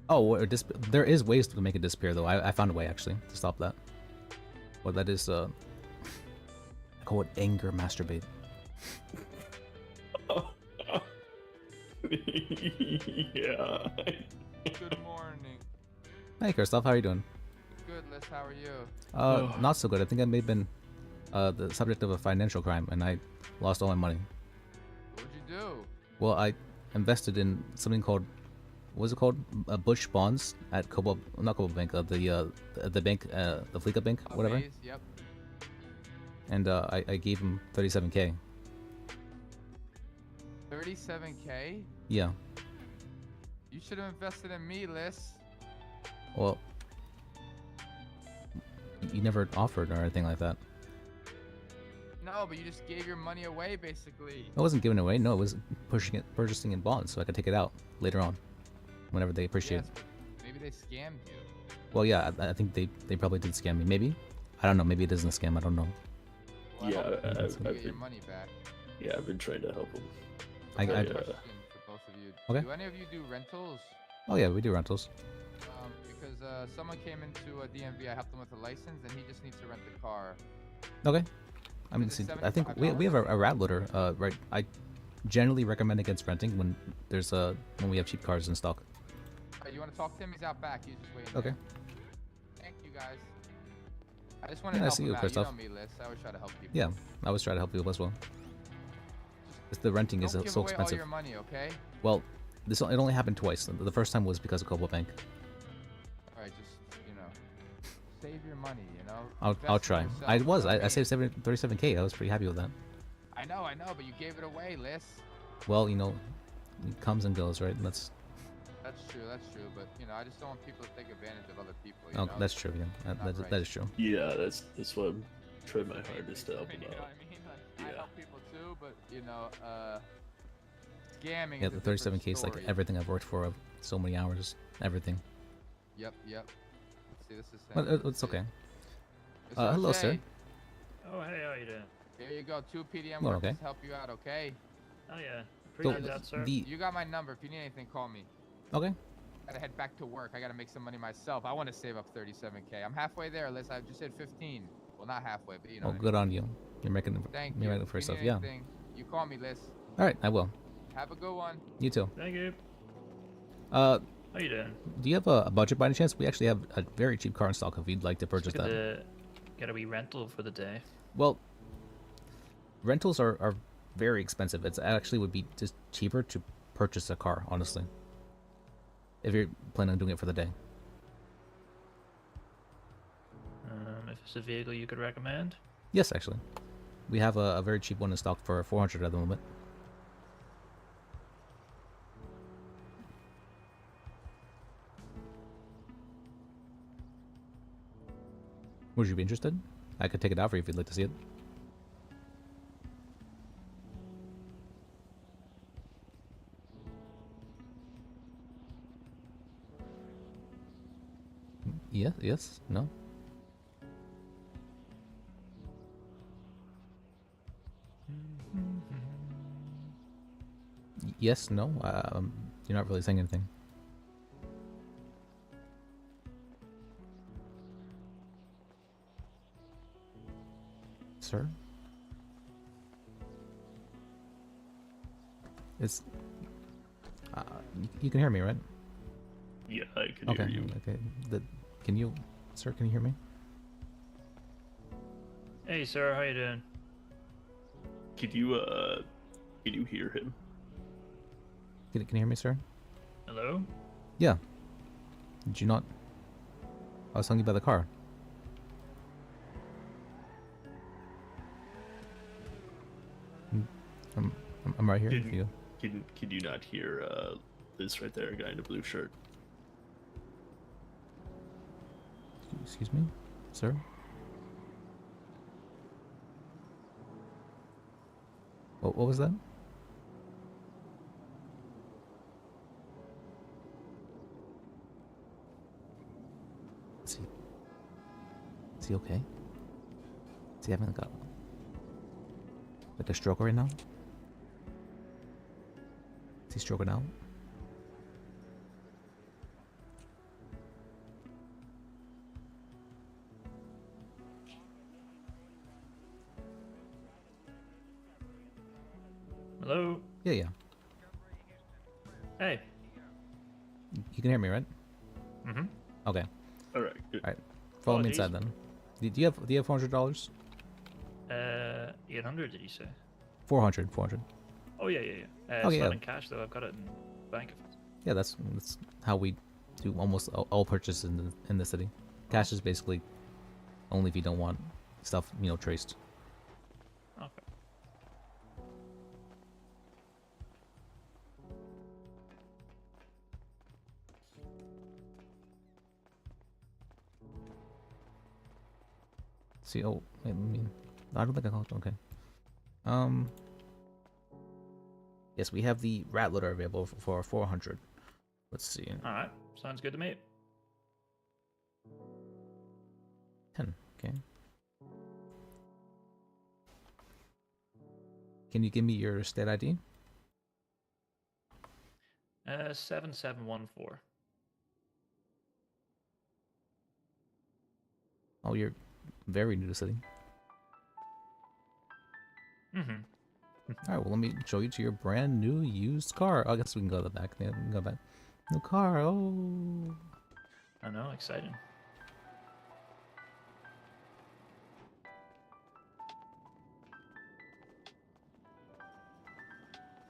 Speaker 1: Oh, there is ways to make it disappear though. I found a way actually to stop that. Well, that is I call it anger masturbate.
Speaker 16: Yeah. Good morning.
Speaker 1: Hey, Christoph, how are you doing?
Speaker 16: Good, Liz. How are you?
Speaker 1: Not so good. I think I may have been the subject of a financial crime, and I lost all my money.
Speaker 16: What'd you do?
Speaker 1: Well, I invested in something called, what was it called? Bush bonds at Cobalt, not Cobalt Bank, the bank, the Fleeca Bank, whatever.
Speaker 16: Maze, yep.
Speaker 1: And I gave him 37K.
Speaker 16: 37K?
Speaker 1: Yeah.
Speaker 16: You should have invested in me, Liz.
Speaker 1: Well, you never offered or anything like that.
Speaker 16: No, but you just gave your money away, basically.
Speaker 1: I wasn't giving it away. No, it was purchasing in bonds so I could take it out later on, whenever they appreciate
Speaker 16: Yes,
Speaker 1: it.
Speaker 16: but maybe they scammed you.
Speaker 1: Well, yeah, I think they probably did scam me. Maybe, I don't know. Maybe it isn't a scam. I don't know.
Speaker 16: Well,
Speaker 3: Yeah,
Speaker 16: I hope
Speaker 3: I've
Speaker 16: you get your
Speaker 3: been-
Speaker 16: money back.
Speaker 3: Yeah, I've been trying to help them.
Speaker 16: Question
Speaker 1: I-
Speaker 16: for both of you.
Speaker 1: Okay.
Speaker 16: Do any of you do rentals?
Speaker 1: Oh yeah, we do rentals.
Speaker 16: Because someone came into a DMV, I helped them with a license, and he just needs to rent the car.
Speaker 1: Okay. I mean,
Speaker 16: Is it
Speaker 1: see, I think we have a rat loader. Right. I generally recommend against renting when there's when we have cheap cars in stock.
Speaker 16: You want to talk to him? He's out back. He's just waiting.
Speaker 1: Okay.
Speaker 16: There. Thank you, guys. I just want to
Speaker 1: Yeah, I
Speaker 16: help
Speaker 1: see
Speaker 16: him
Speaker 1: you,
Speaker 16: out.
Speaker 1: Christoph.
Speaker 16: You know me, Liz. I always try to help people.
Speaker 1: Yeah, I always try to help you as well. Just the renting is
Speaker 16: Don't give
Speaker 1: so
Speaker 16: away
Speaker 1: expensive.
Speaker 16: all your money, okay?
Speaker 1: Well, it only happened twice. The first time was because of Cobalt Bank.
Speaker 16: All right, just save your money.
Speaker 1: I'll
Speaker 16: Invest in
Speaker 1: try.
Speaker 16: yourself,
Speaker 1: I was.
Speaker 16: you know what
Speaker 1: I saved 37K. I was pretty happy with that.
Speaker 16: I know, but you gave it away, Liz.
Speaker 1: Well, it comes and goes, right?
Speaker 16: That's true. But I just don't want people to take advantage of other people.
Speaker 1: Oh, that's true. Yeah, that is true.
Speaker 3: Yeah, that's why I'm trying my hardest to help them
Speaker 16: You know
Speaker 3: out.
Speaker 16: what I mean? Like, I help people too, but scamming.
Speaker 1: Yeah,
Speaker 16: is a
Speaker 1: the
Speaker 16: different
Speaker 1: 37K is like
Speaker 16: story.
Speaker 1: everything I've worked for, so many hours, everything.
Speaker 16: Yep. Let's see, this is.
Speaker 1: But it's okay. Hello, sir.
Speaker 2: Oh, hey, how you doing?
Speaker 16: Here you go, 2 PDM
Speaker 1: Oh,
Speaker 16: workers
Speaker 1: okay.
Speaker 16: to help you out, okay?
Speaker 2: Oh, yeah.
Speaker 1: So,
Speaker 2: Appreciate that, sir.
Speaker 16: You got my number. If you need anything, call me.
Speaker 1: Okay.
Speaker 16: Gotta head back to work. I gotta make some money myself. I want to save up 37K. I'm halfway there, Liz. I just said 15. Well, not halfway, but
Speaker 1: Oh, good on you. You're making it.
Speaker 16: Thank
Speaker 1: you're
Speaker 16: you.
Speaker 1: making it for
Speaker 16: If you
Speaker 1: yourself.
Speaker 16: need
Speaker 1: Yeah.
Speaker 16: anything, you call me, Liz.
Speaker 1: All right, I will.
Speaker 16: Have a good one.
Speaker 1: You too.
Speaker 2: Thank you.
Speaker 1: How
Speaker 2: you doing?
Speaker 1: Do you have a budget by any chance? We actually have a very cheap car in stock if you'd like to purchase that.
Speaker 2: Get a wee rental for the day.
Speaker 1: Well, rentals are very expensive. It's actually would be just cheaper to purchase a car, honestly. If you're planning on doing it for the day.
Speaker 2: If it's a vehicle you could recommend.
Speaker 1: Yes, actually. We have a very cheap one in stock for 400 at the moment. Would you be interested? I could take it out for you if you'd like to see it. Yes, no. Yes, no. You're not really saying anything. Sir? It's... you can hear me, right?
Speaker 3: Yeah, I can
Speaker 1: Okay,
Speaker 3: hear you.
Speaker 1: okay. Can you... Sir, can you hear me?
Speaker 2: Hey, sir, how you doing?
Speaker 3: Can you hear him?
Speaker 1: Can you hear me, sir?
Speaker 2: Hello?
Speaker 1: Yeah. Did you not... I was telling you about the car. I'm right here.
Speaker 3: Can you not hear this right there, guy in a blue shirt?
Speaker 1: Excuse me, sir? What was that? Is he okay? Is he having like a stroke right now? Is he stroking out?
Speaker 2: Hello?
Speaker 1: Yeah.
Speaker 2: Hey.
Speaker 1: You can hear me, right?
Speaker 2: Mm-hmm.
Speaker 1: Okay.
Speaker 3: All right. Good.
Speaker 1: All right. Follow me
Speaker 2: Apologies.
Speaker 1: inside then. Do you have $400?
Speaker 2: 800, did you say?
Speaker 1: 400.
Speaker 2: Oh, yeah.
Speaker 1: Oh,
Speaker 2: It's
Speaker 1: yeah.
Speaker 2: not in cash, though. I've got it in bank.
Speaker 1: Yeah, that's how we do almost all purchases in the city. Cash is basically only if you don't want stuff, traced.
Speaker 2: Okay.
Speaker 1: See, wait, I mean, I don't think I called. Okay. Yes, we have the rat loader available for 400. Let's see.
Speaker 2: All right. Sounds good to me.
Speaker 1: 10. Okay. Can you give me your state ID?
Speaker 2: 7714.
Speaker 1: Oh, you're very new to the city.
Speaker 2: Mm-hmm.
Speaker 1: All right, well, let me show you to your brand new used car. I guess we can go to the back. Yeah, we can go back. New car. Oh.
Speaker 2: I know, exciting.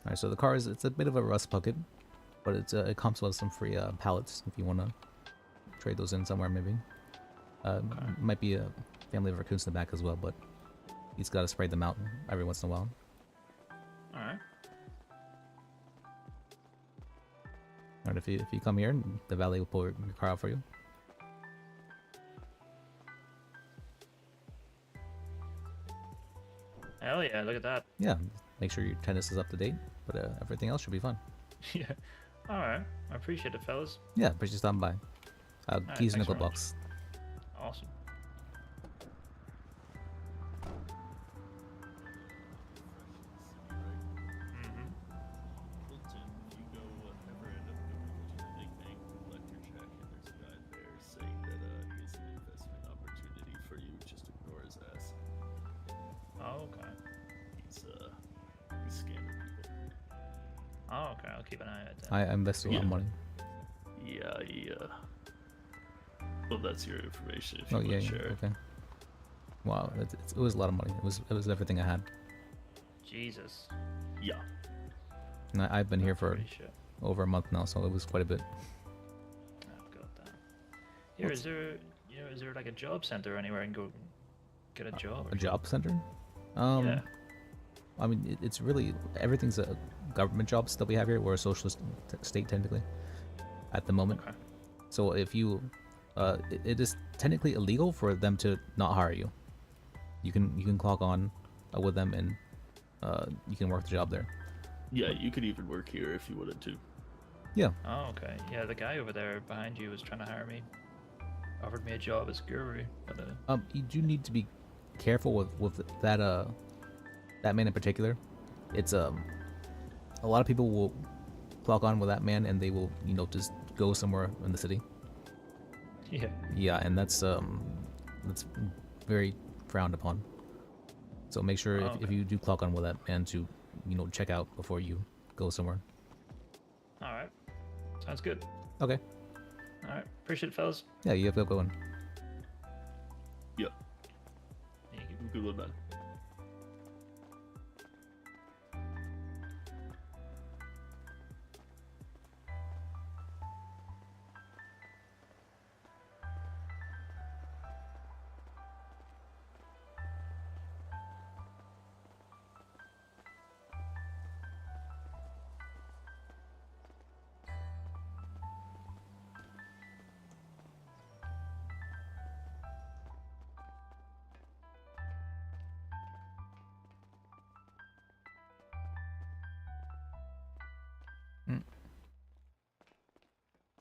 Speaker 1: All right, so the car it's a bit of a rust bucket, but it comes with some free pallets if you want to trade those in somewhere maybe. Might be a family of raccoons in the back as well, but he's got to spray them out every once in a while.
Speaker 2: All right.
Speaker 1: All right, if you come here, the valet will pull your car out for you.
Speaker 2: Hell yeah, look at that.
Speaker 1: Yeah, make sure your tennis is up to date, but everything else should be fun.
Speaker 2: Yeah. All right. I appreciate it, fellas.
Speaker 1: Yeah, appreciate you stopping by.
Speaker 2: right,
Speaker 1: Keys in the
Speaker 2: thanks
Speaker 1: glove
Speaker 2: very much.
Speaker 1: box.
Speaker 2: Awesome.
Speaker 3: Clinton, if you go ever end up going to the big bank and collect your check, and there's a guy there saying that he has an investment opportunity for you, just ignore his ass.
Speaker 2: Oh, okay.
Speaker 3: He's scamming people.
Speaker 2: Oh, okay. I'll keep an eye out then.
Speaker 1: I invested a lot of money.
Speaker 3: Yeah, well, that's your information if you
Speaker 1: Oh
Speaker 3: want
Speaker 1: yeah,
Speaker 3: to share.
Speaker 1: okay. Wow, it was a lot of money. It was everything I had.
Speaker 2: Jesus.
Speaker 3: Yeah.
Speaker 1: And I've been here for
Speaker 2: Pretty shit.
Speaker 1: over a month now, so it was quite a bit.
Speaker 2: Oh god damn. Here, is there is there like a job center anywhere I can go get a job?
Speaker 1: A job center?
Speaker 2: Yeah.
Speaker 1: I mean, it's really everything's a government jobs that we have here. We're a socialist state technically, at the moment.
Speaker 2: Okay.
Speaker 1: So if you, it is technically illegal for them to not hire you. You can clock on with them and you can work the job there.
Speaker 3: Yeah, you could even work here if you wanted to.
Speaker 1: Yeah.
Speaker 2: Oh, okay. Yeah, the guy over there behind you was trying to hire me. Offered me a job as guru, but
Speaker 1: You do need to be careful with that that man in particular. It's a lot of people will clock on with that man and they will just go somewhere in the city.
Speaker 2: Yeah.
Speaker 1: Yeah, and that's very frowned upon. So make sure if you do clock on with that man to check out before you go somewhere.
Speaker 2: all right. Sounds good.
Speaker 1: Okay.
Speaker 2: All right. Appreciate it, fellas.
Speaker 1: Yeah, you have to go in.
Speaker 3: Yep. Good one, man.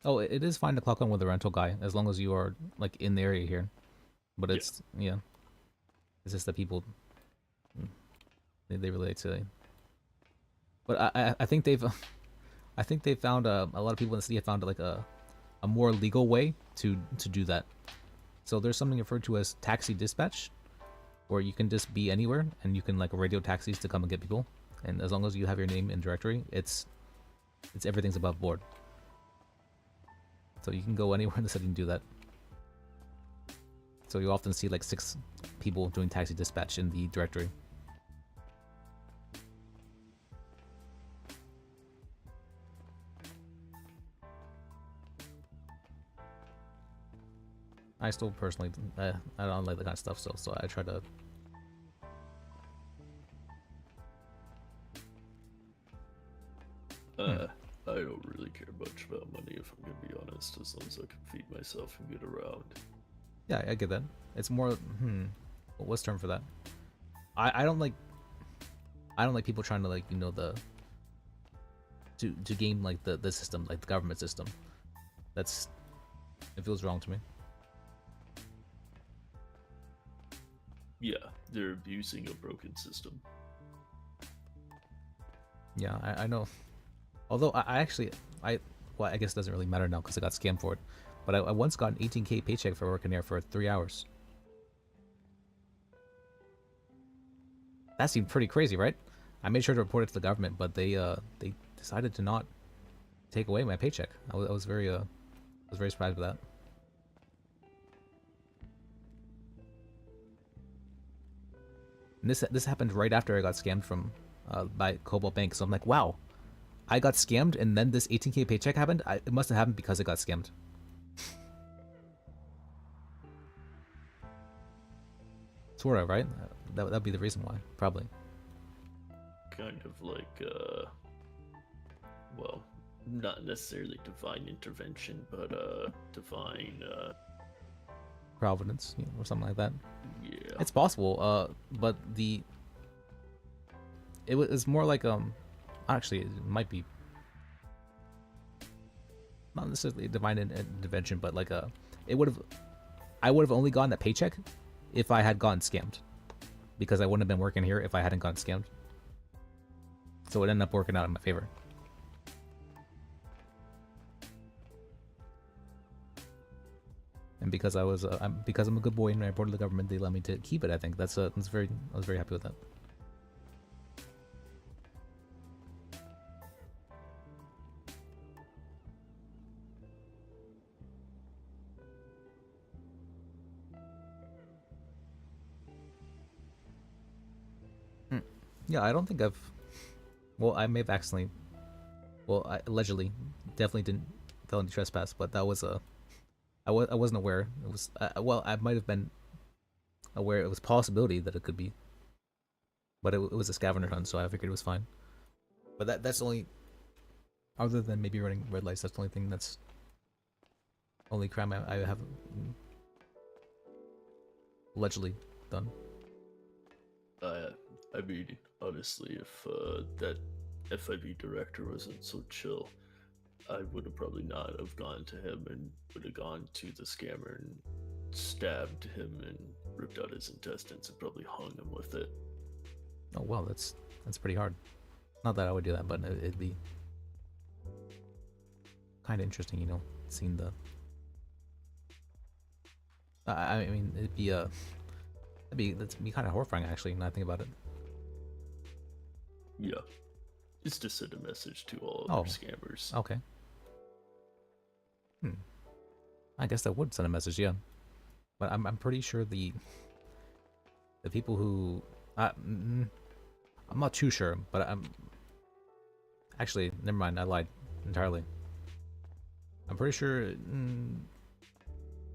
Speaker 1: Oh, it is fine to clock on with a rental guy as long as you are like in the area here. But it's yeah. It's just that people they relate to. But I think they've I think they found a lot of people in the city have found like a more legal way to do that. So there's something referred to as taxi dispatch, where you can just be anywhere and you can like radio taxis to come and get people. And as long as you have your name in directory, it's everything's above board. So you can go anywhere in the city and do that. So you often see like 6 people doing taxi dispatch in the directory. I still personally, I don't like that kind of stuff, so I try to.
Speaker 3: I don't really care much about money, if I'm gonna be honest, as long as I can feed myself and get around.
Speaker 1: Yeah, I get that. It's more, what's the term for that? I don't like people trying to like to game like the system, like the government system. It feels wrong to me.
Speaker 3: Yeah, they're abusing a broken system.
Speaker 1: Yeah, I know. Although I guess it doesn't really matter now because I got scammed for it. But I once got an 18K paycheck for working there for 3 hours. That seemed pretty crazy, right? I made sure to report it to the government, but they decided to not take away my paycheck. I was very surprised with that. And this happened right after I got scammed from by Cobalt Bank, so I'm like, wow, I got scammed and then this 18K paycheck happened? It must have happened because I got scammed. Sort of, right? That'd be the reason why, probably.
Speaker 3: Kind of like, well, not necessarily divine intervention, but divine
Speaker 1: Providence, or something like that.
Speaker 3: Yeah.
Speaker 1: It's possible, but it was more like actually it might be not necessarily divine intervention, but like I would have only gotten that paycheck if I had gotten scammed, because I wouldn't have been working here if I hadn't gotten scammed. So it ended up working out in my favor. And because because I'm a good boy and I reported to the government, they let me to keep it. I think I was very happy with that. Yeah, I don't think I've. Well, I may have accidentally. Well, I allegedly definitely didn't felony trespass, but that was a. I wasn't aware. It was well, I might have been aware it was a possibility that it could be, but it was a scavenger hunt, so I figured it was fine. But that's the only. Other than maybe running red lights, that's the only thing that's. Only crime I have allegedly done.
Speaker 3: I mean, honestly, if that FIB director wasn't so chill, I would have probably not have gone to him and would have gone to the scammer and stabbed him and ripped out his intestines and probably hung him with it.
Speaker 1: Oh well, that's pretty hard. Not that I would do that, but it'd be kind of interesting, you know, seeing the. I mean, that'd be kind of horrifying actually. Now I think about it.
Speaker 3: Yeah, just to send a message to all
Speaker 1: Oh,
Speaker 3: other scammers.
Speaker 1: Okay. I guess that would send a message, yeah. But I'm pretty sure the people who I'm not too sure, but I'm actually never mind. I lied entirely. I'm pretty sure.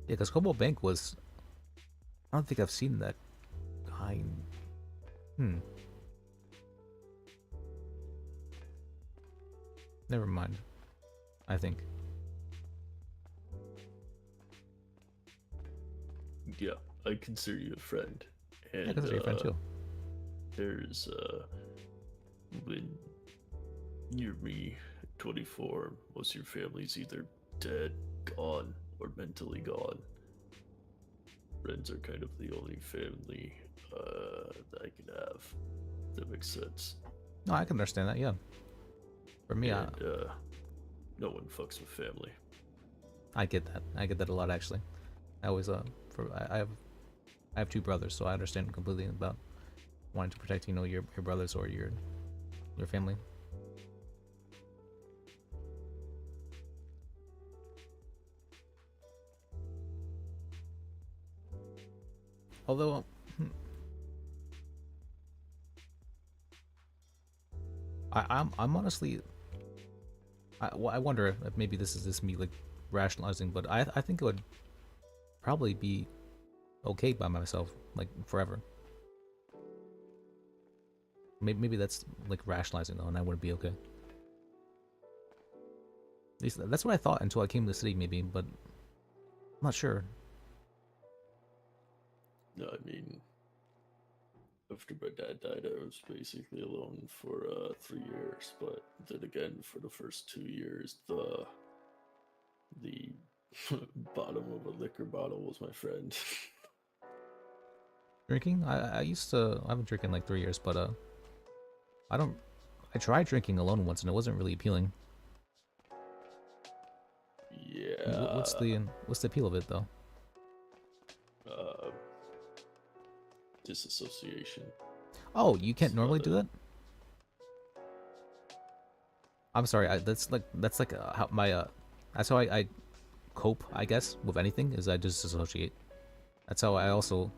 Speaker 1: Yeah, because Cobalt Bank was. I don't think I've seen that kind. Never mind. I think.
Speaker 3: Yeah, I consider you a friend. And,
Speaker 1: I consider you a friend too.
Speaker 3: There's, when you're me, 24, most of your family's either dead, gone, or mentally gone. Friends are kind of the only family, that I can have. That makes sense.
Speaker 1: No, I can understand that, yeah. For me,
Speaker 3: and, no one fucks with family.
Speaker 1: I get that. I get that a lot, actually. I always, I have two brothers, so I understand completely about wanting to protect, you know, your brothers or your family. Although, I'm honestly, I wonder if maybe this is just me like rationalizing, but I think it would probably be okay by myself, like forever. Maybe that's like rationalizing though, and I wouldn't be okay. At least that's what I thought until I came to the city, maybe, but I'm not sure.
Speaker 3: No, I mean, after my dad died, I was basically alone for 3 years. But then again, for the first 2 years, the bottom of a liquor bottle was my friend.
Speaker 1: Drinking? I haven't been drinking in like 3 years, but I tried drinking alone once and it wasn't really appealing.
Speaker 3: Yeah.
Speaker 1: What's the appeal of it though?
Speaker 3: Disassociation.
Speaker 1: Oh, you can't normally do that? I'm sorry. That's like how my that's how I cope, I guess, with anything is I disassociate. That's how I also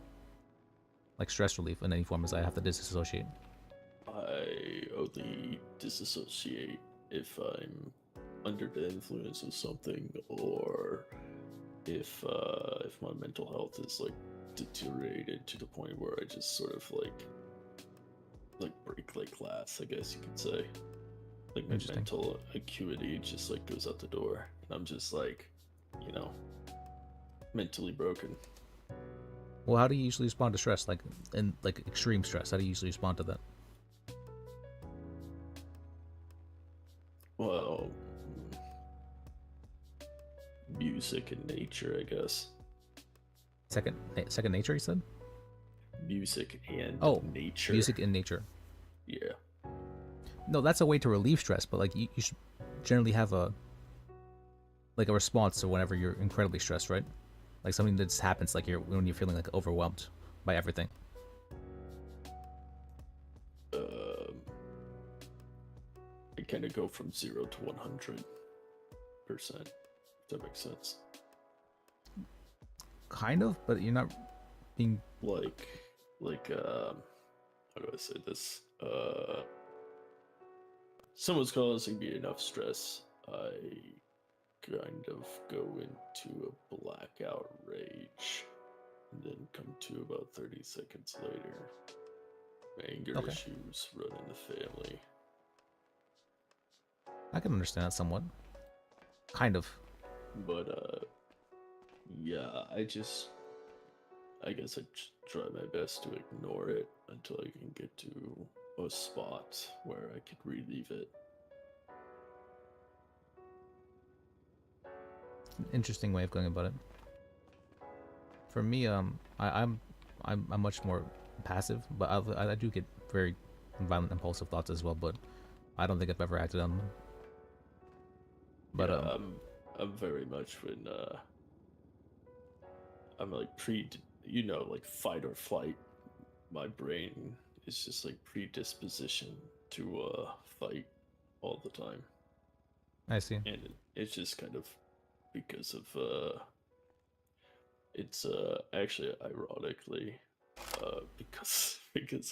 Speaker 1: like stress relief in any form is I have to disassociate.
Speaker 3: I only disassociate if I'm under the influence of something, or if my mental health is like deteriorated to the point where I just sort of like break like glass, I guess you could say. Like my mental acuity just like goes out the door, and I'm just like, you know, mentally broken.
Speaker 1: Well, how do you usually respond to stress? Like in like extreme stress, how do you usually respond to that?
Speaker 3: Well, music and nature, I guess.
Speaker 1: Second nature, you said?
Speaker 3: Music and nature.
Speaker 1: Music and nature.
Speaker 3: Yeah.
Speaker 1: No, that's a way to relieve stress, but like you should generally have a response to whenever you're incredibly stressed, right? Like something that just happens, like when you're feeling like overwhelmed by everything.
Speaker 3: I kind of go from 0 to 100%. If that makes sense.
Speaker 1: Kind of, but you're not being
Speaker 3: like how do I say this? someone's causing me enough stress, I kind of go into a blackout rage, and then come to about 30 seconds later. Anger
Speaker 1: Okay.
Speaker 3: issues run in the family.
Speaker 1: I can understand that somewhat. Kind of.
Speaker 3: But yeah, I guess I try my best to ignore it until I can get to a spot where I can relieve it.
Speaker 1: Interesting way of going about it. For me, I'm much more passive, but I do get very violent, impulsive thoughts as well. But I don't think I've ever acted on them. But
Speaker 3: yeah, I'm very much when I'm like like fight or flight. My brain is just like predisposition to fight all the time.
Speaker 1: I see.
Speaker 3: And it's just kind of because of it's actually ironically because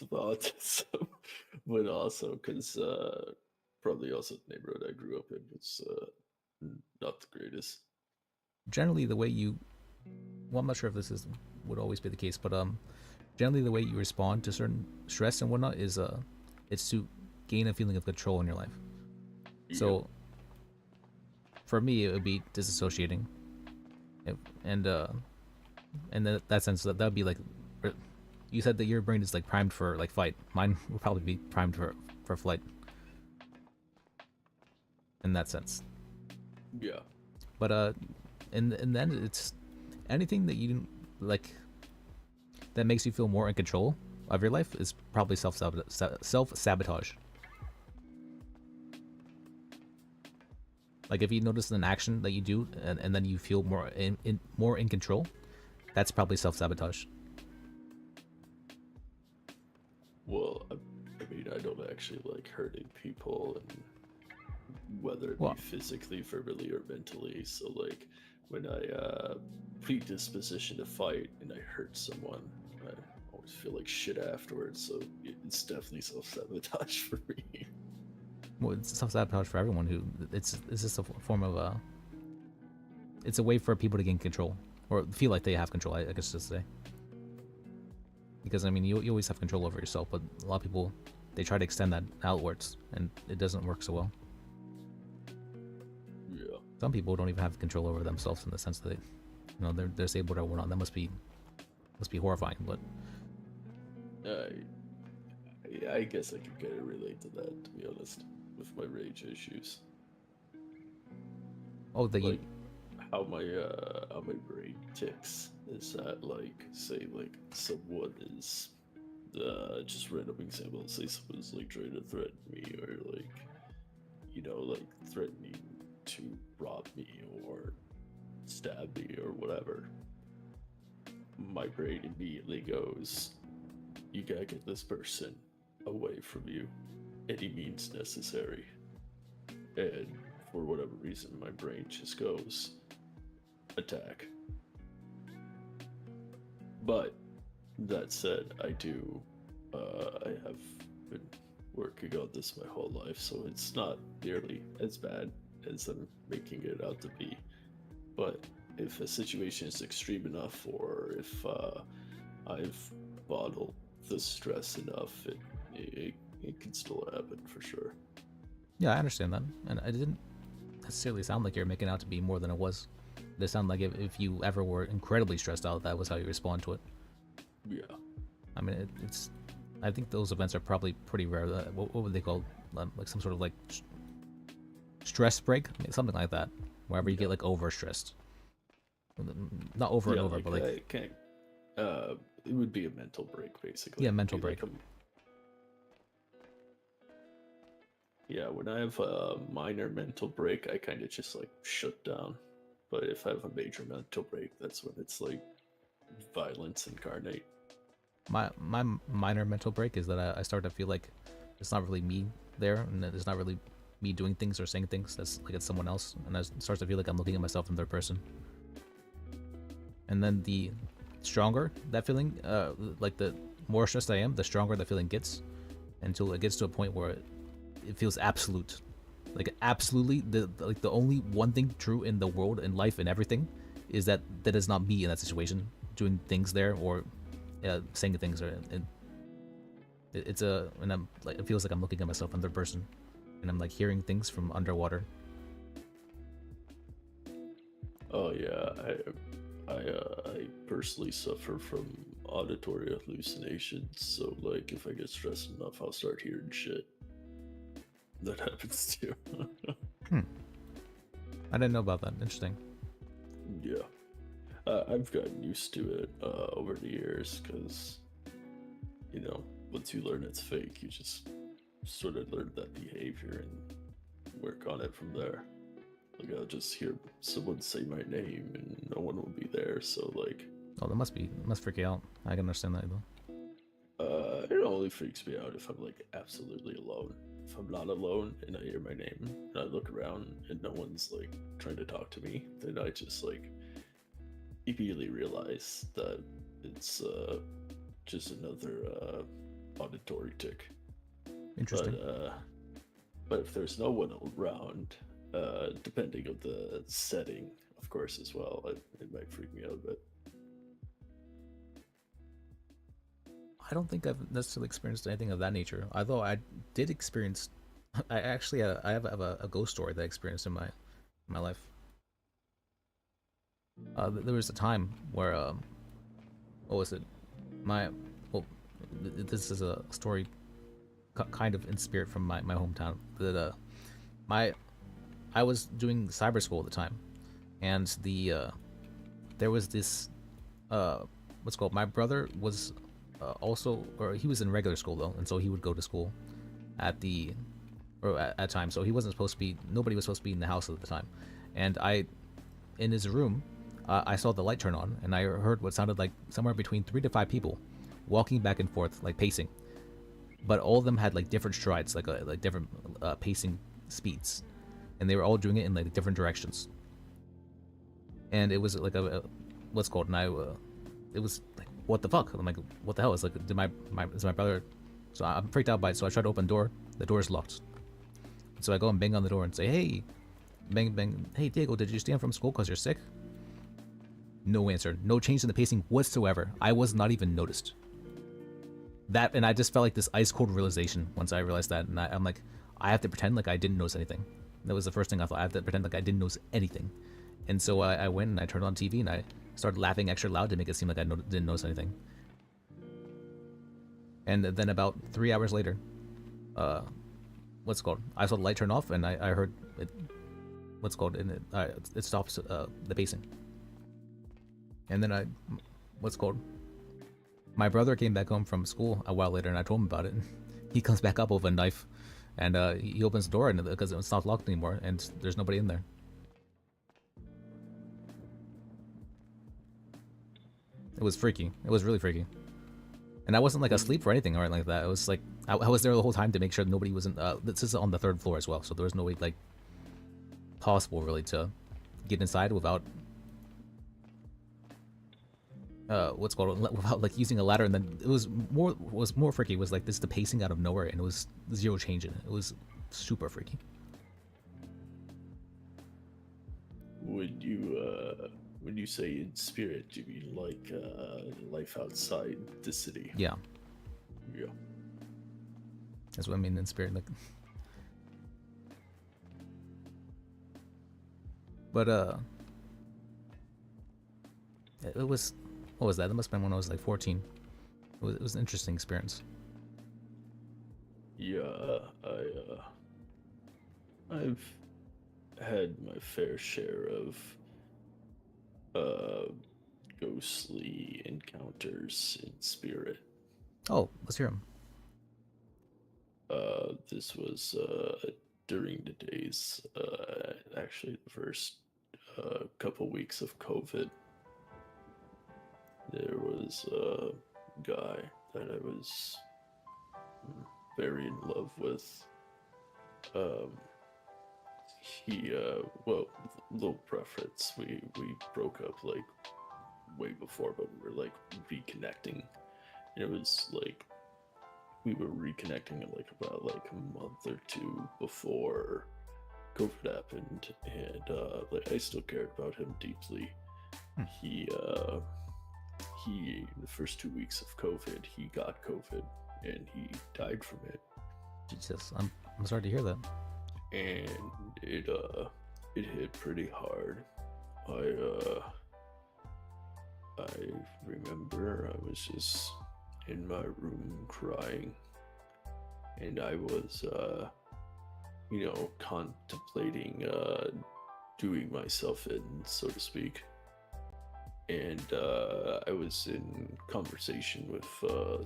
Speaker 3: of autism, but also because probably also the neighborhood I grew up in was not the greatest.
Speaker 1: generally, the way you, well, I'm not sure if this would always be the case, but generally the way you respond to certain stress and whatnot is it's to gain a feeling of control in your life. So for me, it would be disassociating, and in that sense, that would be like, you said that your brain is like primed for like fight. Mine would probably be primed for flight. In that sense.
Speaker 3: Yeah.
Speaker 1: But and then it's anything that you like that makes you feel more in control of your life is probably self-sabotage. Like if you notice an action that you do and then you feel more in control, that's probably self-sabotage.
Speaker 3: Well, I mean, I don't actually like hurting people, and whether it be physically, verbally, or mentally. So like when I predisposition to fight and I hurt someone, I always feel like shit afterwards. So it's definitely self-sabotage for me.
Speaker 1: Well, it's self-sabotage for everyone who it's just a form of it's a way for people to gain control or feel like they have control, I guess to say. Because I mean, you always have control over yourself, but a lot of people, they try to extend that outwards and it doesn't work so well.
Speaker 3: Yeah.
Speaker 1: Some people don't even have control over themselves in the sense that they, they're disabled or whatnot. That must be horrifying. But
Speaker 3: I guess I could kind of relate to that, to be honest, with my rage issues.
Speaker 1: Oh,
Speaker 3: like how my brain ticks is that, like, say like someone is just random example, say someone's like trying to threaten me or like like threatening to rob me or stab me or whatever, my brain immediately goes, you gotta get this person away from you, any means necessary. And for whatever reason, my brain just goes, attack. But that said, I have been working on this my whole life, so it's not nearly as bad as I'm making it out to be. But if a situation is extreme enough, or if I've bottled the stress enough, it can still happen for sure.
Speaker 1: yeah, I understand that, and it didn't necessarily sound like you're making it out to be more than it was. It sounded like if you ever were incredibly stressed out, that was how you respond to it.
Speaker 3: Yeah.
Speaker 1: I mean, it's. I think those events are probably pretty rare. What would they call? Like some sort of like stress break, something like that. Wherever you get like over stressed. Not over and over, but like.
Speaker 3: It would be a mental break, basically.
Speaker 1: Yeah, mental break.
Speaker 3: Yeah, when I have a minor mental break, I kind of just like shut down. But if I have a major mental break, that's when it's like violence incarnate.
Speaker 1: My minor mental break is that I start to feel like it's not really me there, and it's not really me doing things or saying things. That's like it's someone else, and I start to feel like I'm looking at myself in third person. And then the stronger that feeling, like the more stressed I am, the stronger the feeling gets, until it gets to a point where it feels absolute. Like absolutely, the only one thing true in the world and life and everything is that is not me in that situation, doing things there or saying things, or and I'm like, it feels like I'm looking at myself in third person, and I'm like hearing things from underwater.
Speaker 3: Oh yeah, I personally suffer from auditory hallucinations. So like, if I get stressed enough, I'll start hearing shit. That happens too.
Speaker 1: I didn't know about that. Interesting.
Speaker 3: Yeah, I've gotten used to it over the years, because you know, once you learn it's fake, you just sort of learn that behavior and work on it from there. Like, I'll just hear someone say my name and no one will be there, so like...
Speaker 1: Oh, that must freak you out. I can understand that though.
Speaker 3: It only freaks me out if I'm like absolutely alone. If I'm not alone and I hear my name and I look around and no one's like trying to talk to me, then I just like immediately realize that it's just another auditory tick.
Speaker 1: Interesting.
Speaker 3: But if there's no one around, depending on the setting, of course, as well, it might freak me out a bit.
Speaker 1: I don't think I've necessarily experienced anything of that nature. Although I did experience, I actually I have a ghost story that I experienced in my life. There was a time where what was it? This is a story kind of in spirit from my hometown. That I was doing cyber school at the time, and there was this what's called, my brother was also, or he was in regular school though, and so he would go to school at time, so he wasn't supposed to be, nobody was supposed to be in the house at the time, and in his room I saw the light turn on, and I heard what sounded like somewhere between 3 to 5 people walking back and forth, like pacing, but all of them had like different strides, like different pacing speeds, and they were all doing it in like different directions, and it was like a what's called, and it was like, what the fuck? I'm like, what the hell? It's like, is my brother? So I'm freaked out by it. So I try to open the door. The door is locked. So I go and bang on the door and say, hey, bang, bang. Hey, Diego, did you stay home from school because you're sick? No answer. No change in the pacing whatsoever. I was not even noticed. And I just felt like this ice cold realization once I realized that. And I'm like, I have to pretend like I didn't notice anything. That was the first thing I thought. I have to pretend like I didn't notice anything. And so I went and I turned on TV and I started laughing extra loud to make it seem like I didn't notice anything. And then about 3 hours later, what's it called, I saw the light turn off and I heard it, what's it called, and it stops the pacing. And then what's it called, my brother came back home from school a while later and I told him about it. He comes back up with a knife and he opens the door, and because it's not locked anymore and there's nobody in there. It was freaky. It was really freaky. And I wasn't like asleep or anything or anything like that. It was like, I was there the whole time to make sure nobody was in, this is on the 3rd floor as well, so there was no way like possible really to get inside without what's called, without like using a ladder. And then it was more freaky was like this, the pacing out of nowhere, and it was zero change in it. It was super freaky.
Speaker 3: When you say in spirit, do you mean like life outside the city?
Speaker 1: Yeah.
Speaker 3: Yeah.
Speaker 1: That's what I mean in spirit, like. But it was, what was that? That must have been when I was like 14. It was an interesting experience.
Speaker 3: Yeah, I've had my fair share of ghostly encounters in spirit.
Speaker 1: Oh, let's hear them.
Speaker 3: This was during the days, actually the first couple weeks of COVID. There was a guy that I was very in love with. He, well, little preference, we broke up like way before, but we were like reconnecting. It was like we were reconnecting like about like a month or two before COVID happened, and like I still cared about him deeply. He in the first 2 weeks of COVID, he got COVID and he died from it.
Speaker 1: Jesus, I'm sorry to hear that.
Speaker 3: And it hit pretty hard. I remember I was just in my room crying, and I was contemplating doing myself in, so to speak. And I was in conversation with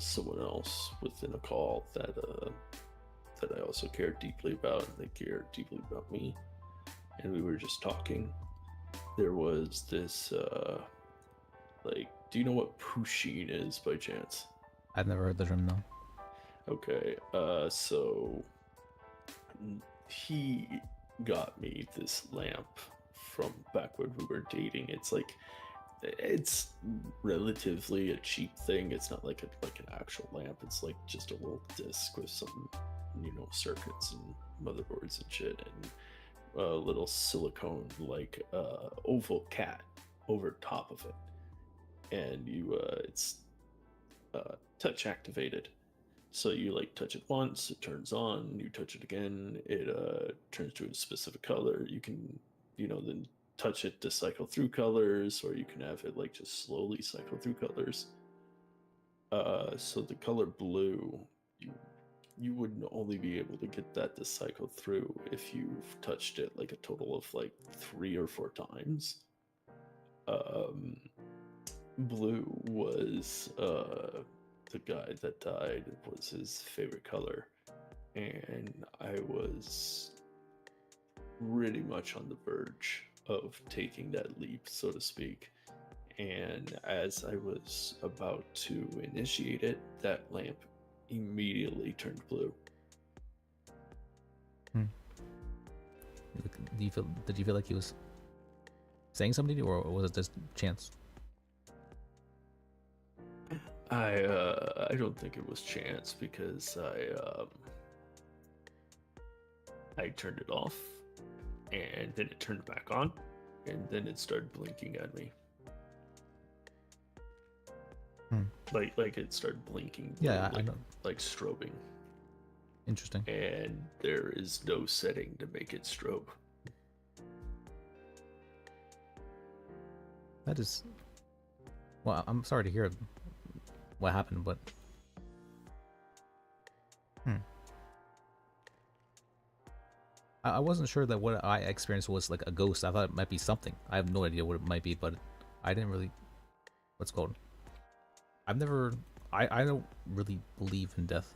Speaker 3: someone else within a call that I also cared deeply about, and they cared deeply about me. And we were just talking. There was this, do you know what Pusheen is by chance?
Speaker 1: I've never heard the term, no.
Speaker 3: Okay, so he got me this lamp from back when we were dating. It's relatively a cheap thing. It's not like an actual lamp. It's like just a little disc with some, circuits and motherboards and shit, and a little silicone oval cat over top of it. And it's touch activated. So you touch it once, it turns on. You touch it again, it turns to a specific color. You can, then touch it to cycle through colors, or you can have it just slowly cycle through colors. So the color blue, you would only be able to get that to cycle through if you've touched it a total of 3 or 4 times. Blue was the guy that died, was his favorite color, and I was pretty much on the verge of taking that leap, so to speak. And as I was about to initiate it, that lamp immediately turned blue.
Speaker 1: Did you feel like he was saying something to you, or was it just chance?
Speaker 3: I don't think it was chance, because I turned it off, and then it turned back on, and then it started blinking at me. Like it started blinking.
Speaker 1: Yeah, I know.
Speaker 3: Like strobing.
Speaker 1: Interesting.
Speaker 3: And there is no setting to make it strobe.
Speaker 1: That is... Well, I'm sorry to hear what happened, but... I wasn't sure that what I experienced was a ghost. I thought it might be something. I have no idea what it might be, but I didn't really... What's it called? I've never... I don't really believe in death.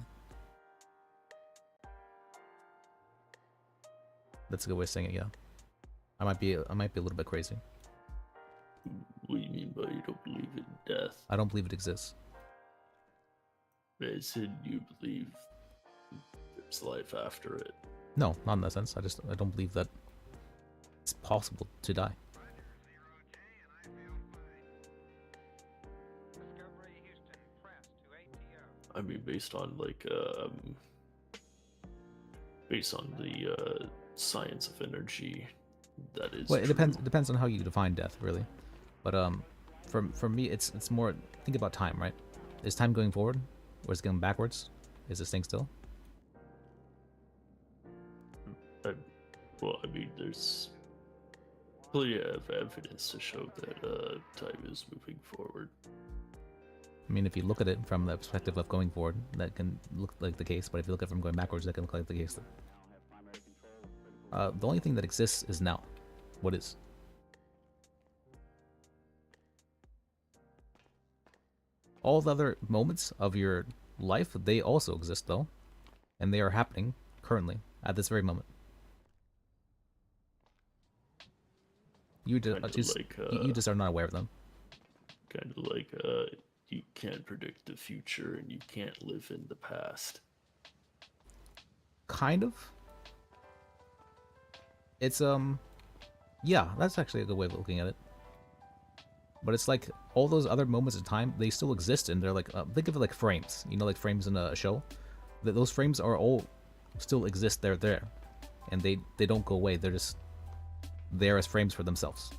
Speaker 1: That's a good way of saying it, yeah. I might be a little bit crazy.
Speaker 3: What do you mean by you don't believe in death?
Speaker 1: I don't believe it exists.
Speaker 3: I said you believe there's life after it.
Speaker 1: No, not in that sense. I don't believe that it's possible to die.
Speaker 3: I mean, based on the science of energy, that is.
Speaker 1: Well, it
Speaker 3: true.
Speaker 1: depends on how you define death, really. But for me, it's more, think about time, right? Is time going forward, or is it going backwards? Is it staying still?
Speaker 3: Well, I mean, there's plenty of evidence to show that time is moving forward.
Speaker 1: I mean, if you look at it from the perspective of going forward, that can look like the case. But if you look at it from going backwards, that can look like the case. The only thing that exists is now. What is? All the other moments of your life, they also exist, though. And they are happening currently, at this very moment. You just are not aware of them.
Speaker 3: Kind of like you can't predict the future and you can't live in the past.
Speaker 1: Kind of. It's yeah, that's actually a good way of looking at it. But it's like all those other moments of time, they still exist, and they're like think of it like frames. You know, like frames in a show. those frames are all still exist. They're there, and they don't go away. They're just there as frames for themselves.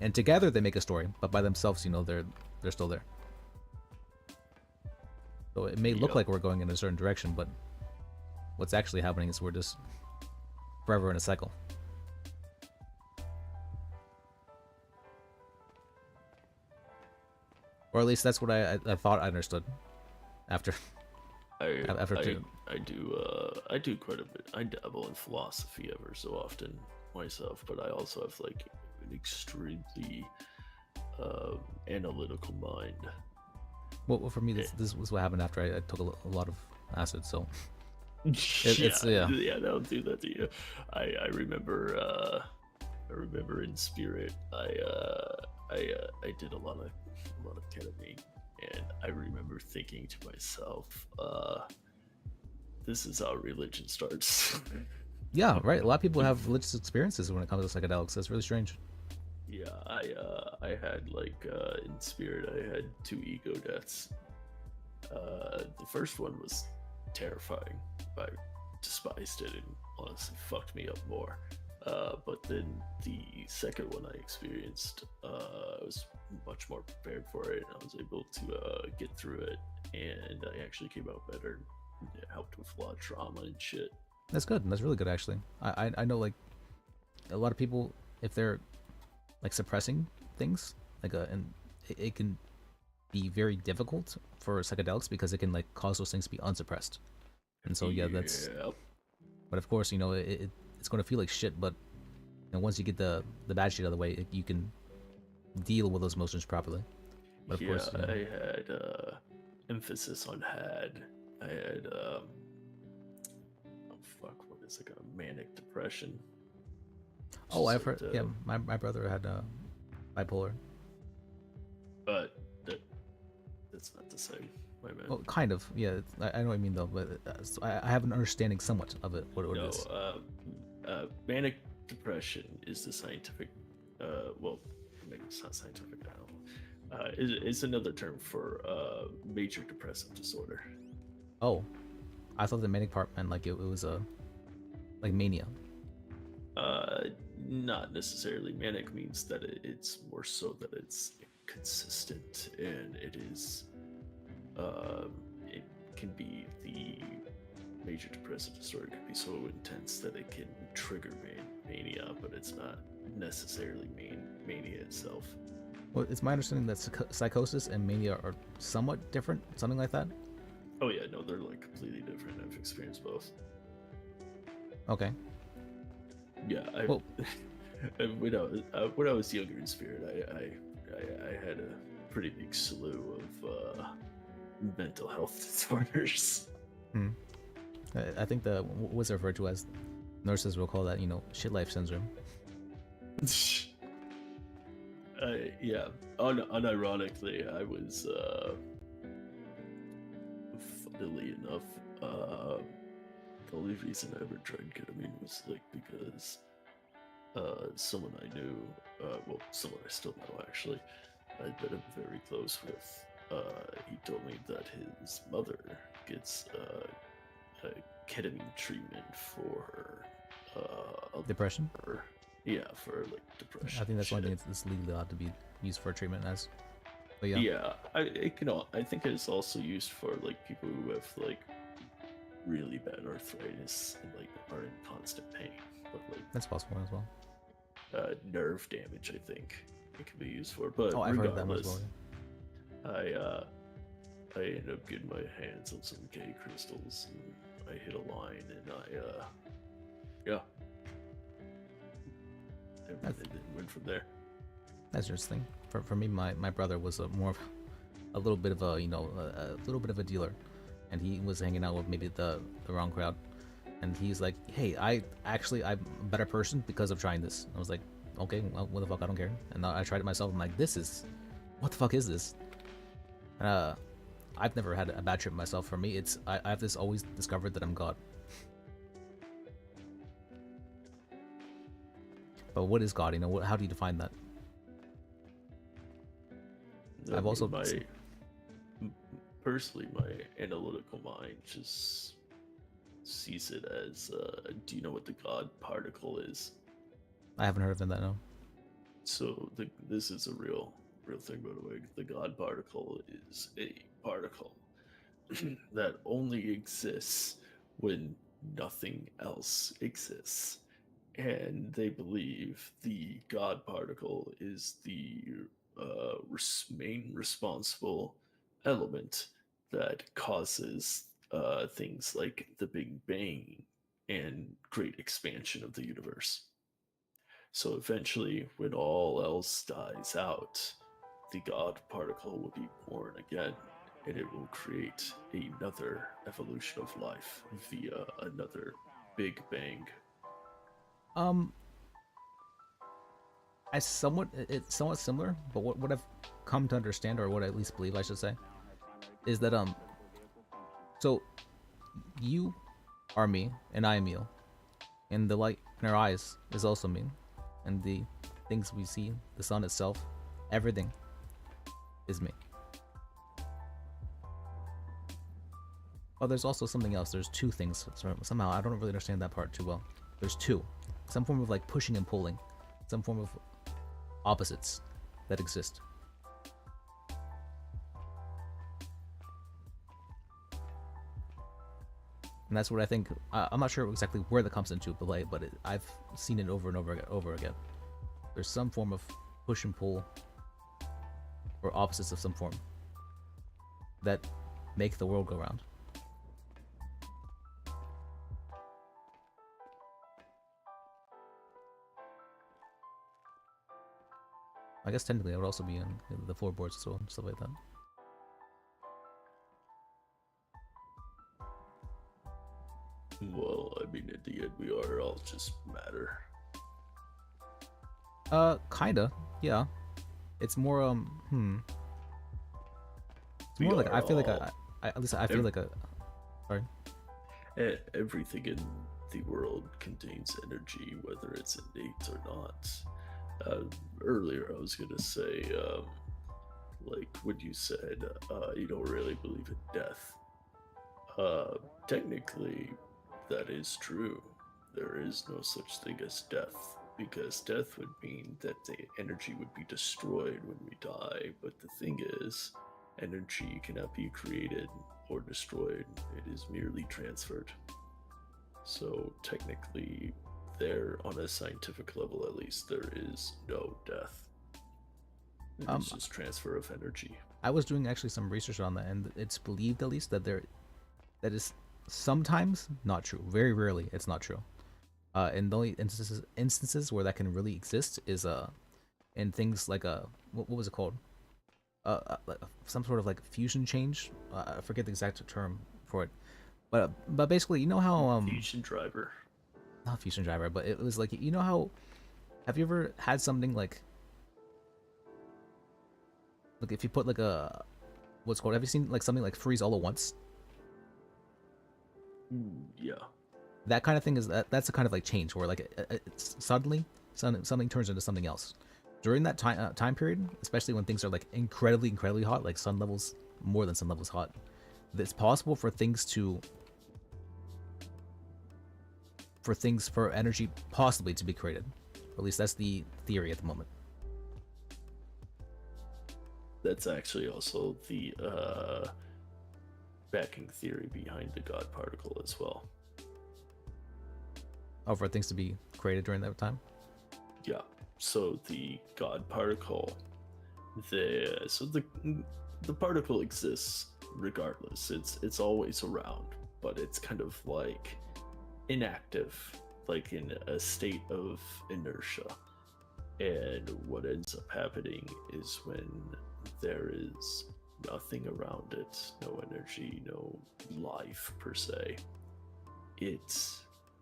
Speaker 1: And together they make a story, but by themselves, you know, they're still there. So it may look like we're going in a certain direction, but what's actually happening is we're just forever in a cycle. Or at least that's what I thought I understood after
Speaker 3: I do quite a bit. I dabble in philosophy ever so often myself, but I also have like an extremely analytical mind.
Speaker 1: Well, for me, this was what happened after I took a lot of acid. So
Speaker 3: yeah, that'll do that to you. I remember in Spirit, I did a lot of ketamine, and I remember thinking to myself, this is how religion starts.
Speaker 1: Yeah, right. A lot of people have religious experiences when it comes to psychedelics. That's really strange.
Speaker 3: Yeah, I had like in Spirit, I had 2 ego deaths. The first one was terrifying. I despised it and honestly fucked me up more. But then the second one I experienced, I was much more prepared for it, and I was able to get through it, and I actually came out better. It helped with a lot of trauma and shit.
Speaker 1: That's good. That's really good, actually. I know, like, a lot of people, if they're like suppressing things, like and it can be very difficult for psychedelics because it can like cause those things to be unsuppressed. And so yeah, that's. But of course, you know, it's going to feel like shit. But you know, once you get the bad shit out of the way, you can deal with those emotions properly. But of course, you know,
Speaker 3: I had emphasis on had. I had oh fuck, what is it? A manic depression.
Speaker 1: Oh, I've heard. Yeah, my brother had bipolar.
Speaker 3: But that's not the same. My man.
Speaker 1: Well, kind of. Yeah, I know what I mean though. But so I have an understanding somewhat of it. What it is.
Speaker 3: Manic depression is the scientific. Well, maybe it's not scientific. I don't know. It's another term for major depressive disorder.
Speaker 1: Oh, I thought the manic part meant like it was a like mania.
Speaker 3: Not necessarily. Manic means that it's more so that it's consistent, and it is it can be the major depressive disorder can be so intense that it can trigger mania, but it's not necessarily mania itself.
Speaker 1: Well, it's my understanding that psychosis and mania are somewhat different, something like that.
Speaker 3: Oh yeah, no, they're like completely different. I've experienced both.
Speaker 1: Okay.
Speaker 3: Yeah, when I was younger in Spirit, I had a pretty big slew of mental health disorders.
Speaker 1: I think what's referred to as nurses will call that, you know, shit life syndrome.
Speaker 3: Yeah, unironically, I was funnily enough, the only reason I ever tried ketamine was like because someone I knew, well, someone I still know actually, I'd been very close with. He told me that his mother gets a ketamine treatment for
Speaker 1: depression.
Speaker 3: Yeah, for like depression.
Speaker 1: I think that's one thing it's legally allowed to be used for treatment as. But yeah.
Speaker 3: Yeah, I think it's also used for like people who have like really bad arthritis and like are in constant pain. But like
Speaker 1: that's possible as well.
Speaker 3: Nerve damage, I think it can be used for. But
Speaker 1: I've heard that as well.
Speaker 3: Yeah. I ended up getting my hands on some K crystals, and I hit a line, and yeah, and then went from there.
Speaker 1: That's interesting. For me, my brother was a little bit of a, you know, a little bit of a dealer, and he was hanging out with maybe the wrong crowd, and he's like, hey, I'm a better person because of trying this. I was like, okay, well, what the fuck, I don't care. And I tried it myself. I'm like, what the fuck is this? I've never had a bad trip myself. For me, I have this always discovered that I'm God. But what is God? You know, how do you define that?
Speaker 3: Pardon personally, my analytical mind just sees it as, do you know what the God particle is?
Speaker 1: I haven't heard of that, no.
Speaker 3: So this is a real thing, by the way. The God particle is a particle that only exists when nothing else exists. And they believe the God particle is the main responsible element that causes things like the Big Bang and great expansion of the universe. So eventually, when all else dies out, the God particle will be born again, and it will create another evolution of life via another Big Bang.
Speaker 1: It's somewhat similar, but what I've come to understand, or what I at least believe I should say, is that so you are me, and I am you, and the light in our eyes is also me, and the things we see, the sun itself, everything is me. Oh, there's also something else. There's two things. Somehow I don't really understand that part too well. There's two. Some form of like pushing and pulling. Some form of opposites that exist. And that's what I think. I'm not sure exactly where that comes into play, but I've seen it over and over again. There's some form of push and pull, or opposites of some form, that make the world go round. I guess technically I would also be in the floorboards as well, stuff like that.
Speaker 3: Well, I mean, at the end, we are all just matter.
Speaker 1: Kinda, yeah. It's more, It's more like, I feel like at least I feel like a, sorry.
Speaker 3: Everything in the world contains energy, whether it's innate or not. Earlier, I was gonna say, like when you said you don't really believe in death. Technically, that is true. There is no such thing as death, because death would mean that the energy would be destroyed when we die. But the thing is, energy cannot be created or destroyed. It is merely transferred. So technically, there, on a scientific level at least, there is no death. It's just transfer of energy.
Speaker 1: I was doing actually some research on that, and it's believed at least that that is sometimes not true. Very rarely, it's not true. And the only instances where that can really exist is in things like what was it called? Some sort of like fusion change. I forget the exact term for it, but basically, you know how
Speaker 3: fusion driver.
Speaker 1: Not fusion driver, but it was like, you know how, have you ever had something like if you put like a, what's called, have you seen like something like freeze all at once?
Speaker 3: Yeah.
Speaker 1: That kind of thing is that's a kind of like change where like it's suddenly something turns into something else. During that time period, especially when things are like incredibly hot, like sun levels, more than sun levels hot, it's possible for things to for energy possibly to be created. Or at least that's the theory at the moment.
Speaker 3: That's actually also the backing theory behind the God particle as well.
Speaker 1: Oh, for things to be created during that time?
Speaker 3: Yeah. So the God particle, the particle exists regardless. It's always around, but it's kind of like inactive, like in a state of inertia. And what ends up happening is when there is nothing around it, no energy, no life per se, it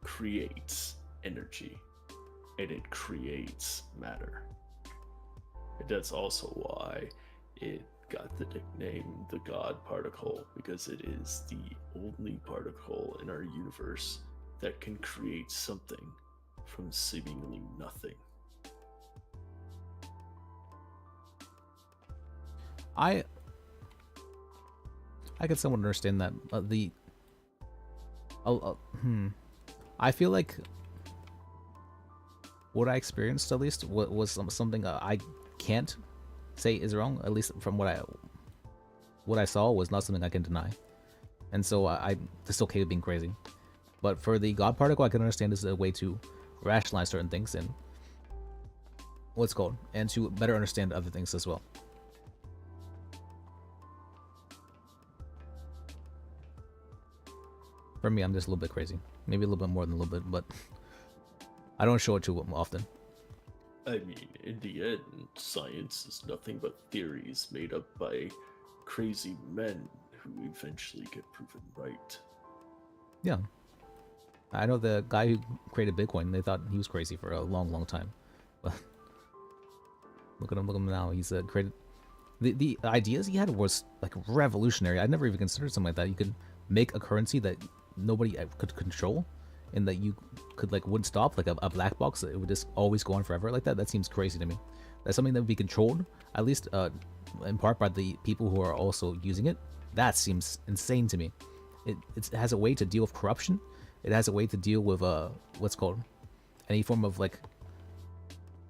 Speaker 3: creates energy, and it creates matter. And that's also why it got the nickname the God particle, because it is the only particle in our universe that can create something from seemingly nothing.
Speaker 1: I can somewhat understand that. I feel like what I experienced, at least, was something I can't say is wrong. At least from what I saw was not something I can deny, and so I'm just okay with being crazy. But for the God particle, I can understand this is a way to rationalize certain things and and to better understand other things as well. For me, I'm just a little bit crazy. Maybe a little bit more than a little bit, but I don't show it too often.
Speaker 3: I mean, in the end, science is nothing but theories made up by crazy men who eventually get proven right.
Speaker 1: Yeah. I know the guy who created Bitcoin, they thought he was crazy for a long, long time. But look at him now. He's created... The ideas he had was like revolutionary. I never even considered something like that. You could make a currency that nobody could control, and that you could wouldn't stop, like a black box that it would just always go on forever like that. That seems crazy to me. That's something that would be controlled, at least in part by the people who are also using it. That seems insane to me. It has a way to deal with corruption. It has a way to deal with any form of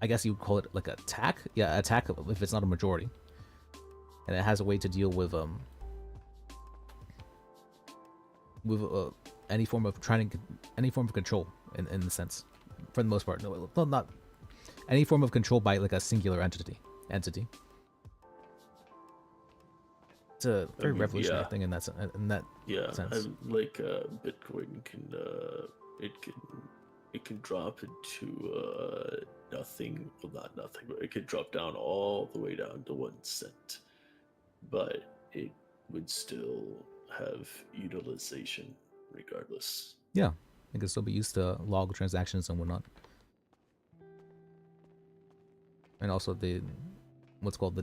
Speaker 1: I guess you would call it attack. Yeah, attack if it's not a majority. And it has a way to deal with any form of control in the sense, for the most part. No, not any form of control by a singular entity. It's a very revolutionary thing in that sense.
Speaker 3: Bitcoin can drop into nothing. Well, not nothing, but it could drop down all the way down to 1 cent. But it would still have utilization regardless.
Speaker 1: Yeah, it can still be used to log transactions and whatnot. And also the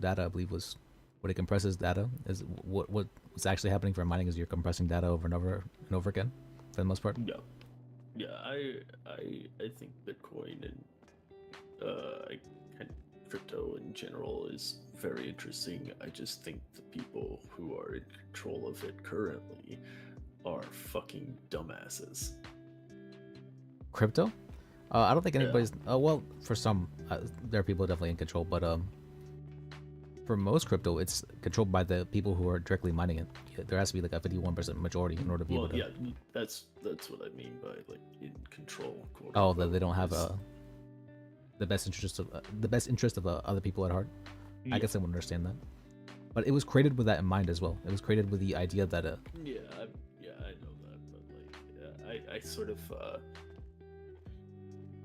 Speaker 1: data, I believe, was what it compresses data is what's actually happening for mining is you're compressing data over and over and over again for the most part.
Speaker 3: Yeah. I think Bitcoin and crypto in general is very interesting. I just think the people who are in control of it currently are fucking dumbasses.
Speaker 1: Crypto? I don't think anybody's. Well, for some, there are people definitely in control, but for most crypto, it's controlled by the people who are directly mining it. There has to be a 51% majority in order to be able to.
Speaker 3: Yeah, that's what I mean by in control.
Speaker 1: That they don't have the best interest of other people at heart.
Speaker 3: Yeah.
Speaker 1: I guess I would understand that, but it was created with that in mind as well. It was created with the idea that
Speaker 3: I know that, but I sort of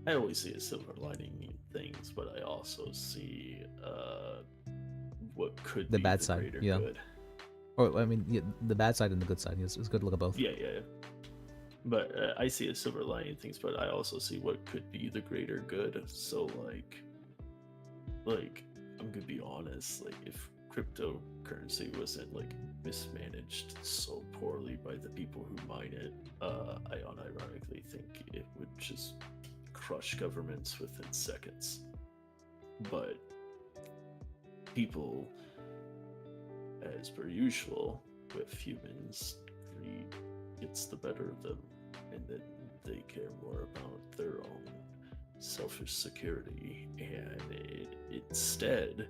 Speaker 3: I always see a silver lining in things, but I also see what could
Speaker 1: the
Speaker 3: be
Speaker 1: bad
Speaker 3: the
Speaker 1: side.
Speaker 3: greater
Speaker 1: Yeah.
Speaker 3: good.
Speaker 1: Or I mean, the bad side and the good side. It's good to look at both.
Speaker 3: Yeah. But I see a silver lining in things, but I also see what could be the greater good. So I'm gonna be honest, if cryptocurrency wasn't mismanaged so poorly by the people who mine it, I unironically think it would just crush governments within seconds. But people, as per usual with humans, greed gets the better of them, and then they care more about their own selfish security, and it instead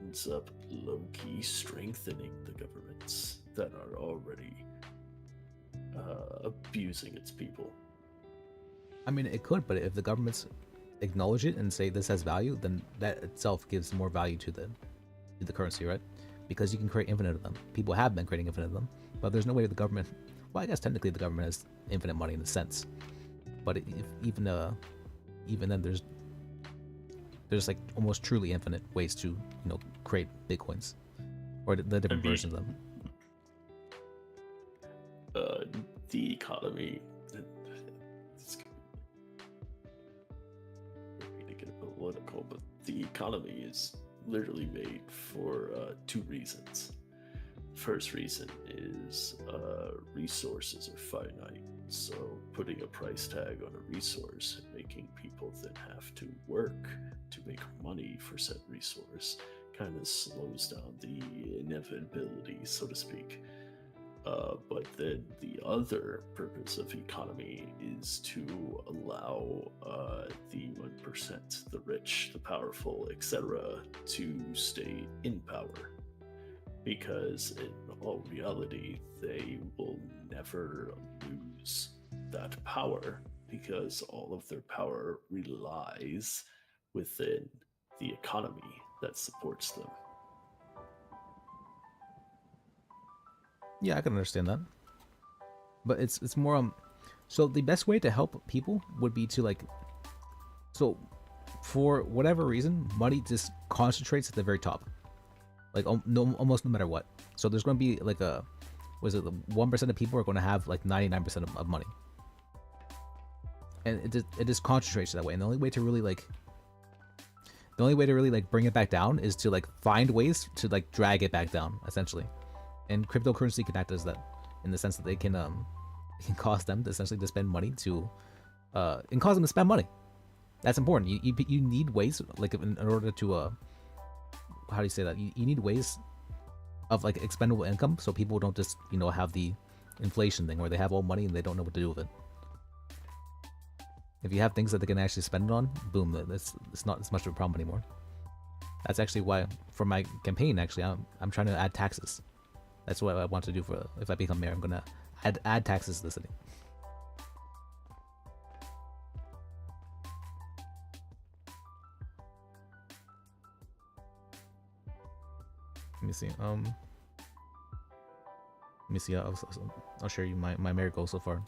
Speaker 3: ends up low-key strengthening the governments that are already abusing its people.
Speaker 1: I mean, it could, but if the governments acknowledge it and say this has value, then that itself gives more value to the currency, right? Because you can create infinite of them. People have been creating infinite of them, but there's no way the government. Well, I guess technically the government has infinite money in a sense, but even then, there's almost truly infinite ways to create bitcoins or the different versions of them.
Speaker 3: The economy. To get political, but the economy is literally made for 2 reasons. First reason is resources are finite, so putting a price tag on a resource and making people then have to work to make money for said resource kind of slows down the inevitability, so to speak. But then the other purpose of economy is to allow the 1%, the rich, the powerful, etc., to stay in power. Because in all reality, they will never lose that power because all of their power relies within the economy that supports them.
Speaker 1: Yeah, I can understand that. But it's more so the best way to help people would be to like, so for whatever reason, money just concentrates at the very top. Like almost no matter what. So there's going to be like a, was it the 1% of people are going to have like 99% of money. And it just concentrates that way. And the only way to really like bring it back down is to like find ways to like drag it back down, essentially. And cryptocurrency can act as that, in the sense that they can cause them to essentially to spend money to and cause them to spend money. That's important. You need ways, like in order to how do you say that? You need ways of like expendable income, so people don't just have the inflation thing where they have all money and they don't know what to do with it. If you have things that they can actually spend it on, boom, it's not as much of a problem anymore. That's actually why for my campaign, actually, I'm trying to add taxes. That's what I want to do for if I become mayor. I'm gonna add taxes to the city. Let me see. Let me see. I'll share you my mayor goal so far.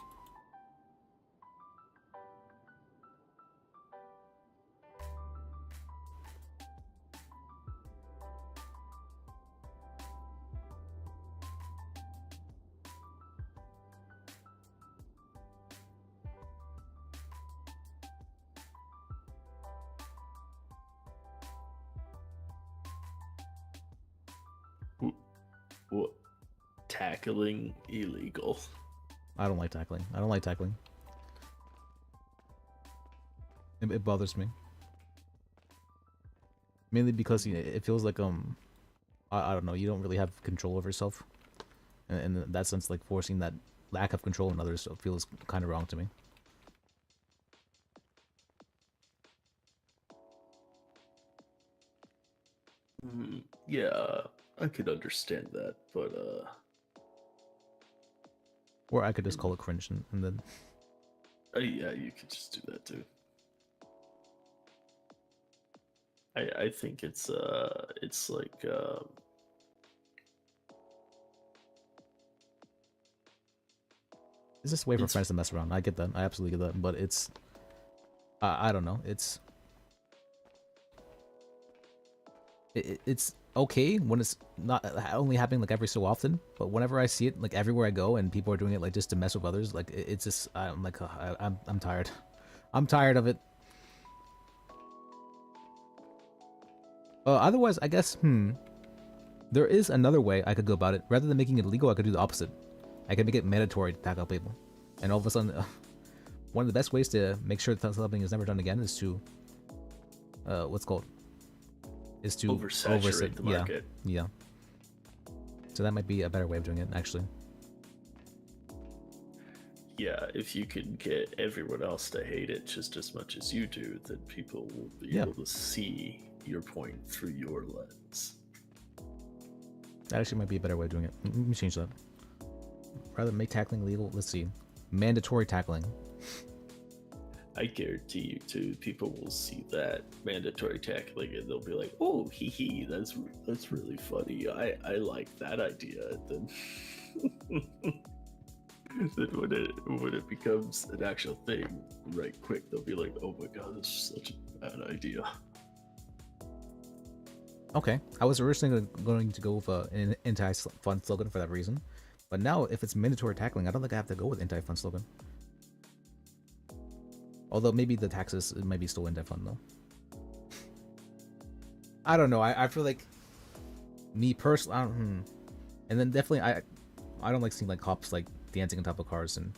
Speaker 3: What? Tackling illegal.
Speaker 1: I don't like tackling. I don't like tackling. It bothers me. Mainly because it feels like I don't know, you don't really have control over yourself. And in that sense, like forcing that lack of control in others feels kind of wrong to me.
Speaker 3: Yeah, I could understand that, but
Speaker 1: or I could just call it cringe and then
Speaker 3: yeah, you could just do that too. I think it's like
Speaker 1: it's just a way for friends to mess around. I get that. I absolutely get that. But it's I don't know. It's okay when it's not only happening like every so often, but whenever I see it like everywhere I go and people are doing it like just to mess with others, like it's just I'm like I'm tired. I'm tired of it. Otherwise, I guess there is another way I could go about it. Rather than making it illegal, I could do the opposite. I could make it mandatory to tackle people, and all of a sudden, one of the best ways to make sure that something is never done again is to
Speaker 3: oversaturate the market.
Speaker 1: Yeah. So that might be a better way of doing it, actually.
Speaker 3: Yeah, if you can get everyone else to hate it just as much as you do, then people will be able to see your point through your lens.
Speaker 1: That actually might be a better way of doing it. Let me change that. Rather than make tackling illegal, let's see. Mandatory tackling.
Speaker 3: I guarantee you too, people will see that mandatory tackling and they'll be like, oh, hee hee, that's really funny. I like that idea. And then when it becomes an actual thing, right quick, they'll be like, oh my god, this is such a bad idea.
Speaker 1: Okay, I was originally going to go with an anti-fun slogan for that reason, but now if it's mandatory tackling, I don't think I have to go with anti-fun slogan. Although maybe the taxes might be still anti-fun though. I don't know. I feel like me personally, and then definitely I don't like seeing like cops like dancing on top of cars and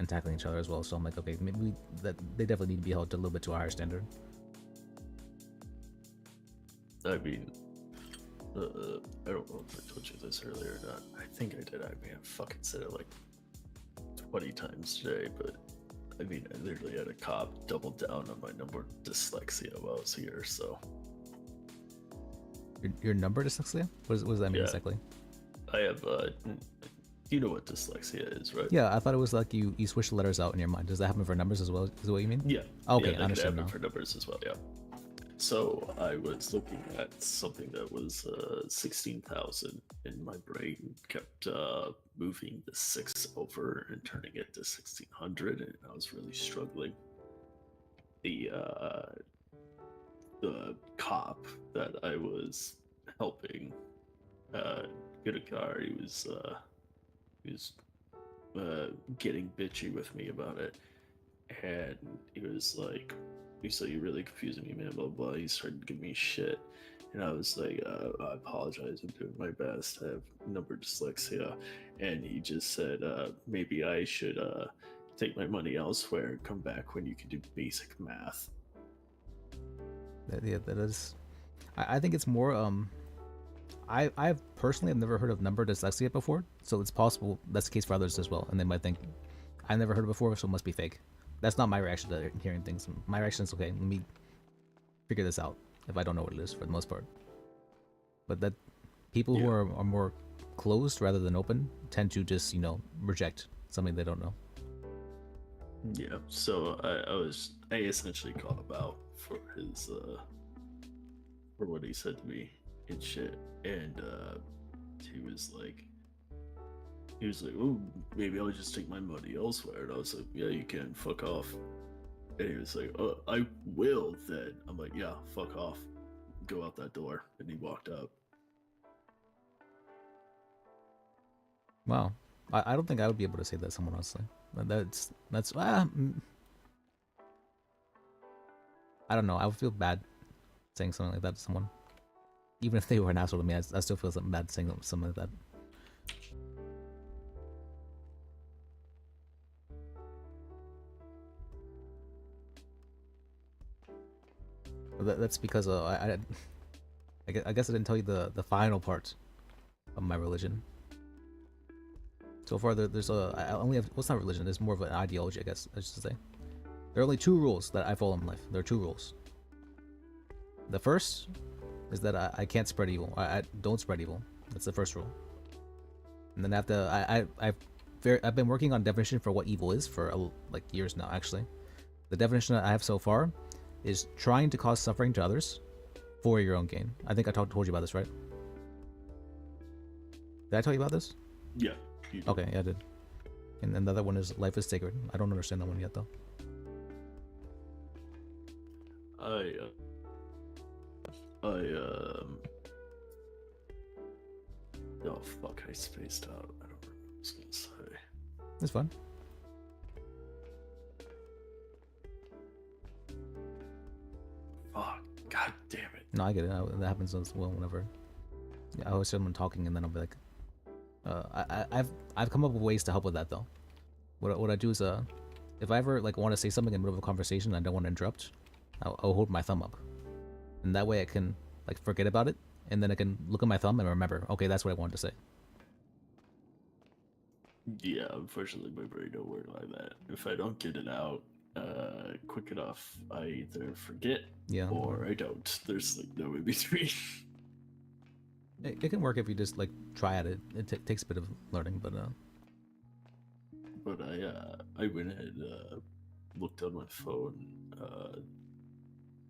Speaker 1: tackling each other as well. So I'm like, okay, maybe that they definitely need to be held to a little bit to a higher standard.
Speaker 3: I mean, I don't know if I told you this earlier or not. I think I did. I may have fucking said it like 20 times today, but I mean, I literally had a cop double down on my number dyslexia while I was here, so.
Speaker 1: Your number dyslexia? What does that mean
Speaker 3: Yeah.
Speaker 1: exactly?
Speaker 3: I have, you know what dyslexia is, right?
Speaker 1: Yeah, I thought it was like you switch the letters out in your mind. Does that happen for numbers as well? Is that what you mean?
Speaker 3: Yeah.
Speaker 1: Okay,
Speaker 3: yeah,
Speaker 1: I understand now.
Speaker 3: for numbers as well, yeah. So I was looking at something that was 16,000, and my brain kept moving the 6 over and turning it to 1,600, and I was really struggling. The cop that I was helping get a car, he was getting bitchy with me about it, and he was like, "You're really confusing me, man." Blah blah. He started giving me shit, and I was like, "I apologize. I'm doing my best. I have number dyslexia," and he just said, "Maybe I should take my money elsewhere and come back when you can do basic math."
Speaker 1: Yeah, that is. I think it's more. I personally have never heard of number dyslexia before, so it's possible that's the case for others as well, and they might think I never heard it before, so it must be fake. That's not my reaction to hearing things. My reaction is, okay, let me figure this out if I don't know what it is for the most part. But that people who are more closed rather than open tend to just, reject something they don't know.
Speaker 3: Yeah, so I essentially called him out for his for what he said to me and shit, and he was like, "Oh, maybe I'll just take my money elsewhere," and I was like, "Yeah, you can, fuck off." And he was like, "I will then." I'm like, "Yeah, fuck off, go out that door," and he walked out.
Speaker 1: Wow, I don't think I would be able to say that to someone else. That's I don't know. I would feel bad saying something like that to someone, even if they were an asshole to me. I still feel something bad saying something like that. That's because I guess I didn't tell you the final part of my religion. So far, there's I only have, well, it's not religion. There's more of an ideology, I guess I should say. There are only 2 rules that I follow in life. There are 2 rules. The first is that I can't spread evil. I don't spread evil. That's the first rule. And then after I've been working on definition for what evil is for like years now. Actually, the definition that I have so far is trying to cause suffering to others for your own gain. I think I told you about this, right? Did I tell you about this?
Speaker 3: Yeah. You did.
Speaker 1: Okay, yeah, I did. And then the other one is life is sacred. I don't understand that one yet, though.
Speaker 3: Oh fuck, I spaced out. I don't remember what I was gonna say.
Speaker 1: It's fun.
Speaker 3: Fuck, god damn it.
Speaker 1: No, I get it. That happens as well whenever. Yeah, I always see someone talking and then I'll be like, I've come up with ways to help with that though. What I do is if I ever like want to say something in the middle of a conversation and I don't want to interrupt, I'll hold my thumb up, and that way I can like forget about it, and then I can look at my thumb and remember, okay, that's what I wanted to say.
Speaker 3: Yeah, unfortunately my brain don't work like that. If I don't get it out quick enough, I either forget or I don't. There's like no in between.
Speaker 1: It can work if you just like try at it. It takes a bit of learning, but
Speaker 3: I went ahead looked on my phone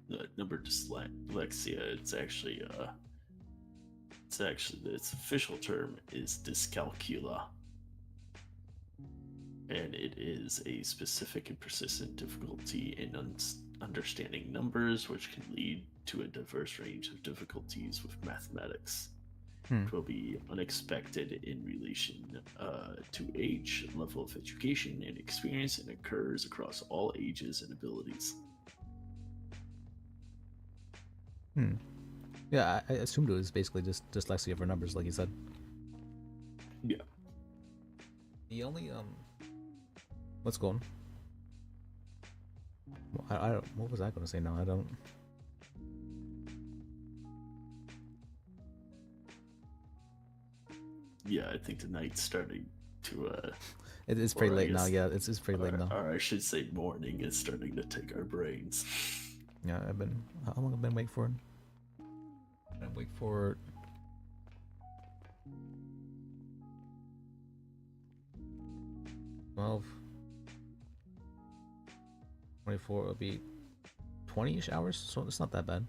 Speaker 3: the number dyslexia. It's actually its official term is dyscalculia, and it is a specific and persistent difficulty in understanding numbers, which can lead to a diverse range of difficulties with mathematics. It will be unexpected in relation to age, level of education, and experience, and occurs across all ages and abilities.
Speaker 1: Yeah, I assumed it was basically just dyslexia for numbers, like you said.
Speaker 3: Yeah.
Speaker 1: The only what's going? I don't. What was I going to say now? I don't.
Speaker 3: yeah, I think the night's starting to
Speaker 1: It is pretty
Speaker 3: or I
Speaker 1: late now.
Speaker 3: guess-
Speaker 1: Yeah, it's pretty late
Speaker 3: or,
Speaker 1: now.
Speaker 3: Or I should say morning is starting to take our brains.
Speaker 1: Yeah, how long have I been waiting for it? I've been waiting for 12, 24, it'll be 20-ish hours, so it's not that bad.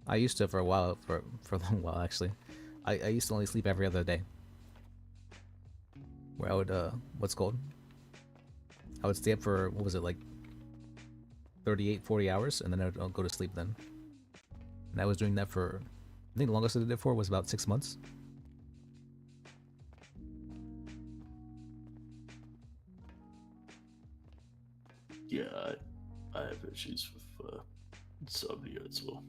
Speaker 1: I used to for a while, for a long while actually. I used to only sleep every other day. Where I would, what's it called? I would stay up for, what was it, like 38, 40 hours, and then I'll go to sleep then. And I was doing that for, I think the longest I did it for was about 6 months.
Speaker 3: Yeah, I have issues with insomnia as well.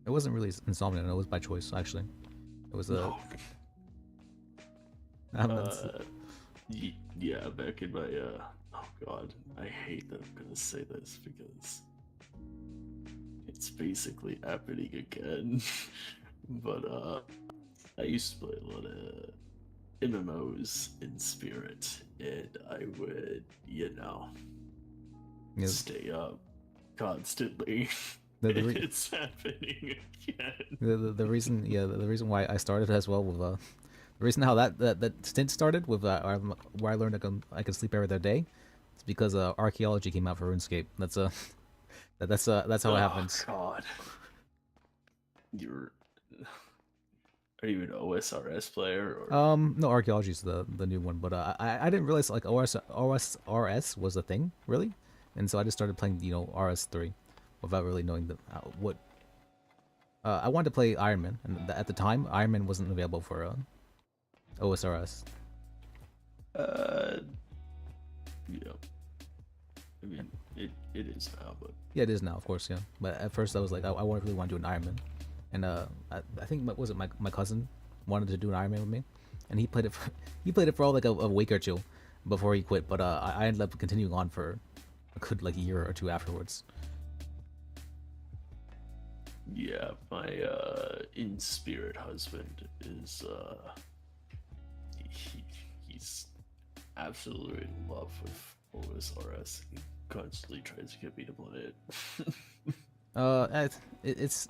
Speaker 1: It wasn't really insomnia, no, it was by choice, actually. It was
Speaker 3: No.
Speaker 1: a...
Speaker 3: Yeah, back in my oh god, I hate that I'm gonna say this because it's basically happening again. But I used to play a lot of MMOs in Spirit, and I would,
Speaker 1: Yeah.
Speaker 3: stay up constantly. It's happening again.
Speaker 1: The reason, yeah, the reason why I started as well with the reason how that stint started with where I learned I could sleep every other day, is because archaeology came out for RuneScape. That's that's how it happens.
Speaker 3: God, are you an OSRS player or?
Speaker 1: No, archaeology is the new one, but I didn't realize like OSRS was a thing really, and so I just started playing RS3 without really knowing what. I wanted to play Iron Man, and at the time Iron Man wasn't available for OSRS.
Speaker 3: Yeah. I mean, it is now, but
Speaker 1: Yeah, it is now, of course, yeah. But at first I was like, I really want to do an Iron Man, and I think my cousin wanted to do an Iron Man with me, and he played it for all like a week or two before he quit. But I ended up continuing on for a good like year or two afterwards.
Speaker 3: yeah, my in spirit husband is he's absolutely in love with OSRS. He constantly tries to get me to play it.
Speaker 1: It's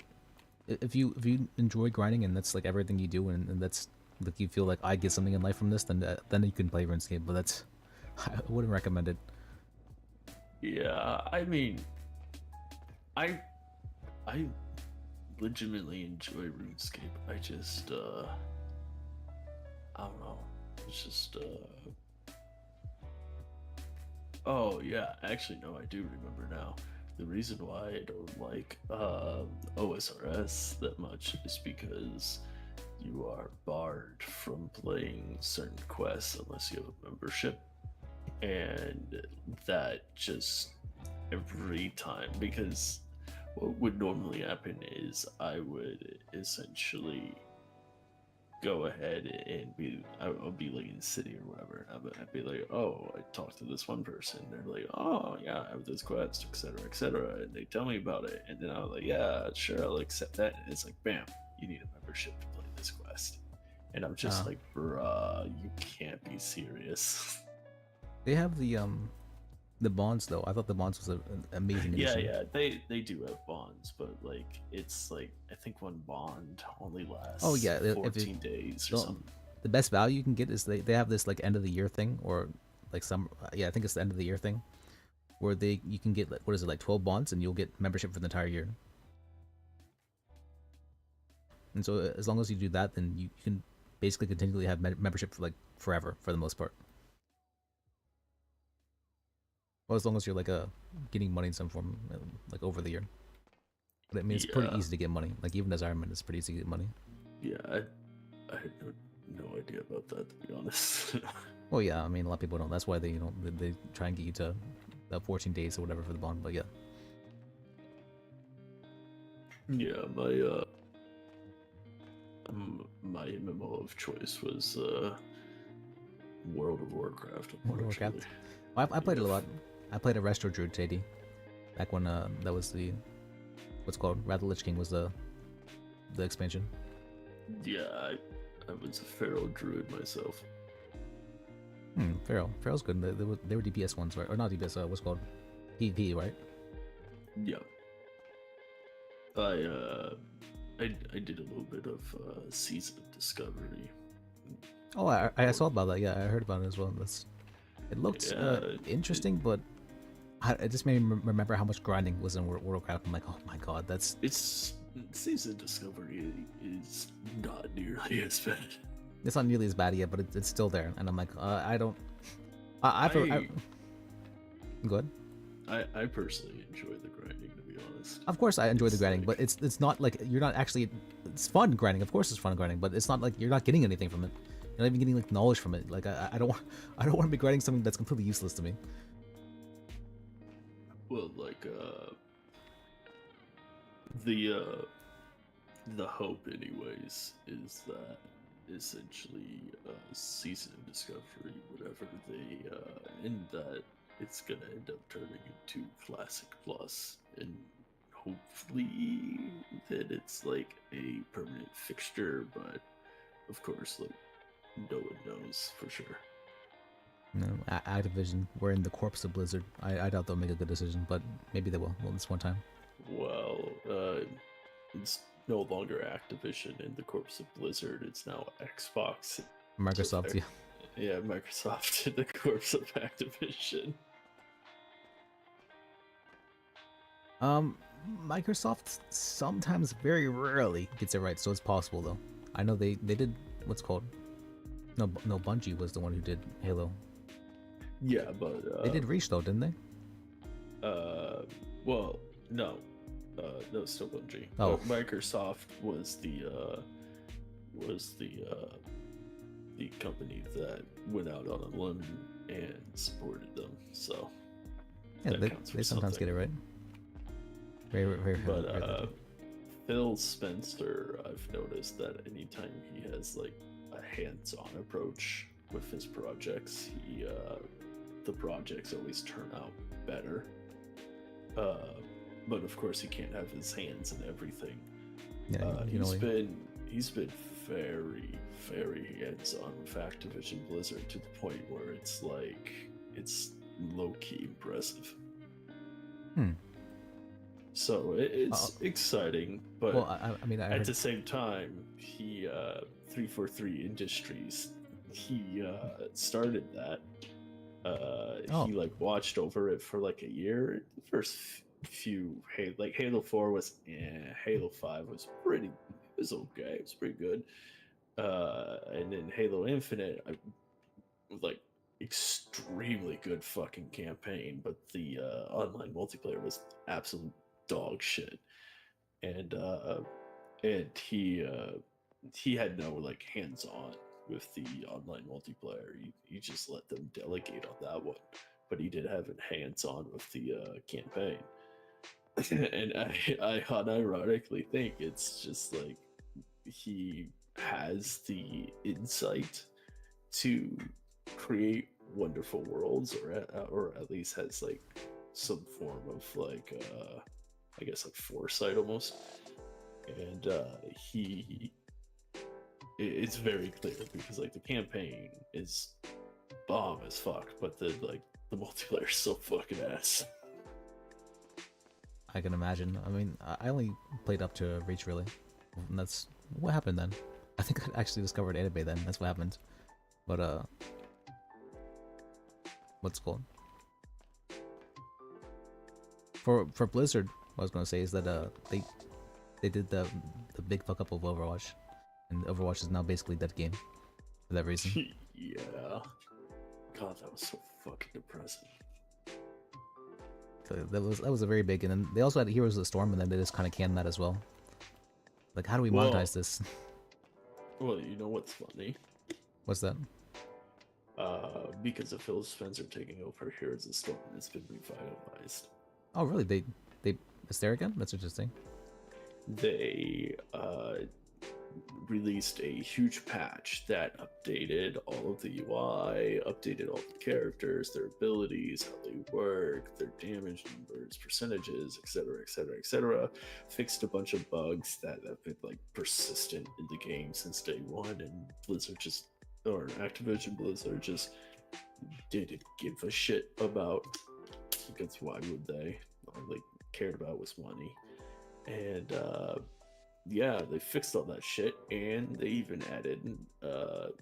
Speaker 1: if you enjoy grinding and that's like everything you do, and that's like you feel like I get something in life from this, then you can play RuneScape. But that's I wouldn't recommend it.
Speaker 3: Yeah, I mean, I legitimately enjoy RuneScape. I just I don't know. It's just oh yeah, actually no, I do remember now. The reason why I don't like OSRS that much is because you are barred from playing certain quests unless you have a membership, and that just every time, because what would normally happen is I would essentially go ahead and I'll be like in the city or whatever. I'd be like, oh, I talked to this one person. They're like, oh yeah, I have this quest, etc. And they tell me about it, and then I was like, yeah, sure, I'll accept that. And it's like, bam, you need a membership to play this quest. And I'm just like, bruh, you can't be serious.
Speaker 1: They have the bonds though. I thought the bonds was an amazing addition.
Speaker 3: Yeah, they do have bonds, but like it's like I think one bond only lasts 14 days or something.
Speaker 1: The best value you can get is they have this like end of the year thing, or like I think it's the end of the year thing, where you can get like, what is it, like 12 bonds, and you'll get membership for the entire year. And so as long as you do that, then you can basically continually have membership for like forever for the most part. Well, as long as you're like getting money in some form, like over the year. But I mean, it's pretty easy to get money. Like even as Iron Man, it's pretty easy to get money.
Speaker 3: Yeah, I had no idea about that, to be honest.
Speaker 1: Well, yeah, I mean, a lot of people don't. That's why they they try and get you to 14 days or whatever for the bond. But yeah.
Speaker 3: Yeah, my MMO of choice was World of Warcraft.
Speaker 1: World of Warcraft. I played it a lot. I played a Retro Druid TD back when that was the what's called Wrath of the Lich King was the expansion.
Speaker 3: Yeah, I was a feral druid myself.
Speaker 1: Feral's good. They were DPS ones, right? Or not DPS. What's it called PvP, right?
Speaker 3: Yeah. I did a little bit of Season of Discovery.
Speaker 1: Oh, I saw about that. Yeah, I heard about it as well. It looked interesting, but it just made me remember how much grinding was in World of Warcraft. I'm like, oh my god,
Speaker 3: It's Season of Discovery is not nearly as bad.
Speaker 1: it's not nearly as bad yet, but it's still there. And I'm like, I don't. Go ahead.
Speaker 3: I personally enjoy the grinding, to be honest.
Speaker 1: Of course, I enjoy the grinding, but it's not like you're not actually. It's fun grinding. Of course, it's fun grinding, but it's not like you're not getting anything from it. You're not even getting like knowledge from it. Like I don't want to be grinding something that's completely useless to me.
Speaker 3: Well, like the hope, anyways, is that essentially Season of Discovery, whatever they in that it's gonna end up turning into Classic Plus, and hopefully that it's like a permanent fixture. But of course, like no one knows for sure.
Speaker 1: No, Activision, we're in the corpse of Blizzard. I doubt they'll make a good decision, but maybe they will. Well, this one time.
Speaker 3: Well, it's no longer Activision in the corpse of Blizzard. It's now Xbox.
Speaker 1: Microsoft, yeah.
Speaker 3: Yeah, Microsoft in the corpse of Activision.
Speaker 1: Microsoft sometimes, very rarely, gets it right, so it's possible though. I know they did what's called. No, Bungie was the one who did Halo.
Speaker 3: Yeah, but
Speaker 1: they did Reach though, didn't they?
Speaker 3: Well, no, no, still Bungie.
Speaker 1: Oh.
Speaker 3: Microsoft was the company that went out on a limb and supported them. So
Speaker 1: yeah,
Speaker 3: that counts for
Speaker 1: they sometimes
Speaker 3: something.
Speaker 1: get it right. Very.
Speaker 3: But Phil Spencer, I've noticed that anytime he has like a hands-on approach with his projects, the projects always turn out better. But of course, he can't have his hands in everything.
Speaker 1: Yeah,
Speaker 3: he's been very, very hands-on with Activision Blizzard to the point where it's like it's low-key impressive. So it's exciting, but
Speaker 1: well, I mean,
Speaker 3: at the same time, he 343 Industries, he started that. He like watched over it for like a year. The first few Halo 4 was Halo 5 was okay, it was pretty good. And then Halo Infinite, like extremely good fucking campaign, but the online multiplayer was absolute dog shit. And he had no like hands-on with the online multiplayer. You just let them delegate on that one, but he did have it hands-on with the campaign. And I unironically think it's just like he has the insight to create wonderful worlds, or at least has like some form of like I guess like foresight almost. And it's very clear because like the campaign is bomb as fuck, but the multiplayer is so fucking ass.
Speaker 1: I can imagine. I mean, I only played up to Reach really, and that's what happened then. I think I actually discovered anime then. That's what happened. But what's it called? For Blizzard, what I was gonna say is that they did the big fuck up of Overwatch, and Overwatch is now basically dead game for that reason.
Speaker 3: Yeah. God, that was so fucking depressing.
Speaker 1: So that was a very big, and then they also had Heroes of the Storm, and then they just kind of canned that as well. Like, how do we monetize this?
Speaker 3: Well, you know what's funny?
Speaker 1: What's that?
Speaker 3: Because of Phil Spencer taking over Heroes of the Storm, it's been revitalized.
Speaker 1: Oh, really? They it's there again? That's interesting.
Speaker 3: They released a huge patch that updated all of the UI, updated all the characters, their abilities, how they work, their damage numbers, percentages, etc., etc., etc. Fixed a bunch of bugs that have been like persistent in the game since day one, and Blizzard just, or Activision Blizzard just didn't give a shit about, because why would they? All they cared about was money. And yeah, they fixed all that shit, and they even added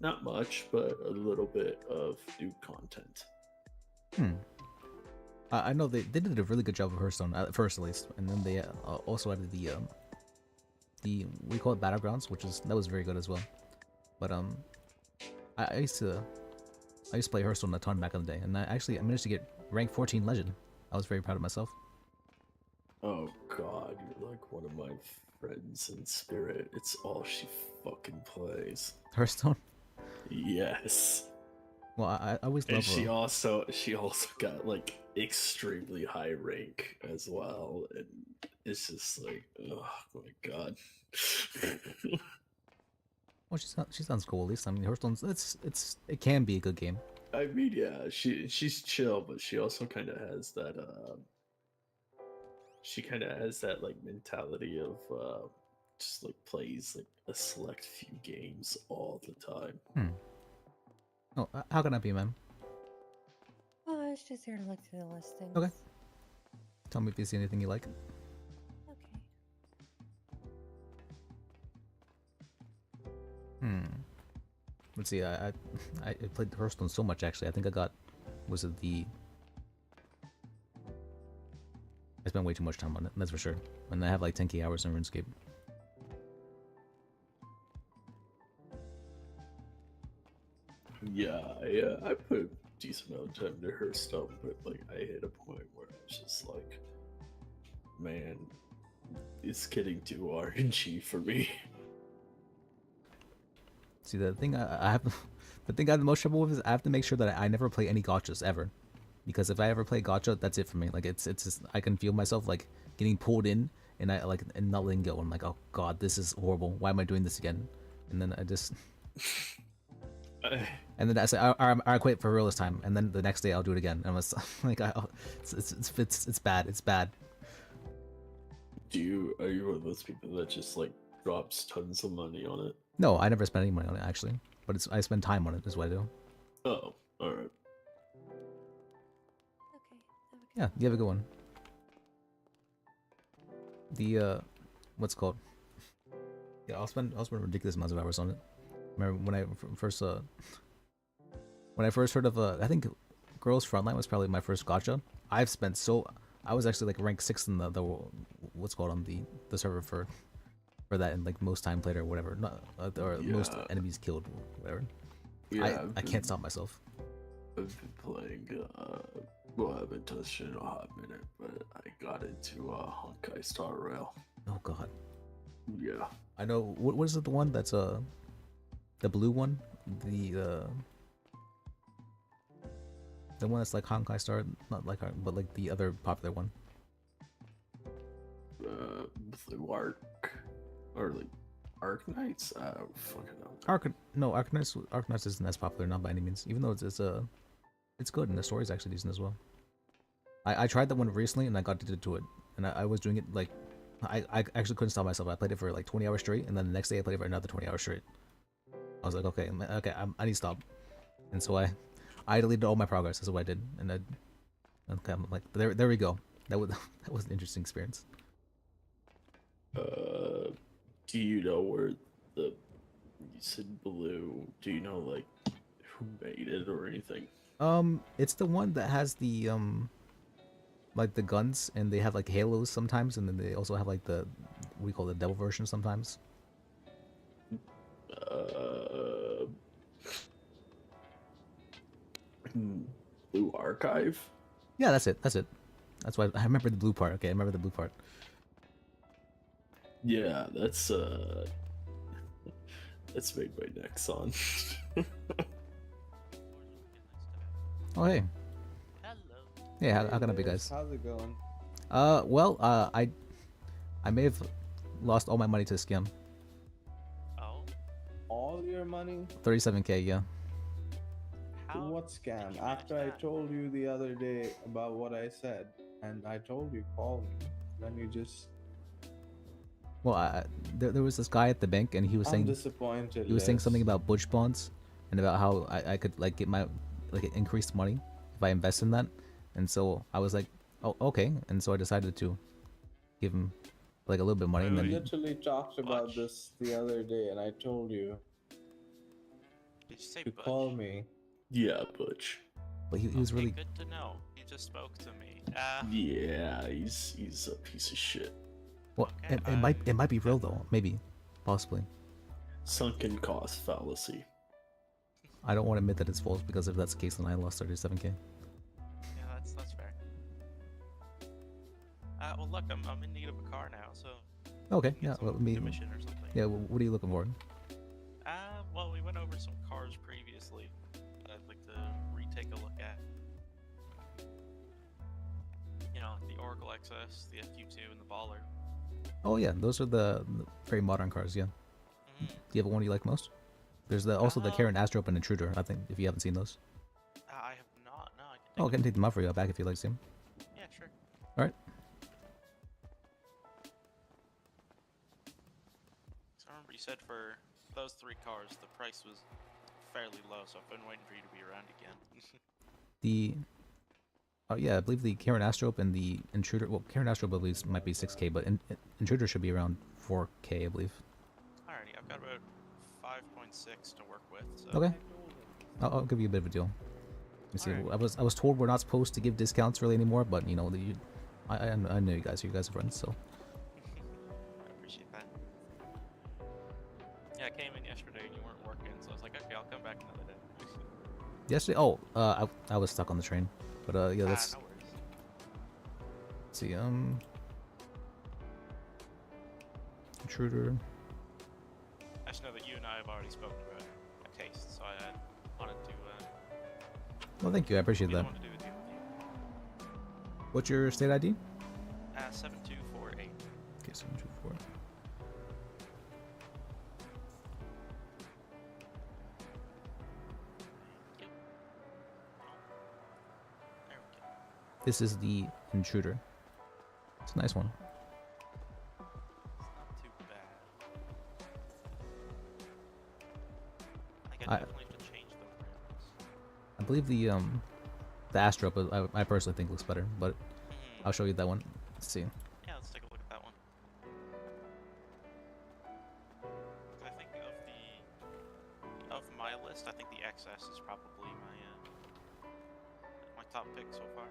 Speaker 3: not much, but a little bit of new content.
Speaker 1: I know they did a really good job of Hearthstone at first, at least, and then they also added the we call it Battlegrounds, that was very good as well. But I used to play Hearthstone a ton back in the day, and I managed to get rank 14 Legend. I was very proud of myself.
Speaker 3: Oh god, you're like one of my friends in spirit. It's all she fucking plays.
Speaker 1: Hearthstone?
Speaker 3: Yes.
Speaker 1: Well, I always love
Speaker 3: And she
Speaker 1: her.
Speaker 3: also got like extremely high rank as well, and it's just like, oh my god.
Speaker 1: Well, she sounds cool at least. I mean, Hearthstone's it can be a good game.
Speaker 3: I mean, yeah, she's chill, but she also kind of has that like mentality of just like plays like a select few games all the time.
Speaker 1: Oh, how can I be, ma'am?
Speaker 18: Oh, I was just here to look through the listings.
Speaker 1: Okay. Tell me if you see anything you like. Let's see. I played Hearthstone so much actually. I think I got, was it the? I spent way too much time on it. That's for sure. And I have like 10k hours in RuneScape.
Speaker 3: Yeah, I put a decent amount of time into Hearthstone, but like I hit a point where I was just like, man, it's getting too RNG for me.
Speaker 1: See, the thing I have, the thing I have the most trouble with is I have to make sure that I never play any gotchas ever, because if I ever play gotcha, that's it for me. Like it's just, I can feel myself like getting pulled in, and and not letting go. I'm like, oh god, this is horrible. Why am I doing this again? And then I just, and then I say, I quit for real this time, and then the next day I'll do it again. And I'm like, it's bad. It's bad.
Speaker 3: Are you one of those people that just like drops tons of money on it?
Speaker 1: No, I never spend any money on it actually, but I spend time on it. Is what I do.
Speaker 3: Oh, all right.
Speaker 1: Yeah, you have a good one. The what's it called? Yeah, I'll spend ridiculous amounts of hours on it. Remember when I first heard of I think Girls Frontline was probably my first gacha. I was actually like ranked 6th in the what's called on the server for that, and like most time played or whatever, not or most enemies killed, whatever.
Speaker 3: Yeah,
Speaker 1: I can't stop myself.
Speaker 3: I've been playing. Well, I haven't touched it in a hot minute, but I got into Honkai Star Rail.
Speaker 1: Oh god.
Speaker 3: Yeah.
Speaker 1: I know. What is it? The one that's the blue one, the one that's like Honkai Star, not like but like the other popular one.
Speaker 3: Blue Arc, or like Arknights. I don't fucking know.
Speaker 1: Arknights isn't as popular, not by any means. Even though it's good and the story's actually decent as well. I tried that one recently and I got addicted to it, and I was doing it like I actually couldn't stop myself. I played it for like 20 hours straight, and then the next day I played it for another 20 hours straight. I was like, okay, I need to stop, and so I deleted all my progress. That's what I did, and I'm like, there we go. That was an interesting experience.
Speaker 3: Do you know where you said blue? Do you know like who made it or anything?
Speaker 1: It's the one that has the like the guns, and they have like halos sometimes, and then they also have like the what do you call the devil version sometimes.
Speaker 3: Blue Archive?
Speaker 1: Yeah, that's it. That's why I remember the blue part. Okay, I remember the blue part.
Speaker 3: Yeah, that's made by Nexon.
Speaker 1: Oh hey. Yeah, how can I be, guys?
Speaker 20: How's it going?
Speaker 1: Well, I may have lost all my money to scam.
Speaker 2: Oh
Speaker 9: your money?
Speaker 1: 37K, yeah.
Speaker 9: To what scam? After I told you the other day about what I said, and I told you call me, then you just.
Speaker 1: Well, there was this guy at the bank, and he was
Speaker 9: I'm
Speaker 1: saying
Speaker 9: disappointed,
Speaker 1: he was saying something
Speaker 9: Liz.
Speaker 1: about Butch bonds, and about how I could like get my like increased money if I invest in that, and so I was like, oh okay, and so I decided to give him like a little bit of money, and
Speaker 9: We
Speaker 1: then
Speaker 9: literally talked about this the other day, and I told you
Speaker 20: Did you say
Speaker 9: to
Speaker 20: Butch?
Speaker 9: call me.
Speaker 3: Yeah, Butch.
Speaker 1: But he was
Speaker 20: Okay,
Speaker 1: really
Speaker 20: good to know. He just spoke to me.
Speaker 3: Yeah, he's a piece of shit.
Speaker 1: well, it might be real though, maybe, possibly.
Speaker 3: Sunken cost fallacy.
Speaker 1: I don't want to admit that it's false because if that's the case, then I lost 37K.
Speaker 20: Yeah, that's fair. Well, look, I'm in need of a car now, so.
Speaker 1: Okay, yeah. Well, me.
Speaker 20: Commission or something.
Speaker 1: Yeah. What are you looking for?
Speaker 20: Well, we went over some cars previously. That I'd like to retake a look at. You know, like the Oracle XS, the FQ2, and the Baller.
Speaker 1: Oh yeah, those are the very modern cars. Yeah. Do you have one you like most? There's also the Karen Astrop and Intruder. I think if you haven't seen those.
Speaker 20: I have not. No,
Speaker 1: Oh, I can take them out for you back if you'd like to see them.
Speaker 20: Yeah, sure.
Speaker 1: All right.
Speaker 20: So I remember you said for those 3 cars, the price was fairly low, so I've been waiting for you to be around again.
Speaker 1: Oh yeah, I believe the Karen Astrop and the Intruder. Well, Karen Astrop I believe might be 6K, but Intruder should be around 4K, I believe.
Speaker 20: Alrighty, I've got about 5.6 to work with. So.
Speaker 1: Okay. I'll give you a bit of a deal. You see, I was told we're not supposed to give discounts really anymore, but you know, I know you guys. You guys are friends, so.
Speaker 20: I appreciate that. Yeah, I came in yesterday and you weren't working, so I was like, okay, I'll come back another day.
Speaker 1: Yesterday, I was stuck on the train, but yeah, that's.
Speaker 20: No worries.
Speaker 1: Let's see, Intruder.
Speaker 20: I just know that you and I have already spoken about a taste, so I wanted to.
Speaker 1: Well, thank you. I appreciate that.
Speaker 20: Want to do a deal with you.
Speaker 1: What's your state ID?
Speaker 20: 7248.
Speaker 1: Okay, 724. This is the Intruder. It's a nice one.
Speaker 20: Too bad. I definitely have to change the rims.
Speaker 1: I believe the Astro, but I personally think looks better. But I'll show you that one. Let's see.
Speaker 20: Yeah, let's take a look at that one. I think of my list, I think the XS is probably my top pick so far.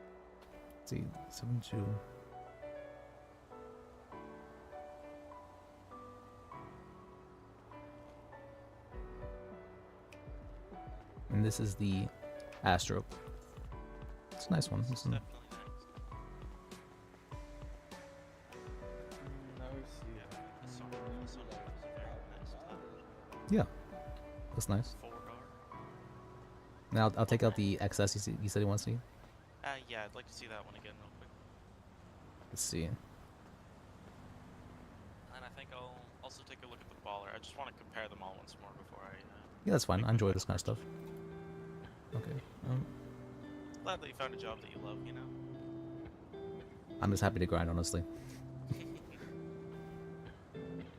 Speaker 1: Let's see, 72. And this is the Astro. It's a nice one. Isn't it? Yeah, that's nice. Now I'll take out the XS you said you want to see.
Speaker 20: Yeah, I'd like to see that one again real quick.
Speaker 1: Let's see.
Speaker 20: And I think I'll also take a look at the Baller. I just want to compare them all once more before I.
Speaker 1: Yeah, that's fine. I enjoy this kind of stuff. Okay.
Speaker 20: Glad that you found a job that you love, you know?
Speaker 1: I'm just happy to grind, honestly.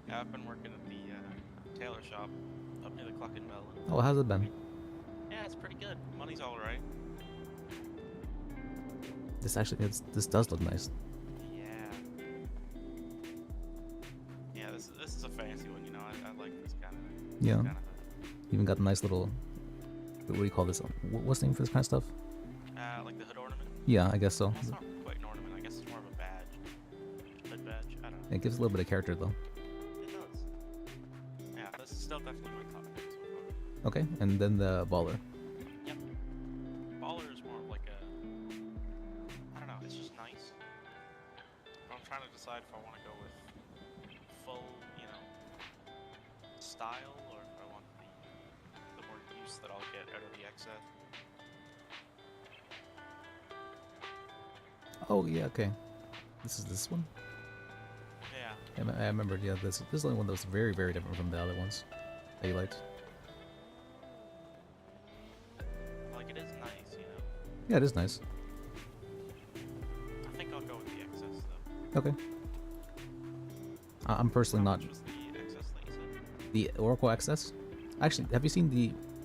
Speaker 20: Yeah, I've been working at the tailor shop up near the Cluck and Bell.
Speaker 1: Oh, how's it been?
Speaker 20: Yeah, it's pretty good. Money's alright.
Speaker 1: This actually, this does look nice.
Speaker 20: Yeah. Yeah, this is a fancy one, you know. I like this kind of.
Speaker 1: Yeah. Even got a nice little. What do you call this? What's the name for this kind of stuff?
Speaker 20: Like the hood ornament?
Speaker 1: Yeah, I guess so.
Speaker 20: That's not quite an ornament. I guess it's more of a badge. Hood badge. I don't know.
Speaker 1: It gives a little bit of character, though.
Speaker 20: It does. Yeah, this is still definitely my top pick so far.
Speaker 1: Okay, and then the Baller.
Speaker 20: Yep. Baller is more of like a. I don't know. It's just nice. But I'm trying to decide if I want to go with full, you know, style, or if I want the more use that I'll get out of the XF.
Speaker 1: Oh yeah, okay. This is this one.
Speaker 20: Yeah.
Speaker 1: I remember. Yeah, this is the only one that was very different from the other ones that you liked. Yeah, it is nice.
Speaker 20: I think I'll go with the XS though.
Speaker 1: Okay. I'm personally not.
Speaker 20: Which was the XS thing you said?
Speaker 1: The Oracle XS? Actually, have you seen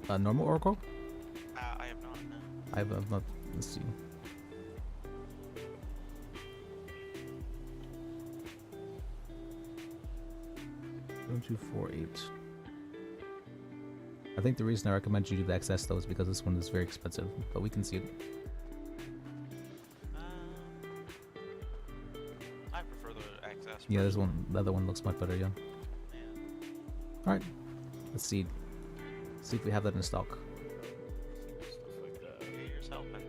Speaker 1: the normal Oracle?
Speaker 20: I have not. No.
Speaker 1: I've not. Let's see. One, 2, 4, 8. I think the reason I recommend you do the XS though is because this one is very expensive, but we can see it.
Speaker 20: I prefer the XS.
Speaker 1: Yeah, this one, the other one looks much better. Yeah. All right. Let's see. See if we have that in stock.
Speaker 3: Stuff like that.
Speaker 20: Here's helping.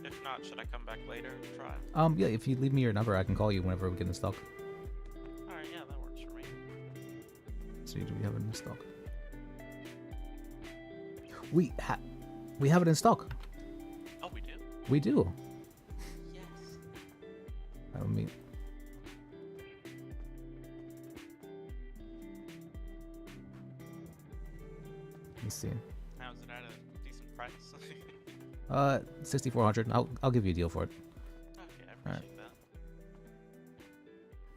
Speaker 20: If not, should I come back later and try?
Speaker 1: Yeah. If you leave me your number, I can call you whenever we get in stock.
Speaker 20: All right. Yeah, that works for me.
Speaker 1: See, do we have it in stock? We have it in stock.
Speaker 20: Oh, we do.
Speaker 1: We do.
Speaker 20: Yes.
Speaker 1: I don't mean. Let's see.
Speaker 20: Now is it at a decent price?
Speaker 1: 6,400. I'll give you a deal for it.
Speaker 20: Okay, I appreciate that.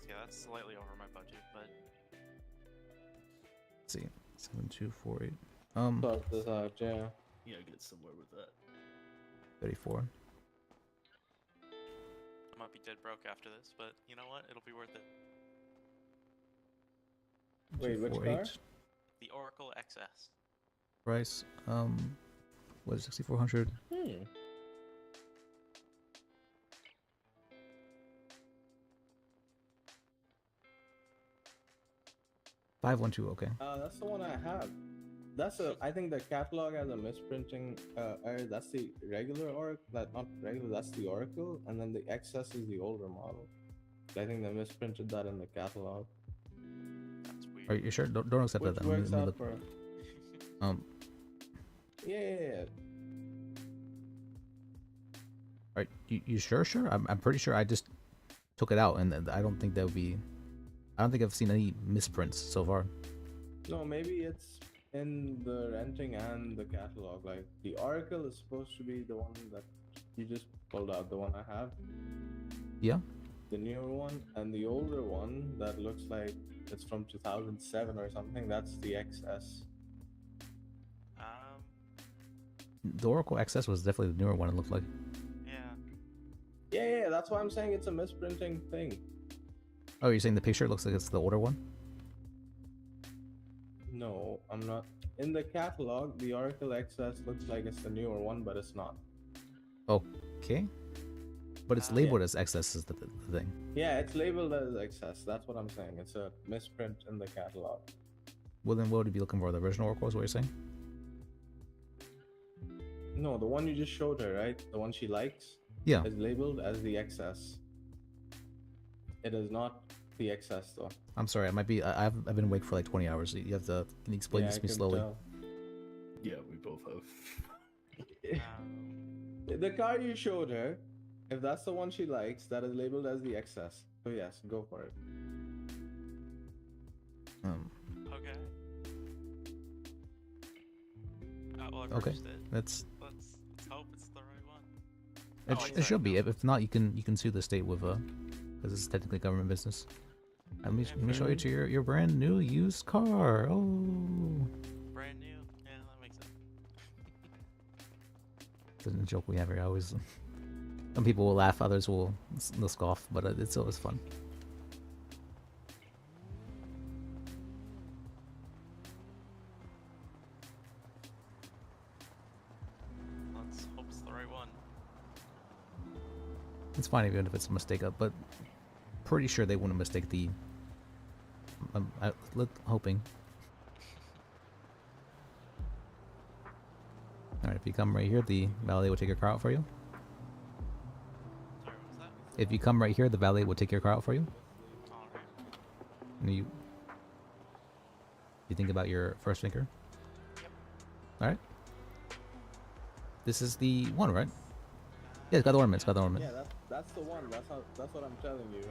Speaker 20: Yeah, that's slightly over my budget, but
Speaker 1: Let's see. 7248.
Speaker 9: Sort this out, yeah.
Speaker 3: Yeah, get somewhere with that.
Speaker 1: 34.
Speaker 20: I might be dead broke after this, but you know what? It'll be worth it.
Speaker 9: Wait, which
Speaker 1: 248.
Speaker 9: car?
Speaker 20: The Oracle XS.
Speaker 1: Price. What is 6,400?
Speaker 9: Hmm.
Speaker 1: $512. Okay.
Speaker 9: That's the one I have. That's a. I think the catalog has a misprinting error. That's the regular Oracle. That not regular. That's the Oracle, and then the XS is the older model. I think they misprinted that in the catalog.
Speaker 20: That's weird.
Speaker 1: Are you sure? Don't accept
Speaker 9: Which
Speaker 1: that. Then.
Speaker 9: works
Speaker 1: Let me
Speaker 9: out
Speaker 1: look.
Speaker 9: for. Yeah.
Speaker 1: Are you sure? Sure. I'm pretty sure I just took it out, and I don't think that would be. I don't think I've seen any misprints so far.
Speaker 9: No, maybe it's in the renting and the catalog. Like the Oracle is supposed to be the one that you just pulled out, the one I have.
Speaker 1: Yeah.
Speaker 9: The newer one, and the older one that looks like it's from 2007 or something. That's the XS.
Speaker 1: The Oracle XS was definitely the newer one. It looked like.
Speaker 9: Yeah. That's why I'm saying it's a misprinting thing.
Speaker 1: Oh, you're saying the picture looks like it's the older one?
Speaker 9: No, I'm not. In the catalog, the Oracle XS looks like it's the newer one, but it's not.
Speaker 1: Okay. But it's labeled as XS is the thing.
Speaker 9: Yeah, it's labeled as XS. That's what I'm saying. It's a misprint in the catalog.
Speaker 1: Well, then what would you be looking for? The original Oracle is what you're saying?
Speaker 9: No, the one you just showed her, right? The one she likes?
Speaker 1: Yeah.
Speaker 9: Is labeled as the XS. It is not the XS though.
Speaker 1: I'm sorry. I might be. I've been awake for like 20 hours. You have to. Can you explain
Speaker 9: Yeah,
Speaker 1: this
Speaker 9: I
Speaker 1: to me
Speaker 9: can
Speaker 1: slowly?
Speaker 9: tell.
Speaker 3: Yeah, we both have.
Speaker 9: The car you showed her, if that's the one she likes, that is labeled as the XS. So yes, go for it.
Speaker 20: Okay. Well, I
Speaker 1: Okay.
Speaker 20: purchased it.
Speaker 1: Let's
Speaker 20: hope it's the right one.
Speaker 1: It should be. If not, you can sue the state with because it's technically government business. Let me show you to your brand new used car. Oh.
Speaker 20: Brand new? Yeah, that makes sense.
Speaker 1: It's a joke we have here. I always. Some people will laugh, others will scoff, but it's always fun.
Speaker 20: Let's hope it's the right one.
Speaker 1: It's fine even if it's a mistake, but pretty sure they wouldn't mistake the. I'm hoping. All right, if you come right here, the valet will take your car out for you.
Speaker 20: Sorry, what was that?
Speaker 1: If you come right here, the valet will take your car out for you.
Speaker 20: Alright.
Speaker 1: And you think about your first finger.
Speaker 20: Yep.
Speaker 1: All right. This is the one, right? Yeah, it's got the ornament. It's got the ornament.
Speaker 9: Yeah, that's the one. That's what I'm telling you.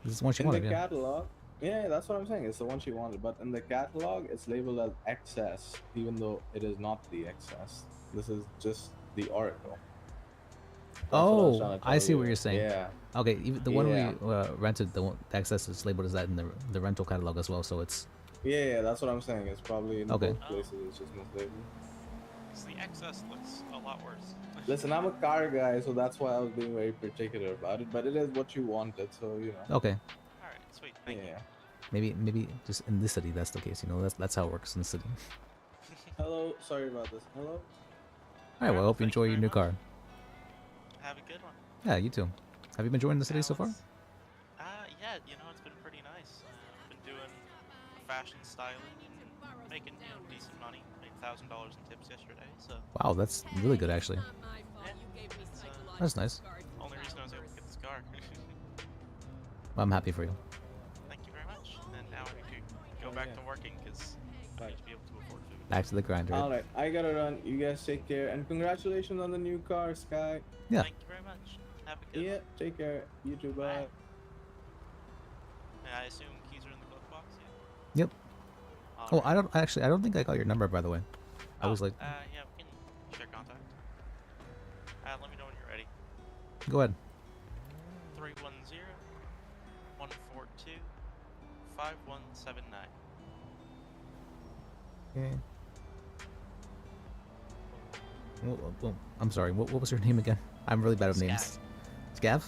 Speaker 1: This is the one she
Speaker 9: In
Speaker 1: wanted.
Speaker 9: the
Speaker 1: Yeah.
Speaker 9: catalog, Yeah, that's what I'm saying. It's the one she wanted, but in the catalog, it's labeled as XS, even though it is not the XS. This is just the Oracle. That's what I was
Speaker 1: Oh,
Speaker 9: trying to
Speaker 1: I
Speaker 9: tell
Speaker 1: see what
Speaker 9: you.
Speaker 1: you're saying.
Speaker 9: Yeah.
Speaker 1: Okay, even the one
Speaker 9: Yeah.
Speaker 1: we rented, the access is labeled as that in the rental catalog as well. So it's
Speaker 9: Yeah, that's what I'm saying. It's probably in
Speaker 1: okay.
Speaker 9: both places. It's just mislabeled.
Speaker 20: Because the XS looks a lot worse.
Speaker 9: Listen, I'm a car guy, so that's why I was being very particular about it. But it is what you wanted, so you know.
Speaker 1: Okay.
Speaker 20: All right, sweet. Thank you.
Speaker 1: Maybe just in this city that's the case. You know, that's how it works in the city.
Speaker 9: Hello, sorry about this. Hello.
Speaker 1: All right. Well, I hope you enjoy your new car.
Speaker 20: Have a good one.
Speaker 1: Yeah, you too. Have you been enjoying the city so far?
Speaker 20: Yeah, you know, it's been pretty nice. I've been doing fashion styling and making decent money. Made $1,000 in tips yesterday, so.
Speaker 1: Wow, that's really good actually. That's nice.
Speaker 20: Only reason I was able to get this car.
Speaker 1: Well, I'm happy for you.
Speaker 20: Thank you very much. And now I need to go back to working because I need to be able to afford food.
Speaker 1: Back to the grind. Right?
Speaker 9: All right, I gotta run. You guys take care, and congratulations on the new car, Sky.
Speaker 1: Yeah.
Speaker 20: Thank you very much. Have a good
Speaker 9: Yeah,
Speaker 20: one.
Speaker 9: take care. You too. Bye.
Speaker 20: And I assume keys are in the glove box.
Speaker 1: Yep. Oh, I don't think I got your number, by the way. I was like,
Speaker 20: Yeah, we can share contact. Let me know when you're ready.
Speaker 1: go ahead.
Speaker 20: 310-142-5179.
Speaker 1: Okay. Well, I'm sorry. What was your name again? I'm really bad with names. Scav?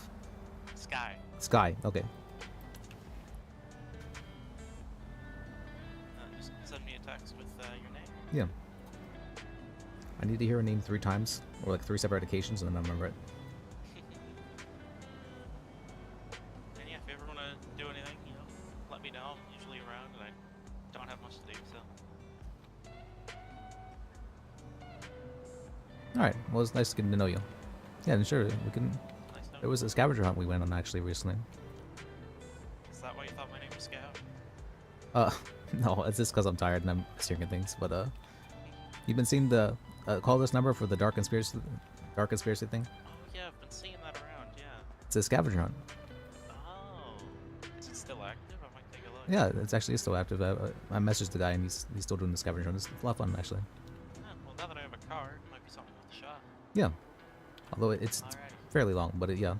Speaker 20: Sky.
Speaker 1: Sky. Okay.
Speaker 20: Just send me a text with your name.
Speaker 1: Yeah. I need to hear a name 3 times, or like 3 separate occasions, and then I remember it.
Speaker 20: And yeah, if you ever want to do anything, you know, let me know. I'm usually around, and I don't have much to do, so.
Speaker 1: All right. Well, it's nice getting to know you. Yeah, and sure, we can. There was a scavenger hunt we went on actually recently.
Speaker 20: Is that why you thought my name was Scout?
Speaker 1: No, it's just because I'm tired and I'm hearing things. But you've been seeing the call this number for the dark conspiracy thing.
Speaker 20: Oh yeah, I've been seeing that around. Yeah.
Speaker 1: It's a scavenger hunt.
Speaker 20: Oh, is it still active? I might take a look.
Speaker 1: Yeah, it's actually still active. I messaged the guy and he's still doing the scavenger hunt. It's a lot of fun actually.
Speaker 20: Yeah, well, now that I have a car, it might be something worth a shot.
Speaker 1: Yeah. Although it's fairly long, but yeah.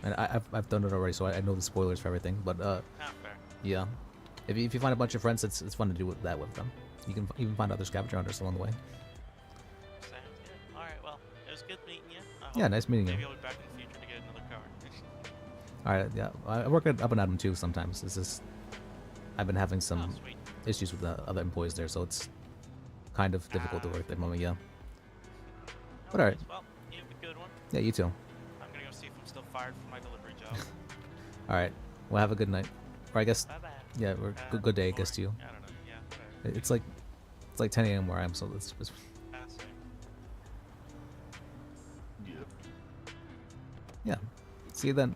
Speaker 1: And I've done it already, so I know the spoilers for everything. But
Speaker 20: fair.
Speaker 1: yeah. If you find a bunch of friends, it's fun to do that with them. You can even find other scavenger hunters along the way.
Speaker 20: Sounds good. All right, well, it was good meeting you.
Speaker 1: Yeah, nice meeting you.
Speaker 20: Maybe I'll be back in the future to get another car.
Speaker 1: All right, yeah. I work at Up and Adam too sometimes. It's just I've been having some issues with the other employees there, so it's kind of difficult to work at the moment. Yeah. But all right.
Speaker 20: Well, you have a good one.
Speaker 1: Yeah, you too.
Speaker 20: I'm gonna go see if I'm still fired from my delivery job.
Speaker 1: All right. Well, have a good night. Or I guess.
Speaker 20: Bye-bye.
Speaker 1: Yeah, good day, I guess to you.
Speaker 20: I don't know. Yeah. Whatever.
Speaker 1: It's like 10 a.m. where I am, so it's
Speaker 20: Same.
Speaker 3: Yep.
Speaker 1: yeah. See you then.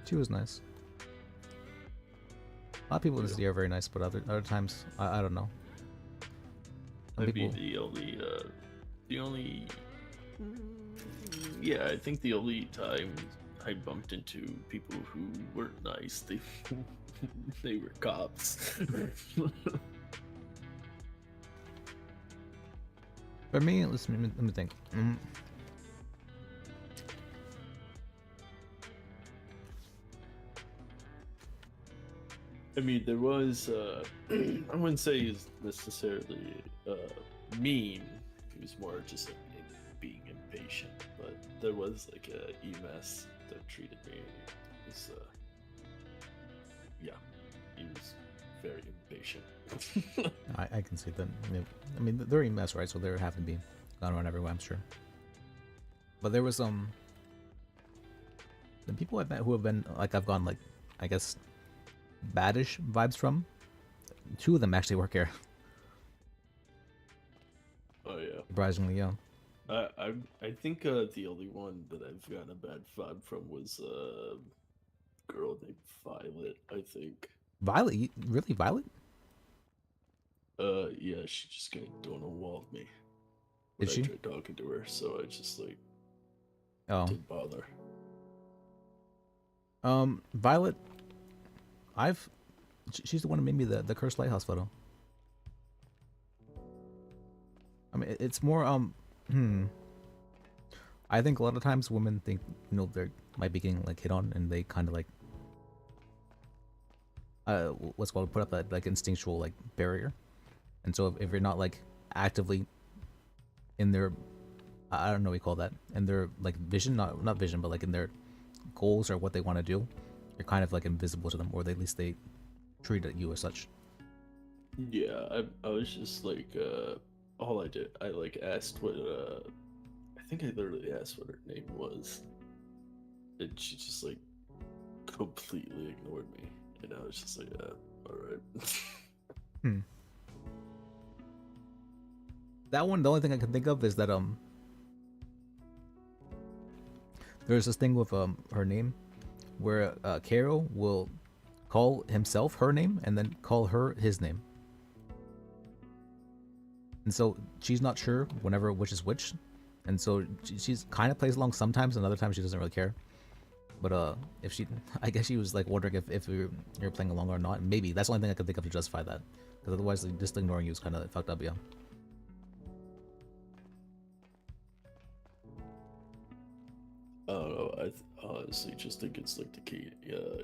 Speaker 1: She was nice. A lot of people in the city are very nice, but other times, I don't know. Some
Speaker 3: Maybe
Speaker 1: people-
Speaker 3: the only, yeah, I think the only time I bumped into people who weren't nice, they were cops.
Speaker 1: For me, let me think.
Speaker 3: I mean, there was, I wouldn't say he's necessarily mean. He was more just like being impatient. But there was like a EMS that treated me. It was, yeah, he was very impatient.
Speaker 1: I can see that. I mean, they're a mess, right? So they're having to be gone around everywhere, I'm sure. But there was the people I've met who have been like I've gone like I guess baddish vibes from. 2 of them actually work here.
Speaker 3: Oh yeah.
Speaker 1: Surprisingly, yeah.
Speaker 3: I think the only one that I've gotten a bad vibe from was girl named Violet. I think.
Speaker 1: Violet, really Violet?
Speaker 3: Yeah, she just kind of don't know wall me.
Speaker 1: Did
Speaker 3: When
Speaker 1: she?
Speaker 3: I tried talking to her, so I just like
Speaker 1: Oh.
Speaker 3: didn't bother.
Speaker 1: Violet. She's the one who made me the cursed lighthouse photo. I mean, it's more I think a lot of times women think they might be getting like hit on, and they kind of like what's called put up that like instinctual like barrier, and so if you're not like actively in their I don't know what you call that, in their like vision, not vision, but like in their goals or what they want to do, you're kind of like invisible to them, or at least they treat you as such.
Speaker 3: Yeah, I was just like all I did, I like asked what I think I literally asked what her name was, and she just like completely ignored me, and I was just like, all right.
Speaker 1: That one, the only thing I can think of is that there's this thing with her name where Carol will call himself her name and then call her his name. And so she's not sure whenever which is which. And so she's kind of plays along sometimes, and other times she doesn't really care. But if she, I guess she was like wondering if you're playing along or not. Maybe that's the only thing I could think of to justify that. Because otherwise, like, just ignoring you is kind of fucked up, yeah.
Speaker 3: I don't know. I honestly just think it's like the key.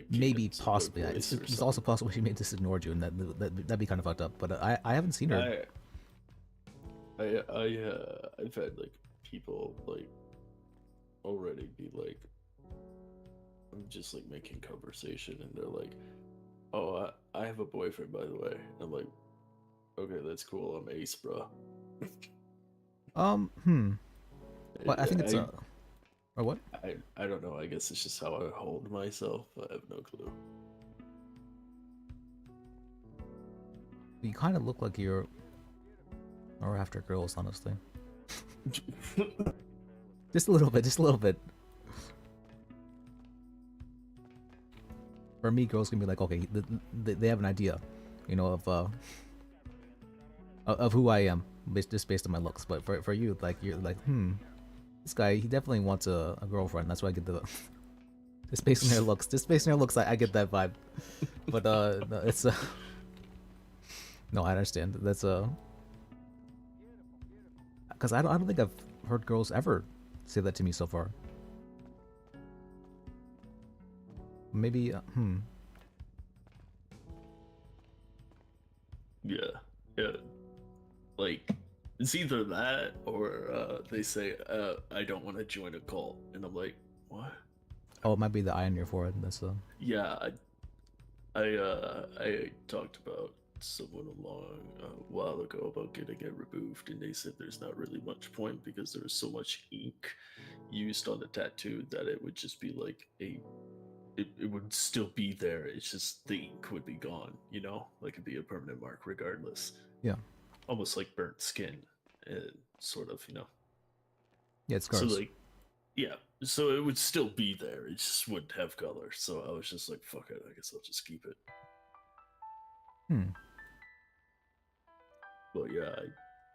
Speaker 1: Maybe possibly. Yeah. It's also possible she may have just ignored you, and that'd be kind of fucked up. But I haven't seen her.
Speaker 3: I've had like people like already be like, I'm just like making conversation, and they're like, "Oh, I have a boyfriend, by the way." And I'm like, "Okay, that's cool. I'm ace, bro."
Speaker 1: But I think it's or what?
Speaker 3: I don't know. I guess it's just how I hold myself. I have no clue.
Speaker 1: You kind of look like you're or after girls, honestly. Just a little bit, just a little bit. For me, girls can be like, okay, they have an idea, of who I am, just based on my looks. But for you, like you're like, this guy, he definitely wants a girlfriend. That's why I get the just based on their looks. Just based on their looks, I get that vibe. But no, it's no, I understand. That's because I don't think I've heard girls ever say that to me so far. Maybe
Speaker 3: Yeah. Like it's either that or they say I don't want to join a cult, and I'm like, what?
Speaker 1: Oh, it might be the eye on your forehead. That's
Speaker 3: Yeah, I talked about someone a while ago about getting it removed, and they said there's not really much point because there was so much ink used on the tattoo that it would just be like it would still be there. It's just the ink would be gone, like it'd be a permanent mark regardless.
Speaker 1: Yeah.
Speaker 3: Almost like burnt skin, sort of,
Speaker 1: Yeah, it's scars.
Speaker 3: So like, yeah, so it would still be there. It just wouldn't have color. So I was just like, fuck it. I guess I'll just keep it. But yeah,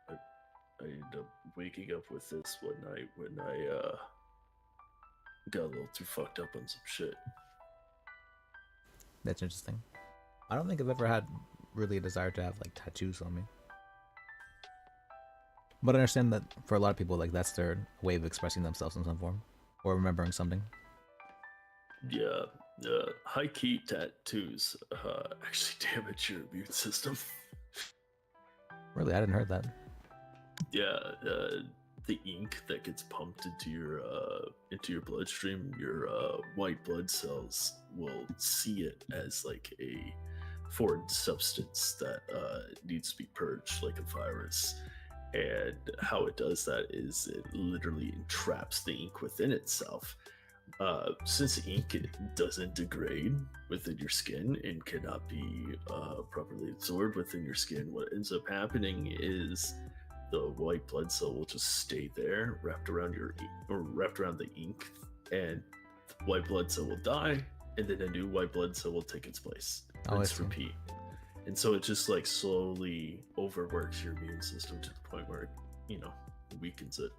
Speaker 3: I ended up waking up with this one night when I got a little too fucked up on some shit.
Speaker 1: That's interesting. I don't think I've ever had really a desire to have like tattoos on me. But I understand that for a lot of people, like that's their way of expressing themselves in some form or remembering something.
Speaker 3: Yeah, high key tattoos actually damage your immune system.
Speaker 1: Really, I didn't heard that.
Speaker 3: Yeah, the ink that gets pumped into your bloodstream, your white blood cells will see it as like a foreign substance that needs to be purged, like a virus. And how it does that is it literally entraps the ink within itself. Since ink doesn't degrade within your skin and cannot be properly absorbed within your skin, what ends up happening is the white blood cell will just stay there, wrapped around wrapped around the ink, and the white blood cell will die, and then a new white blood cell will take its place.
Speaker 1: Oh, I
Speaker 3: Rinse,
Speaker 1: see.
Speaker 3: repeat. And so it just like slowly overworks your immune system to the point where it, weakens it.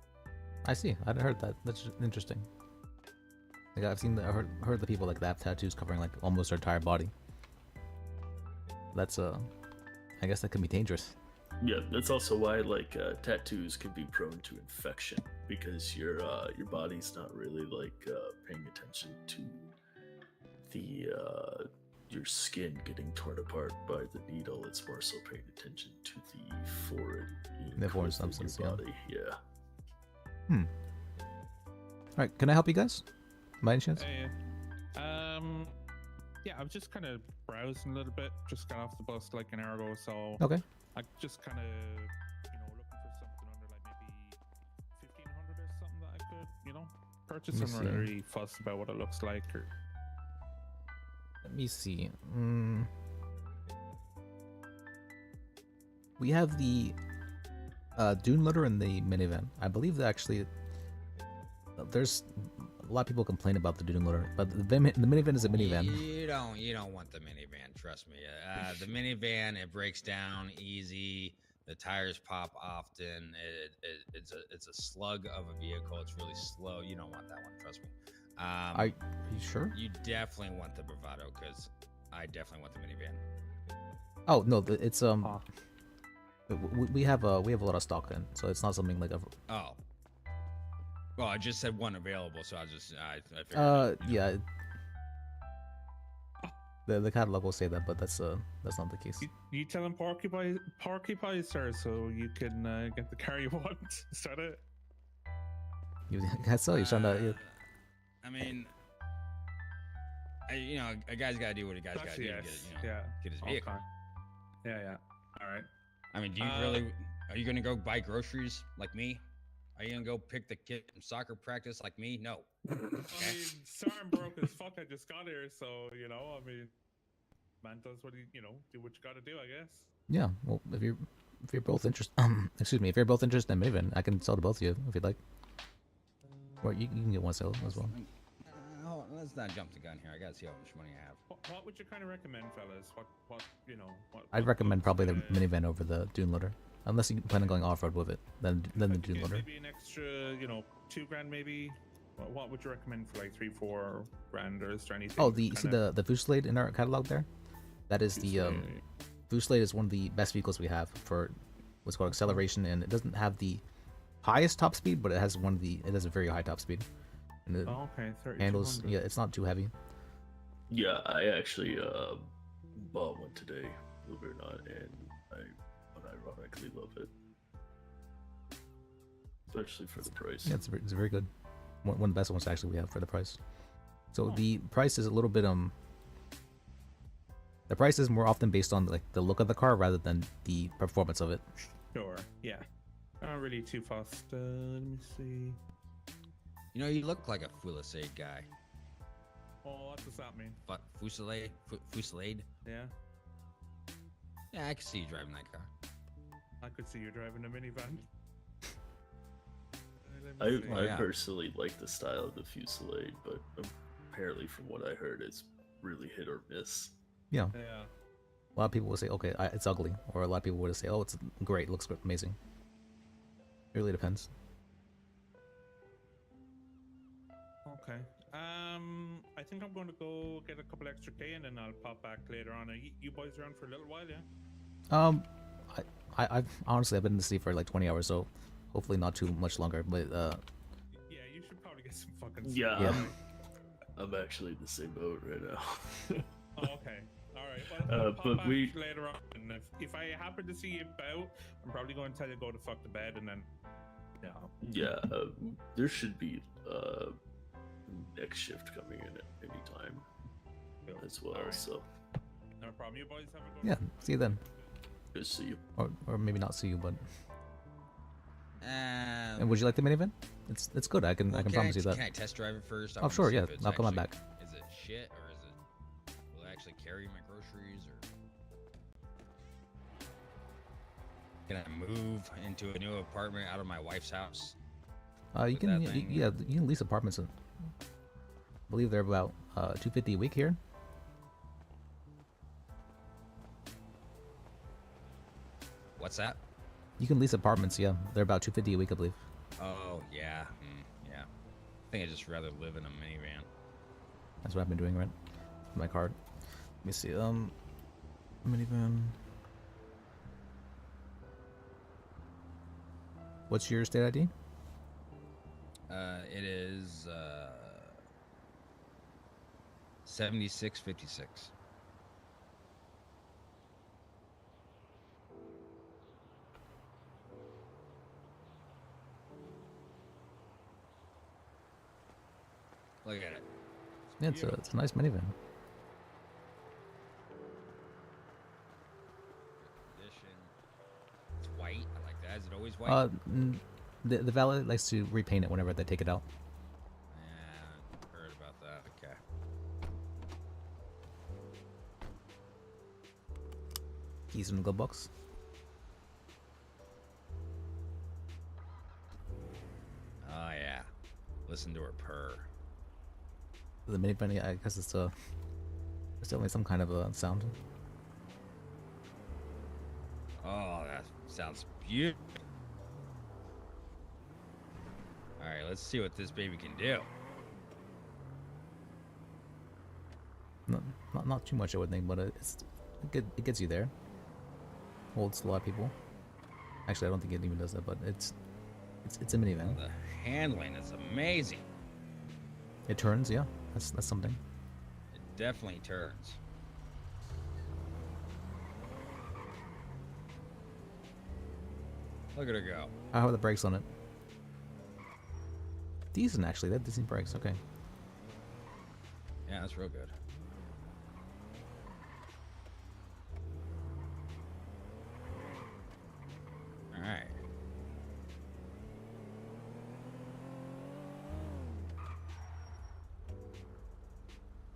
Speaker 1: I see. I'd heard that. That's interesting. Like I heard the people like that have tattoos covering like almost their entire body. That's I guess that can be dangerous.
Speaker 3: Yeah, that's also why like tattoos can be prone to infection because your body's not really like paying attention to the your skin getting torn apart by the needle. It's more so paying attention to the foreign ink
Speaker 1: The foreign
Speaker 3: within
Speaker 1: substance,
Speaker 3: your
Speaker 1: yeah.
Speaker 3: body. Yeah.
Speaker 1: All right, can I help you guys? By any chance?
Speaker 4: Hey, yeah, I was just kind of browsing a little bit. Just got off the bus like an hour ago, so
Speaker 1: Okay.
Speaker 4: I just kind of, looking for something under like maybe 1,500 or something that I could, purchase.
Speaker 1: Let me
Speaker 4: I'm not
Speaker 1: see.
Speaker 4: really fussed about what it looks like. Or
Speaker 1: Let me see. We have the Dune Loader and the minivan. I believe that actually there's a lot of people complain about the Dune Loader, but the minivan is a minivan.
Speaker 5: You don't want the minivan. Trust me. The minivan, it breaks down easy. The tires pop often. It's a slug of a vehicle. It's really slow. You don't want that one. Trust me.
Speaker 1: Are you sure?
Speaker 5: You definitely want the Bravado because I definitely want the minivan.
Speaker 1: Oh no, it's we have a lot of stock then, so it's not something like a.
Speaker 5: Oh. Well, I just said one available, so I figured.
Speaker 1: Yeah. The catalog will say that, but that's not the case.
Speaker 4: you tell him porcupine, sir, so you can get the car you want. Is that it?
Speaker 1: You guess so? You're trying to.
Speaker 5: I mean, a guy's got to do what a guy's got to do to get his vehicle.
Speaker 4: Okay. Yeah. All right.
Speaker 5: I mean, are you going to go buy groceries like me? Are you going to go pick the kid from soccer practice like me? No.
Speaker 4: I mean, sorry, I'm broke as fuck. I just got here, so I mean, man does what he, do what you got to do, I guess.
Speaker 1: Yeah. Well, if you're both interested, excuse me, if you're both interested in minivan, I can sell to both of you if you'd like. Or you can get one sale as well.
Speaker 5: Hold on, let's not jump the gun here. I got to see how much money I have.
Speaker 4: What would you kind of recommend, fellas? What
Speaker 1: I'd recommend probably the minivan over the Dune Loader, unless you plan on going off road with it. Then the Dune Loader.
Speaker 4: Maybe an extra, $2,000 maybe. What would you recommend for like $3-4 grand, or is there anything?
Speaker 1: Oh, see the Fusillade in our catalog there? That is the Fusillade is one of the best vehicles we have for what's called acceleration, and it doesn't have the highest top speed, but it has a very high top speed. And it
Speaker 4: okay,
Speaker 1: handles, yeah, it's not too heavy.
Speaker 3: Yeah, I actually bought one today, believe it or not, and I unironically love it, especially for the price.
Speaker 1: Yeah, it's very good. One of the best ones actually we have for the price. So the price is a little bit the price is more often based on like the look of the car rather than the performance of it.
Speaker 4: Sure. Yeah. Not really too fast. Let me see.
Speaker 5: You look like a Fusillade guy.
Speaker 4: Oh, what does that mean?
Speaker 5: But Fusillade?
Speaker 4: Yeah.
Speaker 5: Yeah, I can see you driving that car.
Speaker 4: I could see you driving a minivan.
Speaker 3: I personally like the style of the Fusillade, but apparently from what I heard, it's really hit or miss.
Speaker 1: Yeah.
Speaker 4: Yeah.
Speaker 1: A lot of people will say, okay, it's ugly, or a lot of people would say, oh, it's great, looks amazing. It really depends.
Speaker 4: Okay. I think I'm going to go get a couple extra K, and then I'll pop back later on. Are you boys around for a little while, yeah?
Speaker 1: I've honestly been in the city for like 20 hours, so hopefully not too much longer. But
Speaker 4: Yeah, you should probably get some fucking sleep.
Speaker 3: Yeah. I'm actually in the same boat right now.
Speaker 4: Oh, okay. All right. Well, I'll pop
Speaker 3: but
Speaker 4: back
Speaker 3: we-
Speaker 4: later on, and if I happen to see you about, I'm probably going to tell you to go to fuck to bed, and then
Speaker 3: Yeah, there should be next shift coming in at any time as well.
Speaker 4: Alright.
Speaker 3: So
Speaker 4: no problem. You boys have a good
Speaker 1: yeah, see you then.
Speaker 3: good to see you.
Speaker 1: Or maybe not see you, but And would you like the minivan? It's good. I can promise you that.
Speaker 5: Can I test drive it first? I
Speaker 1: Oh
Speaker 5: wanna
Speaker 1: sure,
Speaker 5: see
Speaker 1: yeah.
Speaker 5: if it's
Speaker 1: I'll come on
Speaker 5: actually-
Speaker 1: back.
Speaker 5: Is it shit or is it? Will it actually carry my groceries or? Can I move into a new apartment out of my wife's house?
Speaker 1: You
Speaker 5: with
Speaker 1: can
Speaker 5: that thing?
Speaker 1: yeah, you can lease apartments. I believe they're about $250 a week here.
Speaker 5: What's that?
Speaker 1: You can lease apartments. Yeah, they're about $250 a week, I believe.
Speaker 5: Oh yeah, yeah. I think I'd just rather live in a minivan.
Speaker 1: That's what I've been doing, right? My card. Let me see. Minivan. What's your state ID?
Speaker 5: It is 7656. Look at it.
Speaker 1: Yeah, it's a nice minivan.
Speaker 5: Condition. It's white. I like that. Is it always white?
Speaker 1: The valet likes to repaint it whenever they take it out.
Speaker 5: Yeah, heard about that. Okay.
Speaker 1: Keys in the glove box.
Speaker 5: Oh yeah. Listen to her purr.
Speaker 1: The minivan, yeah, I guess it's definitely some kind of a sound.
Speaker 5: Oh, that sounds beautiful. All right, let's see what this baby can do.
Speaker 1: Not too much, I would think, but it gets you there. Holds a lot of people. Actually, I don't think it even does that, but it's a minivan.
Speaker 5: The handling is amazing.
Speaker 1: It turns, yeah. That's something.
Speaker 5: It definitely turns. Look at her go.
Speaker 1: How are the brakes on it? Decent, actually. They have decent brakes. Okay.
Speaker 5: Yeah, that's real good. All right.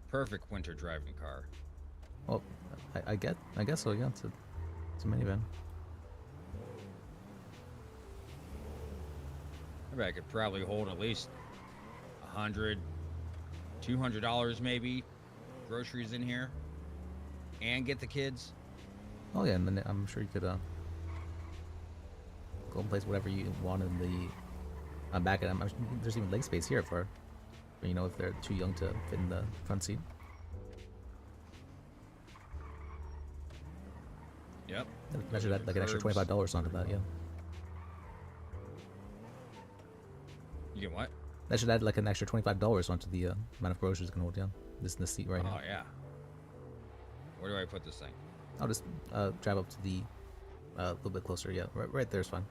Speaker 5: Perfect winter driving car.
Speaker 1: Well, I guess so. Yeah, it's a minivan.
Speaker 5: I bet I could probably hold at least $100, $200 maybe groceries in here, and get the kids.
Speaker 1: Oh yeah, and then I'm sure you could go and place whatever you want in the back. And there's even leg space here for you know, if they're too young to fit in the front seat.
Speaker 5: Yep.
Speaker 1: Measure that like an extra $25 onto that, yeah.
Speaker 5: You get what?
Speaker 1: That should add like an extra $25 onto the amount of groceries it can hold, yeah. This seat right here.
Speaker 5: Oh yeah. Where do I put this thing?
Speaker 1: I'll just drive up to the a little bit closer, yeah. Right there's fine.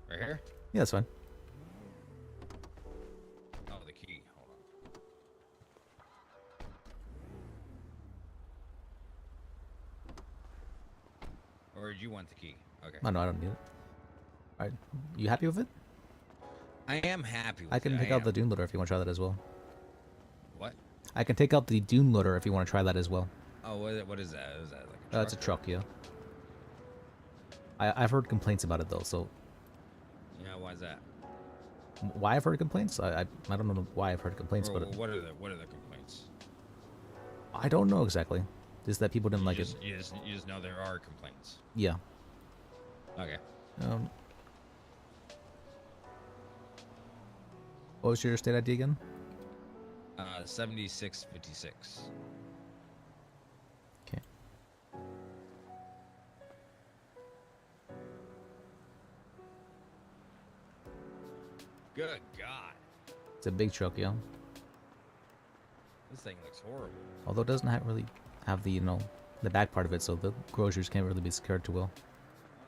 Speaker 5: Right here?
Speaker 1: Yeah, that's fine.
Speaker 5: Oh, the key. Hold on. Or did you want the key? Okay.
Speaker 1: No, I don't need it. Alright, you happy with it?
Speaker 5: I am happy with
Speaker 1: I can
Speaker 5: it.
Speaker 1: take out the Dune loader if you want to try that as well.
Speaker 5: What?
Speaker 1: I can take out the Dune loader if you want to try that as well.
Speaker 5: Oh, what is that? Is that like a truck?
Speaker 1: It's a truck, yeah. I've heard complaints about it though, so
Speaker 5: Yeah, why is that?
Speaker 1: why I've heard complaints? I don't know why I've heard complaints,
Speaker 5: Or
Speaker 1: but
Speaker 5: what are the complaints?
Speaker 1: I don't know exactly. Just that people didn't like it.
Speaker 5: You just know there are complaints.
Speaker 1: Yeah.
Speaker 5: Okay.
Speaker 1: What was your state ID again?
Speaker 5: 7656.
Speaker 1: Okay.
Speaker 5: Good God.
Speaker 1: It's a big truck, yeah.
Speaker 5: This thing looks horrible.
Speaker 1: Although it doesn't really have the, you know, the back part of it, so the groceries can't really be secured too well.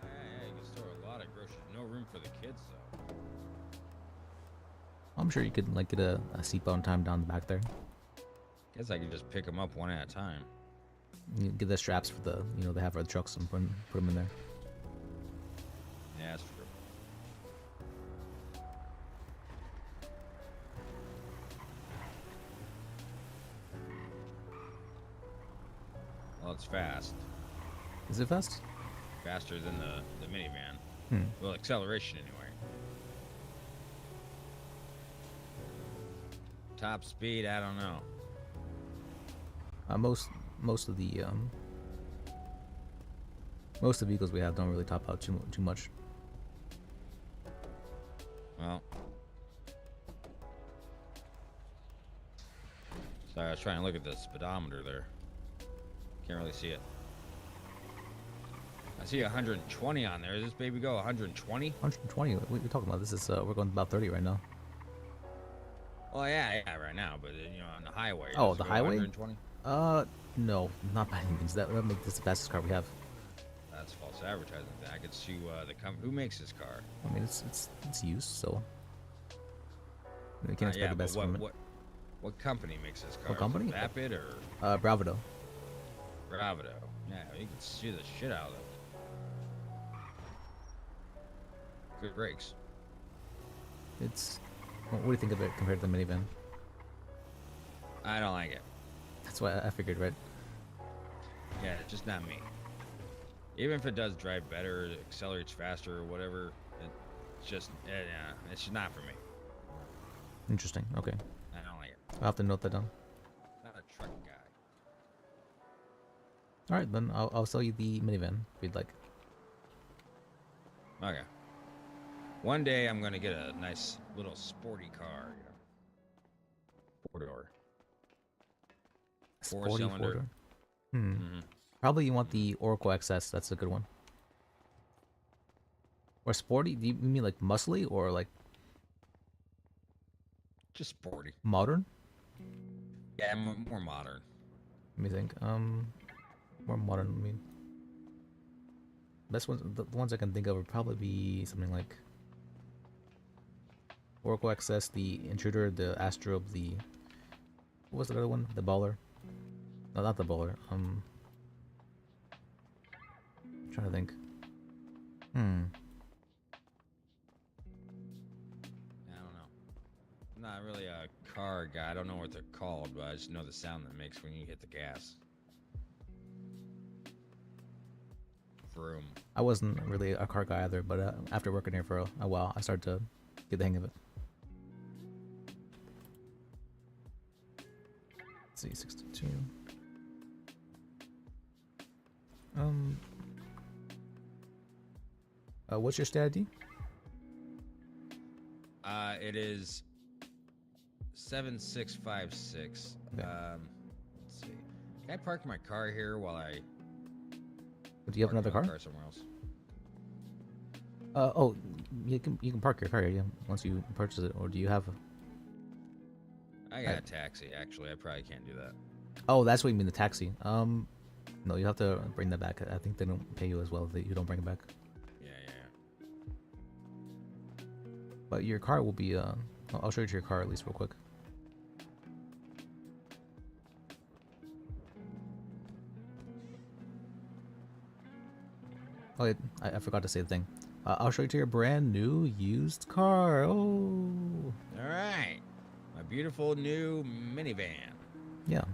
Speaker 5: Yeah, you can store a lot of groceries. No room for the kids, though.
Speaker 1: I'm sure you could like get a seatbelt and time down the back there.
Speaker 5: Guess I can just pick them up one at a time.
Speaker 1: You get the straps for the, you know, they have for the trucks and put them in there.
Speaker 5: Yeah, that's true. Well, it's fast.
Speaker 1: Is it fast?
Speaker 5: Faster than the minivan.
Speaker 1: Hmm.
Speaker 5: Well, acceleration anyway. Top speed, I don't know.
Speaker 1: Most of the vehicles we have don't really top out too much.
Speaker 5: Well, sorry, I was trying to look at the speedometer there. Can't really see it. I see 120 on there. Does this baby go 120?
Speaker 1: 120. What are you talking about? This is we're going about 30 right now.
Speaker 5: Well, yeah, right now, but you know, on the highway.
Speaker 1: Oh,
Speaker 5: does it
Speaker 1: the
Speaker 5: go
Speaker 1: highway?
Speaker 5: 120?
Speaker 1: No, not by any means. That makes this the fastest car we have.
Speaker 5: That's false advertising. I could sue the company. Who makes this car?
Speaker 1: I mean, it's used, so we can't expect
Speaker 5: Yeah,
Speaker 1: the best
Speaker 5: but
Speaker 1: from it.
Speaker 5: what company makes this car?
Speaker 1: What company?
Speaker 5: Vapid or
Speaker 1: Bravado.
Speaker 5: Bravado? Yeah, you can sue the shit out of them. Good brakes.
Speaker 1: It's. What do you think of it compared to the minivan?
Speaker 5: I don't like it.
Speaker 1: That's why I figured, right?
Speaker 5: Yeah, it's just not me. Even if it does drive better, accelerates faster, or whatever, it's just it's just not for me.
Speaker 1: Interesting. Okay.
Speaker 5: I don't like it.
Speaker 1: I'll have to note that down.
Speaker 5: Not a truck guy.
Speaker 1: All right, then I'll sell you the minivan if you'd like.
Speaker 5: Okay. One day I'm gonna get a nice little sporty car, you know. Four-door.
Speaker 1: Sporty
Speaker 5: Four-cylinder.
Speaker 1: four-door? Hmm.
Speaker 5: Mhm.
Speaker 1: Probably you want the Oracle XS. That's a good one. Or sporty? Do you mean like muscly or like
Speaker 5: Just sporty.
Speaker 1: modern?
Speaker 5: Yeah, more modern.
Speaker 1: Let me think. More modern. I mean, best ones. The ones I can think of would probably be something like Oracle XS, the Intruder, the Astrobe, the what was the other one? The Baller. No, not the Baller. I'm trying to think.
Speaker 5: I don't know. I'm not really a car guy. I don't know what they're called, but I just know the sound that it makes when you hit the gas. Vroom.
Speaker 1: I wasn't really a car guy either, but after working here for a while, I started to get the hang of it. Let's see, 62. What's your stat ID?
Speaker 5: It is 7656.
Speaker 1: Okay.
Speaker 5: Let's see. Can I park my car here while I?
Speaker 1: Do you have another
Speaker 5: my
Speaker 1: car?
Speaker 5: somewhere else?
Speaker 1: Oh, you can park your car here, yeah, once you purchase it, or do you have?
Speaker 5: I got a taxi. Actually, I probably can't do that.
Speaker 1: Oh, that's what you mean, the taxi. No, you have to bring that back. I think they don't pay you as well if you don't bring it back.
Speaker 5: Yeah.
Speaker 1: But your car will be. I'll show you your car at least real quick. Oh, wait, I forgot to say the thing. I'll show you to your brand new used car. Oh.
Speaker 5: All right. My beautiful new minivan.
Speaker 1: Yeah.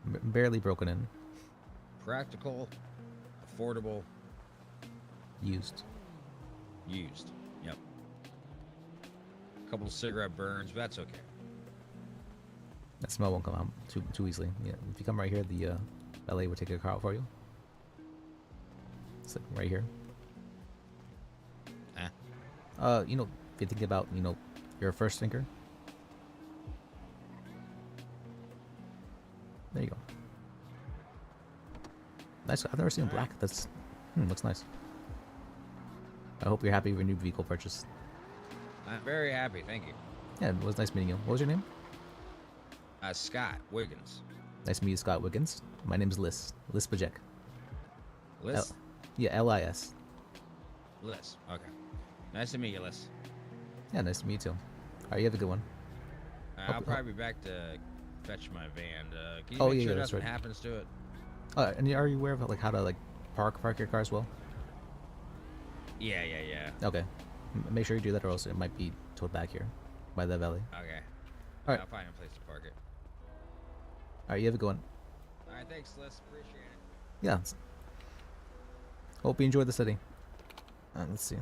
Speaker 1: Barely broken in.
Speaker 5: Practical, affordable,
Speaker 1: used.
Speaker 5: Yep. A couple of cigarette burns, but that's okay.
Speaker 1: That smell won't come out too easily. Yeah, if you come right here, the valet will take your car out for you. It's like right here. You know, if you think about, your first thinker. There you go. Nice. I've never seen black. That's looks nice. I hope you're happy with your new vehicle purchase.
Speaker 5: I'm very happy, thank you.
Speaker 1: Yeah, it was nice meeting you. What was your name?
Speaker 5: Scott Wiggins.
Speaker 1: Nice to meet you, Scott Wiggins. My name is Liz. Liz Bajek.
Speaker 5: Liz?
Speaker 1: Yeah, L-I-S.
Speaker 5: Liz. Okay. Nice to meet you, Liz.
Speaker 1: Yeah, nice to meet you too. Alright, you have a good one.
Speaker 5: I'll probably be back to fetch my van. Can you
Speaker 1: Oh,
Speaker 5: make
Speaker 1: yeah,
Speaker 5: sure
Speaker 1: that's
Speaker 5: nothing
Speaker 1: right.
Speaker 5: happens to it?
Speaker 1: And are you aware of how to park your car as well?
Speaker 5: Yeah.
Speaker 1: Okay. Make sure you do that, or else it might be towed back here by the valet.
Speaker 5: Okay.
Speaker 1: All right.
Speaker 5: I'll find a place to park it.
Speaker 1: Alright, you have a good one.
Speaker 5: All right, thanks, Liz. Appreciate it.
Speaker 1: Yeah. Hope you enjoy the city. Let's see.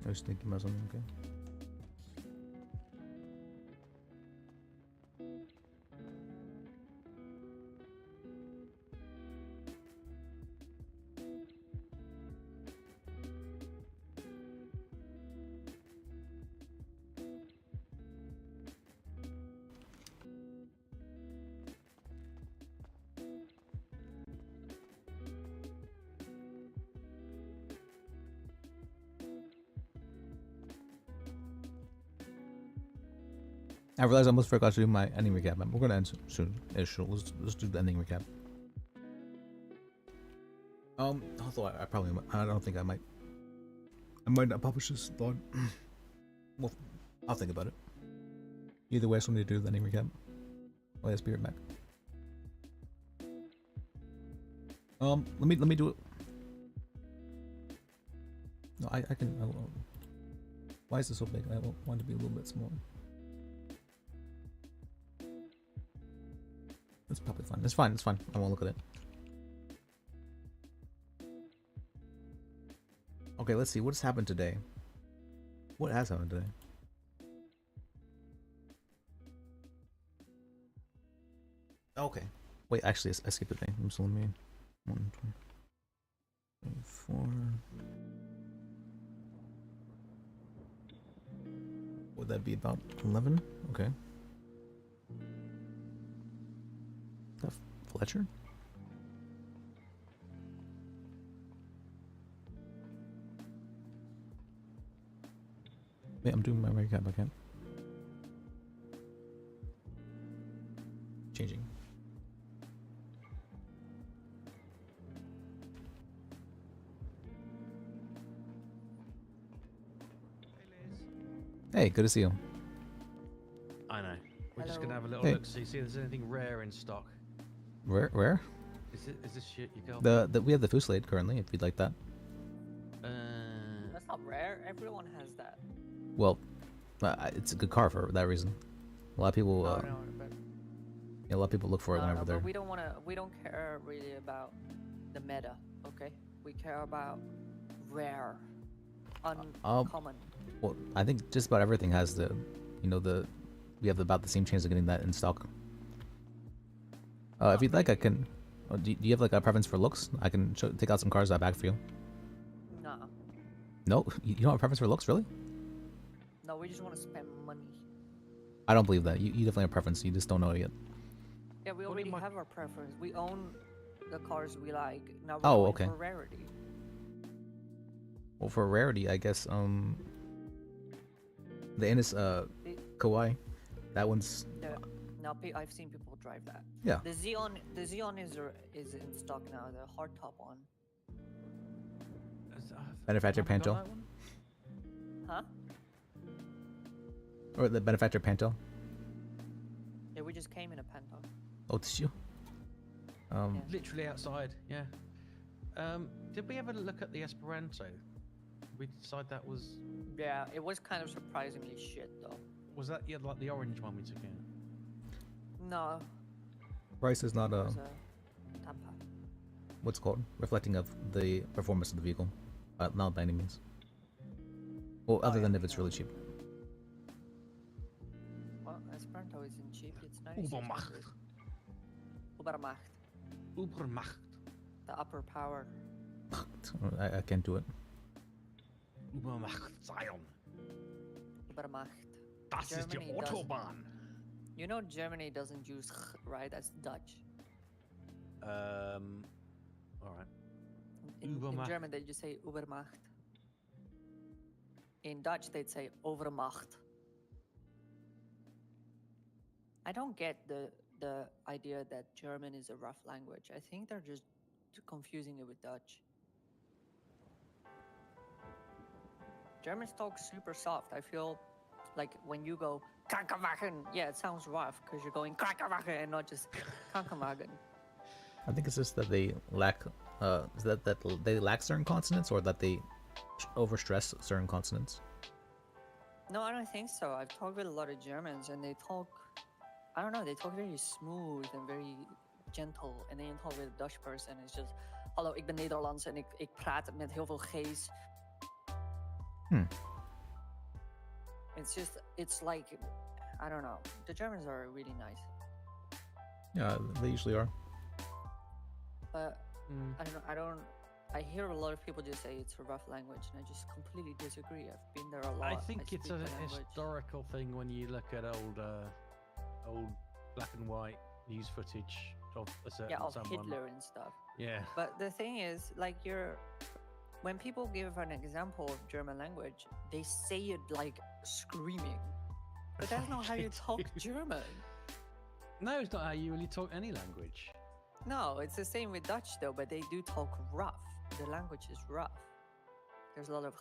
Speaker 1: I was thinking about something, okay. I realized I almost forgot to do my ending recap. We're gonna end soon. Let's do the ending recap. Although I don't think I might not publish this thought. Well, I'll think about it. Either way, I still need to do the ending recap. Oh, yeah, Spirit back. Let me do it. No, I can. Why is this so big? I want it to be a little bit smaller. It's probably fine. It's fine. It's fine. I won't look at it. Okay, let's see. What has happened today? What has happened today? Okay. Wait, actually, I skipped a thing. So let me. 1, 2, 3, 4. Would that be about 11? Okay. Fletcher? Wait, I'm doing my recap again. Changing. Hey, good to see you.
Speaker 12: I know. We're just gonna have a little
Speaker 1: Hey.
Speaker 12: look, see if there's anything rare in stock.
Speaker 1: Where?
Speaker 12: Is this shit your girl?
Speaker 1: We have the Fusillade currently, if you'd like that.
Speaker 19: That's not rare. Everyone has that.
Speaker 1: Well, it's a good car for that reason. A lot of people,
Speaker 19: Oh, no, but
Speaker 1: yeah, a lot of people look for it whenever
Speaker 19: but
Speaker 1: they're.
Speaker 19: we don't wanna. We don't care really about the meta. Okay, we care about rare, uncommon.
Speaker 1: Well, I think just about everything has the, we have about the same chance of getting that in stock. If you'd like, I can. Do you have like a preference for looks? I can take out some cars that back for you.
Speaker 19: Nah.
Speaker 1: No, you don't have a preference for looks, really?
Speaker 19: No, we just want to spend money.
Speaker 1: I don't believe that. You definitely have a preference. You just don't know it yet.
Speaker 19: Yeah, we already have our preference. We own the cars we like. Now we're
Speaker 1: Oh,
Speaker 19: going
Speaker 1: okay.
Speaker 19: for rarity.
Speaker 1: Well, for rarity, I guess the Ennis Kauai, that one's.
Speaker 19: Now I've seen people drive that.
Speaker 1: Yeah.
Speaker 19: The Xeon is in stock now. The hardtop one.
Speaker 1: Benefactor Panto.
Speaker 19: Huh?
Speaker 1: Or the Benefactor Panto.
Speaker 19: Yeah, we just came in a Panto.
Speaker 1: Oh, did you?
Speaker 12: Literally outside, yeah. Did we ever look at the Esperanto? Did we decide that was...
Speaker 19: Yeah, it was kind of surprisingly shit though.
Speaker 12: Was that like the orange one we took in?
Speaker 19: No.
Speaker 1: Price is not
Speaker 19: It was Tampa.
Speaker 1: what's it called, reflecting of the performance of the vehicle, not by any means. Well, other than if it's really cheap.
Speaker 19: Well, Esperanto isn't cheap. It's nice.
Speaker 12: Ubermacht.
Speaker 19: Ubermacht.
Speaker 12: Ubermacht.
Speaker 19: The upper power.
Speaker 1: I can't do it.
Speaker 12: Ubermacht Zion.
Speaker 19: Ubermacht.
Speaker 12: Das ist die
Speaker 19: Germany
Speaker 12: Autobahn.
Speaker 19: You know Germany doesn't use right? That's Dutch.
Speaker 12: All right.
Speaker 19: In
Speaker 12: Ubermacht.
Speaker 19: German, they just say Ubermacht. In Dutch, they'd say Overmacht. I don't get the idea that German is a rough language. I think they're just confusing it with Dutch. Germans talk super soft. I feel like when you go Krankenwagen, yeah, it sounds rough because you're going Krankenwagen and not just Krankenwagen.
Speaker 1: I think it's just that they lack, is that they lack certain consonants, or that they overstress certain consonants.
Speaker 19: No, I don't think so. I've talked with a lot of Germans and they talk, I don't know, they talk very smooth and very gentle. En dan je talk with a Dutch person, it's just, hallo, ik ben Nederlands en ik praat met heel veel G's. It's just, it's like, I don't know. The Germans are really nice.
Speaker 1: Yeah, they usually are.
Speaker 19: But I hear a lot of people just say it's a rough language, and I just completely disagree. I've been there a lot.
Speaker 12: I think it's
Speaker 19: speak
Speaker 12: an
Speaker 19: the language.
Speaker 12: historical thing when you look at old black and white news footage of a certain
Speaker 19: of
Speaker 12: someone.
Speaker 19: Hitler and stuff.
Speaker 12: Yeah.
Speaker 19: But the thing is, like, when people give an example of German language, they say it like screaming. But that's not how you talk German.
Speaker 12: No, it's not how you really talk any language.
Speaker 19: No, it's the same with Dutch though, but they do talk rough. The language is rough. There's a lot of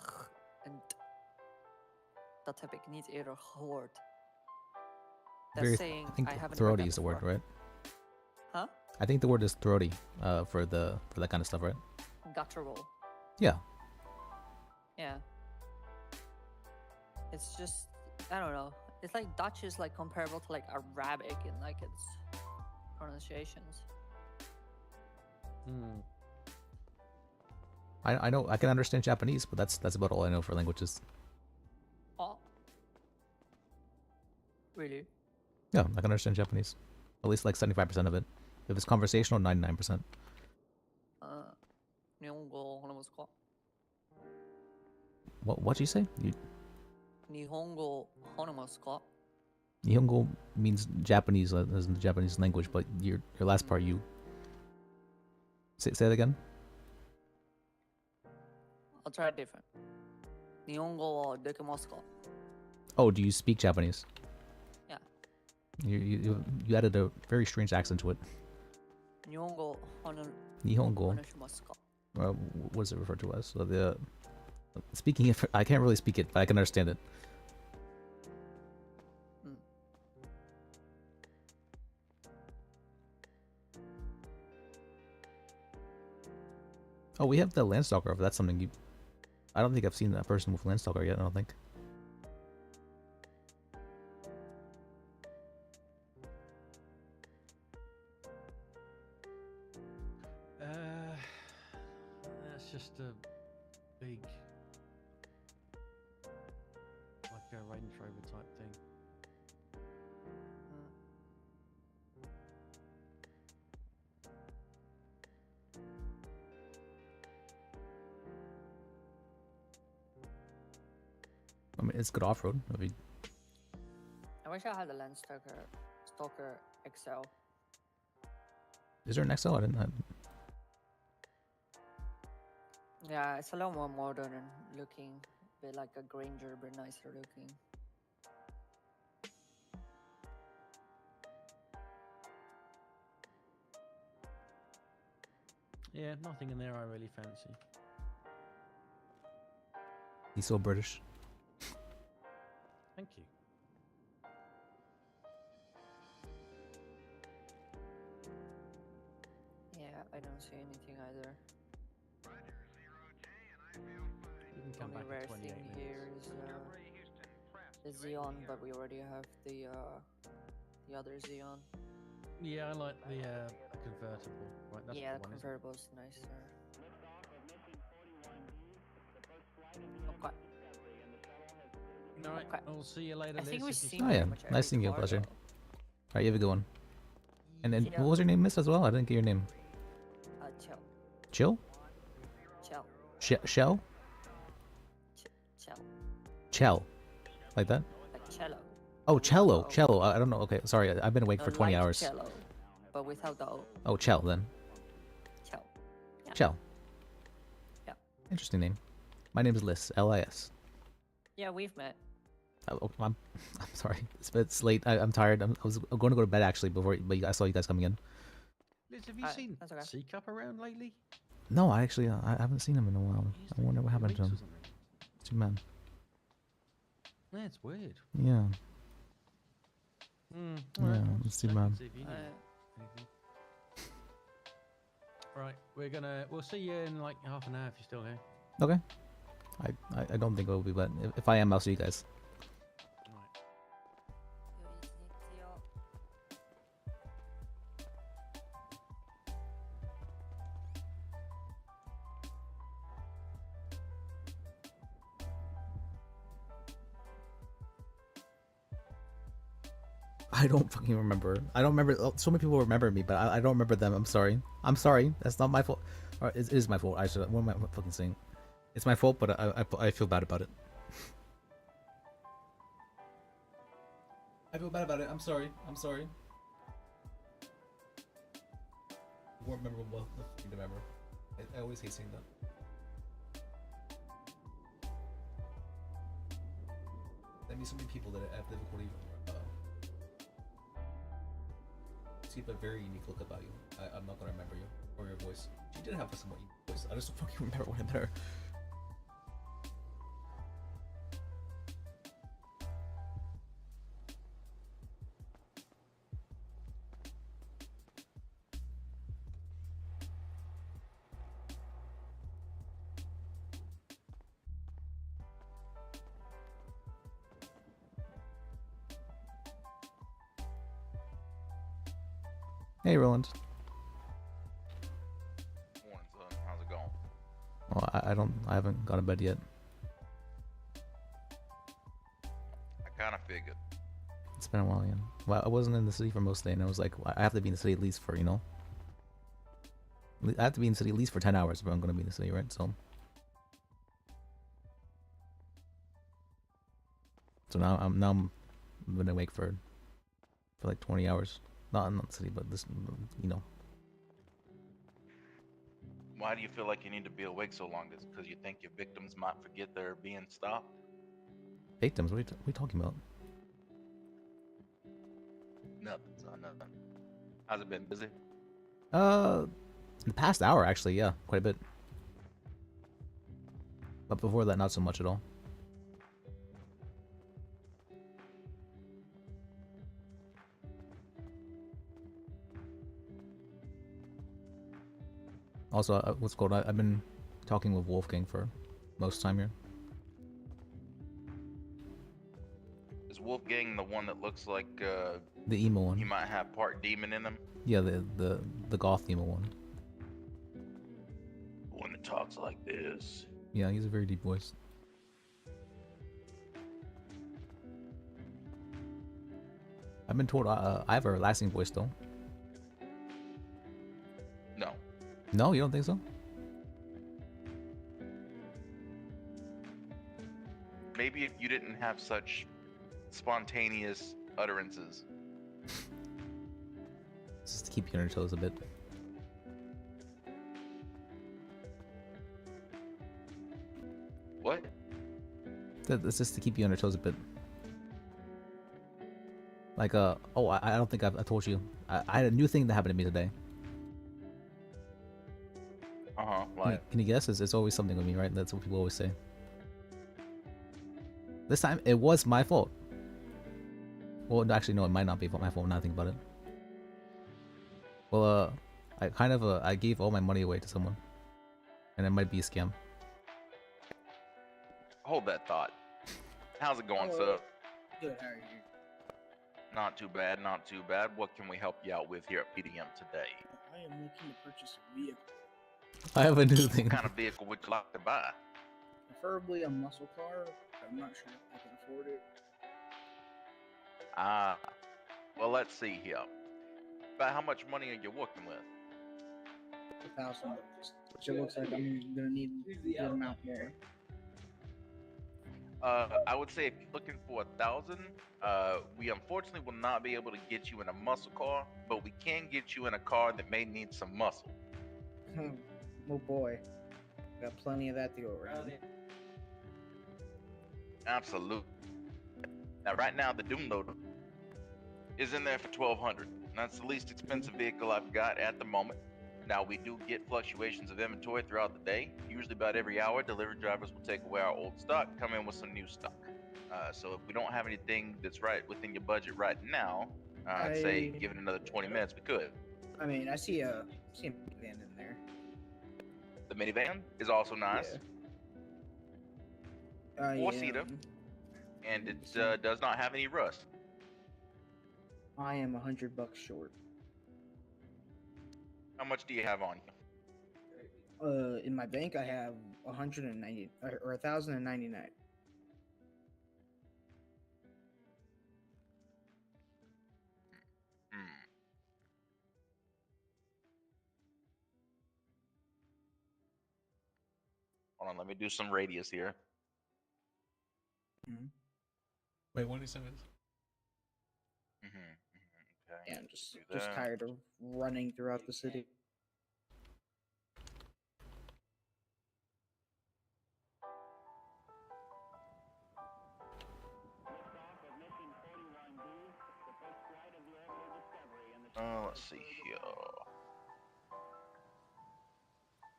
Speaker 19: and dat heb ik niet eerder gehoord. That's
Speaker 1: Very,
Speaker 19: saying
Speaker 1: I think
Speaker 19: I haven't
Speaker 1: throaty
Speaker 19: heard
Speaker 1: is
Speaker 19: that
Speaker 1: the word,
Speaker 19: before.
Speaker 1: right?
Speaker 19: Huh?
Speaker 1: I think the word is throaty for that kind of stuff, right?
Speaker 19: Guttural.
Speaker 1: Yeah.
Speaker 19: Yeah. It's just, I don't know. It's like Dutch is like comparable to like Arabic in like its pronunciations.
Speaker 1: I know I can understand Japanese, but that's about all I know for languages.
Speaker 19: Oh. Really?
Speaker 1: Yeah, I can understand Japanese. At least like 75% of it. If it's conversational, 99%.
Speaker 19: 日本語話せますか?
Speaker 1: What'd you say?
Speaker 19: 日本語話せますか?
Speaker 1: Nihongo means Japanese, as in the Japanese language, but your last part, you say that again.
Speaker 19: I'll try it different. 日本語はできますか?
Speaker 1: Oh, do you speak Japanese?
Speaker 19: Yeah.
Speaker 1: You added a very strange accent to it.
Speaker 19: 日本語話
Speaker 1: Nihongo.
Speaker 19: 話しますか?
Speaker 1: What is it referred to as? So speaking it, I can't really speak it, but I can understand it. Oh, we have the Landstalker. If that's something you... I don't think I've seen that person with Landstalker yet, I don't think.
Speaker 12: That's just a big, like a Range Rover type thing.
Speaker 1: I mean, it's good off-road. I mean,
Speaker 19: I wish I had the Landstalker XL.
Speaker 1: is there an XL? I didn't...
Speaker 19: Yeah, it's a lot more modern looking. A bit like a Granger, but nicer looking.
Speaker 12: Yeah, nothing in there I really fancy.
Speaker 1: He's so British.
Speaker 12: Thank you.
Speaker 19: Yeah, I don't see anything either.
Speaker 12: You can come
Speaker 19: Only
Speaker 12: back
Speaker 19: rare
Speaker 12: in 28
Speaker 19: thing
Speaker 12: minutes.
Speaker 19: here is the Xeon, but we already have the other Xeon.
Speaker 12: Yeah, I like the convertible. Right, that's
Speaker 19: Yeah,
Speaker 12: the
Speaker 19: the
Speaker 12: one, isn't it?
Speaker 19: convertible's nicer. Okay.
Speaker 12: Alright, I'll see you later.
Speaker 19: I think
Speaker 12: Liz,
Speaker 19: we've
Speaker 12: if you
Speaker 19: seen
Speaker 12: can-
Speaker 1: Oh yeah,
Speaker 19: pretty much
Speaker 1: nice seeing you,
Speaker 19: every car,
Speaker 1: pleasure.
Speaker 19: though.
Speaker 1: Alright, you have a good one. And then,
Speaker 19: Yeah.
Speaker 1: what was your name, miss, as well? I didn't get your name.
Speaker 19: Chill.
Speaker 1: Chill?
Speaker 19: Chill.
Speaker 1: Shell?
Speaker 19: Chill.
Speaker 1: Chell. Like that?
Speaker 19: Like cello.
Speaker 1: Oh, cello. Cello. I don't know. Okay, sorry. I've been awake for 20
Speaker 19: Like
Speaker 1: hours.
Speaker 19: cello, but without the O.
Speaker 1: Oh, Chell, then.
Speaker 19: Chill. Yeah.
Speaker 1: Chell.
Speaker 19: Yeah.
Speaker 1: Interesting name. My name is Liz. L-I-S.
Speaker 19: Yeah, we've met.
Speaker 1: I'm sorry. It's late. I'm tired. I was going to go to bed actually before, but I saw you guys coming in.
Speaker 12: Liz, have you seen C Cup around lately?
Speaker 1: No, I actually I haven't seen him in a while. I wonder what happened to him. Too bad.
Speaker 12: Yeah, it's weird.
Speaker 1: Yeah.
Speaker 12: Alright,
Speaker 1: Yeah,
Speaker 12: I'll
Speaker 1: it's
Speaker 12: just
Speaker 1: too
Speaker 12: check and
Speaker 1: bad.
Speaker 12: see if you need anything. Right, we'll see you in like half an hour if you're still here.
Speaker 1: Okay. I don't think it will be, but if I am, I'll see you guys. I don't fucking remember. I don't remember. So many people remember me, but I don't remember them. I'm sorry. I'm sorry. That's not my fault. Or it is my fault. I should. What am I fucking saying? It's my fault, but I feel bad about it. I feel bad about it. I'm sorry. I'm sorry. I won't remember what you remember. I always hate saying that. There be so many people that I have difficulty see a very unique look about you. I'm not gonna remember you or your voice. You did have a somewhat unique voice. I just don't fucking remember what in there. Hey, Roland.
Speaker 15: Morning, son. How's it going?
Speaker 1: Well, I haven't gone to bed yet.
Speaker 15: I kind of figured.
Speaker 1: It's been a while, yeah. Well, I wasn't in the city for most of the day, and I was like, I have to be in the city at least for, you know. I have to be in the city at least for 10 hours if I'm gonna be in the city, right? So now I'm been awake for like 20 hours. Not in the city, but this, you know.
Speaker 15: Why do you feel like you need to be awake so long? Is it because you think your victims might forget they're being stopped?
Speaker 1: Victims? What are you talking about?
Speaker 15: Nothing, son. Nothing. How's it been? Busy?
Speaker 1: The past hour actually, yeah, quite a bit. But before that, not so much at all. Also, what's called? I've been talking with Wolfgang for most time here.
Speaker 15: Is Wolfgang the one that looks like
Speaker 1: The emo one.
Speaker 15: he might have part demon in him?
Speaker 1: Yeah, the goth emo one.
Speaker 15: The one that talks like this.
Speaker 1: Yeah, he's a very deep voice. I've been told I have a relaxing voice though.
Speaker 15: No.
Speaker 1: No, you don't think so?
Speaker 15: Maybe if you didn't have such spontaneous utterances.
Speaker 1: Just to keep you on your toes a bit.
Speaker 15: What?
Speaker 1: That's just to keep you on your toes a bit. Like, oh, I don't think I told you. I had a new thing that happened to me today.
Speaker 15: Like.
Speaker 1: Can you guess? It's always something with me, right? That's what people always say. This time, it was my fault. Well, actually, no, it might not be my fault now I think about it. Well, I gave all my money away to someone. And it might be a scam.
Speaker 15: Hold that thought. How's it going,
Speaker 17: Hello.
Speaker 15: sir?
Speaker 17: Good, how are you?
Speaker 15: Not too bad, not too bad. What can we help you out with here at PDM today?
Speaker 17: I am looking to purchase a vehicle,
Speaker 1: I have a new thing.
Speaker 15: What kind of vehicle would you like to buy?
Speaker 17: preferably a muscle car. But I'm not sure if I can afford it.
Speaker 15: Well, let's see here. About how much money are you working with?
Speaker 17: $1,000, which it looks like I'm gonna need a good amount more.
Speaker 15: I would say if you're looking for 1,000, we unfortunately will not be able to get you in a muscle car, but we can get you in a car that may need some muscle.
Speaker 17: Oh boy, got plenty of that to go around.
Speaker 15: Absolutely. Now, right now, the Doom Loader is in there for 1,200. That's the least expensive vehicle I've got at the moment. Now, we do get fluctuations of inventory throughout the day. Usually about every hour, delivery drivers will take away our old stock, come in with some new stock. So if we don't have anything that's right within your budget right now, I'd say give it another 20 minutes, we could.
Speaker 17: I mean, I see a minivan in there.
Speaker 15: The minivan is also nice. Four-seater, and it does not have any rust.
Speaker 17: I am $100 short.
Speaker 15: How much do you have on you?
Speaker 17: In my bank, I have 190 or 1,099.
Speaker 15: Hold on, let me do some radius here.
Speaker 1: Wait, what did he say?
Speaker 15: Okay.
Speaker 17: Yeah, I'm just tired of running throughout the city.
Speaker 15: Let's see here.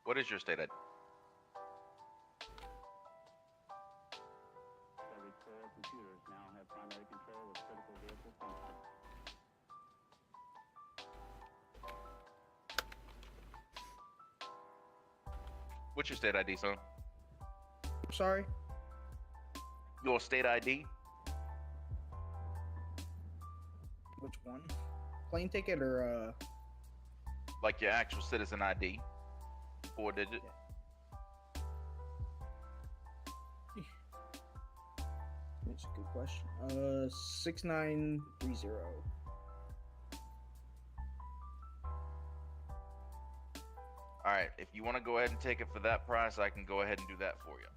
Speaker 15: What is your state ID? What's your state ID, son?
Speaker 17: Sorry?
Speaker 15: Your state ID?
Speaker 17: Which one? Plane ticket or
Speaker 15: Like your actual citizen ID? 4-digit?
Speaker 17: That's a good question. 6930.
Speaker 15: Alright, if you want to go ahead and take it for that price, I can go ahead and do that for you.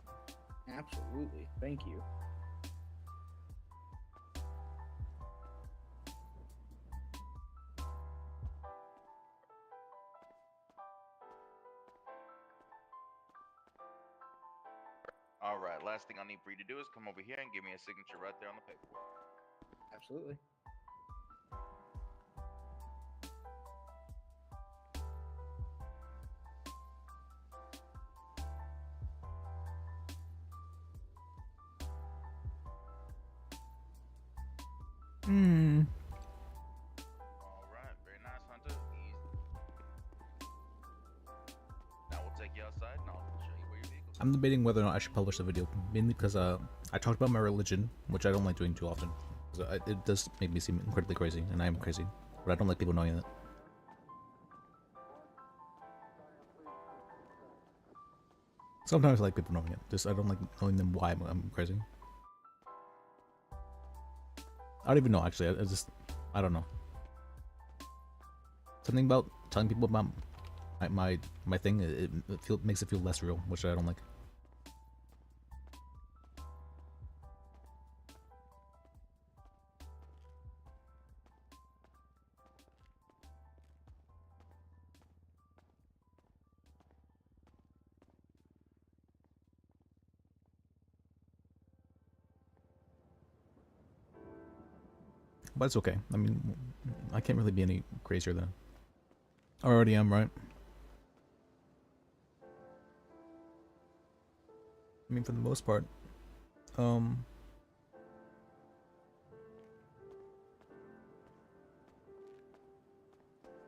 Speaker 17: Absolutely. Thank you.
Speaker 15: Alright, last thing I need for you to do is come over here and give me a signature right there on the paperwork.
Speaker 17: Absolutely.
Speaker 15: Alright, very nice, Hunter. Easy. Now we'll take you outside and I'll show you where your vehicle is.
Speaker 1: I'm debating whether or not I should publish the video, mainly because I talked about my religion, which I don't like doing too often. It does make me seem incredibly crazy, and I am crazy, but I don't like people knowing that. Sometimes I like people knowing it, just I don't like knowing them why I'm crazy. I don't even know, actually. I don't know. Something about telling people about my thing, it makes it feel less real, which I don't like. But it's okay. I mean, I can't really be any crazier than I already am, right? I mean, for the most part, I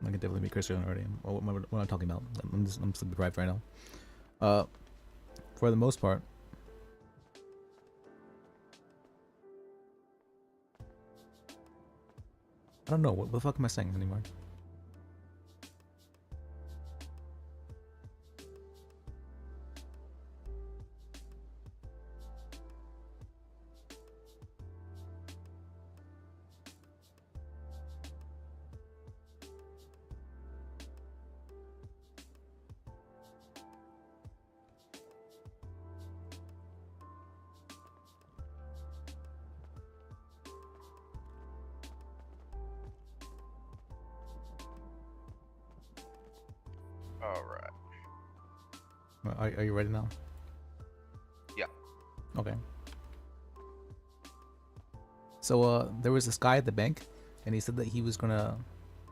Speaker 1: can definitely be crazier than I already am. What am I talking about? I'm sleep deprived right now. For the most part, I don't know. What the fuck am I saying anymore?
Speaker 15: Alright.
Speaker 1: Are you ready now?
Speaker 15: Yeah.
Speaker 1: Okay. So there was this guy at the bank, and he said that he was gonna,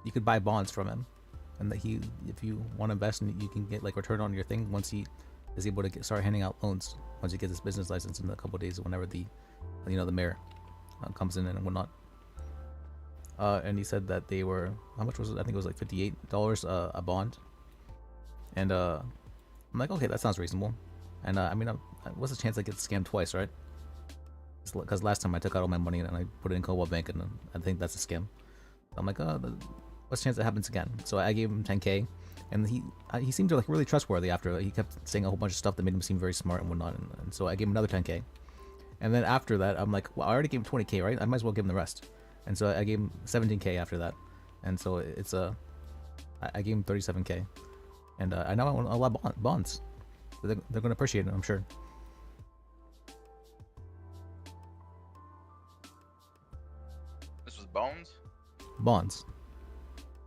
Speaker 1: you could buy bonds from him, and that he, if you want to invest in it, you can get like return on your thing once he is able to start handing out loans once he gets his business license in a couple of days, whenever the, the mayor comes in and whatnot. And he said that they were, how much was it? I think it was like $58 a bond. And I'm like, okay, that sounds reasonable. And I mean, what's the chance I get scammed twice, right? Because last time I took out all my money and I put it in Cobalt Bank, and I think that's a scam. So I'm like, what's the chance that happens again? So I gave him 10K, and he seemed to like really trustworthy after. He kept saying a whole bunch of stuff that made him seem very smart and whatnot, and so I gave him another 10K. And then after that, I'm like, well, I already gave him 20K, right? I might as well give him the rest. And so I gave him 17K after that. And so it's I gave him 37K. And I now want a lot of bonds. They're going to appreciate it, I'm sure.
Speaker 15: This was Bones?
Speaker 1: Bonds.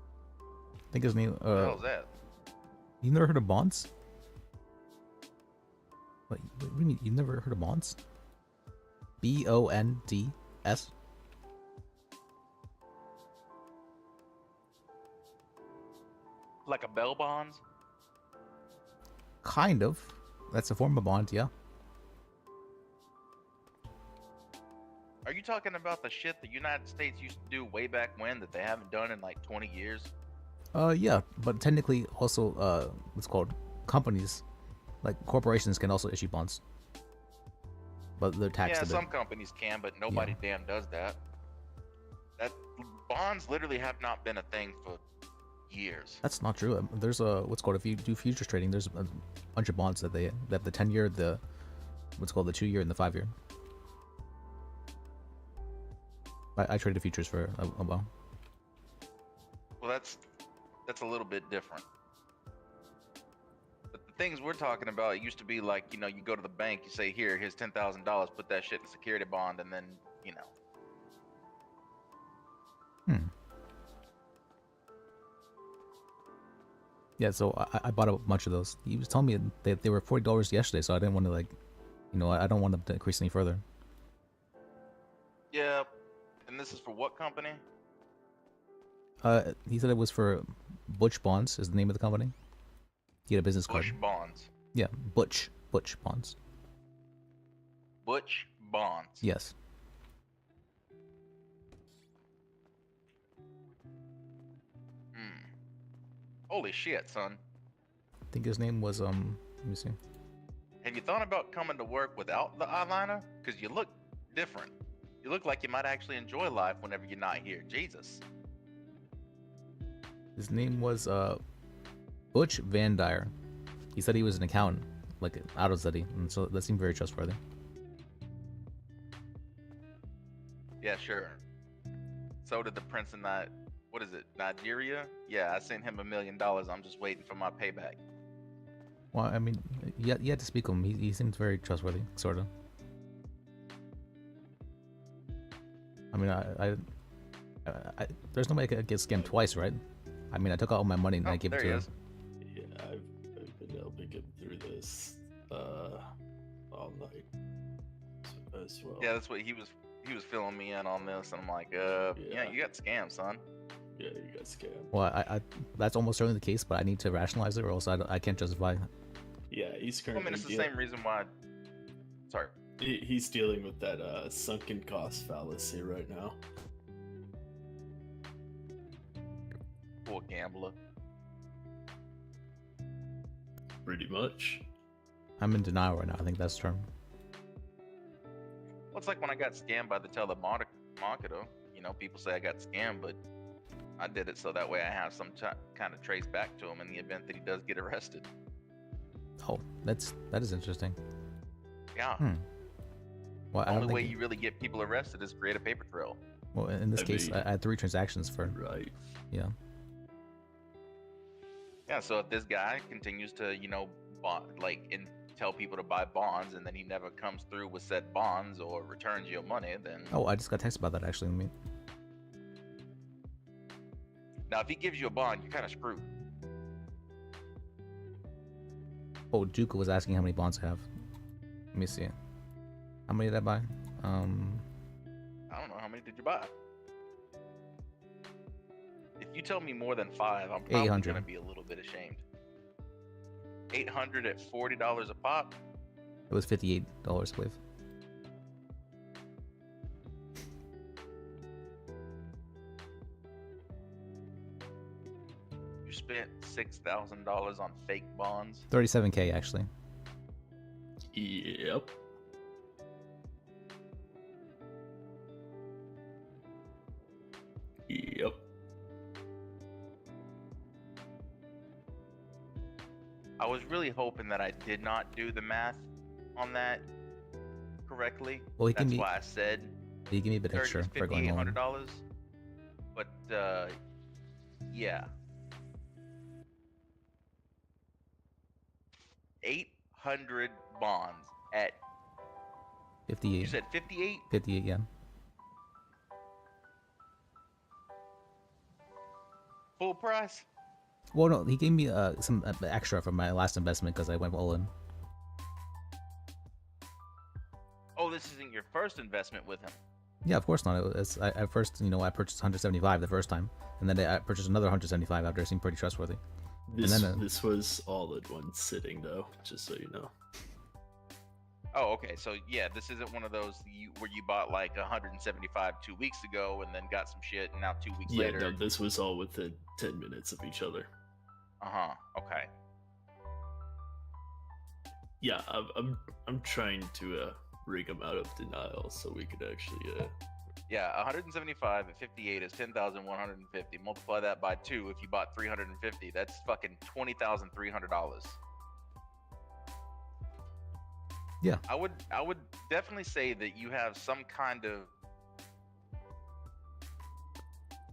Speaker 1: I think his name.
Speaker 15: What the hell's that?
Speaker 1: You never heard of Bonds? What do you mean? You never heard of Bonds? BONDS?
Speaker 15: Like a bell bonds?
Speaker 1: Kind of. That's a form of bond, yeah.
Speaker 15: Are you talking about the shit the United States used to do way back when that they haven't done in like 20 years?
Speaker 1: Yeah, but technically also, what's called companies, like corporations, can also issue bonds. But they're taxed
Speaker 15: Yeah,
Speaker 1: a bit.
Speaker 15: some companies can, but nobody damn does that. That bonds literally have not been a thing for years.
Speaker 1: That's not true. There's what's called, if you do futures trading, there's a bunch of bonds that they have the 10-year, the what's called the 2-year, and the 5-year. I traded futures for a while.
Speaker 15: Well, that's a little bit different. But the things we're talking about, it used to be like, you go to the bank, you say, here's $10,000, put that shit in a security bond, and then,
Speaker 1: Yeah, so I bought a bunch of those. He was telling me that they were $40 yesterday, so I didn't want to I don't want them to increase any further.
Speaker 15: Yeah, and this is for what company?
Speaker 1: He said it was for Butch Bonds, is the name of the company. He had a business
Speaker 15: Bush
Speaker 1: card.
Speaker 15: Bonds.
Speaker 1: Yeah, Butch Bonds.
Speaker 15: Butch Bonds.
Speaker 1: Yes.
Speaker 15: Holy shit, son.
Speaker 1: I think his name was let me see.
Speaker 15: Have you thought about coming to work without the eyeliner? Because you look different. You look like you might actually enjoy life whenever you're not here. Jesus.
Speaker 1: His name was Butch Van Dyer. He said he was an accountant, like an auto study, and so that seemed very trustworthy.
Speaker 15: Yeah, sure. So did the prince in what is it, Nigeria? Yeah, I sent him $1 million. I'm just waiting for my payback.
Speaker 1: Well, I mean, you had to speak to him. He seems very trustworthy, sort of. I mean, I there's no way I could get scammed twice, right? I mean, I took out all my money and I gave it to him.
Speaker 3: Yeah, I've been helping him through this all night as well.
Speaker 15: Yeah, that's what he was filling me in on this, and I'm like, yeah, you got scammed, son.
Speaker 3: Yeah, you got scammed.
Speaker 1: Well, I that's almost certainly the case, but I need to rationalize it, or else I can't justify.
Speaker 3: Yeah, he's
Speaker 15: I
Speaker 3: currently.
Speaker 15: mean, it's the same reason why. Sorry.
Speaker 3: He's dealing with that sunken cost fallacy right now.
Speaker 15: Poor gambler.
Speaker 3: Pretty much.
Speaker 1: I'm in denial right now. I think that's the term.
Speaker 15: Well, it's like when I got scammed by the telemarketer. People say I got scammed, but I did it so that way I have some kind of trace back to him in the event that he does get arrested.
Speaker 1: Oh, that is interesting.
Speaker 15: Yeah.
Speaker 1: Well,
Speaker 15: The only way you really get people arrested is create a paper trail.
Speaker 1: Well, in this case, I had 3 transactions for.
Speaker 3: Right.
Speaker 1: Yeah.
Speaker 15: Yeah. So if this guy continues to, tell people to buy bonds, and then he never comes through with said bonds or returns your money, then.
Speaker 1: Oh, I just got text about that actually.
Speaker 15: Now, if he gives you a bond, you're kind of screwed.
Speaker 1: Oh, Juka was asking how many bonds I have. Let me see. How many did I buy?
Speaker 15: I don't know how many many did you buy? If you tell me more than 5, I'm probably
Speaker 1: 800.
Speaker 15: gonna be a little bit ashamed. 800 at $40 a pop.
Speaker 1: It was $58, I believe.
Speaker 15: You spent $6,000 on fake bonds.
Speaker 1: 37K actually.
Speaker 3: Yep. Yep.
Speaker 15: I was really hoping that I did not do the math on that correctly.
Speaker 1: Well, he
Speaker 15: That's
Speaker 1: can be-
Speaker 15: why I said
Speaker 1: He gave me a bit extra for going all in.
Speaker 15: $5,800. But yeah, 800 bonds at
Speaker 1: 58.
Speaker 15: you said 58.
Speaker 1: 58, yeah.
Speaker 15: Full price.
Speaker 1: Well, no, he gave me some extra from my last investment because I went all in.
Speaker 15: Oh, this isn't your first investment with him.
Speaker 1: Yeah, of course not. I first, I purchased 175 the first time, and then I purchased another 175 after it seemed pretty trustworthy.
Speaker 3: This
Speaker 1: and then,
Speaker 3: this was all at one sitting though, just so you know.
Speaker 15: Oh, okay. So yeah, this isn't one of those where you bought like 175 2 weeks ago and then got some shit, and now 2 weeks
Speaker 3: Yeah,
Speaker 15: later.
Speaker 3: no, this was all within 10 minutes of each other.
Speaker 15: Okay.
Speaker 3: Yeah, I'm trying to rig him out of denial so we could actually
Speaker 15: Yeah, 175 at 58 is 10,150. Multiply that by 2 if you bought 350. That's fucking $20,300.
Speaker 1: Yeah.
Speaker 15: I would definitely say that you have some kind of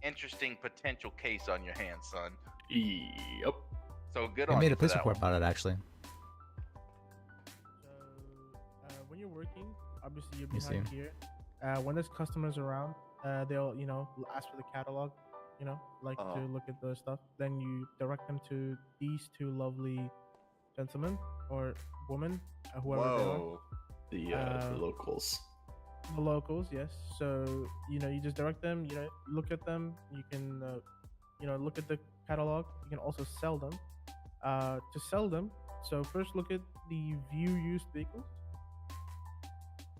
Speaker 15: interesting potential case on your hands, son.
Speaker 3: Yep.
Speaker 15: So good
Speaker 1: I
Speaker 15: on
Speaker 1: made
Speaker 15: you
Speaker 1: a
Speaker 15: for
Speaker 1: police
Speaker 15: that
Speaker 1: report
Speaker 15: one.
Speaker 1: about it actually.
Speaker 11: When you're working, obviously you're
Speaker 1: You
Speaker 11: behind
Speaker 1: see.
Speaker 11: here. When there's customers around, they'll ask for the catalog, like to look at the stuff. Then you direct them to these two lovely gentlemen or women, whoever
Speaker 3: Whoa.
Speaker 11: they are.
Speaker 3: The locals.
Speaker 11: The locals, yes. So you just direct them. Look at them. You can look at the catalog. You can also sell them. To sell them, so first look at the view used vehicles.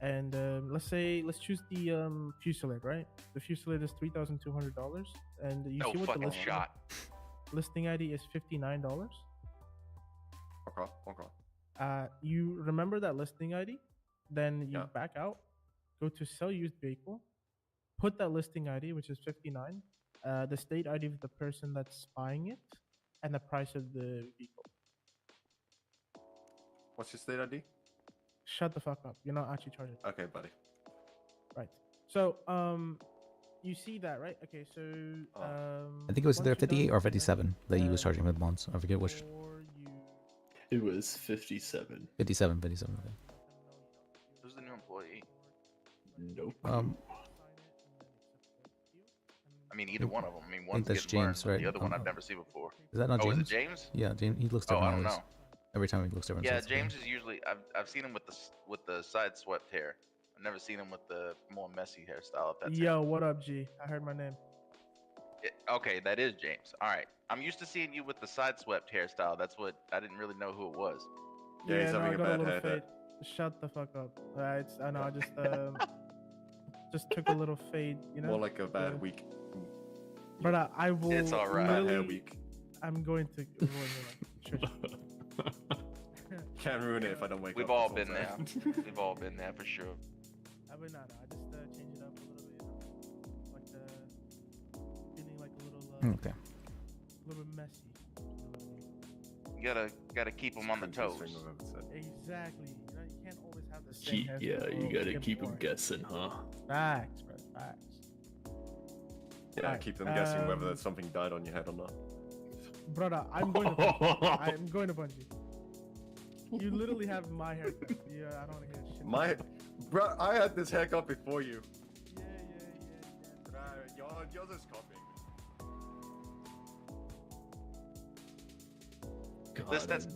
Speaker 11: And let's choose the Fusillade, right? The Fusillade is $3,200, and you
Speaker 15: No
Speaker 11: see what the
Speaker 15: fucking shot.
Speaker 11: listing ID is $59.
Speaker 14: Okay.
Speaker 11: You remember that listing ID, then you back out, go to sell used vehicle, put that listing ID, which is 59, the state ID of the person that's buying it, and the price of the vehicle.
Speaker 14: What's your state ID?
Speaker 11: Shut the fuck up. You're not actually charging.
Speaker 14: Okay, buddy.
Speaker 11: Right. So, you see that, right? Okay, so
Speaker 1: I think it was either
Speaker 11: once you're
Speaker 1: 58
Speaker 11: done,
Speaker 1: or 57 that he was charging with bonds. I forget which.
Speaker 3: It was 57.
Speaker 1: 57, okay.
Speaker 15: Who's the new employee?
Speaker 3: Nope.
Speaker 15: I mean, either one of them. I mean,
Speaker 1: I think
Speaker 15: one's
Speaker 1: that's
Speaker 15: getting
Speaker 1: James,
Speaker 15: burned,
Speaker 1: right?
Speaker 15: The other one I've never seen before.
Speaker 1: Is that not James?
Speaker 15: Is it James?
Speaker 1: Yeah, James. He looks
Speaker 15: Oh,
Speaker 1: different.
Speaker 15: I don't
Speaker 1: always.
Speaker 15: know.
Speaker 1: Every time he looks different.
Speaker 15: Yeah,
Speaker 1: so it's okay.
Speaker 15: James is usually I've seen him with the side swept hair. I've never seen him with the more messy hairstyle. If that's
Speaker 11: Yo, what up, G? I heard my name.
Speaker 15: okay, that is James. All right, I'm used to seeing you with the side swept hairstyle. That's what I didn't really know who it was.
Speaker 14: Yeah, he's
Speaker 11: no,
Speaker 14: having
Speaker 11: I
Speaker 14: a
Speaker 11: got
Speaker 14: bad
Speaker 11: little
Speaker 14: haircut.
Speaker 11: fade. Shut the fuck up. I know. I just just took a little fade.
Speaker 14: More like a bad week.
Speaker 11: But I will.
Speaker 15: It's all right.
Speaker 14: Bad hair
Speaker 11: literally-
Speaker 14: week.
Speaker 11: I'm going to ruin your life.
Speaker 14: Can't ruin it if I don't wake
Speaker 15: We've
Speaker 14: up.
Speaker 15: all
Speaker 14: before
Speaker 15: been there.
Speaker 14: time.
Speaker 15: We've all been there for sure.
Speaker 11: I just change it up a little bit, like feeling like a little
Speaker 1: Okay.
Speaker 11: a little bit messy.
Speaker 15: You gotta keep them on the toes.
Speaker 11: Exactly. You can't always have the same hairstyle.
Speaker 3: Yeah, you
Speaker 11: It'll
Speaker 3: gotta
Speaker 11: get
Speaker 3: keep them
Speaker 11: boring.
Speaker 3: guessing, huh?
Speaker 11: Facts, bro. Facts.
Speaker 14: Yeah,
Speaker 11: Alright,
Speaker 14: keep them guessing whether something died on your head or not.
Speaker 11: Brother, I'm going to punch you. I'm going to punch you. You literally have my haircut. Yeah, I don't want to hear shit.
Speaker 14: Bro, I had this haircut before you.
Speaker 11: Yeah.
Speaker 14: You're just copying me.
Speaker 15: That's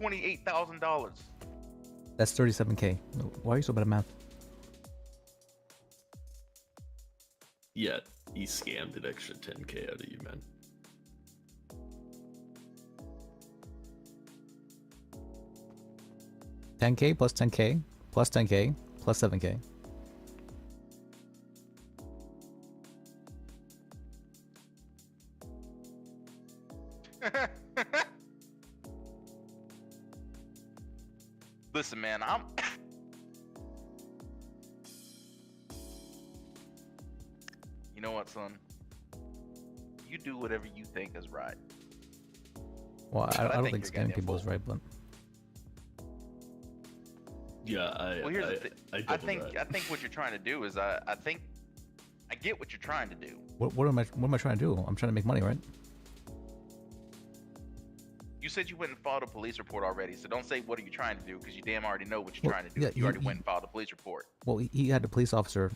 Speaker 15: $28,000.
Speaker 1: That's 37K. Why are you so bad at math?
Speaker 3: yet he scammed an extra 10K out of you, man.
Speaker 1: $10K plus 10K plus 10K plus 7K.
Speaker 15: Listen, man, You know what, son? You do whatever you think is right.
Speaker 1: Well, I don't think
Speaker 15: you're getting
Speaker 1: scamming people is right, but
Speaker 3: Yeah,
Speaker 15: Well, here's the thing. I
Speaker 3: double
Speaker 15: think
Speaker 3: that.
Speaker 15: I think what you're trying to do is I think I get what you're trying to do.
Speaker 1: what am I trying to do? I'm trying to make money, right?
Speaker 15: You said you went and filed a police report already, so don't say what are you trying to do because you damn already know what you're
Speaker 1: Well,
Speaker 15: trying to do.
Speaker 1: yeah,
Speaker 15: you already went and filed a police report.
Speaker 1: Well, he had the police officer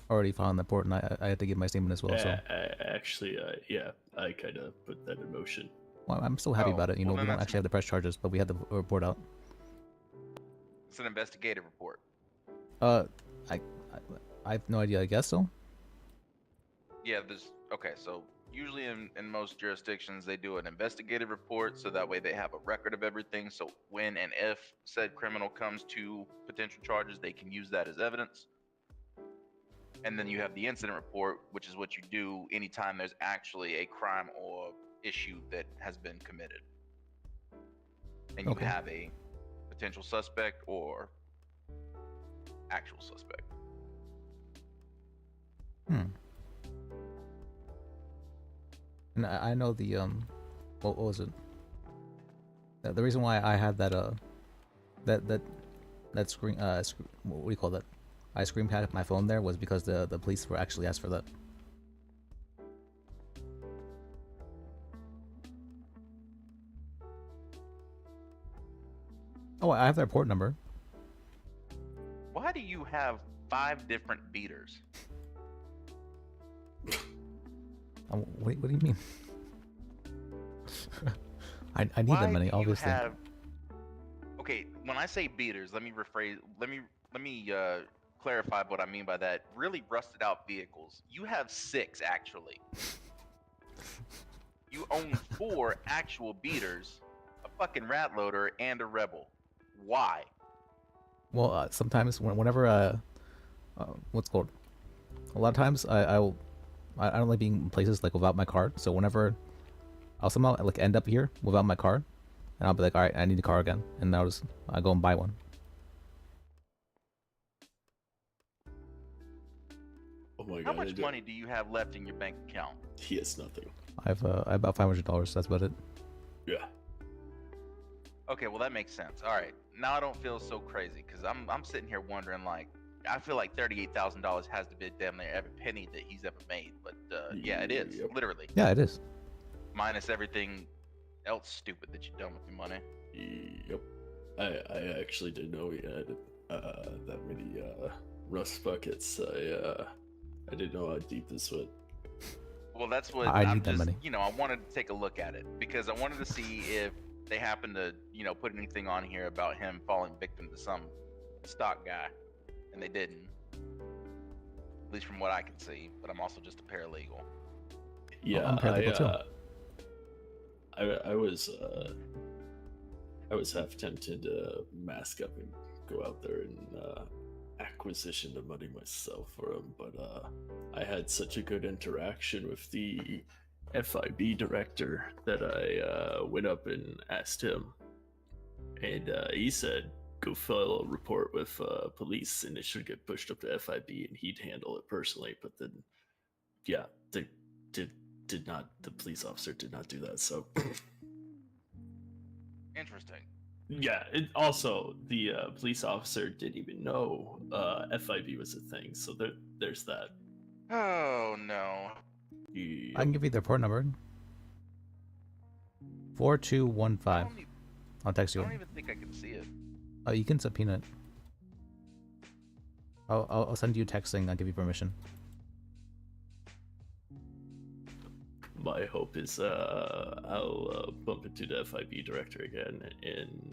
Speaker 1: already filed the report, and I had to give my statement as well. So
Speaker 3: Actually, yeah, I kind of put that in motion.
Speaker 1: well, I'm so happy
Speaker 15: Oh,
Speaker 1: about it. You know,
Speaker 15: well,
Speaker 1: we
Speaker 15: then
Speaker 1: don't
Speaker 15: that's
Speaker 1: actually have the press charges, but we had the report out.
Speaker 15: It's an investigative report.
Speaker 1: I have no idea. I guess so.
Speaker 15: Yeah, okay, so usually in most jurisdictions they do an investigative report so that way they have a record of everything, so when and if said criminal comes to potential charges they can use that as evidence. And then you have the incident report, which is what you do anytime there's actually a crime or issue that has been committed, and you
Speaker 1: Okay.
Speaker 15: have a potential suspect or actual suspect.
Speaker 1: And I know the what was it? The reason why I had that that screen what do you call that? I screen capped my phone there was because the police were actually asked for that. Oh, I have the report number.
Speaker 15: Why do you have 5 different beaters?
Speaker 1: What do you mean? I need
Speaker 15: Why
Speaker 1: that money,
Speaker 15: do you
Speaker 1: obviously.
Speaker 15: have... Okay, when I say beaters, let me rephrase. Let me clarify what I mean by that. Really rusted out vehicles. You have 6 actually. You own 4 actual beaters, a fucking rat loader, and a rebel. Why?
Speaker 1: Well, sometimes whenever what's it called? A lot of times I don't like being in places like without my car. So whenever I'll somehow like end up here without my car, and I'll be like, all right, I need a car again, and I go and buy one.
Speaker 3: Oh my god!
Speaker 15: How much money do you have left in your bank account?
Speaker 3: He has nothing.
Speaker 1: I have about $500. That's about it.
Speaker 3: Yeah.
Speaker 15: Okay, well that makes sense. All right, now I don't feel so crazy because I'm sitting here wondering like I feel like $38,000 has to be damn near every penny that he's ever made. But yeah, it is literally.
Speaker 1: Yeah, it is.
Speaker 15: Minus everything else stupid that you've done with your money.
Speaker 3: Yep. I actually didn't know he had that many rust buckets. I didn't know how deep this went.
Speaker 15: Well, that's what
Speaker 1: I
Speaker 15: I'm
Speaker 1: need that
Speaker 15: just,
Speaker 1: money.
Speaker 15: you know, I wanted to take a look at it because I wanted to see if they happen to, you know, put anything on here about him falling victim to some stock guy, and they didn't. At least from what I can see, but I'm also just a paralegal.
Speaker 3: Yeah,
Speaker 1: I'm paralegal too.
Speaker 3: I was half tempted to mask up and go out there and acquisition the money myself for him, but I had such a good interaction with the FIB director that I went up and asked him, and he said go file a report with police and it should get pushed up to FIB and he'd handle it personally. But then, yeah, they did not. The police officer did not do that. So
Speaker 15: Interesting.
Speaker 3: yeah. It also the police officer didn't even know FIB was a thing. So there's that.
Speaker 15: Oh no.
Speaker 1: I can give you the report number. 4215. I'll text
Speaker 15: I
Speaker 1: you.
Speaker 15: don't even think I can see it.
Speaker 1: Oh, you can subpoena it. I'll send you a text saying I'll give you permission.
Speaker 3: My hope is I'll bump into the FIB director again and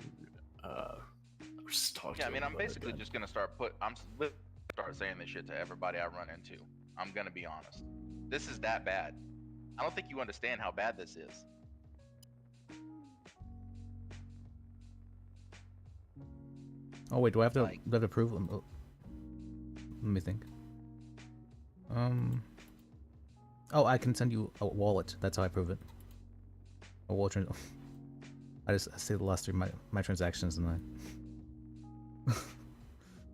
Speaker 3: just talk to
Speaker 15: Yeah, I
Speaker 3: him
Speaker 15: mean, I'm
Speaker 3: about it
Speaker 15: basically
Speaker 3: again.
Speaker 15: just gonna start saying this shit to everybody I run into. I'm gonna be honest. This is that bad. I don't think you understand how bad this is.
Speaker 1: Oh wait, do I have to
Speaker 15: Like-
Speaker 1: prove them? Oh, let me think. Oh, I can send you a wallet. That's how I prove it. A wallet. I say the last three my transactions and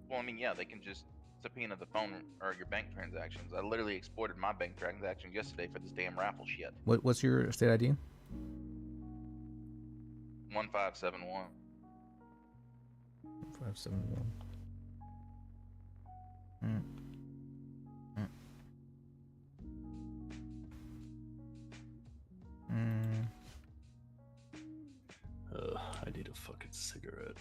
Speaker 15: Well, I mean, yeah, they can just subpoena the phone or your bank transactions. I literally exported my bank transactions yesterday for this damn raffle shit.
Speaker 1: What's your state ID?
Speaker 15: 1571.
Speaker 1: 571. Mm. Mm.
Speaker 3: I need a fucking cigarette.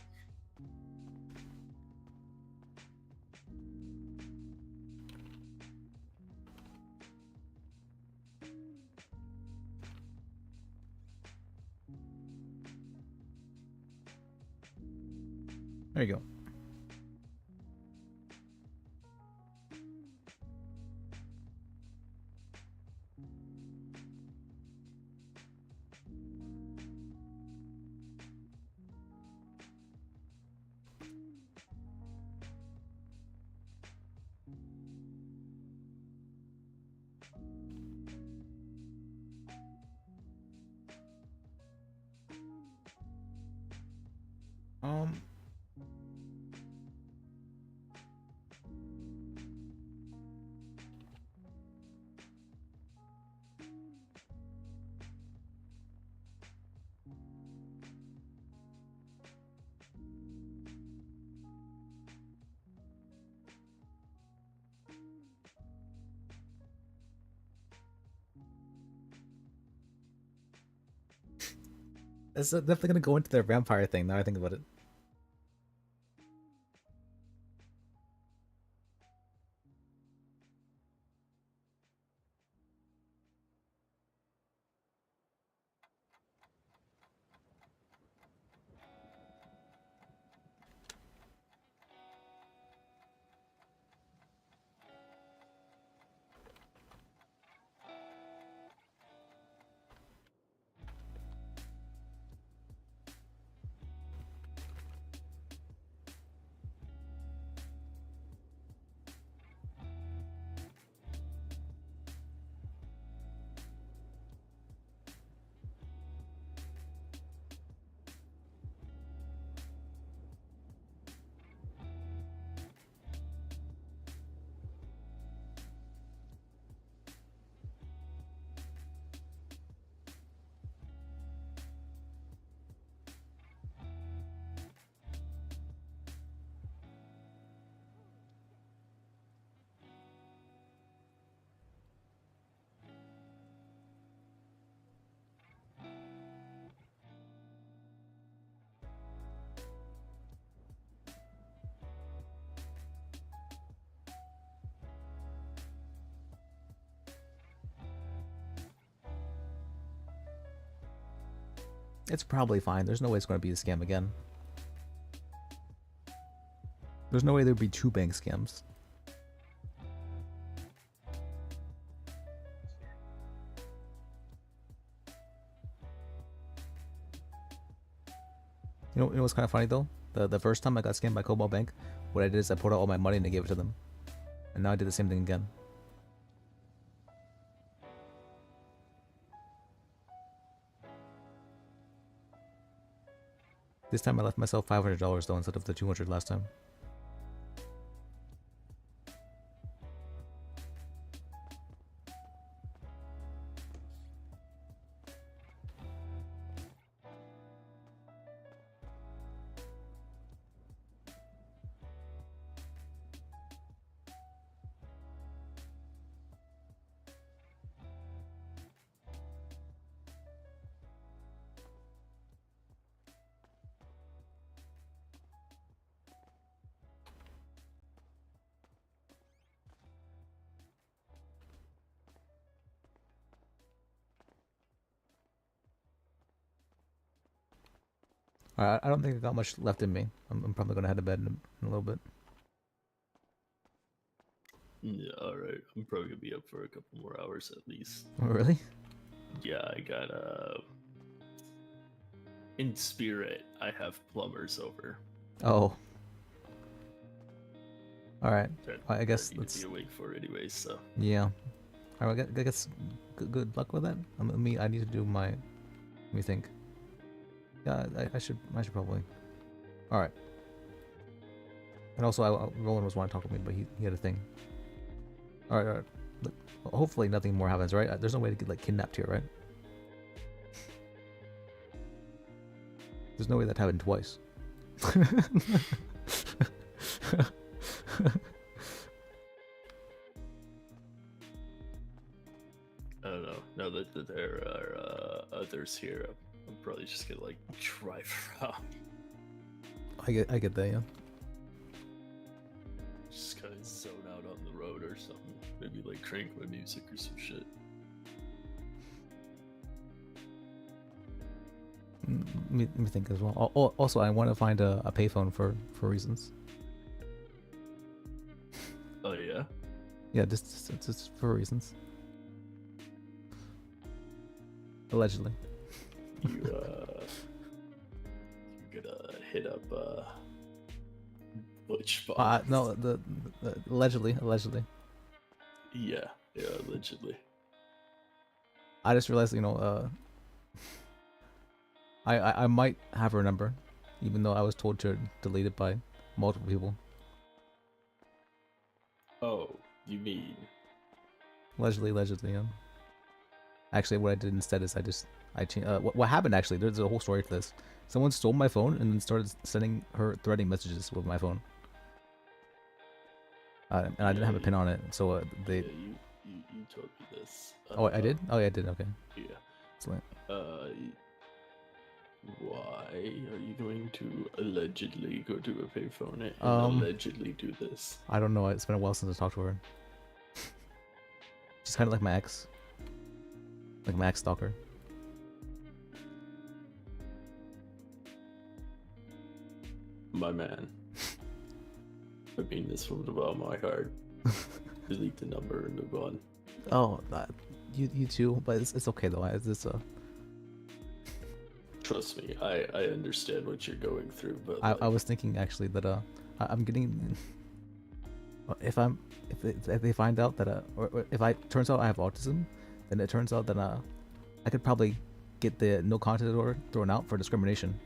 Speaker 1: There you go. Um. It's definitely gonna go into their vampire thing now I think about it. It's probably fine. There's no way it's going to be a scam again. There's no way there'd be two bank scams. You know what's kind of funny though? The first time I got scammed by Cobalt Bank, what I did is I put out all my money and I gave it to them. And now I did the same thing again. This time I left myself $500 though instead of the $200 last time. Alright, I don't think I got much left in me. I'm probably gonna head to bed in a little bit.
Speaker 3: Yeah, alright. I'm probably gonna be up for a couple more hours at least.
Speaker 1: Oh, really?
Speaker 3: Yeah, I got in spirit, I have plumbers over.
Speaker 1: Oh. All right.
Speaker 3: That
Speaker 1: I guess
Speaker 3: I need
Speaker 1: let's.
Speaker 3: to be awake for anyway. So
Speaker 1: Yeah. All right. I guess good luck with that. I need to do my. Let me think. Yeah, I should probably. All right. And also, Roland was wanting to talk with me, but he had a thing. All right. All right. Look, hopefully nothing more happens, right? There's no way to get like kidnapped here, right? There's no way that happened twice.
Speaker 3: I don't know. Now that there are others here, I'm probably just gonna like drive around.
Speaker 1: I get that, yeah.
Speaker 3: Just kind of zone out on the road or something. Maybe like crank my music or some shit.
Speaker 1: Let me think as well. Also, I want to find a payphone for reasons.
Speaker 3: Oh yeah.
Speaker 1: Yeah, just for reasons. Allegedly.
Speaker 3: You you're gonna hit up Butch Bob.
Speaker 1: No, the allegedly.
Speaker 3: Yeah, allegedly.
Speaker 1: I just realized, I might have her number, even though I was told to delete it by multiple people.
Speaker 3: Oh, you mean?
Speaker 1: Allegedly, yeah. Actually, what I did instead is I changed. What happened actually? There's a whole story to this. Someone stole my phone and then started sending her threatening messages with my phone. And I didn't have a pin on it, so they.
Speaker 3: Yeah, you told me this.
Speaker 1: Oh, I did. Oh, yeah, I did. Okay.
Speaker 3: Yeah.
Speaker 1: Excellent.
Speaker 3: Why are you going to allegedly go to a payphone and allegedly do this?
Speaker 1: I don't know. It's been a while since I talked to her. She's kind of like my ex. Like my ex stalker.
Speaker 3: My man. I mean this from the bottom of my heart. Delete the number and move on.
Speaker 1: Oh, you too, but it's okay though. It's
Speaker 3: Trust me, I understand what you're going through, but
Speaker 1: I was thinking actually that I'm getting if they find out that or if turns out I have autism, then it turns out that I could probably get the no contact order thrown out for discrimination.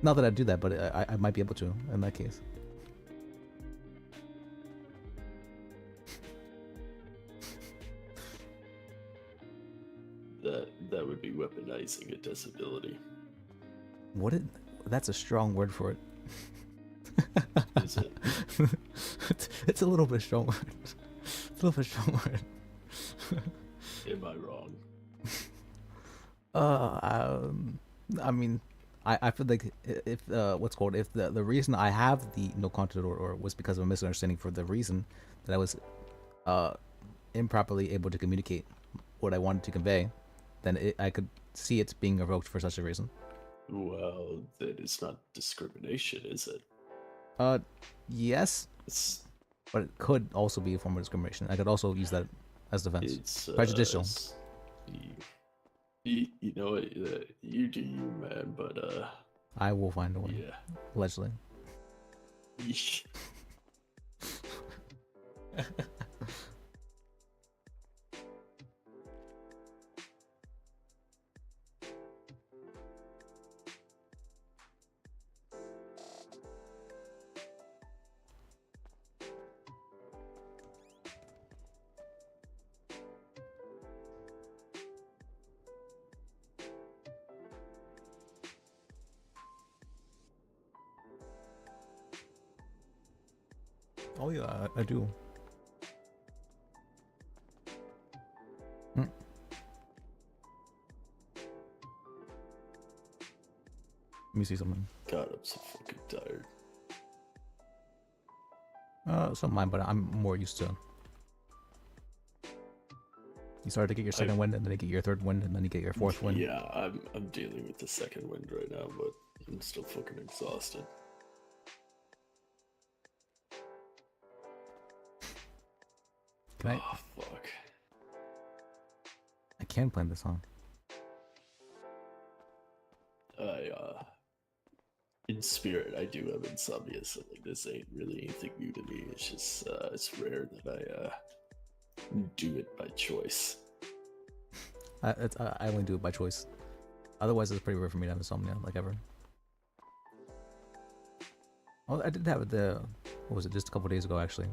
Speaker 1: Not that I'd do that, but I might be able to in that case.
Speaker 3: that would be weaponizing a disability.
Speaker 1: That's a strong word for it.
Speaker 3: Is it?
Speaker 1: It's a little bit strong. It's a little bit strong word.
Speaker 3: Am I wrong?
Speaker 1: I mean, I feel like if if the reason I have the no contact order was because of a misunderstanding for the reason that I was improperly able to communicate what I wanted to convey, then I could see it being revoked for such a reason.
Speaker 3: Well, that is not discrimination, is it?
Speaker 1: Yes, but it could also be a form of discrimination. I could also use that as defense.
Speaker 3: It's
Speaker 1: prejudicial.
Speaker 3: You know what? You do you, man. But
Speaker 1: I will find a way.
Speaker 3: Yeah.
Speaker 1: Allegedly. Oh yeah, I do. Let me see something.
Speaker 3: God, I'm so fucking tired.
Speaker 1: It's not mine, but I'm more used to. You started to get your second wind, and then you get your third wind, and then you get your fourth wind.
Speaker 3: Yeah, I'm dealing with the second wind right now, but I'm still fucking exhausted.
Speaker 1: Can I?
Speaker 3: Oh fuck.
Speaker 1: I can play this song.
Speaker 3: In spirit, I do have insomnia, so like this ain't really anything new to me. It's just it's rare that I do it by choice.
Speaker 1: I only do it by choice. Otherwise, it's pretty rare for me to have insomnia, like ever. Oh, I did have it what was it, just a couple days ago, actually.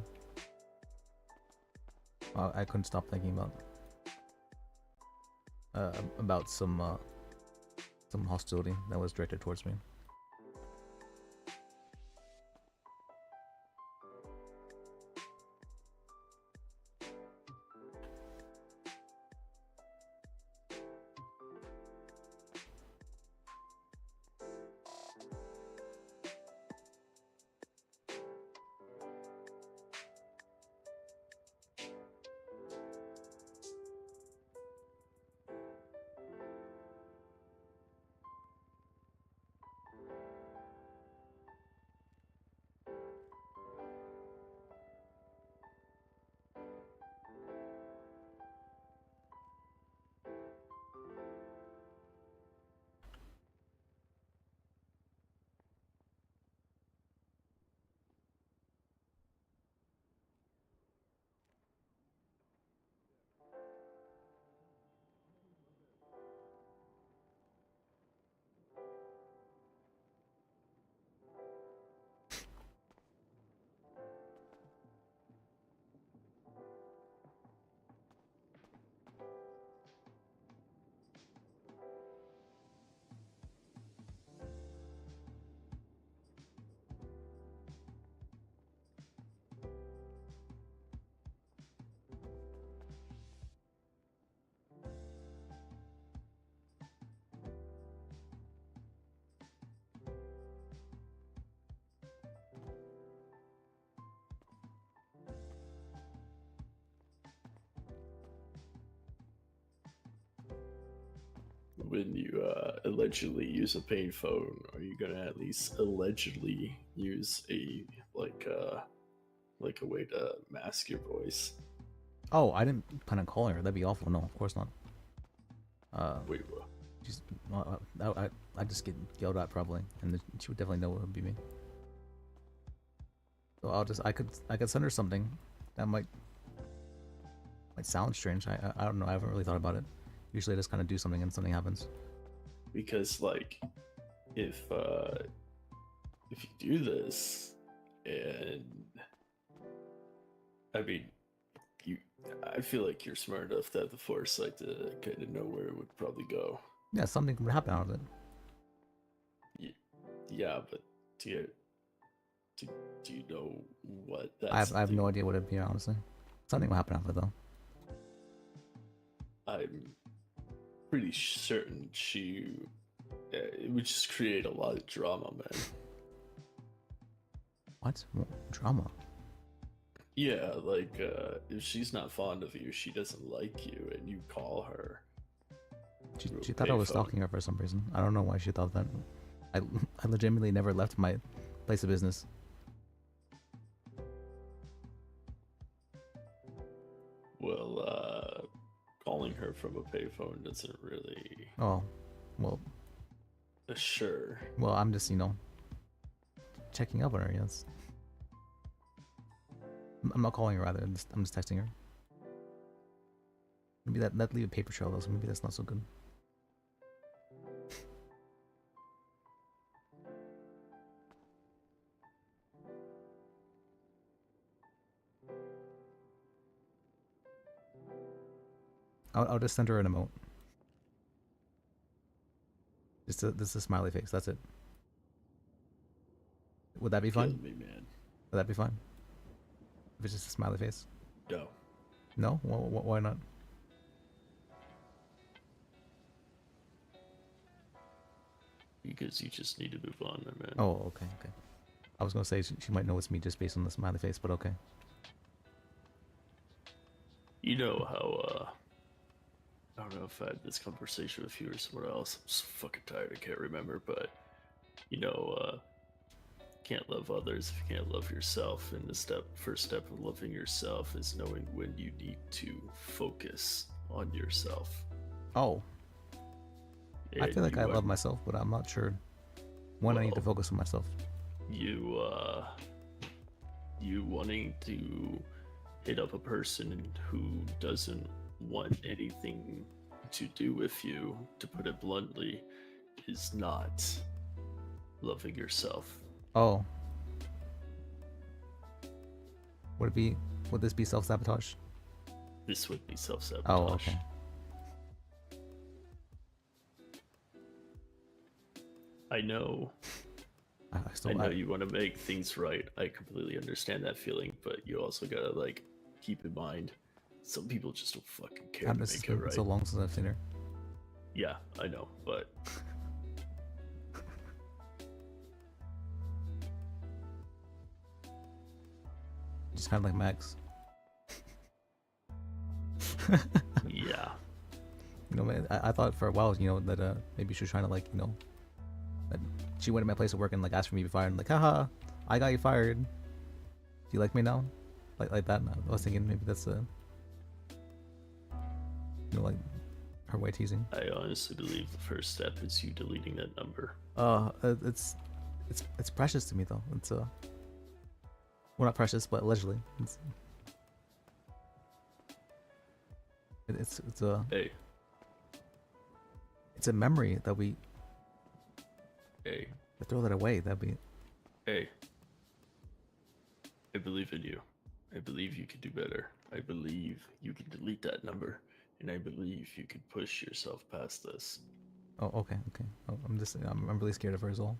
Speaker 1: I couldn't stop thinking about some hostility that was directed towards me.
Speaker 3: When you allegedly use a payphone, are you gonna at least allegedly use a like a way to mask your voice?
Speaker 1: Oh, I didn't plan on calling her. That'd be awful. No, of course not.
Speaker 3: Wait, what?
Speaker 1: Just, I just get yelled at probably, and she would definitely know it would be me. So I could send her something that might sound strange. I don't know. I haven't really thought about it. Usually I just kind of do something and something happens.
Speaker 3: Because like, if you do this, and I mean, I feel like you're smart enough to have the foresight to kind of know where it would probably go.
Speaker 1: Yeah, something would happen out of it.
Speaker 3: Yeah, but do you know what?
Speaker 1: I have no idea what it'd be, honestly. Something will happen out of it though.
Speaker 3: I'm pretty certain it would just create a lot of drama, man.
Speaker 1: What? Drama?
Speaker 3: Yeah, like if she's not fond of you, she doesn't like you, and you call her.
Speaker 1: She thought I was stalking her for some reason. I don't know why she thought that. I legitimately never left my place of business.
Speaker 3: Well, calling her from a payphone doesn't really.
Speaker 1: Oh, well.
Speaker 3: Sure.
Speaker 1: Well, I'm just, checking up on her, yes. I'm not calling her, rather. I'm just texting her. Maybe that leave a paper trail, though, so maybe that's not so good. I'll just send her an emote. Just a smiley face. That's it. Would that be fine?
Speaker 3: Kill me, man.
Speaker 1: Would that be fine? If it's just a smiley face?
Speaker 3: No.
Speaker 1: No? Why not?
Speaker 3: Because you just need to move on, my man.
Speaker 1: Oh, okay. I was gonna say she might know it's me just based on the smiley face, but okay.
Speaker 3: You know how, I don't know if I had this conversation with you or somewhere else. I'm so fucking tired, I can't remember, but can't love others if you can't love yourself. And the first step of loving yourself is knowing when you need to focus on yourself.
Speaker 1: Oh. I
Speaker 3: And
Speaker 1: feel like
Speaker 3: you
Speaker 1: I
Speaker 3: are-
Speaker 1: love myself, but I'm not sure when I need to focus on myself.
Speaker 3: You wanting to hit up a person who doesn't want anything to do with you, to put it bluntly, is not loving yourself.
Speaker 1: Oh. Would this be self-sabotage?
Speaker 3: This would be self-sabotage.
Speaker 1: Oh, okay.
Speaker 3: I know. I know you want to make things right. I completely understand that feeling, but you also gotta keep in mind, some people just don't fucking care to
Speaker 1: It's
Speaker 3: make it right.
Speaker 1: so long since I've seen her.
Speaker 3: Yeah, I know, but
Speaker 1: Just kind of like Max.
Speaker 3: Yeah.
Speaker 1: You know, man, I thought for a while, that maybe she was trying to that she went to my place of work and asked for me to be fired, and haha, I got you fired. Do you like me now? Like that. I was thinking maybe that's her way of teasing.
Speaker 3: I honestly believe the first step is you deleting that number.
Speaker 1: It's precious to me though. It's well, not precious, but allegedly. It's a
Speaker 3: Hey.
Speaker 1: It's a memory that we
Speaker 3: Hey.
Speaker 1: to throw that away. That'd be
Speaker 3: Hey. I believe in you. I believe you can do better. I believe you can delete that number. And I believe you can push yourself past this.
Speaker 1: Oh, okay. Oh, I'm really scared of her as well.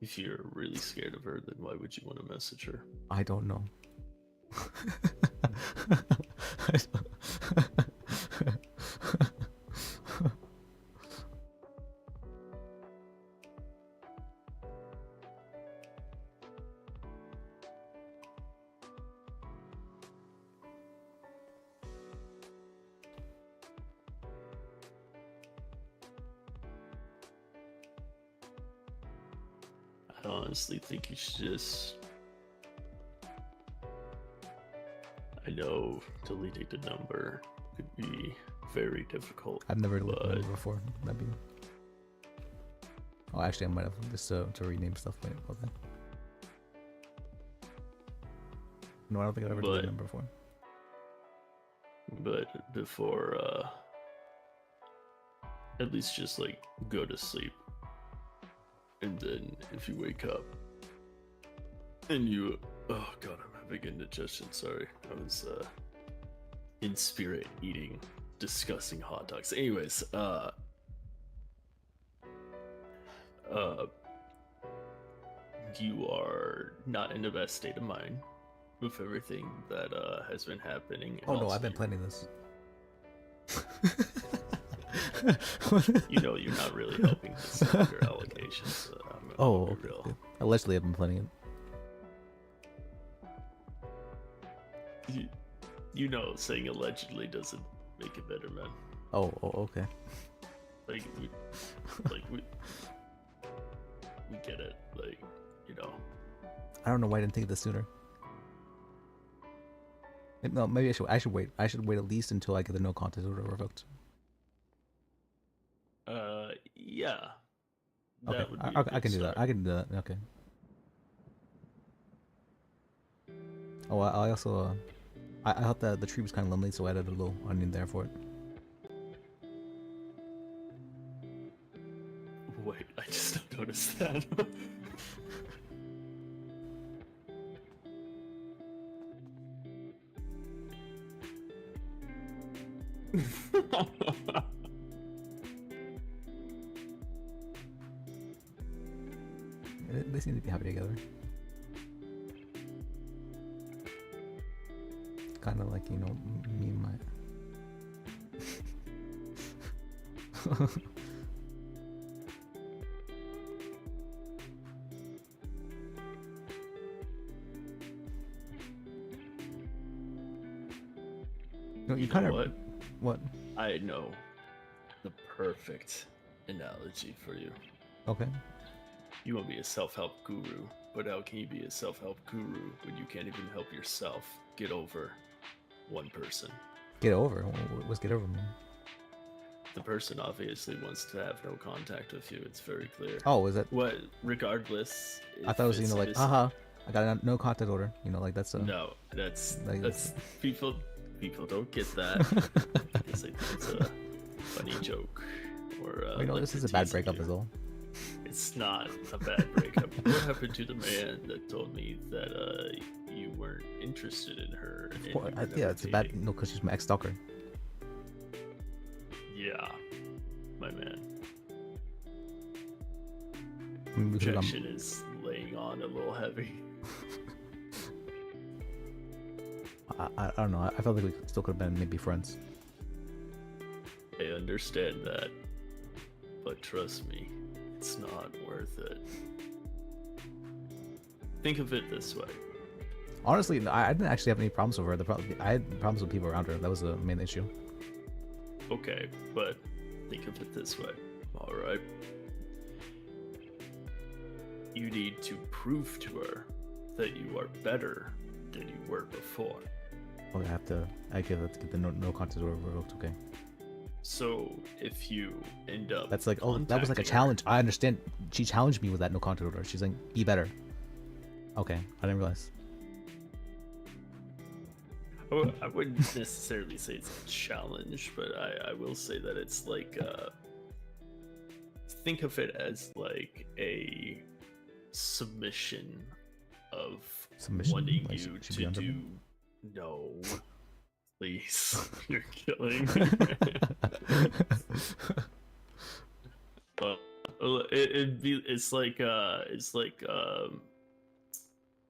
Speaker 3: If you're really scared of her, then why would you want to message her?
Speaker 1: I don't know.
Speaker 3: I honestly think you should just... I know deleting the number could be very difficult.
Speaker 1: I've never deleted the number before. That'd be. Oh, actually, I might have just to rename stuff. Wait, okay. No, I don't think I've ever deleted the number before.
Speaker 3: But before, at least just go to sleep. And then if you wake up and you, oh god, I'm having indigestion. Sorry, I was in spirit eating disgusting hot dogs. Anyways, you are not in the best state of mind with everything that has been happening. And
Speaker 1: Oh no,
Speaker 3: also
Speaker 1: I've been planning this.
Speaker 3: you're not really helping this with your allocations.
Speaker 1: Oh, okay. Good. Allegedly, I've been planning it.
Speaker 3: Saying allegedly doesn't make it better, man.
Speaker 1: Oh, okay.
Speaker 3: We get it.
Speaker 1: I don't know why I didn't think of this sooner. No, maybe I should wait. I should wait at least until I get the no contest order revoked.
Speaker 3: Yeah.
Speaker 1: Okay,
Speaker 3: That would be a
Speaker 1: I
Speaker 3: good
Speaker 1: can do that.
Speaker 3: start.
Speaker 1: I can do that. Okay. Oh, I also I thought that the tree was kind of lonely, so I added a little onion there for it.
Speaker 3: Wait, I just noticed that.
Speaker 1: They seem to be happy together. Kind of like, me and my... No, you kind of...
Speaker 3: what?
Speaker 1: What?
Speaker 3: I know the perfect analogy for you.
Speaker 1: Okay.
Speaker 3: You want to be a self-help guru, but how can you be a self-help guru when you can't even help yourself get over one person?
Speaker 1: Get over? What's get over, man?
Speaker 3: The person obviously wants to have no contact with you. It's very clear.
Speaker 1: Oh, is it?
Speaker 3: What? Regardless.
Speaker 1: I thought it was,
Speaker 3: if it's
Speaker 1: like,
Speaker 3: missing-
Speaker 1: haha, I got a no contact order. Like that's a...
Speaker 3: No, that's
Speaker 1: like,
Speaker 3: people don't get that. It's like it's a funny joke, or like
Speaker 1: this
Speaker 3: to
Speaker 1: is a bad
Speaker 3: tease
Speaker 1: breakup
Speaker 3: you.
Speaker 1: as well.
Speaker 3: It's not a bad breakup. What happened to the man that told me that you weren't interested in her? And you were
Speaker 1: Yeah,
Speaker 3: never
Speaker 1: it's a bad...
Speaker 3: dating?
Speaker 1: No, because she's my ex-stalker.
Speaker 3: Yeah, my man.
Speaker 1: We could've gone-
Speaker 3: Rejection is laying on a little heavy.
Speaker 1: I don't know. I felt like we still could have been maybe friends.
Speaker 3: I understand that, but trust me, it's not worth it. Think of it this way.
Speaker 1: Honestly, I didn't actually have any problems with her. I had problems with people around her. That was the main issue.
Speaker 3: Okay, but think of it this way. All right. You need to prove to her that you are better than you were before.
Speaker 1: Okay, I have to get the no contact order revoked. Okay.
Speaker 3: So if you end up
Speaker 1: That's like, oh, that was like a
Speaker 3: contacting her-
Speaker 1: challenge. I understand. She challenged me with that no contact order. She's like, be better. Okay, I didn't realize.
Speaker 3: I wouldn't necessarily say it's a challenge, but I will say that it's like think of it as like a submission of
Speaker 1: Submission?
Speaker 3: wanting
Speaker 1: Like,
Speaker 3: you
Speaker 1: she'd be
Speaker 3: to
Speaker 1: under
Speaker 3: do.
Speaker 1: me?
Speaker 3: No, please, you're killing me. Well,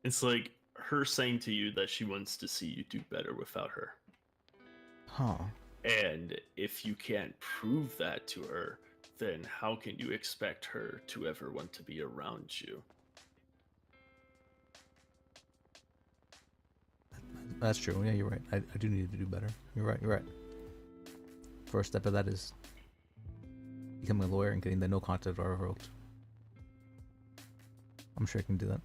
Speaker 3: it's like her saying to you that she wants to see you do better without her.
Speaker 1: Huh.
Speaker 3: And if you can't prove that to her, then how can you expect her to ever want to be around you?
Speaker 1: That's true. Yeah, you're right. I do need to do better. You're right. You're right. First step of that is becoming a lawyer and getting the no contact order revoked. I'm sure I can do that.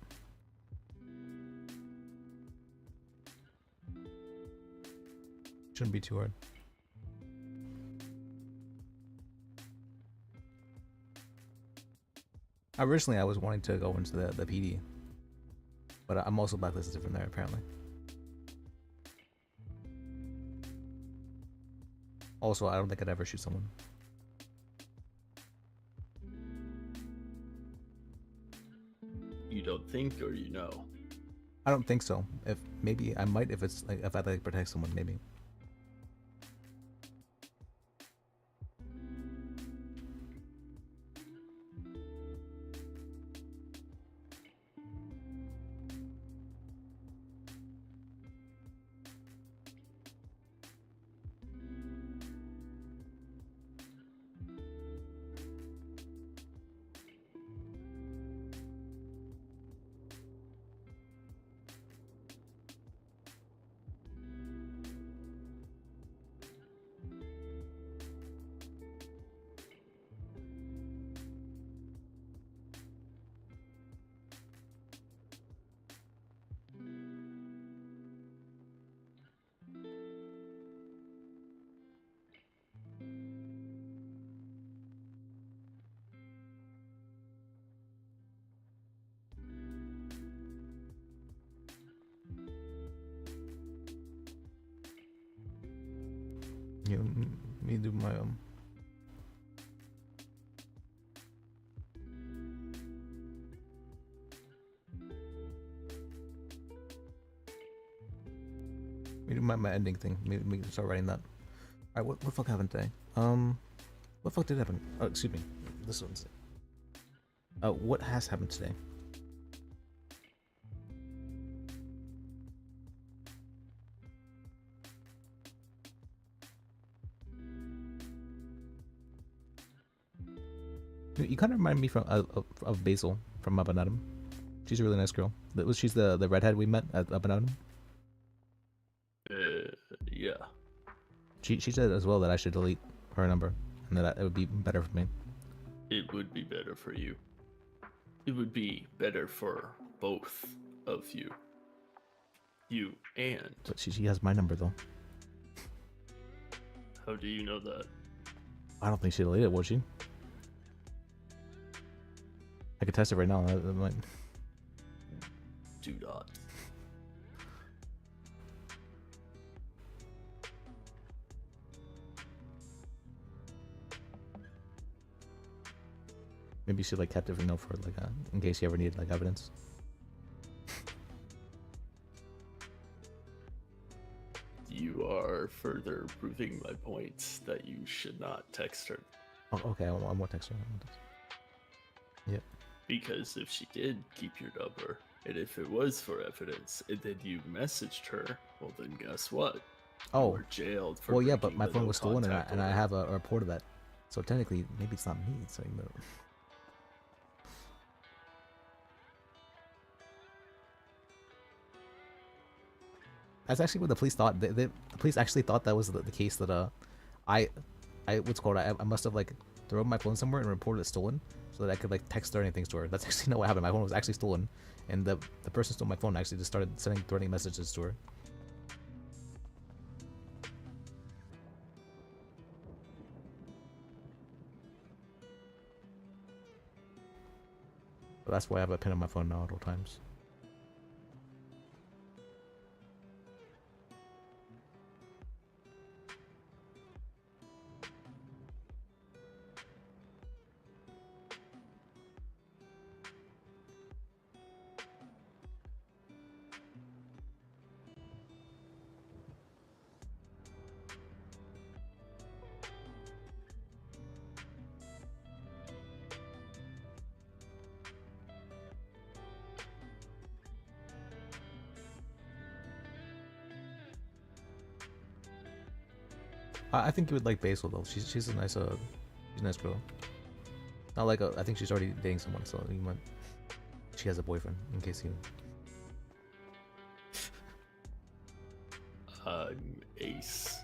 Speaker 1: Shouldn't be too hard. Originally, I was wanting to go into the PD, but I'm also blacklisted from there apparently. Also, I don't think I'd ever shoot someone.
Speaker 3: You don't think, or you know?
Speaker 1: I don't think so. If maybe I might if it's like if I'd like protect someone, maybe. You me do my me do my ending thing. Me start writing that. Alright, what the fuck happened today? What the fuck did happen? Oh, excuse me. This one's what has happened today? You kind of remind me of Basil from Up and Atom. She's a really nice girl. She's the redhead we met at Up and Atom.
Speaker 3: Yeah.
Speaker 1: She said as well that I should delete her number and that it would be better for me.
Speaker 3: it would be better for you. It would be better for both of you. You and.
Speaker 1: But she has my number though.
Speaker 3: How do you know that?
Speaker 1: I don't think she deleted it, would she? I could test it right now. I might...
Speaker 3: Do not.
Speaker 1: Maybe she like kept it, you know, for like in case you ever need like evidence.
Speaker 3: You are further proving my point that you should not text her.
Speaker 1: Oh, okay, I won't text her. Yep.
Speaker 3: Because if she did keep your number, and if it was for evidence, and then you messaged her, well then guess what?
Speaker 1: Oh.
Speaker 3: You were jailed for
Speaker 1: Well, yeah, but
Speaker 3: breaking
Speaker 1: my
Speaker 3: the
Speaker 1: phone
Speaker 3: no
Speaker 1: was stolen,
Speaker 3: contact
Speaker 1: and I
Speaker 3: order.
Speaker 1: have a report of that. So technically, maybe it's not me. So you know. That's actually what the police thought. The police actually thought that was the case that I what's called I must have like thrown my phone somewhere and reported it stolen so that I could like text or anything to her. That's actually not what happened. My phone was actually stolen, and the person who stole my phone actually just started sending threatening messages to her. So that's why I have a pin on my phone now at all times. I think you would like Basil though. She's a nice she's a nice girl. Not like I think she's already dating someone, so you might. She has a boyfriend in case you.
Speaker 3: Ace.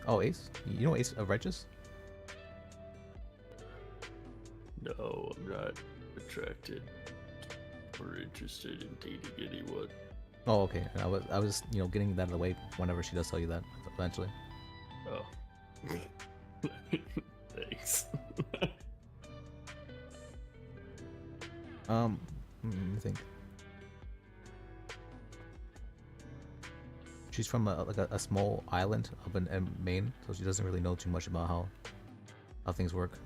Speaker 1: Oh, Ace? You know Ace of Righteous?
Speaker 3: No, I'm not attracted or interested in dating anyone.
Speaker 1: Oh, okay. And I was you know getting that out of the way whenever she does tell you that eventually.
Speaker 3: Oh. Thanks.
Speaker 1: Let me think. She's from a small island up in Maine, so she doesn't really know too much about how things work.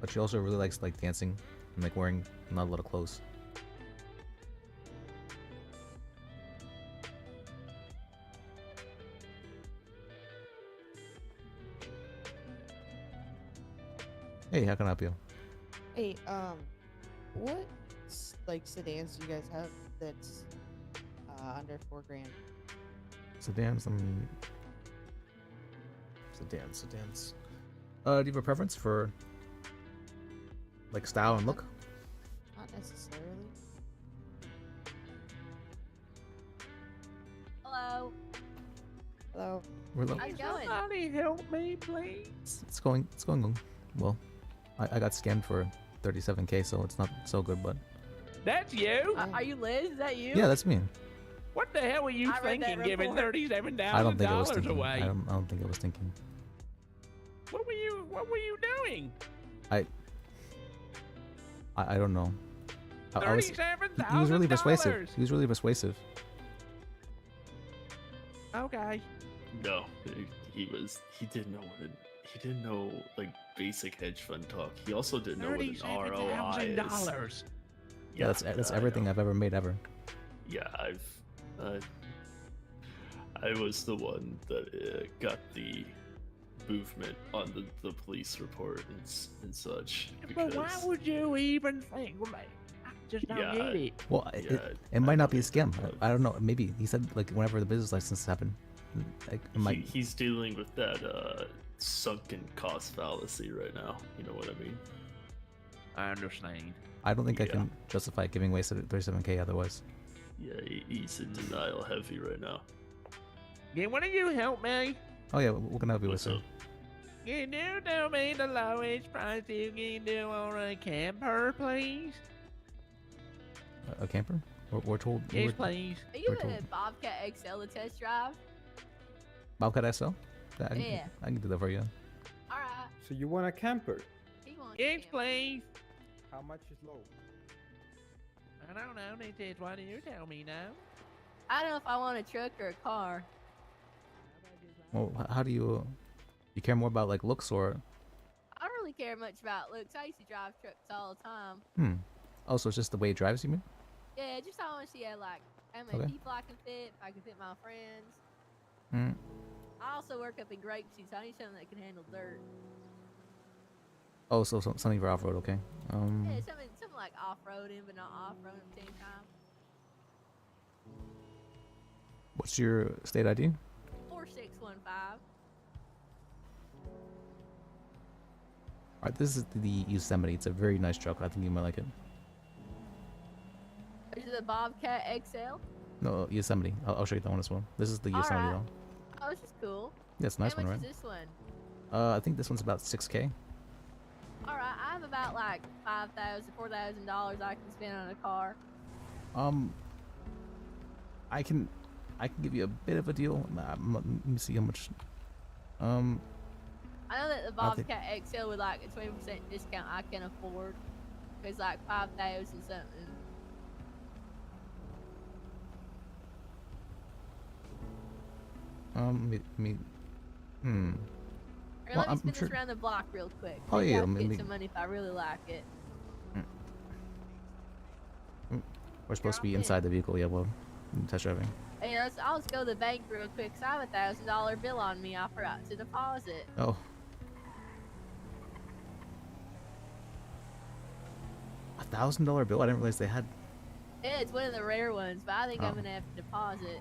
Speaker 1: But she also really likes like dancing and like wearing not a lot of clothes. Hey, how can I help you?
Speaker 13: Hey, what like sedans do you guys have that's under $4,000?
Speaker 1: Sedans, sedans. Do you have a preference for like style and look?
Speaker 13: Not necessarily.
Speaker 10: Hello.
Speaker 13: Hello.
Speaker 1: We're low.
Speaker 10: How's it going?
Speaker 12: Somebody help me, please.
Speaker 1: It's going well. I got scammed for 37K, so it's not so good, but
Speaker 12: That's you?
Speaker 10: Are you Liz? Is that you?
Speaker 1: yeah, that's me.
Speaker 12: What the hell were you
Speaker 10: I read that
Speaker 12: thinking giving
Speaker 10: report.
Speaker 1: I don't think I was
Speaker 12: $37,000
Speaker 1: thinking.
Speaker 12: away?
Speaker 1: I don't think I was thinking.
Speaker 12: What were you doing?
Speaker 1: I don't know. I was, he
Speaker 12: $37,000.
Speaker 1: was really persuasive. He was really persuasive.
Speaker 12: Okay.
Speaker 3: No, he didn't know he didn't know like basic hedge fund talk. He also didn't know what an ROI is.
Speaker 12: $37,000.
Speaker 1: Yeah, that's everything I've ever made ever.
Speaker 3: Yeah, I was the one that got the movement on the police report and such.
Speaker 12: But why would you even think? Well, I just don't get it.
Speaker 1: Well, it might not be a scam. I don't know. Maybe he said like whenever the business license happened, like it might.
Speaker 3: He's dealing with that sunken cost fallacy right now. You know what I mean?
Speaker 12: I understand.
Speaker 1: I don't think I can justify giving away 37K otherwise.
Speaker 3: Yeah, he's in denial heavy right now.
Speaker 12: Yeah, why don't you help me?
Speaker 1: Oh yeah, what can I help you with,
Speaker 3: What's
Speaker 1: sir?
Speaker 3: up?
Speaker 12: Can you tell me the lowest price you can do on a camper, please?
Speaker 1: A camper? We're told.
Speaker 12: Yes, please.
Speaker 8: Are you
Speaker 1: We're told.
Speaker 8: a Bobcat XL to test drive?
Speaker 1: Bobcat SL?
Speaker 8: Yeah.
Speaker 1: I can do that for you.
Speaker 8: Alright.
Speaker 21: So you want a camper?
Speaker 8: He wants
Speaker 12: Yes, please.
Speaker 21: How much is low?
Speaker 12: I don't know. They said, why do you tell me now?
Speaker 8: I don't know if I want a truck or a car.
Speaker 1: Well, how do you? You care more about like looks or?
Speaker 8: I don't really care much about looks. I used to drive trucks all the time.
Speaker 1: Hmm. Oh, so it's just the way it drives, you mean?
Speaker 8: Yeah, just I want to see like how many
Speaker 1: Okay.
Speaker 8: people I can fit, if I can fit my friends.
Speaker 1: Hmm.
Speaker 8: I also work up in grapeseed, so I need something that can handle dirt.
Speaker 1: Oh, so something for off road, okay.
Speaker 8: Yeah, something like off-roading, but not off-road at the same time.
Speaker 1: What's your state ID?
Speaker 8: 4615.
Speaker 1: Alright, this is the Yosemite. It's a very nice truck. I think you might like it.
Speaker 8: Is it the Bobcat XL?
Speaker 1: No, Yosemite. I'll show you that one as well. This is the Yosemite
Speaker 8: Alright.
Speaker 1: though.
Speaker 8: Oh, this is cool.
Speaker 1: Yeah, it's a nice
Speaker 8: How
Speaker 1: one,
Speaker 8: much
Speaker 1: right?
Speaker 8: is this one?
Speaker 1: I think this one's about 6K.
Speaker 8: Alright, I have about like $5,000, $4,000 I can spend on a car.
Speaker 1: I can give you a bit of a deal. Let me see how much.
Speaker 8: I know that the
Speaker 1: I think-
Speaker 8: Bobcat XL with like a 20% discount I can afford. It's like 5,000 something.
Speaker 1: Hmm.
Speaker 8: Or
Speaker 1: Well,
Speaker 8: let me
Speaker 1: I'm
Speaker 8: spin
Speaker 1: sure-
Speaker 8: this around the block real quick.
Speaker 1: Oh,
Speaker 8: Maybe
Speaker 1: yeah,
Speaker 8: I
Speaker 1: let
Speaker 8: can
Speaker 1: me-
Speaker 8: get some money if I really like it.
Speaker 1: We're supposed to be inside the vehicle. Yeah, well, test driving.
Speaker 8: Hey, I'll just go to the bank real quick. 'Cause I have a $1,000 bill on me. I forgot to deposit.
Speaker 1: Oh. $1,000 bill? I didn't realize they had.
Speaker 8: Yeah, it's one of the rare ones, but I think I'm
Speaker 1: Oh.
Speaker 8: gonna have to deposit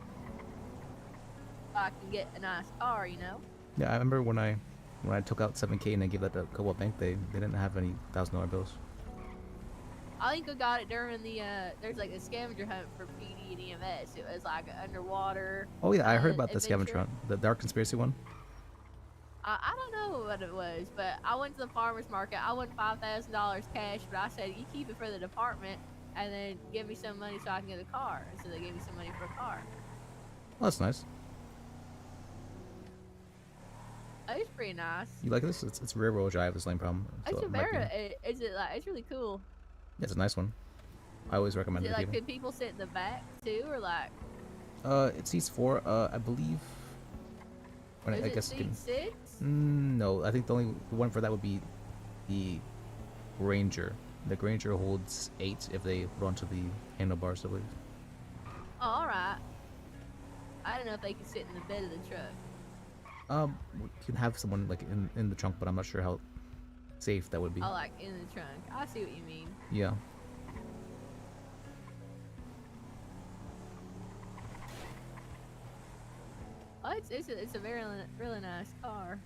Speaker 8: so I can get a nice car. You know.
Speaker 1: Yeah, I remember when I took out 7K and I gave that to Co-op Bank, they didn't have any $1,000 bills.
Speaker 8: I think I got it during the there's like a scavenger hunt for PD and EMS. It was like an underwater.
Speaker 1: Oh yeah, I heard about the
Speaker 8: adventure.
Speaker 1: scavenger hunt, the Dark Conspiracy one.
Speaker 8: I don't know what it was, but I went to the farmer's market. I won $5,000 cash, but I said, you keep it for the department and then give me some money so I can get a car. And so they gave me some money for a car.
Speaker 1: Well, that's nice.
Speaker 8: It's pretty nice.
Speaker 1: You like this? It's rear wheel drive. Is the only problem. So
Speaker 8: It's a
Speaker 1: it might be-
Speaker 8: very, is it like, it's really cool.
Speaker 1: Yeah, it's a nice one. I always recommend
Speaker 8: Is
Speaker 1: it
Speaker 8: it
Speaker 1: to
Speaker 8: like,
Speaker 1: people.
Speaker 8: could people sit in the back too, or like,
Speaker 1: It seats 4. I believe. When
Speaker 8: is
Speaker 1: I
Speaker 8: it
Speaker 1: guess it can.
Speaker 8: seat 6?
Speaker 1: No, I think the one for that would be the Granger. The Granger holds 8 if they hold onto the handlebars, I believe.
Speaker 8: Oh, alright. I don't know if they could sit in the bed of the truck.
Speaker 1: We can have someone like in the trunk, but I'm not sure how safe that would be.
Speaker 8: Oh, like in the trunk. I see what you mean.
Speaker 1: Yeah.
Speaker 8: Oh, it's a very really nice car.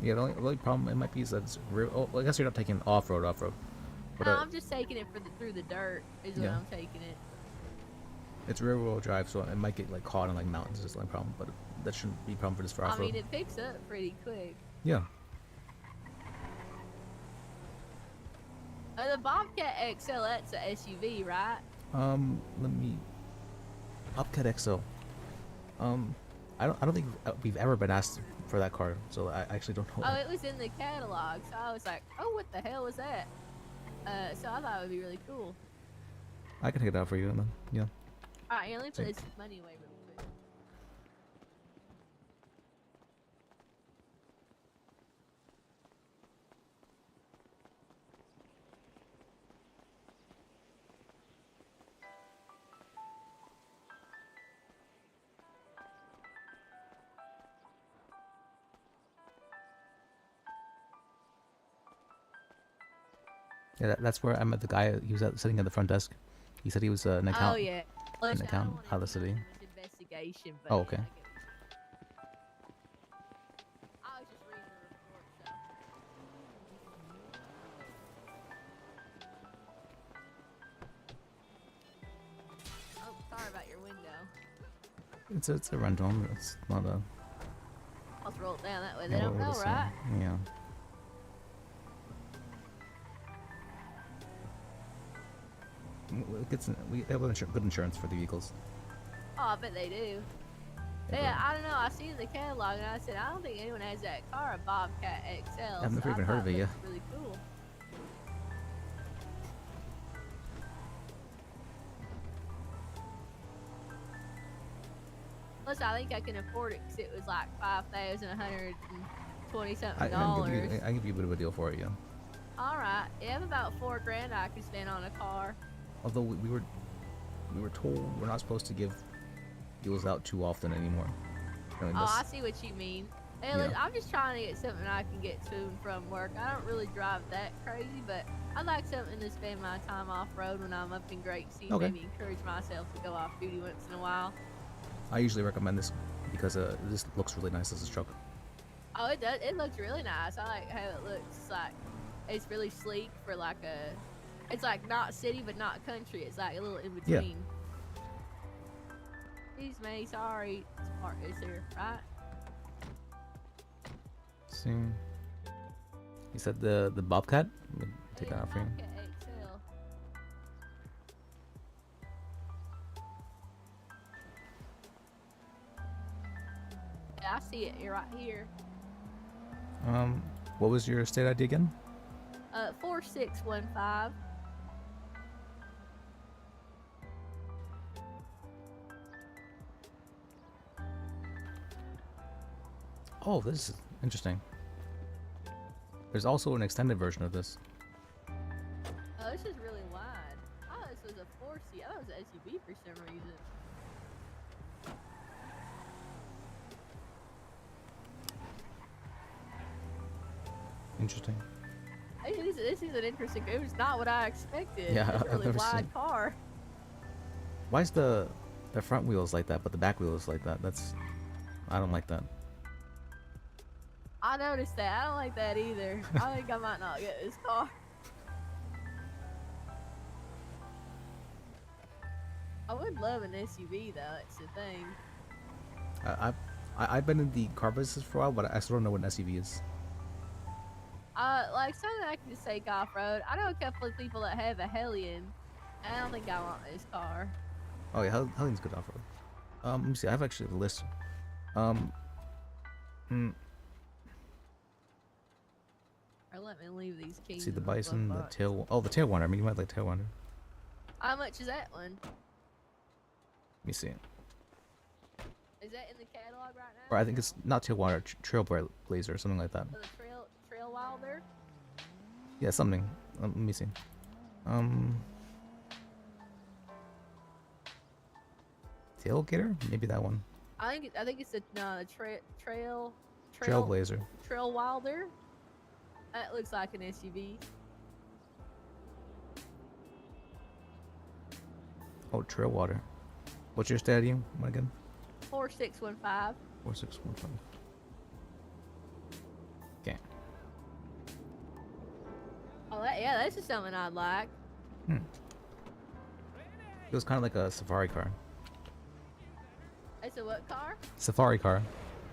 Speaker 1: Yeah, the only problem it might be is that it's real. Oh, well, I guess you're not taking off road. But
Speaker 8: No, I'm just taking it through the dirt. Is what
Speaker 1: Yeah.
Speaker 8: I'm taking it.
Speaker 1: it's rear wheel drive, so it might get like caught in like mountains. Is the only problem, but that shouldn't be a problem for this for off
Speaker 8: I
Speaker 1: road.
Speaker 8: mean, it picks up pretty quick.
Speaker 1: Yeah.
Speaker 8: The Bobcat XL, that's a SUV, right?
Speaker 1: Let me. Bobcat XL. I don't think we've ever been asked for that car, so I actually don't know.
Speaker 8: Oh, it was in the catalog, so I was like, oh, what the hell was that? So I thought it would be really cool.
Speaker 1: I can take it out for you, and then yeah.
Speaker 8: Alright, here, let me put this money away real quick.
Speaker 1: Yeah, that's where I met the guy. He was sitting at the front desk. He said he was an account.
Speaker 8: Oh, yeah.
Speaker 1: An
Speaker 8: Listen, I
Speaker 1: account
Speaker 8: don't wanna
Speaker 1: out of the city.
Speaker 8: do much investigation, but
Speaker 1: Oh, okay.
Speaker 8: I was just reading the report, so. Oh, sorry about your window.
Speaker 1: It's a rental. It's not a.
Speaker 8: Let's roll it down that way. They
Speaker 1: Yeah,
Speaker 8: don't
Speaker 1: we'll
Speaker 8: know,
Speaker 1: just,
Speaker 8: right?
Speaker 1: Yeah. We have good insurance for the vehicles.
Speaker 8: Oh, I bet they do. Yeah, I don't know. I seen the catalog and I said, I don't think anyone has that car, a Bobcat XL.
Speaker 1: I've never
Speaker 8: so
Speaker 1: even
Speaker 8: I
Speaker 1: heard of
Speaker 8: thought
Speaker 1: it, yeah.
Speaker 8: looked really cool. Plus, I think I can afford it because it was like $5,120 something dollars.
Speaker 1: I give you a bit of a deal for it, yeah.
Speaker 8: All right, yeah, about $4,000 I could spend on a car.
Speaker 1: Although we were told we're not supposed to give deals out too often anymore. I mean,
Speaker 8: Oh,
Speaker 1: that's-
Speaker 8: I see what you mean. Hey,
Speaker 1: Yeah.
Speaker 8: look, I'm just trying to get something I can get to and from work. I don't really drive that crazy, but I like something to spend my time off road when I'm up in Great Sea.
Speaker 1: Okay.
Speaker 8: Maybe encourage myself to go off duty once in a while.
Speaker 1: I usually recommend this because this looks really nice as a truck.
Speaker 8: Oh, it does. It looks really nice. I like how it looks. Like it's really sleek for like a. It's like not city but not country. It's like a little in
Speaker 1: Yeah.
Speaker 8: between. Excuse me, sorry. This part is here, right?
Speaker 1: See, you said the Bobcat. Let me take that out for you.
Speaker 8: Bobcat XL. Yeah, I see it right here.
Speaker 1: What was your state ID again?
Speaker 8: 4615.
Speaker 1: Oh, this is interesting. There's also an extended version of this.
Speaker 8: Oh, this is really wide. Oh, this was a 4C. I thought it was an SUV for some reason.
Speaker 1: Interesting.
Speaker 8: Hey, this is an interesting. It was not what I expected.
Speaker 1: Yeah,
Speaker 8: It's a
Speaker 1: I've
Speaker 8: really
Speaker 1: never
Speaker 8: wide
Speaker 1: seen-
Speaker 8: car.
Speaker 1: Why is the front wheels like that, but the back wheels like that? I don't like that.
Speaker 8: I noticed that. I don't like that either. I think I might not get this car. I would love an SUV though. That's the thing.
Speaker 1: I've been in the car business for a while, but I still don't know what an SUV is.
Speaker 8: Like something I can just take off road. I know a couple of people that have a Hellion. And I don't think I want this car.
Speaker 1: Oh yeah, Hellion's good off road. Let me see. I have actually the list.
Speaker 8: Or let me leave these keys.
Speaker 1: See the
Speaker 8: in my glove
Speaker 1: Bison, the
Speaker 8: box.
Speaker 1: tail. Oh, the Tailwinder. I mean, you might like Tailwinder.
Speaker 8: How much is that one?
Speaker 1: Let me see.
Speaker 8: Is that in the catalog right now?
Speaker 1: Or I think it's not Tailwinder, Trailblazer, something like that.
Speaker 8: For the Trail Wilder?
Speaker 1: Yeah, something. Let me see. Tailgater? Maybe that one.
Speaker 8: I think it's a
Speaker 1: Trailblazer.
Speaker 8: Trail Wilder. That looks like an SUV.
Speaker 1: Oh, Trailwater. What's your stadium? What again?
Speaker 8: 4615.
Speaker 1: 4615. Okay.
Speaker 8: Oh, that's just something I'd like.
Speaker 1: It was kind of like a safari car.
Speaker 8: It's a what car?
Speaker 1: Safari car.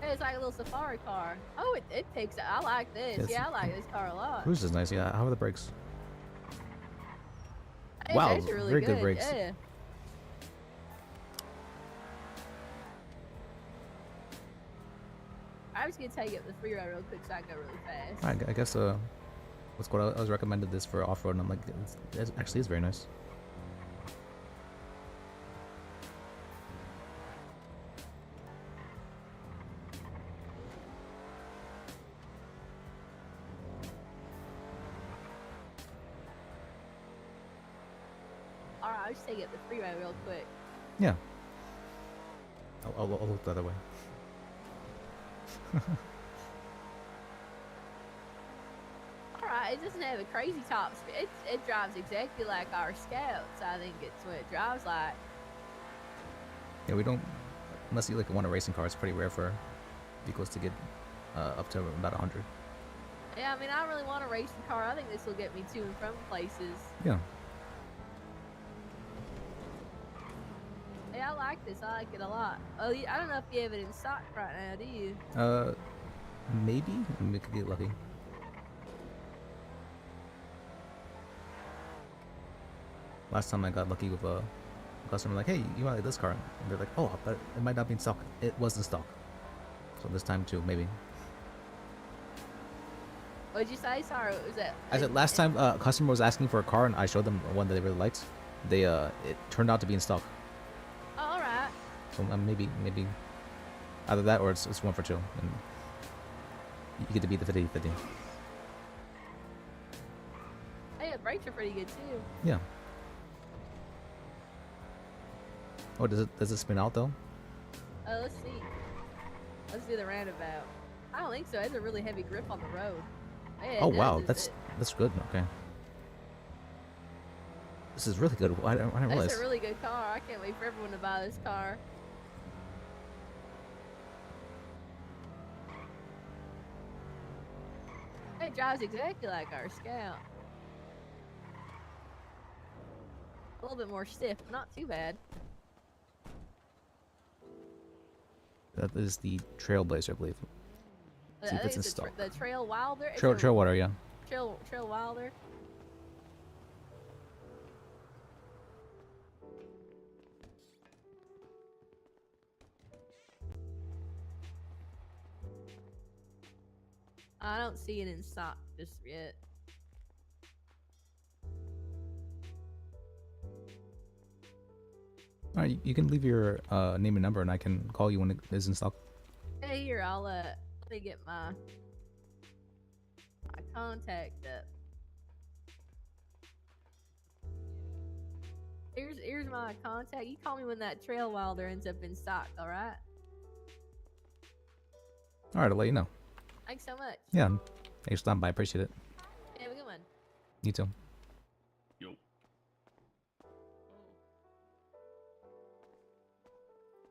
Speaker 8: Hey, it's like a little safari car. Oh, it takes. I like this.
Speaker 1: Yes.
Speaker 8: Yeah, I like this car a lot.
Speaker 1: Cruise is nice. Yeah. How are the brakes?
Speaker 8: It's
Speaker 1: Wow,
Speaker 8: actually really
Speaker 1: very good brakes.
Speaker 8: Yeah. I was gonna take it the freeway real quick so I can go really fast.
Speaker 1: I guess what's called? I was recommended this for off road, and I'm like, it actually is very nice.
Speaker 8: All right, I'll just take it the freeway real quick.
Speaker 1: Yeah. I'll look the other way.
Speaker 8: All right, it doesn't have a crazy top speed. It drives exactly like our Scouts. I think it's what it drives like.
Speaker 1: Yeah, we don't. Unless you want a racing car, it's pretty rare for vehicles to get up to about 100.
Speaker 8: Yeah, I mean, I don't really want a racing car. I think this will get me to and from places.
Speaker 1: Yeah.
Speaker 8: Yeah, I like this. I like it a lot. Oh, I don't know if you have it in stock right now, do you?
Speaker 1: Maybe we could get lucky. Last time I got lucky with a customer like, hey, you might like this car, and they're like, oh, but it might not be in stock. It was in stock. So this time too, maybe.
Speaker 8: What'd you say? Sorry, what was that?
Speaker 1: I said last time a customer was asking for a car and I showed them one that they really liked. They it turned out to be in stock.
Speaker 8: Oh, all right.
Speaker 1: So maybe either that or it's 1 for 2, and you get to beat the 50-50.
Speaker 8: Hey, the brakes are pretty good too.
Speaker 1: Yeah. Oh, does it spin out though?
Speaker 8: Let's see. Let's do the roundabout. I don't think so. It has a really heavy grip on the road. Yeah,
Speaker 1: Oh
Speaker 8: it
Speaker 1: wow,
Speaker 8: does,
Speaker 1: that's good. Okay. This is really good. I didn't realize.
Speaker 8: It's a really good car. I can't wait for everyone to buy this car. It drives exactly like our Scout. A little bit more stiff, but not too bad.
Speaker 1: That is the Trailblazer, I believe. See
Speaker 8: I
Speaker 1: if it's
Speaker 8: think
Speaker 1: in
Speaker 8: it's
Speaker 1: stock.
Speaker 8: the Trail Wilder. It's
Speaker 1: Trail
Speaker 8: a-
Speaker 1: Trailwater, yeah.
Speaker 8: Trail Wilder. I don't see it in stock just yet.
Speaker 1: All right, you can leave your name and number, and I can call you when it is in stock.
Speaker 8: Hey, here, I'll let me get my contact up. Here's my contact. You call me when that Trail Wilder ends up in stock, all right?
Speaker 1: All right, I'll let you know.
Speaker 8: Thanks so much.
Speaker 1: Yeah, thanks for stopping by. I appreciate it.
Speaker 8: Have a good one.
Speaker 1: You too.
Speaker 3: Yo.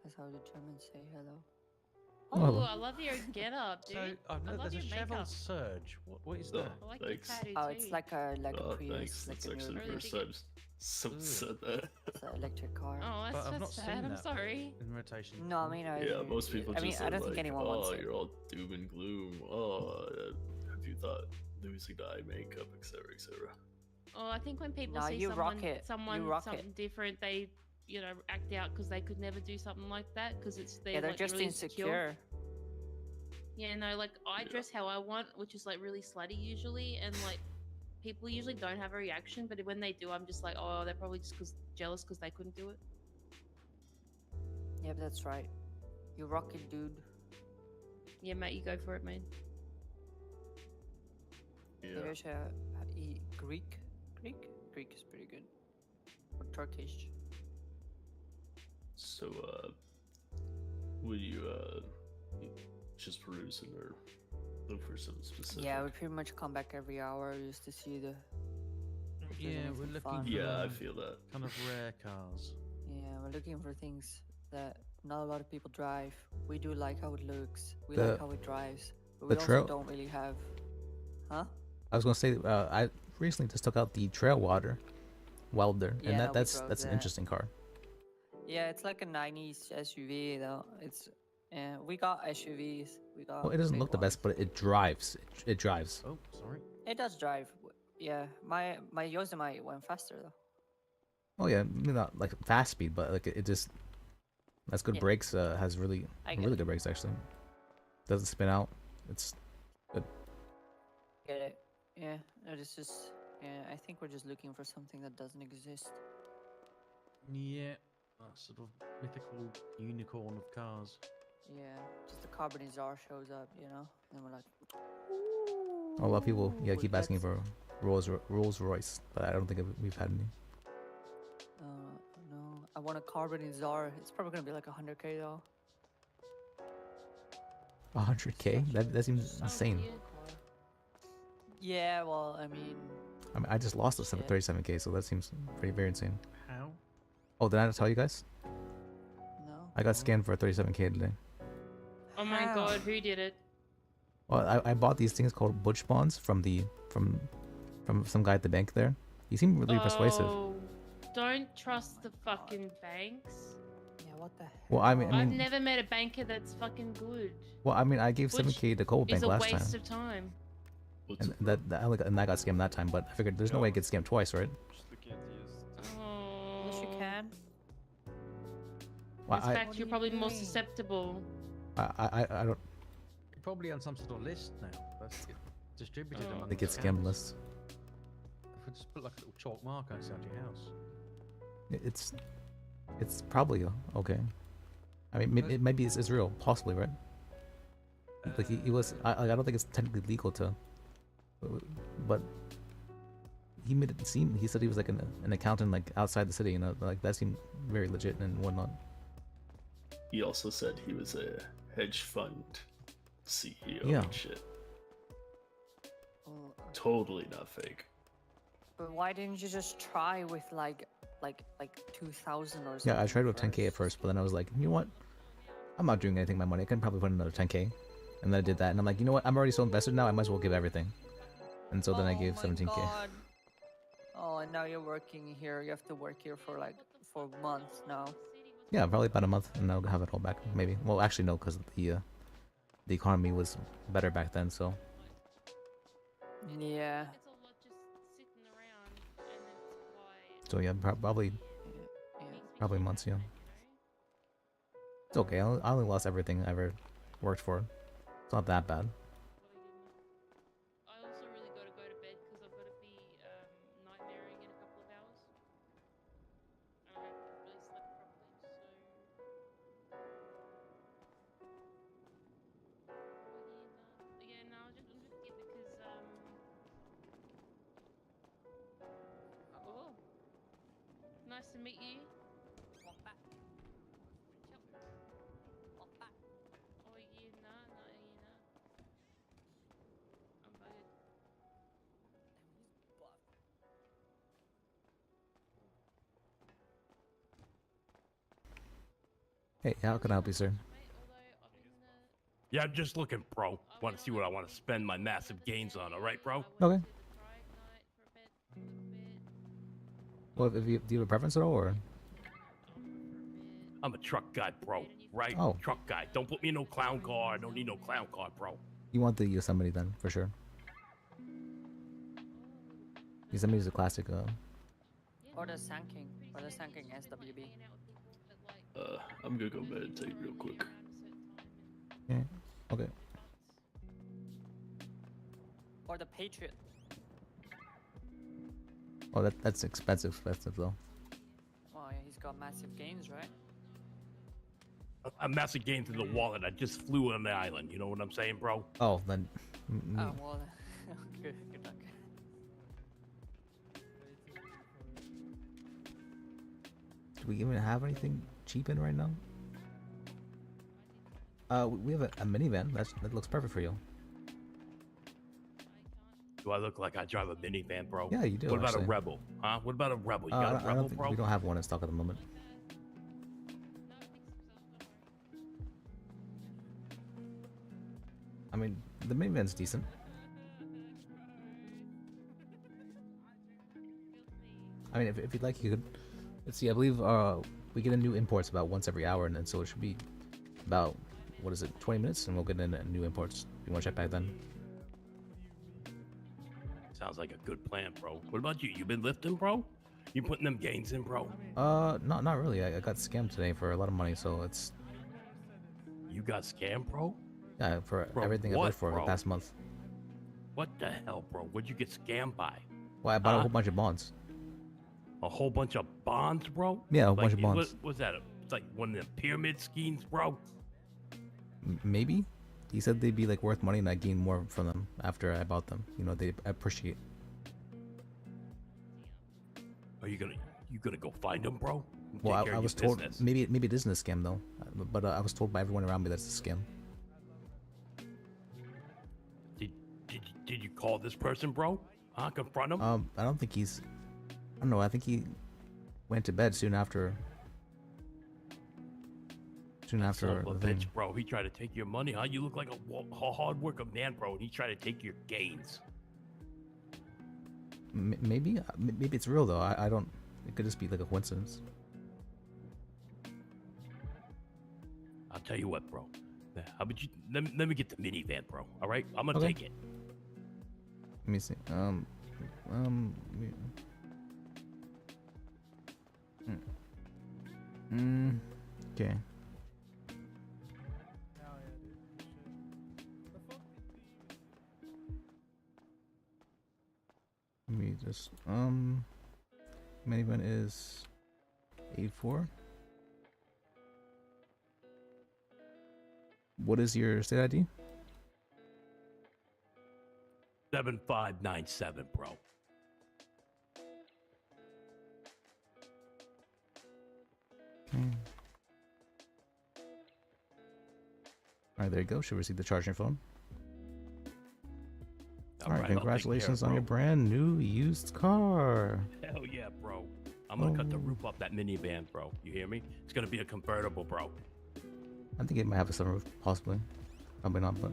Speaker 19: That's how the Germans say hello.
Speaker 1: Oh, hello.
Speaker 7: I love your get up, dude.
Speaker 12: So I've
Speaker 7: I
Speaker 12: noticed
Speaker 7: love
Speaker 12: there's a
Speaker 7: your
Speaker 12: Chevron
Speaker 7: makeup.
Speaker 12: Surge. What is that?
Speaker 7: I like
Speaker 3: Thanks.
Speaker 7: your tattoo
Speaker 19: Oh,
Speaker 7: too.
Speaker 19: it's like a Prius.
Speaker 3: Thanks.
Speaker 19: Like
Speaker 3: That's
Speaker 19: a
Speaker 3: actually
Speaker 19: new
Speaker 3: the first time someone said that.
Speaker 19: It's an electric car.
Speaker 7: Oh,
Speaker 12: But
Speaker 7: that's
Speaker 12: I've not
Speaker 7: just
Speaker 12: seen
Speaker 7: sad. I'm
Speaker 12: that
Speaker 7: sorry.
Speaker 12: in rotation.
Speaker 19: No, I mean,
Speaker 3: Yeah, most people
Speaker 19: I mean,
Speaker 3: just
Speaker 19: I
Speaker 3: are
Speaker 19: don't
Speaker 3: like,
Speaker 19: think anyone wants
Speaker 3: oh,
Speaker 19: it.
Speaker 3: you're all doom and gloom. Oh, have you thought losing the eye makeup, etc., etc.
Speaker 7: Oh, I think when people
Speaker 19: Nah,
Speaker 7: see
Speaker 19: you rock
Speaker 7: someone,
Speaker 19: it.
Speaker 7: someone
Speaker 19: You rock
Speaker 7: something
Speaker 19: it.
Speaker 7: different, they act out because they could never do something like that because they're
Speaker 19: Yeah, they're
Speaker 7: like
Speaker 19: just
Speaker 7: really
Speaker 19: insecure.
Speaker 7: Yeah, no, like I dress how I want, which is like really slutty usually, and like people usually don't have a reaction, but when they do, I'm just like, oh, they're probably just jealous because they couldn't do it.
Speaker 19: Yeah, but that's right. You rock it, dude.
Speaker 7: Yeah, mate, you go for it, man.
Speaker 19: Maybe I should eat Greek. Greek is pretty good. Or Turkish.
Speaker 3: So, would you just perusing or look for something specific?
Speaker 19: Yeah, we pretty much come back every hour just to see the. if there's
Speaker 12: Yeah, we're
Speaker 19: anything
Speaker 12: looking
Speaker 19: fun.
Speaker 12: for
Speaker 3: Yeah, I feel that.
Speaker 12: kind of rare cars.
Speaker 19: Yeah, we're looking for things that not a lot of people drive. We do like how it looks. We
Speaker 1: The-
Speaker 19: like how it drives. But
Speaker 1: the
Speaker 19: we also
Speaker 1: trail-
Speaker 19: don't really have. Huh?
Speaker 1: I was gonna say I recently just took out the Trailwater Wilder,
Speaker 19: Yeah,
Speaker 1: and
Speaker 19: we
Speaker 1: that's
Speaker 19: drove
Speaker 1: an
Speaker 19: that.
Speaker 1: interesting car.
Speaker 19: Yeah, it's like a 90s SUV though. It's yeah, we got SUVs. We got.
Speaker 1: Well, it doesn't
Speaker 19: big
Speaker 1: look the
Speaker 19: ones.
Speaker 1: best, but it drives. It drives.
Speaker 12: Oh, sorry.
Speaker 19: It does drive. Yeah, my Yosemite went faster though.
Speaker 1: Oh yeah, maybe not like fast speed, but like it just has good
Speaker 19: Yeah.
Speaker 1: brakes. Has really
Speaker 19: I get
Speaker 1: really
Speaker 19: it.
Speaker 1: good brakes actually. Doesn't spin out. It's good.
Speaker 19: Get it? Yeah. No, this is. Yeah, I think we're just looking for something that doesn't exist.
Speaker 12: Yeah, that sort of mythical unicorn of cars.
Speaker 19: Yeah, just the Carbonizar shows up, you know, and we're like.
Speaker 1: A lot of people
Speaker 19: "Ooh,
Speaker 1: keep asking for Rolls Royce, but I don't think we've had any.
Speaker 19: No, I want a Carbonizar. It's probably gonna be like 100K though.
Speaker 1: 100K? That seems insane.
Speaker 19: Yeah, well, I mean,
Speaker 1: I mean, I just lost a 37K, so that seems very insane.
Speaker 12: How?
Speaker 1: Oh, did I not tell you guys?
Speaker 19: No.
Speaker 1: I got scanned for 37K today.
Speaker 7: Oh my
Speaker 19: How?
Speaker 7: god, who did it?
Speaker 1: Well, I bought these things called Butch bonds from some guy at the bank there. He seemed really persuasive.
Speaker 7: Oh, don't trust the fucking banks.
Speaker 19: yeah, what the hell?
Speaker 1: Well, I
Speaker 7: I've
Speaker 1: mean,
Speaker 7: never met a banker that's fucking good.
Speaker 1: well, I mean, I gave
Speaker 7: Which
Speaker 1: 7K to Cold Bank
Speaker 7: is a
Speaker 1: last
Speaker 7: waste
Speaker 1: time,
Speaker 7: of time.
Speaker 1: and I got scammed that time. But I figured there's no way I get scammed twice, right?
Speaker 7: Oh.
Speaker 19: Yes, you can.
Speaker 1: Well,
Speaker 7: In fact, you're probably more susceptible.
Speaker 1: I don't.
Speaker 12: You're probably on some sort of list now. That's distributed among.
Speaker 1: They get scammed lists.
Speaker 12: If we just put like a little chalk mark outside your house.
Speaker 1: It's probably okay. I mean, maybe it's real, possibly, right? Like he was. I don't think it's technically legal to. But he made it seem. He said he was like an accountant, like outside the city. You know, like that seemed very legit and whatnot.
Speaker 3: He also said he was a hedge fund CEO
Speaker 1: Yeah.
Speaker 3: and shit. Totally not fake.
Speaker 19: But why didn't you just try with like 2,000 or something?
Speaker 1: Yeah, I tried with 10K at first, but then I was like, you know what? I'm not doing anything with my money. I can probably put another 10K, and then I did that, and I'm like, you know what? I'm already so invested now. I might as well give everything. And so then I gave 17K.
Speaker 19: God. Oh, and now you're working here. You have to work here for months now.
Speaker 1: Yeah, probably about a month, and I'll have it all back. Maybe. Well, actually, no, because the economy was better back then. So
Speaker 19: Yeah.
Speaker 1: yeah, probably months. Yeah. It's okay. I only lost everything I ever worked for. It's not that bad.
Speaker 7: I also really gotta go to bed because I've got to be nightmaring in a couple of hours. And I haven't really slept properly, so. Yeah, no, I'm just skip it because oh, nice to meet you. Oh yeah, nah, I'm buggered.
Speaker 1: Hey, how can I help you, sir?
Speaker 6: Yeah, I'm just looking, bro. Want to see what I want to spend my massive gains on, alright, bro?
Speaker 1: Okay. Well, do you have a preference at all, or?
Speaker 6: I'm a truck guy, bro. Right?
Speaker 1: Oh.
Speaker 6: Truck guy. Don't put me in no clown car. I don't need no clown car, bro.
Speaker 1: You want the Yosemite then, for sure. Yosemite's a classic.
Speaker 19: Or the Sanking. Or the Sanking SWB.
Speaker 3: I'm gonna go meditate real quick.
Speaker 1: Yeah. Okay.
Speaker 19: Or the Patriot.
Speaker 1: Oh, that's expensive though.
Speaker 19: Oh yeah, he's got massive gains, right?
Speaker 6: I'm massive gains in the wallet. I just flew on the island. You know what I'm saying, bro?
Speaker 1: Oh, then.
Speaker 19: Oh well, good luck.
Speaker 1: Do we even have anything cheap in right now? We have a minivan. That looks perfect for you.
Speaker 6: Do I look like I drive a minivan, bro?
Speaker 1: Yeah, you do,
Speaker 6: What about
Speaker 1: actually.
Speaker 6: a Rebel? Huh? What about a Rebel? You got
Speaker 1: I
Speaker 6: a
Speaker 1: don't
Speaker 6: Rebel,
Speaker 1: think
Speaker 6: bro?
Speaker 1: we don't have one in stock at the moment. I mean, the minivan's decent. I mean, if you'd like, you could. Let's see. I believe we get in new imports about once every hour, and then so it should be about, what is it, 20 minutes, and we'll get in new imports. You want to check back then?
Speaker 6: Sounds like a good plan, bro. What about you? You been lifting, bro? You putting them gains in, bro?
Speaker 1: Not really. I got scammed today for a lot of money, so it's.
Speaker 6: You got scammed, bro?
Speaker 1: Yeah, for
Speaker 6: Bro,
Speaker 1: everything I
Speaker 6: what,
Speaker 1: lived for the
Speaker 6: bro?
Speaker 1: past month.
Speaker 6: What the hell, bro? What'd you get scammed by?
Speaker 1: Well, I bought a
Speaker 6: Huh?
Speaker 1: whole bunch of bonds.
Speaker 6: A whole bunch of bonds, bro?
Speaker 1: Yeah, a
Speaker 6: Like,
Speaker 1: bunch of bonds.
Speaker 6: What was that? It's like one of the pyramid schemes, bro?
Speaker 1: Maybe. He said they'd be like worth money, and I gain more from them after I bought them. You know, they appreciate.
Speaker 6: Are you gonna go find them, bro?
Speaker 1: Well,
Speaker 6: Take care
Speaker 1: I
Speaker 6: of
Speaker 1: was
Speaker 6: your
Speaker 1: told
Speaker 6: business.
Speaker 1: maybe it isn't a scam though, but I was told by everyone around me that's a scam.
Speaker 6: Did you call this person, bro? Huh? Confront him?
Speaker 1: I don't think he's. I don't know. I think he went to bed soon after. Soon after
Speaker 6: Son of a
Speaker 1: the thing.
Speaker 6: bitch, bro. He tried to take your money, huh? You look like a hard worker man, bro, and he tried to take your gains.
Speaker 1: Maybe it's real though. I don't. It could just be like a coincidence.
Speaker 6: I'll tell you what, bro. How about you? Let me get the minivan, bro. All right, I'm gonna
Speaker 1: Okay.
Speaker 6: take it.
Speaker 1: Let me see. Okay. Let me just minivan is 84. What is your state ID?
Speaker 6: 7597, bro.
Speaker 1: Okay. All right, there you go. Should receive the charge on your phone. All right,
Speaker 6: I'll take care,
Speaker 1: congratulations on your
Speaker 6: bro.
Speaker 1: brand new used car.
Speaker 6: Hell yeah, bro. I'm gonna cut the
Speaker 1: Oh.
Speaker 6: roof off that minivan, bro. You hear me? It's gonna be a convertible, bro.
Speaker 1: I think it might have a sunroof, possibly. Probably not, but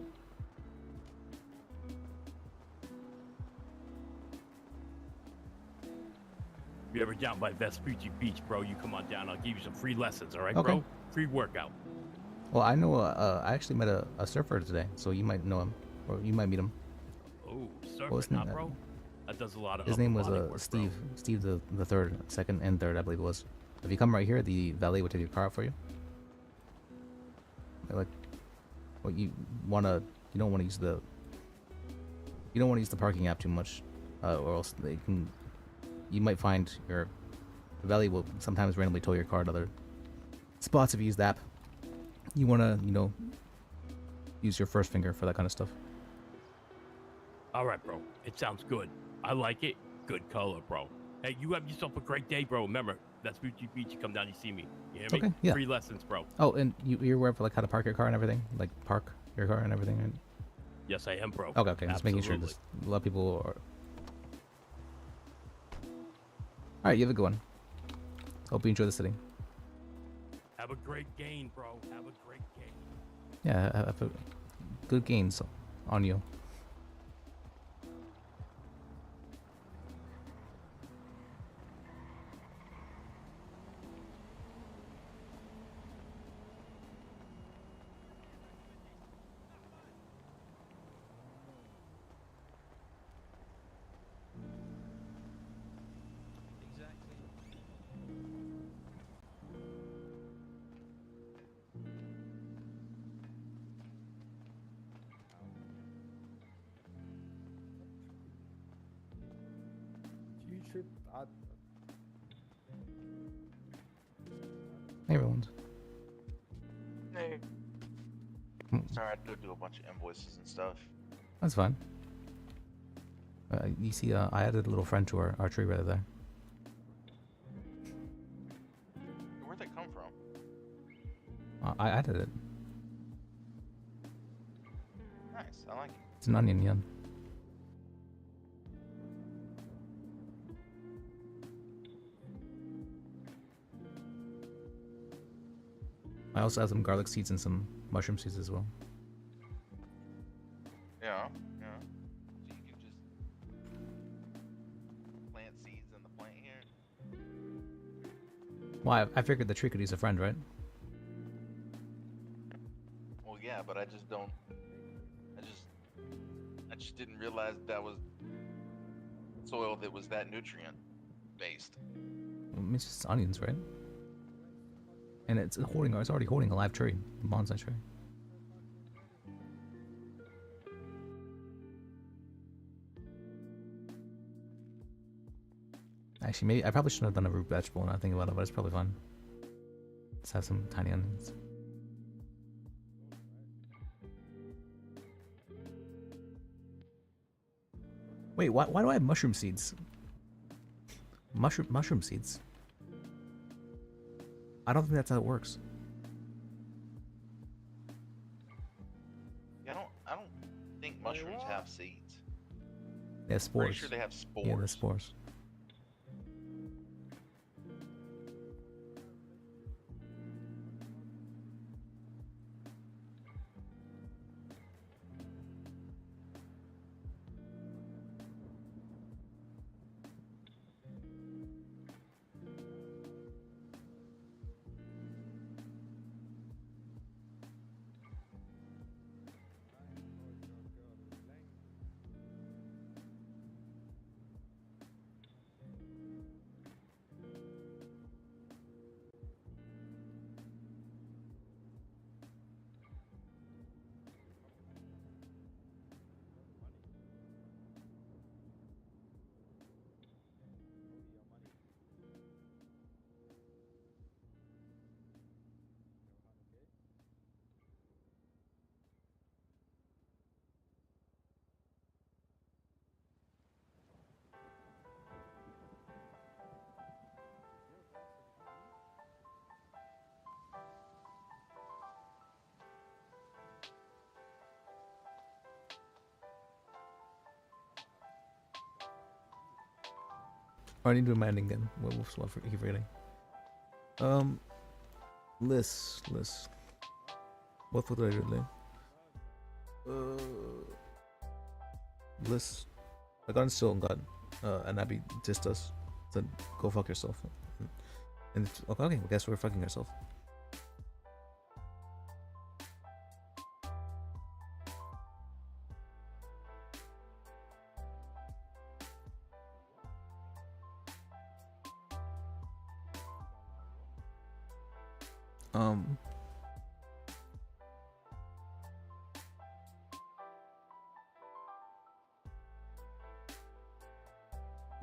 Speaker 6: If you're ever down by Vespucci Beach, bro, you come on down. I'll give you some free lessons, all right,
Speaker 1: Okay.
Speaker 6: bro? Free workout.
Speaker 1: well, I know. I actually met a surfer today, so you might know him, or you might meet him.
Speaker 6: Oh,
Speaker 1: What was
Speaker 6: surfing, huh,
Speaker 1: that?
Speaker 6: bro? That does a lot of.
Speaker 1: His
Speaker 6: upper
Speaker 1: name was
Speaker 6: body work,
Speaker 1: Steve.
Speaker 6: Bro.
Speaker 1: Steve the third, second and third, I believe it was. If you come right here, the valet will take your car out for you. Like, well, you don't want to use the. You don't want to use the parking app too much, or else they can. You might find the valet will sometimes randomly tow your car to other spots if you use the app. You want to, use your first finger for that kind of stuff.
Speaker 6: All right, bro. It sounds good. I like it. Good color, bro. Hey, you have yourself a great day, bro. Remember, that's Vespucci Beach. You come down, you see me. You hear me?
Speaker 1: Okay, yeah.
Speaker 6: Free lessons, bro.
Speaker 1: Oh, and you're aware of like how to park your car and everything, like park your car and everything. Right?
Speaker 6: Yes, I am, bro.
Speaker 1: Okay, just making sure.
Speaker 6: Absolutely.
Speaker 1: Just a lot of people are. All right, you have a good one. Hope you enjoy the sitting.
Speaker 6: Have a great gain, bro. Have a great gain.
Speaker 1: Yeah, have a good gains on you.
Speaker 21: Future.
Speaker 1: Hey, Roland.
Speaker 15: Hey.
Speaker 1: Mm.
Speaker 15: Sorry, I had to go do a bunch of invoices and stuff.
Speaker 1: That's fine. You see, I added a little friend to our tree right there.
Speaker 15: Where'd they come from?
Speaker 1: I added it.
Speaker 15: Nice, I like it.
Speaker 1: It's an onion, yeah. I also have some garlic seeds and some mushroom seeds as well.
Speaker 15: Yeah, yeah. So you can just plant seeds in the plant here.
Speaker 1: Well, I figured the tree could use a friend, right?
Speaker 15: Well, yeah, but I just don't. I just didn't realize that was soil that was that nutrient based.
Speaker 1: It's just onions, right? And it's already holding a live tree, a bonsai tree. Actually, maybe I probably shouldn't have done a root vegetable now I think about it, but it's probably fun. Let's have some tiny onions. Wait, why do I have mushroom seeds? Mushroom seeds? I don't think that's how it works.
Speaker 15: Yeah, I don't think mushrooms have seeds.
Speaker 1: They have spores.
Speaker 15: Pretty sure they have spores.
Speaker 1: Yeah, the spores. I need to do my ending again. What I keep forgetting. List. What did I do today? List. I got still and got and Abby dissed us. Said go fuck yourself. And okay, well, guess we're fucking ourselves.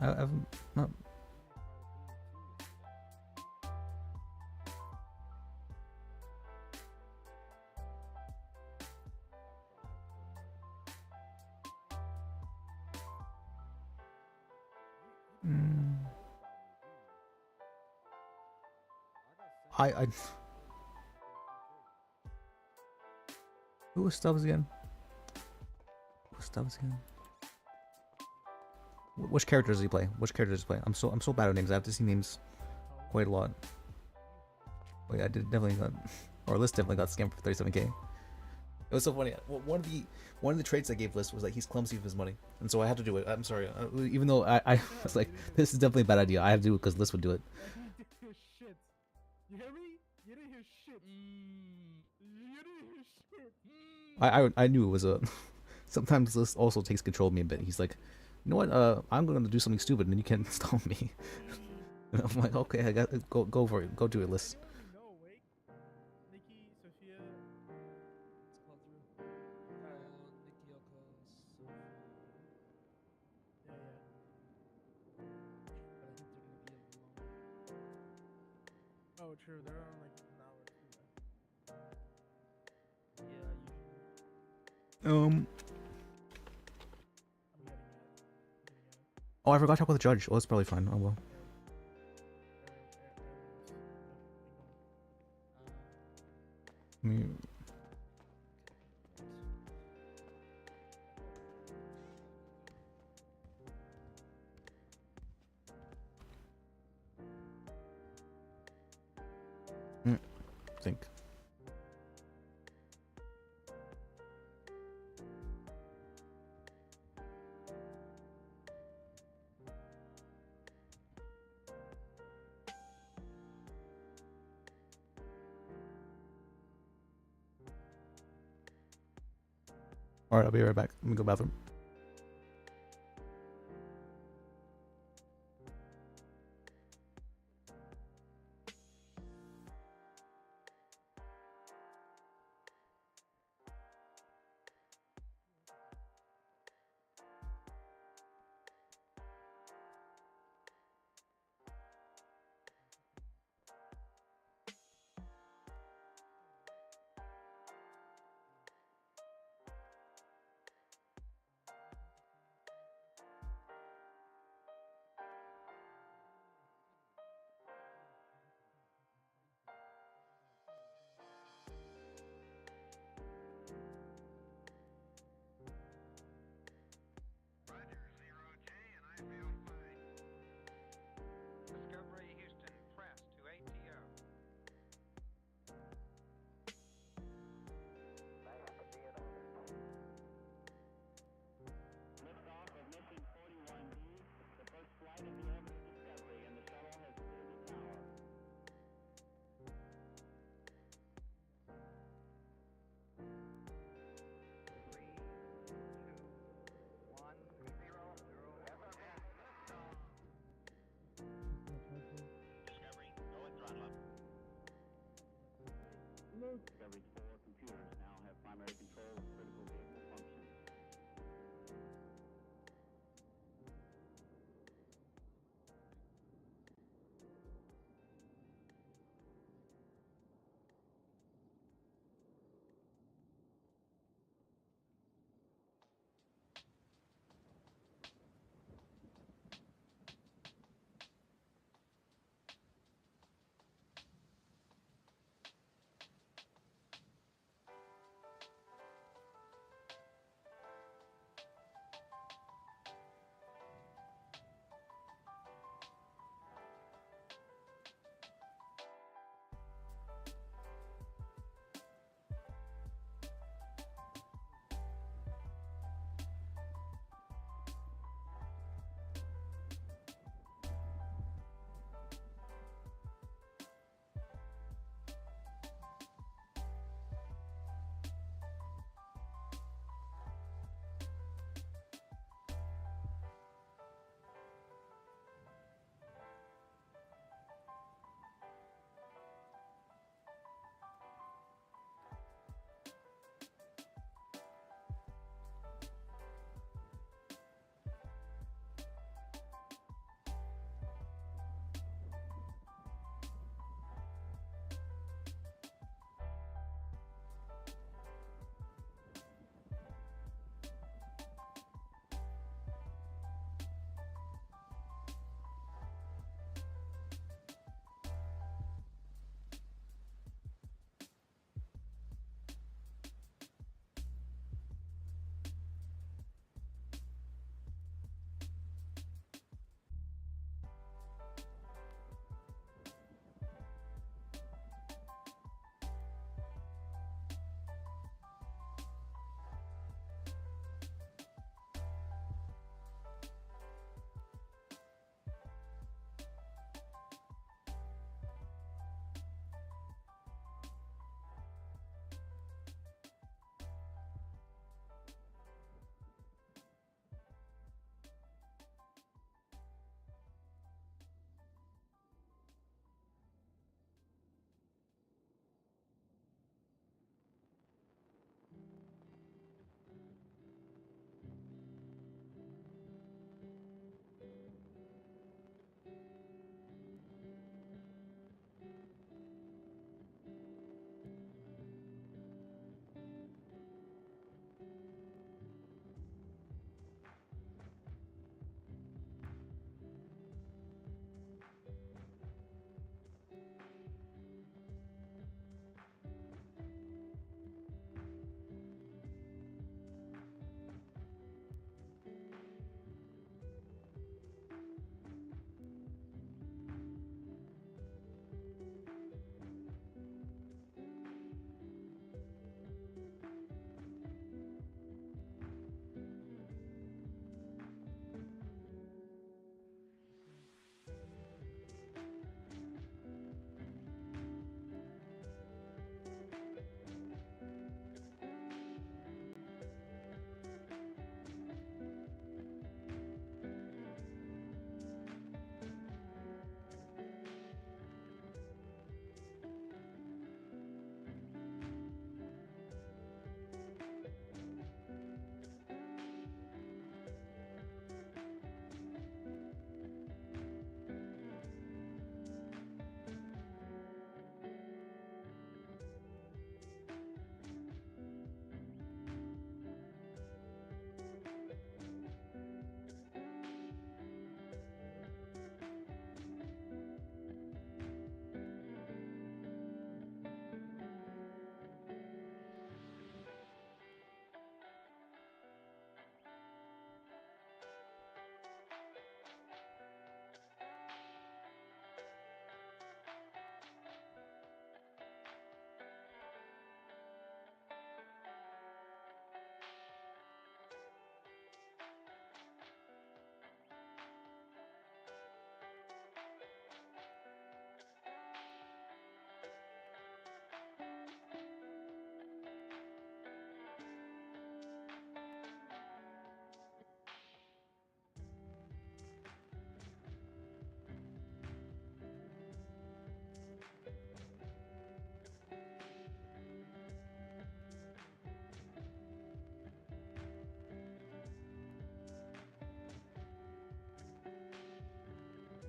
Speaker 1: I've not. I who was Stubbs again? Which character does he play? I'm so bad at names. I have to see names quite a lot. But yeah, I did definitely got, or List definitely got scammed for 37k. It was so funny. One of the traits I gave List was like he's clumsy with his money, and so I had to do it. I'm sorry, even though I was like, this is definitely a bad idea. I have to do it because List would do it.
Speaker 11: Shit. You hear me? You didn't hear shit. You didn't hear shit.
Speaker 1: I knew it was a. Sometimes List also takes control of me a bit. He's like, you know what? I'm going to do something stupid, and then you can't stop me. And I'm like, okay, I got go for it. Go do it, List.
Speaker 11: Oh, true. They're on like an hour too.
Speaker 1: Oh, I forgot to talk with the judge. Oh, it's probably fine. Oh well. Think. All right, I'll be right back. Let me go bathroom.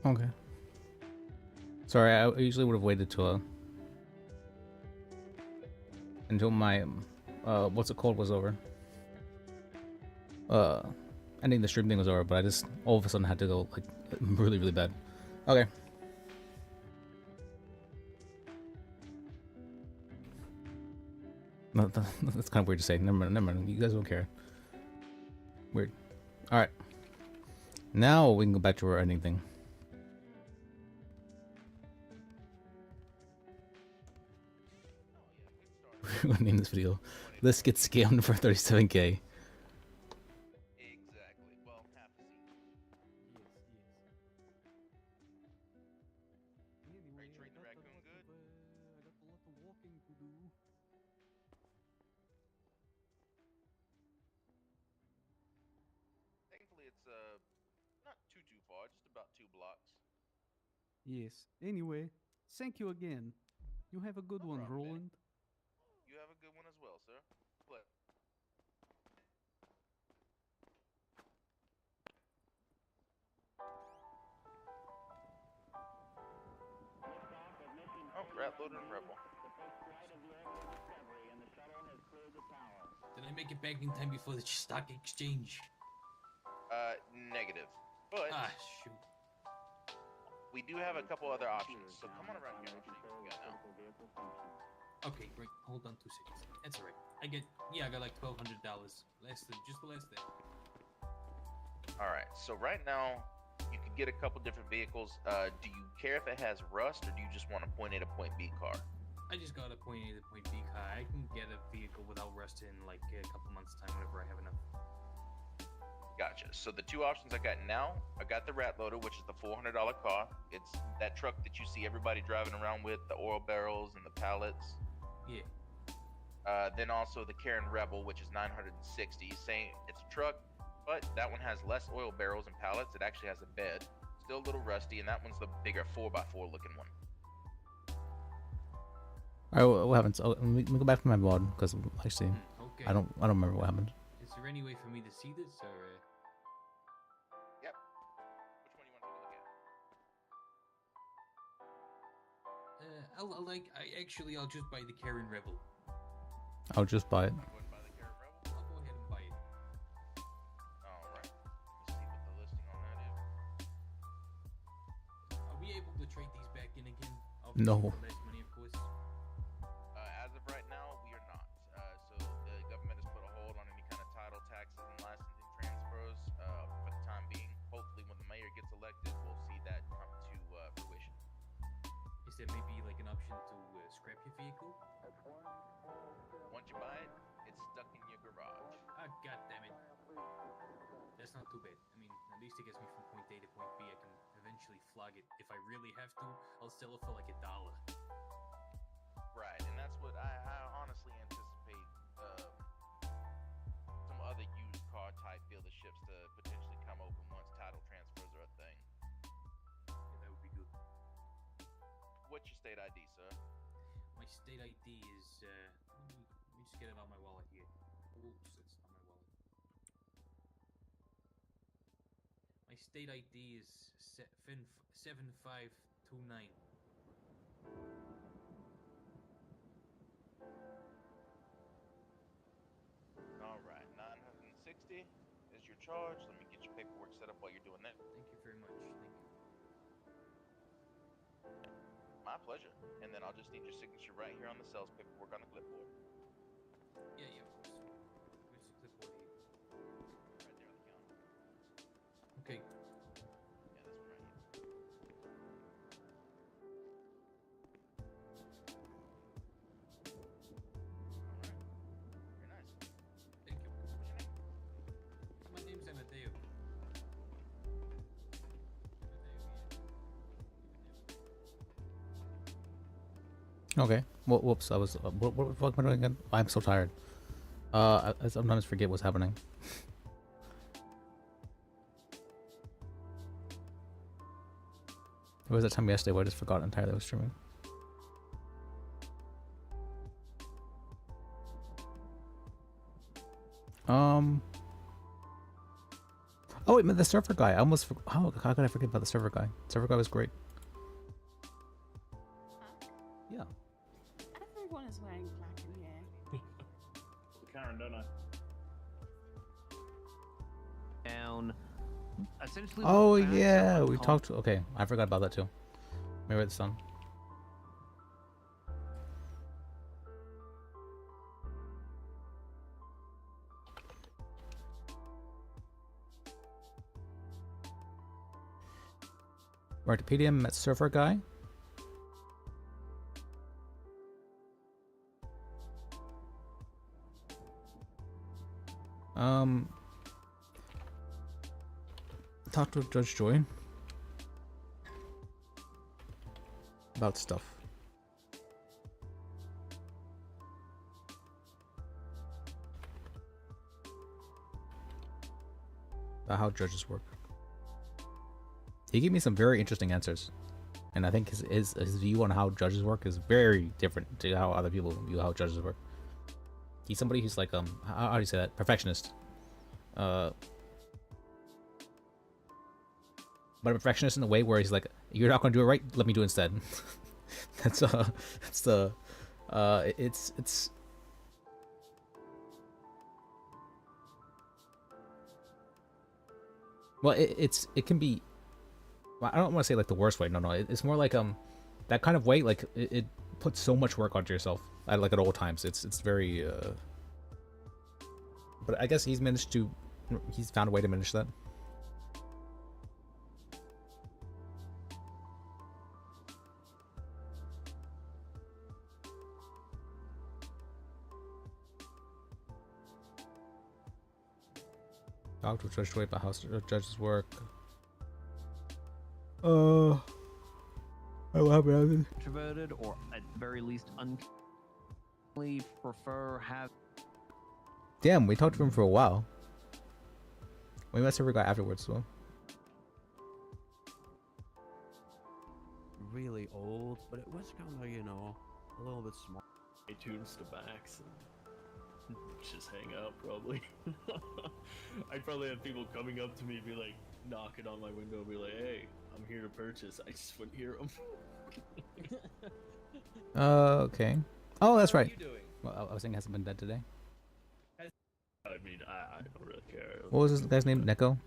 Speaker 1: Okay. Sorry, I usually would have waited till until my what's it called was over. Ending the stream thing was over, but I just all of a sudden had to go like really, really bad. Okay. No, that's kind of weird to say. Never mind, never mind. You guys don't care. Weird. All right. Now we can go back to our ending thing. We're gonna name this video. Let's get scammed for 37K.
Speaker 15: Exactly. Well, half a seat. Are you treating the raccoon good?
Speaker 16: I got a lot of walking to do.
Speaker 15: Thankfully, it's not too far, just about 2 blocks.
Speaker 16: Yes. Anyway, thank you again. You have a good
Speaker 15: No
Speaker 16: one,
Speaker 15: problem, Benny.
Speaker 16: Roland.
Speaker 15: You have a good one as well, sir. But oh, rat loader and rebel.
Speaker 22: Did I make it back in time before the stock exchange?
Speaker 15: Negative. But
Speaker 22: Shoot.
Speaker 15: we do have a couple other options. So come on around here. I'll show you what we got now.
Speaker 22: Okay, great. Hold on 2 seconds. That's alright. I got like $1,200. Just the last day.
Speaker 15: All right. So right now, you can get a couple different vehicles. Do you care if it has rust, or do you just want a point A to point B car?
Speaker 22: I just got a point A to point B car. I can get a vehicle without rust in like a couple months' time whenever I have enough.
Speaker 15: Gotcha. So the two options I got now, I got the rat loader, which is the $400 car. It's that truck that you see everybody driving around with, the oil barrels and the pallets.
Speaker 22: Yeah.
Speaker 15: Then also the Karen Rebel, which is $960. Same, it's a truck, but that one has less oil barrels and pallets. It actually has a bed. Still a little rusty, and that one's the bigger 4x4 looking one.
Speaker 1: All right, what happens? Oh, let me go back to my mod because actually,
Speaker 22: Okay.
Speaker 1: I don't remember what happened.
Speaker 22: Is there any way for me to see this, or?
Speaker 15: Yep. Which one you want to take a look at?
Speaker 22: I'll just buy the Karen Rebel.
Speaker 1: I'll just buy it.
Speaker 22: I'll go ahead and buy it.
Speaker 15: All right. Let me see what the listing on that is.
Speaker 22: Are we able to trade these back in again?
Speaker 1: No.
Speaker 22: For less money, of course.
Speaker 15: As of right now, we are not. So the government has put a hold on any kind of title taxes and licensing transfers for the time being. Hopefully, when the mayor gets elected, we'll see that come to fruition.
Speaker 22: Is there maybe like an option to scrap your vehicle?
Speaker 15: Once you buy it, it's stuck in your garage.
Speaker 22: Ah, god damn it. That's not too bad. I mean, at least it gets me from point A to point B. I can eventually flog it. If I really have to, I'll sell it for like $1.
Speaker 15: Right, and that's what I honestly anticipate some other used car type dealerships to potentially come open once title transfers are a thing.
Speaker 22: Yeah, that would be good.
Speaker 15: What's your state ID, sir?
Speaker 22: My state ID is, let me just get it on my wallet here. Oops, that's not my wallet. My state ID is 7529.
Speaker 15: All right, 960 is your charge. Let me get your paperwork set up while you're doing that.
Speaker 22: Thank you very much. Thank you.
Speaker 15: My pleasure. And then I'll just need your signature right here on the sales paperwork on the clipboard.
Speaker 22: Yeah, of course. Where's the clipboard here?
Speaker 15: Right there on the counter.
Speaker 22: Okay.
Speaker 15: Yeah, this one right here. Very nice.
Speaker 22: Thank you.
Speaker 15: What's your name?
Speaker 22: My name's Amadeo.
Speaker 1: Okay. Well, whoops. I was. What the fuck am I doing again? I'm so tired. I sometimes forget what's happening. There was that time yesterday where I just forgot entirely I was streaming. Oh wait, man, the server guy. I almost how could I forget about the server guy? Server guy was great. Yeah.
Speaker 2: Everyone is wearing black in here.
Speaker 4: Karen, don't I?
Speaker 12: Down. Essentially.
Speaker 1: Oh
Speaker 12: what facts are
Speaker 1: yeah, we
Speaker 12: uncom-
Speaker 1: talked. Okay, I forgot about that too. Let me write this down. Wikipedia met server guy. Talk to Judge Joy about stuff. About how judges work. He gave me some very interesting answers, and I think his view on how judges work is very different to how other people view how judges work. He's somebody who's like how do you say that? Perfectionist. But a perfectionist in a way where he's like, you're not gonna do it right, let me do it instead. It's well, it can be. Well, I don't want to say like the worst way. No, it's more like that kind of way. Like it puts so much work onto yourself. Like at all times. It's very. But I guess he's found a way to manage that. Talk to Judge Joy about how judges work. What happened?
Speaker 12: Introverted, or at the very least, prefer have.
Speaker 1: Damn, we talked to him for a while. We met server guy afterwards, so.
Speaker 12: Really old, but it was kind of, a little bit smart.
Speaker 3: iTunes to Max and just hang out probably. I'd probably have people coming up to me, be like knocking on my window, be like, "Hey, I'm here to purchase." I just wouldn't hear them.
Speaker 1: Okay. Oh, that's right. Well, I was saying it hasn't been dead today.
Speaker 3: I mean, I don't really care.
Speaker 1: What was this guy's name? Neko?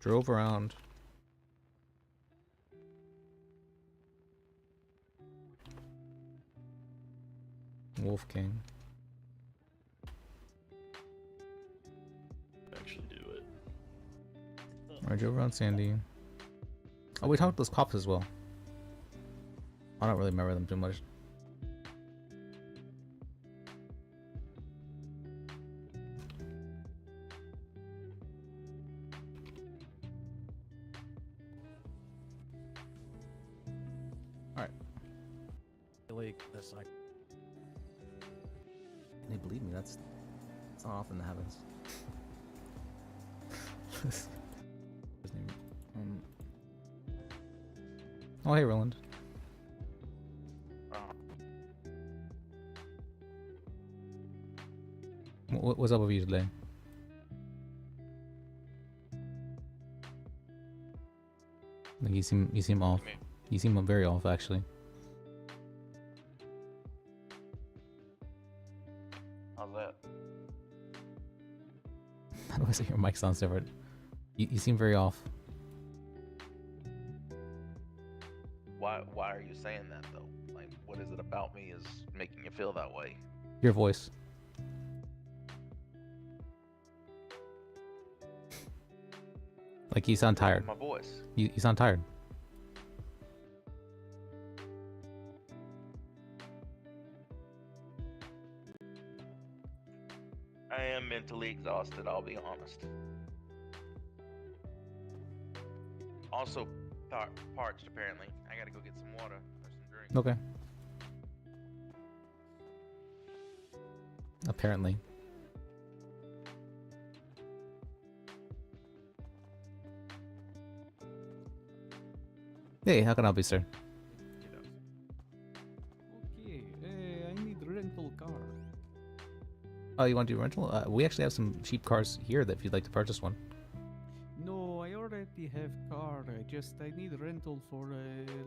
Speaker 1: Drove around. Wolf King.
Speaker 3: Actually do it.
Speaker 1: I drove around Sandy. Oh, we talked to those cops as well. I don't really remember them too much. Alright.
Speaker 12: Like this, like.
Speaker 1: Can they believe me? That's not often that happens. His name. Oh, hey, Roland. What's up with you today? Like you seem off. You seem very off, actually.
Speaker 15: How's that?
Speaker 1: How do I say your mic sounds different? You seem very off.
Speaker 15: Why are you saying that though? Like, what is it about me is making you feel that way?
Speaker 1: Your voice. Like you sound tired.
Speaker 15: My voice.
Speaker 1: You sound tired.
Speaker 15: I am mentally exhausted, I'll be honest. Also parched apparently. I gotta go get some water or some drink.
Speaker 1: Okay. Apparently. Hey, how can I help you, sir?
Speaker 16: Okay, I need rental car.
Speaker 1: Oh, you want to do rental? We actually have some cheap cars here that if you'd like to purchase one.
Speaker 16: No, I already have car. I need rental for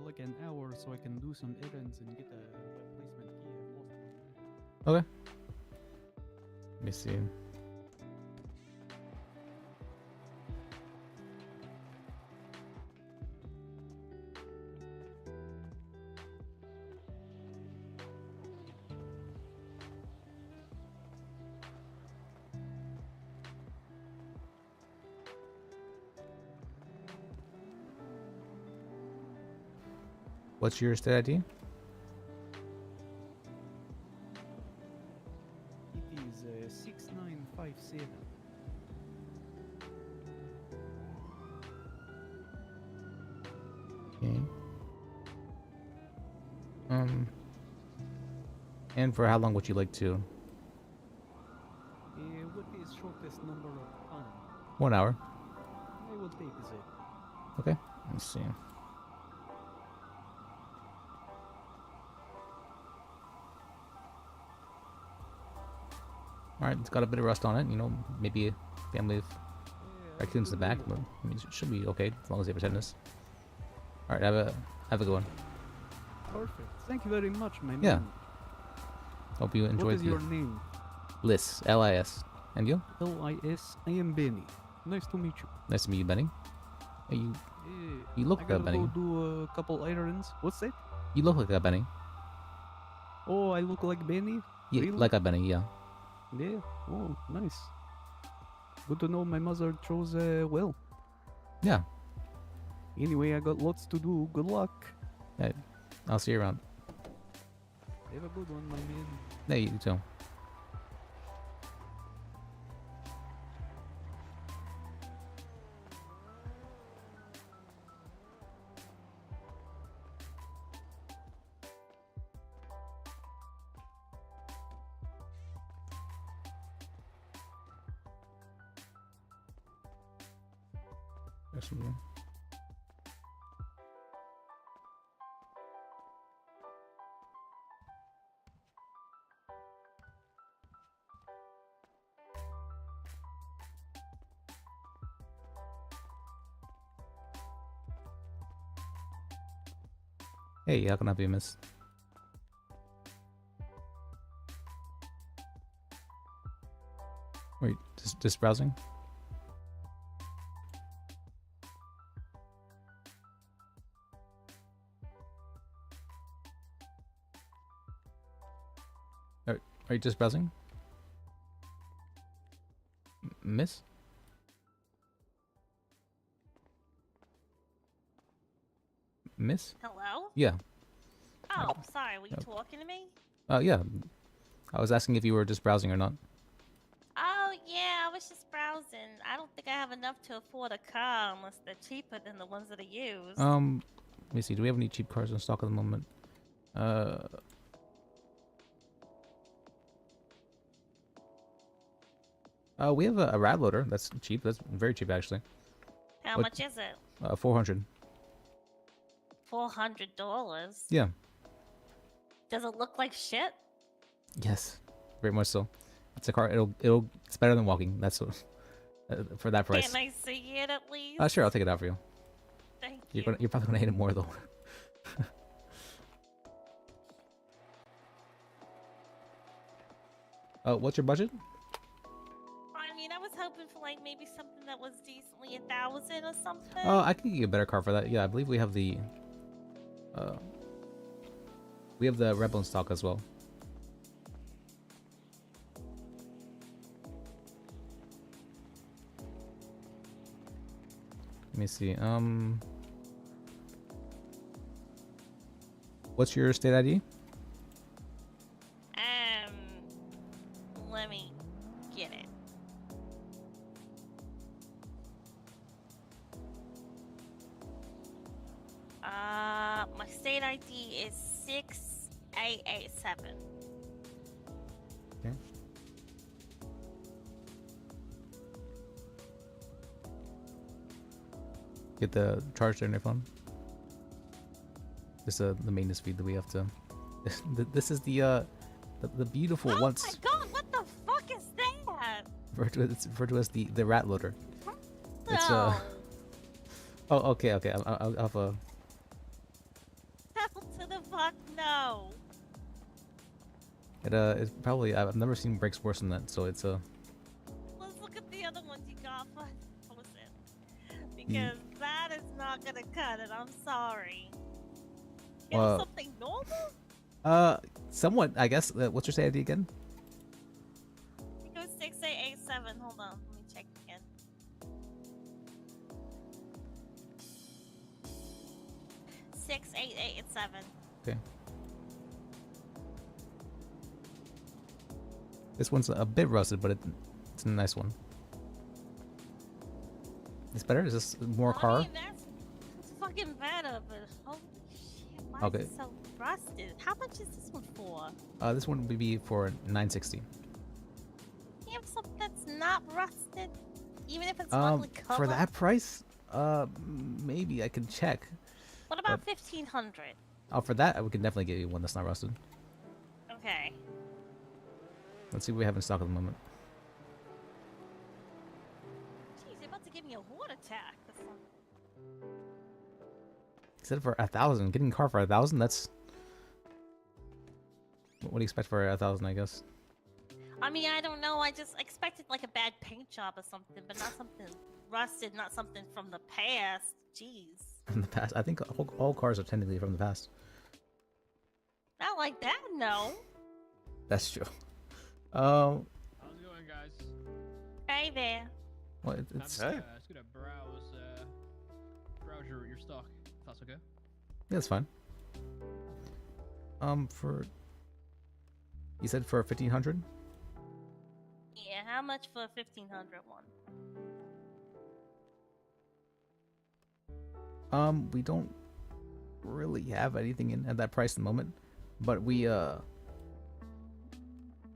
Speaker 16: like an hour so I can do some errands and get a replacement key. I lost one.
Speaker 1: Okay. Let me see. What's your state ID?
Speaker 16: It is 6957.
Speaker 1: Okay. And for how long would you like to?
Speaker 16: What is shortest number of time?
Speaker 1: 1 hour.
Speaker 16: I will take that.
Speaker 1: Okay. Let's see. Alright, it's got a bit of rust on it, you know, maybe a family of raccoons in the back, but I mean, it should be okay as long as they pretend this. Alright, have a good one.
Speaker 16: Perfect. Thank you very much, my man.
Speaker 1: Yeah. Hope you enjoyed
Speaker 16: What is your name?
Speaker 1: Liss, L-I-S. And you?
Speaker 16: L-I-S. I am Benny. Nice to meet you.
Speaker 1: Nice to meet you, Benny. Hey, you look
Speaker 16: I
Speaker 1: like
Speaker 16: gotta
Speaker 1: a Benny.
Speaker 16: go do a couple errands. What's that?
Speaker 1: You look like a Benny.
Speaker 16: Oh, I look like Benny?
Speaker 1: Yeah,
Speaker 16: Really?
Speaker 1: like a Benny, yeah.
Speaker 16: Yeah. Oh, nice. Good to know my mother chose well.
Speaker 1: Yeah.
Speaker 16: Anyway, I got lots to do. Good luck.
Speaker 1: Yeah, I'll see you around.
Speaker 16: Have a good one, my man.
Speaker 1: Yeah, you too. There's some more. Hey, how can I help you, miss? Wait, just browsing? Are you just browsing? Miss? Miss?
Speaker 9: Hello?
Speaker 1: Yeah.
Speaker 9: Oh, sorry. Were you talking to me?
Speaker 1: Yeah. I was asking if you were just browsing or not.
Speaker 9: Oh, yeah. I was just browsing. I don't think I have enough to afford a car unless they're cheaper than the ones that I use.
Speaker 1: Let me see. Do we have any cheap cars in stock at the moment? We have a rad loader. That's cheap. That's very cheap, actually.
Speaker 9: How much is it?
Speaker 1: 400.
Speaker 9: $400?
Speaker 1: Yeah.
Speaker 9: Does it look like shit?
Speaker 1: Yes. Very much so. It's a car. It's better than walking. That's what, for that price.
Speaker 9: Can I see it at least?
Speaker 1: Sure. I'll take it out for you.
Speaker 9: Thank you.
Speaker 1: You're probably gonna hate it more though. What's your budget?
Speaker 9: I mean, I was hoping for like maybe something that was decently 1,000 or something.
Speaker 1: I can get you a better car for that. Yeah, I believe we have the Rebel in stock as well. Let me see. What's your state ID?
Speaker 9: Let me get it. My state ID is 6887.
Speaker 1: Okay. Get the charger in your phone. This is the maintenance feed that we have to. This is the beautiful
Speaker 9: Oh
Speaker 1: once.
Speaker 9: my god! What the fuck is
Speaker 1: it's referred to as the rat loader. It's
Speaker 9: No.
Speaker 1: Oh, okay, okay. I'll have a.
Speaker 9: Hell to the fuck no.
Speaker 1: It's probably I've never seen brakes worse than that. So it's
Speaker 9: Let's look at the other ones you got for because that is not gonna cut it. I'm sorry. Get something normal?
Speaker 1: somewhat I guess. What's your say ID again?
Speaker 9: It goes 6887. Hold on, let me check again. Six eight eight seven.
Speaker 1: Okay. This one's a bit rusted, but it's a nice one. It's better? Is this more car?
Speaker 9: I mean, that's fucking better, but holy shit, why
Speaker 1: Okay.
Speaker 9: is it so rusted? How much is this one for?
Speaker 1: This one would be for 960.
Speaker 9: You have something that's not rusted? Even if it's ugly color?
Speaker 1: For that price, maybe I can check.
Speaker 9: What about 1500?
Speaker 1: Oh, for that, we can definitely get you one that's not rusted.
Speaker 9: Okay.
Speaker 1: Let's see what we have in stock at the moment.
Speaker 9: Jeez, you're about to give me a heart attack.
Speaker 1: He said for 1,000. Getting a car for 1,000? That's... What do you expect for 1,000, I guess?
Speaker 9: I mean, I don't know. I just expected like a bad paint job or something, but not something rusted, not something from the past. Jeez.
Speaker 1: From the past? I think all cars are technically from the past.
Speaker 9: Not like that, no.
Speaker 1: That's true.
Speaker 18: How's it going, guys?
Speaker 9: Hey there.
Speaker 1: Well,
Speaker 18: I'm
Speaker 1: it's...
Speaker 18: just gonna browse your stock. If that's okay.
Speaker 1: Yeah, that's fine. For... You said for 1,500?
Speaker 9: Yeah, how much for a 1500 one?
Speaker 1: We don't really have anything in at that price at the moment, but we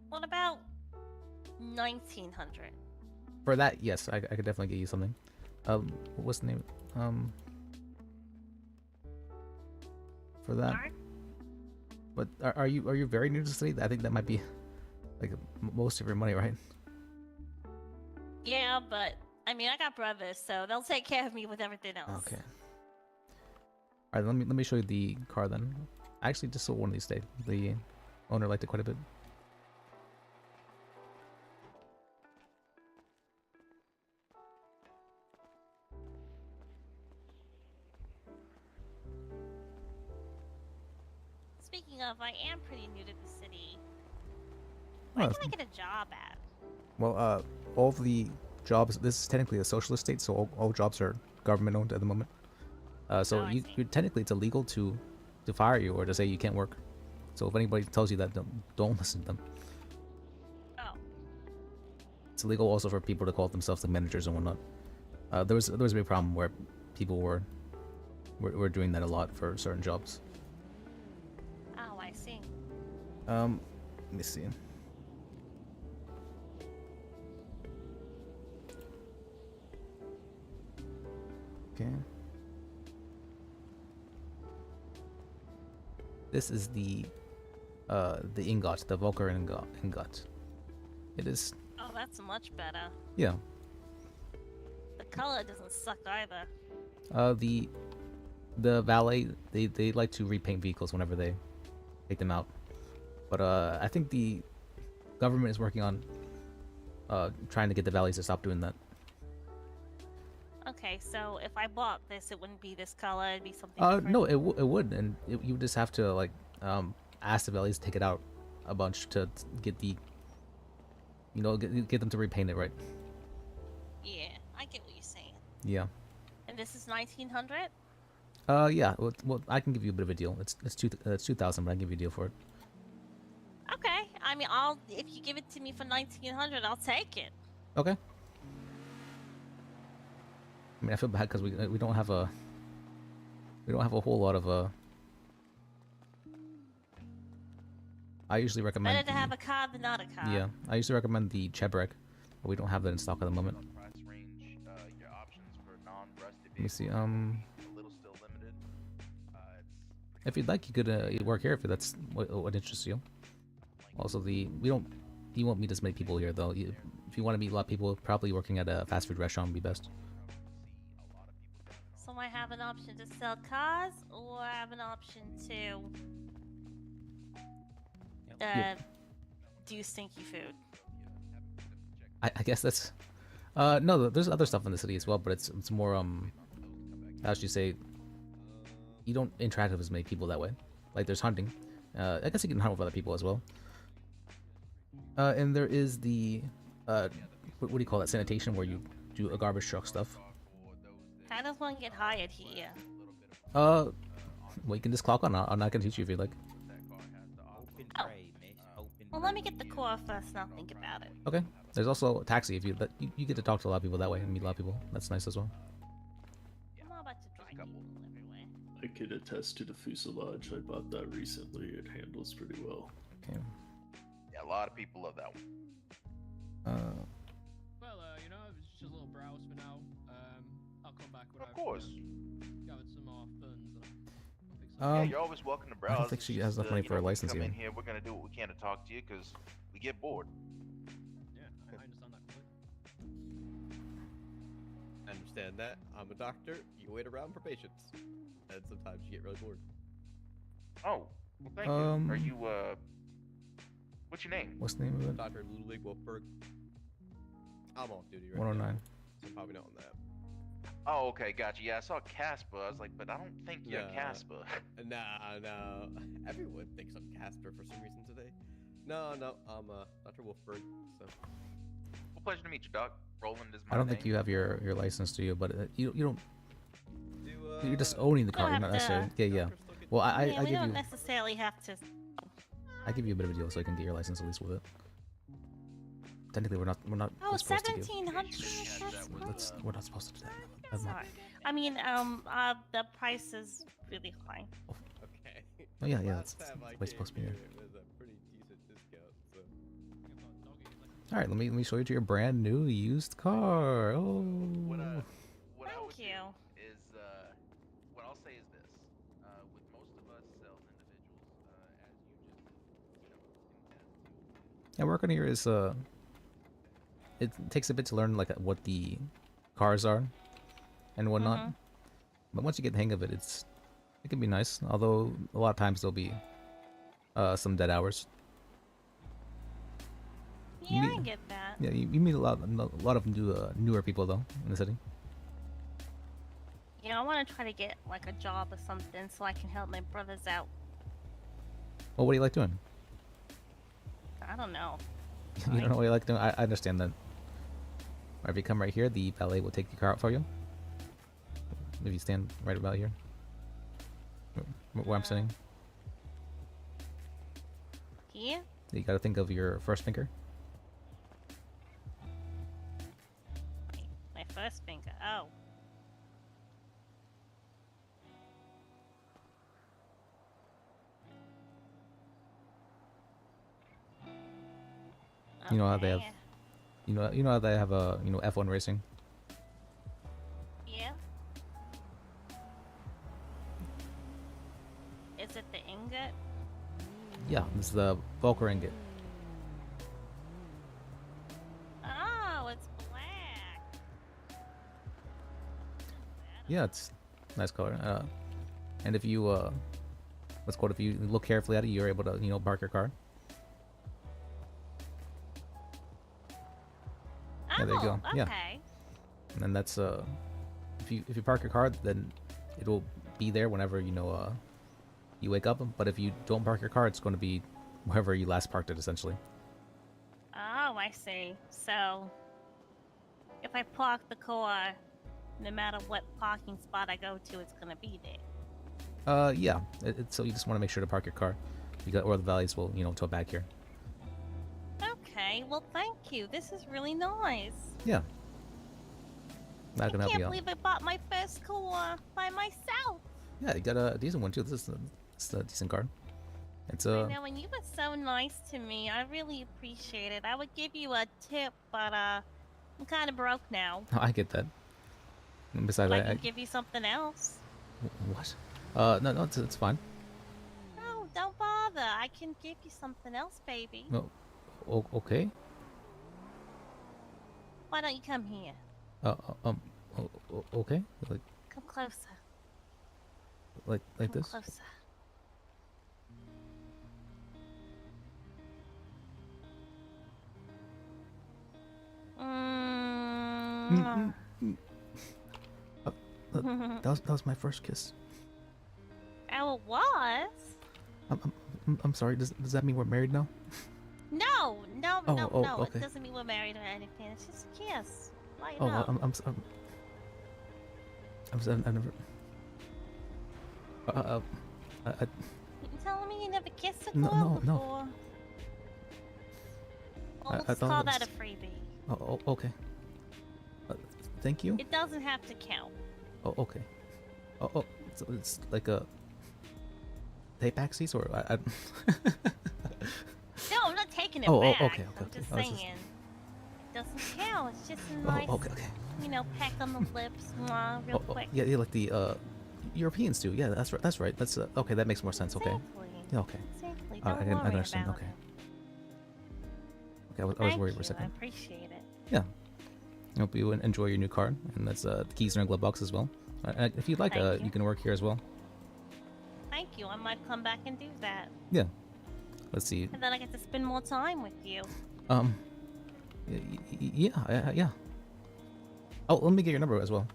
Speaker 9: What about 1900?
Speaker 1: for that, yes, I could definitely get you something. What's the name? For that.
Speaker 9: Alright.
Speaker 1: But are you very new to the city? I think that might be like most of your money, right?
Speaker 9: Yeah, but I mean, I got brothers, so they'll take care of me with everything else.
Speaker 1: Okay. All right, let me show you the car then. I actually just sold one of these today. The owner liked it quite a bit.
Speaker 9: Speaking of, I am pretty new to the city.
Speaker 1: Oh,
Speaker 9: Where can I get a job at?
Speaker 1: well, all of the jobs. This is technically a socialist state, so all jobs are government owned at the moment. So you technically it's illegal to fire you or to say you can't work. So if anybody tells you that, don't listen to them.
Speaker 9: Oh.
Speaker 1: It's illegal also for people to call themselves the managers and whatnot. There was a big problem where people were doing that a lot for certain jobs.
Speaker 9: Oh, I see.
Speaker 1: Let me see. Okay. This is the ingot, the Volker ingot. It is.
Speaker 9: Oh, that's much better.
Speaker 1: Yeah.
Speaker 9: The color doesn't suck either.
Speaker 1: The valet they like to repaint vehicles whenever they take them out, but I think the government is working on trying to get the valets to stop doing that.
Speaker 9: Okay, so if I bought this, it wouldn't be this color. It'd be something. Different.
Speaker 1: No, it would, and you would just have to like ask the valets to take it out a bunch to get the, get them to repaint it right.
Speaker 9: Yeah, I get what you're saying.
Speaker 1: Yeah.
Speaker 9: And this is 1900.
Speaker 1: Yeah. Well, I can give you a bit of a deal. It's 2,000, but I can give you a deal for it.
Speaker 9: Okay, I mean, if you give it to me for 1900, I'll take it.
Speaker 1: Okay. I mean, I feel bad because we don't have a whole lot of I usually recommend.
Speaker 9: Better to have a car than not a car.
Speaker 1: Yeah, I usually recommend the Chebrek, but we don't have that in stock at the moment. Let me see. If you'd like, you could work here if that's what interests you. Also, we don't you won't meet as many people here though. If you want to meet a lot of people, probably working at a fast food restaurant would be best.
Speaker 9: So I have an option to sell cars, or I have an option to do stinky food.
Speaker 1: I guess that's no. There's other stuff in the city as well, but it's more how should you say? You don't interact with as many people that way. Like there's hunting. I guess you can hunt with other people as well. And there is the what do you call that? Sanitation, where you do a garbage truck stuff.
Speaker 9: How does one get hired here?
Speaker 1: Well, you can just clock on. I'm not gonna teach you if you like.
Speaker 9: Oh. Well, let me get the core first, and I'll think about it.
Speaker 1: Okay. There's also a taxi if you get to talk to a lot of people that way and meet a lot of people. That's nice as well.
Speaker 9: I'm not about to drive people everywhere.
Speaker 3: I could attest to the fuselage. I bought that recently. It handles pretty well.
Speaker 1: Okay.
Speaker 15: Yeah, a lot of people love that one.
Speaker 18: Well, you know, it's just a little browse for now. I'll come back when
Speaker 15: Of course.
Speaker 18: gathered some more funds.
Speaker 15: Yeah, you're always welcome to browse.
Speaker 1: I don't think she has enough money
Speaker 15: you
Speaker 1: for
Speaker 15: know,
Speaker 1: a
Speaker 15: when you
Speaker 1: license
Speaker 15: come in
Speaker 1: even.
Speaker 15: here, we're gonna do what we can to talk to you because we get bored.
Speaker 18: Yeah, I understand that completely.
Speaker 5: I understand that. I'm a doctor. You wait around for patients, and sometimes you get really bored.
Speaker 15: Oh, well, thank you. Are you what's your name?
Speaker 1: What's the name of it?
Speaker 5: Dr. Ludwig Wolfberg. I'm off duty right
Speaker 1: 109.
Speaker 5: now, so probably not on that.
Speaker 15: Oh, okay, gotcha. Yeah, I saw Casper. I was like, but I don't think you're
Speaker 5: Nah.
Speaker 15: Casper.
Speaker 5: Nah, no. Everyone thinks I'm Casper for some reason today. No, I'm Dr. Wolfberg. So.
Speaker 15: Well, pleasure to meet you, Doc. Roland is my
Speaker 1: I don't
Speaker 15: name.
Speaker 1: think you have your license, do you? But you don't.
Speaker 5: Do,
Speaker 1: You're just owning the
Speaker 9: We don't
Speaker 1: car. You're not
Speaker 9: have to-
Speaker 1: necessarily. Yeah. Well, I
Speaker 9: yeah, we
Speaker 1: give
Speaker 9: don't
Speaker 1: you
Speaker 9: necessarily have to.
Speaker 1: I give you a bit of a deal so I can get your license at least with it. Technically, we're not
Speaker 9: Oh,
Speaker 1: supposed to give.
Speaker 9: 1,700.
Speaker 1: We're not supposed to do that. Never mind.
Speaker 9: Sorry. I mean, the price is really high.
Speaker 5: Okay.
Speaker 1: Oh yeah, yeah.
Speaker 5: Last
Speaker 1: That's
Speaker 5: time I
Speaker 1: the way it's supposed to be.
Speaker 5: came
Speaker 1: Here.
Speaker 5: here, it was a pretty decent discount. So.
Speaker 1: All right, let me show you to your brand new used car. Oh.
Speaker 15: What I would
Speaker 9: Thank you.
Speaker 15: do is, what I'll say is this: with most of us sales individuals, as you just,
Speaker 1: Yeah, working here is it takes a bit to learn like what the cars are and whatnot.
Speaker 9: Mhm.
Speaker 1: But once you get the hang of it, it can be nice. Although a lot of times there'll be some dead hours.
Speaker 9: Yeah, I
Speaker 1: meet-
Speaker 9: get that.
Speaker 1: Yeah, you meet a lot of newer people though in the city.
Speaker 9: You know, I want to try to get like a job or something so I can help my brothers out.
Speaker 1: Well, what do you like doing?
Speaker 9: I don't know.
Speaker 1: You don't know what you like doing? I understand that. Or if you come right here, the valet will take your car out for you. If you stand right about here. Where I'm sitting.
Speaker 9: Here?
Speaker 1: You gotta think of your first finger.
Speaker 9: My first finger. Oh.
Speaker 1: You know how they have
Speaker 9: Okay.
Speaker 1: you know how they have F1 racing.
Speaker 9: Yeah. Is it the ingot?
Speaker 1: Yeah, this is the Volker ingot.
Speaker 9: Oh, it's black.
Speaker 1: Yeah, it's nice color. And if you if you look carefully at it, you're able to park your car. Yeah, there you go.
Speaker 9: Oh,
Speaker 1: Yeah.
Speaker 9: okay.
Speaker 1: And then that's if you park your car, then it'll be there whenever you wake up. But if you don't park your car, it's going to be wherever you last parked it, essentially.
Speaker 9: Oh, I see. So, if I park the car, no matter what parking spot I go to, it's gonna be there.
Speaker 1: Yeah. So you just want to make sure to park your car, or the valets will tow back here.
Speaker 9: Okay. Well, thank you. This is really nice.
Speaker 1: Yeah. Not gonna
Speaker 9: I
Speaker 1: help
Speaker 9: can't
Speaker 1: you out.
Speaker 9: believe I bought my first car by myself.
Speaker 1: Yeah, you got a decent one too. This is a decent car. It's
Speaker 9: I know, and you were so nice to me. I really appreciate it. I would give you a tip, but I'm kind of broke now.
Speaker 1: I get that. And besides,
Speaker 9: I can give you something else.
Speaker 1: what? No, it's fine.
Speaker 9: No, don't bother. I can give you something else, baby.
Speaker 1: No, Okay.
Speaker 9: Why don't you come here?
Speaker 1: Okay. Like
Speaker 9: Come closer.
Speaker 1: like
Speaker 9: Come
Speaker 1: this.
Speaker 9: closer.
Speaker 1: Mm, mm, that was my first kiss.
Speaker 9: Oh, it was?
Speaker 1: I'm sorry. Does that mean we're married now?
Speaker 9: No, no,
Speaker 1: Oh,
Speaker 9: no,
Speaker 1: oh,
Speaker 9: no.
Speaker 1: okay.
Speaker 9: It doesn't mean we're married or anything. It's just a kiss. Lighten
Speaker 1: Oh,
Speaker 9: up.
Speaker 1: I never.
Speaker 9: You telling me you never kissed a
Speaker 1: No,
Speaker 9: girl
Speaker 1: no, no.
Speaker 9: before? Well,
Speaker 1: I
Speaker 9: let's
Speaker 1: thought
Speaker 9: call
Speaker 1: it
Speaker 9: that a
Speaker 1: was-
Speaker 9: freebie.
Speaker 1: Okay. Thank you.
Speaker 9: It doesn't have to count.
Speaker 1: Oh, okay. Oh, so it's like a pay backseas or I
Speaker 9: No, I'm not taking it
Speaker 1: Oh,
Speaker 9: back.
Speaker 1: okay,
Speaker 9: I'm
Speaker 1: okay.
Speaker 9: just
Speaker 1: I was
Speaker 9: saying.
Speaker 1: just-
Speaker 9: It doesn't count. It's just a
Speaker 1: Oh,
Speaker 9: nice,
Speaker 1: okay.
Speaker 9: you know, peck on the lips, mwah, real quick.
Speaker 1: Yeah, like the Europeans do. Yeah, that's right. That's right. That's okay. That makes more sense. Okay.
Speaker 9: Exactly.
Speaker 1: Yeah. Okay.
Speaker 9: Exactly.
Speaker 1: I
Speaker 9: Don't
Speaker 1: can
Speaker 9: worry
Speaker 1: understand.
Speaker 9: about
Speaker 1: Okay.
Speaker 9: it.
Speaker 1: Okay. I was
Speaker 9: Thank
Speaker 1: worried for a
Speaker 9: you,
Speaker 1: second.
Speaker 9: I appreciate it.
Speaker 1: Yeah. I hope you enjoy your new card, and that's the keys in our glove box as well. If you'd like,
Speaker 9: Thank you.
Speaker 1: you can work here as well.
Speaker 9: Thank you. I might come back and do that.
Speaker 1: Yeah. Let's see.
Speaker 9: And then I get to spend more time with you.
Speaker 1: Yeah. Oh, let me get your number as well.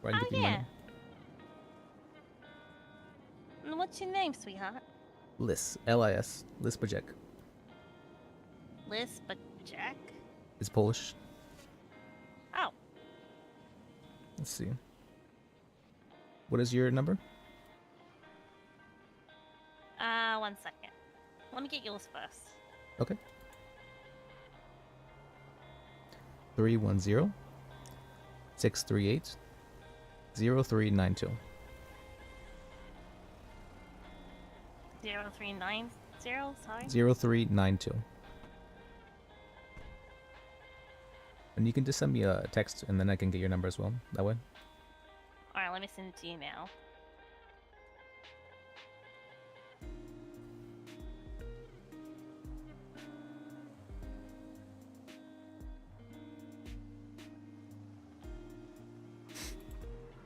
Speaker 1: Or I can
Speaker 9: Oh,
Speaker 1: give you my
Speaker 9: yeah. And what's your name, sweetheart?
Speaker 1: Liz, L-I-S, Liz Bajek.
Speaker 9: Liz, but Jack?
Speaker 1: It's Polish.
Speaker 9: Oh,
Speaker 1: Let's see. What is your number?
Speaker 9: 1 second. Let me get yours first.
Speaker 1: Okay. 310 638 0392.
Speaker 9: 0390, sorry?
Speaker 1: 0392. And you can just send me a text and then I can get your number as well. That way.
Speaker 9: Alright, let me send it to you now.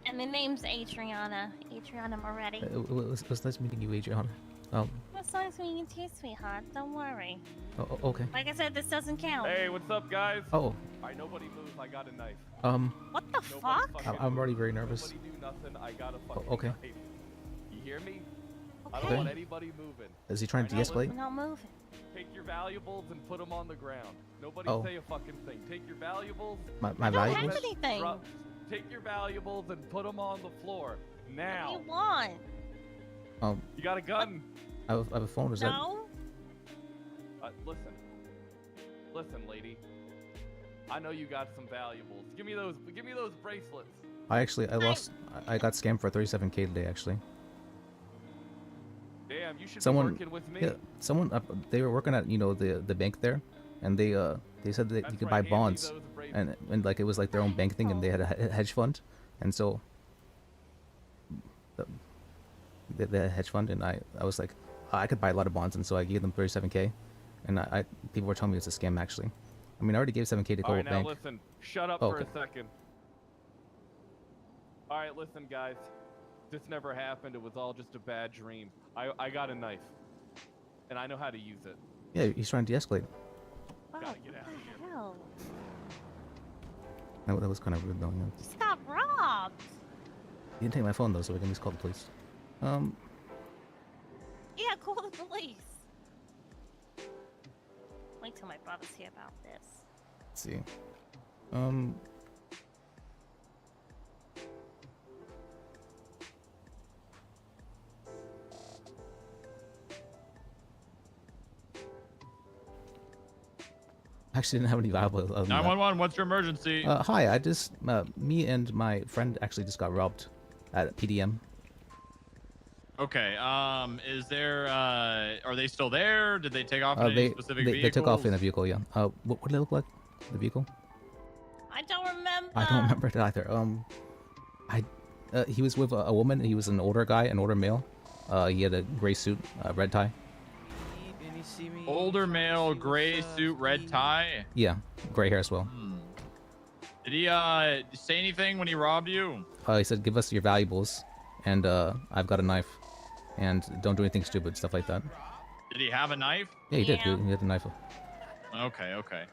Speaker 9: And the name's Adriana. Adriana Moretti.
Speaker 1: It was nice meeting you, Adriana.
Speaker 9: It's nice meeting you too, sweetheart. Don't worry.
Speaker 1: Okay.
Speaker 9: Like I said, this doesn't count.
Speaker 17: Hey, what's up, guys?
Speaker 1: Oh.
Speaker 17: Alright, nobody move. I got a knife.
Speaker 9: What the fuck?
Speaker 1: I'm already very nervous.
Speaker 17: Nobody do nothing. I got a fucking
Speaker 1: Okay.
Speaker 17: knife. You hear me? I
Speaker 1: Okay.
Speaker 17: don't want anybody moving.
Speaker 1: Is he trying to
Speaker 17: Alright, now
Speaker 1: de-escalate?
Speaker 17: listen.
Speaker 9: Not moving.
Speaker 17: Take your valuables and put them on the ground. Nobody
Speaker 1: Oh.
Speaker 17: say a fucking thing. Take your valuables.
Speaker 1: My
Speaker 9: I don't
Speaker 1: valuables?
Speaker 9: have anything.
Speaker 17: Take your valuables and put them on the floor. Now.
Speaker 9: What do you want?
Speaker 17: You got a gun?
Speaker 1: I have a phone. Is
Speaker 9: No?
Speaker 17: Listen. Listen, lady. I know you got some valuables. Give me those bracelets.
Speaker 1: that? I got scammed for 37K today, actually.
Speaker 17: Damn, you should
Speaker 1: Someone,
Speaker 17: be working with me.
Speaker 1: yeah, someone, they were working at the bank there, and they said that you could buy
Speaker 17: right, hand me
Speaker 1: bonds,
Speaker 17: those bracelets.
Speaker 1: and like it was like their own bank thing, and they had a hedge fund, and so they had a hedge fund, and I was like, I could buy a lot of bonds, and so I gave them 37K, and I people were telling me it's a scam actually. I mean, I already gave 7K to
Speaker 17: All
Speaker 1: Cold
Speaker 17: right, now
Speaker 1: Bank.
Speaker 17: listen. Shut up
Speaker 1: Oh,
Speaker 17: for
Speaker 1: okay.
Speaker 17: a second. All right, listen, guys. This never happened. It was all just a bad dream. I got a knife, and I know how to use it.
Speaker 1: Yeah, he's trying to de-escalate.
Speaker 17: Gotta get out of here.
Speaker 9: Hell.
Speaker 1: That was kind of rude though. Yeah.
Speaker 9: Just got robbed.
Speaker 1: He didn't take my phone though, so we can at least call the police.
Speaker 9: Yeah, call the police. Wait till my brother's here about this.
Speaker 1: Let's see. Actually, didn't have any valuable. Other than that.
Speaker 20: 911, what's your emergency?
Speaker 1: Hi, I just me and my friend actually just got robbed at PDM.
Speaker 20: Okay, is there, are they still there? Did they take off in any
Speaker 1: They
Speaker 20: specific
Speaker 1: they
Speaker 20: vehicles?
Speaker 1: took off in a vehicle. Yeah. What did it look like? The vehicle?
Speaker 9: I don't remember.
Speaker 1: I don't remember it either. He was with a woman. He was an older guy, an older male. He had a gray suit, red tie.
Speaker 5: you see me?
Speaker 20: Older male, gray suit, red tie.
Speaker 1: Yeah, gray hair as well.
Speaker 20: Did he say anything when he robbed you?
Speaker 1: He said, "Give us your valuables, and I've got a knife, and don't do anything stupid, stuff like that."
Speaker 20: Did he have a knife?
Speaker 1: Yeah, he did. He had a knife.
Speaker 20: Okay, okay.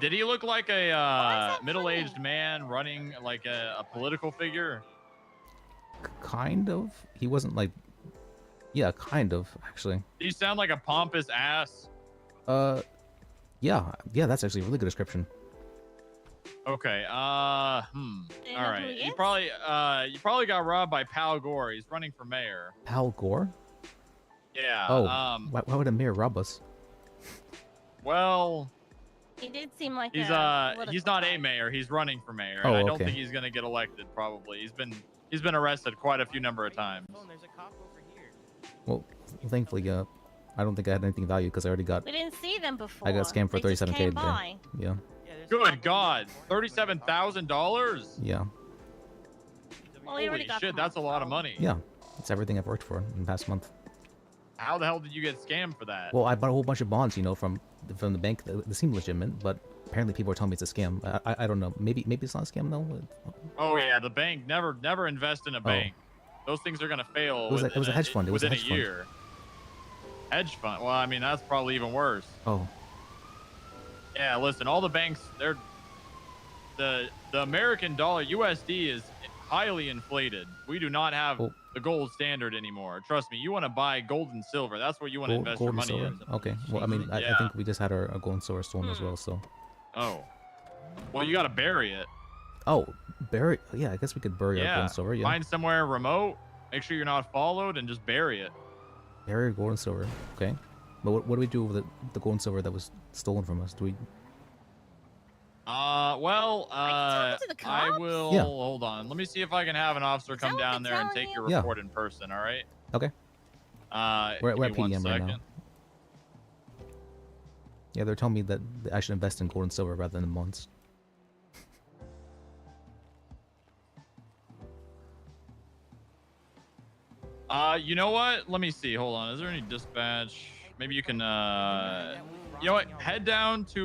Speaker 20: Did he look like a middle-aged man running like a political figure?
Speaker 1: Kind of. He wasn't like. Yeah, kind of actually.
Speaker 20: Did he sound like a pompous ass?
Speaker 1: Yeah, that's actually a really good description.
Speaker 20: Okay. All right. You probably got robbed by Pal Gore. He's running for mayor.
Speaker 1: Pal Gore?
Speaker 20: Yeah.
Speaker 1: Oh, why would a mayor rob us?
Speaker 20: Well,
Speaker 9: He did seem like
Speaker 20: he's
Speaker 9: a
Speaker 20: not a mayor. He's running for mayor.
Speaker 1: Oh,
Speaker 20: And I don't
Speaker 1: okay.
Speaker 20: think he's gonna get elected. Probably. He's been arrested quite a few number of times.
Speaker 1: Well, thankfully, I don't think I had anything of value because I already got.
Speaker 9: We didn't see them before.
Speaker 1: I got scammed for
Speaker 9: They just
Speaker 1: 37K
Speaker 9: came
Speaker 1: today.
Speaker 9: by.
Speaker 1: Yeah.
Speaker 20: Good God, $37,000.
Speaker 1: Yeah.
Speaker 9: Well, we already
Speaker 20: Holy
Speaker 9: got
Speaker 20: shit, that's a lot of money.
Speaker 1: Yeah. It's everything I've worked for in the past month.
Speaker 20: How the hell did you get scammed for that?
Speaker 1: Well, I bought a whole bunch of bonds, from the bank that seem legitimate, but apparently people are telling me it's a scam. I don't know. Maybe it's not a scam though.
Speaker 20: Oh yeah, the bank never invest in a bank. Those things are gonna fail.
Speaker 1: It was a hedge fund. It was a
Speaker 20: within
Speaker 1: hedge fund.
Speaker 20: year. Hedge fund. Well, I mean that's probably even worse.
Speaker 1: Oh.
Speaker 20: Yeah, listen, all the banks, the American dollar USD is highly inflated. We do not have the gold standard anymore. Trust me, you want to buy gold and silver. That's where you want to invest your
Speaker 1: Gold and
Speaker 20: money
Speaker 1: silver? Okay. Well, I mean, I
Speaker 20: Yeah.
Speaker 1: think we just had our gold and silver stolen as well, so.
Speaker 20: in. Oh. Well, you got to bury it.
Speaker 1: Oh, bury. Yeah, I guess we could bury our gold
Speaker 20: Yeah.
Speaker 1: and silver. Yeah.
Speaker 20: Find somewhere remote. Make sure you're not followed and just bury it.
Speaker 1: Bury gold and silver. Okay. But what do we do with the gold and silver that was stolen from us? Do we?
Speaker 20: Well, I will.
Speaker 1: Yeah.
Speaker 20: Hold on. Let me see if I can have an officer come down there and take your
Speaker 1: Yeah.
Speaker 20: report in person. All right.
Speaker 1: Okay. We're
Speaker 20: Give
Speaker 1: at
Speaker 20: me one
Speaker 1: PDM right now.
Speaker 20: second.
Speaker 1: Yeah, they're telling me that I should invest in gold and silver rather than in bonds.
Speaker 20: You know what? Let me see. Hold on. Is there any dispatch? Maybe you can. You know what? Head down to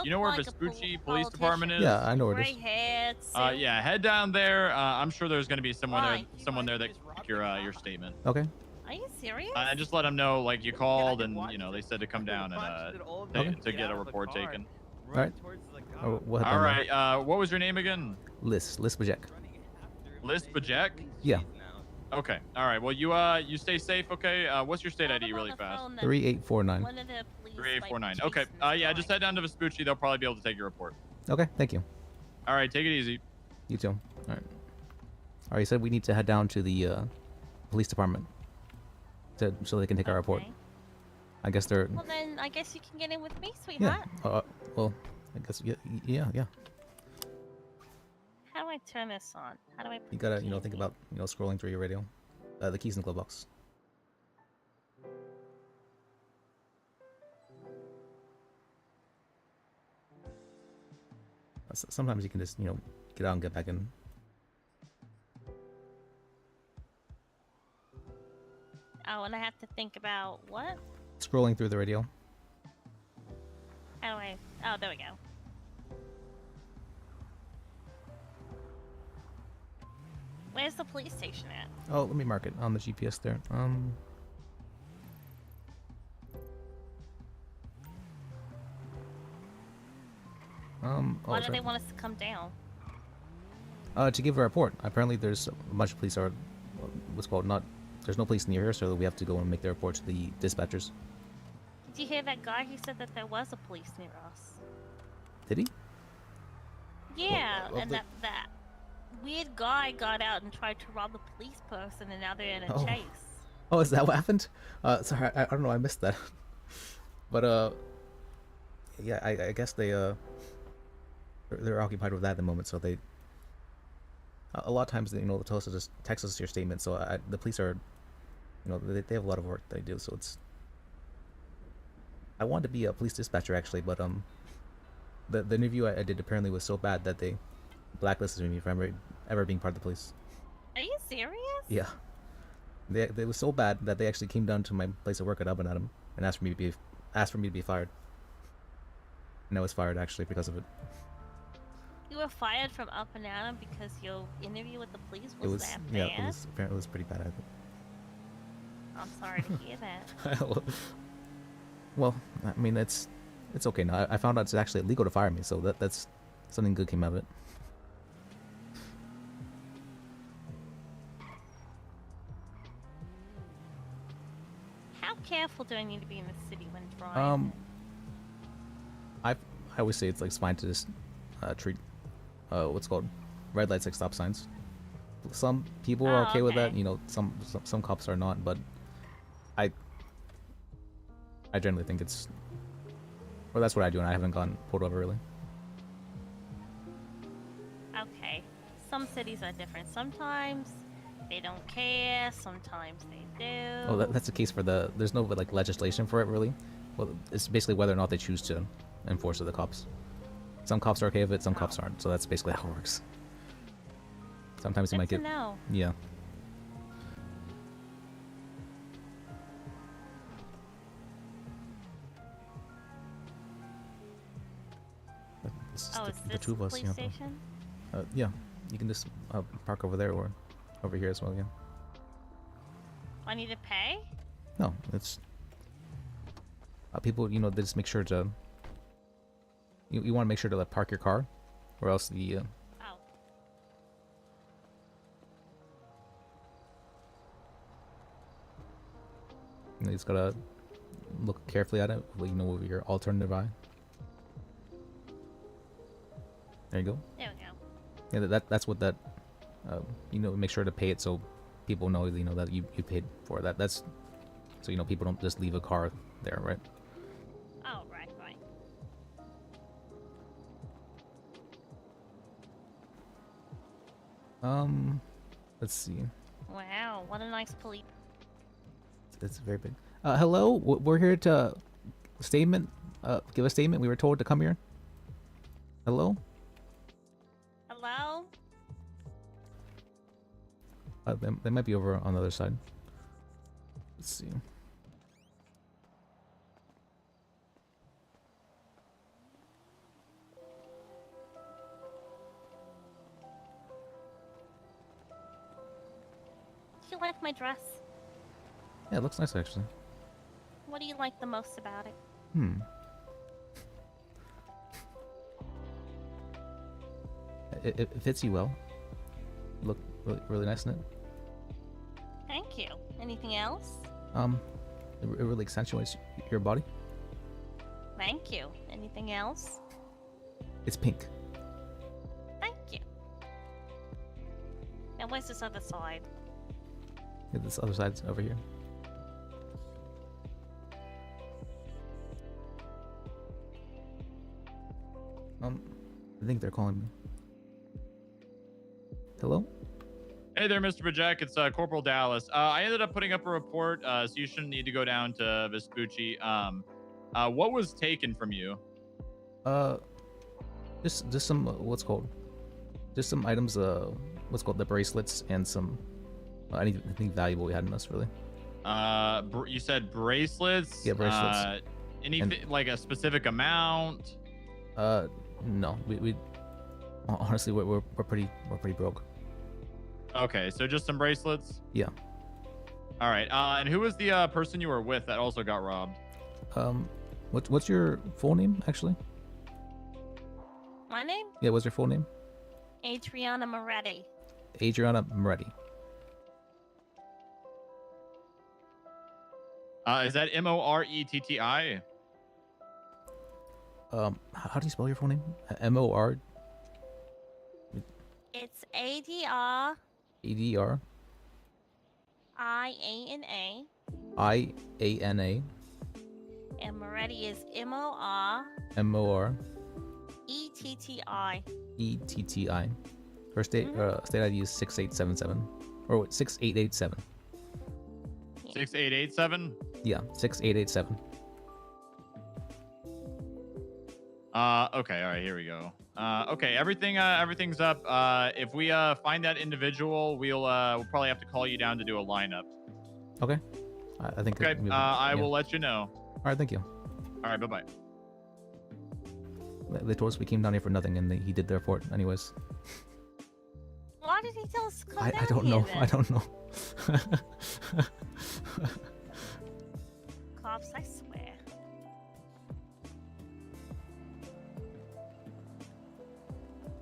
Speaker 20: you know where Vespucci Police Department is?
Speaker 1: Yeah, I know where it is.
Speaker 9: Gray hats.
Speaker 20: Yeah, head down there. I'm sure there's gonna be someone there that can take your statement.
Speaker 1: Okay.
Speaker 9: Are you serious?
Speaker 20: And just let them know like you called and they said to come down and to get a report taken.
Speaker 1: All right. We'll head
Speaker 20: All
Speaker 1: down there.
Speaker 20: right. What was your name again?
Speaker 1: Lis Bajek.
Speaker 20: Lis Bajek?
Speaker 1: Yeah.
Speaker 20: Okay. All right. Well, you stay safe. Okay. What's your state ID really fast?
Speaker 1: 3849.
Speaker 20: 3849. Okay. Yeah. Just head down to Vespucci. They'll probably be able to take your report.
Speaker 1: Okay. Thank you.
Speaker 20: All right. Take it easy.
Speaker 1: You too. All right. All right. You said we need to head down to the police department so they can take our report. I guess they're.
Speaker 9: Well, then I guess you can get in with me,
Speaker 1: Yeah.
Speaker 9: sweetheart.
Speaker 1: Well, I guess yeah.
Speaker 9: How do I turn this on? How do I?
Speaker 1: You gotta think about scrolling through your radio. The keys in the glove box. Sometimes you can just get out and get back in.
Speaker 9: Oh, and I have to think about what?
Speaker 1: Scrolling through the radio.
Speaker 9: How do I? Oh, there we go. Where's the police station at?
Speaker 1: Oh, let me mark it on the GPS there.
Speaker 9: Why do they want us to come down?
Speaker 1: To give a report. Apparently, there's a bunch of police are what's called not. There's no police near here, so we have to go and make the report to the dispatchers.
Speaker 9: Did you hear that guy who said that there was a police near us?
Speaker 1: Did he?
Speaker 9: Yeah,
Speaker 1: well,
Speaker 9: and that weird guy got out and tried to rob the police person, and now they're in a
Speaker 1: Oh.
Speaker 9: chase.
Speaker 1: Oh, is that what happened? Sorry, I don't know. I missed that. But yeah, I guess they're occupied with that at the moment. So they a lot of times they'll tell us to just text us your statement. So the police are, they have a lot of work they do. So it's. I wanted to be a police dispatcher actually, but the interview I did apparently was so bad that they blacklisted me from ever being part of the police.
Speaker 9: Are you serious?
Speaker 1: Yeah. They was so bad that they actually came down to my place of work at Up and Adam and asked for me to be fired. And I was fired actually because of it.
Speaker 9: You were fired from Up and Down because your interview with the police was,
Speaker 1: It was
Speaker 9: that
Speaker 1: yeah,
Speaker 9: bad?
Speaker 1: it was pretty bad. I think.
Speaker 9: I'm sorry to hear that.
Speaker 1: Well, I mean it's okay now. I found out it's actually illegal to fire me, so that's something good came out of it.
Speaker 9: How careful do I need to be in the city when driving?
Speaker 1: I always say it's fine to just treat what's called red lights like stop signs. Some people are okay with that, you know. Some cops are not, but I generally think it's, well, that's what I do, and I haven't gotten pulled over really.
Speaker 9: Okay. Some cities are different. Sometimes they don't care. Sometimes they do.
Speaker 1: Oh, that's the case for there's no legislation for it really. Well, it's basically whether or not they choose to enforce it, the cops. Some cops are okay with it, some cops aren't. So that's basically how it works. Sometimes you might get.
Speaker 9: know.
Speaker 1: Yeah.
Speaker 9: Oh, is
Speaker 1: the
Speaker 9: this
Speaker 1: two of
Speaker 9: the
Speaker 1: us,
Speaker 9: police
Speaker 1: you know.
Speaker 9: station?
Speaker 1: Yeah, you can just park over there or over here as well. Yeah.
Speaker 9: I need to pay?
Speaker 1: No, it's people. You know, they just make sure to. You want to make sure to park your car, or else the.
Speaker 9: Oh.
Speaker 1: You just gotta look carefully at it. You know, with your alternative eye. There you go.
Speaker 9: There we go.
Speaker 1: Yeah, that's what that. You know, make sure to pay it so people know, you know, that you paid for that. That's so, you know, people don't just leave a car there, right?
Speaker 9: Oh, right.
Speaker 1: Let's see.
Speaker 9: Wow, what a nice police.
Speaker 1: It's very big. Hello, we're here to give a statement. We were told to come here. Hello.
Speaker 9: Hello?
Speaker 1: They might be over on the other side. Let's see.
Speaker 9: Do you like my dress?
Speaker 1: Yeah, it looks nice actually.
Speaker 9: What do you like the most about it?
Speaker 1: It fits you well. You look really nice in it.
Speaker 9: Thank you. Anything else?
Speaker 1: It really accentuates your body.
Speaker 9: Thank you. Anything else?
Speaker 1: It's pink.
Speaker 9: Thank you. Now where's this other side?
Speaker 1: Yeah, this other side's over here. I think they're calling me. Hello?
Speaker 20: Hey there, Mr. Bajek. It's Corporal Dallas. I ended up putting up a report, so you shouldn't need to go down to Vespucci. What was taken from you?
Speaker 1: Just some just some items. What's called the bracelets and some anything valuable we had in us really.
Speaker 20: You said bracelets.
Speaker 1: Yeah, bracelets.
Speaker 20: Anything like a specific amount?
Speaker 1: No. We honestly we're pretty broke.
Speaker 20: Okay, so just some bracelets.
Speaker 1: Yeah.
Speaker 20: All right. And who was the person you were with that also got robbed?
Speaker 1: What's your full name actually?
Speaker 9: My name?
Speaker 1: Yeah, what's your full name?
Speaker 9: Adriana Moretti.
Speaker 1: Adriana Moretti.
Speaker 20: Is that Moretti?
Speaker 1: How do you spell your full name? M-O-R?
Speaker 9: It's ADR
Speaker 1: A-D-R?
Speaker 9: I-A-N-A.
Speaker 1: I-A-N-A?
Speaker 9: And Moretti is M-O-R
Speaker 1: M-O-R?
Speaker 9: E-T-T-I.
Speaker 1: E-T-T-I. Her state ID is 6877. Or wait, 6887.
Speaker 20: 6887?
Speaker 1: Yeah, 6887.
Speaker 20: Okay, all right, here we go. Okay, everything's up. If we find that individual, we'll probably have to call you down to do a lineup.
Speaker 1: Okay. I think.
Speaker 20: Okay, I will let you know.
Speaker 1: right, thank you.
Speaker 20: All right, bye bye.
Speaker 1: They told us we came down here for nothing, and he did the report anyways.
Speaker 9: Why did he tell us to come
Speaker 1: I
Speaker 9: down
Speaker 1: don't
Speaker 9: here
Speaker 1: know.
Speaker 9: then?
Speaker 1: I don't know.
Speaker 9: Cops, I swear.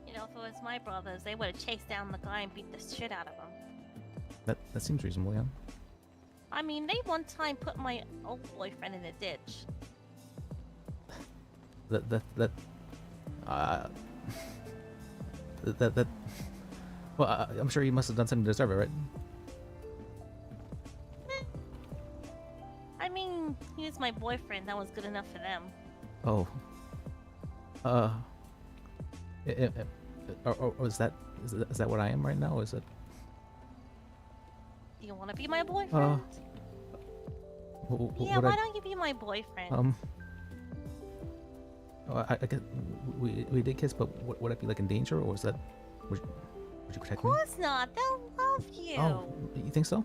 Speaker 9: You know, if it was my brothers, they would have chased down the guy and beat the shit out of him.
Speaker 1: That seems reasonable, yeah.
Speaker 9: I mean, they one time put my old boyfriend in a ditch.
Speaker 1: That. Well, I'm sure he must have done something to deserve it, right?
Speaker 9: I mean, he was my boyfriend. That was good enough for them.
Speaker 1: Oh. Or is that what I am right now? Is it?
Speaker 9: Do you want to be my boyfriend? Yeah, why don't you be my boyfriend?
Speaker 1: I guess we did kiss, but would I be like in danger, or is that? Would you protect
Speaker 9: Of
Speaker 1: me?
Speaker 9: course not. They'll love you.
Speaker 1: Oh, you think so?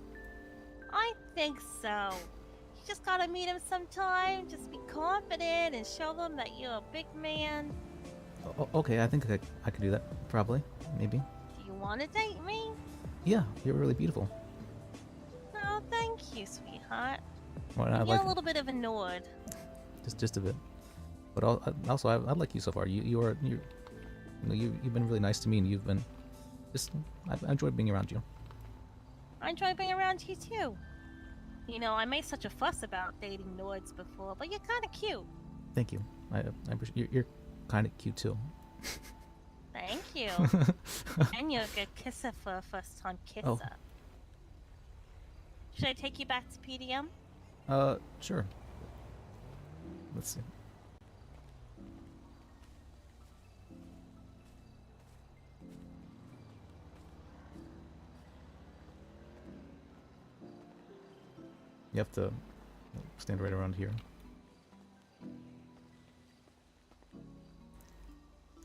Speaker 9: I think so. You just gotta meet him sometime. Just be confident and show them that you're a big man.
Speaker 1: Okay, I think I could do that. Probably, maybe.
Speaker 9: Do you want to date me?
Speaker 1: Yeah, you're really beautiful.
Speaker 9: Oh, thank you, sweetheart.
Speaker 1: Well, I
Speaker 9: You're
Speaker 1: like
Speaker 9: a little bit of a nerd.
Speaker 1: just a bit, but also I like you so far. You've been really nice to me, and you've been I enjoyed being around you.
Speaker 9: I enjoy being around you too. You know, I made such a fuss about dating nerds before, but you're kind of cute.
Speaker 1: Thank you. I appreciate you're kind of cute too.
Speaker 9: Thank you. And you're a good kisser for a first-time kisser.
Speaker 1: Oh.
Speaker 9: Should I take you back to PDM?
Speaker 1: Sure. Let's see. You have to stand right around here.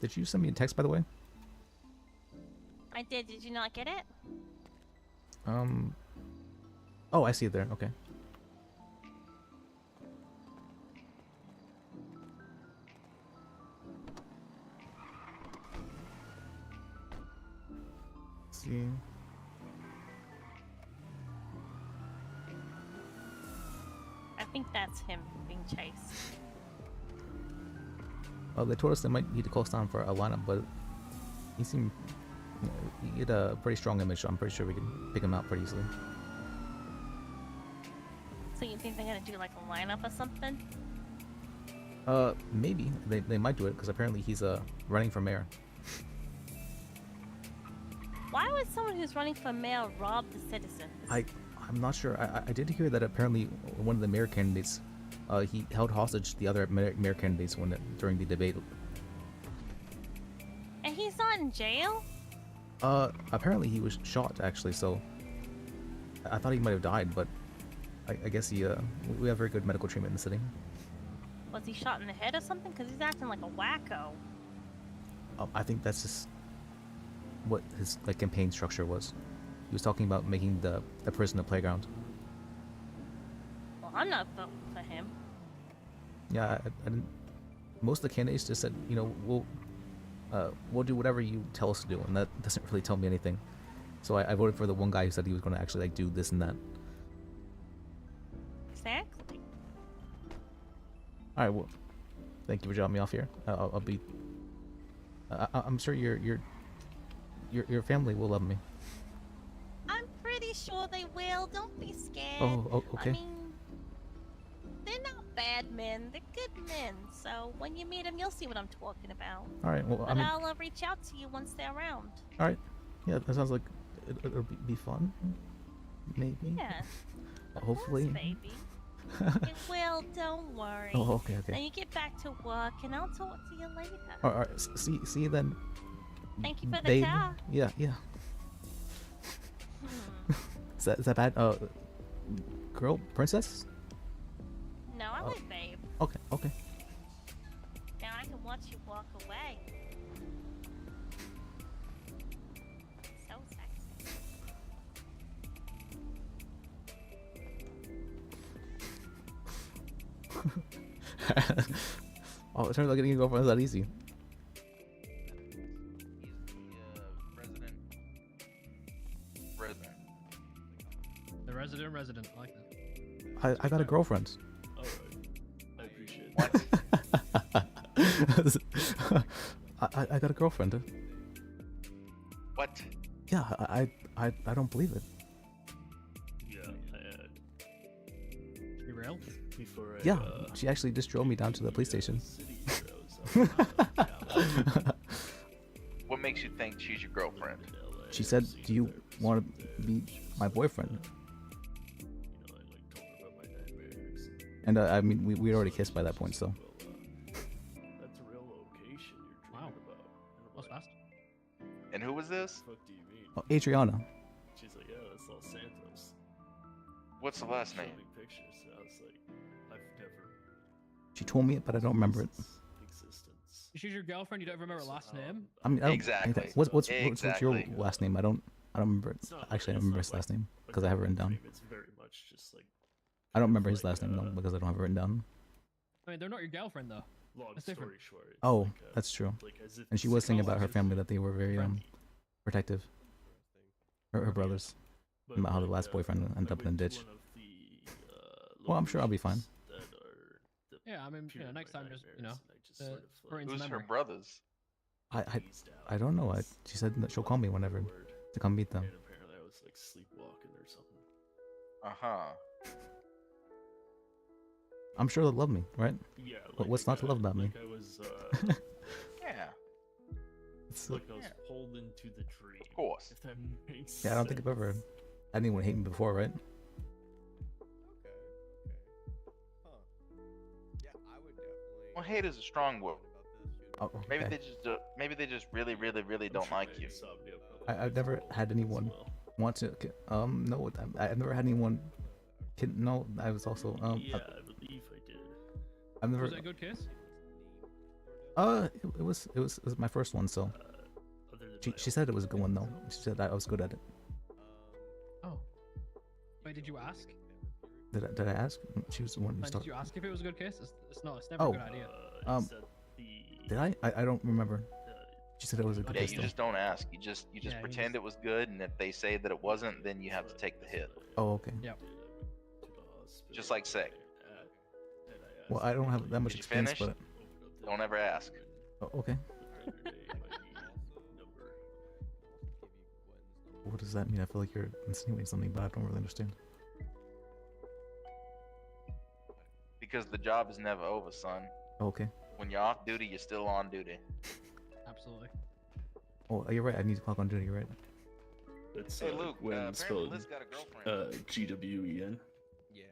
Speaker 1: Did you send me a text, by the way?
Speaker 9: I did. Did you not get it?
Speaker 1: Oh, I see it there. Okay. Let's see.
Speaker 9: I think that's him being chased.
Speaker 1: Oh, they told us they might need to close down for a lineup, but he seemed. He had a pretty strong image, so I'm pretty sure we can pick him out pretty easily.
Speaker 9: So you think they're gonna do like a lineup or something?
Speaker 1: Maybe they might do it because apparently he's running for mayor.
Speaker 9: Why would someone who's running for mayor rob the citizens?
Speaker 1: I'm not sure. I did hear that apparently one of the mayor candidates, he held hostage the other mayor candidates during the debate.
Speaker 9: And he's not in jail?
Speaker 1: Apparently he was shot actually. So I thought he might have died, but I guess we have very good medical treatment in the city.
Speaker 9: Was he shot in the head or something? Because he's acting like a wacko.
Speaker 1: I think that's just what his campaign structure was. He was talking about making the prison a playground.
Speaker 9: Well, I'm not voting for him.
Speaker 1: Yeah, I didn't. Most of the candidates just said, we'll do whatever you tell us to do, and that doesn't really tell me anything. So I voted for the one guy who said he was going to actually do this and that.
Speaker 9: Exactly.
Speaker 1: All right, well, thank you for dropping me off here. I'll be. I'm sure your family will love me.
Speaker 9: I'm pretty sure they will. Don't be scared.
Speaker 1: Oh, okay.
Speaker 9: I mean, they're not bad men. They're good men. So when you meet them, you'll see what I'm talking about.
Speaker 1: All right. Well,
Speaker 9: But I'll reach out to you once they're around.
Speaker 1: All right. Yeah, that sounds like it'll be fun. Maybe.
Speaker 9: Yeah.
Speaker 1: Hopefully.
Speaker 9: Of course, baby. It will. Don't worry.
Speaker 1: Oh, okay.
Speaker 9: Now you get back to work, and I'll talk to you later.
Speaker 1: All right. See you then.
Speaker 9: Thank you for the
Speaker 1: babe.
Speaker 9: car.
Speaker 1: Yeah. Is that bad? Girl, princess?
Speaker 9: No, I like babe.
Speaker 1: Okay.
Speaker 9: Now I can watch you walk away. So sexy.
Speaker 1: Oh, it turns out getting a girlfriend is that easy.
Speaker 18: The resident. I like that.
Speaker 1: I got a girlfriend.
Speaker 3: Alright. I appreciate
Speaker 15: What?
Speaker 1: I got a girlfriend.
Speaker 15: What?
Speaker 1: Yeah, I don't believe it.
Speaker 3: Yeah,
Speaker 18: Be real?
Speaker 3: before I,
Speaker 1: Yeah, she actually just drove me down to the police station.
Speaker 15: What makes you think she's your girlfriend?
Speaker 1: She said, "Do you want to be my boyfriend?" And I mean, we already kissed by that point, so.
Speaker 3: That's a real location you're dreaming about.
Speaker 18: What's fast?
Speaker 15: And who was this?
Speaker 3: What do you mean?
Speaker 1: Oh, Adriana.
Speaker 3: She's like, yeah, that's Los Santos.
Speaker 15: What's the last name?
Speaker 3: Showed me pictures. And I was like, I've never.
Speaker 1: She told me it, but I don't remember it.
Speaker 3: Existence.
Speaker 18: She's your girlfriend. You don't remember her last name?
Speaker 1: I mean, I don't,
Speaker 15: Exactly.
Speaker 1: What's your last name? I don't remember it.
Speaker 3: It's not
Speaker 1: Actually, I
Speaker 3: it's
Speaker 1: remember
Speaker 3: not
Speaker 1: his last
Speaker 3: like
Speaker 1: name
Speaker 3: a
Speaker 1: because I have it written down.
Speaker 3: dream, It's very much just like.
Speaker 1: I don't remember his last name though because I don't have it written down.
Speaker 18: I mean, they're not your girlfriend though.
Speaker 3: Long
Speaker 18: That's
Speaker 3: story
Speaker 18: different.
Speaker 3: short. it's
Speaker 1: Oh,
Speaker 3: like,
Speaker 1: that's true.
Speaker 3: like as if
Speaker 1: And she
Speaker 3: it's
Speaker 1: was saying
Speaker 3: like,
Speaker 1: about
Speaker 3: oh,
Speaker 1: her
Speaker 3: just
Speaker 1: family that they were very protective. Her brothers.
Speaker 3: But
Speaker 1: About how the
Speaker 3: like,
Speaker 1: last boyfriend ended
Speaker 3: I
Speaker 1: up in a
Speaker 3: went to
Speaker 1: ditch.
Speaker 3: one of the,
Speaker 1: Well, I'm sure I'll be fine.
Speaker 3: locations that are the
Speaker 18: Yeah, I mean,
Speaker 3: pure
Speaker 18: next time, just
Speaker 3: nightmares, and I just sort of,
Speaker 18: for
Speaker 15: Who's her
Speaker 18: memory.
Speaker 15: brothers?
Speaker 1: I don't know. She said that she'll call me whenever to come meet them.
Speaker 3: and apparently I was like sleepwalking or something.
Speaker 15: Uh-huh.
Speaker 1: I'm sure they'll love me, right?
Speaker 3: Yeah.
Speaker 1: What's not to love about me?
Speaker 3: Like I was,
Speaker 15: Yeah.
Speaker 1: It's,
Speaker 3: like I was pulled into the dream.
Speaker 15: Of course.
Speaker 3: If that makes
Speaker 1: yeah, I don't think I've ever had anyone hate me before, right?
Speaker 15: Well, hate is a strong word.
Speaker 1: Oh,
Speaker 15: Maybe
Speaker 1: okay.
Speaker 15: they just really, really, really don't like you.
Speaker 1: I've never had anyone want to. No, I've never had anyone. No, I was also.
Speaker 3: Yeah, I believe I did.
Speaker 1: I've never.
Speaker 18: Was it a good kiss?
Speaker 1: It was my first one, so. She said it was a good one though. She said I was good at it.
Speaker 18: Oh. Wait, did you ask?
Speaker 1: Did I ask? She was the one who
Speaker 18: Did
Speaker 1: started.
Speaker 18: you ask if it was a good kiss? It's not. It's never
Speaker 1: Oh.
Speaker 18: a good idea.
Speaker 1: Did I don't remember. She said it was a good
Speaker 15: Yeah,
Speaker 1: kiss
Speaker 15: you
Speaker 1: though.
Speaker 15: just don't ask. You just
Speaker 18: Yeah, you
Speaker 15: pretend it was good, and if they say that it wasn't, then you have to take the hit.
Speaker 1: Oh, okay.
Speaker 18: Yeah.
Speaker 15: Just like sex.
Speaker 1: Well, I don't have that much
Speaker 15: Did you
Speaker 1: experience,
Speaker 15: finish?
Speaker 1: but.
Speaker 15: Don't ever ask.
Speaker 1: Oh, okay. What does that mean? I feel like you're insinuating something, but I don't really understand.
Speaker 15: Because the job is never over, son.
Speaker 1: Oh, okay.
Speaker 15: When you're off duty, you're still on duty.
Speaker 18: Absolutely.
Speaker 1: Oh, you're right. I need to clock on duty. You're right.
Speaker 3: It's
Speaker 15: Hey, Luke,
Speaker 3: when
Speaker 15: apparently
Speaker 3: spelled
Speaker 15: Liz got a girlfriend.
Speaker 3: GWEN.
Speaker 5: Yeah.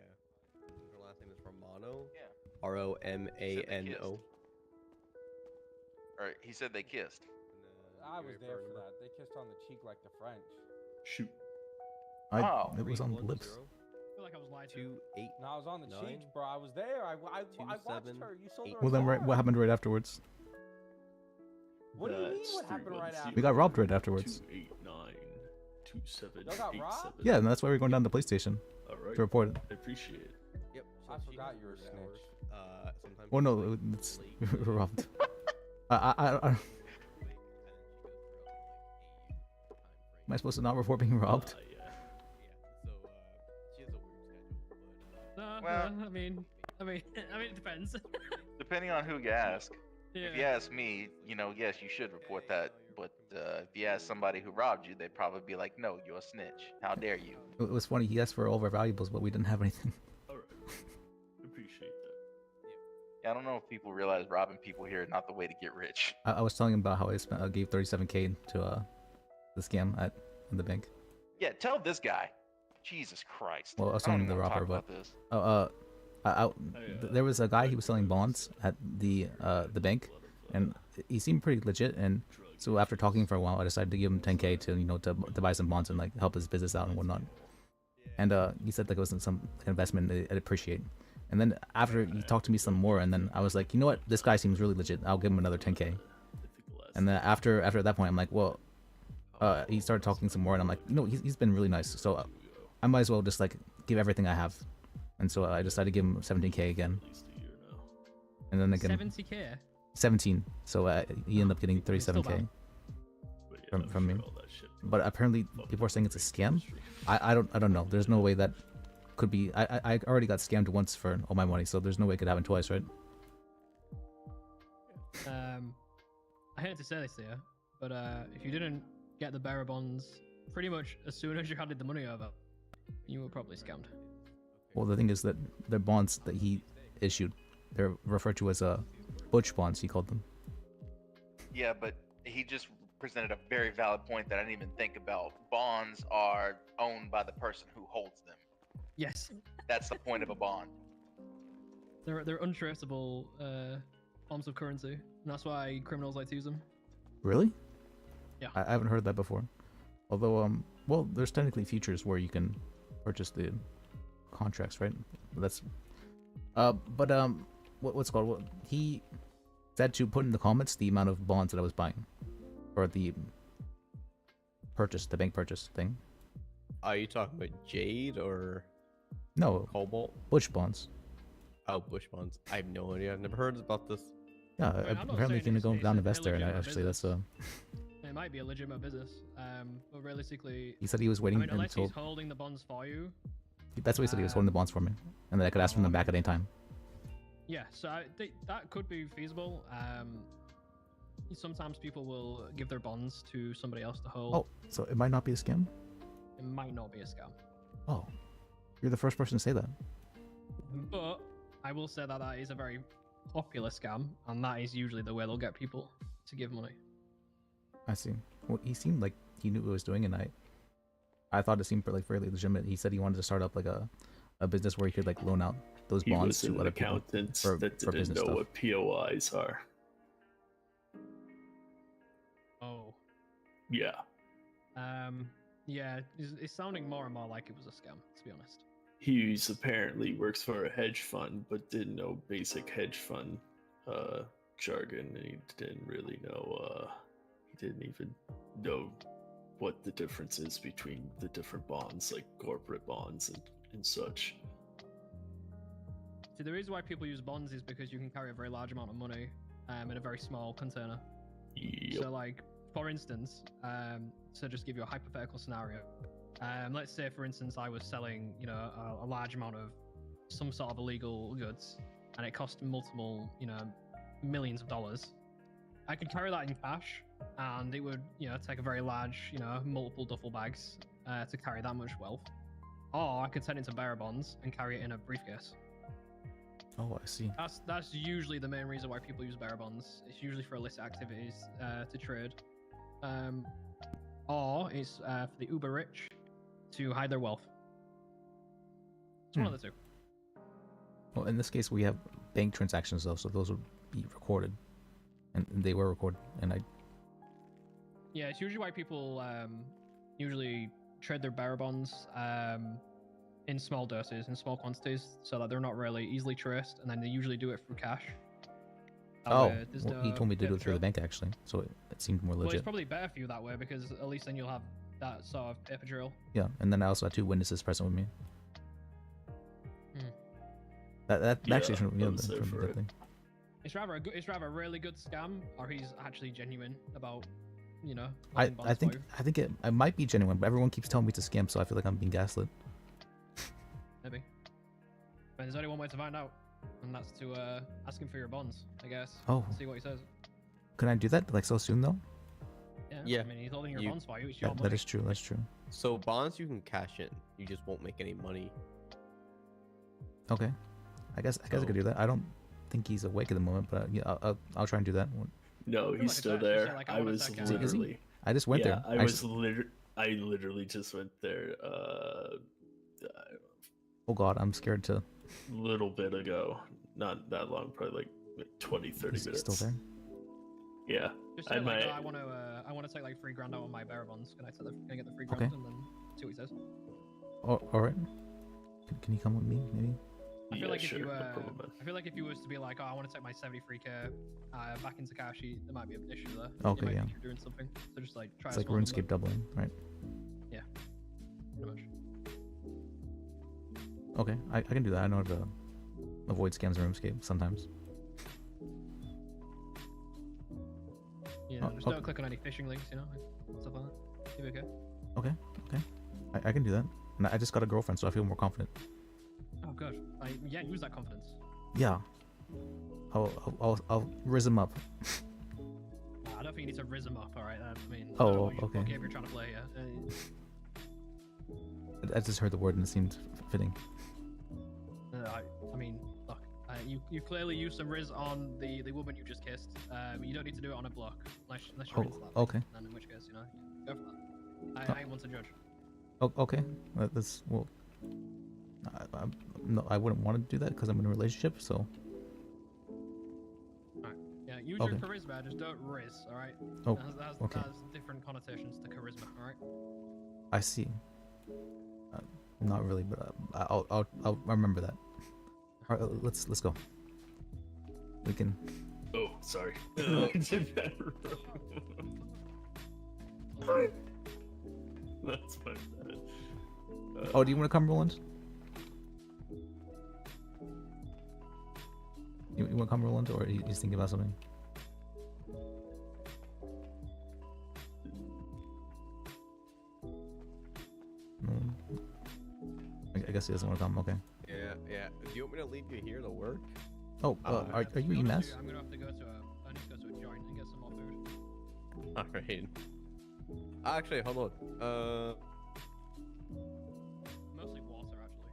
Speaker 5: Her last name is Romano.
Speaker 15: Yeah.
Speaker 5: Romano.
Speaker 15: Or he said they kissed.
Speaker 21: I was there for that. They kissed on the cheek like the French.
Speaker 3: Shoot.
Speaker 15: Oh.
Speaker 1: It was on the lips.
Speaker 18: I feel like I was lied to.
Speaker 5: 2, 8.
Speaker 21: No, I was on the
Speaker 5: 9,
Speaker 21: cheeks, bro. I was there. I watched
Speaker 5: 2,
Speaker 21: her.
Speaker 5: 7,
Speaker 21: You sold
Speaker 5: 8.
Speaker 21: her.
Speaker 1: Well, then, right. What happened right afterwards?
Speaker 21: What do you mean? What happened right after?
Speaker 1: We got robbed right afterwards.
Speaker 3: 2892787.
Speaker 21: Y'all got robbed?
Speaker 1: Yeah, and that's why we're going down to the police station
Speaker 3: Alright.
Speaker 1: to report it.
Speaker 3: I appreciate it.
Speaker 5: Yep.
Speaker 21: I forgot you were a snitch.
Speaker 5: Sometimes
Speaker 1: Oh no, it's we were robbed. Am I supposed to not report being robbed?
Speaker 5: She has a weird schedule, but
Speaker 15: Well-
Speaker 18: I mean, it depends.
Speaker 15: Depending on who you ask.
Speaker 18: Yeah.
Speaker 15: If you ask me, yes, you should report that. But if you ask somebody who robbed you, they'd probably be like, "No, you're a snitch. How dare you?"
Speaker 1: It was funny. He asked for all of our valuables, but we didn't have anything.
Speaker 3: Alright. Appreciate that.
Speaker 15: Yeah, I don't know if people realize robbing people here is not the way to get rich.
Speaker 1: I was telling him about how I gave 37K to the scam at the bank.
Speaker 15: Yeah, tell this guy. Jesus Christ.
Speaker 1: Well, I was
Speaker 15: I don't
Speaker 1: telling the
Speaker 15: even wanna
Speaker 1: robber,
Speaker 15: talk
Speaker 1: but
Speaker 15: about this.
Speaker 1: there was a guy, he was selling bonds at the bank, and he seemed pretty legit. And so after talking for a while, I decided to give him 10K to to buy some bonds and like help his business out and whatnot. And he said like it was some investment I'd appreciate. And then after he talked to me some more, and then I was like, you know what, this guy seems really legit. I'll give him another 10K. And then after that point, I'm like, well, he started talking some more, and I'm like, he's been really nice, so I might as well just like give everything I have. And so I decided to give him 17K again. and then again
Speaker 18: 70k.
Speaker 1: 17. So he ended up getting
Speaker 18: It's still
Speaker 1: 37k
Speaker 18: bad.
Speaker 1: from me. But apparently people are saying it's a scam. I don't know. There's no way that could be. I already got scammed once for all my money, so there's no way it could happen twice, right?
Speaker 18: I hate to say this here, but if you didn't get the bearer bonds pretty much as soon as you handed the money over, you were probably scammed.
Speaker 1: Well, the thing is that the bonds that he issued, they're referred to as butch bonds. He called them.
Speaker 15: Yeah, but he just presented a very valid point that I didn't even think about. Bonds are owned by the person who holds them.
Speaker 18: Yes.
Speaker 15: That's the point of a bond.
Speaker 18: They're untraceable forms of currency, and that's why criminals like to use them.
Speaker 1: Really?
Speaker 18: Yeah.
Speaker 1: I haven't heard that before. Although, well, there's technically futures where you can purchase the contracts, right? That's, what's it called? Well, he said to put in the comments the amount of bonds that I was buying, or the bank purchase thing.
Speaker 5: Are you talking about Jade or
Speaker 1: No,
Speaker 5: Cobalt?
Speaker 1: Butch bonds.
Speaker 5: Oh, Bush bonds. I have no idea. I've never heard about this.
Speaker 1: Yeah,
Speaker 18: I'm not
Speaker 1: apparently
Speaker 18: saying
Speaker 1: you can go
Speaker 18: it's
Speaker 1: down
Speaker 18: a
Speaker 1: invest there, and
Speaker 18: legitimate
Speaker 1: actually that's
Speaker 18: It might be a legitimate business, but realistically,
Speaker 1: He said he was waiting
Speaker 18: I mean, unless
Speaker 1: until-
Speaker 18: he's holding the bonds for you.
Speaker 1: That's what he said. He was holding the bonds for me, and then I could ask for them back at any time.
Speaker 18: Yeah, so I think that could be feasible. Sometimes people will give their bonds to somebody else to hold.
Speaker 1: Oh, so it might not be a scam.
Speaker 18: It might not be a scam.
Speaker 1: Oh, you're the first person to say that.
Speaker 18: But I will say that that is a very popular scam, and that is usually the way they'll get people to give money.
Speaker 1: I see. Well, he seemed like he knew what he was doing, and I thought it seemed like fairly legitimate. He said he wanted to start up like a business where he could like loan out those
Speaker 3: He
Speaker 1: bonds
Speaker 3: was
Speaker 1: to
Speaker 3: an
Speaker 1: other people
Speaker 3: accountant
Speaker 1: for
Speaker 3: that didn't
Speaker 1: business
Speaker 3: know
Speaker 1: stuff.
Speaker 3: what POIs are.
Speaker 18: Oh.
Speaker 3: Yeah.
Speaker 18: Yeah, it's sounding more and more like it was a scam, to be honest.
Speaker 3: Hughes apparently works for a hedge fund, but didn't know basic hedge fund jargon. And he didn't really know. He didn't even know what the difference is between the different bonds, like corporate bonds and such.
Speaker 18: See, the reason why people use bonds is because you can carry a very large amount of money in a very small container.
Speaker 3: Yep.
Speaker 18: So, like, for instance, so just give you a hypothetical scenario. Let's say, for instance, I was selling, a large amount of some sort of illegal goods, and it cost multiple, millions of dollars. I could carry that in cash, and it would, take a very large, multiple duffel bags to carry that much wealth. Or I could turn it into bearer bonds and carry it in a briefcase.
Speaker 1: Oh, I see.
Speaker 18: That's usually the main reason why people use bearer bonds. It's usually for illicit activities to trade, or it's for the uber rich to hide their wealth. It's one of the two.
Speaker 1: Well, in this case, we have bank transactions though, so those would be recorded, and they were recorded. And
Speaker 18: Yeah, it's usually why people usually trade their bearer bonds in small doses, in small quantities, so that they're not really easily traced, and then they usually do it through cash. That way there's
Speaker 1: well, he
Speaker 18: no
Speaker 1: told me to do
Speaker 18: paper
Speaker 1: it through the
Speaker 18: trail.
Speaker 1: bank actually, so it seemed more
Speaker 18: Well, it's
Speaker 1: legit.
Speaker 18: probably better for you that way, because at least then you'll have that sort of paper trail.
Speaker 1: Yeah, and then I also had 2 witnesses present with me.
Speaker 18: Hmm.
Speaker 1: That
Speaker 3: Yeah,
Speaker 1: actually shouldn't be
Speaker 3: I was there
Speaker 1: a
Speaker 3: for
Speaker 1: good
Speaker 3: it.
Speaker 1: thing.
Speaker 18: It's rather a really good scam, or he's actually genuine about,
Speaker 1: I
Speaker 18: holding bonds for
Speaker 1: think
Speaker 18: you.
Speaker 1: it might be genuine, but everyone keeps telling me it's a scam, so I feel like I'm being gaslit.
Speaker 18: Maybe. But there's only one way to find out, and that's to ask him for your bonds, I guess.
Speaker 1: Oh.
Speaker 18: See what he says.
Speaker 1: Can I do that like so soon though?
Speaker 18: Yeah. I mean, he's holding your bonds for you. It's your money.
Speaker 1: That is true. That's true.
Speaker 5: So bonds you can cash in. You just won't make any money.
Speaker 1: Okay. I guess I could do that. I don't think he's awake at the moment, but yeah, I'll try and do that.
Speaker 3: No, he's still there. I was
Speaker 1: Is he?
Speaker 3: literally.
Speaker 1: I just went
Speaker 3: yeah,
Speaker 1: there.
Speaker 3: I literally just went there.
Speaker 1: Oh God, I'm scared to.
Speaker 3: Little bit ago, not that long, probably like 20, 30
Speaker 1: Is he
Speaker 3: minutes.
Speaker 1: still there?
Speaker 3: Yeah.
Speaker 18: Just say, like, I want to take like $3,000 out on my bearer bonds. Can I get the $3,000
Speaker 1: Okay.
Speaker 18: and then see what he says?
Speaker 1: Oh, all right. Can you come with me, maybe?
Speaker 18: I feel like
Speaker 3: sure,
Speaker 18: if you,
Speaker 3: no problem, man.
Speaker 18: I feel like if you was to be like, oh, I want to take my 73k back into cash, there might be an issue there.
Speaker 1: Okay,
Speaker 18: you might
Speaker 1: yeah.
Speaker 18: think you're doing something. So just like try.
Speaker 1: It's
Speaker 18: a
Speaker 1: like
Speaker 18: small number.
Speaker 1: RuneScape doubling, right?
Speaker 18: Yeah. Pretty much.
Speaker 1: Okay, I can do that. I know how to avoid scams in RuneScape sometimes.
Speaker 18: You know,
Speaker 1: Oh,
Speaker 18: just
Speaker 1: okay.
Speaker 18: don't click on any phishing links, you know, and stuff like that. You'll be okay.
Speaker 1: Okay. Okay. I can do that. And I just got a girlfriend, so I feel more confident.
Speaker 18: Oh, good. Yeah, use that confidence.
Speaker 1: Yeah. I'll rizz him up.
Speaker 18: I don't think you need to rizz him up, alright? I mean, I
Speaker 1: Oh,
Speaker 18: don't know what
Speaker 1: okay.
Speaker 18: game you're trying to play here.
Speaker 1: I just heard the word and it seemed fitting.
Speaker 18: I mean, look, you clearly used some riz on the woman you just kissed. You don't need to do it on a block unless you're into that.
Speaker 1: Okay.
Speaker 18: And in which case, you know, go for that. I ain't one to judge.
Speaker 1: Oh, okay. That's well. No, I wouldn't want to do that because I'm in a relationship. So.
Speaker 18: Alright. Yeah, use
Speaker 1: Okay.
Speaker 18: your charisma, just don't riz, alright?
Speaker 1: Oh,
Speaker 18: That
Speaker 1: okay.
Speaker 18: has different connotations to charisma, alright?
Speaker 1: I see. Not really, but I'll remember that. All right, let's go. We can.
Speaker 3: Oh, sorry. That's my bad.
Speaker 1: Oh, do you want to come, Roland? You want to come, Roland, or he's thinking about something? I guess he doesn't want to come. Okay.
Speaker 5: Yeah. Do you want me to leave you here to work?
Speaker 1: Oh, are you EMS?
Speaker 18: I'm gonna have to go to I need to go to a joint and get some more food.
Speaker 5: Alright. Actually, hold on.
Speaker 18: Mostly water, actually.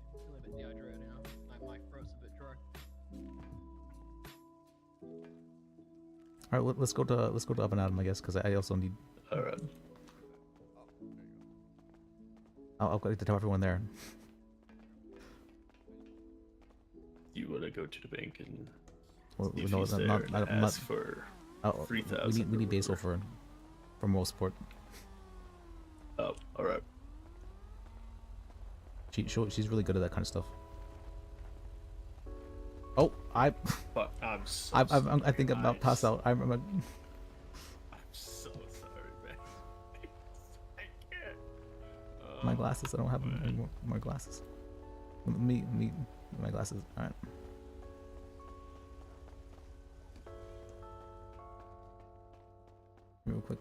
Speaker 18: I'm feeling a bit dehydrated, you know? My throat's a bit dry.
Speaker 1: All right, let's go to Up and Adam, I guess, because I also need.
Speaker 3: All right.
Speaker 1: I'll go to tell everyone there.
Speaker 3: You want to go to the bank and
Speaker 1: Well,
Speaker 3: see if
Speaker 1: no,
Speaker 3: he's
Speaker 1: I'm
Speaker 3: there
Speaker 1: not-
Speaker 3: and
Speaker 1: I'm not-
Speaker 3: ask for
Speaker 1: Oh,
Speaker 3: 3,000.
Speaker 1: we need Basil for moral support.
Speaker 3: Oh, all right.
Speaker 1: She's really good at that kind of stuff. Oh,
Speaker 3: Fuck, I'm so
Speaker 1: I think I'm about to pass out. I'm
Speaker 3: so sorry, man. I can't.
Speaker 1: my glasses. I don't have any more glasses. Me, my glasses. All right. Real quick.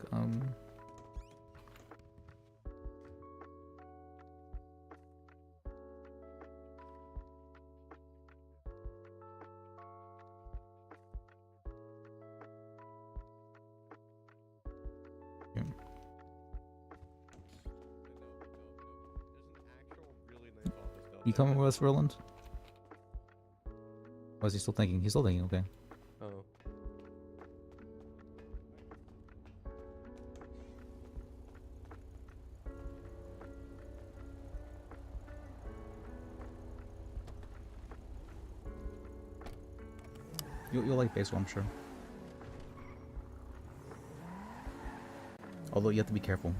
Speaker 1: Yeah. You coming with us, Roland? Or is he still thinking? He's still thinking, okay.
Speaker 5: Oh.
Speaker 1: You'll like Basil, I'm sure. Although you have to be careful.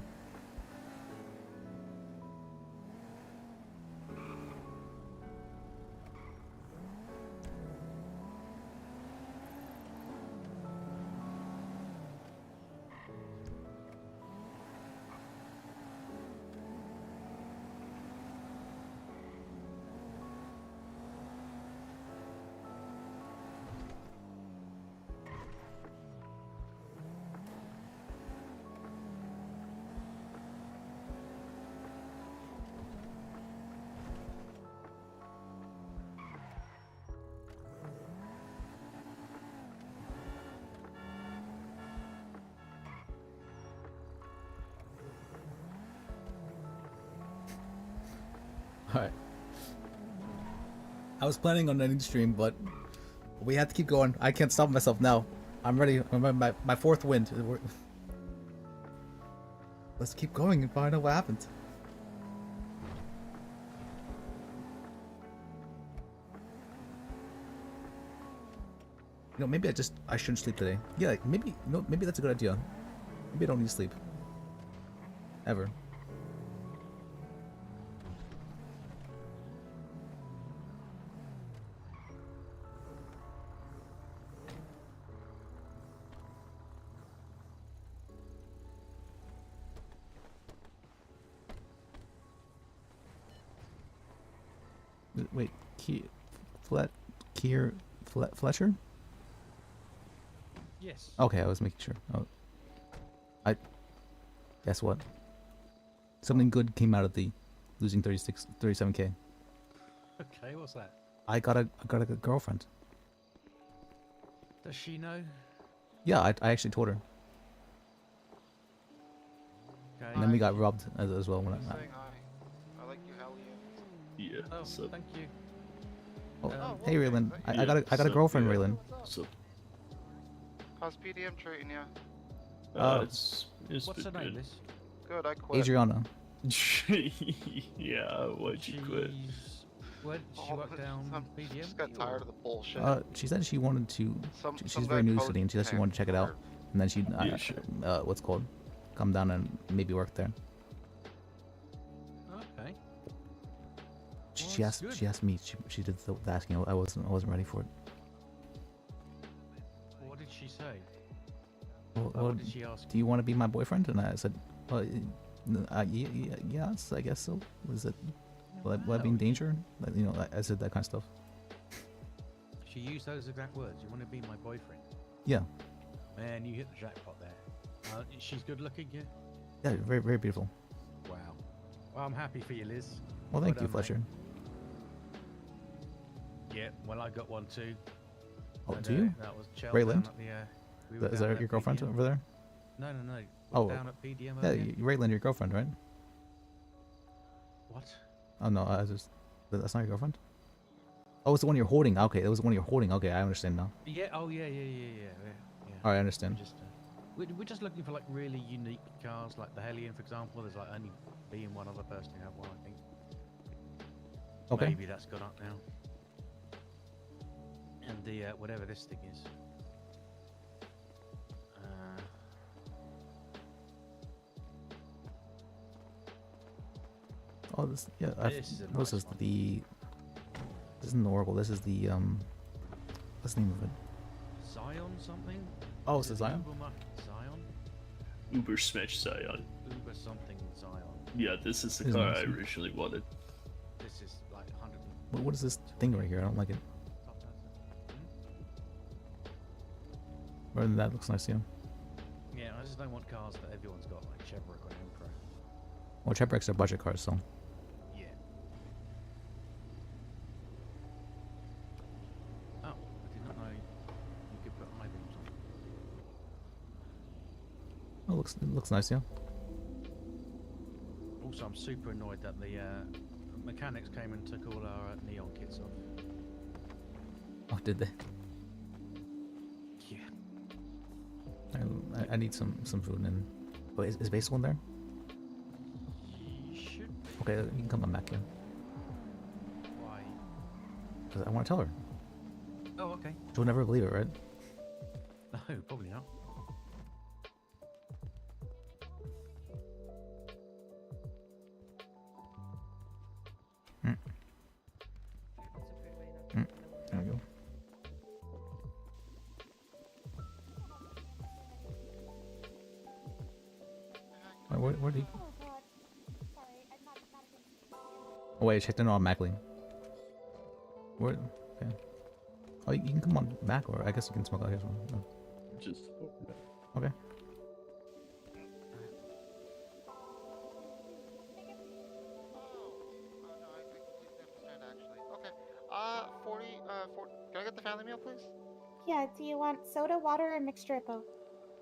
Speaker 1: Alright. I was planning on ending stream, but we have to keep going. I can't stop myself now. I'm ready. I'm my fourth wind. Let's keep going and find out what happened. You know, maybe I shouldn't sleep today. Yeah, like, maybe maybe that's a good idea. Maybe I don't need sleep. Ever. Wait, Fletcher?
Speaker 12: Yes.
Speaker 1: Okay, I was making sure. Oh. Guess what? Something good came out of the losing 37k.
Speaker 12: Okay, what's that?
Speaker 1: I got a girlfriend.
Speaker 12: Does she know?
Speaker 1: Yeah, I actually told her.
Speaker 12: Okay.
Speaker 1: And then we got robbed as well when I
Speaker 13: like you, Hellion.
Speaker 3: Yeah.
Speaker 12: Oh,
Speaker 3: So,
Speaker 12: thank you.
Speaker 1: Oh, hey Raylan. I got a girlfriend, Raylan.
Speaker 3: So,
Speaker 13: How's PDM treating you?
Speaker 3: it's
Speaker 12: What's her
Speaker 3: been
Speaker 12: name,
Speaker 3: good.
Speaker 12: Liz?
Speaker 13: Good, I quit.
Speaker 1: Adriana.
Speaker 3: Yeah, why'd you quit?
Speaker 12: Where did she work down BDM?
Speaker 13: Just got tired of the bullshit.
Speaker 1: She said she wanted to.
Speaker 13: Some
Speaker 1: She's
Speaker 13: guy
Speaker 1: very new to the
Speaker 13: code
Speaker 1: city, and she said she wanted to check it out, and then she'd
Speaker 3: Yeah, sure.
Speaker 1: what's it called, come down and maybe work there.
Speaker 12: Okay.
Speaker 1: She asked me. She did the asking. I wasn't ready for it.
Speaker 12: What did she say?
Speaker 1: Well,
Speaker 12: What did she ask?
Speaker 1: do you want to be my boyfriend? And I said, yes, I guess so. Was it? Will I be in danger? Like, you know, I said that kind of stuff.
Speaker 12: She used those exact words. You want to be my boyfriend?
Speaker 1: Yeah.
Speaker 12: Man, you hit the jackpot there. She's good looking, yeah?
Speaker 1: Yeah, very very beautiful.
Speaker 12: Wow. Well, I'm happy for you, Liz.
Speaker 1: Well, thank you,
Speaker 12: done,
Speaker 1: Fletcher.
Speaker 12: mate. Yeah, well, I got one too.
Speaker 1: Oh,
Speaker 12: And,
Speaker 1: do you?
Speaker 12: That was Chel
Speaker 1: Rayland?
Speaker 12: down at the, we were
Speaker 1: Is
Speaker 12: down
Speaker 1: that
Speaker 12: at
Speaker 1: your girlfriend
Speaker 12: PDM.
Speaker 1: over there?
Speaker 12: No.
Speaker 1: Oh,
Speaker 12: Down at PDM
Speaker 1: yeah,
Speaker 12: earlier.
Speaker 1: Rayland, your girlfriend, right?
Speaker 12: What?
Speaker 1: Oh no, that's not your girlfriend. Oh, it's the one you're holding. Okay, it was the one you're holding. Okay, I understand now.
Speaker 12: Yeah. Oh, yeah.
Speaker 1: All right, I understand.
Speaker 12: We're just looking for like really unique cars, like the Hellion, for example. There's like only me and one other person who have one, I think.
Speaker 1: Okay.
Speaker 12: Maybe that's gone up now. And the whatever this thing is.
Speaker 1: Oh, this yeah.
Speaker 12: This is a
Speaker 1: This is the. This isn't the Oracle. This is the What's the name of it?
Speaker 12: Zion something?
Speaker 1: Oh,
Speaker 12: Is
Speaker 1: it's
Speaker 12: it
Speaker 1: a Zion.
Speaker 12: Zion?
Speaker 3: Uber Smash Zion.
Speaker 12: Uber something Zion.
Speaker 3: Yeah, this is the
Speaker 1: Isn't
Speaker 3: car
Speaker 1: it?
Speaker 3: I originally wanted.
Speaker 12: This is like 100.
Speaker 1: What is this thing right here? I don't like it. Rather than that, looks nice, yeah.
Speaker 12: Yeah, I just don't want cars that everyone's got, like Chevrolet or Emperor.
Speaker 1: Well, Chevrolet's are budget cars, so.
Speaker 12: Yeah. Oh, I did not know you could put high beams on.
Speaker 1: Oh, it looks nice, yeah.
Speaker 12: Also, I'm super annoyed that the mechanics came and took all our neon kits off.
Speaker 1: Oh, did they?
Speaker 12: Yeah.
Speaker 1: I need some food and. Wait, is Basil in there?
Speaker 12: Should.
Speaker 1: Okay, you can come on back here.
Speaker 12: Why?
Speaker 1: Because I want to tell her.
Speaker 12: Oh, okay.
Speaker 1: She'll never believe it, right?
Speaker 12: No, probably not.
Speaker 1: There we go. Where did he? Oh wait, I checked in automatically. Where? Okay. Oh, you can come on back, or I guess you can smoke out here as well. No.
Speaker 3: Just.
Speaker 1: Okay.
Speaker 13: Okay. 40. Can I get the family meal, please?
Speaker 10: Yeah, do you want soda, water, or a mixture of both?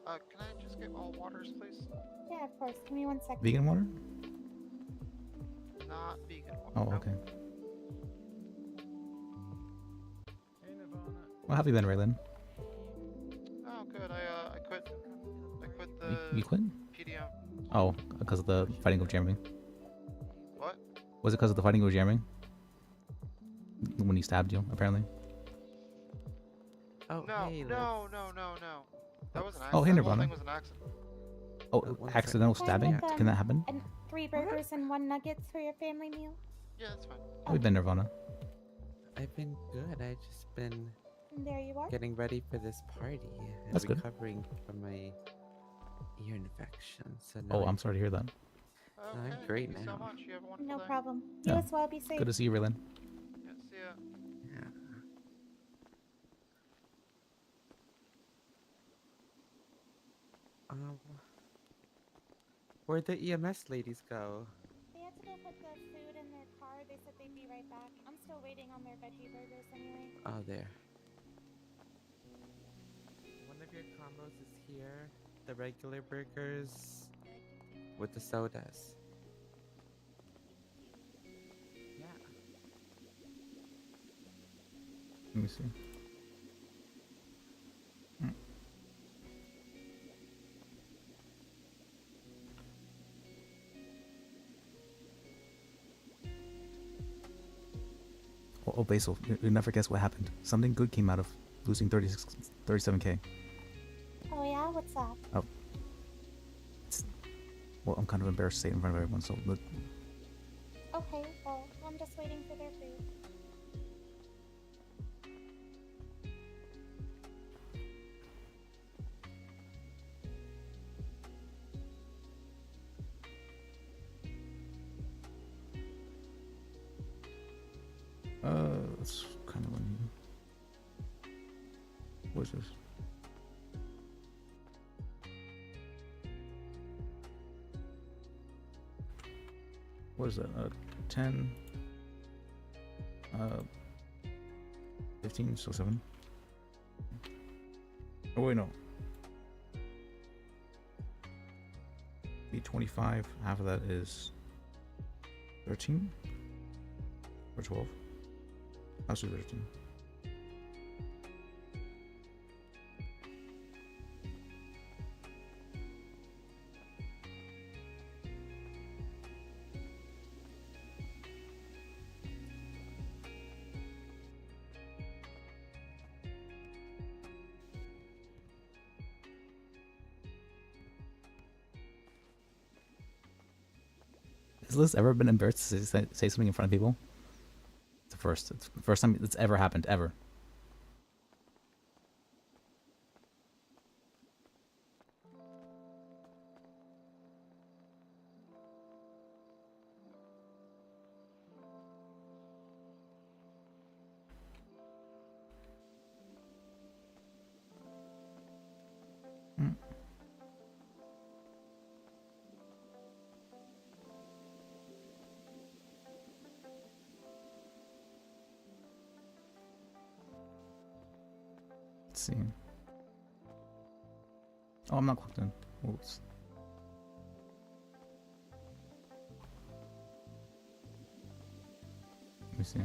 Speaker 13: Can I just get all waters, please?
Speaker 10: Yeah, of course. Give me 1 second.
Speaker 1: Vegan water?
Speaker 13: Not vegan water.
Speaker 1: Oh,
Speaker 13: no.
Speaker 1: okay. Well, have you been, Raylan?
Speaker 13: Oh, good. I quit the.
Speaker 1: You quit?
Speaker 13: PDM.
Speaker 1: Oh, because of the fighting with Jeremy.
Speaker 13: What?
Speaker 1: Was it because of the fighting with Jeremy? When he stabbed you, apparently.
Speaker 14: Oh,
Speaker 13: No,
Speaker 14: hey,
Speaker 13: no. That was an accident.
Speaker 1: Oh, hey,
Speaker 13: The whole
Speaker 1: Nirvana.
Speaker 13: thing was an accident.
Speaker 1: Oh,
Speaker 14: one
Speaker 1: accidental
Speaker 10: Can I
Speaker 1: stabbing?
Speaker 10: get,
Speaker 1: Can that happen?
Speaker 10: And 3 burgers and 1 nuggets for your family meal?
Speaker 13: Yeah, that's fine.
Speaker 1: How have you been, Nirvana?
Speaker 14: I've been good. I've just been
Speaker 10: And there you are.
Speaker 14: getting ready for this party and
Speaker 1: That's good.
Speaker 14: recovering from my ear infection. So
Speaker 1: Oh,
Speaker 14: now
Speaker 1: I'm sorry to hear that.
Speaker 14: I'm great
Speaker 13: Thank you
Speaker 14: now.
Speaker 13: so much. You have a wonderful
Speaker 10: No
Speaker 13: day.
Speaker 10: problem. You
Speaker 1: Yeah.
Speaker 10: as well. Be safe.
Speaker 1: Good to see you, Raylan.
Speaker 13: Yeah, see ya.
Speaker 14: Yeah. Where'd the EMS ladies go?
Speaker 10: They had to go put the food in their car. They said they'd be right back. I'm still waiting on their veggie burgers anyway.
Speaker 14: Oh, there. One of your combos is here. The regular burgers with the sodas. Yeah.
Speaker 1: Let me see. Oh, Basil, you never guess what happened. Something good came out of losing 37K.
Speaker 10: Oh yeah, what's that?
Speaker 1: Oh. Well, I'm kind of embarrassed to say it in front of everyone, so look.
Speaker 10: Okay, well, I'm just waiting for their food.
Speaker 1: That's kind of unusual. What is this? What is that? 10, 15, so 7. Oh wait, no. B25, half of that is 13 or 12. I'll do 13. Has Liz ever been embarrassed to say something in front of people? It's the first. It's the first time it's ever happened, ever. Let's see. Oh, I'm not clocked in. Oops. Let me see.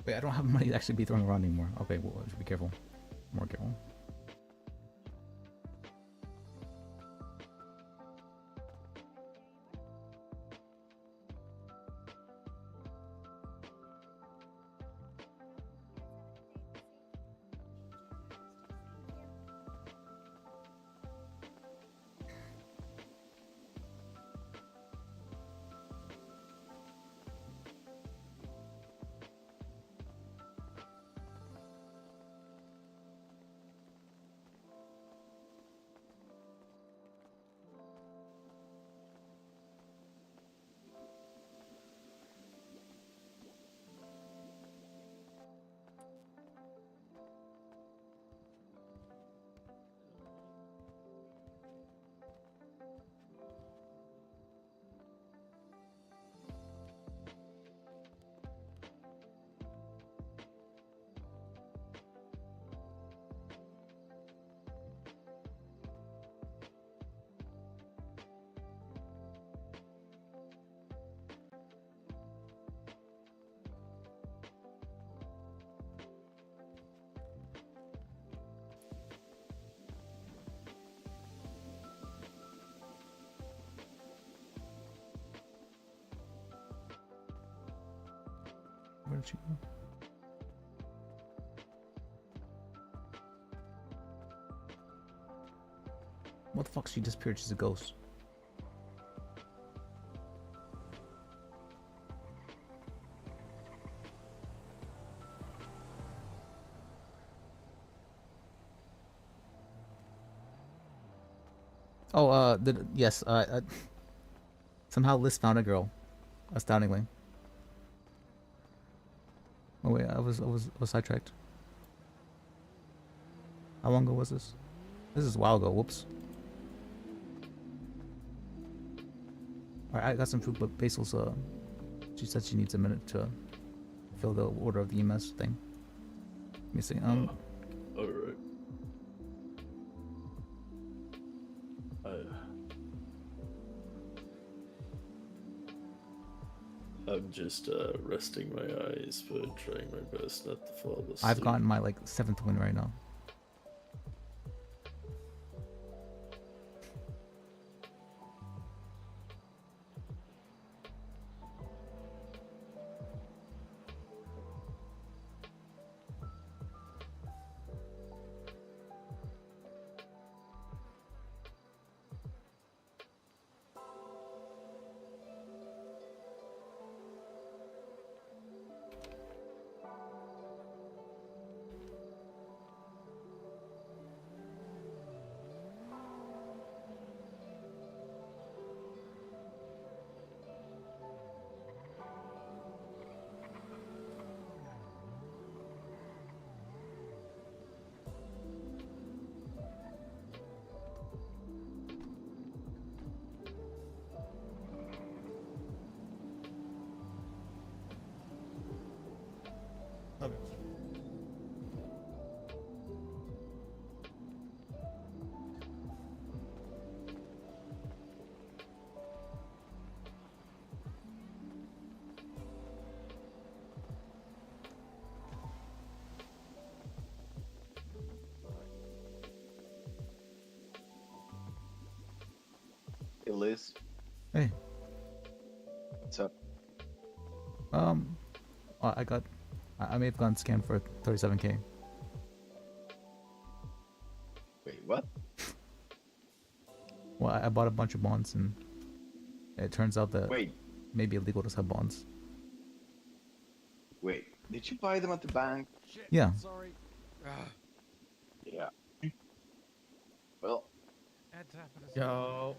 Speaker 1: Wait, I don't have money to actually be throwing around anymore. Okay, well, I should be careful. More careful. Where did she go? What the fuck? She disappeared. She's a ghost. Oh, yes. Somehow Liz found a girl, astoundingly. Oh wait, I was sidetracked. How long ago was this? This is a while ago. Whoops. Alright, I got some food, but Basil's she said she needs a minute to fill the order of the EMS thing. Let me see.
Speaker 3: All right. I'm just resting my eyes, but trying my best not to fall asleep.
Speaker 1: I've gotten my like 7th win right now.
Speaker 7: Hey, Liz.
Speaker 1: Hey.
Speaker 7: What's up?
Speaker 1: I may have gone scammed for 37K.
Speaker 7: Wait, what?
Speaker 1: Well, I bought a bunch of bonds, and it turns out that
Speaker 7: Wait.
Speaker 1: maybe illegal to sell bonds.
Speaker 7: Wait, did you buy them at the bank?
Speaker 1: Yeah.
Speaker 21: Sorry.
Speaker 7: Yeah. Well,
Speaker 11: Yo.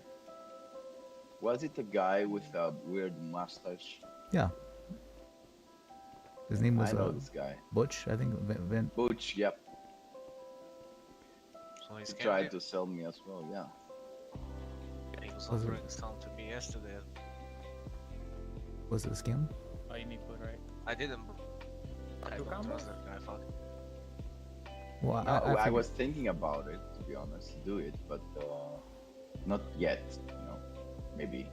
Speaker 7: was it the guy with a weird mustache?
Speaker 1: Yeah. His name was
Speaker 7: I know this guy.
Speaker 1: Butch, I think.
Speaker 7: Butch, yep.
Speaker 8: So
Speaker 7: He tried to sell me as well, yeah.
Speaker 8: He was
Speaker 1: Was it-
Speaker 8: offering some to me yesterday.
Speaker 1: Was it a scam?
Speaker 8: Oh, you need food, right? I didn't. I don't trust that guy. Fuck.
Speaker 1: Well,
Speaker 7: No,
Speaker 1: I
Speaker 7: I
Speaker 1: figured-
Speaker 7: was thinking about it, to be honest, to do it, but not yet, you know. Maybe in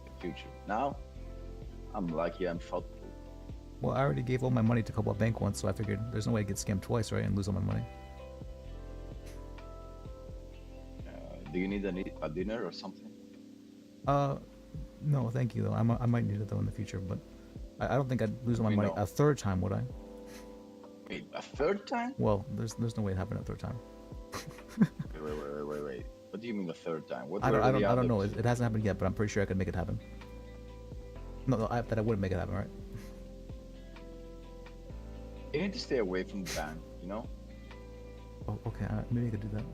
Speaker 7: the future. Now, I'm lucky I'm thoughtful.
Speaker 1: Well, I already gave all my money to Cobalt Bank once, so I figured there's no way to get scammed twice, right, and lose all my money.
Speaker 7: Do you need a dinner or something?
Speaker 1: No, thank you though. I might need it though in the future, but I don't think I'd lose all my
Speaker 7: We
Speaker 1: money
Speaker 7: know.
Speaker 1: a third time, would I?
Speaker 7: Wait, a third time?
Speaker 1: Well, there's no way it happened a third time.
Speaker 7: Wait. What do you mean a third time? What
Speaker 1: I
Speaker 7: were the
Speaker 1: don't know.
Speaker 7: others?
Speaker 1: It hasn't happened yet, but I'm pretty sure I could make it happen. No, that I wouldn't make it happen, right?
Speaker 7: You need to stay away from the bank, you know?
Speaker 1: Oh, okay. Maybe I could do that.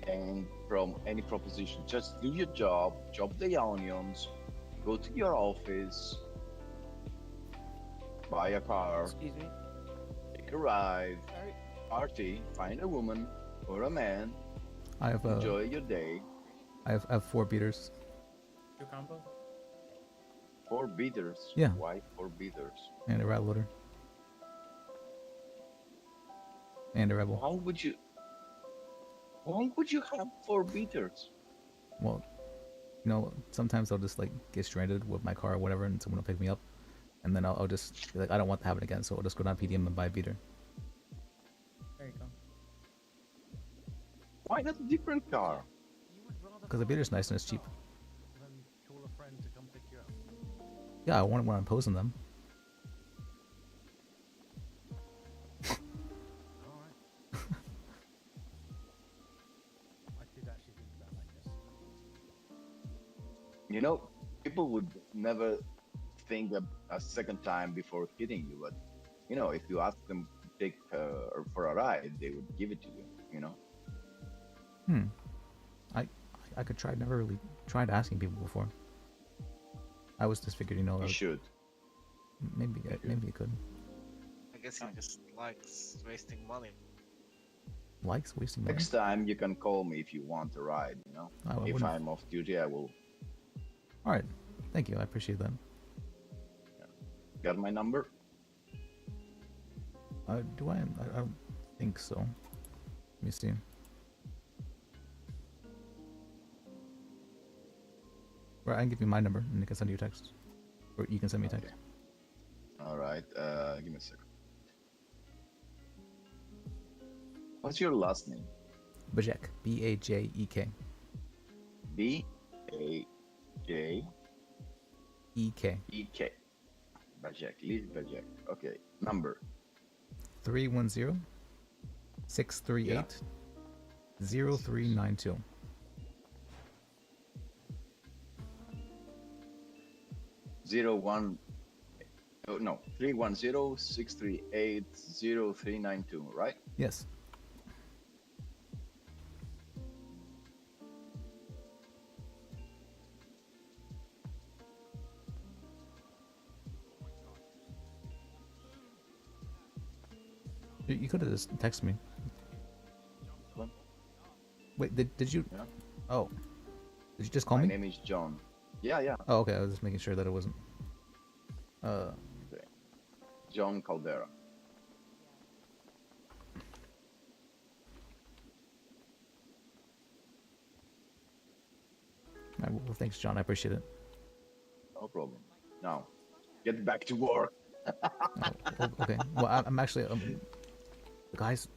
Speaker 7: And from any proposition, just do your job, chop the onions, go to your office, buy a car,
Speaker 19: Excuse me.
Speaker 7: take a ride, party, find a woman or a man,
Speaker 1: I have
Speaker 7: enjoy your day.
Speaker 1: I have 4 beaters.
Speaker 11: Two combo?
Speaker 7: 4 beaters.
Speaker 1: Yeah.
Speaker 7: Why 4 beaters?
Speaker 1: And a rat loader. And a rebel.
Speaker 7: Why would you have 4 beaters?
Speaker 1: Well, you know, sometimes I'll just like get stranded with my car or whatever, and someone will pick me up, and then I'll just be like, I don't want that to happen again, so I'll just go down PDM and buy a beater.
Speaker 11: There you go.
Speaker 7: Why not a different car?
Speaker 1: Because the beater's nice and it's cheap.
Speaker 12: Then call a friend to come pick you up.
Speaker 1: Yeah, I want it when I'm posing them.
Speaker 12: I did actually think about that, yes.
Speaker 7: You know, people would never think a second time before hitting you, but you know, if you ask them to take or for a ride, they would give it to you. You know.
Speaker 1: I could try. Never really tried asking people before. I was just figured, you know,
Speaker 7: You should.
Speaker 1: maybe maybe you could.
Speaker 8: I guess he just likes wasting money.
Speaker 1: Likes wasting money.
Speaker 7: Next time you can call me if you want a ride. You know,
Speaker 1: I
Speaker 7: if
Speaker 1: wouldn't-
Speaker 7: I'm off duty, I will.
Speaker 1: All right, thank you. I appreciate that.
Speaker 7: Got my number?
Speaker 1: Do I? I don't think so. Let me see. Right, I can give you my number and I can send you a text, or you can send me a text.
Speaker 7: All right. Give me a second. What's your last name?
Speaker 1: Bajek. Bajek.
Speaker 7: B-A-J.
Speaker 1: E-K.
Speaker 7: E-K. Bajek. Leave Bajek. Okay. Number.
Speaker 1: 310-638-0392.
Speaker 7: Zero one. Oh no. 310-638-0392. Right?
Speaker 1: Yes. You could have just texted me.
Speaker 7: What?
Speaker 1: Wait, did you?
Speaker 7: Yeah.
Speaker 1: Oh, did you just call me?
Speaker 7: My name is John. Yeah, yeah.
Speaker 1: Oh, okay. I was just making sure that it wasn't.
Speaker 7: Okay. John Caldera.
Speaker 1: All right, well, thanks, John. I appreciate it.
Speaker 7: No problem. Now, get back to work.
Speaker 1: Oh, okay. Well, I'm actually the guys